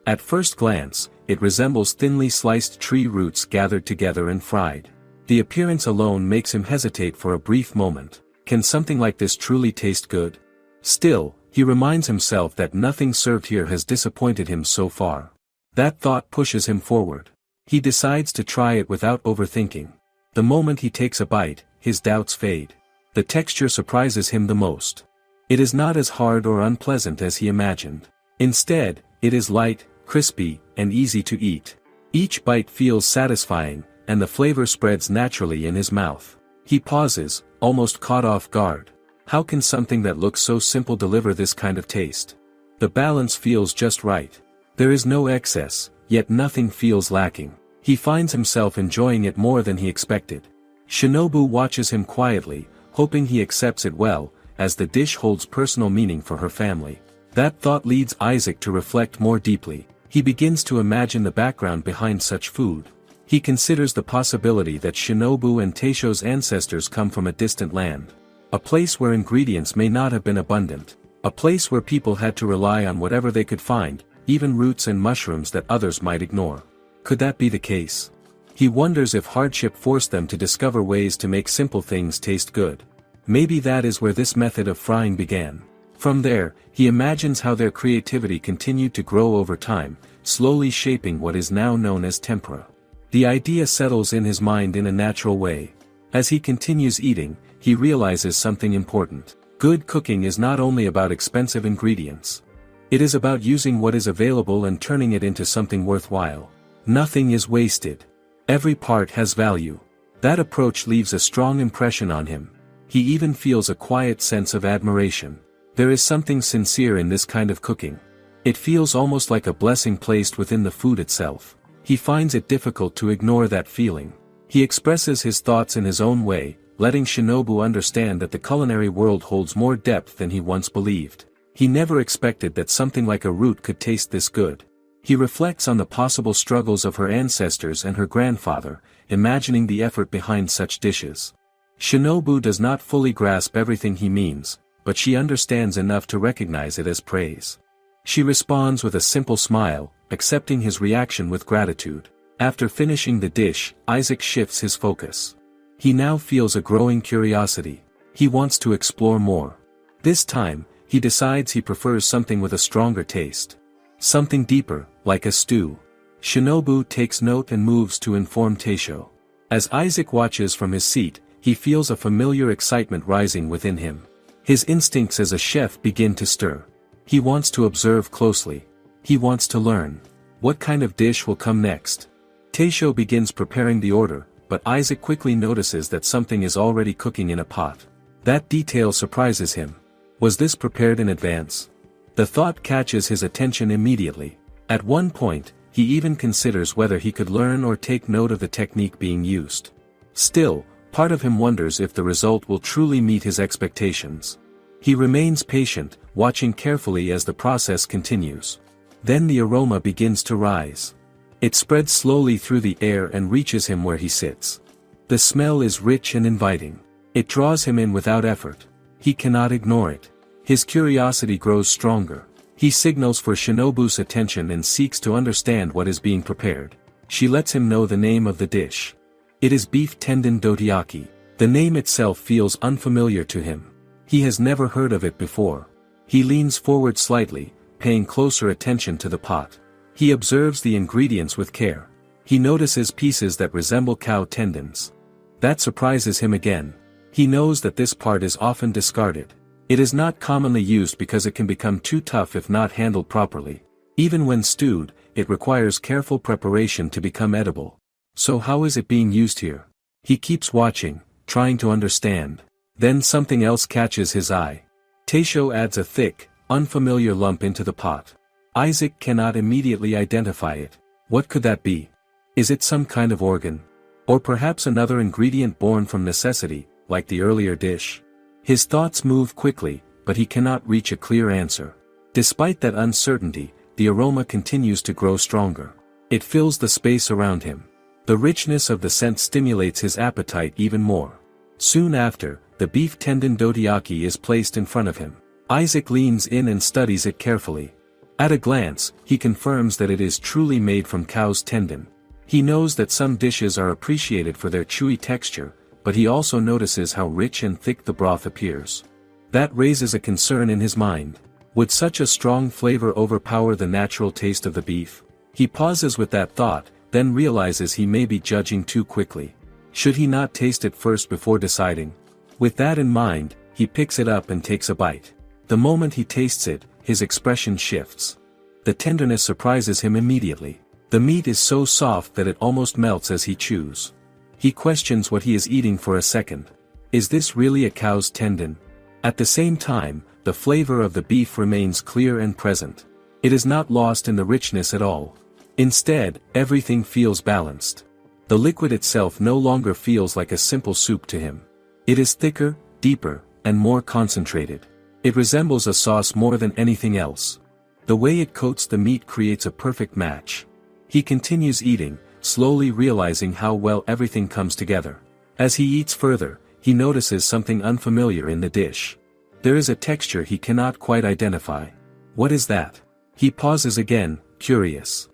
At first glance, it resembles thinly sliced tree roots gathered together and fried. The appearance alone makes him hesitate for a brief moment. Can something like this truly taste good? Still, he reminds himself that nothing served here has disappointed him so far. That thought pushes him forward. He decides to try it without overthinking. The moment he takes a bite, his doubts fade. The texture surprises him the most. It is not as hard or unpleasant as he imagined. Instead, it is light, crispy, and easy to eat. Each bite feels satisfying, and the flavor spreads naturally in his mouth. He pauses, almost caught off guard. How can something that looks so simple deliver this kind of taste? The balance feels just right. There is no excess, yet nothing feels lacking. He finds himself enjoying it more than he expected. Shinobu watches him quietly, hoping he accepts it well, as the dish holds personal meaning for her family. That thought leads Isaac to reflect more deeply. He begins to imagine the background behind such food. He considers the possibility that Shinobu and Teisho's ancestors come from a distant land. A place where ingredients may not have been abundant. A place where people had to rely on whatever they could find, even roots and mushrooms that others might ignore. Could that be the case? He wonders if hardship forced them to discover ways to make simple things taste good. Maybe that is where this method of frying began. From there, he imagines how their creativity continued to grow over time, slowly shaping what is now known as tempura. The idea settles in his mind in a natural way. As he continues eating, he realizes something important. Good cooking is not only about expensive ingredients. It is about using what is available and turning it into something worthwhile. Nothing is wasted. Every part has value. That approach leaves a strong impression on him. He even feels a quiet sense of admiration. There is something sincere in this kind of cooking. It feels almost like a blessing placed within the food itself. He finds it difficult to ignore that feeling. He expresses his thoughts in his own way, letting Shinobu understand that the culinary world holds more depth than he once believed. He never expected that something like a root could taste this good. He reflects on the possible struggles of her ancestors and her grandfather, imagining the effort behind such dishes. Shinobu does not fully grasp everything he means, but she understands enough to recognize it as praise. She responds with a simple smile, accepting his reaction with gratitude. After finishing the dish, Isaac shifts his focus. He now feels a growing curiosity. He wants to explore more. This time, he decides he prefers something with a stronger taste. Something deeper, like a stew. Shinobu takes note and moves to inform Taisho. As Isaac watches from his seat, he feels a familiar excitement rising within him. His instincts as a chef begin to stir. He wants to observe closely. He wants to learn. What kind of dish will come next? Taisho begins preparing the order, but Isaac quickly notices that something is already cooking in a pot. That detail surprises him. Was this prepared in advance? The thought catches his attention immediately. At one point, he even considers whether he could learn or take note of the technique being used. Still, part of him wonders if the result will truly meet his expectations. He remains patient, watching carefully as the process continues. Then the aroma begins to rise. It spreads slowly through the air and reaches him where he sits. The smell is rich and inviting. It draws him in without effort. He cannot ignore it. His curiosity grows stronger. He signals for Shinobu's attention and seeks to understand what is being prepared. She lets him know the name of the dish. It is beef tendon dorayaki. The name itself feels unfamiliar to him. He has never heard of it before. He leans forward slightly, paying closer attention to the pot. He observes the ingredients with care. He notices pieces that resemble cow tendons. That surprises him again. He knows that this part is often discarded. It is not commonly used because it can become too tough if not handled properly. Even when stewed, it requires careful preparation to become edible. So how is it being used here? He keeps watching, trying to understand. Then something else catches his eye. Taisho adds a thick, unfamiliar lump into the pot. Isaac cannot immediately identify it. What could that be? Is it some kind of organ? Or perhaps another ingredient born from necessity, like the earlier dish? His thoughts move quickly, but he cannot reach a clear answer. Despite that uncertainty, the aroma continues to grow stronger. It fills the space around him. The richness of the scent stimulates his appetite even more. Soon after, the beef tendon dorayaki is placed in front of him. Isaac leans in and studies it carefully. At a glance, he confirms that it is truly made from cow's tendon. He knows that some dishes are appreciated for their chewy texture, but he also notices how rich and thick the broth appears. That raises a concern in his mind. Would such a strong flavor overpower the natural taste of the beef? He pauses with that thought, then realizes he may be judging too quickly. Should he not taste it first before deciding? With that in mind, he picks it up and takes a bite. The moment he tastes it, his expression shifts. The tenderness surprises him immediately. The meat is so soft that it almost melts as he chews. He questions what he is eating for a second. Is this really a cow's tendon? At the same time, the flavor of the beef remains clear and present. It is not lost in the richness at all. Instead, everything feels balanced. The liquid itself no longer feels like a simple soup to him. It is thicker, deeper, and more concentrated. It resembles a sauce more than anything else. The way it coats the meat creates a perfect match. He continues eating, slowly realizing how well everything comes together. As he eats further, he notices something unfamiliar in the dish. There is a texture he cannot quite identify. What is that? He pauses again, curious.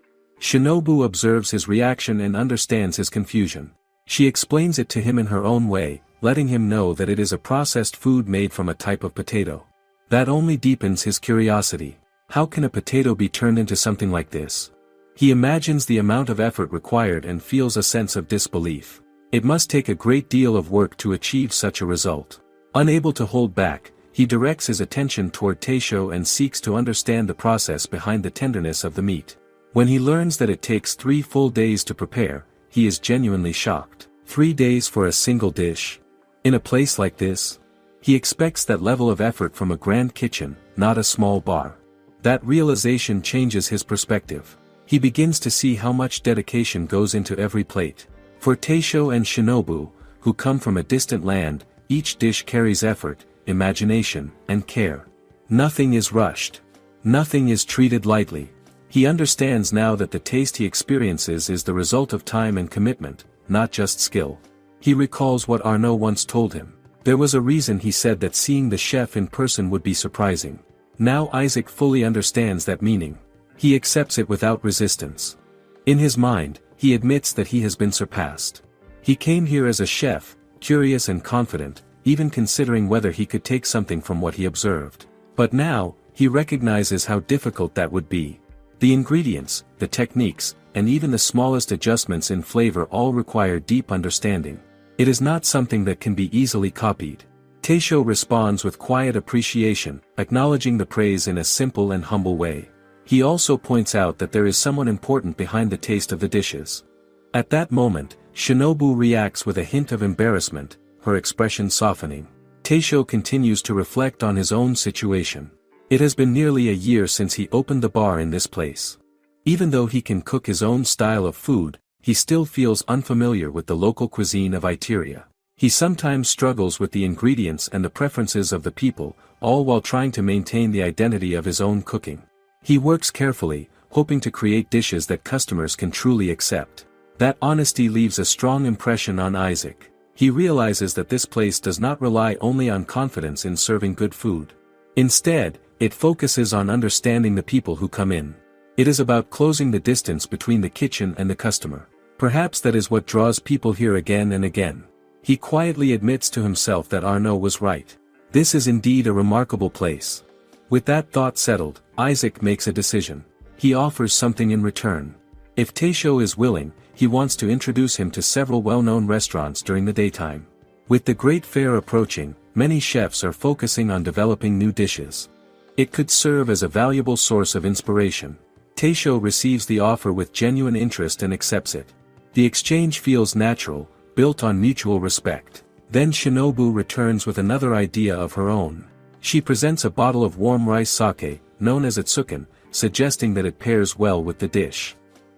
Shinobu observes his reaction and understands his confusion. She explains it to him in her own way, letting him know that it is a processed food made from a type of potato. That only deepens his curiosity. How can a potato be turned into something like this? He imagines the amount of effort required and feels a sense of disbelief. It must take a great deal of work to achieve such a result. Unable to hold back, he directs his attention toward Teisho and seeks to understand the process behind the tenderness of the meat. When he learns that it takes 3 full days to prepare, he is genuinely shocked. 3 days for a single dish? In a place like this? He expects that level of effort from a grand kitchen, not a small bar. That realization changes his perspective. He begins to see how much dedication goes into every plate. For Teisho and Shinobu, who come from a distant land, each dish carries effort, imagination, and care. Nothing is rushed. Nothing is treated lightly. He understands now that the taste he experiences is the result of time and commitment, not just skill. He recalls what Arnaud once told him. There was a reason he said that seeing the chef in person would be surprising. Now Isaac fully understands that meaning. He accepts it without resistance. In his mind, he admits that he has been surpassed. He came here as a chef, curious and confident, even considering whether he could take something from what he observed. But now, he recognizes how difficult that would be. The ingredients, the techniques, and even the smallest adjustments in flavor all require deep understanding. It is not something that can be easily copied. Teisho responds with quiet appreciation, acknowledging the praise in a simple and humble way. He also points out that there is someone important behind the taste of the dishes. At that moment, Shinobu reacts with a hint of embarrassment, her expression softening. Teisho continues to reflect on his own situation. It has been nearly a year since he opened the bar in this place. Even though he can cook his own style of food, he still feels unfamiliar with the local cuisine of Itteria. He sometimes struggles with the ingredients and the preferences of the people, all while trying to maintain the identity of his own cooking. He works carefully, hoping to create dishes that customers can truly accept. That honesty leaves a strong impression on Isaac. He realizes that this place does not rely only on confidence in serving good food. Instead, it focuses on understanding the people who come in. It is about closing the distance between the kitchen and the customer. Perhaps that is what draws people here again and again. He quietly admits to himself that Arnaud was right. This is indeed a remarkable place. With that thought settled, Isaac makes a decision. He offers something in return. If Teisho is willing, he wants to introduce him to several well-known restaurants during the daytime. With the Great Fair approaching, many chefs are focusing on developing new dishes. It could serve as a valuable source of inspiration. Teisho receives the offer with genuine interest and accepts it. The exchange feels natural, built on mutual respect. Then Shinobu returns with another idea of her own. She presents a bottle of warm rice sake, known as Itsukan, suggesting that it pairs well with the dish.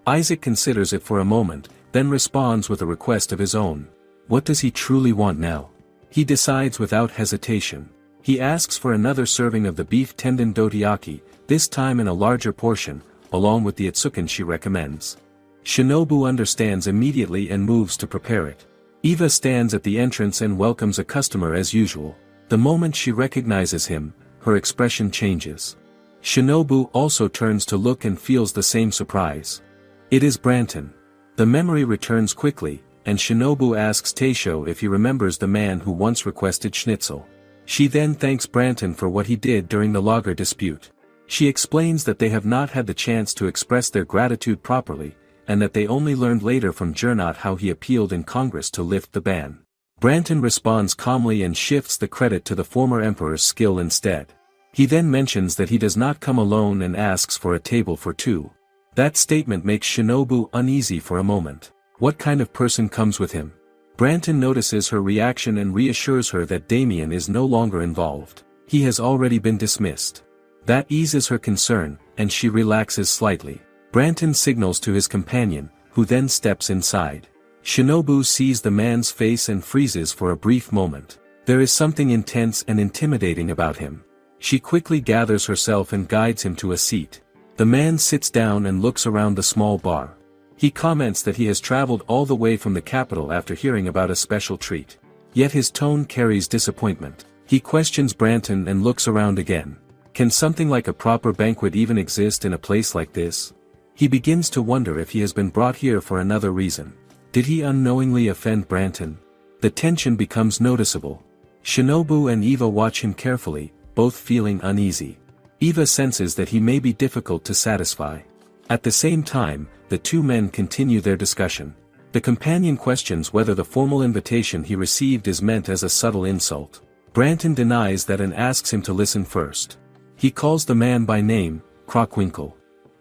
Isaac considers it for a moment, then responds with a request of his own. What does he truly want now? He decides without hesitation. He asks for another serving of the beef tendon dorayaki, this time in a larger portion, along with the Itsukan she recommends. Shinobu understands immediately and moves to prepare it. Eva stands at the entrance and welcomes a customer as usual. The moment she recognizes him, her expression changes. Shinobu also turns to look and feels the same surprise. It is Branton. The memory returns quickly, and Shinobu asks Teisho if he remembers the man who once requested schnitzel. She then thanks Branton for what he did during the lager dispute. She explains that they have not had the chance to express their gratitude properly, and that they only learned later from Gernot how he appealed in Congress to lift the ban. Branton responds calmly and shifts the credit to the former emperor's skill instead. He then mentions that he does not come alone and asks for a table for two. That statement makes Shinobu uneasy for a moment. What kind of person comes with him? Branton notices her reaction and reassures her that Damien is no longer involved. He has already been dismissed. That eases her concern, and she relaxes slightly. Branton signals to his companion, who then steps inside. Shinobu sees the man's face and freezes for a brief moment. There is something intense and intimidating about him. She quickly gathers herself and guides him to a seat. The man sits down and looks around the small bar. He comments that he has traveled all the way from the capital after hearing about a special treat. Yet his tone carries disappointment. He questions Branton and looks around again. Can something like a proper banquet even exist in a place like this? He begins to wonder if he has been brought here for another reason. Did he unknowingly offend Branton? The tension becomes noticeable. Shinobu and Eva watch him carefully, both feeling uneasy. Eva senses that he may be difficult to satisfy. At the same time, the two men continue their discussion. The companion questions whether the formal invitation he received is meant as a subtle insult. Branton denies that and asks him to listen first. He calls the man by name, Crockwinkel.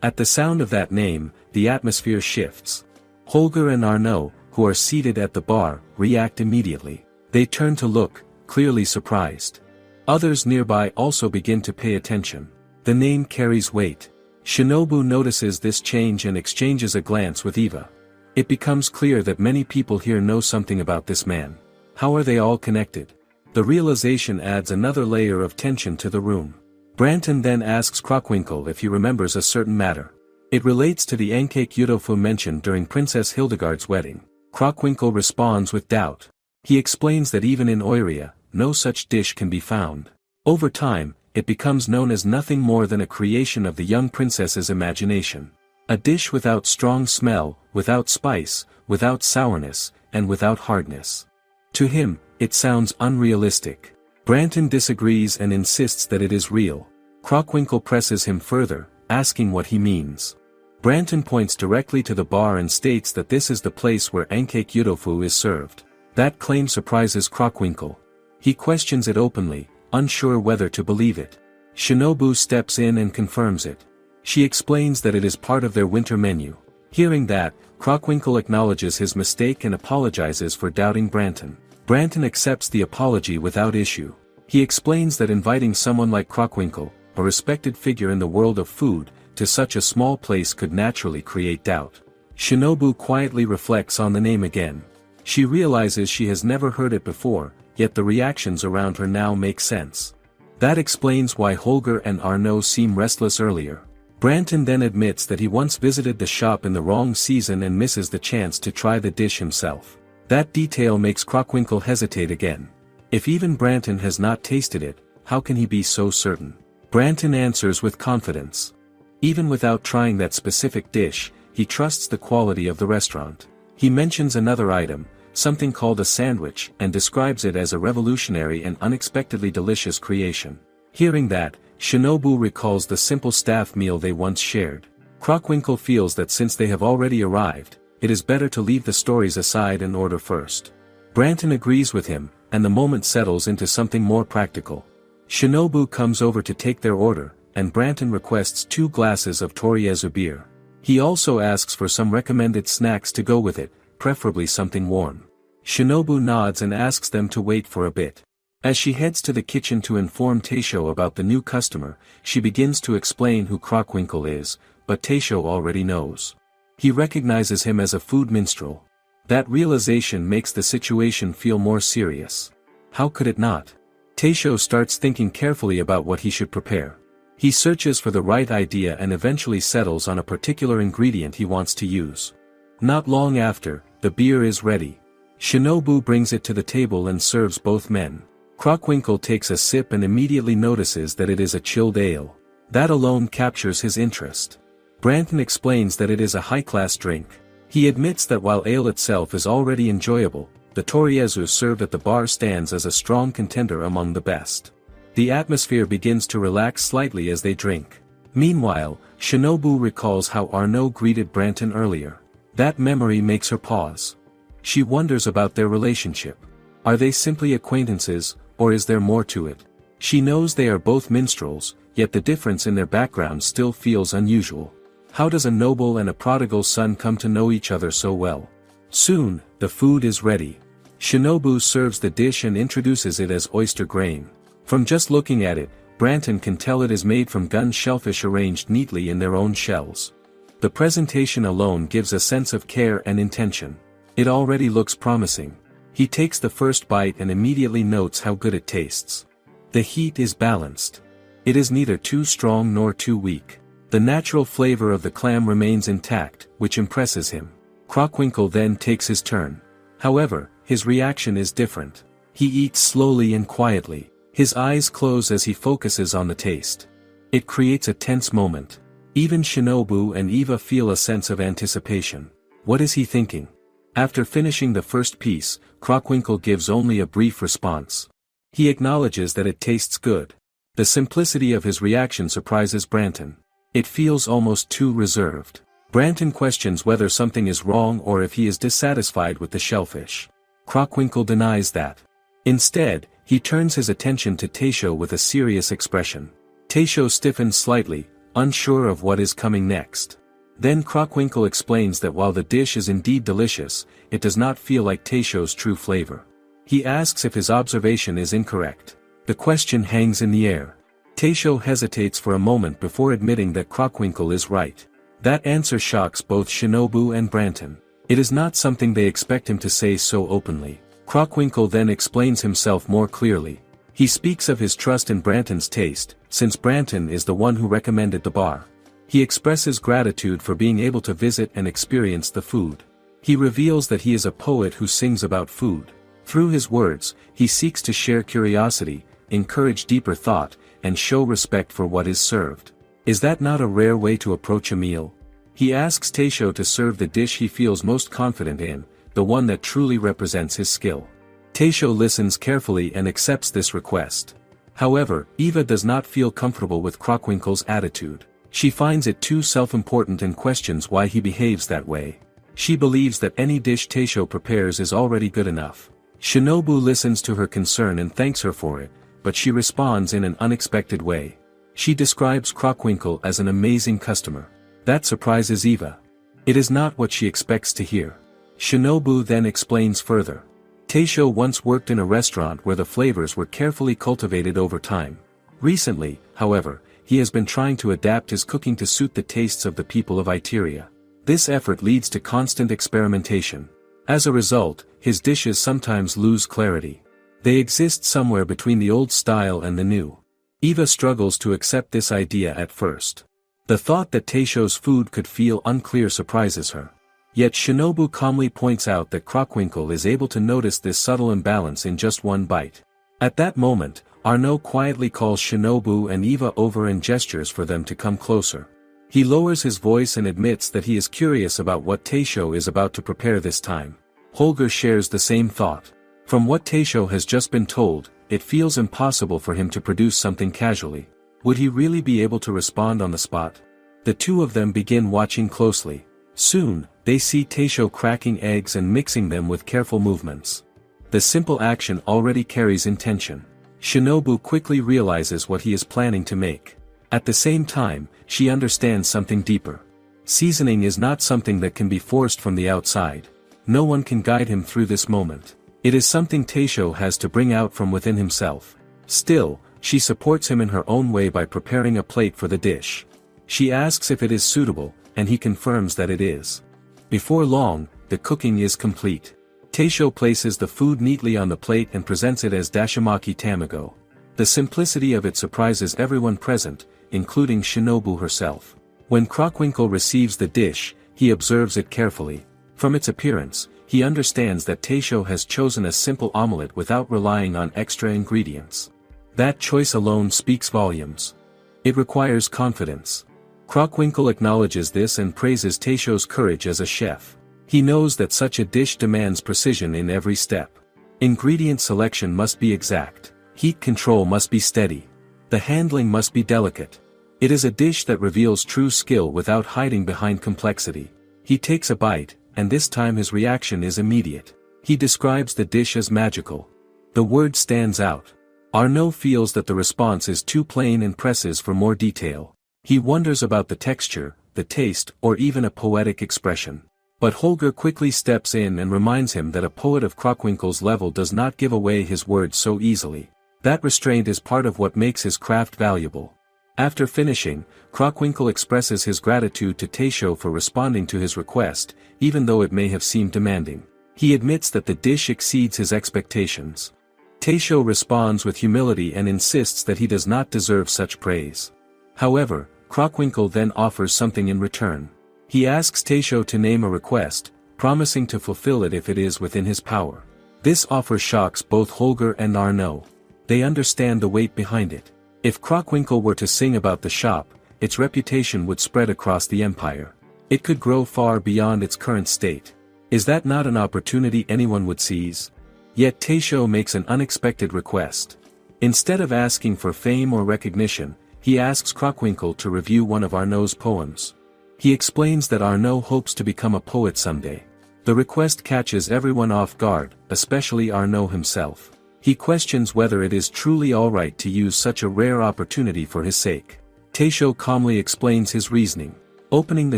At the sound of that name, the atmosphere shifts. Holger and Arnaud, who are seated at the bar, react immediately. They turn to look, clearly surprised. Others nearby also begin to pay attention. The name carries weight. Shinobu notices this change and exchanges a glance with Eva. It becomes clear that many people here know something about this man. How are they all connected? The realization adds another layer of tension to the room. Branton then asks Crockwinkel if he remembers a certain matter. It relates to the ankake yudofu mentioned during Princess Hildegard's wedding. Crockwinkel responds with doubt. He explains that even in Itteria, no such dish can be found. Over time, it becomes known as nothing more than a creation of the young princess's imagination. A dish without strong smell, without spice, without sourness, and without hardness. To him, it sounds unrealistic. Branton disagrees and insists that it is real. Crockwinkel presses him further, asking what he means. Branton points directly to the bar and states that this is the place where ankake yudofu is served. That claim surprises Crockwinkel. He questions it openly, unsure whether to believe it. Shinobu steps in and confirms it. She explains that it is part of their winter menu. Hearing that, Crockwinkel acknowledges his mistake and apologizes for doubting Branton. Branton accepts the apology without issue. He explains that inviting someone like Crockwinkel, a respected figure in the world of food, to such a small place could naturally create doubt. Shinobu quietly reflects on the name again. She realizes she has never heard it before, yet the reactions around her now make sense. That explains why Holger and Arnaud seem restless earlier. Branton then admits that he once visited the shop in the wrong season and misses the chance to try the dish himself. That detail makes Crockwinkel hesitate again. If even Branton has not tasted it, how can he be so certain? Branton answers with confidence. Even without trying that specific dish, he trusts the quality of the restaurant. He mentions another item, something called a sandwich, and describes it as a revolutionary and unexpectedly delicious creation. Hearing that, Shinobu recalls the simple staff meal they once shared. Crockwinkel feels that since they have already arrived, it is better to leave the stories aside and order first. Branton agrees with him, and the moment settles into something more practical. Shinobu comes over to take their order, and Branton requests 2 glasses of Toriezu beer. He also asks for some recommended snacks to go with it, preferably something warm. Shinobu nods and asks them to wait for a bit. As she heads to the kitchen to inform Taisho about the new customer, she begins to explain who Crockwinkel is, but Taisho already knows. He recognizes him as a food minstrel. That realization makes the situation feel more serious. How could it not? Taisho starts thinking carefully about what he should prepare. He searches for the right idea and eventually settles on a particular ingredient he wants to use. Not long after, the beer is ready. Shinobu brings it to the table and serves both men. Crockwinkel takes a sip and immediately notices that it is a chilled ale. That alone captures his interest. Branton explains that it is a high-class drink. He admits that while ale itself is already enjoyable, the Toriezu served at the bar stands as a strong contender among the best. The atmosphere begins to relax slightly as they drink. Meanwhile, Shinobu recalls how Arnaud greeted Branton earlier. That memory makes her pause. She wonders about their relationship. Are they simply acquaintances, or is there more to it? She knows they are both minstrels, yet the difference in their background still feels unusual. How does a noble and a prodigal son come to know each other so well? Soon, the food is ready. Shinobu serves the dish and introduces it as oyster grain. From just looking at it, Branton can tell it is made from gun shellfish arranged neatly in their own shells. The presentation alone gives a sense of care and intention. It already looks promising. He takes the first bite and immediately notes how good it tastes. The heat is balanced. It is neither too strong nor too weak. The natural flavor of the clam remains intact, which impresses him. Crockwinkel then takes his turn. However, his reaction is different. He eats slowly and quietly. His eyes close as he focuses on the taste. It creates a tense moment. Even Shinobu and Eva feel a sense of anticipation. What is he thinking? After finishing the first piece, Crockwinkel gives only a brief response. He acknowledges that it tastes good. The simplicity of his reaction surprises Branton. It feels almost too reserved. Branton questions whether something is wrong or if he is dissatisfied with the shellfish. Crockwinkel denies that. Instead, he turns his attention to Taisho with a serious expression. Taisho stiffens slightly, unsure of what is coming next. Then Crockwinkel explains that while the dish is indeed delicious, it does not feel like Taisho's true flavor. He asks if his observation is incorrect. The question hangs in the air. Taisho hesitates for a moment before admitting that Crockwinkel is right. That answer shocks both Shinobu and Branton. It is not something they expect him to say so openly. Crockwinkel then explains himself more clearly. He speaks of his trust in Branton's taste, since Branton is the one who recommended the bar. He expresses gratitude for being able to visit and experience the food. He reveals that he is a poet who sings about food. Through his words, he seeks to share curiosity, encourage deeper thought, and show respect for what is served. Is that not a rare way to approach a meal? He asks Taisho to serve the dish he feels most confident in, the one that truly represents his skill. Taisho listens carefully and accepts this request. However, Eva does not feel comfortable with Crockwinkel's attitude. She finds it too self-important and questions why he behaves that way. She believes that any dish Taisho prepares is already good enough. Shinobu listens to her concern and thanks her for it, but she responds in an unexpected way. She describes Crockwinkel as an amazing customer. That surprises Eva. It is not what she expects to hear. Shinobu then explains further. Taisho once worked in a restaurant where the flavors were carefully cultivated over time. Recently, however, he has been trying to adapt his cooking to suit the tastes of the people of Itteria. This effort leads to constant experimentation. As a result, his dishes sometimes lose clarity. They exist somewhere between the old style and the new. Eva struggles to accept this idea at first. The thought that Taisho's food could feel unclear surprises her. Yet Shinobu calmly points out that Crockwinkel is able to notice this subtle imbalance in just one bite. At that moment, Arnaud quietly calls Shinobu and Eva over and gestures for them to come closer. He lowers his voice and admits that he is curious about what Taisho is about to prepare this time. Holger shares the same thought. From what Taisho has just been told, it feels impossible for him to produce something casually. Would he really be able to respond on the spot? The two of them begin watching closely. Soon, they see Taisho cracking eggs and mixing them with careful movements. The simple action already carries intention. Shinobu quickly realizes what he is planning to make. At the same time, she understands something deeper. Seasoning is not something that can be forced from the outside. No one can guide him through this moment. It is something Taisho has to bring out from within himself. Still, she supports him in her own way by preparing a plate for the dish. She asks if it is suitable, and he confirms that it is. Before long, the cooking is complete. Taisho places the food neatly on the plate and presents it as dashimaki tamago. The simplicity of it surprises everyone present, including Shinobu herself. When Crockwinkel receives the dish, he observes it carefully. From its appearance, he understands that Taisho has chosen a simple omelette without relying on extra ingredients. That choice alone speaks volumes. It requires confidence. Crockwinkel acknowledges this and praises Taisho's courage as a chef. He knows that such a dish demands precision in every step. Ingredient selection must be exact. Heat control must be steady. The handling must be delicate. It is a dish that reveals true skill without hiding behind complexity. He takes a bite, and this time his reaction is immediate. He describes the dish as magical. The word stands out. Arnaud feels that the response is too plain and presses for more detail. He wonders about the texture, the taste, or even a poetic expression. But Holger quickly steps in and reminds him that a poet of Crockwinkel's level does not give away his words so easily. That restraint is part of what makes his craft valuable. After finishing, Crockwinkel expresses his gratitude to Taisho for responding to his request, even though it may have seemed demanding. He admits that the dish exceeds his expectations. Taisho responds with humility and insists that he does not deserve such praise. However, Crockwinkel then offers something in return. He asks Taisho to name a request, promising to fulfill it if it is within his power. This offer shocks both Holger and Arnaud. They understand the weight behind it. If Crockwinkel were to sing about the shop, its reputation would spread across the empire. It could grow far beyond its current state. Is that not an opportunity anyone would seize? Yet Taisho makes an unexpected request. Instead of asking for fame or recognition, he asks Crockwinkel to review one of Arnaud's poems. He explains that Arnaud hopes to become a poet someday. The request catches everyone off guard, especially Arnaud himself. He questions whether it is truly alright to use such a rare opportunity for his sake. Taisho calmly explains his reasoning. Opening the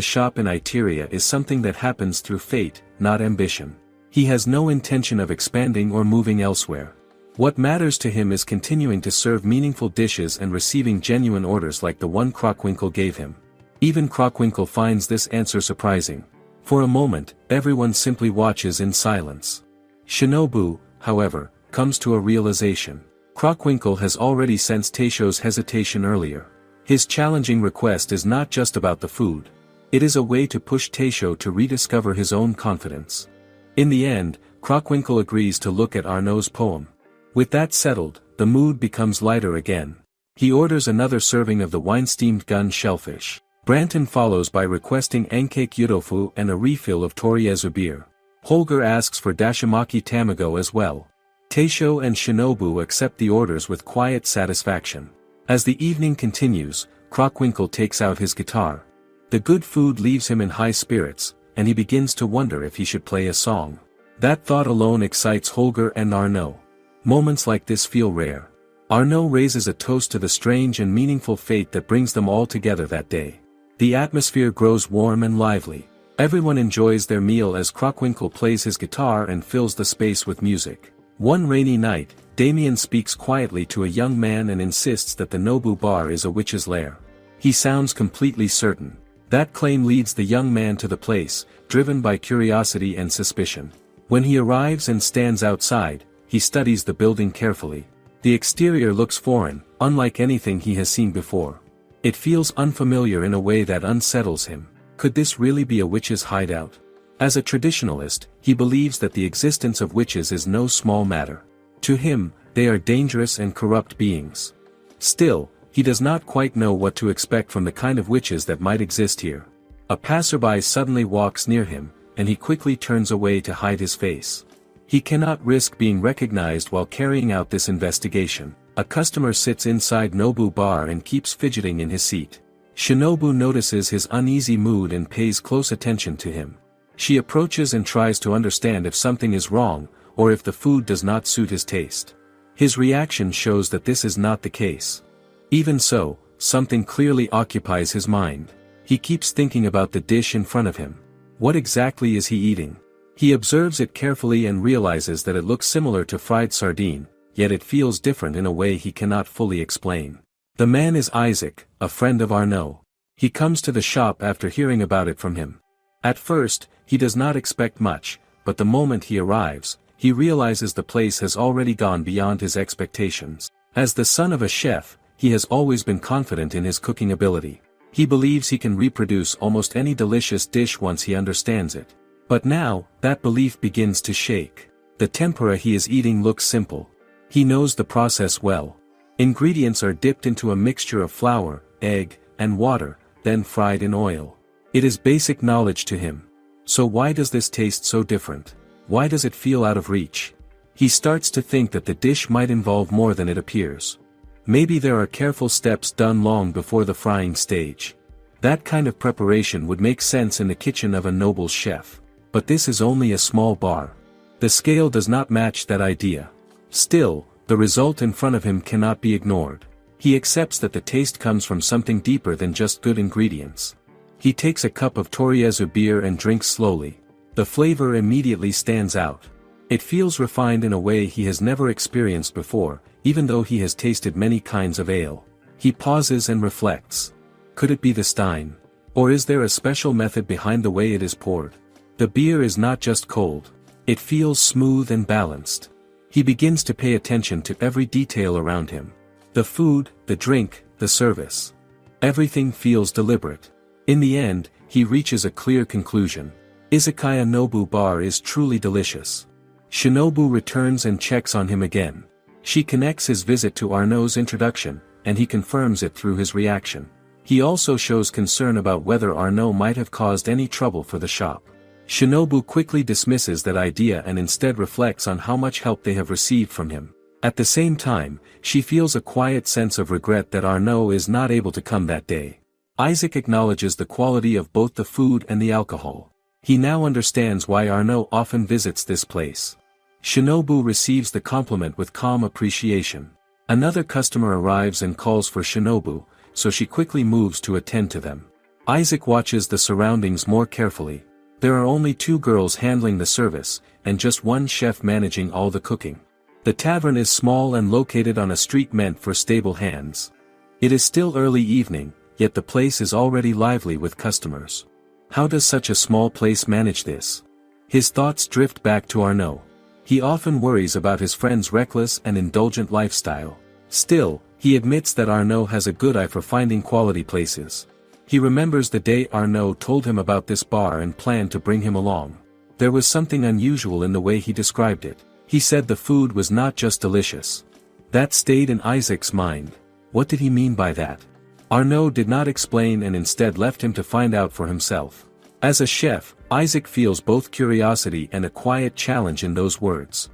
shop in Itteria is something that happens through fate, not ambition. He has no intention of expanding or moving elsewhere. What matters to him is continuing to serve meaningful dishes and receiving genuine orders like the one Crockwinkel gave him. Even Crockwinkel finds this answer surprising. For a moment, everyone simply watches in silence. Shinobu, however, comes to a realization. Crockwinkel has already sensed Taisho's hesitation earlier. His challenging request is not just about the food. It is a way to push Taisho to rediscover his own confidence. In the end, Crockwinkel agrees to look at Arnaud's poem. With that settled, the mood becomes lighter again. He orders another serving of the wine-steamed gun shellfish. Branton follows by requesting enkake yudofu and a refill of toriezu beer. Holger asks for dashimaki tamago as well. Taisho and Shinobu accept the orders with quiet satisfaction. As the evening continues, Crockwinkel takes out his guitar. The good food leaves him in high spirits, and he begins to wonder if he should play a song. That thought alone excites Holger and Arnaud. Moments like this feel rare. Arnaud raises a toast to the strange and meaningful fate that brings them all together that day. The atmosphere grows warm and lively. Everyone enjoys their meal as Crockwinkel plays his guitar and fills the space with music. One rainy night, Damien speaks quietly to a young man and insists that the Nobu bar is a witch's lair. He sounds completely certain. That claim leads the young man to the place, driven by curiosity and suspicion. When he arrives and stands outside, he studies the building carefully. The exterior looks foreign, unlike anything he has seen before. It feels unfamiliar in a way that unsettles him. Could this really be a witch's hideout? As a traditionalist, he believes that the existence of witches is no small matter. To him, they are dangerous and corrupt beings. Still, he does not quite know what to expect from the kind of witches that might exist here. A passerby suddenly walks near him, and he quickly turns away to hide his face. He cannot risk being recognized while carrying out this investigation. A customer sits inside Nobu bar and keeps fidgeting in his seat. Shinobu notices his uneasy mood and pays close attention to him. She approaches and tries to understand if something is wrong, or if the food does not suit his taste. His reaction shows that this is not the case. Even so, something clearly occupies his mind. He keeps thinking about the dish in front of him. What exactly is he eating? He observes it carefully and realizes that it looks similar to fried sardine, yet it feels different in a way he cannot fully explain. The man is Isaac, a friend of Arnaud. He comes to the shop after hearing about it from him. At first, he does not expect much, but the moment he arrives, he realizes the place has already gone beyond his expectations. As the son of a chef, he has always been confident in his cooking ability. He believes he can reproduce almost any delicious dish once he understands it. But now, that belief begins to shake. The tempura he is eating looks simple. He knows the process well. Ingredients are dipped into a mixture of flour, egg, and water, then fried in oil. It is basic knowledge to him. So why does this taste so different? Why does it feel out of reach? He starts to think that the dish might involve more than it appears. Maybe there are careful steps done long before the frying stage. That kind of preparation would make sense in the kitchen of a noble chef. But this is only a small bar. The scale does not match that idea. Still, the result in front of him cannot be ignored. He accepts that the taste comes from something deeper than just good ingredients. He takes a cup of toriezu beer and drinks slowly. The flavor immediately stands out. It feels refined in a way he has never experienced before, even though he has tasted many kinds of ale. He pauses and reflects. Could it be the stein? Or is there a special method behind the way it is poured? The beer is not just cold. It feels smooth and balanced. He begins to pay attention to every detail around him. The food, the drink, the service. Everything feels deliberate. In the end, he reaches a clear conclusion. Izakaya Nobu bar is truly delicious. Shinobu returns and checks on him again. She connects his visit to Arnaud's introduction, and he confirms it through his reaction. He also shows concern about whether Arnaud might have caused any trouble for the shop. Shinobu quickly dismisses that idea and instead reflects on how much help they have received from him. At the same time, she feels a quiet sense of regret that Arnaud is not able to come that day. Isaac acknowledges the quality of both the food and the alcohol. He now understands why Arnaud often visits this place. Shinobu receives the compliment with calm appreciation. Another customer arrives and calls for Shinobu, so she quickly moves to attend to them. Isaac watches the surroundings more carefully. There are only 2 girls handling the service, and just one chef managing all the cooking. The tavern is small and located on a street meant for stable hands. It is still early evening, yet the place is already lively with customers. How does such a small place manage this? His thoughts drift back to Arnaud. He often worries about his friend's reckless and indulgent lifestyle. Still, he admits that Arnaud has a good eye for finding quality places. He remembers the day Arnaud told him about this bar and planned to bring him along. There was something unusual in the way he described it. He said the food was not just delicious. That stayed in Isaac's mind. What did he mean by that? Arnaud did not explain and instead left him to find out for himself. As a chef, Isaac feels both curiosity and a quiet challenge in those words.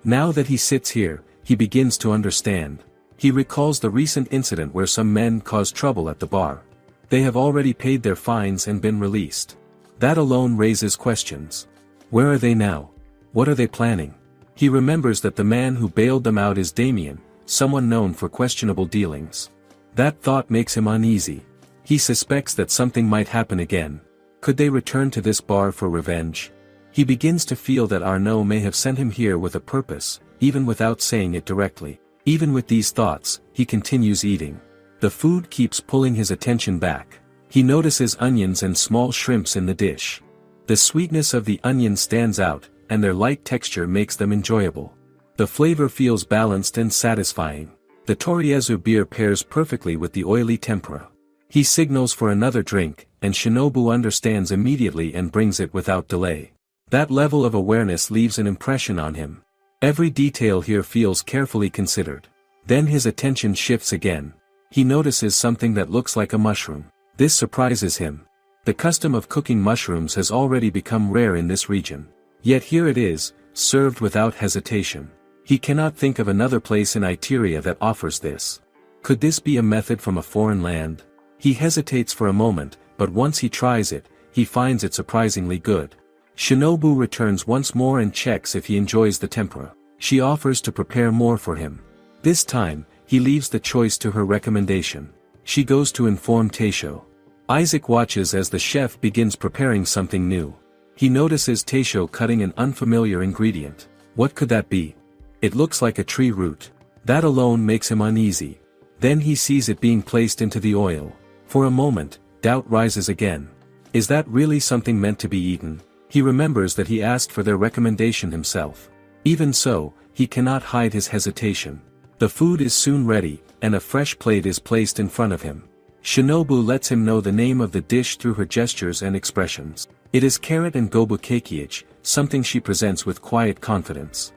Now that he sits here, he begins to understand. He recalls the recent incident where some men caused trouble at the bar. They have already paid their fines and been released. That alone raises questions. Where are they now? What are they planning? He remembers that the man who bailed them out is Damien, someone known for questionable dealings. That thought makes him uneasy. He suspects that something might happen again. Could they return to this bar for revenge? He begins to feel that Arnaud may have sent him here with a purpose, even without saying it directly. Even with these thoughts, he continues eating. The food keeps pulling his attention back. He notices onions and small shrimps in the dish. The sweetness of the onions stands out, and their light texture makes them enjoyable. The flavor feels balanced and satisfying. The Toriezu beer pairs perfectly with the oily tempura. He signals for another drink, and Shinobu understands immediately and brings it without delay. That level of awareness leaves an impression on him. Every detail here feels carefully considered. Then his attention shifts again. He notices something that looks like a mushroom. This surprises him. The custom of cooking mushrooms has already become rare in this region. Yet here it is, served without hesitation. He cannot think of another place in Itteria that offers this. Could this be a method from a foreign land? He hesitates for a moment, but once he tries it, he finds it surprisingly good. Shinobu returns once more and checks if he enjoys the tempura. She offers to prepare more for him. This time, he leaves the choice to her recommendation. She goes to inform Teisho. Isaac watches as the chef begins preparing something new. He notices Teisho cutting an unfamiliar ingredient. What could that be? It looks like a tree root. That alone makes him uneasy. Then he sees it being placed into the oil. For a moment, doubt rises again. Is that really something meant to be eaten? He remembers that he asked for their recommendation himself. Even so, he cannot hide his hesitation. The food is soon ready, and a fresh plate is placed in front of him. Shinobu lets him know the name of the dish through her gestures and expressions. It is carrot and gobu kekiich, something she presents with quiet confidence.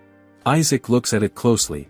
Isaac looks at it closely.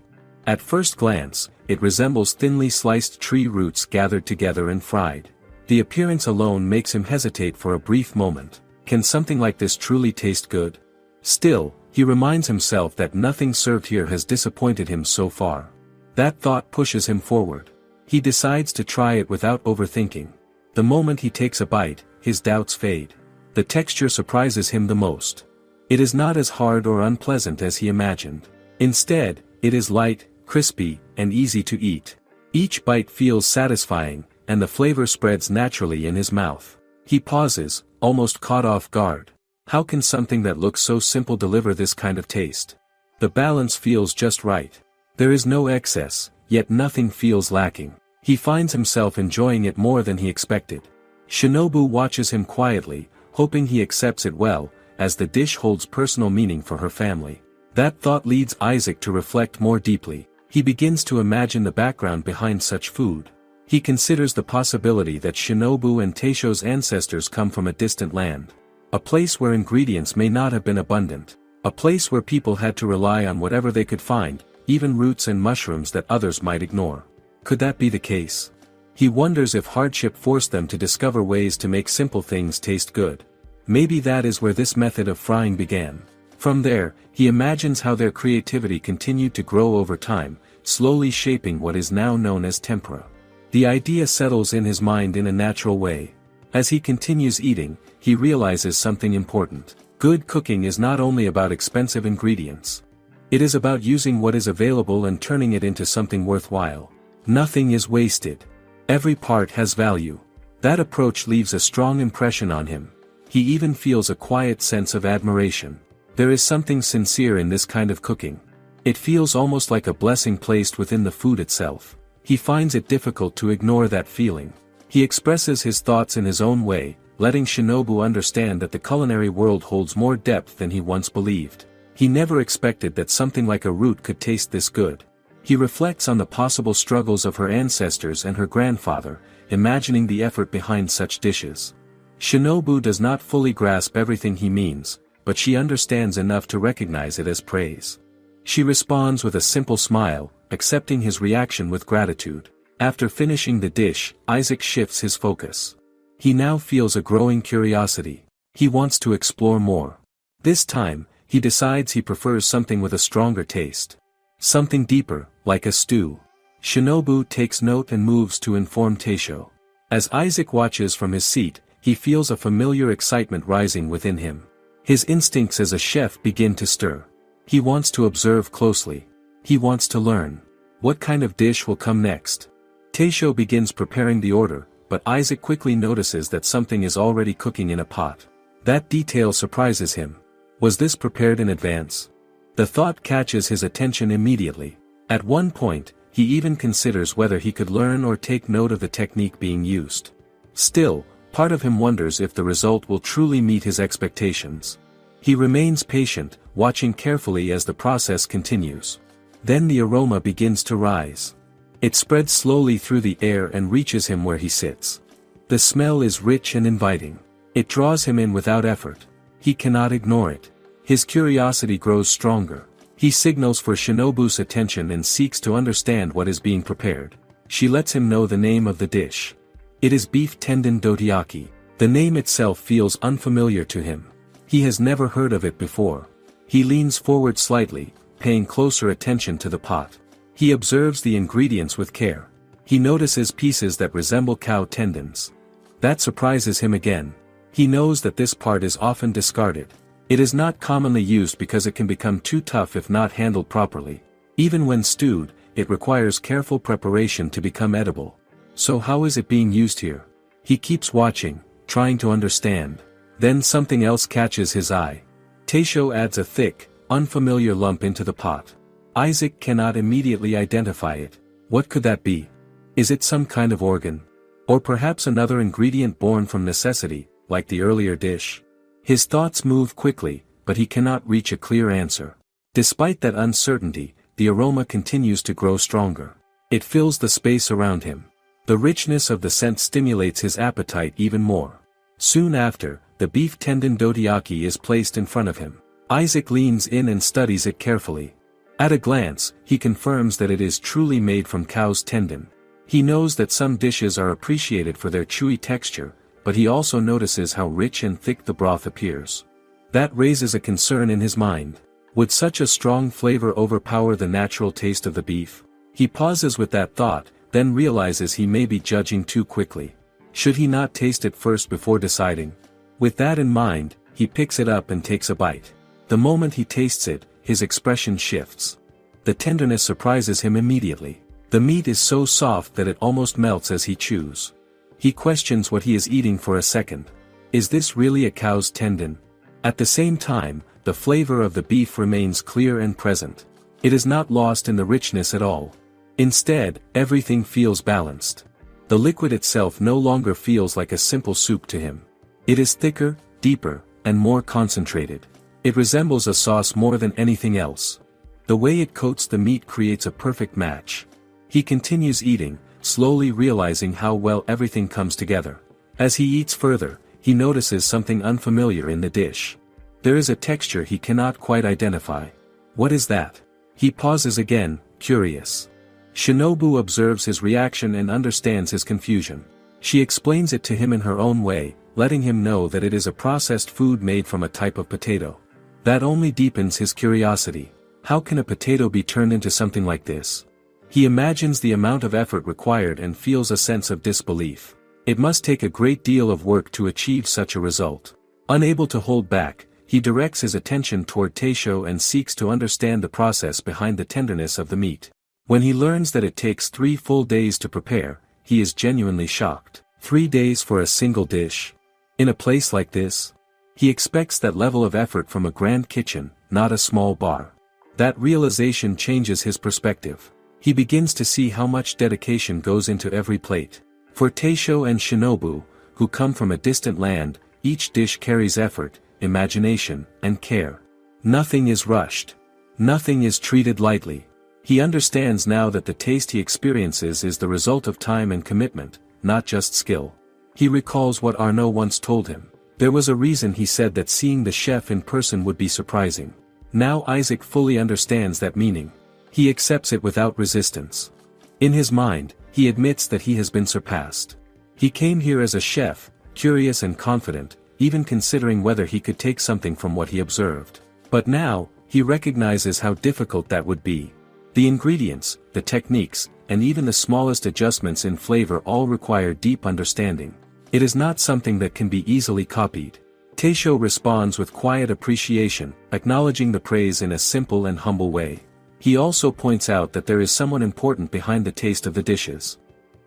At first glance, it resembles thinly sliced tree roots gathered together and fried. The appearance alone makes him hesitate for a brief moment. Can something like this truly taste good? Still, he reminds himself that nothing served here has disappointed him so far. That thought pushes him forward. He decides to try it without overthinking. The moment he takes a bite, his doubts fade. The texture surprises him the most. It is not as hard or unpleasant as he imagined. Instead, it is light, crispy, and easy to eat. Each bite feels satisfying, and the flavor spreads naturally in his mouth. He pauses, almost caught off guard. How can something that looks so simple deliver this kind of taste? The balance feels just right. There is no excess, yet nothing feels lacking. He finds himself enjoying it more than he expected. Shinobu watches him quietly, hoping he accepts it well, as the dish holds personal meaning for her family. That thought leads Isaac to reflect more deeply. He begins to imagine the background behind such food. He considers the possibility that Shinobu and Teisho's ancestors come from a distant land. A place where ingredients may not have been abundant. A place where people had to rely on whatever they could find, even roots and mushrooms that others might ignore. Could that be the case? He wonders if hardship forced them to discover ways to make simple things taste good. Maybe that is where this method of frying began. From there, he imagines how their creativity continued to grow over time, slowly shaping what is now known as tempura. The idea settles in his mind in a natural way. As he continues eating, he realizes something important. Good cooking is not only about expensive ingredients. It is about using what is available and turning it into something worthwhile. Nothing is wasted. Every part has value. That approach leaves a strong impression on him. He even feels a quiet sense of admiration. There is something sincere in this kind of cooking. It feels almost like a blessing placed within the food itself. He finds it difficult to ignore that feeling. He expresses his thoughts in his own way, letting Shinobu understand that the culinary world holds more depth than he once believed. He never expected that something like a root could taste this good. He reflects on the possible struggles of her ancestors and her grandfather, imagining the effort behind such dishes. Shinobu does not fully grasp everything he means, but she understands enough to recognize it as praise. She responds with a simple smile, accepting his reaction with gratitude. After finishing the dish, Isaac shifts his focus. He now feels a growing curiosity. He wants to explore more. This time, he decides he prefers something with a stronger taste. Something deeper, like a stew. Shinobu takes note and moves to inform Taisho. As Isaac watches from his seat, he feels a familiar excitement rising within him. His instincts as a chef begin to stir. He wants to observe closely. He wants to learn. What kind of dish will come next? Taisho begins preparing the order, but Isaac quickly notices that something is already cooking in a pot. That detail surprises him. Was this prepared in advance? The thought catches his attention immediately. At one point, he even considers whether he could learn or take note of the technique being used. Still, part of him wonders if the result will truly meet his expectations. He remains patient, watching carefully as the process continues. Then the aroma begins to rise. It spreads slowly through the air and reaches him where he sits. The smell is rich and inviting. It draws him in without effort. He cannot ignore it. His curiosity grows stronger. He signals for Shinobu's attention and seeks to understand what is being prepared. She lets him know the name of the dish. It is beef tendon dorayaki. The name itself feels unfamiliar to him. He has never heard of it before. He leans forward slightly, paying closer attention to the pot. He observes the ingredients with care. He notices pieces that resemble cow tendons. That surprises him again. He knows that this part is often discarded. It is not commonly used because it can become too tough if not handled properly. Even when stewed, it requires careful preparation to become edible. So how is it being used here? He keeps watching, trying to understand. Then something else catches his eye. Taisho adds a thick, unfamiliar lump into the pot. Isaac cannot immediately identify it. What could that be? Is it some kind of organ? Or perhaps another ingredient born from necessity, like the earlier dish? His thoughts move quickly, but he cannot reach a clear answer. Despite that uncertainty, the aroma continues to grow stronger. It fills the space around him. The richness of the scent stimulates his appetite even more. Soon after, the beef tendon dorayaki is placed in front of him. Isaac leans in and studies it carefully. At a glance, he confirms that it is truly made from cow's tendon. He knows that some dishes are appreciated for their chewy texture, but he also notices how rich and thick the broth appears. That raises a concern in his mind. Would such a strong flavor overpower the natural taste of the beef? He pauses with that thought, then realizes he may be judging too quickly. Should he not taste it first before deciding? With that in mind, he picks it up and takes a bite. The moment he tastes it, his expression shifts. The tenderness surprises him immediately. The meat is so soft that it almost melts as he chews. He questions what he is eating for a second. Is this really a cow's tendon? At the same time, the flavor of the beef remains clear and present. It is not lost in the richness at all. Instead, everything feels balanced. The liquid itself no longer feels like a simple soup to him. It is thicker, deeper, and more concentrated. It resembles a sauce more than anything else. The way it coats the meat creates a perfect match. He continues eating, slowly realizing how well everything comes together. As he eats further, he notices something unfamiliar in the dish. There is a texture he cannot quite identify. What is that? He pauses again, curious. Shinobu observes his reaction and understands his confusion. She explains it to him in her own way, letting him know that it is a processed food made from a type of potato. That only deepens his curiosity. How can a potato be turned into something like this? He imagines the amount of effort required and feels a sense of disbelief. It must take a great deal of work to achieve such a result. Unable to hold back, he directs his attention toward Teisho and seeks to understand the process behind the tenderness of the meat. When he learns that it takes 3 full days to prepare, he is genuinely shocked. 3 days for a single dish? In a place like this? He expects that level of effort from a grand kitchen, not a small bar. That realization changes his perspective. He begins to see how much dedication goes into every plate. For Teisho and Shinobu, who come from a distant land, each dish carries effort, imagination, and care. Nothing is rushed. Nothing is treated lightly. He understands now that the taste he experiences is the result of time and commitment, not just skill. He recalls what Arnaud once told him. There was a reason he said that seeing the chef in person would be surprising. Now Isaac fully understands that meaning. He accepts it without resistance. In his mind, he admits that he has been surpassed. He came here as a chef, curious and confident, even considering whether he could take something from what he observed. But now, he recognizes how difficult that would be. The ingredients, the techniques, and even the smallest adjustments in flavor all require deep understanding. It is not something that can be easily copied. Teisho responds with quiet appreciation, acknowledging the praise in a simple and humble way. He also points out that there is someone important behind the taste of the dishes.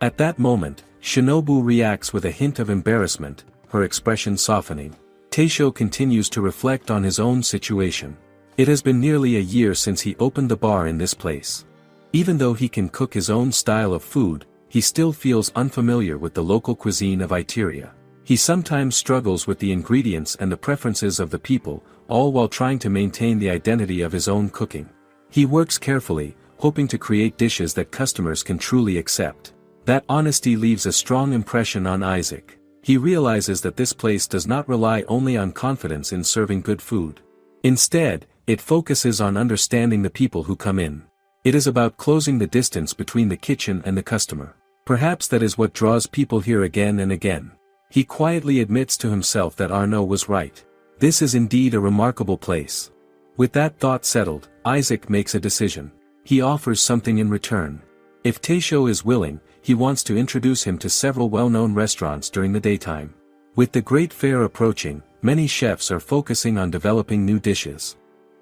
At that moment, Shinobu reacts with a hint of embarrassment, her expression softening. Teisho continues to reflect on his own situation. It has been nearly a year since he opened the bar in this place. Even though he can cook his own style of food, he still feels unfamiliar with the local cuisine of Itteria. He sometimes struggles with the ingredients and the preferences of the people, all while trying to maintain the identity of his own cooking. He works carefully, hoping to create dishes that customers can truly accept. That honesty leaves a strong impression on Isaac. He realizes that this place does not rely only on confidence in serving good food. Instead, it focuses on understanding the people who come in. It is about closing the distance between the kitchen and the customer. Perhaps that is what draws people here again and again. He quietly admits to himself that Arnaud was right. This is indeed a remarkable place. With that thought settled, Isaac makes a decision. He offers something in return. If Teisho is willing, he wants to introduce him to several well-known restaurants during the daytime. With the Great Fair approaching, many chefs are focusing on developing new dishes.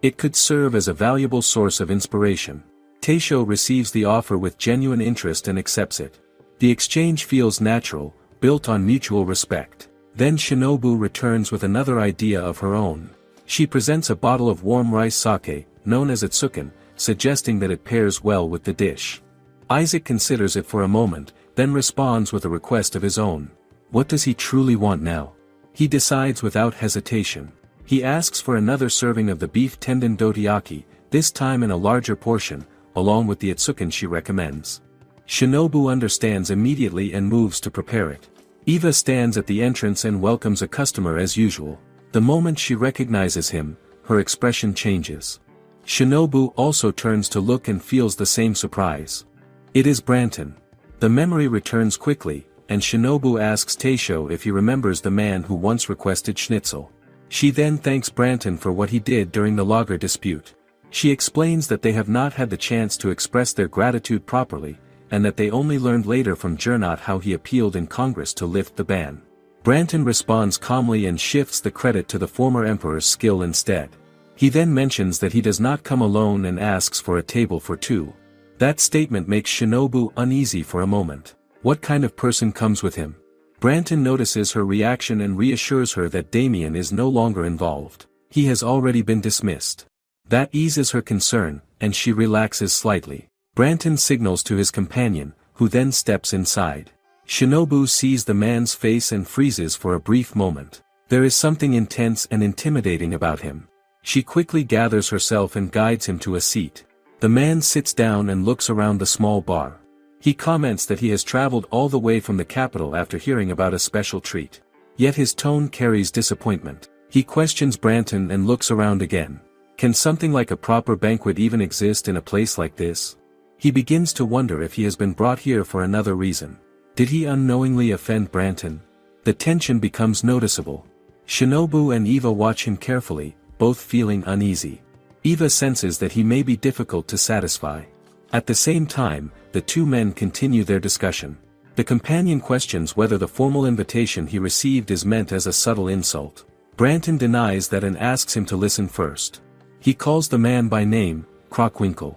It could serve as a valuable source of inspiration. Teisho receives the offer with genuine interest and accepts it. The exchange feels natural, built on mutual respect. Then Shinobu returns with another idea of her own. She presents a bottle of warm rice sake, known as Itsuken, suggesting that it pairs well with the dish. Isaac considers it for a moment, then responds with a request of his own. What does he truly want now? He decides without hesitation. He asks for another serving of the beef tendon dorayaki, this time in a larger portion, along with the Itsuken she recommends. Shinobu understands immediately and moves to prepare it. Eva stands at the entrance and welcomes a customer as usual. The moment she recognizes him, her expression changes. Shinobu also turns to look and feels the same surprise. It is Branton. The memory returns quickly, and Shinobu asks Teisho if he remembers the man who once requested schnitzel. She then thanks Branton for what he did during the lager dispute. She explains that they have not had the chance to express their gratitude properly, and that they only learned later from Gernot how he appealed in Congress to lift the ban. Branton responds calmly and shifts the credit to the former emperor's skill instead. He then mentions that he does not come alone and asks for a table for two. That statement makes Shinobu uneasy for a moment. What kind of person comes with him? Branton notices her reaction and reassures her that Damien is no longer involved. He has already been dismissed. That eases her concern, and she relaxes slightly. Branton signals to his companion, who then steps inside. Shinobu sees the man's face and freezes for a brief moment. There is something intense and intimidating about him. She quickly gathers herself and guides him to a seat. The man sits down and looks around the small bar. He comments that he has traveled all the way from the capital after hearing about a special treat. Yet his tone carries disappointment. He questions Branton and looks around again. Can something like a proper banquet even exist in a place like this? He begins to wonder if he has been brought here for another reason. Did he unknowingly offend Branton? The tension becomes noticeable. Shinobu and Eva watch him carefully, both feeling uneasy. Eva senses that he may be difficult to satisfy. At the same time, the two men continue their discussion. The companion questions whether the formal invitation he received is meant as a subtle insult. Branton denies that and asks him to listen first. He calls the man by name, Crockwinkel.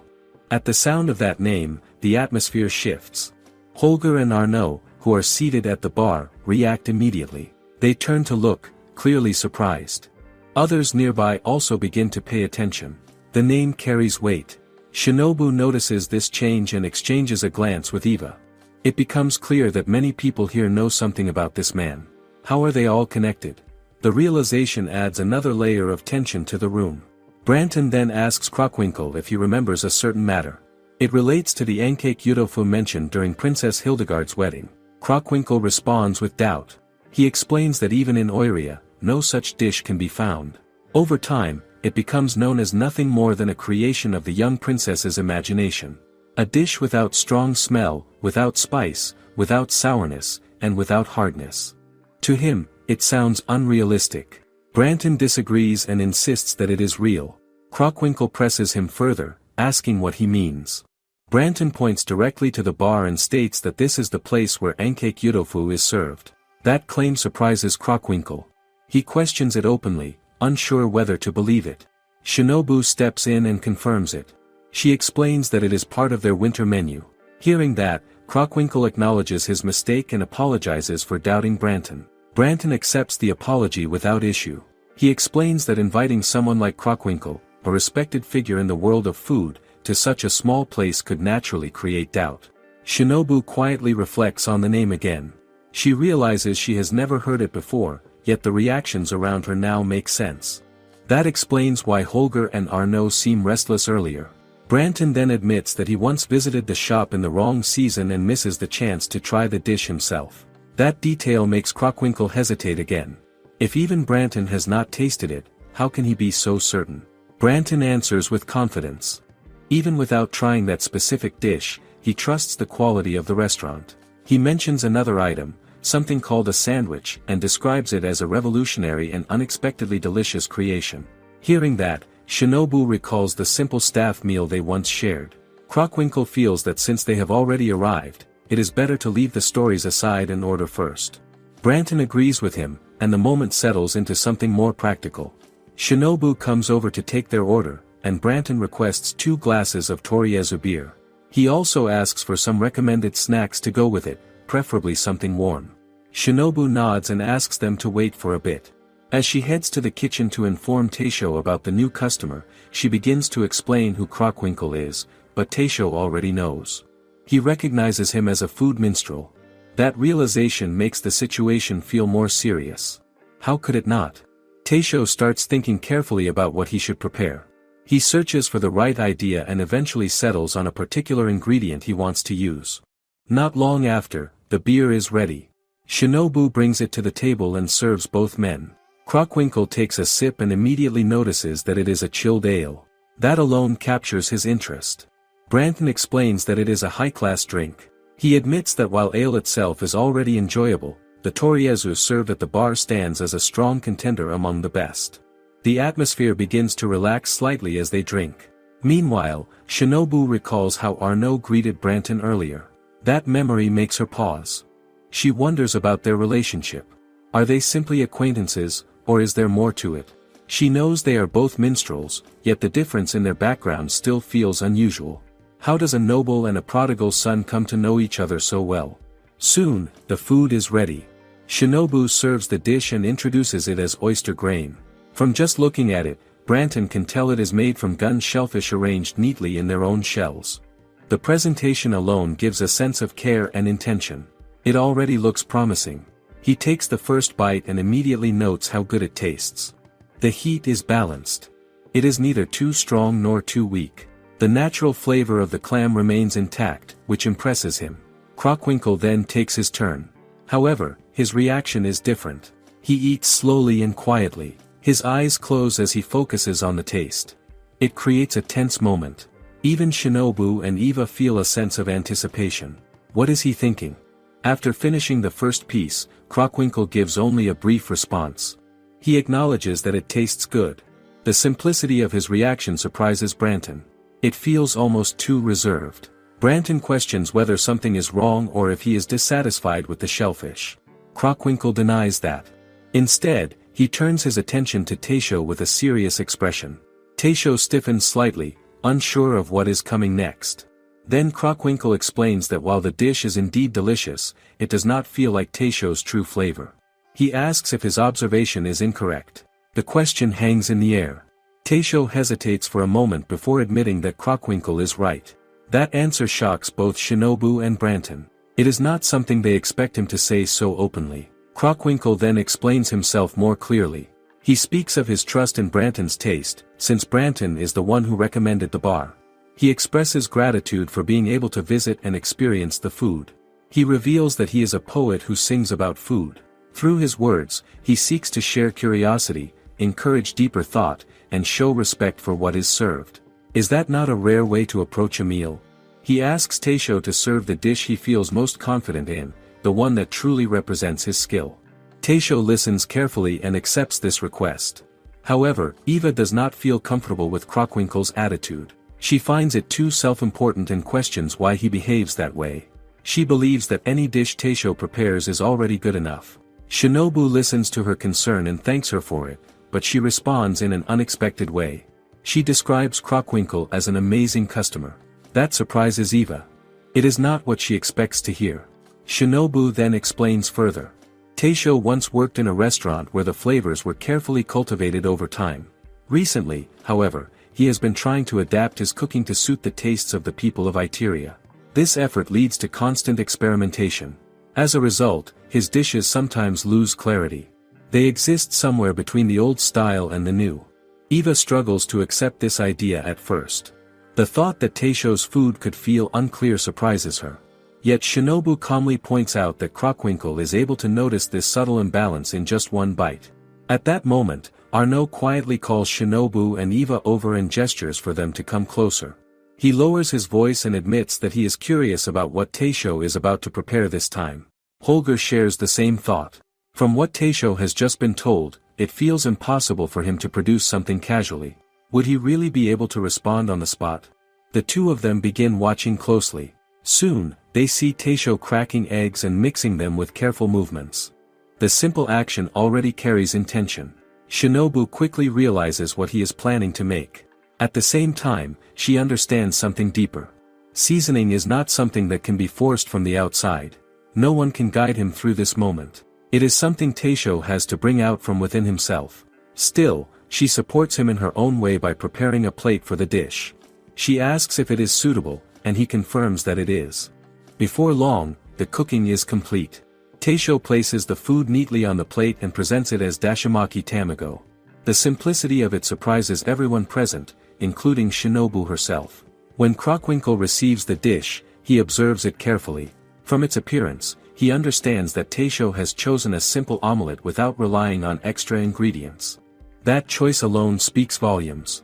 At the sound of that name, the atmosphere shifts. Holger and Arnaud, who are seated at the bar, react immediately. They turn to look, clearly surprised. Others nearby also begin to pay attention. The name carries weight. Shinobu notices this change and exchanges a glance with Eva. It becomes clear that many people here know something about this man. How are they all connected? The realization adds another layer of tension to the room. Branton then asks Crockwinkel if he remembers a certain matter. It relates to the ankake yudofu mentioned during Princess Hildegard's wedding. Crockwinkel responds with doubt. He explains that even in Itteria, no such dish can be found. Over time, it becomes known as nothing more than a creation of the young princess's imagination. A dish without strong smell, without spice, without sourness, and without hardness. To him, it sounds unrealistic. Branton disagrees and insists that it is real. Crockwinkel presses him further, asking what he means. Branton points directly to the bar and states that this is the place where ankake yudofu is served. That claim surprises Crockwinkel. He questions it openly, unsure whether to believe it. Shinobu steps in and confirms it. She explains that it is part of their winter menu. Hearing that, Crockwinkel acknowledges his mistake and apologizes for doubting Branton. Branton accepts the apology without issue. He explains that inviting someone like Crockwinkel, a respected figure in the world of food, to such a small place could naturally create doubt. Shinobu quietly reflects on the name again. She realizes she has never heard it before, yet the reactions around her now make sense. That explains why Holger and Arnaud seem restless earlier. Branton then admits that he once visited the shop in the wrong season and misses the chance to try the dish himself. That detail makes Crockwinkel hesitate again. If even Branton has not tasted it, how can he be so certain? Branton answers with confidence. Even without trying that specific dish, he trusts the quality of the restaurant. He mentions another item, something called a sandwich, and describes it as a revolutionary and unexpectedly delicious creation. Hearing that, Shinobu recalls the simple staff meal they once shared. Crockwinkel feels that since they have already arrived, it is better to leave the stories aside and order first. Branton agrees with him, and the moment settles into something more practical. Shinobu comes over to take their order, and Branton requests 2 glasses of Toriezu beer. He also asks for some recommended snacks to go with it, preferably something warm. Shinobu nods and asks them to wait for a bit. As she heads to the kitchen to inform Taisho about the new customer, she begins to explain who Crockwinkel is, but Taisho already knows. He recognizes him as a food minstrel. That realization makes the situation feel more serious. How could it not? Taisho starts thinking carefully about what he should prepare. He searches for the right idea and eventually settles on a particular ingredient he wants to use. Not long after, the beer is ready. Shinobu brings it to the table and serves both men. Crockwinkel takes a sip and immediately notices that it is a chilled ale. That alone captures his interest. Branton explains that it is a high-class drink. He admits that while ale itself is already enjoyable, the Toriezu served at the bar stands as a strong contender among the best. The atmosphere begins to relax slightly as they drink. Meanwhile, Shinobu recalls how Arnaud greeted Branton earlier. That memory makes her pause. She wonders about their relationship. Are they simply acquaintances, or is there more to it? She knows they are both minstrels, yet the difference in their background still feels unusual. How does a noble and a prodigal son come to know each other so well? Soon, the food is ready. Shinobu serves the dish and introduces it as oyster grain. From just looking at it, Branton can tell it is made from gun shellfish arranged neatly in their own shells. The presentation alone gives a sense of care and intention. It already looks promising. He takes the first bite and immediately notes how good it tastes. The heat is balanced. It is neither too strong nor too weak. The natural flavor of the clam remains intact, which impresses him. Crockwinkel then takes his turn. However, his reaction is different. He eats slowly and quietly. His eyes close as he focuses on the taste. It creates a tense moment. Even Shinobu and Eva feel a sense of anticipation. What is he thinking? After finishing the first piece, Krockwinkel gives only a brief response. He acknowledges that it tastes good. The simplicity of his reaction surprises Branton. It feels almost too reserved. Branton questions whether something is wrong or if he is dissatisfied with the shellfish. Krockwinkel denies that. Instead, he turns his attention to Taisho with a serious expression. Taisho stiffens slightly, unsure of what is coming next. Then Krockwinkel explains that while the dish is indeed delicious, it does not feel like Taisho's true flavor. He asks if his observation is incorrect. The question hangs in the air. Taisho hesitates for a moment before admitting that Krockwinkel is right. That answer shocks both Shinobu and Branton. It is not something they expect him to say so openly. Krockwinkel then explains himself more clearly. He speaks of his trust in Branton's taste, since Branton is the one who recommended the bar. He expresses gratitude for being able to visit and experience the food. He reveals that he is a poet who sings about food. Through his words, he seeks to share curiosity, encourage deeper thought, and show respect for what is served. Is that not a rare way to approach a meal? He asks Taisho to serve the dish he feels most confident in, the one that truly represents his skill. Taisho listens carefully and accepts this request. However, Eva does not feel comfortable with Krockwinkel's attitude. She finds it too self-important and questions why he behaves that way. She believes that any dish Taisho prepares is already good enough. Shinobu listens to her concern and thanks her for it, but she responds in an unexpected way. She describes Krockwinkel as an amazing customer. That surprises Eva. It is not what she expects to hear. Shinobu then explains further. Taisho once worked in a restaurant where the flavors were carefully cultivated over time. Recently, however, he has been trying to adapt his cooking to suit the tastes of the people of Itteria. This effort leads to constant experimentation. As a result, his dishes sometimes lose clarity. They exist somewhere between the old style and the new. Eva struggles to accept this idea at first. The thought that Taisho's food could feel unclear surprises her. Yet Shinobu calmly points out that Krockwinkel is able to notice this subtle imbalance in just one bite. At that moment, Arnaud quietly calls Shinobu and Eva over and gestures for them to come closer. He lowers his voice and admits that he is curious about what Taisho is about to prepare this time. Holger shares the same thought. From what Taisho has just been told, it feels impossible for him to produce something casually. Would he really be able to respond on the spot? The two of them begin watching closely. Soon, they see Taisho cracking eggs and mixing them with careful movements. The simple action already carries intention. Shinobu quickly realizes what he is planning to make. At the same time, she understands something deeper. Seasoning is not something that can be forced from the outside. No one can guide him through this moment. It is something Taisho has to bring out from within himself. Still, she supports him in her own way by preparing a plate for the dish. She asks if it is suitable, and he confirms that it is. Before long, the cooking is complete. Taisho places the food neatly on the plate and presents it as dashimaki tamago. The simplicity of it surprises everyone present, including Shinobu herself. When Krockwinkel receives the dish, he observes it carefully. From its appearance, he understands that Taisho has chosen a simple omelette without relying on extra ingredients. That choice alone speaks volumes.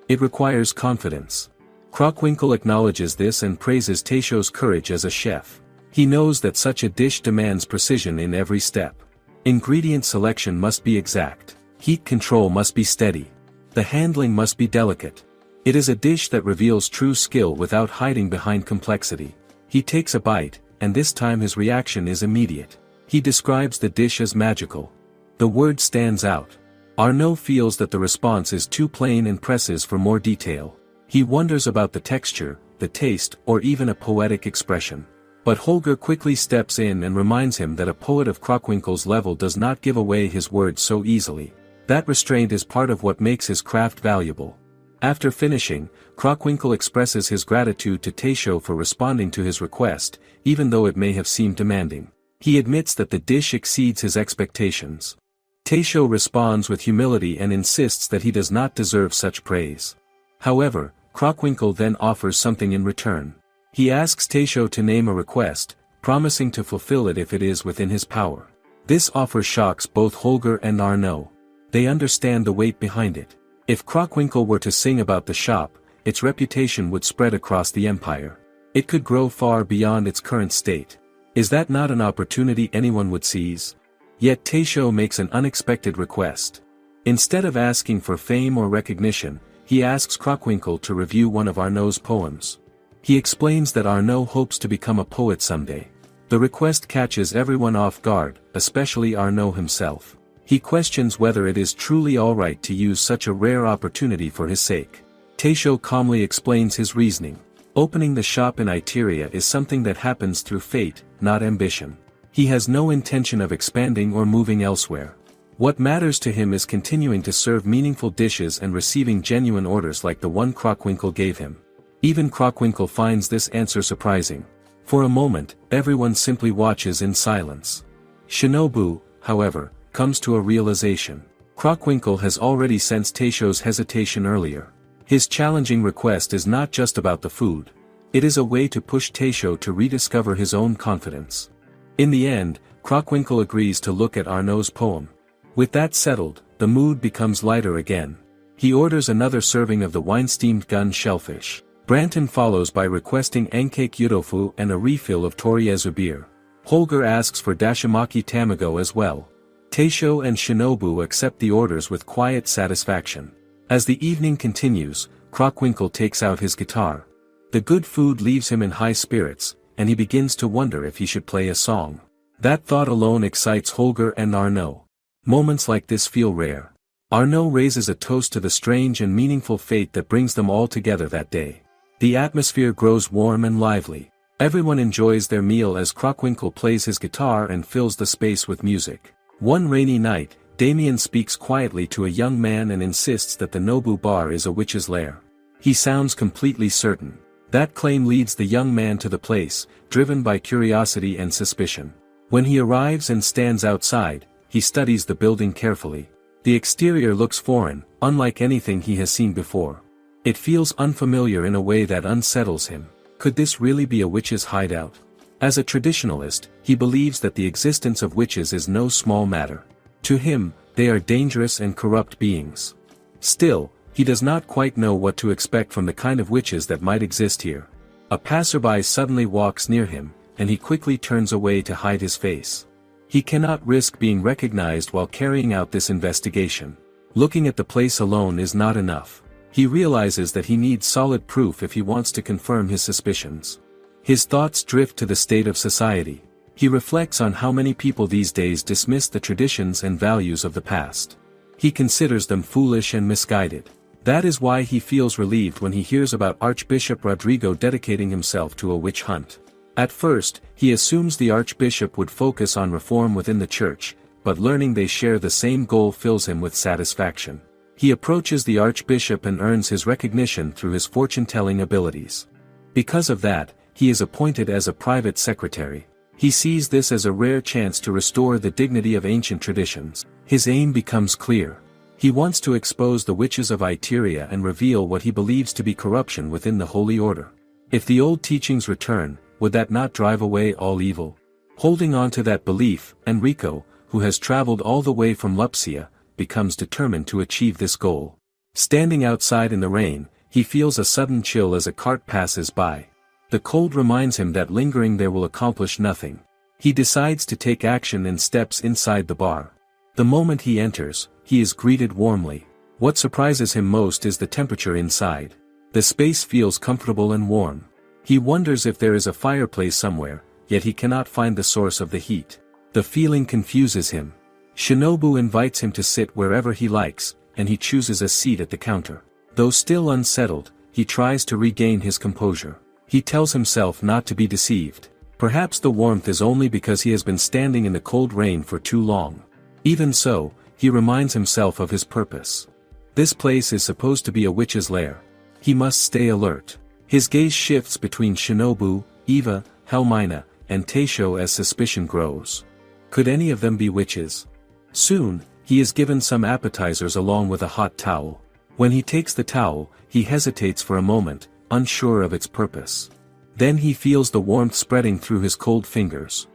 It requires confidence. Krockwinkel acknowledges this and praises Taisho's courage as a chef. He knows that such a dish demands precision in every step. Ingredient selection must be exact. Heat control must be steady. The handling must be delicate. It is a dish that reveals true skill without hiding behind complexity. He takes a bite, and this time his reaction is immediate. He describes the dish as magical. The word stands out. Arnaud feels that the response is too plain and presses for more detail. He wonders about the texture, the taste, or even a poetic expression. But Holger quickly steps in and reminds him that a poet of Krockwinkel's level does not give away his words so easily. That restraint is part of what makes his craft valuable. After finishing, Krockwinkel expresses his gratitude to Taisho for responding to his request, even though it may have seemed demanding. He admits that the dish exceeds his expectations. Taisho responds with humility and insists that he does not deserve such praise. However, Krockwinkel then offers something in return. He asks Taisho to name a request, promising to fulfill it if it is within his power. This offer shocks both Holger and Arnaud. They understand the weight behind it. If Krockwinkel were to sing about the shop, its reputation would spread across the empire. It could grow far beyond its current state. Is that not an opportunity anyone would seize? Yet Taisho makes an unexpected request. Instead of asking for fame or recognition, he asks Crocwinkle to review one of Arnaud's poems. He explains that Arnaud hopes to become a poet someday. The request catches everyone off guard, especially Arnaud himself. He questions whether it is truly alright to use such a rare opportunity for his sake. Taisho calmly explains his reasoning. Opening the shop in Itteria is something that happens through fate, not ambition. He has no intention of expanding or moving elsewhere. What matters to him is continuing to serve meaningful dishes and receiving genuine orders like the one Crocwinkle gave him. Even Crocwinkle finds this answer surprising. For a moment, everyone simply watches in silence. Shinobu, however, comes to a realization. Crocwinkle has already sensed Taisho's hesitation earlier. His challenging request is not just about the food. It is a way to push Taisho to rediscover his own confidence. In the end, Crocwinkle agrees to look at Arnaud's poem. With that settled, the mood becomes lighter again. He orders another serving of the wine-steamed gun shellfish. Branton follows by requesting enkake yudofu and a refill of toriezu beer. Holger asks for dashimaki tamago as well. Taisho and Shinobu accept the orders with quiet satisfaction. As the evening continues, Crocwinkle takes out his guitar. The good food leaves him in high spirits, and he begins to wonder if he should play a song. That thought alone excites Holger and Arnaud. Moments like this feel rare. Arnaud raises a toast to the strange and meaningful fate that brings them all together that day. The atmosphere grows warm and lively. Everyone enjoys their meal as Crocwinkle plays his guitar and fills the space with music. One rainy night, Damien speaks quietly to a young man and insists that the Nobu bar is a witch's lair. He sounds completely certain. That claim leads the young man to the place, driven by curiosity and suspicion. When he arrives and stands outside, he studies the building carefully. The exterior looks foreign, unlike anything he has seen before. It feels unfamiliar in a way that unsettles him. Could this really be a witch's hideout? As a traditionalist, he believes that the existence of witches is no small matter. To him, they are dangerous and corrupt beings. Still, he does not quite know what to expect from the kind of witches that might exist here. A passerby suddenly walks near him, and he quickly turns away to hide his face. He cannot risk being recognized while carrying out this investigation. Looking at the place alone is not enough. He realizes that he needs solid proof if he wants to confirm his suspicions. His thoughts drift to the state of society. He reflects on how many people these days dismiss the traditions and values of the past. He considers them foolish and misguided. That is why he feels relieved when he hears about Archbishop Rodrigo dedicating himself to a witch hunt. At first, he assumes the Archbishop would focus on reform within the church, but learning they share the same goal fills him with satisfaction. He approaches the Archbishop and earns his recognition through his fortune-telling abilities. Because of that, he is appointed as a private secretary. He sees this as a rare chance to restore the dignity of ancient traditions. His aim becomes clear. He wants to expose the witches of Itteria and reveal what he believes to be corruption within the Holy Order. If the old teachings return, would that not drive away all evil? Holding on to that belief, Enrico, who has traveled all the way from Lupsia, becomes determined to achieve this goal. Standing outside in the rain, he feels a sudden chill as a cart passes by. The cold reminds him that lingering there will accomplish nothing. He decides to take action and steps inside the bar. The moment he enters, he is greeted warmly. What surprises him most is the temperature inside. The space feels comfortable and warm. He wonders if there is a fireplace somewhere, yet he cannot find the source of the heat. The feeling confuses him. Shinobu invites him to sit wherever he likes, and he chooses a seat at the counter. Though still unsettled, he tries to regain his composure. He tells himself not to be deceived. Perhaps the warmth is only because he has been standing in the cold rain for too long. Even so, he reminds himself of his purpose. This place is supposed to be a witch's lair. He must stay alert. His gaze shifts between Shinobu, Eva, Helmina, and Taisho as suspicion grows. Could any of them be witches? Soon, he is given some appetizers along with a hot towel. When he takes the towel, he hesitates for a moment, unsure of its purpose. Then he feels the warmth spreading through his cold fingers.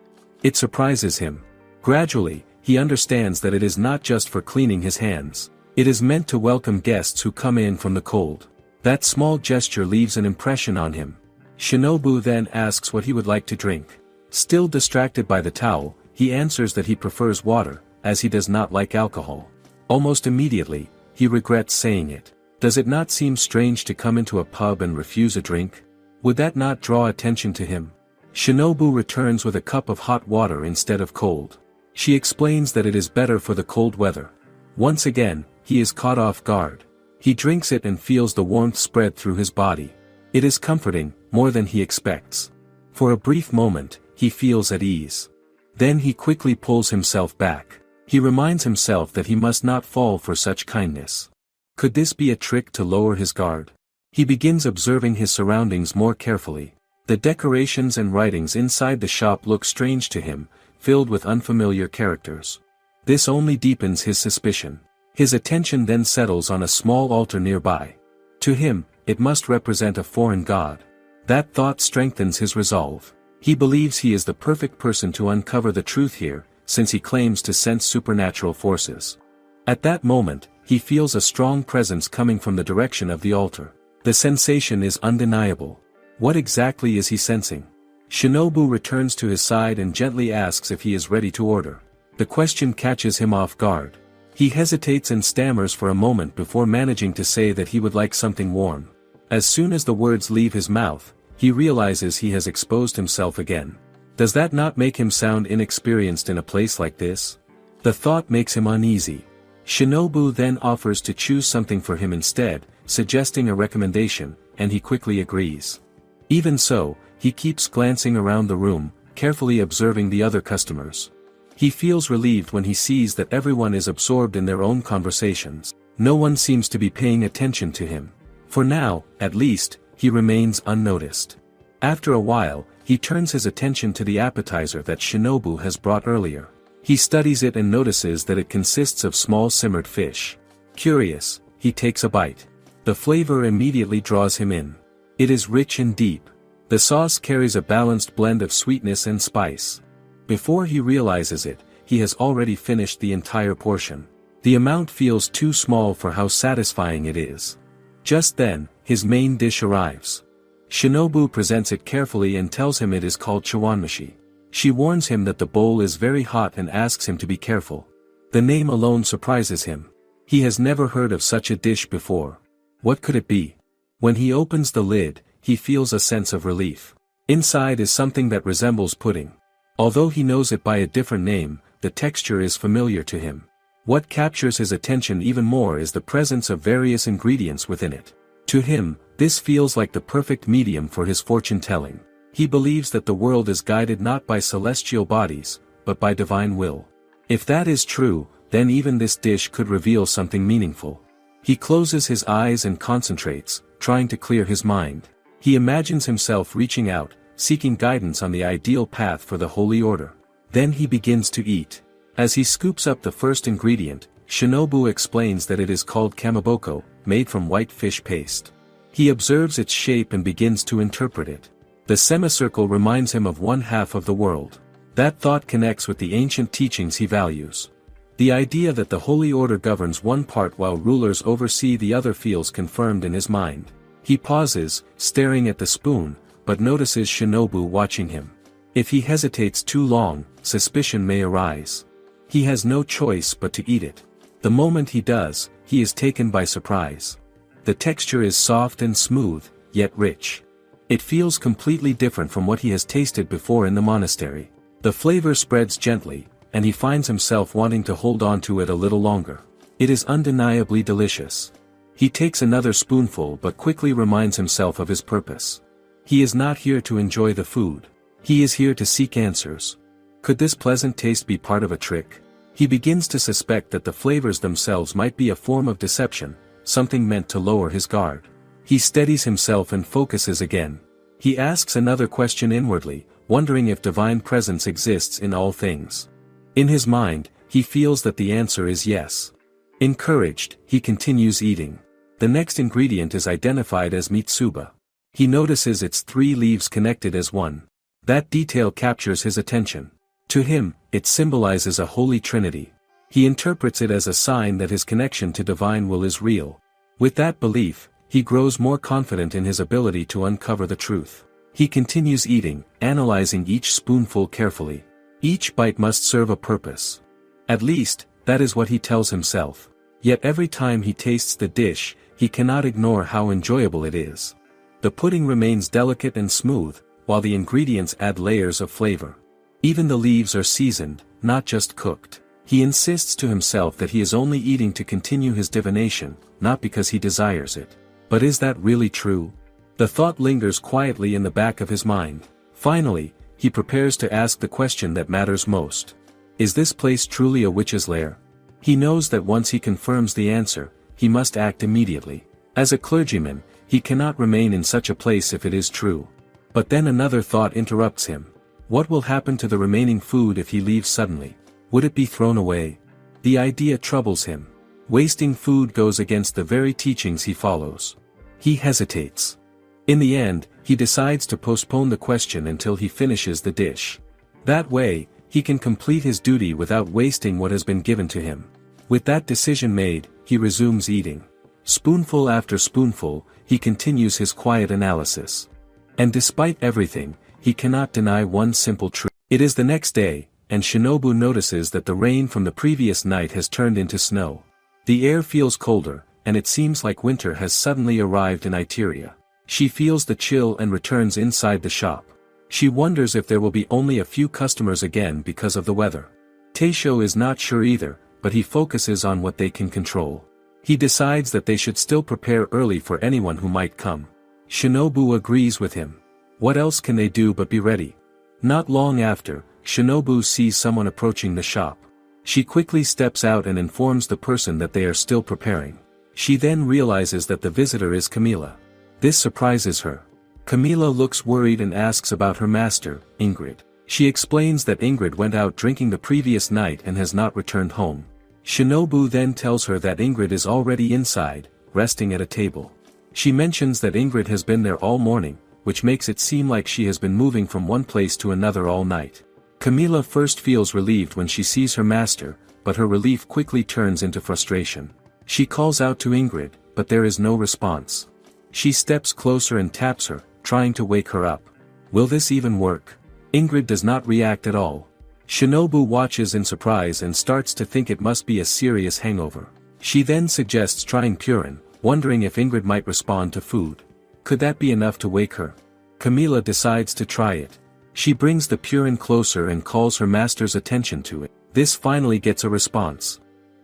It surprises him. Gradually, he understands that it is not just for cleaning his hands. It is meant to welcome guests who come in from the cold. That small gesture leaves an impression on him. Shinobu then asks what he would like to drink. Still distracted by the towel, he answers that he prefers water, as he does not like alcohol. Almost immediately, he regrets saying it. Does it not seem strange to come into a pub and refuse a drink? Would that not draw attention to him? Shinobu returns with a cup of hot water instead of cold. She explains that it is better for the cold weather. Once again, he is caught off guard. He drinks it and feels the warmth spread through his body. It is comforting, more than he expects. For a brief moment, he feels at ease. Then he quickly pulls himself back. He reminds himself that he must not fall for such kindness. Could this be a trick to lower his guard? He begins observing his surroundings more carefully. The decorations and writings inside the shop look strange to him, filled with unfamiliar characters. This only deepens his suspicion. His attention then settles on a small altar nearby. To him, it must represent a foreign god. That thought strengthens his resolve. He believes he is the perfect person to uncover the truth here, since he claims to sense supernatural forces. At that moment, he feels a strong presence coming from the direction of the altar. The sensation is undeniable. What exactly is he sensing? Shinobu returns to his side and gently asks if he is ready to order. The question catches him off guard. He hesitates and stammers for a moment before managing to say that he would like something warm. As soon as the words leave his mouth, he realizes he has exposed himself again. Does that not make him sound inexperienced in a place like this? The thought makes him uneasy. Shinobu then offers to choose something for him instead, suggesting a recommendation, and he quickly agrees. Even so, he keeps glancing around the room, carefully observing the other customers. He feels relieved when he sees that everyone is absorbed in their own conversations. No one seems to be paying attention to him. For now, at least, he remains unnoticed. After a while, he turns his attention to the appetizer that Shinobu has brought earlier. He studies it and notices that it consists of small simmered fish. Curious, he takes a bite. The flavor immediately draws him in. It is rich and deep. The sauce carries a balanced blend of sweetness and spice. Before he realizes it, he has already finished the entire portion. The amount feels too small for how satisfying it is. Just then, his main dish arrives. Shinobu presents it carefully and tells him it is called chawanmushi. She warns him that the bowl is very hot and asks him to be careful. The name alone surprises him. He has never heard of such a dish before. What could it be? When he opens the lid, he feels a sense of relief. Inside is something that resembles pudding. Although he knows it by a different name, the texture is familiar to him. What captures his attention even more is the presence of various ingredients within it. To him, this feels like the perfect medium for his fortune-telling. He believes that the world is guided not by celestial bodies, but by divine will. If that is true, then even this dish could reveal something meaningful. He closes his eyes and concentrates, trying to clear his mind. He imagines himself reaching out, seeking guidance on the ideal path for the holy order. Then he begins to eat. As he scoops up the first ingredient, Shinobu explains that it is called kamaboko, made from white fish paste. He observes its shape and begins to interpret it. The semicircle reminds him of one half of the world. That thought connects with the ancient teachings he values. The idea that the holy order governs one part while rulers oversee the other feels confirmed in his mind. He pauses, staring at the spoon, but notices Shinobu watching him. If he hesitates too long, suspicion may arise. He has no choice but to eat it. The moment he does, he is taken by surprise. The texture is soft and smooth, yet rich. It feels completely different from what he has tasted before in the monastery. The flavor spreads gently, and he finds himself wanting to hold on to it a little longer. It is undeniably delicious. He takes another spoonful but quickly reminds himself of his purpose. He is not here to enjoy the food. He is here to seek answers. Could this pleasant taste be part of a trick? He begins to suspect that the flavors themselves might be a form of deception, something meant to lower his guard. He steadies himself and focuses again. He asks another question inwardly, wondering if divine presence exists in all things. In his mind, he feels that the answer is yes. Encouraged, he continues eating. The next ingredient is identified as mitsuba. He notices its 3 leaves connected as one. That detail captures his attention. To him, it symbolizes a holy trinity. He interprets it as a sign that his connection to divine will is real. With that belief, He grows more confident in his ability to uncover the truth. He continues eating, analyzing each spoonful carefully. Each bite must serve a purpose. At least, that is what he tells himself. Yet every time he tastes the dish, he cannot ignore how enjoyable it is. The pudding remains delicate and smooth, while the ingredients add layers of flavor. Even the leaves are seasoned, not just cooked. He insists to himself that he is only eating to continue his divination, not because he desires it. But is that really true? The thought lingers quietly in the back of his mind. Finally, he prepares to ask the question that matters most. Is this place truly a witch's lair? He knows that once he confirms the answer, he must act immediately. As a clergyman, he cannot remain in such a place if it is true. But then another thought interrupts him. What will happen to the remaining food if he leaves suddenly? Would it be thrown away? The idea troubles him. Wasting food goes against the very teachings he follows. He hesitates. In the end, he decides to postpone the question until he finishes the dish. That way, he can complete his duty without wasting what has been given to him. With that decision made, he resumes eating. Spoonful after spoonful, he continues his quiet analysis. And despite everything, he cannot deny one simple truth. It is the next day, and Shinobu notices that the rain from the previous night has turned into snow. The air feels colder, and it seems like winter has suddenly arrived in Itteria. She feels the chill and returns inside the shop. She wonders if there will be only a few customers again because of the weather. Taisho is not sure either, but he focuses on what they can control. He decides that they should still prepare early for anyone who might come. Shinobu agrees with him. What else can they do but be ready? Not long after, Shinobu sees someone approaching the shop. She quickly steps out and informs the person that they are still preparing. She then realizes that the visitor is Camilla. This surprises her. Camilla looks worried and asks about her master, Ingrid. She explains that Ingrid went out drinking the previous night and has not returned home. Shinobu then tells her that Ingrid is already inside, resting at a table. She mentions that Ingrid has been there all morning, which makes it seem like she has been moving from one place to another all night. Camilla first feels relieved when she sees her master, but her relief quickly turns into frustration. She calls out to Ingrid, but there is no response. She steps closer and taps her, trying to wake her up. Will this even work? Ingrid does not react at all. Shinobu watches in surprise and starts to think it must be a serious hangover. She then suggests trying purin, wondering if Ingrid might respond to food. Could that be enough to wake her? Camilla decides to try it. She brings the purin closer and calls her master's attention to it. This finally gets a response.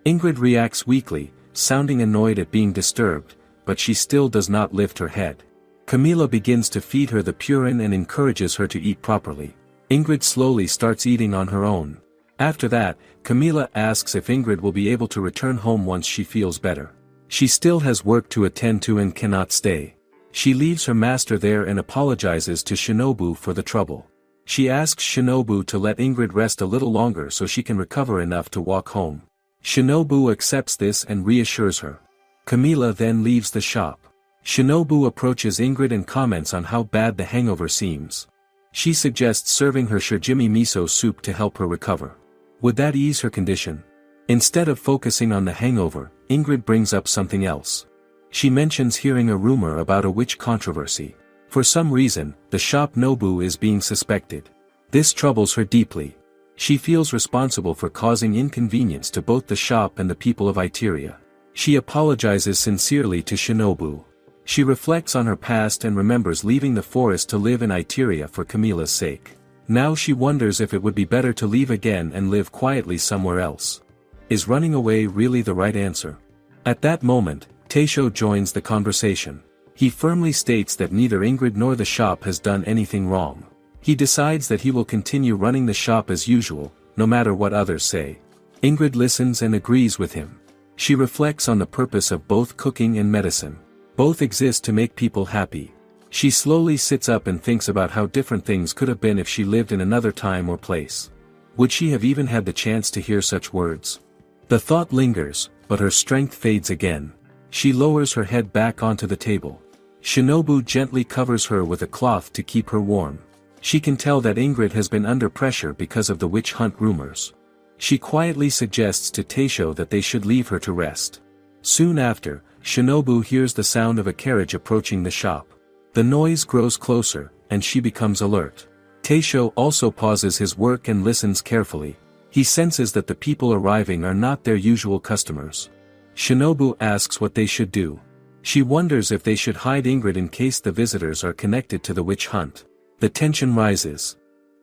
Ingrid reacts weakly, sounding annoyed at being disturbed, but she still does not lift her head. Camilla begins to feed her the purin and encourages her to eat properly. Ingrid slowly starts eating on her own. After that, Camilla asks if Ingrid will be able to return home once she feels better. She still has work to attend to and cannot stay. She leaves her master there and apologizes to Shinobu for the trouble. She asks Shinobu to let Ingrid rest a little longer so she can recover enough to walk home. Shinobu accepts this and reassures her. Camilla then leaves the shop. Shinobu approaches Ingrid and comments on how bad the hangover seems. She suggests serving her shijimi miso soup to help her recover. Would that ease her condition? Instead of focusing on the hangover, Ingrid brings up something else. She mentions hearing a rumor about a witch controversy. For some reason, the shop Nobu is being suspected. This troubles her deeply. She feels responsible for causing inconvenience to both the shop and the people of Itteria. She apologizes sincerely to Shinobu. She reflects on her past and remembers leaving the forest to live in Itteria for Camilla's sake. Now she wonders if it would be better to leave again and live quietly somewhere else. Is running away really the right answer? At that moment, Taisho joins the conversation. He firmly states that neither Ingrid nor the shop has done anything wrong. He decides that he will continue running the shop as usual, no matter what others say. Ingrid listens and agrees with him. She reflects on the purpose of both cooking and medicine. Both exist to make people happy. She slowly sits up and thinks about how different things could have been if she lived in another time or place. Would she have even had the chance to hear such words? The thought lingers, but her strength fades again. She lowers her head back onto the table. Shinobu gently covers her with a cloth to keep her warm. She can tell that Ingrid has been under pressure because of the witch hunt rumors. She quietly suggests to Taisho that they should leave her to rest. Soon after, Shinobu hears the sound of a carriage approaching the shop. The noise grows closer, and she becomes alert. Taisho also pauses his work and listens carefully. He senses that the people arriving are not their usual customers. Shinobu asks what they should do. She wonders if they should hide Ingrid in case the visitors are connected to the witch hunt. The tension rises.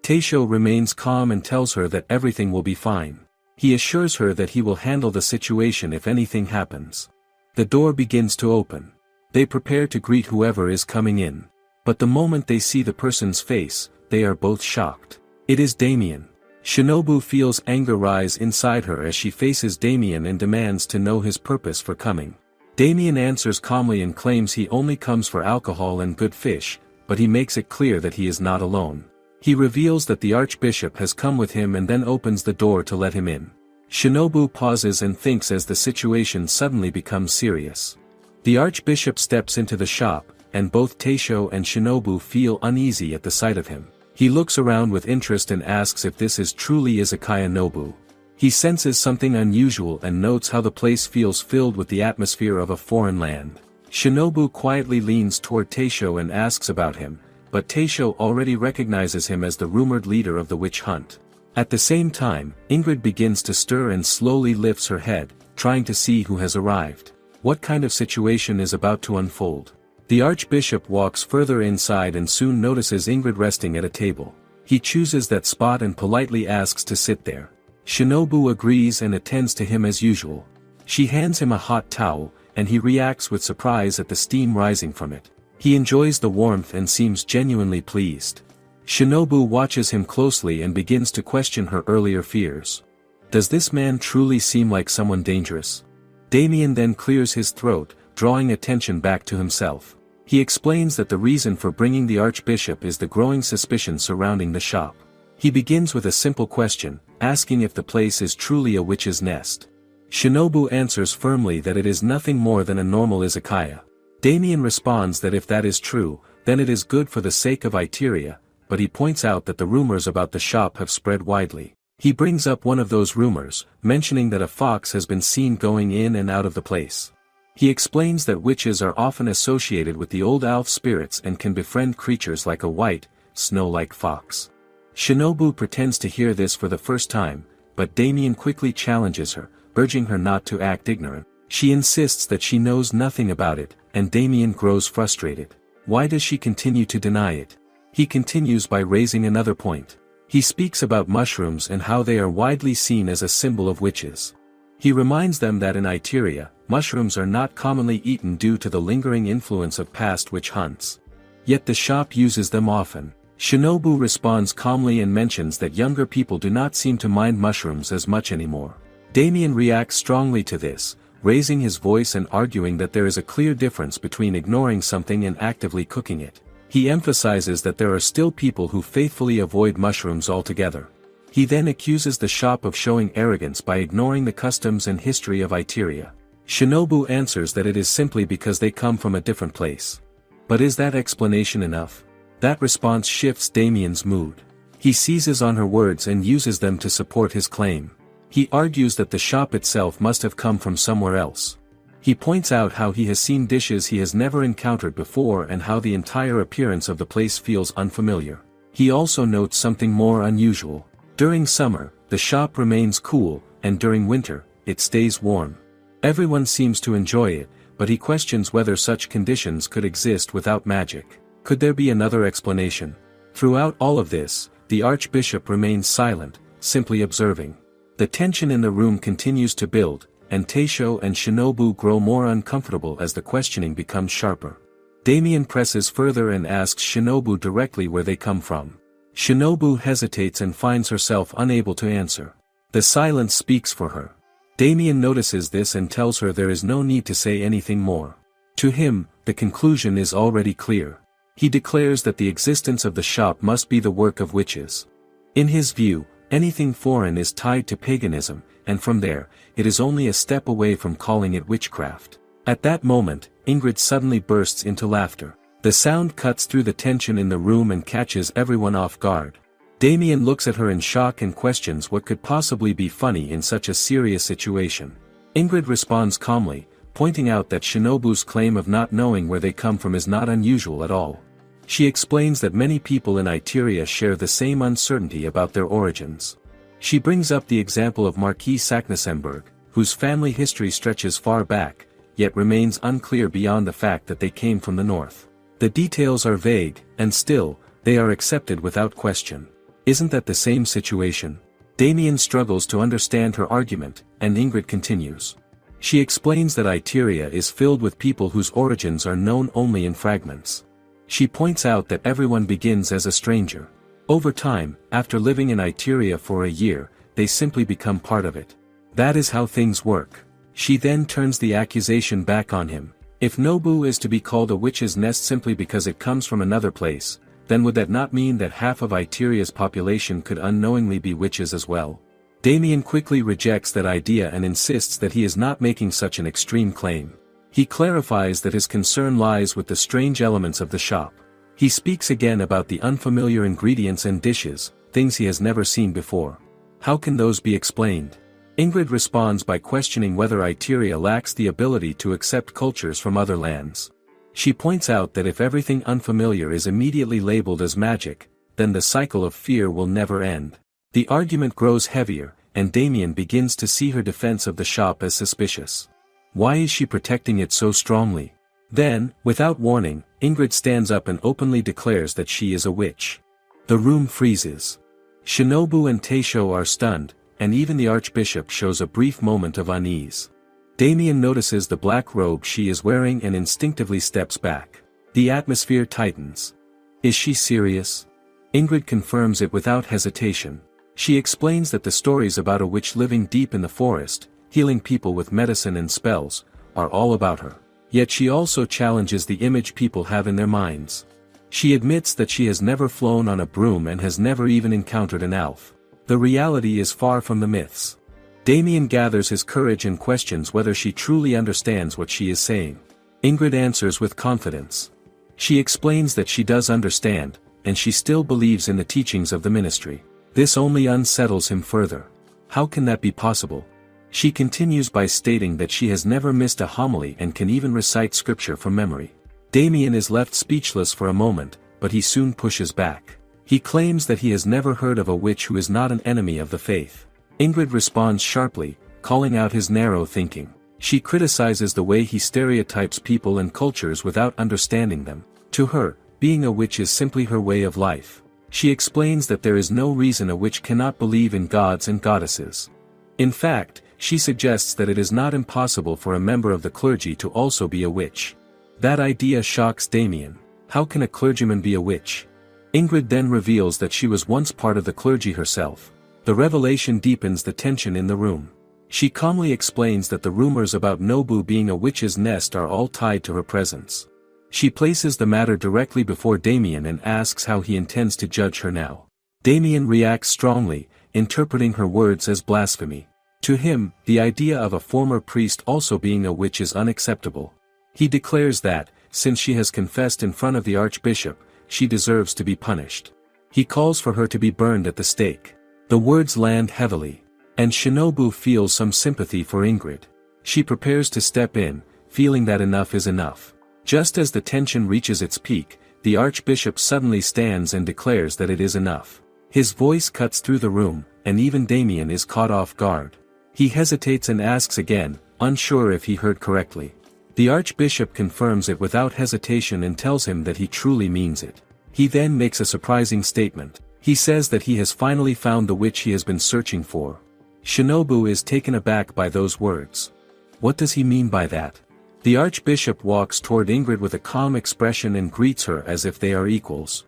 Taisho remains calm and tells her that everything will be fine. He assures her that he will handle the situation if anything happens. The door begins to open. They prepare to greet whoever is coming in. But the moment they see the person's face, they are both shocked. It is Damien. Shinobu feels anger rise inside her as she faces Damien and demands to know his purpose for coming. Damien answers calmly and claims he only comes for alcohol and good fish, but he makes it clear that he is not alone. He reveals that the archbishop has come with him and then opens the door to let him in. Shinobu pauses and thinks as the situation suddenly becomes serious. The archbishop steps into the shop, and both Taisho and Shinobu feel uneasy at the sight of him. He looks around with interest and asks if this is truly Izakaya Nobu. He senses something unusual and notes how the place feels filled with the atmosphere of a foreign land. Shinobu quietly leans toward Taisho and asks about him, but Taisho already recognizes him as the rumored leader of the witch hunt. At the same time, Ingrid begins to stir and slowly lifts her head, trying to see who has arrived. What kind of situation is about to unfold? The archbishop walks further inside and soon notices Ingrid resting at a table. He chooses that spot and politely asks to sit there. Shinobu agrees and attends to him as usual. She hands him a hot towel, and he reacts with surprise at the steam rising from it. He enjoys the warmth and seems genuinely pleased. Shinobu watches him closely and begins to question her earlier fears. Does this man truly seem like someone dangerous? Damien then clears his throat, drawing attention back to himself. He explains that the reason for bringing the archbishop is the growing suspicion surrounding the shop. He begins with a simple question, asking if the place is truly a witch's nest. Shinobu answers firmly that it is nothing more than a normal izakaya. Damien responds that if that is true, then it is good for the sake of Itteria, but he points out that the rumors about the shop have spread widely. He brings up one of those rumors, mentioning that a fox has been seen going in and out of the place. He explains that witches are often associated with the old elf spirits and can befriend creatures like a white, snow-like fox. Shinobu pretends to hear this for the first time, but Damien quickly challenges her, urging her not to act ignorant. She insists that she knows nothing about it, and Damien grows frustrated. Why does she continue to deny it? He continues by raising another point. He speaks about mushrooms and how they are widely seen as a symbol of witches. He reminds them that in Itteria, mushrooms are not commonly eaten due to the lingering influence of past witch hunts. Yet the shop uses them often. Shinobu responds calmly and mentions that younger people do not seem to mind mushrooms as much anymore. Damien reacts strongly to this, raising his voice and arguing that there is a clear difference between ignoring something and actively cooking it. He emphasizes that there are still people who faithfully avoid mushrooms altogether. He then accuses the shop of showing arrogance by ignoring the customs and history of Itteria. Shinobu answers that it is simply because they come from a different place. But is that explanation enough? That response shifts Damien's mood. He seizes on her words and uses them to support his claim. He argues that the shop itself must have come from somewhere else. He points out how he has seen dishes he has never encountered before and how the entire appearance of the place feels unfamiliar. He also notes something more unusual. During summer, the shop remains cool, and during winter, it stays warm. Everyone seems to enjoy it, but he questions whether such conditions could exist without magic. Could there be another explanation? Throughout all of this, the archbishop remains silent, simply observing. The tension in the room continues to build, and Taisho and Shinobu grow more uncomfortable as the questioning becomes sharper. Damien presses further and asks Shinobu directly where they come from. Shinobu hesitates and finds herself unable to answer. The silence speaks for her. Damien notices this and tells her there is no need to say anything more. To him, the conclusion is already clear. He declares that the existence of the shop must be the work of witches. In his view, anything foreign is tied to paganism, and from there, it is only a step away from calling it witchcraft. At that moment, Ingrid suddenly bursts into laughter. The sound cuts through the tension in the room and catches everyone off guard. Damien looks at her in shock and questions what could possibly be funny in such a serious situation. Ingrid responds calmly, pointing out that Shinobu's claim of not knowing where they come from is not unusual at all. She explains that many people in Itteria share the same uncertainty about their origins. She brings up the example of Marquis Saknussemm, whose family history stretches far back, yet remains unclear beyond the fact that they came from the north. The details are vague, and still, they are accepted without question. Isn't that the same situation? Damien struggles to understand her argument, and Ingrid continues. She explains that Itteria is filled with people whose origins are known only in fragments. She points out that everyone begins as a stranger. Over time, after living in Itteria for a year, they simply become part of it. That is how things work. She then turns the accusation back on him. If Nobu is to be called a witch's nest simply because it comes from another place, then would that not mean that half of Itteria's population could unknowingly be witches as well? Damien quickly rejects that idea and insists that he is not making such an extreme claim. He clarifies that his concern lies with the strange elements of the shop. He speaks again about the unfamiliar ingredients and dishes, things he has never seen before. How can those be explained? Ingrid responds by questioning whether Itteria lacks the ability to accept cultures from other lands. She points out that if everything unfamiliar is immediately labeled as magic, then the cycle of fear will never end. The argument grows heavier, and Damien begins to see her defense of the shop as suspicious. Why is she protecting it so strongly? Then, without warning, Ingrid stands up and openly declares that she is a witch. The room freezes. Shinobu and Taisho are stunned, and even the archbishop shows a brief moment of unease. Damien notices the black robe she is wearing and instinctively steps back. The atmosphere tightens. Is she serious? Ingrid confirms it without hesitation. She explains that the stories about a witch living deep in the forest, healing people with medicine and spells, are all about her. Yet she also challenges the image people have in their minds. She admits that she has never flown on a broom and has never even encountered an elf. The reality is far from the myths. Damien gathers his courage and questions whether she truly understands what she is saying. Ingrid answers with confidence. She explains that she does understand, and she still believes in the teachings of the ministry. This only unsettles him further. How can that be possible? She continues by stating that she has never missed a homily and can even recite scripture from memory. Damien is left speechless for a moment, but he soon pushes back. He claims that he has never heard of a witch who is not an enemy of the faith. Ingrid responds sharply, calling out his narrow thinking. She criticizes the way he stereotypes people and cultures without understanding them. To her, being a witch is simply her way of life. She explains that there is no reason a witch cannot believe in gods and goddesses. In fact, she suggests that it is not impossible for a member of the clergy to also be a witch. That idea shocks Damien. How can a clergyman be a witch? Ingrid then reveals that she was once part of the clergy herself. The revelation deepens the tension in the room. She calmly explains that the rumors about Nobu being a witch's nest are all tied to her presence. She places the matter directly before Damien and asks how he intends to judge her now. Damien reacts strongly, interpreting her words as blasphemy. To him, the idea of a former priest also being a witch is unacceptable. He declares that, since she has confessed in front of the archbishop, she deserves to be punished. He calls for her to be burned at the stake. The words land heavily, and Shinobu feels some sympathy for Ingrid. She prepares to step in, feeling that enough is enough. Just as the tension reaches its peak, the archbishop suddenly stands and declares that it is enough. His voice cuts through the room, and even Damien is caught off guard. He hesitates and asks again, unsure if he heard correctly. The archbishop confirms it without hesitation and tells him that he truly means it. He then makes a surprising statement. He says that he has finally found the witch he has been searching for. Shinobu is taken aback by those words. What does he mean by that? The archbishop walks toward Ingrid with a calm expression and greets her as if they are equals.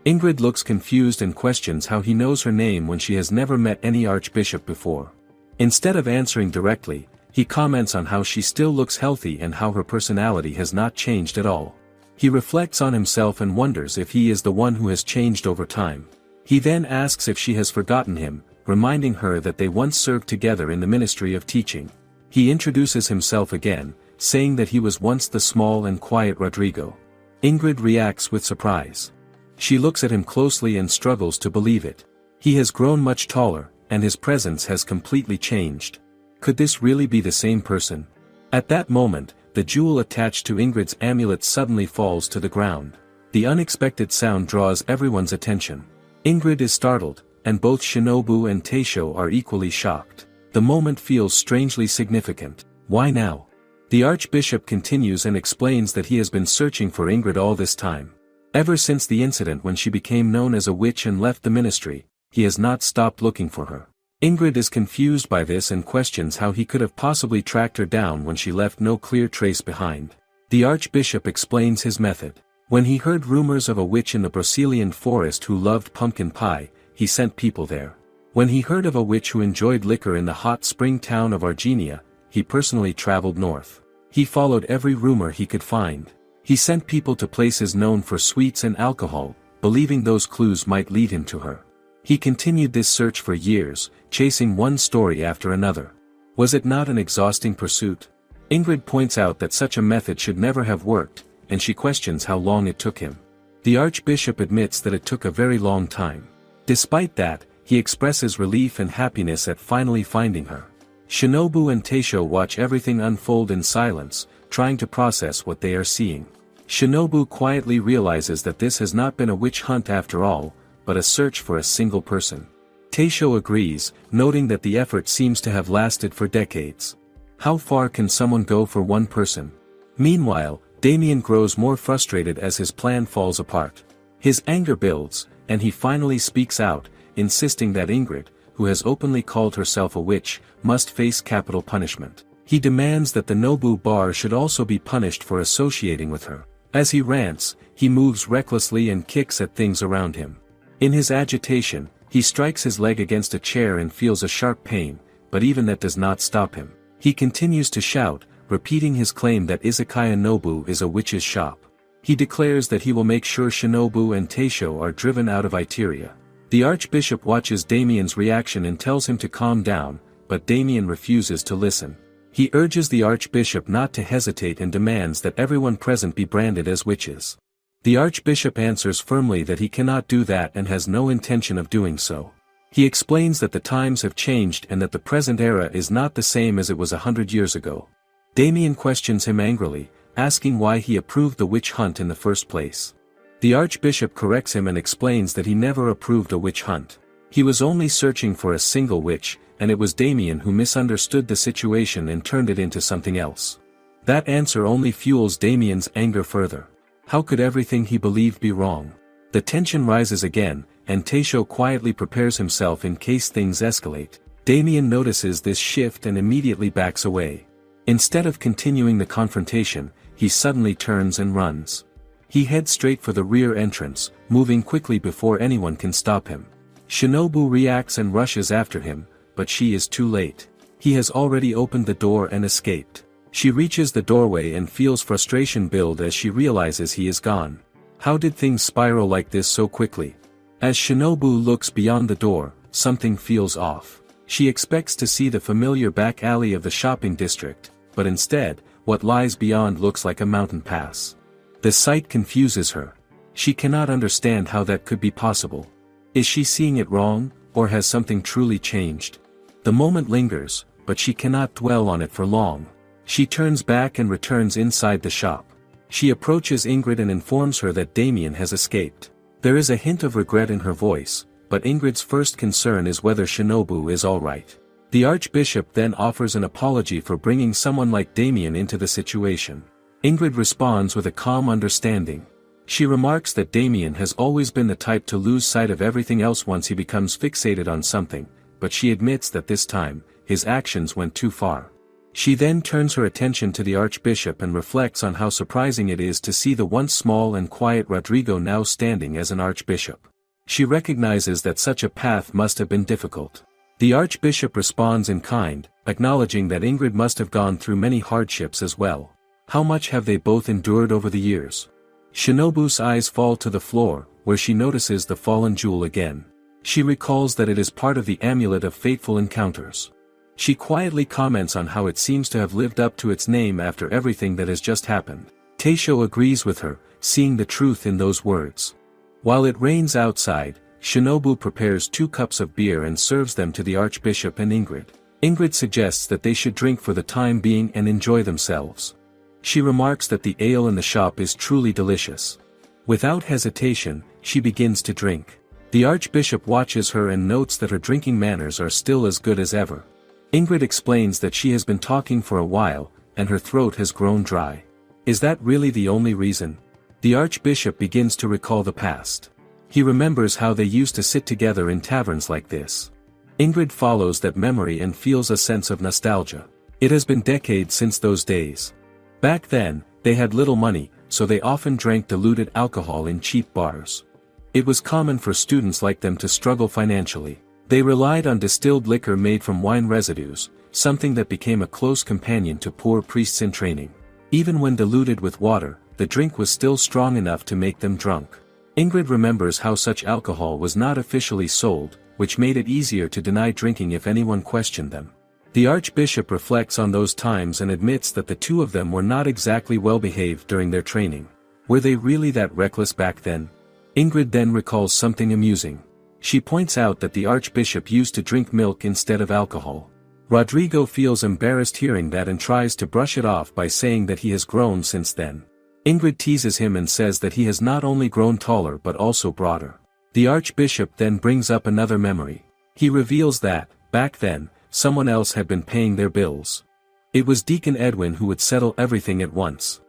Ingrid looks confused and questions how he knows her name when she has never met any archbishop before. Instead of answering directly, he comments on how she still looks healthy and how her personality has not changed at all. He reflects on himself and wonders if he is the one who has changed over time. He then asks if she has forgotten him, reminding her that they once served together in the ministry of teaching. He introduces himself again, saying that he was once the small and quiet Rodrigo. Ingrid reacts with surprise. She looks at him closely and struggles to believe it. He has grown much taller, and his presence has completely changed. Could this really be the same person? At that moment, the jewel attached to Ingrid's amulet suddenly falls to the ground. The unexpected sound draws everyone's attention. Ingrid is startled, and both Shinobu and Taisho are equally shocked. The moment feels strangely significant. Why now? The Archbishop continues and explains that he has been searching for Ingrid all this time. Ever since the incident when she became known as a witch and left the ministry, he has not stopped looking for her. Ingrid is confused by this and questions how he could have possibly tracked her down when she left no clear trace behind. The Archbishop explains his method. When he heard rumors of a witch in the Brocelian forest who loved pumpkin pie, he sent people there. When he heard of a witch who enjoyed liquor in the hot spring town of Argenia, he personally traveled north. He followed every rumor he could find. He sent people to places known for sweets and alcohol, believing those clues might lead him to her. He continued this search for years, chasing one story after another. Was it not an exhausting pursuit? Ingrid points out that such a method should never have worked, and she questions how long it took him. The Archbishop admits that it took a very long time. Despite that, he expresses relief and happiness at finally finding her. Shinobu and Taisho watch everything unfold in silence, trying to process what they are seeing. Shinobu quietly realizes that this has not been a witch hunt after all, but a search for a single person. Taisho agrees, noting that the effort seems to have lasted for decades. How far can someone go for one person? Meanwhile, Damien grows more frustrated as his plan falls apart. His anger builds, and he finally speaks out, insisting that Ingrid, who has openly called herself a witch, must face capital punishment. He demands that the Nobu bar should also be punished for associating with her. As he rants, he moves recklessly and kicks at things around him. In his agitation, he strikes his leg against a chair and feels a sharp pain, but even that does not stop him. He continues to shout, repeating his claim that Izakaya Nobu is a witch's shop. He declares that he will make sure Shinobu and Taisho are driven out of Itteria. The Archbishop watches Damien's reaction and tells him to calm down, but Damien refuses to listen. He urges the Archbishop not to hesitate and demands that everyone present be branded as witches. The Archbishop answers firmly that he cannot do that and has no intention of doing so. He explains that the times have changed and that the present era is not the same as it was 100 years ago. Damien questions him angrily, asking why he approved the witch hunt in the first place. The Archbishop corrects him and explains that he never approved a witch hunt. He was only searching for a single witch, and it was Damien who misunderstood the situation and turned it into something else. That answer only fuels Damien's anger further. How could everything he believed be wrong? The tension rises again, and Taisho quietly prepares himself in case things escalate. Damien notices this shift and immediately backs away. Instead of continuing the confrontation, he suddenly turns and runs. He heads straight for the rear entrance, moving quickly before anyone can stop him. Shinobu reacts and rushes after him, but she is too late. He has already opened the door and escaped. She reaches the doorway and feels frustration build as she realizes he is gone. How did things spiral like this so quickly? As Shinobu looks beyond the door, something feels off. She expects to see the familiar back alley of the shopping district, but instead, what lies beyond looks like a mountain pass. The sight confuses her. She cannot understand how that could be possible. Is she seeing it wrong, or has something truly changed? The moment lingers, but she cannot dwell on it for long. She turns back and returns inside the shop. She approaches Ingrid and informs her that Damien has escaped. There is a hint of regret in her voice, but Ingrid's first concern is whether Shinobu is alright. The Archbishop then offers an apology for bringing someone like Damien into the situation. Ingrid responds with a calm understanding. She remarks that Damien has always been the type to lose sight of everything else once he becomes fixated on something, but she admits that this time, his actions went too far. She then turns her attention to the Archbishop and reflects on how surprising it is to see the once small and quiet Rodrigo now standing as an Archbishop. She recognizes that such a path must have been difficult. The Archbishop responds in kind, acknowledging that Ingrid must have gone through many hardships as well. How much have they both endured over the years? Shinobu's eyes fall to the floor, where she notices the fallen jewel again. She recalls that it is part of the amulet of fateful encounters. She quietly comments on how it seems to have lived up to its name after everything that has just happened. Taisho agrees with her, seeing the truth in those words. While it rains outside, Shinobu prepares 2 cups of beer and serves them to the Archbishop and Ingrid. Ingrid suggests that they should drink for the time being and enjoy themselves. She remarks that the ale in the shop is truly delicious. Without hesitation, she begins to drink. The Archbishop watches her and notes that her drinking manners are still as good as ever. Ingrid explains that she has been talking for a while, and her throat has grown dry. Is that really the only reason? The Archbishop begins to recall the past. He remembers how they used to sit together in taverns like this. Ingrid follows that memory and feels a sense of nostalgia. It has been decades since those days. Back then, they had little money, so they often drank diluted alcohol in cheap bars. It was common for students like them to struggle financially. They relied on distilled liquor made from wine residues, something that became a close companion to poor priests in training. Even when diluted with water, the drink was still strong enough to make them drunk. Ingrid remembers how such alcohol was not officially sold, which made it easier to deny drinking if anyone questioned them. The Archbishop reflects on those times and admits that the two of them were not exactly well behaved during their training. Were they really that reckless back then? Ingrid then recalls something amusing. She points out that the Archbishop used to drink milk instead of alcohol. Rodrigo feels embarrassed hearing that and tries to brush it off by saying that he has grown since then. Ingrid teases him and says that he has not only grown taller but also broader. The Archbishop then brings up another memory. He reveals that, back then, someone else had been paying their bills. It was Deacon Edwin who would settle everything at once.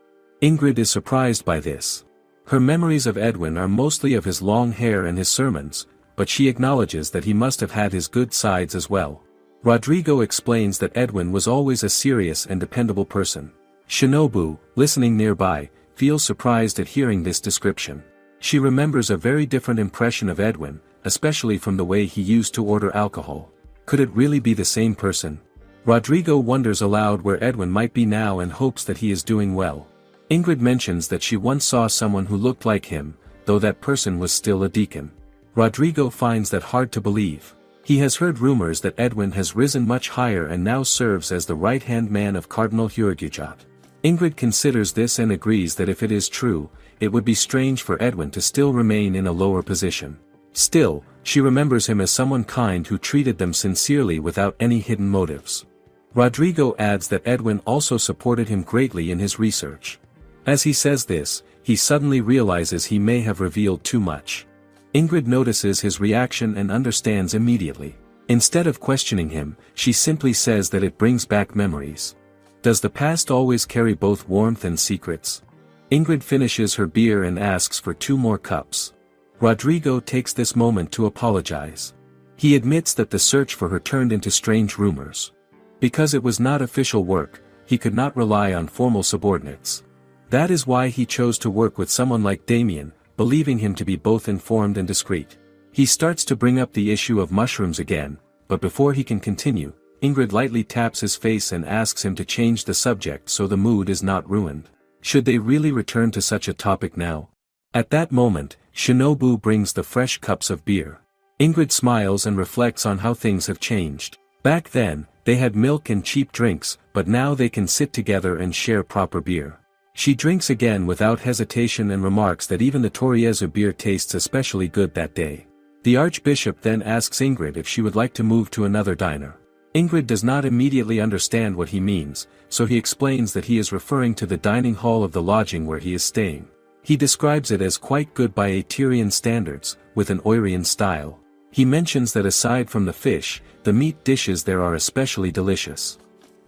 Ingrid is surprised by this. Her memories of Edwin are mostly of his long hair and his sermons, but she acknowledges that he must have had his good sides as well. Rodrigo explains that Edwin was always a serious and dependable person. Shinobu, listening nearby, feels surprised at hearing this description. She remembers a very different impression of Edwin, especially from the way he used to order alcohol. Could it really be the same person? Rodrigo wonders aloud where Edwin might be now and hopes that he is doing well. Ingrid mentions that she once saw someone who looked like him, though that person was still a deacon. Rodrigo finds that hard to believe. He has heard rumors that Edwin has risen much higher and now serves as the right-hand man of Cardinal Hurgujat. Ingrid considers this and agrees that if it is true, it would be strange for Edwin to still remain in a lower position. Still, she remembers him as someone kind who treated them sincerely without any hidden motives. Rodrigo adds that Edwin also supported him greatly in his research. As he says this, he suddenly realizes he may have revealed too much. Ingrid notices his reaction and understands immediately. Instead of questioning him, she simply says that it brings back memories. Does the past always carry both warmth and secrets? Ingrid finishes her beer and asks for 2 more cups. Rodrigo takes this moment to apologize. He admits that the search for her turned into strange rumors. Because it was not official work, he could not rely on formal subordinates. That is why he chose to work with someone like Damien, believing him to be both informed and discreet. He starts to bring up the issue of mushrooms again, but before he can continue, Ingrid lightly taps his face and asks him to change the subject so the mood is not ruined. Should they really return to such a topic now? At that moment, Shinobu brings the fresh cups of beer. Ingrid smiles and reflects on how things have changed. Back then, they had milk and cheap drinks, but now they can sit together and share proper beer. She drinks again without hesitation and remarks that even the Toriezu beer tastes especially good that day. The Archbishop then asks Ingrid if she would like to move to another diner. Ingrid does not immediately understand what he means, so he explains that he is referring to the dining hall of the lodging where he is staying. He describes it as quite good by Itterian standards, with an Oirian style. He mentions that aside from the fish, the meat dishes there are especially delicious.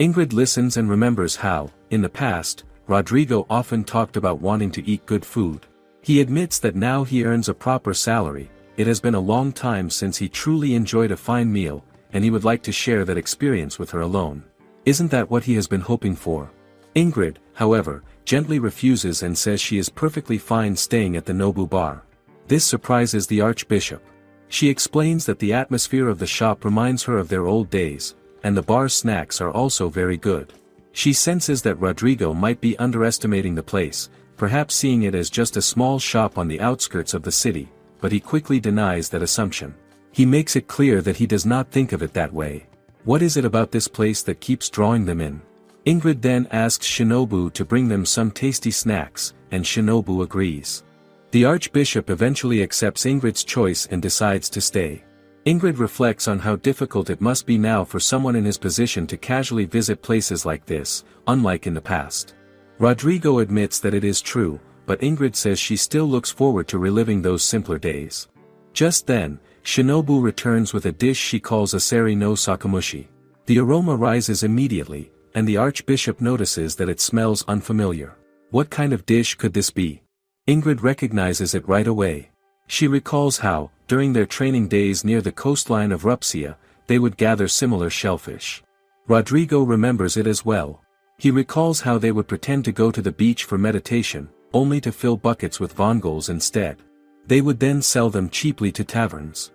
Ingrid listens and remembers how, in the past, Rodrigo often talked about wanting to eat good food. He admits that now he earns a proper salary, it has been a long time since he truly enjoyed a fine meal, and he would like to share that experience with her alone. Isn't that what he has been hoping for? Ingrid, however, gently refuses and says she is perfectly fine staying at the Nobu bar. This surprises the Archbishop. She explains that the atmosphere of the shop reminds her of their old days, and the bar's snacks are also very good. She senses that Rodrigo might be underestimating the place, perhaps seeing it as just a small shop on the outskirts of the city, but he quickly denies that assumption. He makes it clear that he does not think of it that way. What is it about this place that keeps drawing them in? Ingrid then asks Shinobu to bring them some tasty snacks, and Shinobu agrees. The Archbishop eventually accepts Ingrid's choice and decides to stay. Ingrid reflects on how difficult it must be now for someone in his position to casually visit places like this, unlike in the past. Rodrigo admits that it is true, but Ingrid says she still looks forward to reliving those simpler days. Just then, Shinobu returns with a dish she calls asari no sakamushi. The aroma rises immediately, and the archbishop notices that it smells unfamiliar. What kind of dish could this be? Ingrid recognizes it right away. She recalls how, during their training days near the coastline of Rupsia, they would gather similar shellfish. Rodrigo remembers it as well. He recalls how they would pretend to go to the beach for meditation, only to fill buckets with vongols instead. They would then sell them cheaply to taverns.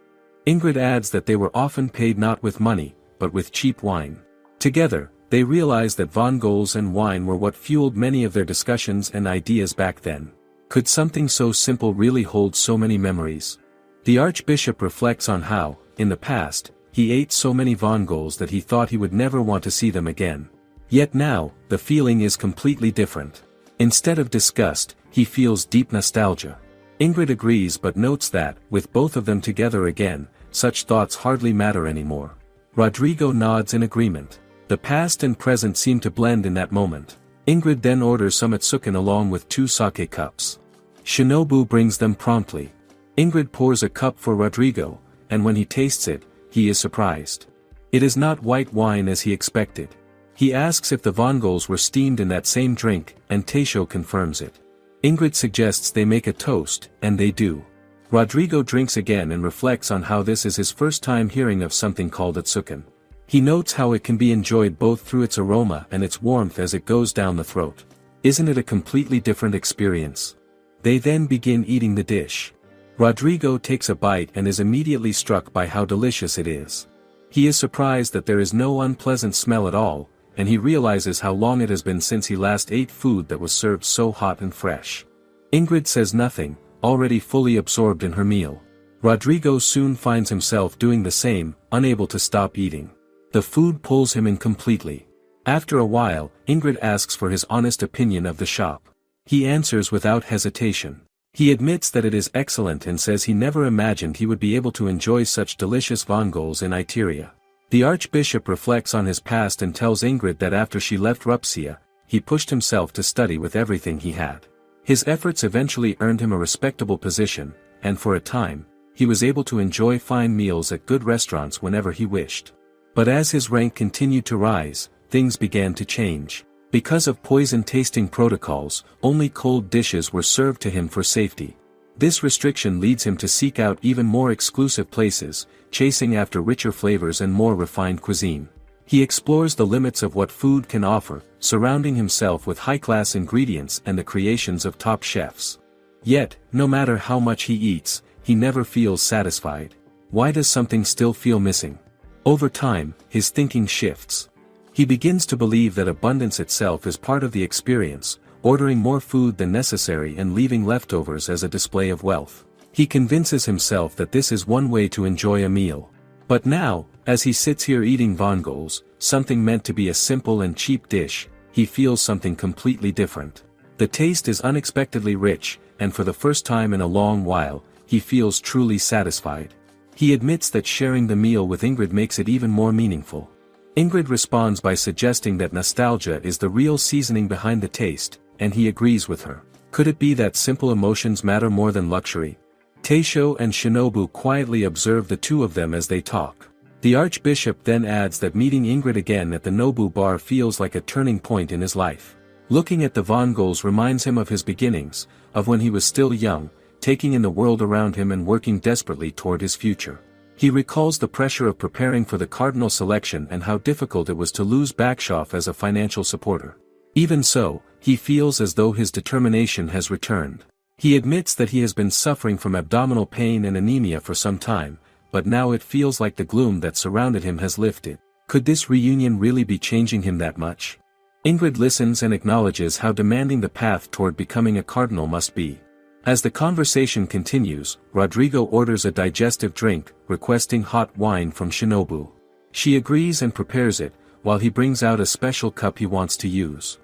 Ingrid adds that they were often paid not with money, but with cheap wine. Together, they realize that vongols and wine were what fueled many of their discussions and ideas back then. Could something so simple really hold so many memories? The archbishop reflects on how, in the past, he ate so many vongols that he thought he would never want to see them again. Yet now, the feeling is completely different. Instead of disgust, he feels deep nostalgia. Ingrid agrees but notes that, with both of them together again, such thoughts hardly matter anymore. Rodrigo nods in agreement. The past and present seem to blend in that moment. Ingrid then orders some atsuken along with 2 sake cups. Shinobu brings them promptly. Ingrid pours a cup for Rodrigo, and when he tastes it, he is surprised. It is not white wine as he expected. He asks if the vongols were steamed in that same drink, and Teisho confirms it. Ingrid suggests they make a toast, and they do. Rodrigo drinks again and reflects on how this is his first time hearing of something called atsuken. He notes how it can be enjoyed both through its aroma and its warmth as it goes down the throat. Isn't it a completely different experience? They then begin eating the dish. Rodrigo takes a bite and is immediately struck by how delicious it is. He is surprised that there is no unpleasant smell at all, and he realizes how long it has been since he last ate food that was served so hot and fresh. Ingrid says nothing, already fully absorbed in her meal. Rodrigo soon finds himself doing the same, unable to stop eating. The food pulls him in completely. After a while, Ingrid asks for his honest opinion of the shop. He answers without hesitation. He admits that it is excellent and says he never imagined he would be able to enjoy such delicious vongols in Itteria. The archbishop reflects on his past and tells Ingrid that after she left Rupsia, he pushed himself to study with everything he had. His efforts eventually earned him a respectable position, and for a time, he was able to enjoy fine meals at good restaurants whenever he wished. But as his rank continued to rise, things began to change. Because of poison-tasting protocols, only cold dishes were served to him for safety. This restriction leads him to seek out even more exclusive places, chasing after richer flavors and more refined cuisine. He explores the limits of what food can offer, surrounding himself with high-class ingredients and the creations of top chefs. Yet, no matter how much he eats, he never feels satisfied. Why does something still feel missing? Over time, his thinking shifts. He begins to believe that abundance itself is part of the experience, ordering more food than necessary and leaving leftovers as a display of wealth. He convinces himself that this is one way to enjoy a meal. But now, as he sits here eating vongols, something meant to be a simple and cheap dish, he feels something completely different. The taste is unexpectedly rich, and for the first time in a long while, he feels truly satisfied. He admits that sharing the meal with Ingrid makes it even more meaningful. Ingrid responds by suggesting that nostalgia is the real seasoning behind the taste, and he agrees with her. Could it be that simple emotions matter more than luxury? Teisho and Shinobu quietly observe the two of them as they talk. The archbishop then adds that meeting Ingrid again at the Nobu bar feels like a turning point in his life. Looking at the vongols reminds him of his beginnings, of when he was still young, taking in the world around him and working desperately toward his future. He recalls the pressure of preparing for the cardinal selection and how difficult it was to lose Backshoff as a financial supporter. Even so, he feels as though his determination has returned. He admits that he has been suffering from abdominal pain and anemia for some time, but now it feels like the gloom that surrounded him has lifted. Could this reunion really be changing him that much? Ingrid listens and acknowledges how demanding the path toward becoming a cardinal must be. As the conversation continues, Rodrigo orders a digestive drink, requesting hot wine from Shinobu. She agrees and prepares it, while he brings out a special cup he wants to use.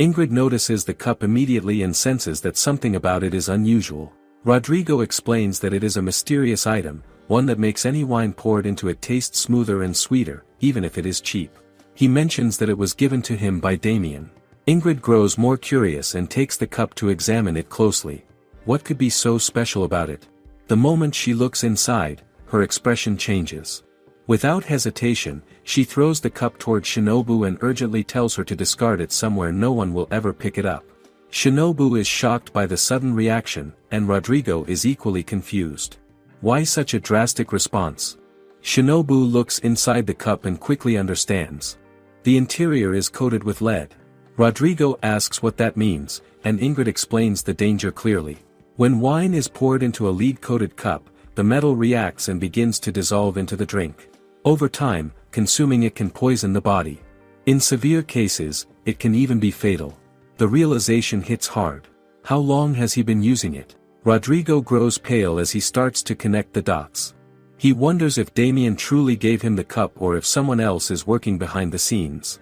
Ingrid notices the cup immediately and senses that something about it is unusual. Rodrigo explains that it is a mysterious item, one that makes any wine poured into it taste smoother and sweeter, even if it is cheap. He mentions that it was given to him by Damien. Ingrid grows more curious and takes the cup to examine it closely. What could be so special about it? The moment she looks inside, her expression changes. Without hesitation, she throws the cup toward Shinobu and urgently tells her to discard it somewhere no one will ever pick it up. Shinobu is shocked by the sudden reaction, and Rodrigo is equally confused. Why such a drastic response? Shinobu looks inside the cup and quickly understands. The interior is coated with lead. Rodrigo asks what that means, and Ingrid explains the danger clearly. When wine is poured into a lead-coated cup, the metal reacts and begins to dissolve into the drink. Over time, consuming it can poison the body. In severe cases, it can even be fatal. The realization hits hard. How long has he been using it? Rodrigo grows pale as he starts to connect the dots. He wonders if Damien truly gave him the cup or if someone else is working behind the scenes.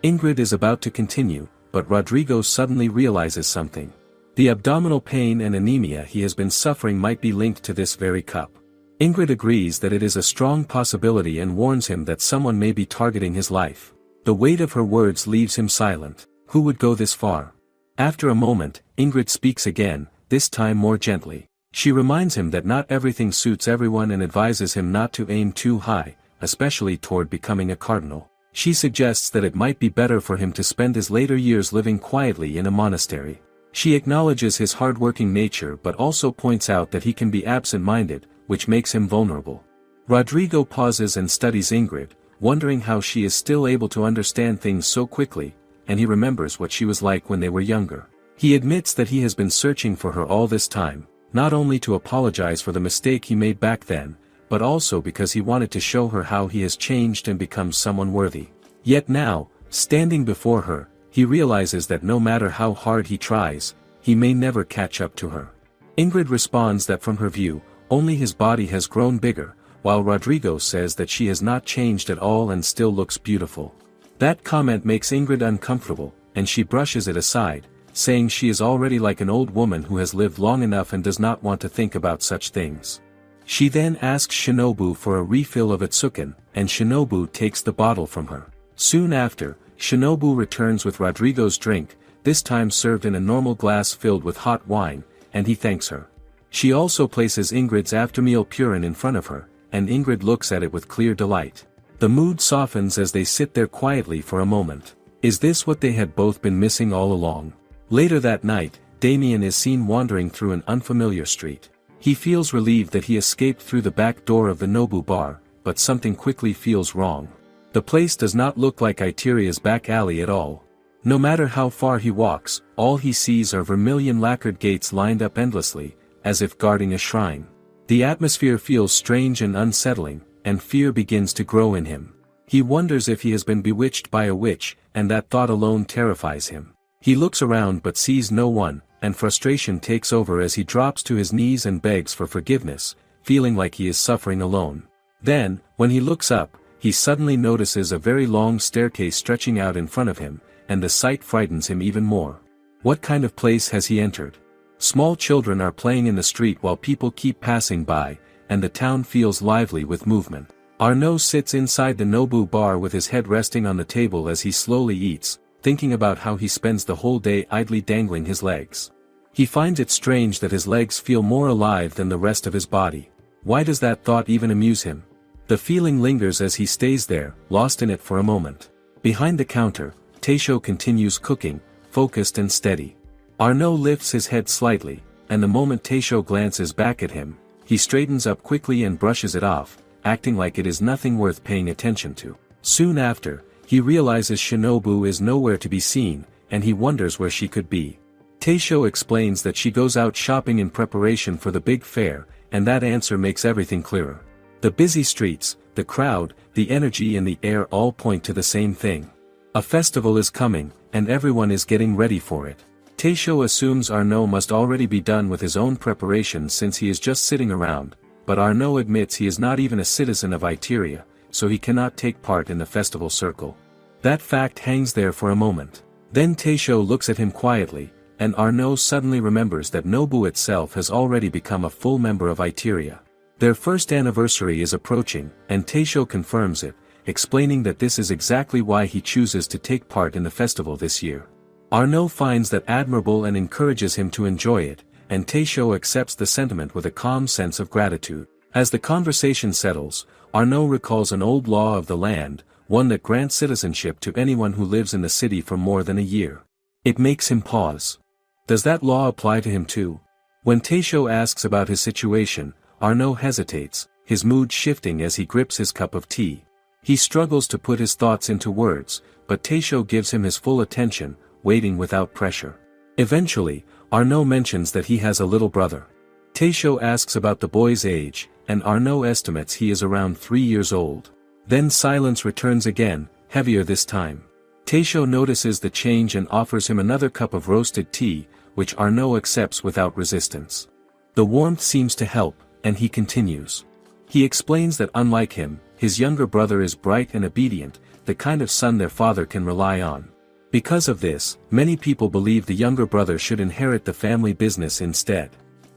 Ingrid is about to continue, but Rodrigo suddenly realizes something. The abdominal pain and anemia he has been suffering might be linked to this very cup. Ingrid agrees that it is a strong possibility and warns him that someone may be targeting his life. The weight of her words leaves him silent. Who would go this far? After a moment, Ingrid speaks again, this time more gently. She reminds him that not everything suits everyone and advises him not to aim too high, especially toward becoming a cardinal. She suggests that it might be better for him to spend his later years living quietly in a monastery. She acknowledges his hardworking nature but also points out that he can be absent-minded, which makes him vulnerable. Rodrigo pauses and studies Ingrid, wondering how she is still able to understand things so quickly, and he remembers what she was like when they were younger. He admits that he has been searching for her all this time, not only to apologize for the mistake he made back then, but also because he wanted to show her how he has changed and become someone worthy. Yet now, standing before her, he realizes that no matter how hard he tries, he may never catch up to her. Ingrid responds that from her view, only his body has grown bigger, while Rodrigo says that she has not changed at all and still looks beautiful. That comment makes Ingrid uncomfortable, and she brushes it aside, saying she is already like an old woman who has lived long enough and does not want to think about such things. She then asks Shinobu for a refill of Itsuken, and Shinobu takes the bottle from her. Soon after, Shinobu returns with Rodrigo's drink, this time served in a normal glass filled with hot wine, and he thanks her. She also places Ingrid's after-meal purin in front of her, and Ingrid looks at it with clear delight. The mood softens as they sit there quietly for a moment. Is this what they had both been missing all along? Later that night, Damien is seen wandering through an unfamiliar street. He feels relieved that he escaped through the back door of the Nobu bar, but something quickly feels wrong. The place does not look like Itteria's back alley at all. No matter how far he walks, all he sees are vermilion lacquered gates lined up endlessly, as if guarding a shrine. The atmosphere feels strange and unsettling, and fear begins to grow in him. He wonders if he has been bewitched by a witch, and that thought alone terrifies him. He looks around but sees no one, and frustration takes over as he drops to his knees and begs for forgiveness, feeling like he is suffering alone. Then, when he looks up, he suddenly notices a very long staircase stretching out in front of him, and the sight frightens him even more. What kind of place has he entered? Small children are playing in the street while people keep passing by, and the town feels lively with movement. Arnaud sits inside the Nobu bar with his head resting on the table as he slowly eats, thinking about how he spends the whole day idly dangling his legs. He finds it strange that his legs feel more alive than the rest of his body. Why does that thought even amuse him? The feeling lingers as he stays there, lost in it for a moment. Behind the counter, Teisho continues cooking, focused and steady. Arnaud lifts his head slightly, and the moment Teisho glances back at him, he straightens up quickly and brushes it off, acting like it is nothing worth paying attention to. Soon after, he realizes Shinobu is nowhere to be seen, and he wonders where she could be. Teisho explains that she goes out shopping in preparation for the big fair, and that answer makes everything clearer. The busy streets, the crowd, the energy in the air all point to the same thing. A festival is coming, and everyone is getting ready for it. Teisho assumes Arnaud must already be done with his own preparations since he is just sitting around, but Arnaud admits he is not even a citizen of Itteria, so he cannot take part in the festival circle. That fact hangs there for a moment. Then Teisho looks at him quietly, and Arnaud suddenly remembers that Nobu itself has already become a full member of Itteria. Their first anniversary is approaching, and Taisho confirms it, explaining that this is exactly why he chooses to take part in the festival this year. Arnaud finds that admirable and encourages him to enjoy it, and Taisho accepts the sentiment with a calm sense of gratitude. As the conversation settles, Arnaud recalls an old law of the land, one that grants citizenship to anyone who lives in the city for more than a year. It makes him pause. Does that law apply to him too? When Taisho asks about his situation, Arnaud hesitates, his mood shifting as he grips his cup of tea. He struggles to put his thoughts into words, but Taisho gives him his full attention, waiting without pressure. Eventually, Arnaud mentions that he has a little brother. Taisho asks about the boy's age, and Arnaud estimates he is around 3 years old. Then silence returns again, heavier this time. Taisho notices the change and offers him another cup of roasted tea, which Arnaud accepts without resistance. The warmth seems to help, and he continues. He explains that unlike him, his younger brother is bright and obedient, the kind of son their father can rely on. Because of this, many people believe the younger brother should inherit the family business instead.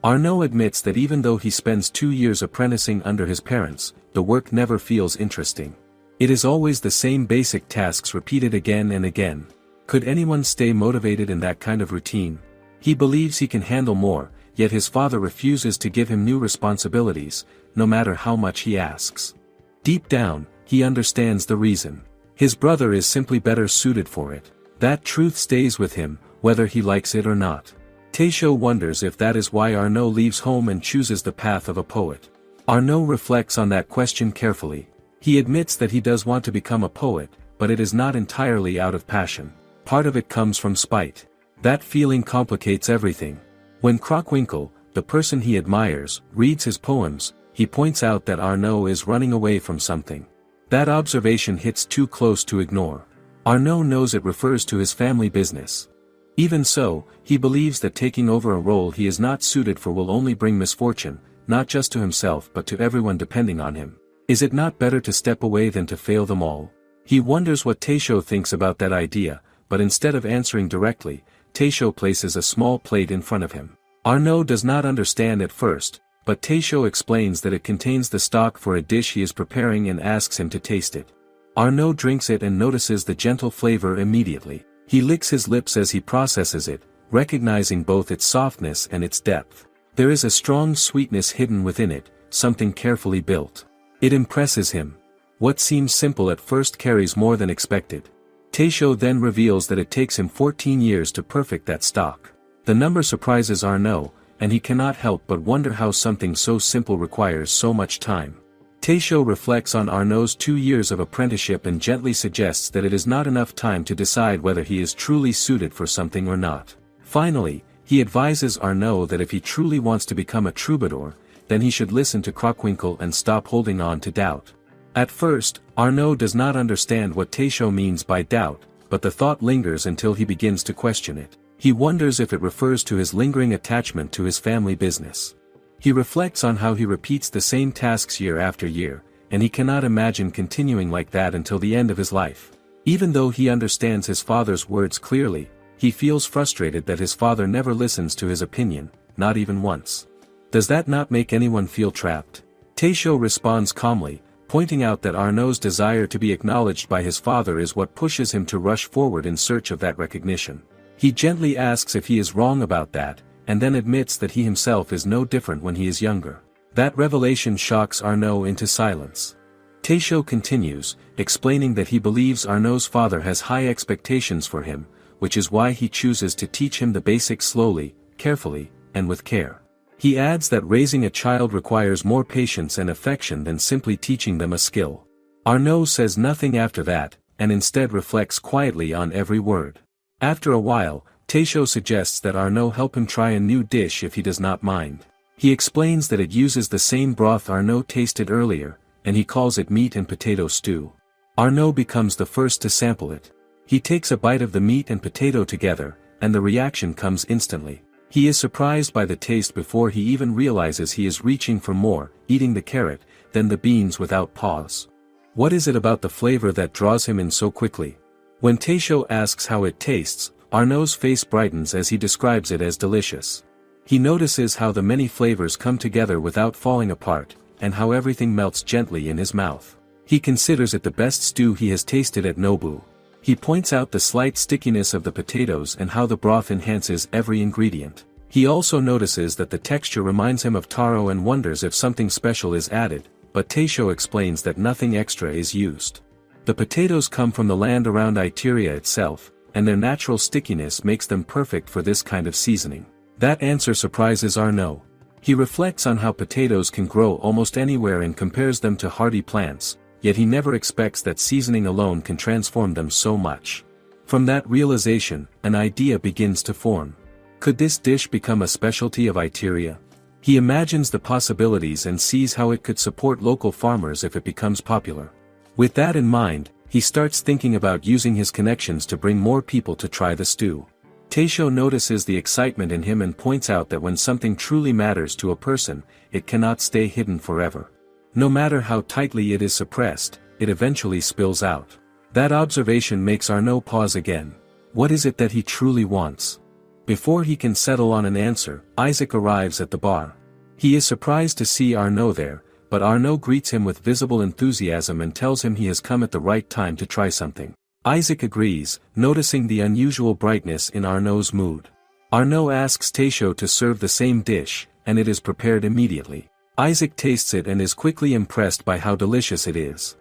Arnaud admits that even though he spends 2 years apprenticing under his parents, the work never feels interesting. It is always the same basic tasks repeated again and again. Could anyone stay motivated in that kind of routine? He believes he can handle more, yet his father refuses to give him new responsibilities, no matter how much he asks. Deep down, he understands the reason. His brother is simply better suited for it. That truth stays with him, whether he likes it or not. Taisho wonders if that is why Arnaud leaves home and chooses the path of a poet. Arnaud reflects on that question carefully. He admits that he does want to become a poet, but it is not entirely out of passion. Part of it comes from spite. That feeling complicates everything. When Krockwinkle, the person he admires, reads his poems, he points out that Arnaud is running away from something. That observation hits too close to ignore. Arnaud knows it refers to his family business. Even so, he believes that taking over a role he is not suited for will only bring misfortune, not just to himself but to everyone depending on him. Is it not better to step away than to fail them all? He wonders what Taisho thinks about that idea, but instead of answering directly, Taisho places a small plate in front of him. Arnaud does not understand at first, but Taisho explains that it contains the stock for a dish he is preparing and asks him to taste it. Arnaud drinks it and notices the gentle flavor immediately. He licks his lips as he processes it, recognizing both its softness and its depth. There is a strong sweetness hidden within it, something carefully built. It impresses him. What seems simple at first carries more than expected. Taisho then reveals that it takes him 14 years to perfect that stock. The number surprises Arnaud, and he cannot help but wonder how something so simple requires so much time. Taisho reflects on Arnaud's 2 years of apprenticeship and gently suggests that it is not enough time to decide whether he is truly suited for something or not. Finally, he advises Arnaud that if he truly wants to become a troubadour, then he should listen to Krockwinkle and stop holding on to doubt. At first, Arnaud does not understand what Taisho means by doubt, but the thought lingers until he begins to question it. He wonders if it refers to his lingering attachment to his family business. He reflects on how he repeats the same tasks year after year, and he cannot imagine continuing like that until the end of his life. Even though he understands his father's words clearly, he feels frustrated that his father never listens to his opinion, not even once. Does that not make anyone feel trapped? Taisho responds calmly, pointing out that Arnaud's desire to be acknowledged by his father is what pushes him to rush forward in search of that recognition. He gently asks if he is wrong about that, and then admits that he himself is no different when he is younger. That revelation shocks Arnaud into silence. Taisho continues, explaining that he believes Arnaud's father has high expectations for him, which is why he chooses to teach him the basics slowly, carefully, and with care. He adds that raising a child requires more patience and affection than simply teaching them a skill. Arnaud says nothing after that, and instead reflects quietly on every word. After a while, Taisho suggests that Arnaud help him try a new dish if he does not mind. He explains that it uses the same broth Arnaud tasted earlier, and he calls it meat and potato stew. Arnaud becomes the first to sample it. He takes a bite of the meat and potato together, and the reaction comes instantly. He is surprised by the taste before he even realizes he is reaching for more, eating the carrot, then the beans without pause. What is it about the flavor that draws him in so quickly? When Taisho asks how it tastes, Arnaud's face brightens as he describes it as delicious. He notices how the many flavors come together without falling apart, and how everything melts gently in his mouth. He considers it the best stew he has tasted at Nobu. He points out the slight stickiness of the potatoes and how the broth enhances every ingredient. He also notices that the texture reminds him of taro and wonders if something special is added, but Taisho explains that nothing extra is used. The potatoes come from the land around Itteria itself, and their natural stickiness makes them perfect for this kind of seasoning. That answer surprises Arnaud. He reflects on how potatoes can grow almost anywhere and compares them to hardy plants, yet he never expects that seasoning alone can transform them so much. From that realization, an idea begins to form. Could this dish become a specialty of Itteria? He imagines the possibilities and sees how it could support local farmers if it becomes popular. With that in mind, he starts thinking about using his connections to bring more people to try the stew. Taisho notices the excitement in him and points out that when something truly matters to a person, it cannot stay hidden forever. No matter how tightly it is suppressed, it eventually spills out. That observation makes Arnaud pause again. What is it that he truly wants? Before he can settle on an answer, Isaac arrives at the bar. He is surprised to see Arnaud there, but Arnaud greets him with visible enthusiasm and tells him he has come at the right time to try something. Isaac agrees, noticing the unusual brightness in Arnaud's mood. Arnaud asks Taisho to serve the same dish, and it is prepared immediately. Isaac tastes it and is quickly impressed by how delicious it is.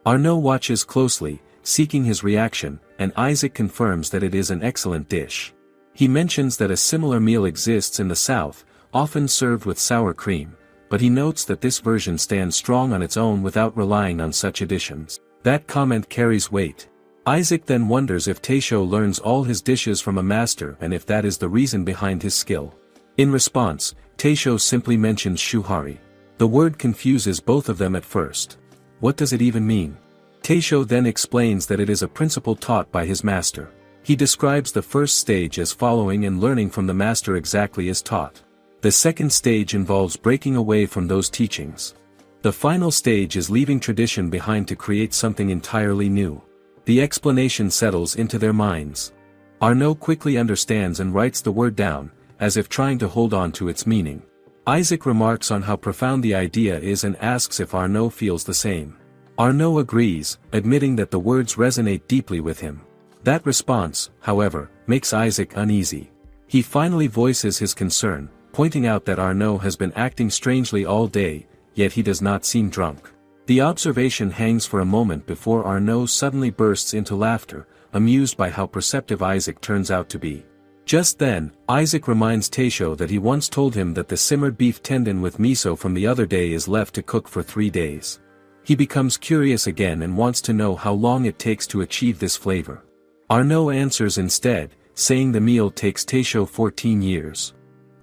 Arnaud watches closely, seeking his reaction, and Isaac confirms that it is an excellent dish. He mentions that a similar meal exists in the south, often served with sour cream, but he notes that this version stands strong on its own without relying on such additions. That comment carries weight. Isaac then wonders if Taisho learns all his dishes from a master and if that is the reason behind his skill. In response, Taisho simply mentions shuhari. The word confuses both of them at first. What does it even mean? Taisho then explains that it is a principle taught by his master. He describes the first stage as following and learning from the master exactly as taught. The second stage involves breaking away from those teachings. The final stage is leaving tradition behind to create something entirely new. The explanation settles into their minds. Arnaud quickly understands and writes the word down, as if trying to hold on to its meaning. Isaac remarks on how profound the idea is and asks if Arnaud feels the same. Arnaud agrees, admitting that the words resonate deeply with him. That response, however, makes Isaac uneasy. He finally voices his concern, pointing out that Arnaud has been acting strangely all day, yet he does not seem drunk. The observation hangs for a moment before Arnaud suddenly bursts into laughter, amused by how perceptive Isaac turns out to be. Just then, Isaac reminds Taisho that he once told him that the simmered beef tendon with miso from the other day is left to cook for 3 days. He becomes curious again and wants to know how long it takes to achieve this flavor. Arnaud answers instead, saying the meal takes Taisho 14 years.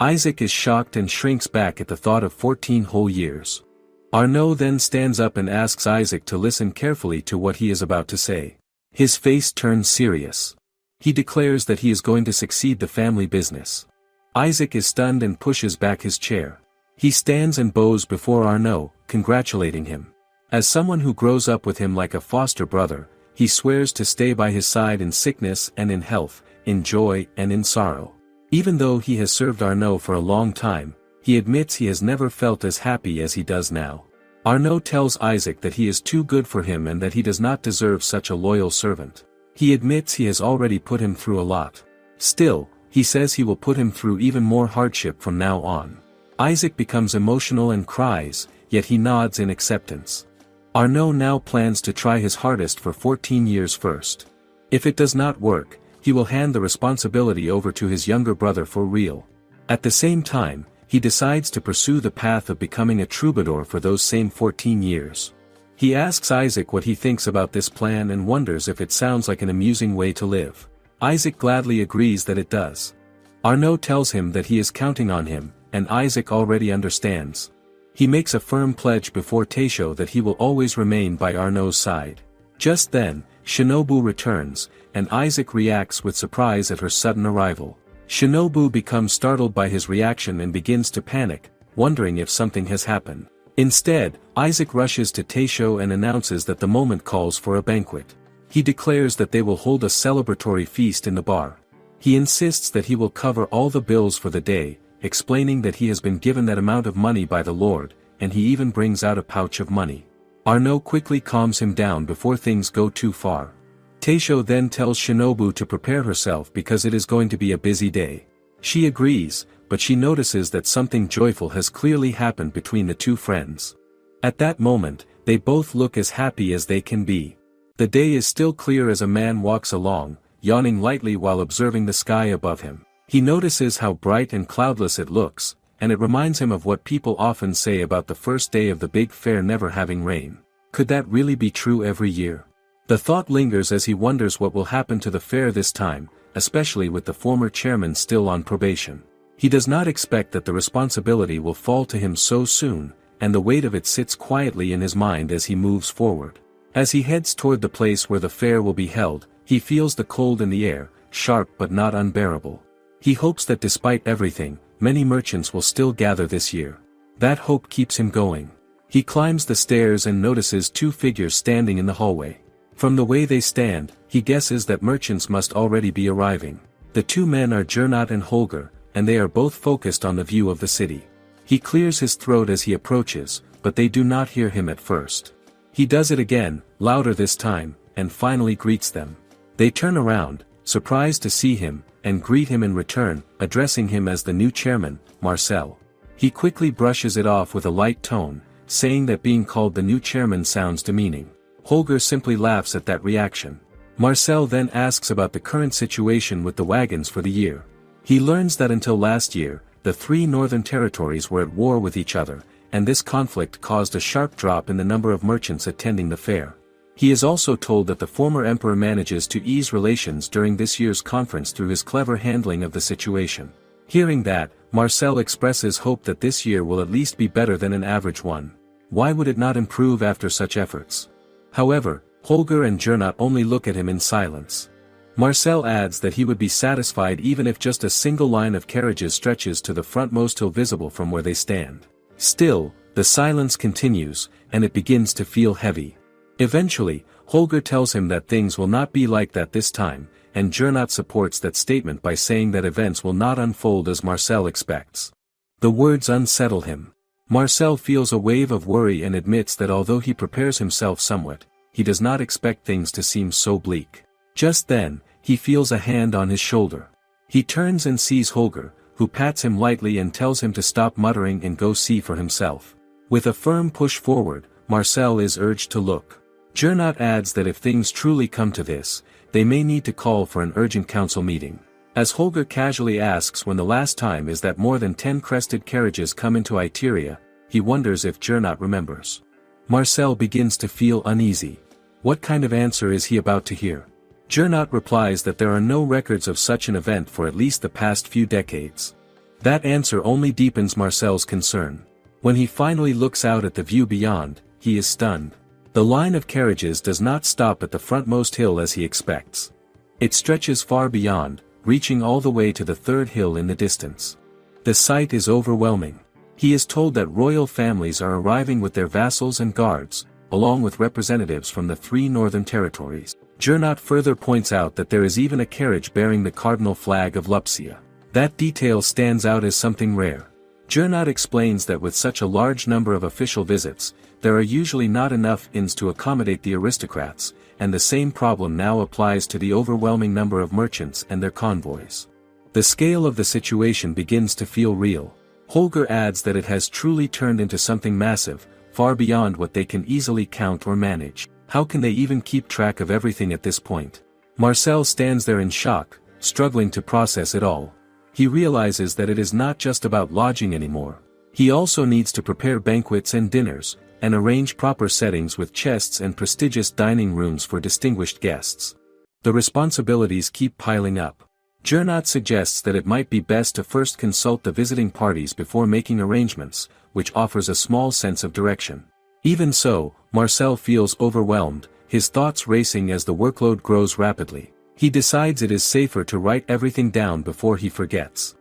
Isaac is shocked and shrinks back at the thought of 14 whole years. Arnaud then stands up and asks Isaac to listen carefully to what he is about to say. His face turns serious. He declares that he is going to succeed the family business. Isaac is stunned and pushes back his chair. He stands and bows before Arnaud, congratulating him. As someone who grows up with him like a foster brother, he swears to stay by his side in sickness and in health, in joy and in sorrow. Even though he has served Arnaud for a long time, he admits he has never felt as happy as he does now. Arnaud tells Isaac that he is too good for him and that he does not deserve such a loyal servant. He admits he has already put him through a lot. Still, he says he will put him through even more hardship from now on. Isaac becomes emotional and cries, yet he nods in acceptance. Arnaud now plans to try his hardest for 14 years first. If it does not work, he will hand the responsibility over to his younger brother for real. At the same time, he decides to pursue the path of becoming a troubadour for those same 14 years. He asks Isaac what he thinks about this plan and wonders if it sounds like an amusing way to live. Isaac gladly agrees that it does. Arnaud tells him that he is counting on him, and Isaac already understands. He makes a firm pledge before Taisho that he will always remain by Arnaud's side. Just then, Shinobu returns, and Isaac reacts with surprise at her sudden arrival. Shinobu becomes startled by his reaction and begins to panic, wondering if something has happened. Instead, Isaac rushes to Taisho and announces that the moment calls for a banquet. He declares that they will hold a celebratory feast in the bar. He insists that he will cover all the bills for the day, explaining that he has been given that amount of money by the Lord, and he even brings out a pouch of money. Arnaud quickly calms him down before things go too far. Taisho then tells Shinobu to prepare herself because it is going to be a busy day. She agrees, but she notices that something joyful has clearly happened between the two friends. At that moment, they both look as happy as they can be. The day is still clear as a man walks along, yawning lightly while observing the sky above him. He notices how bright and cloudless it looks, and it reminds him of what people often say about the first day of the big fair never having rain. Could that really be true every year? The thought lingers as he wonders what will happen to the fair this time, especially with the former chairman still on probation. He does not expect that the responsibility will fall to him so soon, and the weight of it sits quietly in his mind as he moves forward. As he heads toward the place where the fair will be held, he feels the cold in the air, sharp but not unbearable. He hopes that despite everything, many merchants will still gather this year. That hope keeps him going. He climbs the stairs and notices two figures standing in the hallway. From the way they stand, he guesses that merchants must already be arriving. The two men are Gernot and Holger, and they are both focused on the view of the city. He clears his throat as he approaches, but they do not hear him at first. He does it again, louder this time, and finally greets them. They turn around, surprised to see him, and greet him in return, addressing him as the new chairman, Marcel. He quickly brushes it off with a light tone, saying that being called the new chairman sounds demeaning. Holger simply laughs at that reaction. Marcel then asks about the current situation with the wagons for the year. He learns that until last year, the three northern territories were at war with each other, and this conflict caused a sharp drop in the number of merchants attending the fair. He is also told that the former emperor manages to ease relations during this year's conference through his clever handling of the situation. Hearing that, Marcel expresses hope that this year will at least be better than an average one. Why would it not improve after such efforts? However, Holger and Gernot only look at him in silence. Marcel adds that he would be satisfied even if just a single line of carriages stretches to the frontmost hill visible from where they stand. Still, the silence continues, and it begins to feel heavy. Eventually, Holger tells him that things will not be like that this time, and Gernot supports that statement by saying that events will not unfold as Marcel expects. The words unsettle him. Marcel feels a wave of worry and admits that although he prepares himself somewhat, he does not expect things to seem so bleak. Just then, he feels a hand on his shoulder. He turns and sees Holger, who pats him lightly and tells him to stop muttering and go see for himself. With a firm push forward, Marcel is urged to look. Gernot adds that if things truly come to this, they may need to call for an urgent council meeting. As Holger casually asks when the last time is that more than 10 crested carriages come into Itteria, he wonders if Gernot remembers. Marcel begins to feel uneasy. What kind of answer is he about to hear? Gernot replies that there are no records of such an event for at least the past few decades. That answer only deepens Marcel's concern. When he finally looks out at the view beyond, he is stunned. The line of carriages does not stop at the frontmost hill as he expects. It stretches far beyond, reaching all the way to the third hill in the distance. The sight is overwhelming. He is told that royal families are arriving with their vassals and guards, along with representatives from the three northern territories. Gernot further points out that there is even a carriage bearing the cardinal flag of Lupsia. That detail stands out as something rare. Gernot explains that with such a large number of official visits, there are usually not enough inns to accommodate the aristocrats, and the same problem now applies to the overwhelming number of merchants and their convoys. The scale of the situation begins to feel real. Holger adds that it has truly turned into something massive, far beyond what they can easily count or manage. How can they even keep track of everything at this point? Marcel stands there in shock, struggling to process it all. He realizes that it is not just about lodging anymore. He also needs to prepare banquets and dinners, and arrange proper settings with chests and prestigious dining rooms for distinguished guests. The responsibilities keep piling up. Gernot suggests that it might be best to first consult the visiting parties before making arrangements, which offers a small sense of direction. Even so, Marcel feels overwhelmed, his thoughts racing as the workload grows rapidly. He decides it is safer to write everything down before he forgets.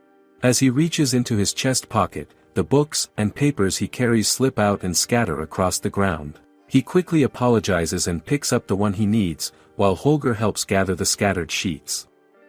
As he reaches into his chest pocket, the books and papers he carries slip out and scatter across the ground. He quickly apologizes and picks up the one he needs, while Holger helps gather the scattered sheets.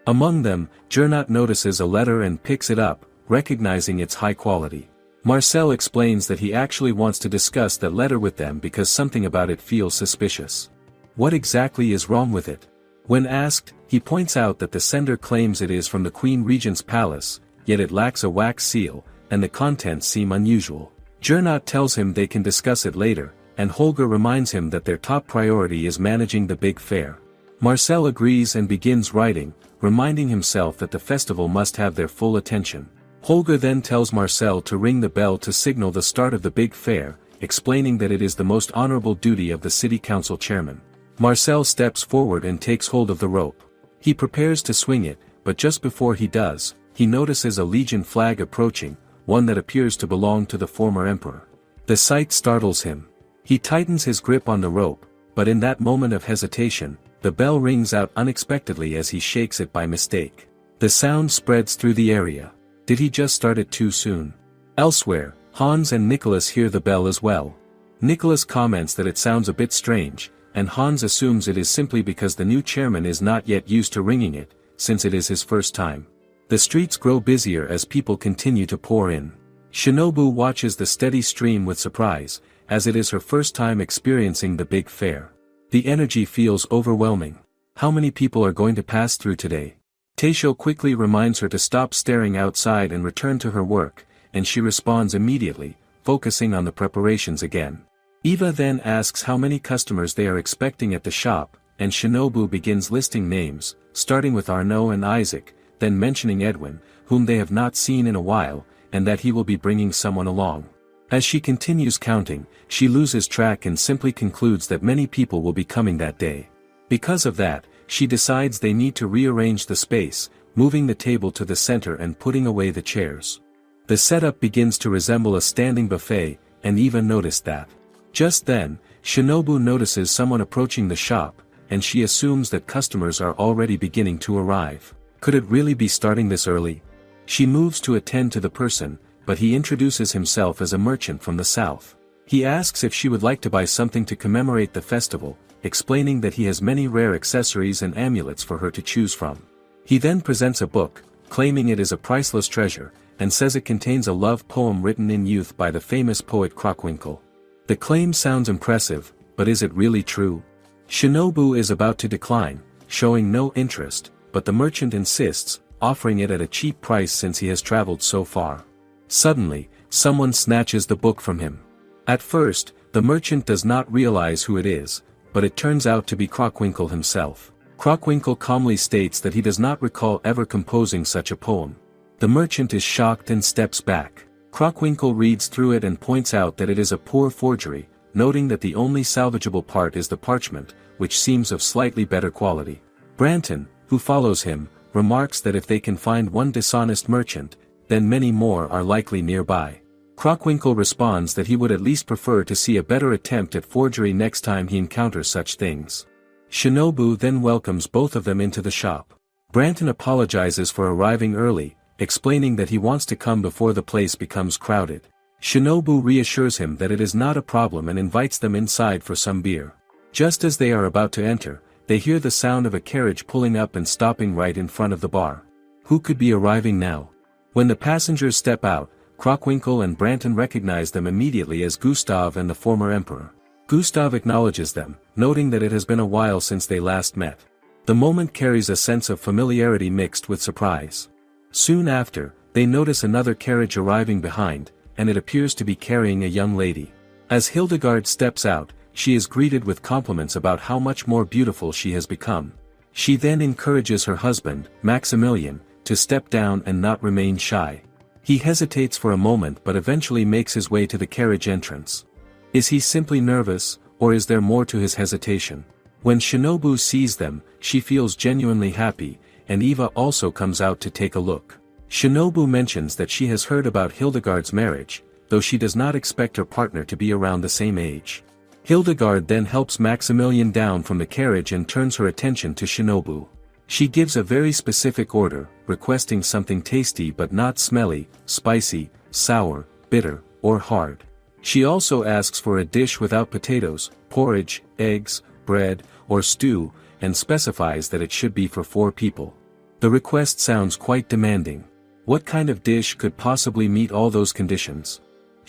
Among them, Gernot notices a letter and picks it up, recognizing its high quality. Marcel explains that he actually wants to discuss that letter with them because something about it feels suspicious. What exactly is wrong with it? When asked, he points out that the sender claims it is from the Queen Regent's palace, yet it lacks a wax seal, and the contents seem unusual. Gernot tells him they can discuss it later, and Holger reminds him that their top priority is managing the big fair. Marcel agrees and begins writing, reminding himself that the festival must have their full attention. Holger then tells Marcel to ring the bell to signal the start of the big fair, explaining that it is the most honorable duty of the city council chairman. Marcel steps forward and takes hold of the rope. He prepares to swing it, but just before he does, he notices a legion flag approaching, one that appears to belong to the former emperor. The sight startles him. He tightens his grip on the rope, but in that moment of hesitation, the bell rings out unexpectedly as he shakes it by mistake. The sound spreads through the area. Did he just start it too soon? Elsewhere, Hans and Nicholas hear the bell as well. Nicholas comments that it sounds a bit strange, and Hans assumes it is simply because the new chairman is not yet used to ringing it, since it is his first time. The streets grow busier as people continue to pour in. Shinobu watches the steady stream with surprise, as it is her first time experiencing the big fair. The energy feels overwhelming. How many people are going to pass through today? Teisho quickly reminds her to stop staring outside and return to her work, and she responds immediately, focusing on the preparations again. Eva then asks how many customers they are expecting at the shop, and Shinobu begins listing names, starting with Arnaud and Isaac, then mentioning Edwin, whom they have not seen in a while, and that he will be bringing someone along. As she continues counting, she loses track and simply concludes that many people will be coming that day. Because of that, she decides they need to rearrange the space, moving the table to the center and putting away the chairs. The setup begins to resemble a standing buffet, and Eva noticed that. Just then, Shinobu notices someone approaching the shop, and she assumes that customers are already beginning to arrive. Could it really be starting this early? She moves to attend to the person, but he introduces himself as a merchant from the south. He asks if she would like to buy something to commemorate the festival, explaining that he has many rare accessories and amulets for her to choose from. He then presents a book, claiming it is a priceless treasure, and says it contains a love poem written in youth by the famous poet Krockwinkel. The claim sounds impressive, but is it really true? Shinobu is about to decline, showing no interest, but the merchant insists, offering it at a cheap price since he has traveled so far. Suddenly, someone snatches the book from him. At first, the merchant does not realize who it is, but it turns out to be Krockwinkel himself. Krockwinkel calmly states that he does not recall ever composing such a poem. The merchant is shocked and steps back. Krockwinkel reads through it and points out that it is a poor forgery, noting that the only salvageable part is the parchment, which seems of slightly better quality. Branton, who follows him, remarks that if they can find one dishonest merchant, then many more are likely nearby. Krockwinkel responds that he would at least prefer to see a better attempt at forgery next time he encounters such things. Shinobu then welcomes both of them into the shop. Branton apologizes for arriving early, explaining that he wants to come before the place becomes crowded. Shinobu reassures him that it is not a problem and invites them inside for some beer. Just as they are about to enter, they hear the sound of a carriage pulling up and stopping right in front of the bar. Who could be arriving now? When the passengers step out, Krockwinkel and Branton recognize them immediately as Gustav and the former emperor. Gustav acknowledges them, noting that it has been a while since they last met. The moment carries a sense of familiarity mixed with surprise. Soon after, they notice another carriage arriving behind, and it appears to be carrying a young lady. As Hildegard steps out, she is greeted with compliments about how much more beautiful she has become. She then encourages her husband, Maximilian, to step down and not remain shy. He hesitates for a moment but eventually makes his way to the carriage entrance. Is he simply nervous, or is there more to his hesitation? When Shinobu sees them, she feels genuinely happy, and Eva also comes out to take a look. Shinobu mentions that she has heard about Hildegard's marriage, though she does not expect her partner to be around the same age. Hildegard then helps Maximilian down from the carriage and turns her attention to Shinobu. She gives a very specific order, requesting something tasty but not smelly, spicy, sour, bitter, or hard. She also asks for a dish without potatoes, porridge, eggs, bread, or stew, and specifies that it should be for 4 people. The request sounds quite demanding. What kind of dish could possibly meet all those conditions?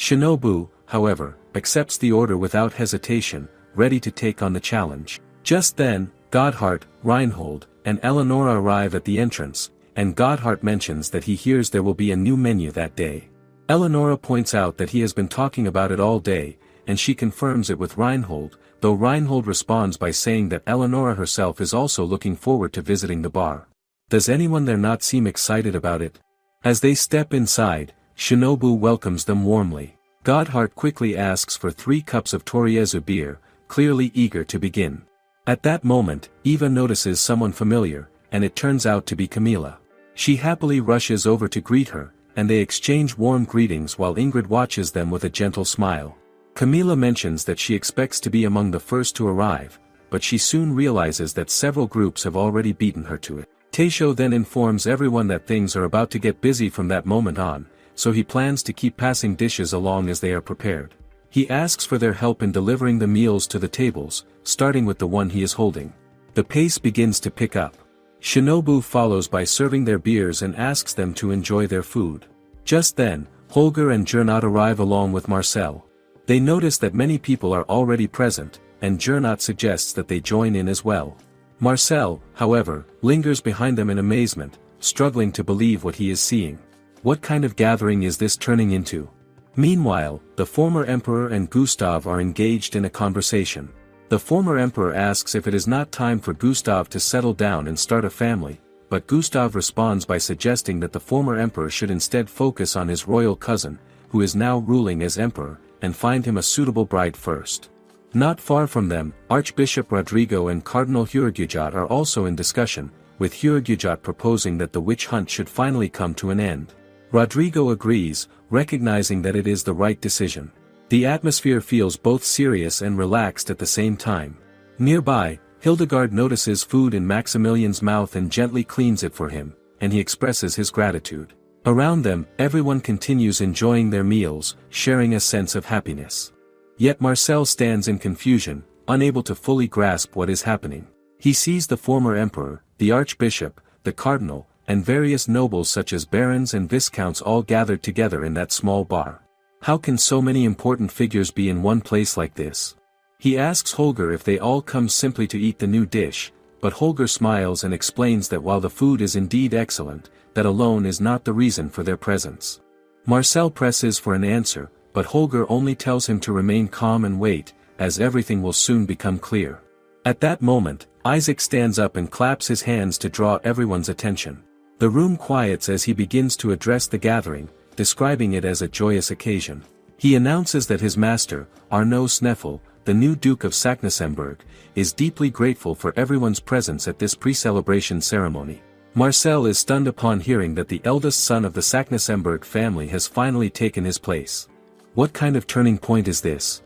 Shinobu, however, accepts the order without hesitation, ready to take on the challenge. Just then, Gotthard, Reinhold, and Eleonora arrive at the entrance, and Gotthard mentions that he hears there will be a new menu that day. Eleonora points out that he has been talking about it all day, and she confirms it with Reinhold, though Reinhold responds by saying that Eleonora herself is also looking forward to visiting the bar. Does anyone there not seem excited about it? As they step inside, Shinobu welcomes them warmly. Gotthard quickly asks for 3 cups of Toriezu beer, clearly eager to begin. At that moment, Eva notices someone familiar, and it turns out to be Camilla. She happily rushes over to greet her, and they exchange warm greetings while Ingrid watches them with a gentle smile. Camilla mentions that she expects to be among the first to arrive, but she soon realizes that several groups have already beaten her to it. Taisho then informs everyone that things are about to get busy from that moment on, so he plans to keep passing dishes along as they are prepared. He asks for their help in delivering the meals to the tables, starting with the one he is holding. The pace begins to pick up. Shinobu follows by serving their beers and asks them to enjoy their food. Just then, Holger and Gernot arrive along with Marcel. They notice that many people are already present, and Gernot suggests that they join in as well. Marcel, however, lingers behind them in amazement, struggling to believe what he is seeing. What kind of gathering is this turning into? Meanwhile, the former emperor and Gustav are engaged in a conversation. The former emperor asks if it is not time for Gustav to settle down and start a family, but Gustav responds by suggesting that the former emperor should instead focus on his royal cousin, who is now ruling as emperor, and find him a suitable bride first. Not far from them, Archbishop Rodrigo and Cardinal Hurguijat are also in discussion, with Hurguijat proposing that the witch hunt should finally come to an end. Rodrigo agrees, recognizing that it is the right decision. The atmosphere feels both serious and relaxed at the same time. Nearby, Hildegard notices food in Maximilian's mouth and gently cleans it for him, and he expresses his gratitude. Around them, everyone continues enjoying their meals, sharing a sense of happiness. Yet Marcel stands in confusion, unable to fully grasp what is happening. He sees the former emperor, the archbishop, the cardinal, and various nobles such as barons and viscounts all gathered together in that small bar. How can so many important figures be in one place like this? He asks Holger if they all come simply to eat the new dish, but Holger smiles and explains that while the food is indeed excellent, that alone is not the reason for their presence. Marcel presses for an answer, but Holger only tells him to remain calm and wait, as everything will soon become clear. At that moment, Isaac stands up and claps his hands to draw everyone's attention. The room quiets as he begins to address the gathering, describing it as a joyous occasion. He announces that his master, Arnaud Sneffel, the new Duke of Saxe-Nassau, is deeply grateful for everyone's presence at this pre-celebration ceremony. Marcel is stunned upon hearing that the eldest son of the Saxe-Nassau family has finally taken his place. What kind of turning point is this?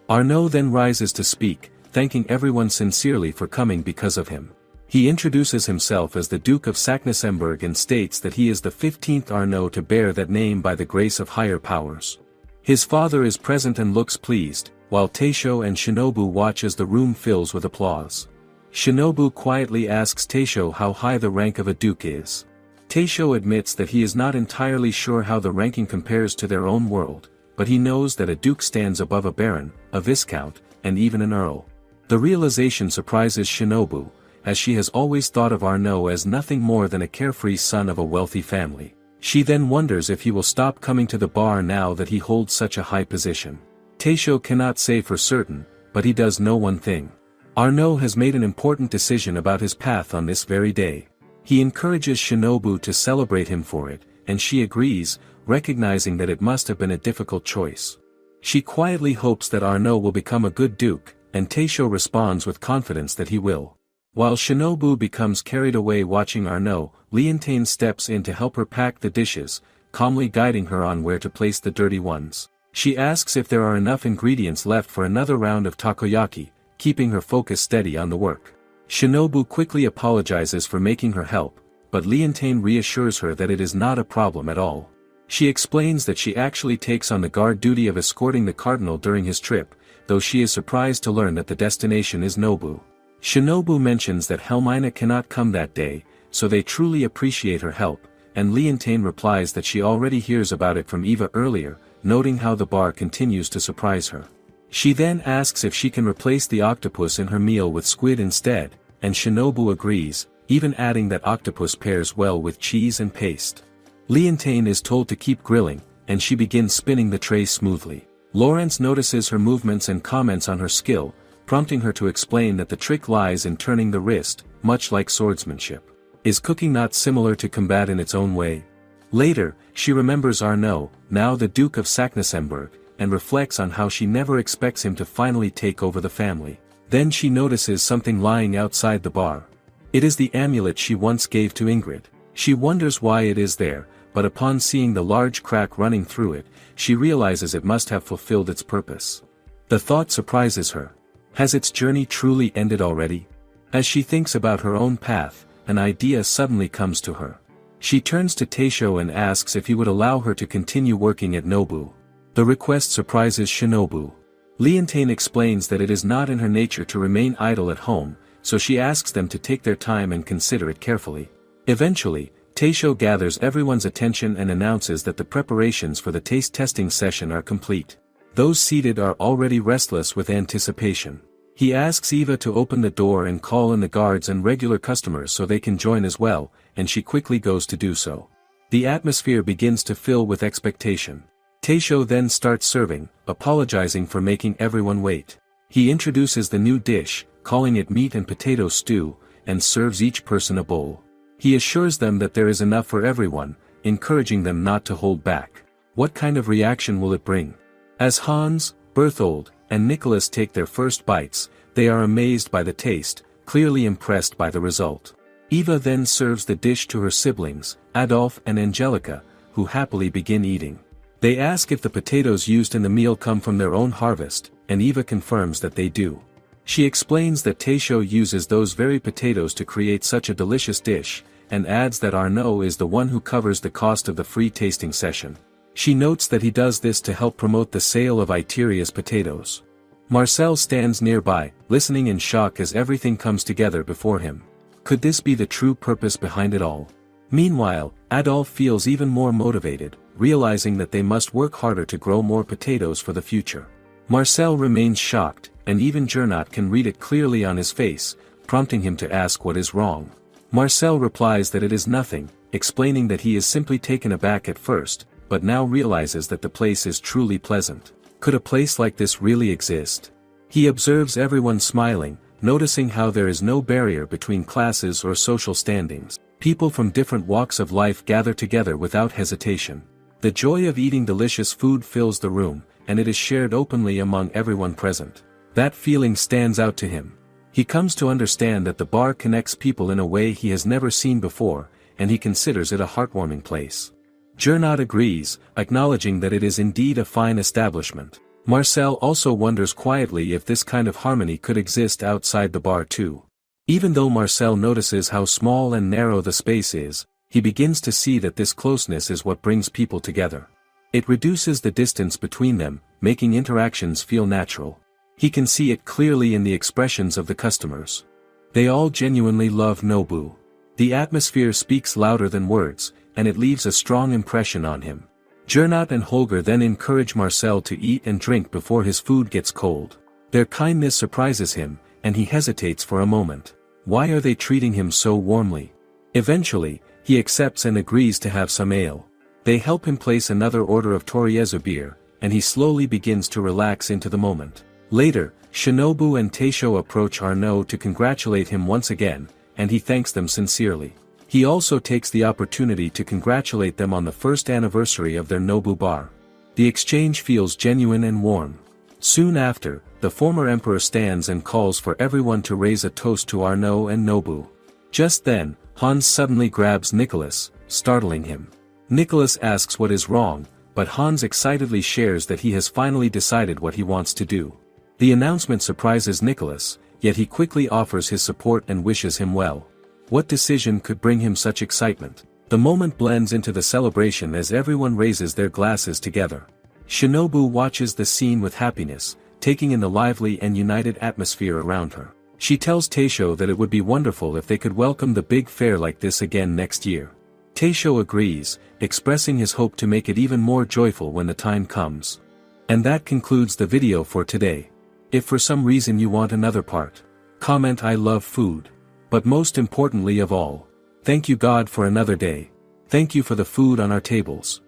Arnaud then rises to speak, thanking everyone sincerely for coming because of him. He introduces himself as the Duke of Saxe-Nassau and states that he is the 15th Arnaud to bear that name by the grace of higher powers. His father is present and looks pleased, while Taisho and Shinobu watch as the room fills with applause. Shinobu quietly asks Taisho how high the rank of a duke is. Taisho admits that he is not entirely sure how the ranking compares to their own world, but he knows that a duke stands above a baron, a viscount, and even an earl. The realization surprises Shinobu, as she has always thought of Arnaud as nothing more than a carefree son of a wealthy family. She then wonders if he will stop coming to the bar now that he holds such a high position. Taisho cannot say for certain, but he does know one thing. Arnaud has made an important decision about his path on this very day. He encourages Shinobu to celebrate him for it, and she agrees, recognizing that it must have been a difficult choice. She quietly hopes that Arnaud will become a good duke, and Taisho responds with confidence that he will. While Shinobu becomes carried away watching Arnaud, Leontine steps in to help her pack the dishes, calmly guiding her on where to place the dirty ones. She asks if there are enough ingredients left for another round of takoyaki, keeping her focus steady on the work. Shinobu quickly apologizes for making her help, but Leontine reassures her that it is not a problem at all. She explains that she actually takes on the guard duty of escorting the cardinal during his trip, though she is surprised to learn that the destination is Nobu. Shinobu mentions that Helmina cannot come that day, so they truly appreciate her help, and Leontine replies that she already hears about it from Eva earlier, noting how the bar continues to surprise her. She then asks if she can replace the octopus in her meal with squid instead, and Shinobu agrees, even adding that octopus pairs well with cheese and paste. Leontine is told to keep grilling, and she begins spinning the tray smoothly. Lawrence notices her movements and comments on her skill, prompting her to explain that the trick lies in turning the wrist, much like swordsmanship. Is cooking not similar to combat in its own way? Later, she remembers Arnaud, now the Duke of Saxe-Nassauburg, and reflects on how she never expects him to finally take over the family. Then she notices something lying outside the bar. It is the amulet she once gave to Ingrid. She wonders why it is there, but upon seeing the large crack running through it, she realizes it must have fulfilled its purpose. The thought surprises her. Has its journey truly ended already? As she thinks about her own path, an idea suddenly comes to her. She turns to Taisho and asks if he would allow her to continue working at Nobu. The request surprises Shinobu. Leontine explains that it is not in her nature to remain idle at home, so she asks them to take their time and consider it carefully. Eventually, Taisho gathers everyone's attention and announces that the preparations for the taste testing session are complete. Those seated are already restless with anticipation. He asks Eva to open the door and call in the guards and regular customers so they can join as well, and she quickly goes to do so. The atmosphere begins to fill with expectation. Taisho then starts serving, apologizing for making everyone wait. He introduces the new dish, calling it meat and potato stew, and serves each person a bowl. He assures them that there is enough for everyone, encouraging them not to hold back. What kind of reaction will it bring? As Hans, Berthold, and Nicholas take their first bites, they are amazed by the taste, clearly impressed by the result. Eva then serves the dish to her siblings, Adolf and Angelica, who happily begin eating. They ask if the potatoes used in the meal come from their own harvest, and Eva confirms that they do. She explains that Taisho uses those very potatoes to create such a delicious dish, and adds that Arnaud is the one who covers the cost of the free tasting session. She notes that he does this to help promote the sale of Itteria's potatoes. Marcel stands nearby, listening in shock as everything comes together before him. Could this be the true purpose behind it all? Meanwhile, Adolf feels even more motivated, realizing that they must work harder to grow more potatoes for the future. Marcel remains shocked, and even Gernot can read it clearly on his face, prompting him to ask what is wrong. Marcel replies that it is nothing, explaining that he is simply taken aback at first, but now realizes that the place is truly pleasant. Could a place like this really exist? He observes everyone smiling, noticing how there is no barrier between classes or social standings. People from different walks of life gather together without hesitation. The joy of eating delicious food fills the room, and it is shared openly among everyone present. That feeling stands out to him. He comes to understand that the bar connects people in a way he has never seen before, and he considers it a heartwarming place. Gernot agrees, acknowledging that it is indeed a fine establishment. Marcel also wonders quietly if this kind of harmony could exist outside the bar too. Even though Marcel notices how small and narrow the space is, he begins to see that this closeness is what brings people together. It reduces the distance between them, making interactions feel natural. He can see it clearly in the expressions of the customers. They all genuinely love Nobu. The atmosphere speaks louder than words, and it leaves a strong impression on him. Gernot and Holger then encourage Marcel to eat and drink before his food gets cold. Their kindness surprises him, and he hesitates for a moment. Why are they treating him so warmly? Eventually, he accepts and agrees to have some ale. They help him place another order of Toriezo beer, and he slowly begins to relax into the moment. Later, Shinobu and Taisho approach Arnaud to congratulate him once again, and he thanks them sincerely. He also takes the opportunity to congratulate them on the first anniversary of their Nobu bar. The exchange feels genuine and warm. Soon after, the former emperor stands and calls for everyone to raise a toast to Arnaud and Nobu. Just then, Hans suddenly grabs Nicholas, startling him. Nicholas asks what is wrong, but Hans excitedly shares that he has finally decided what he wants to do. The announcement surprises Nicholas, yet he quickly offers his support and wishes him well. What decision could bring him such excitement? The moment blends into the celebration as everyone raises their glasses together. Shinobu watches the scene with happiness, taking in the lively and united atmosphere around her. She tells Taisho that it would be wonderful if they could welcome the big fair like this again next year. Taisho agrees, expressing his hope to make it even more joyful when the time comes. And that concludes the video for today. If for some reason you want another part, comment I love food. But most importantly of all, thank you God for another day. Thank you for the food on our tables.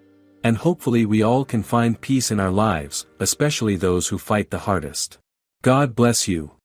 And hopefully we all can find peace in our lives, especially those who fight the hardest. God bless you.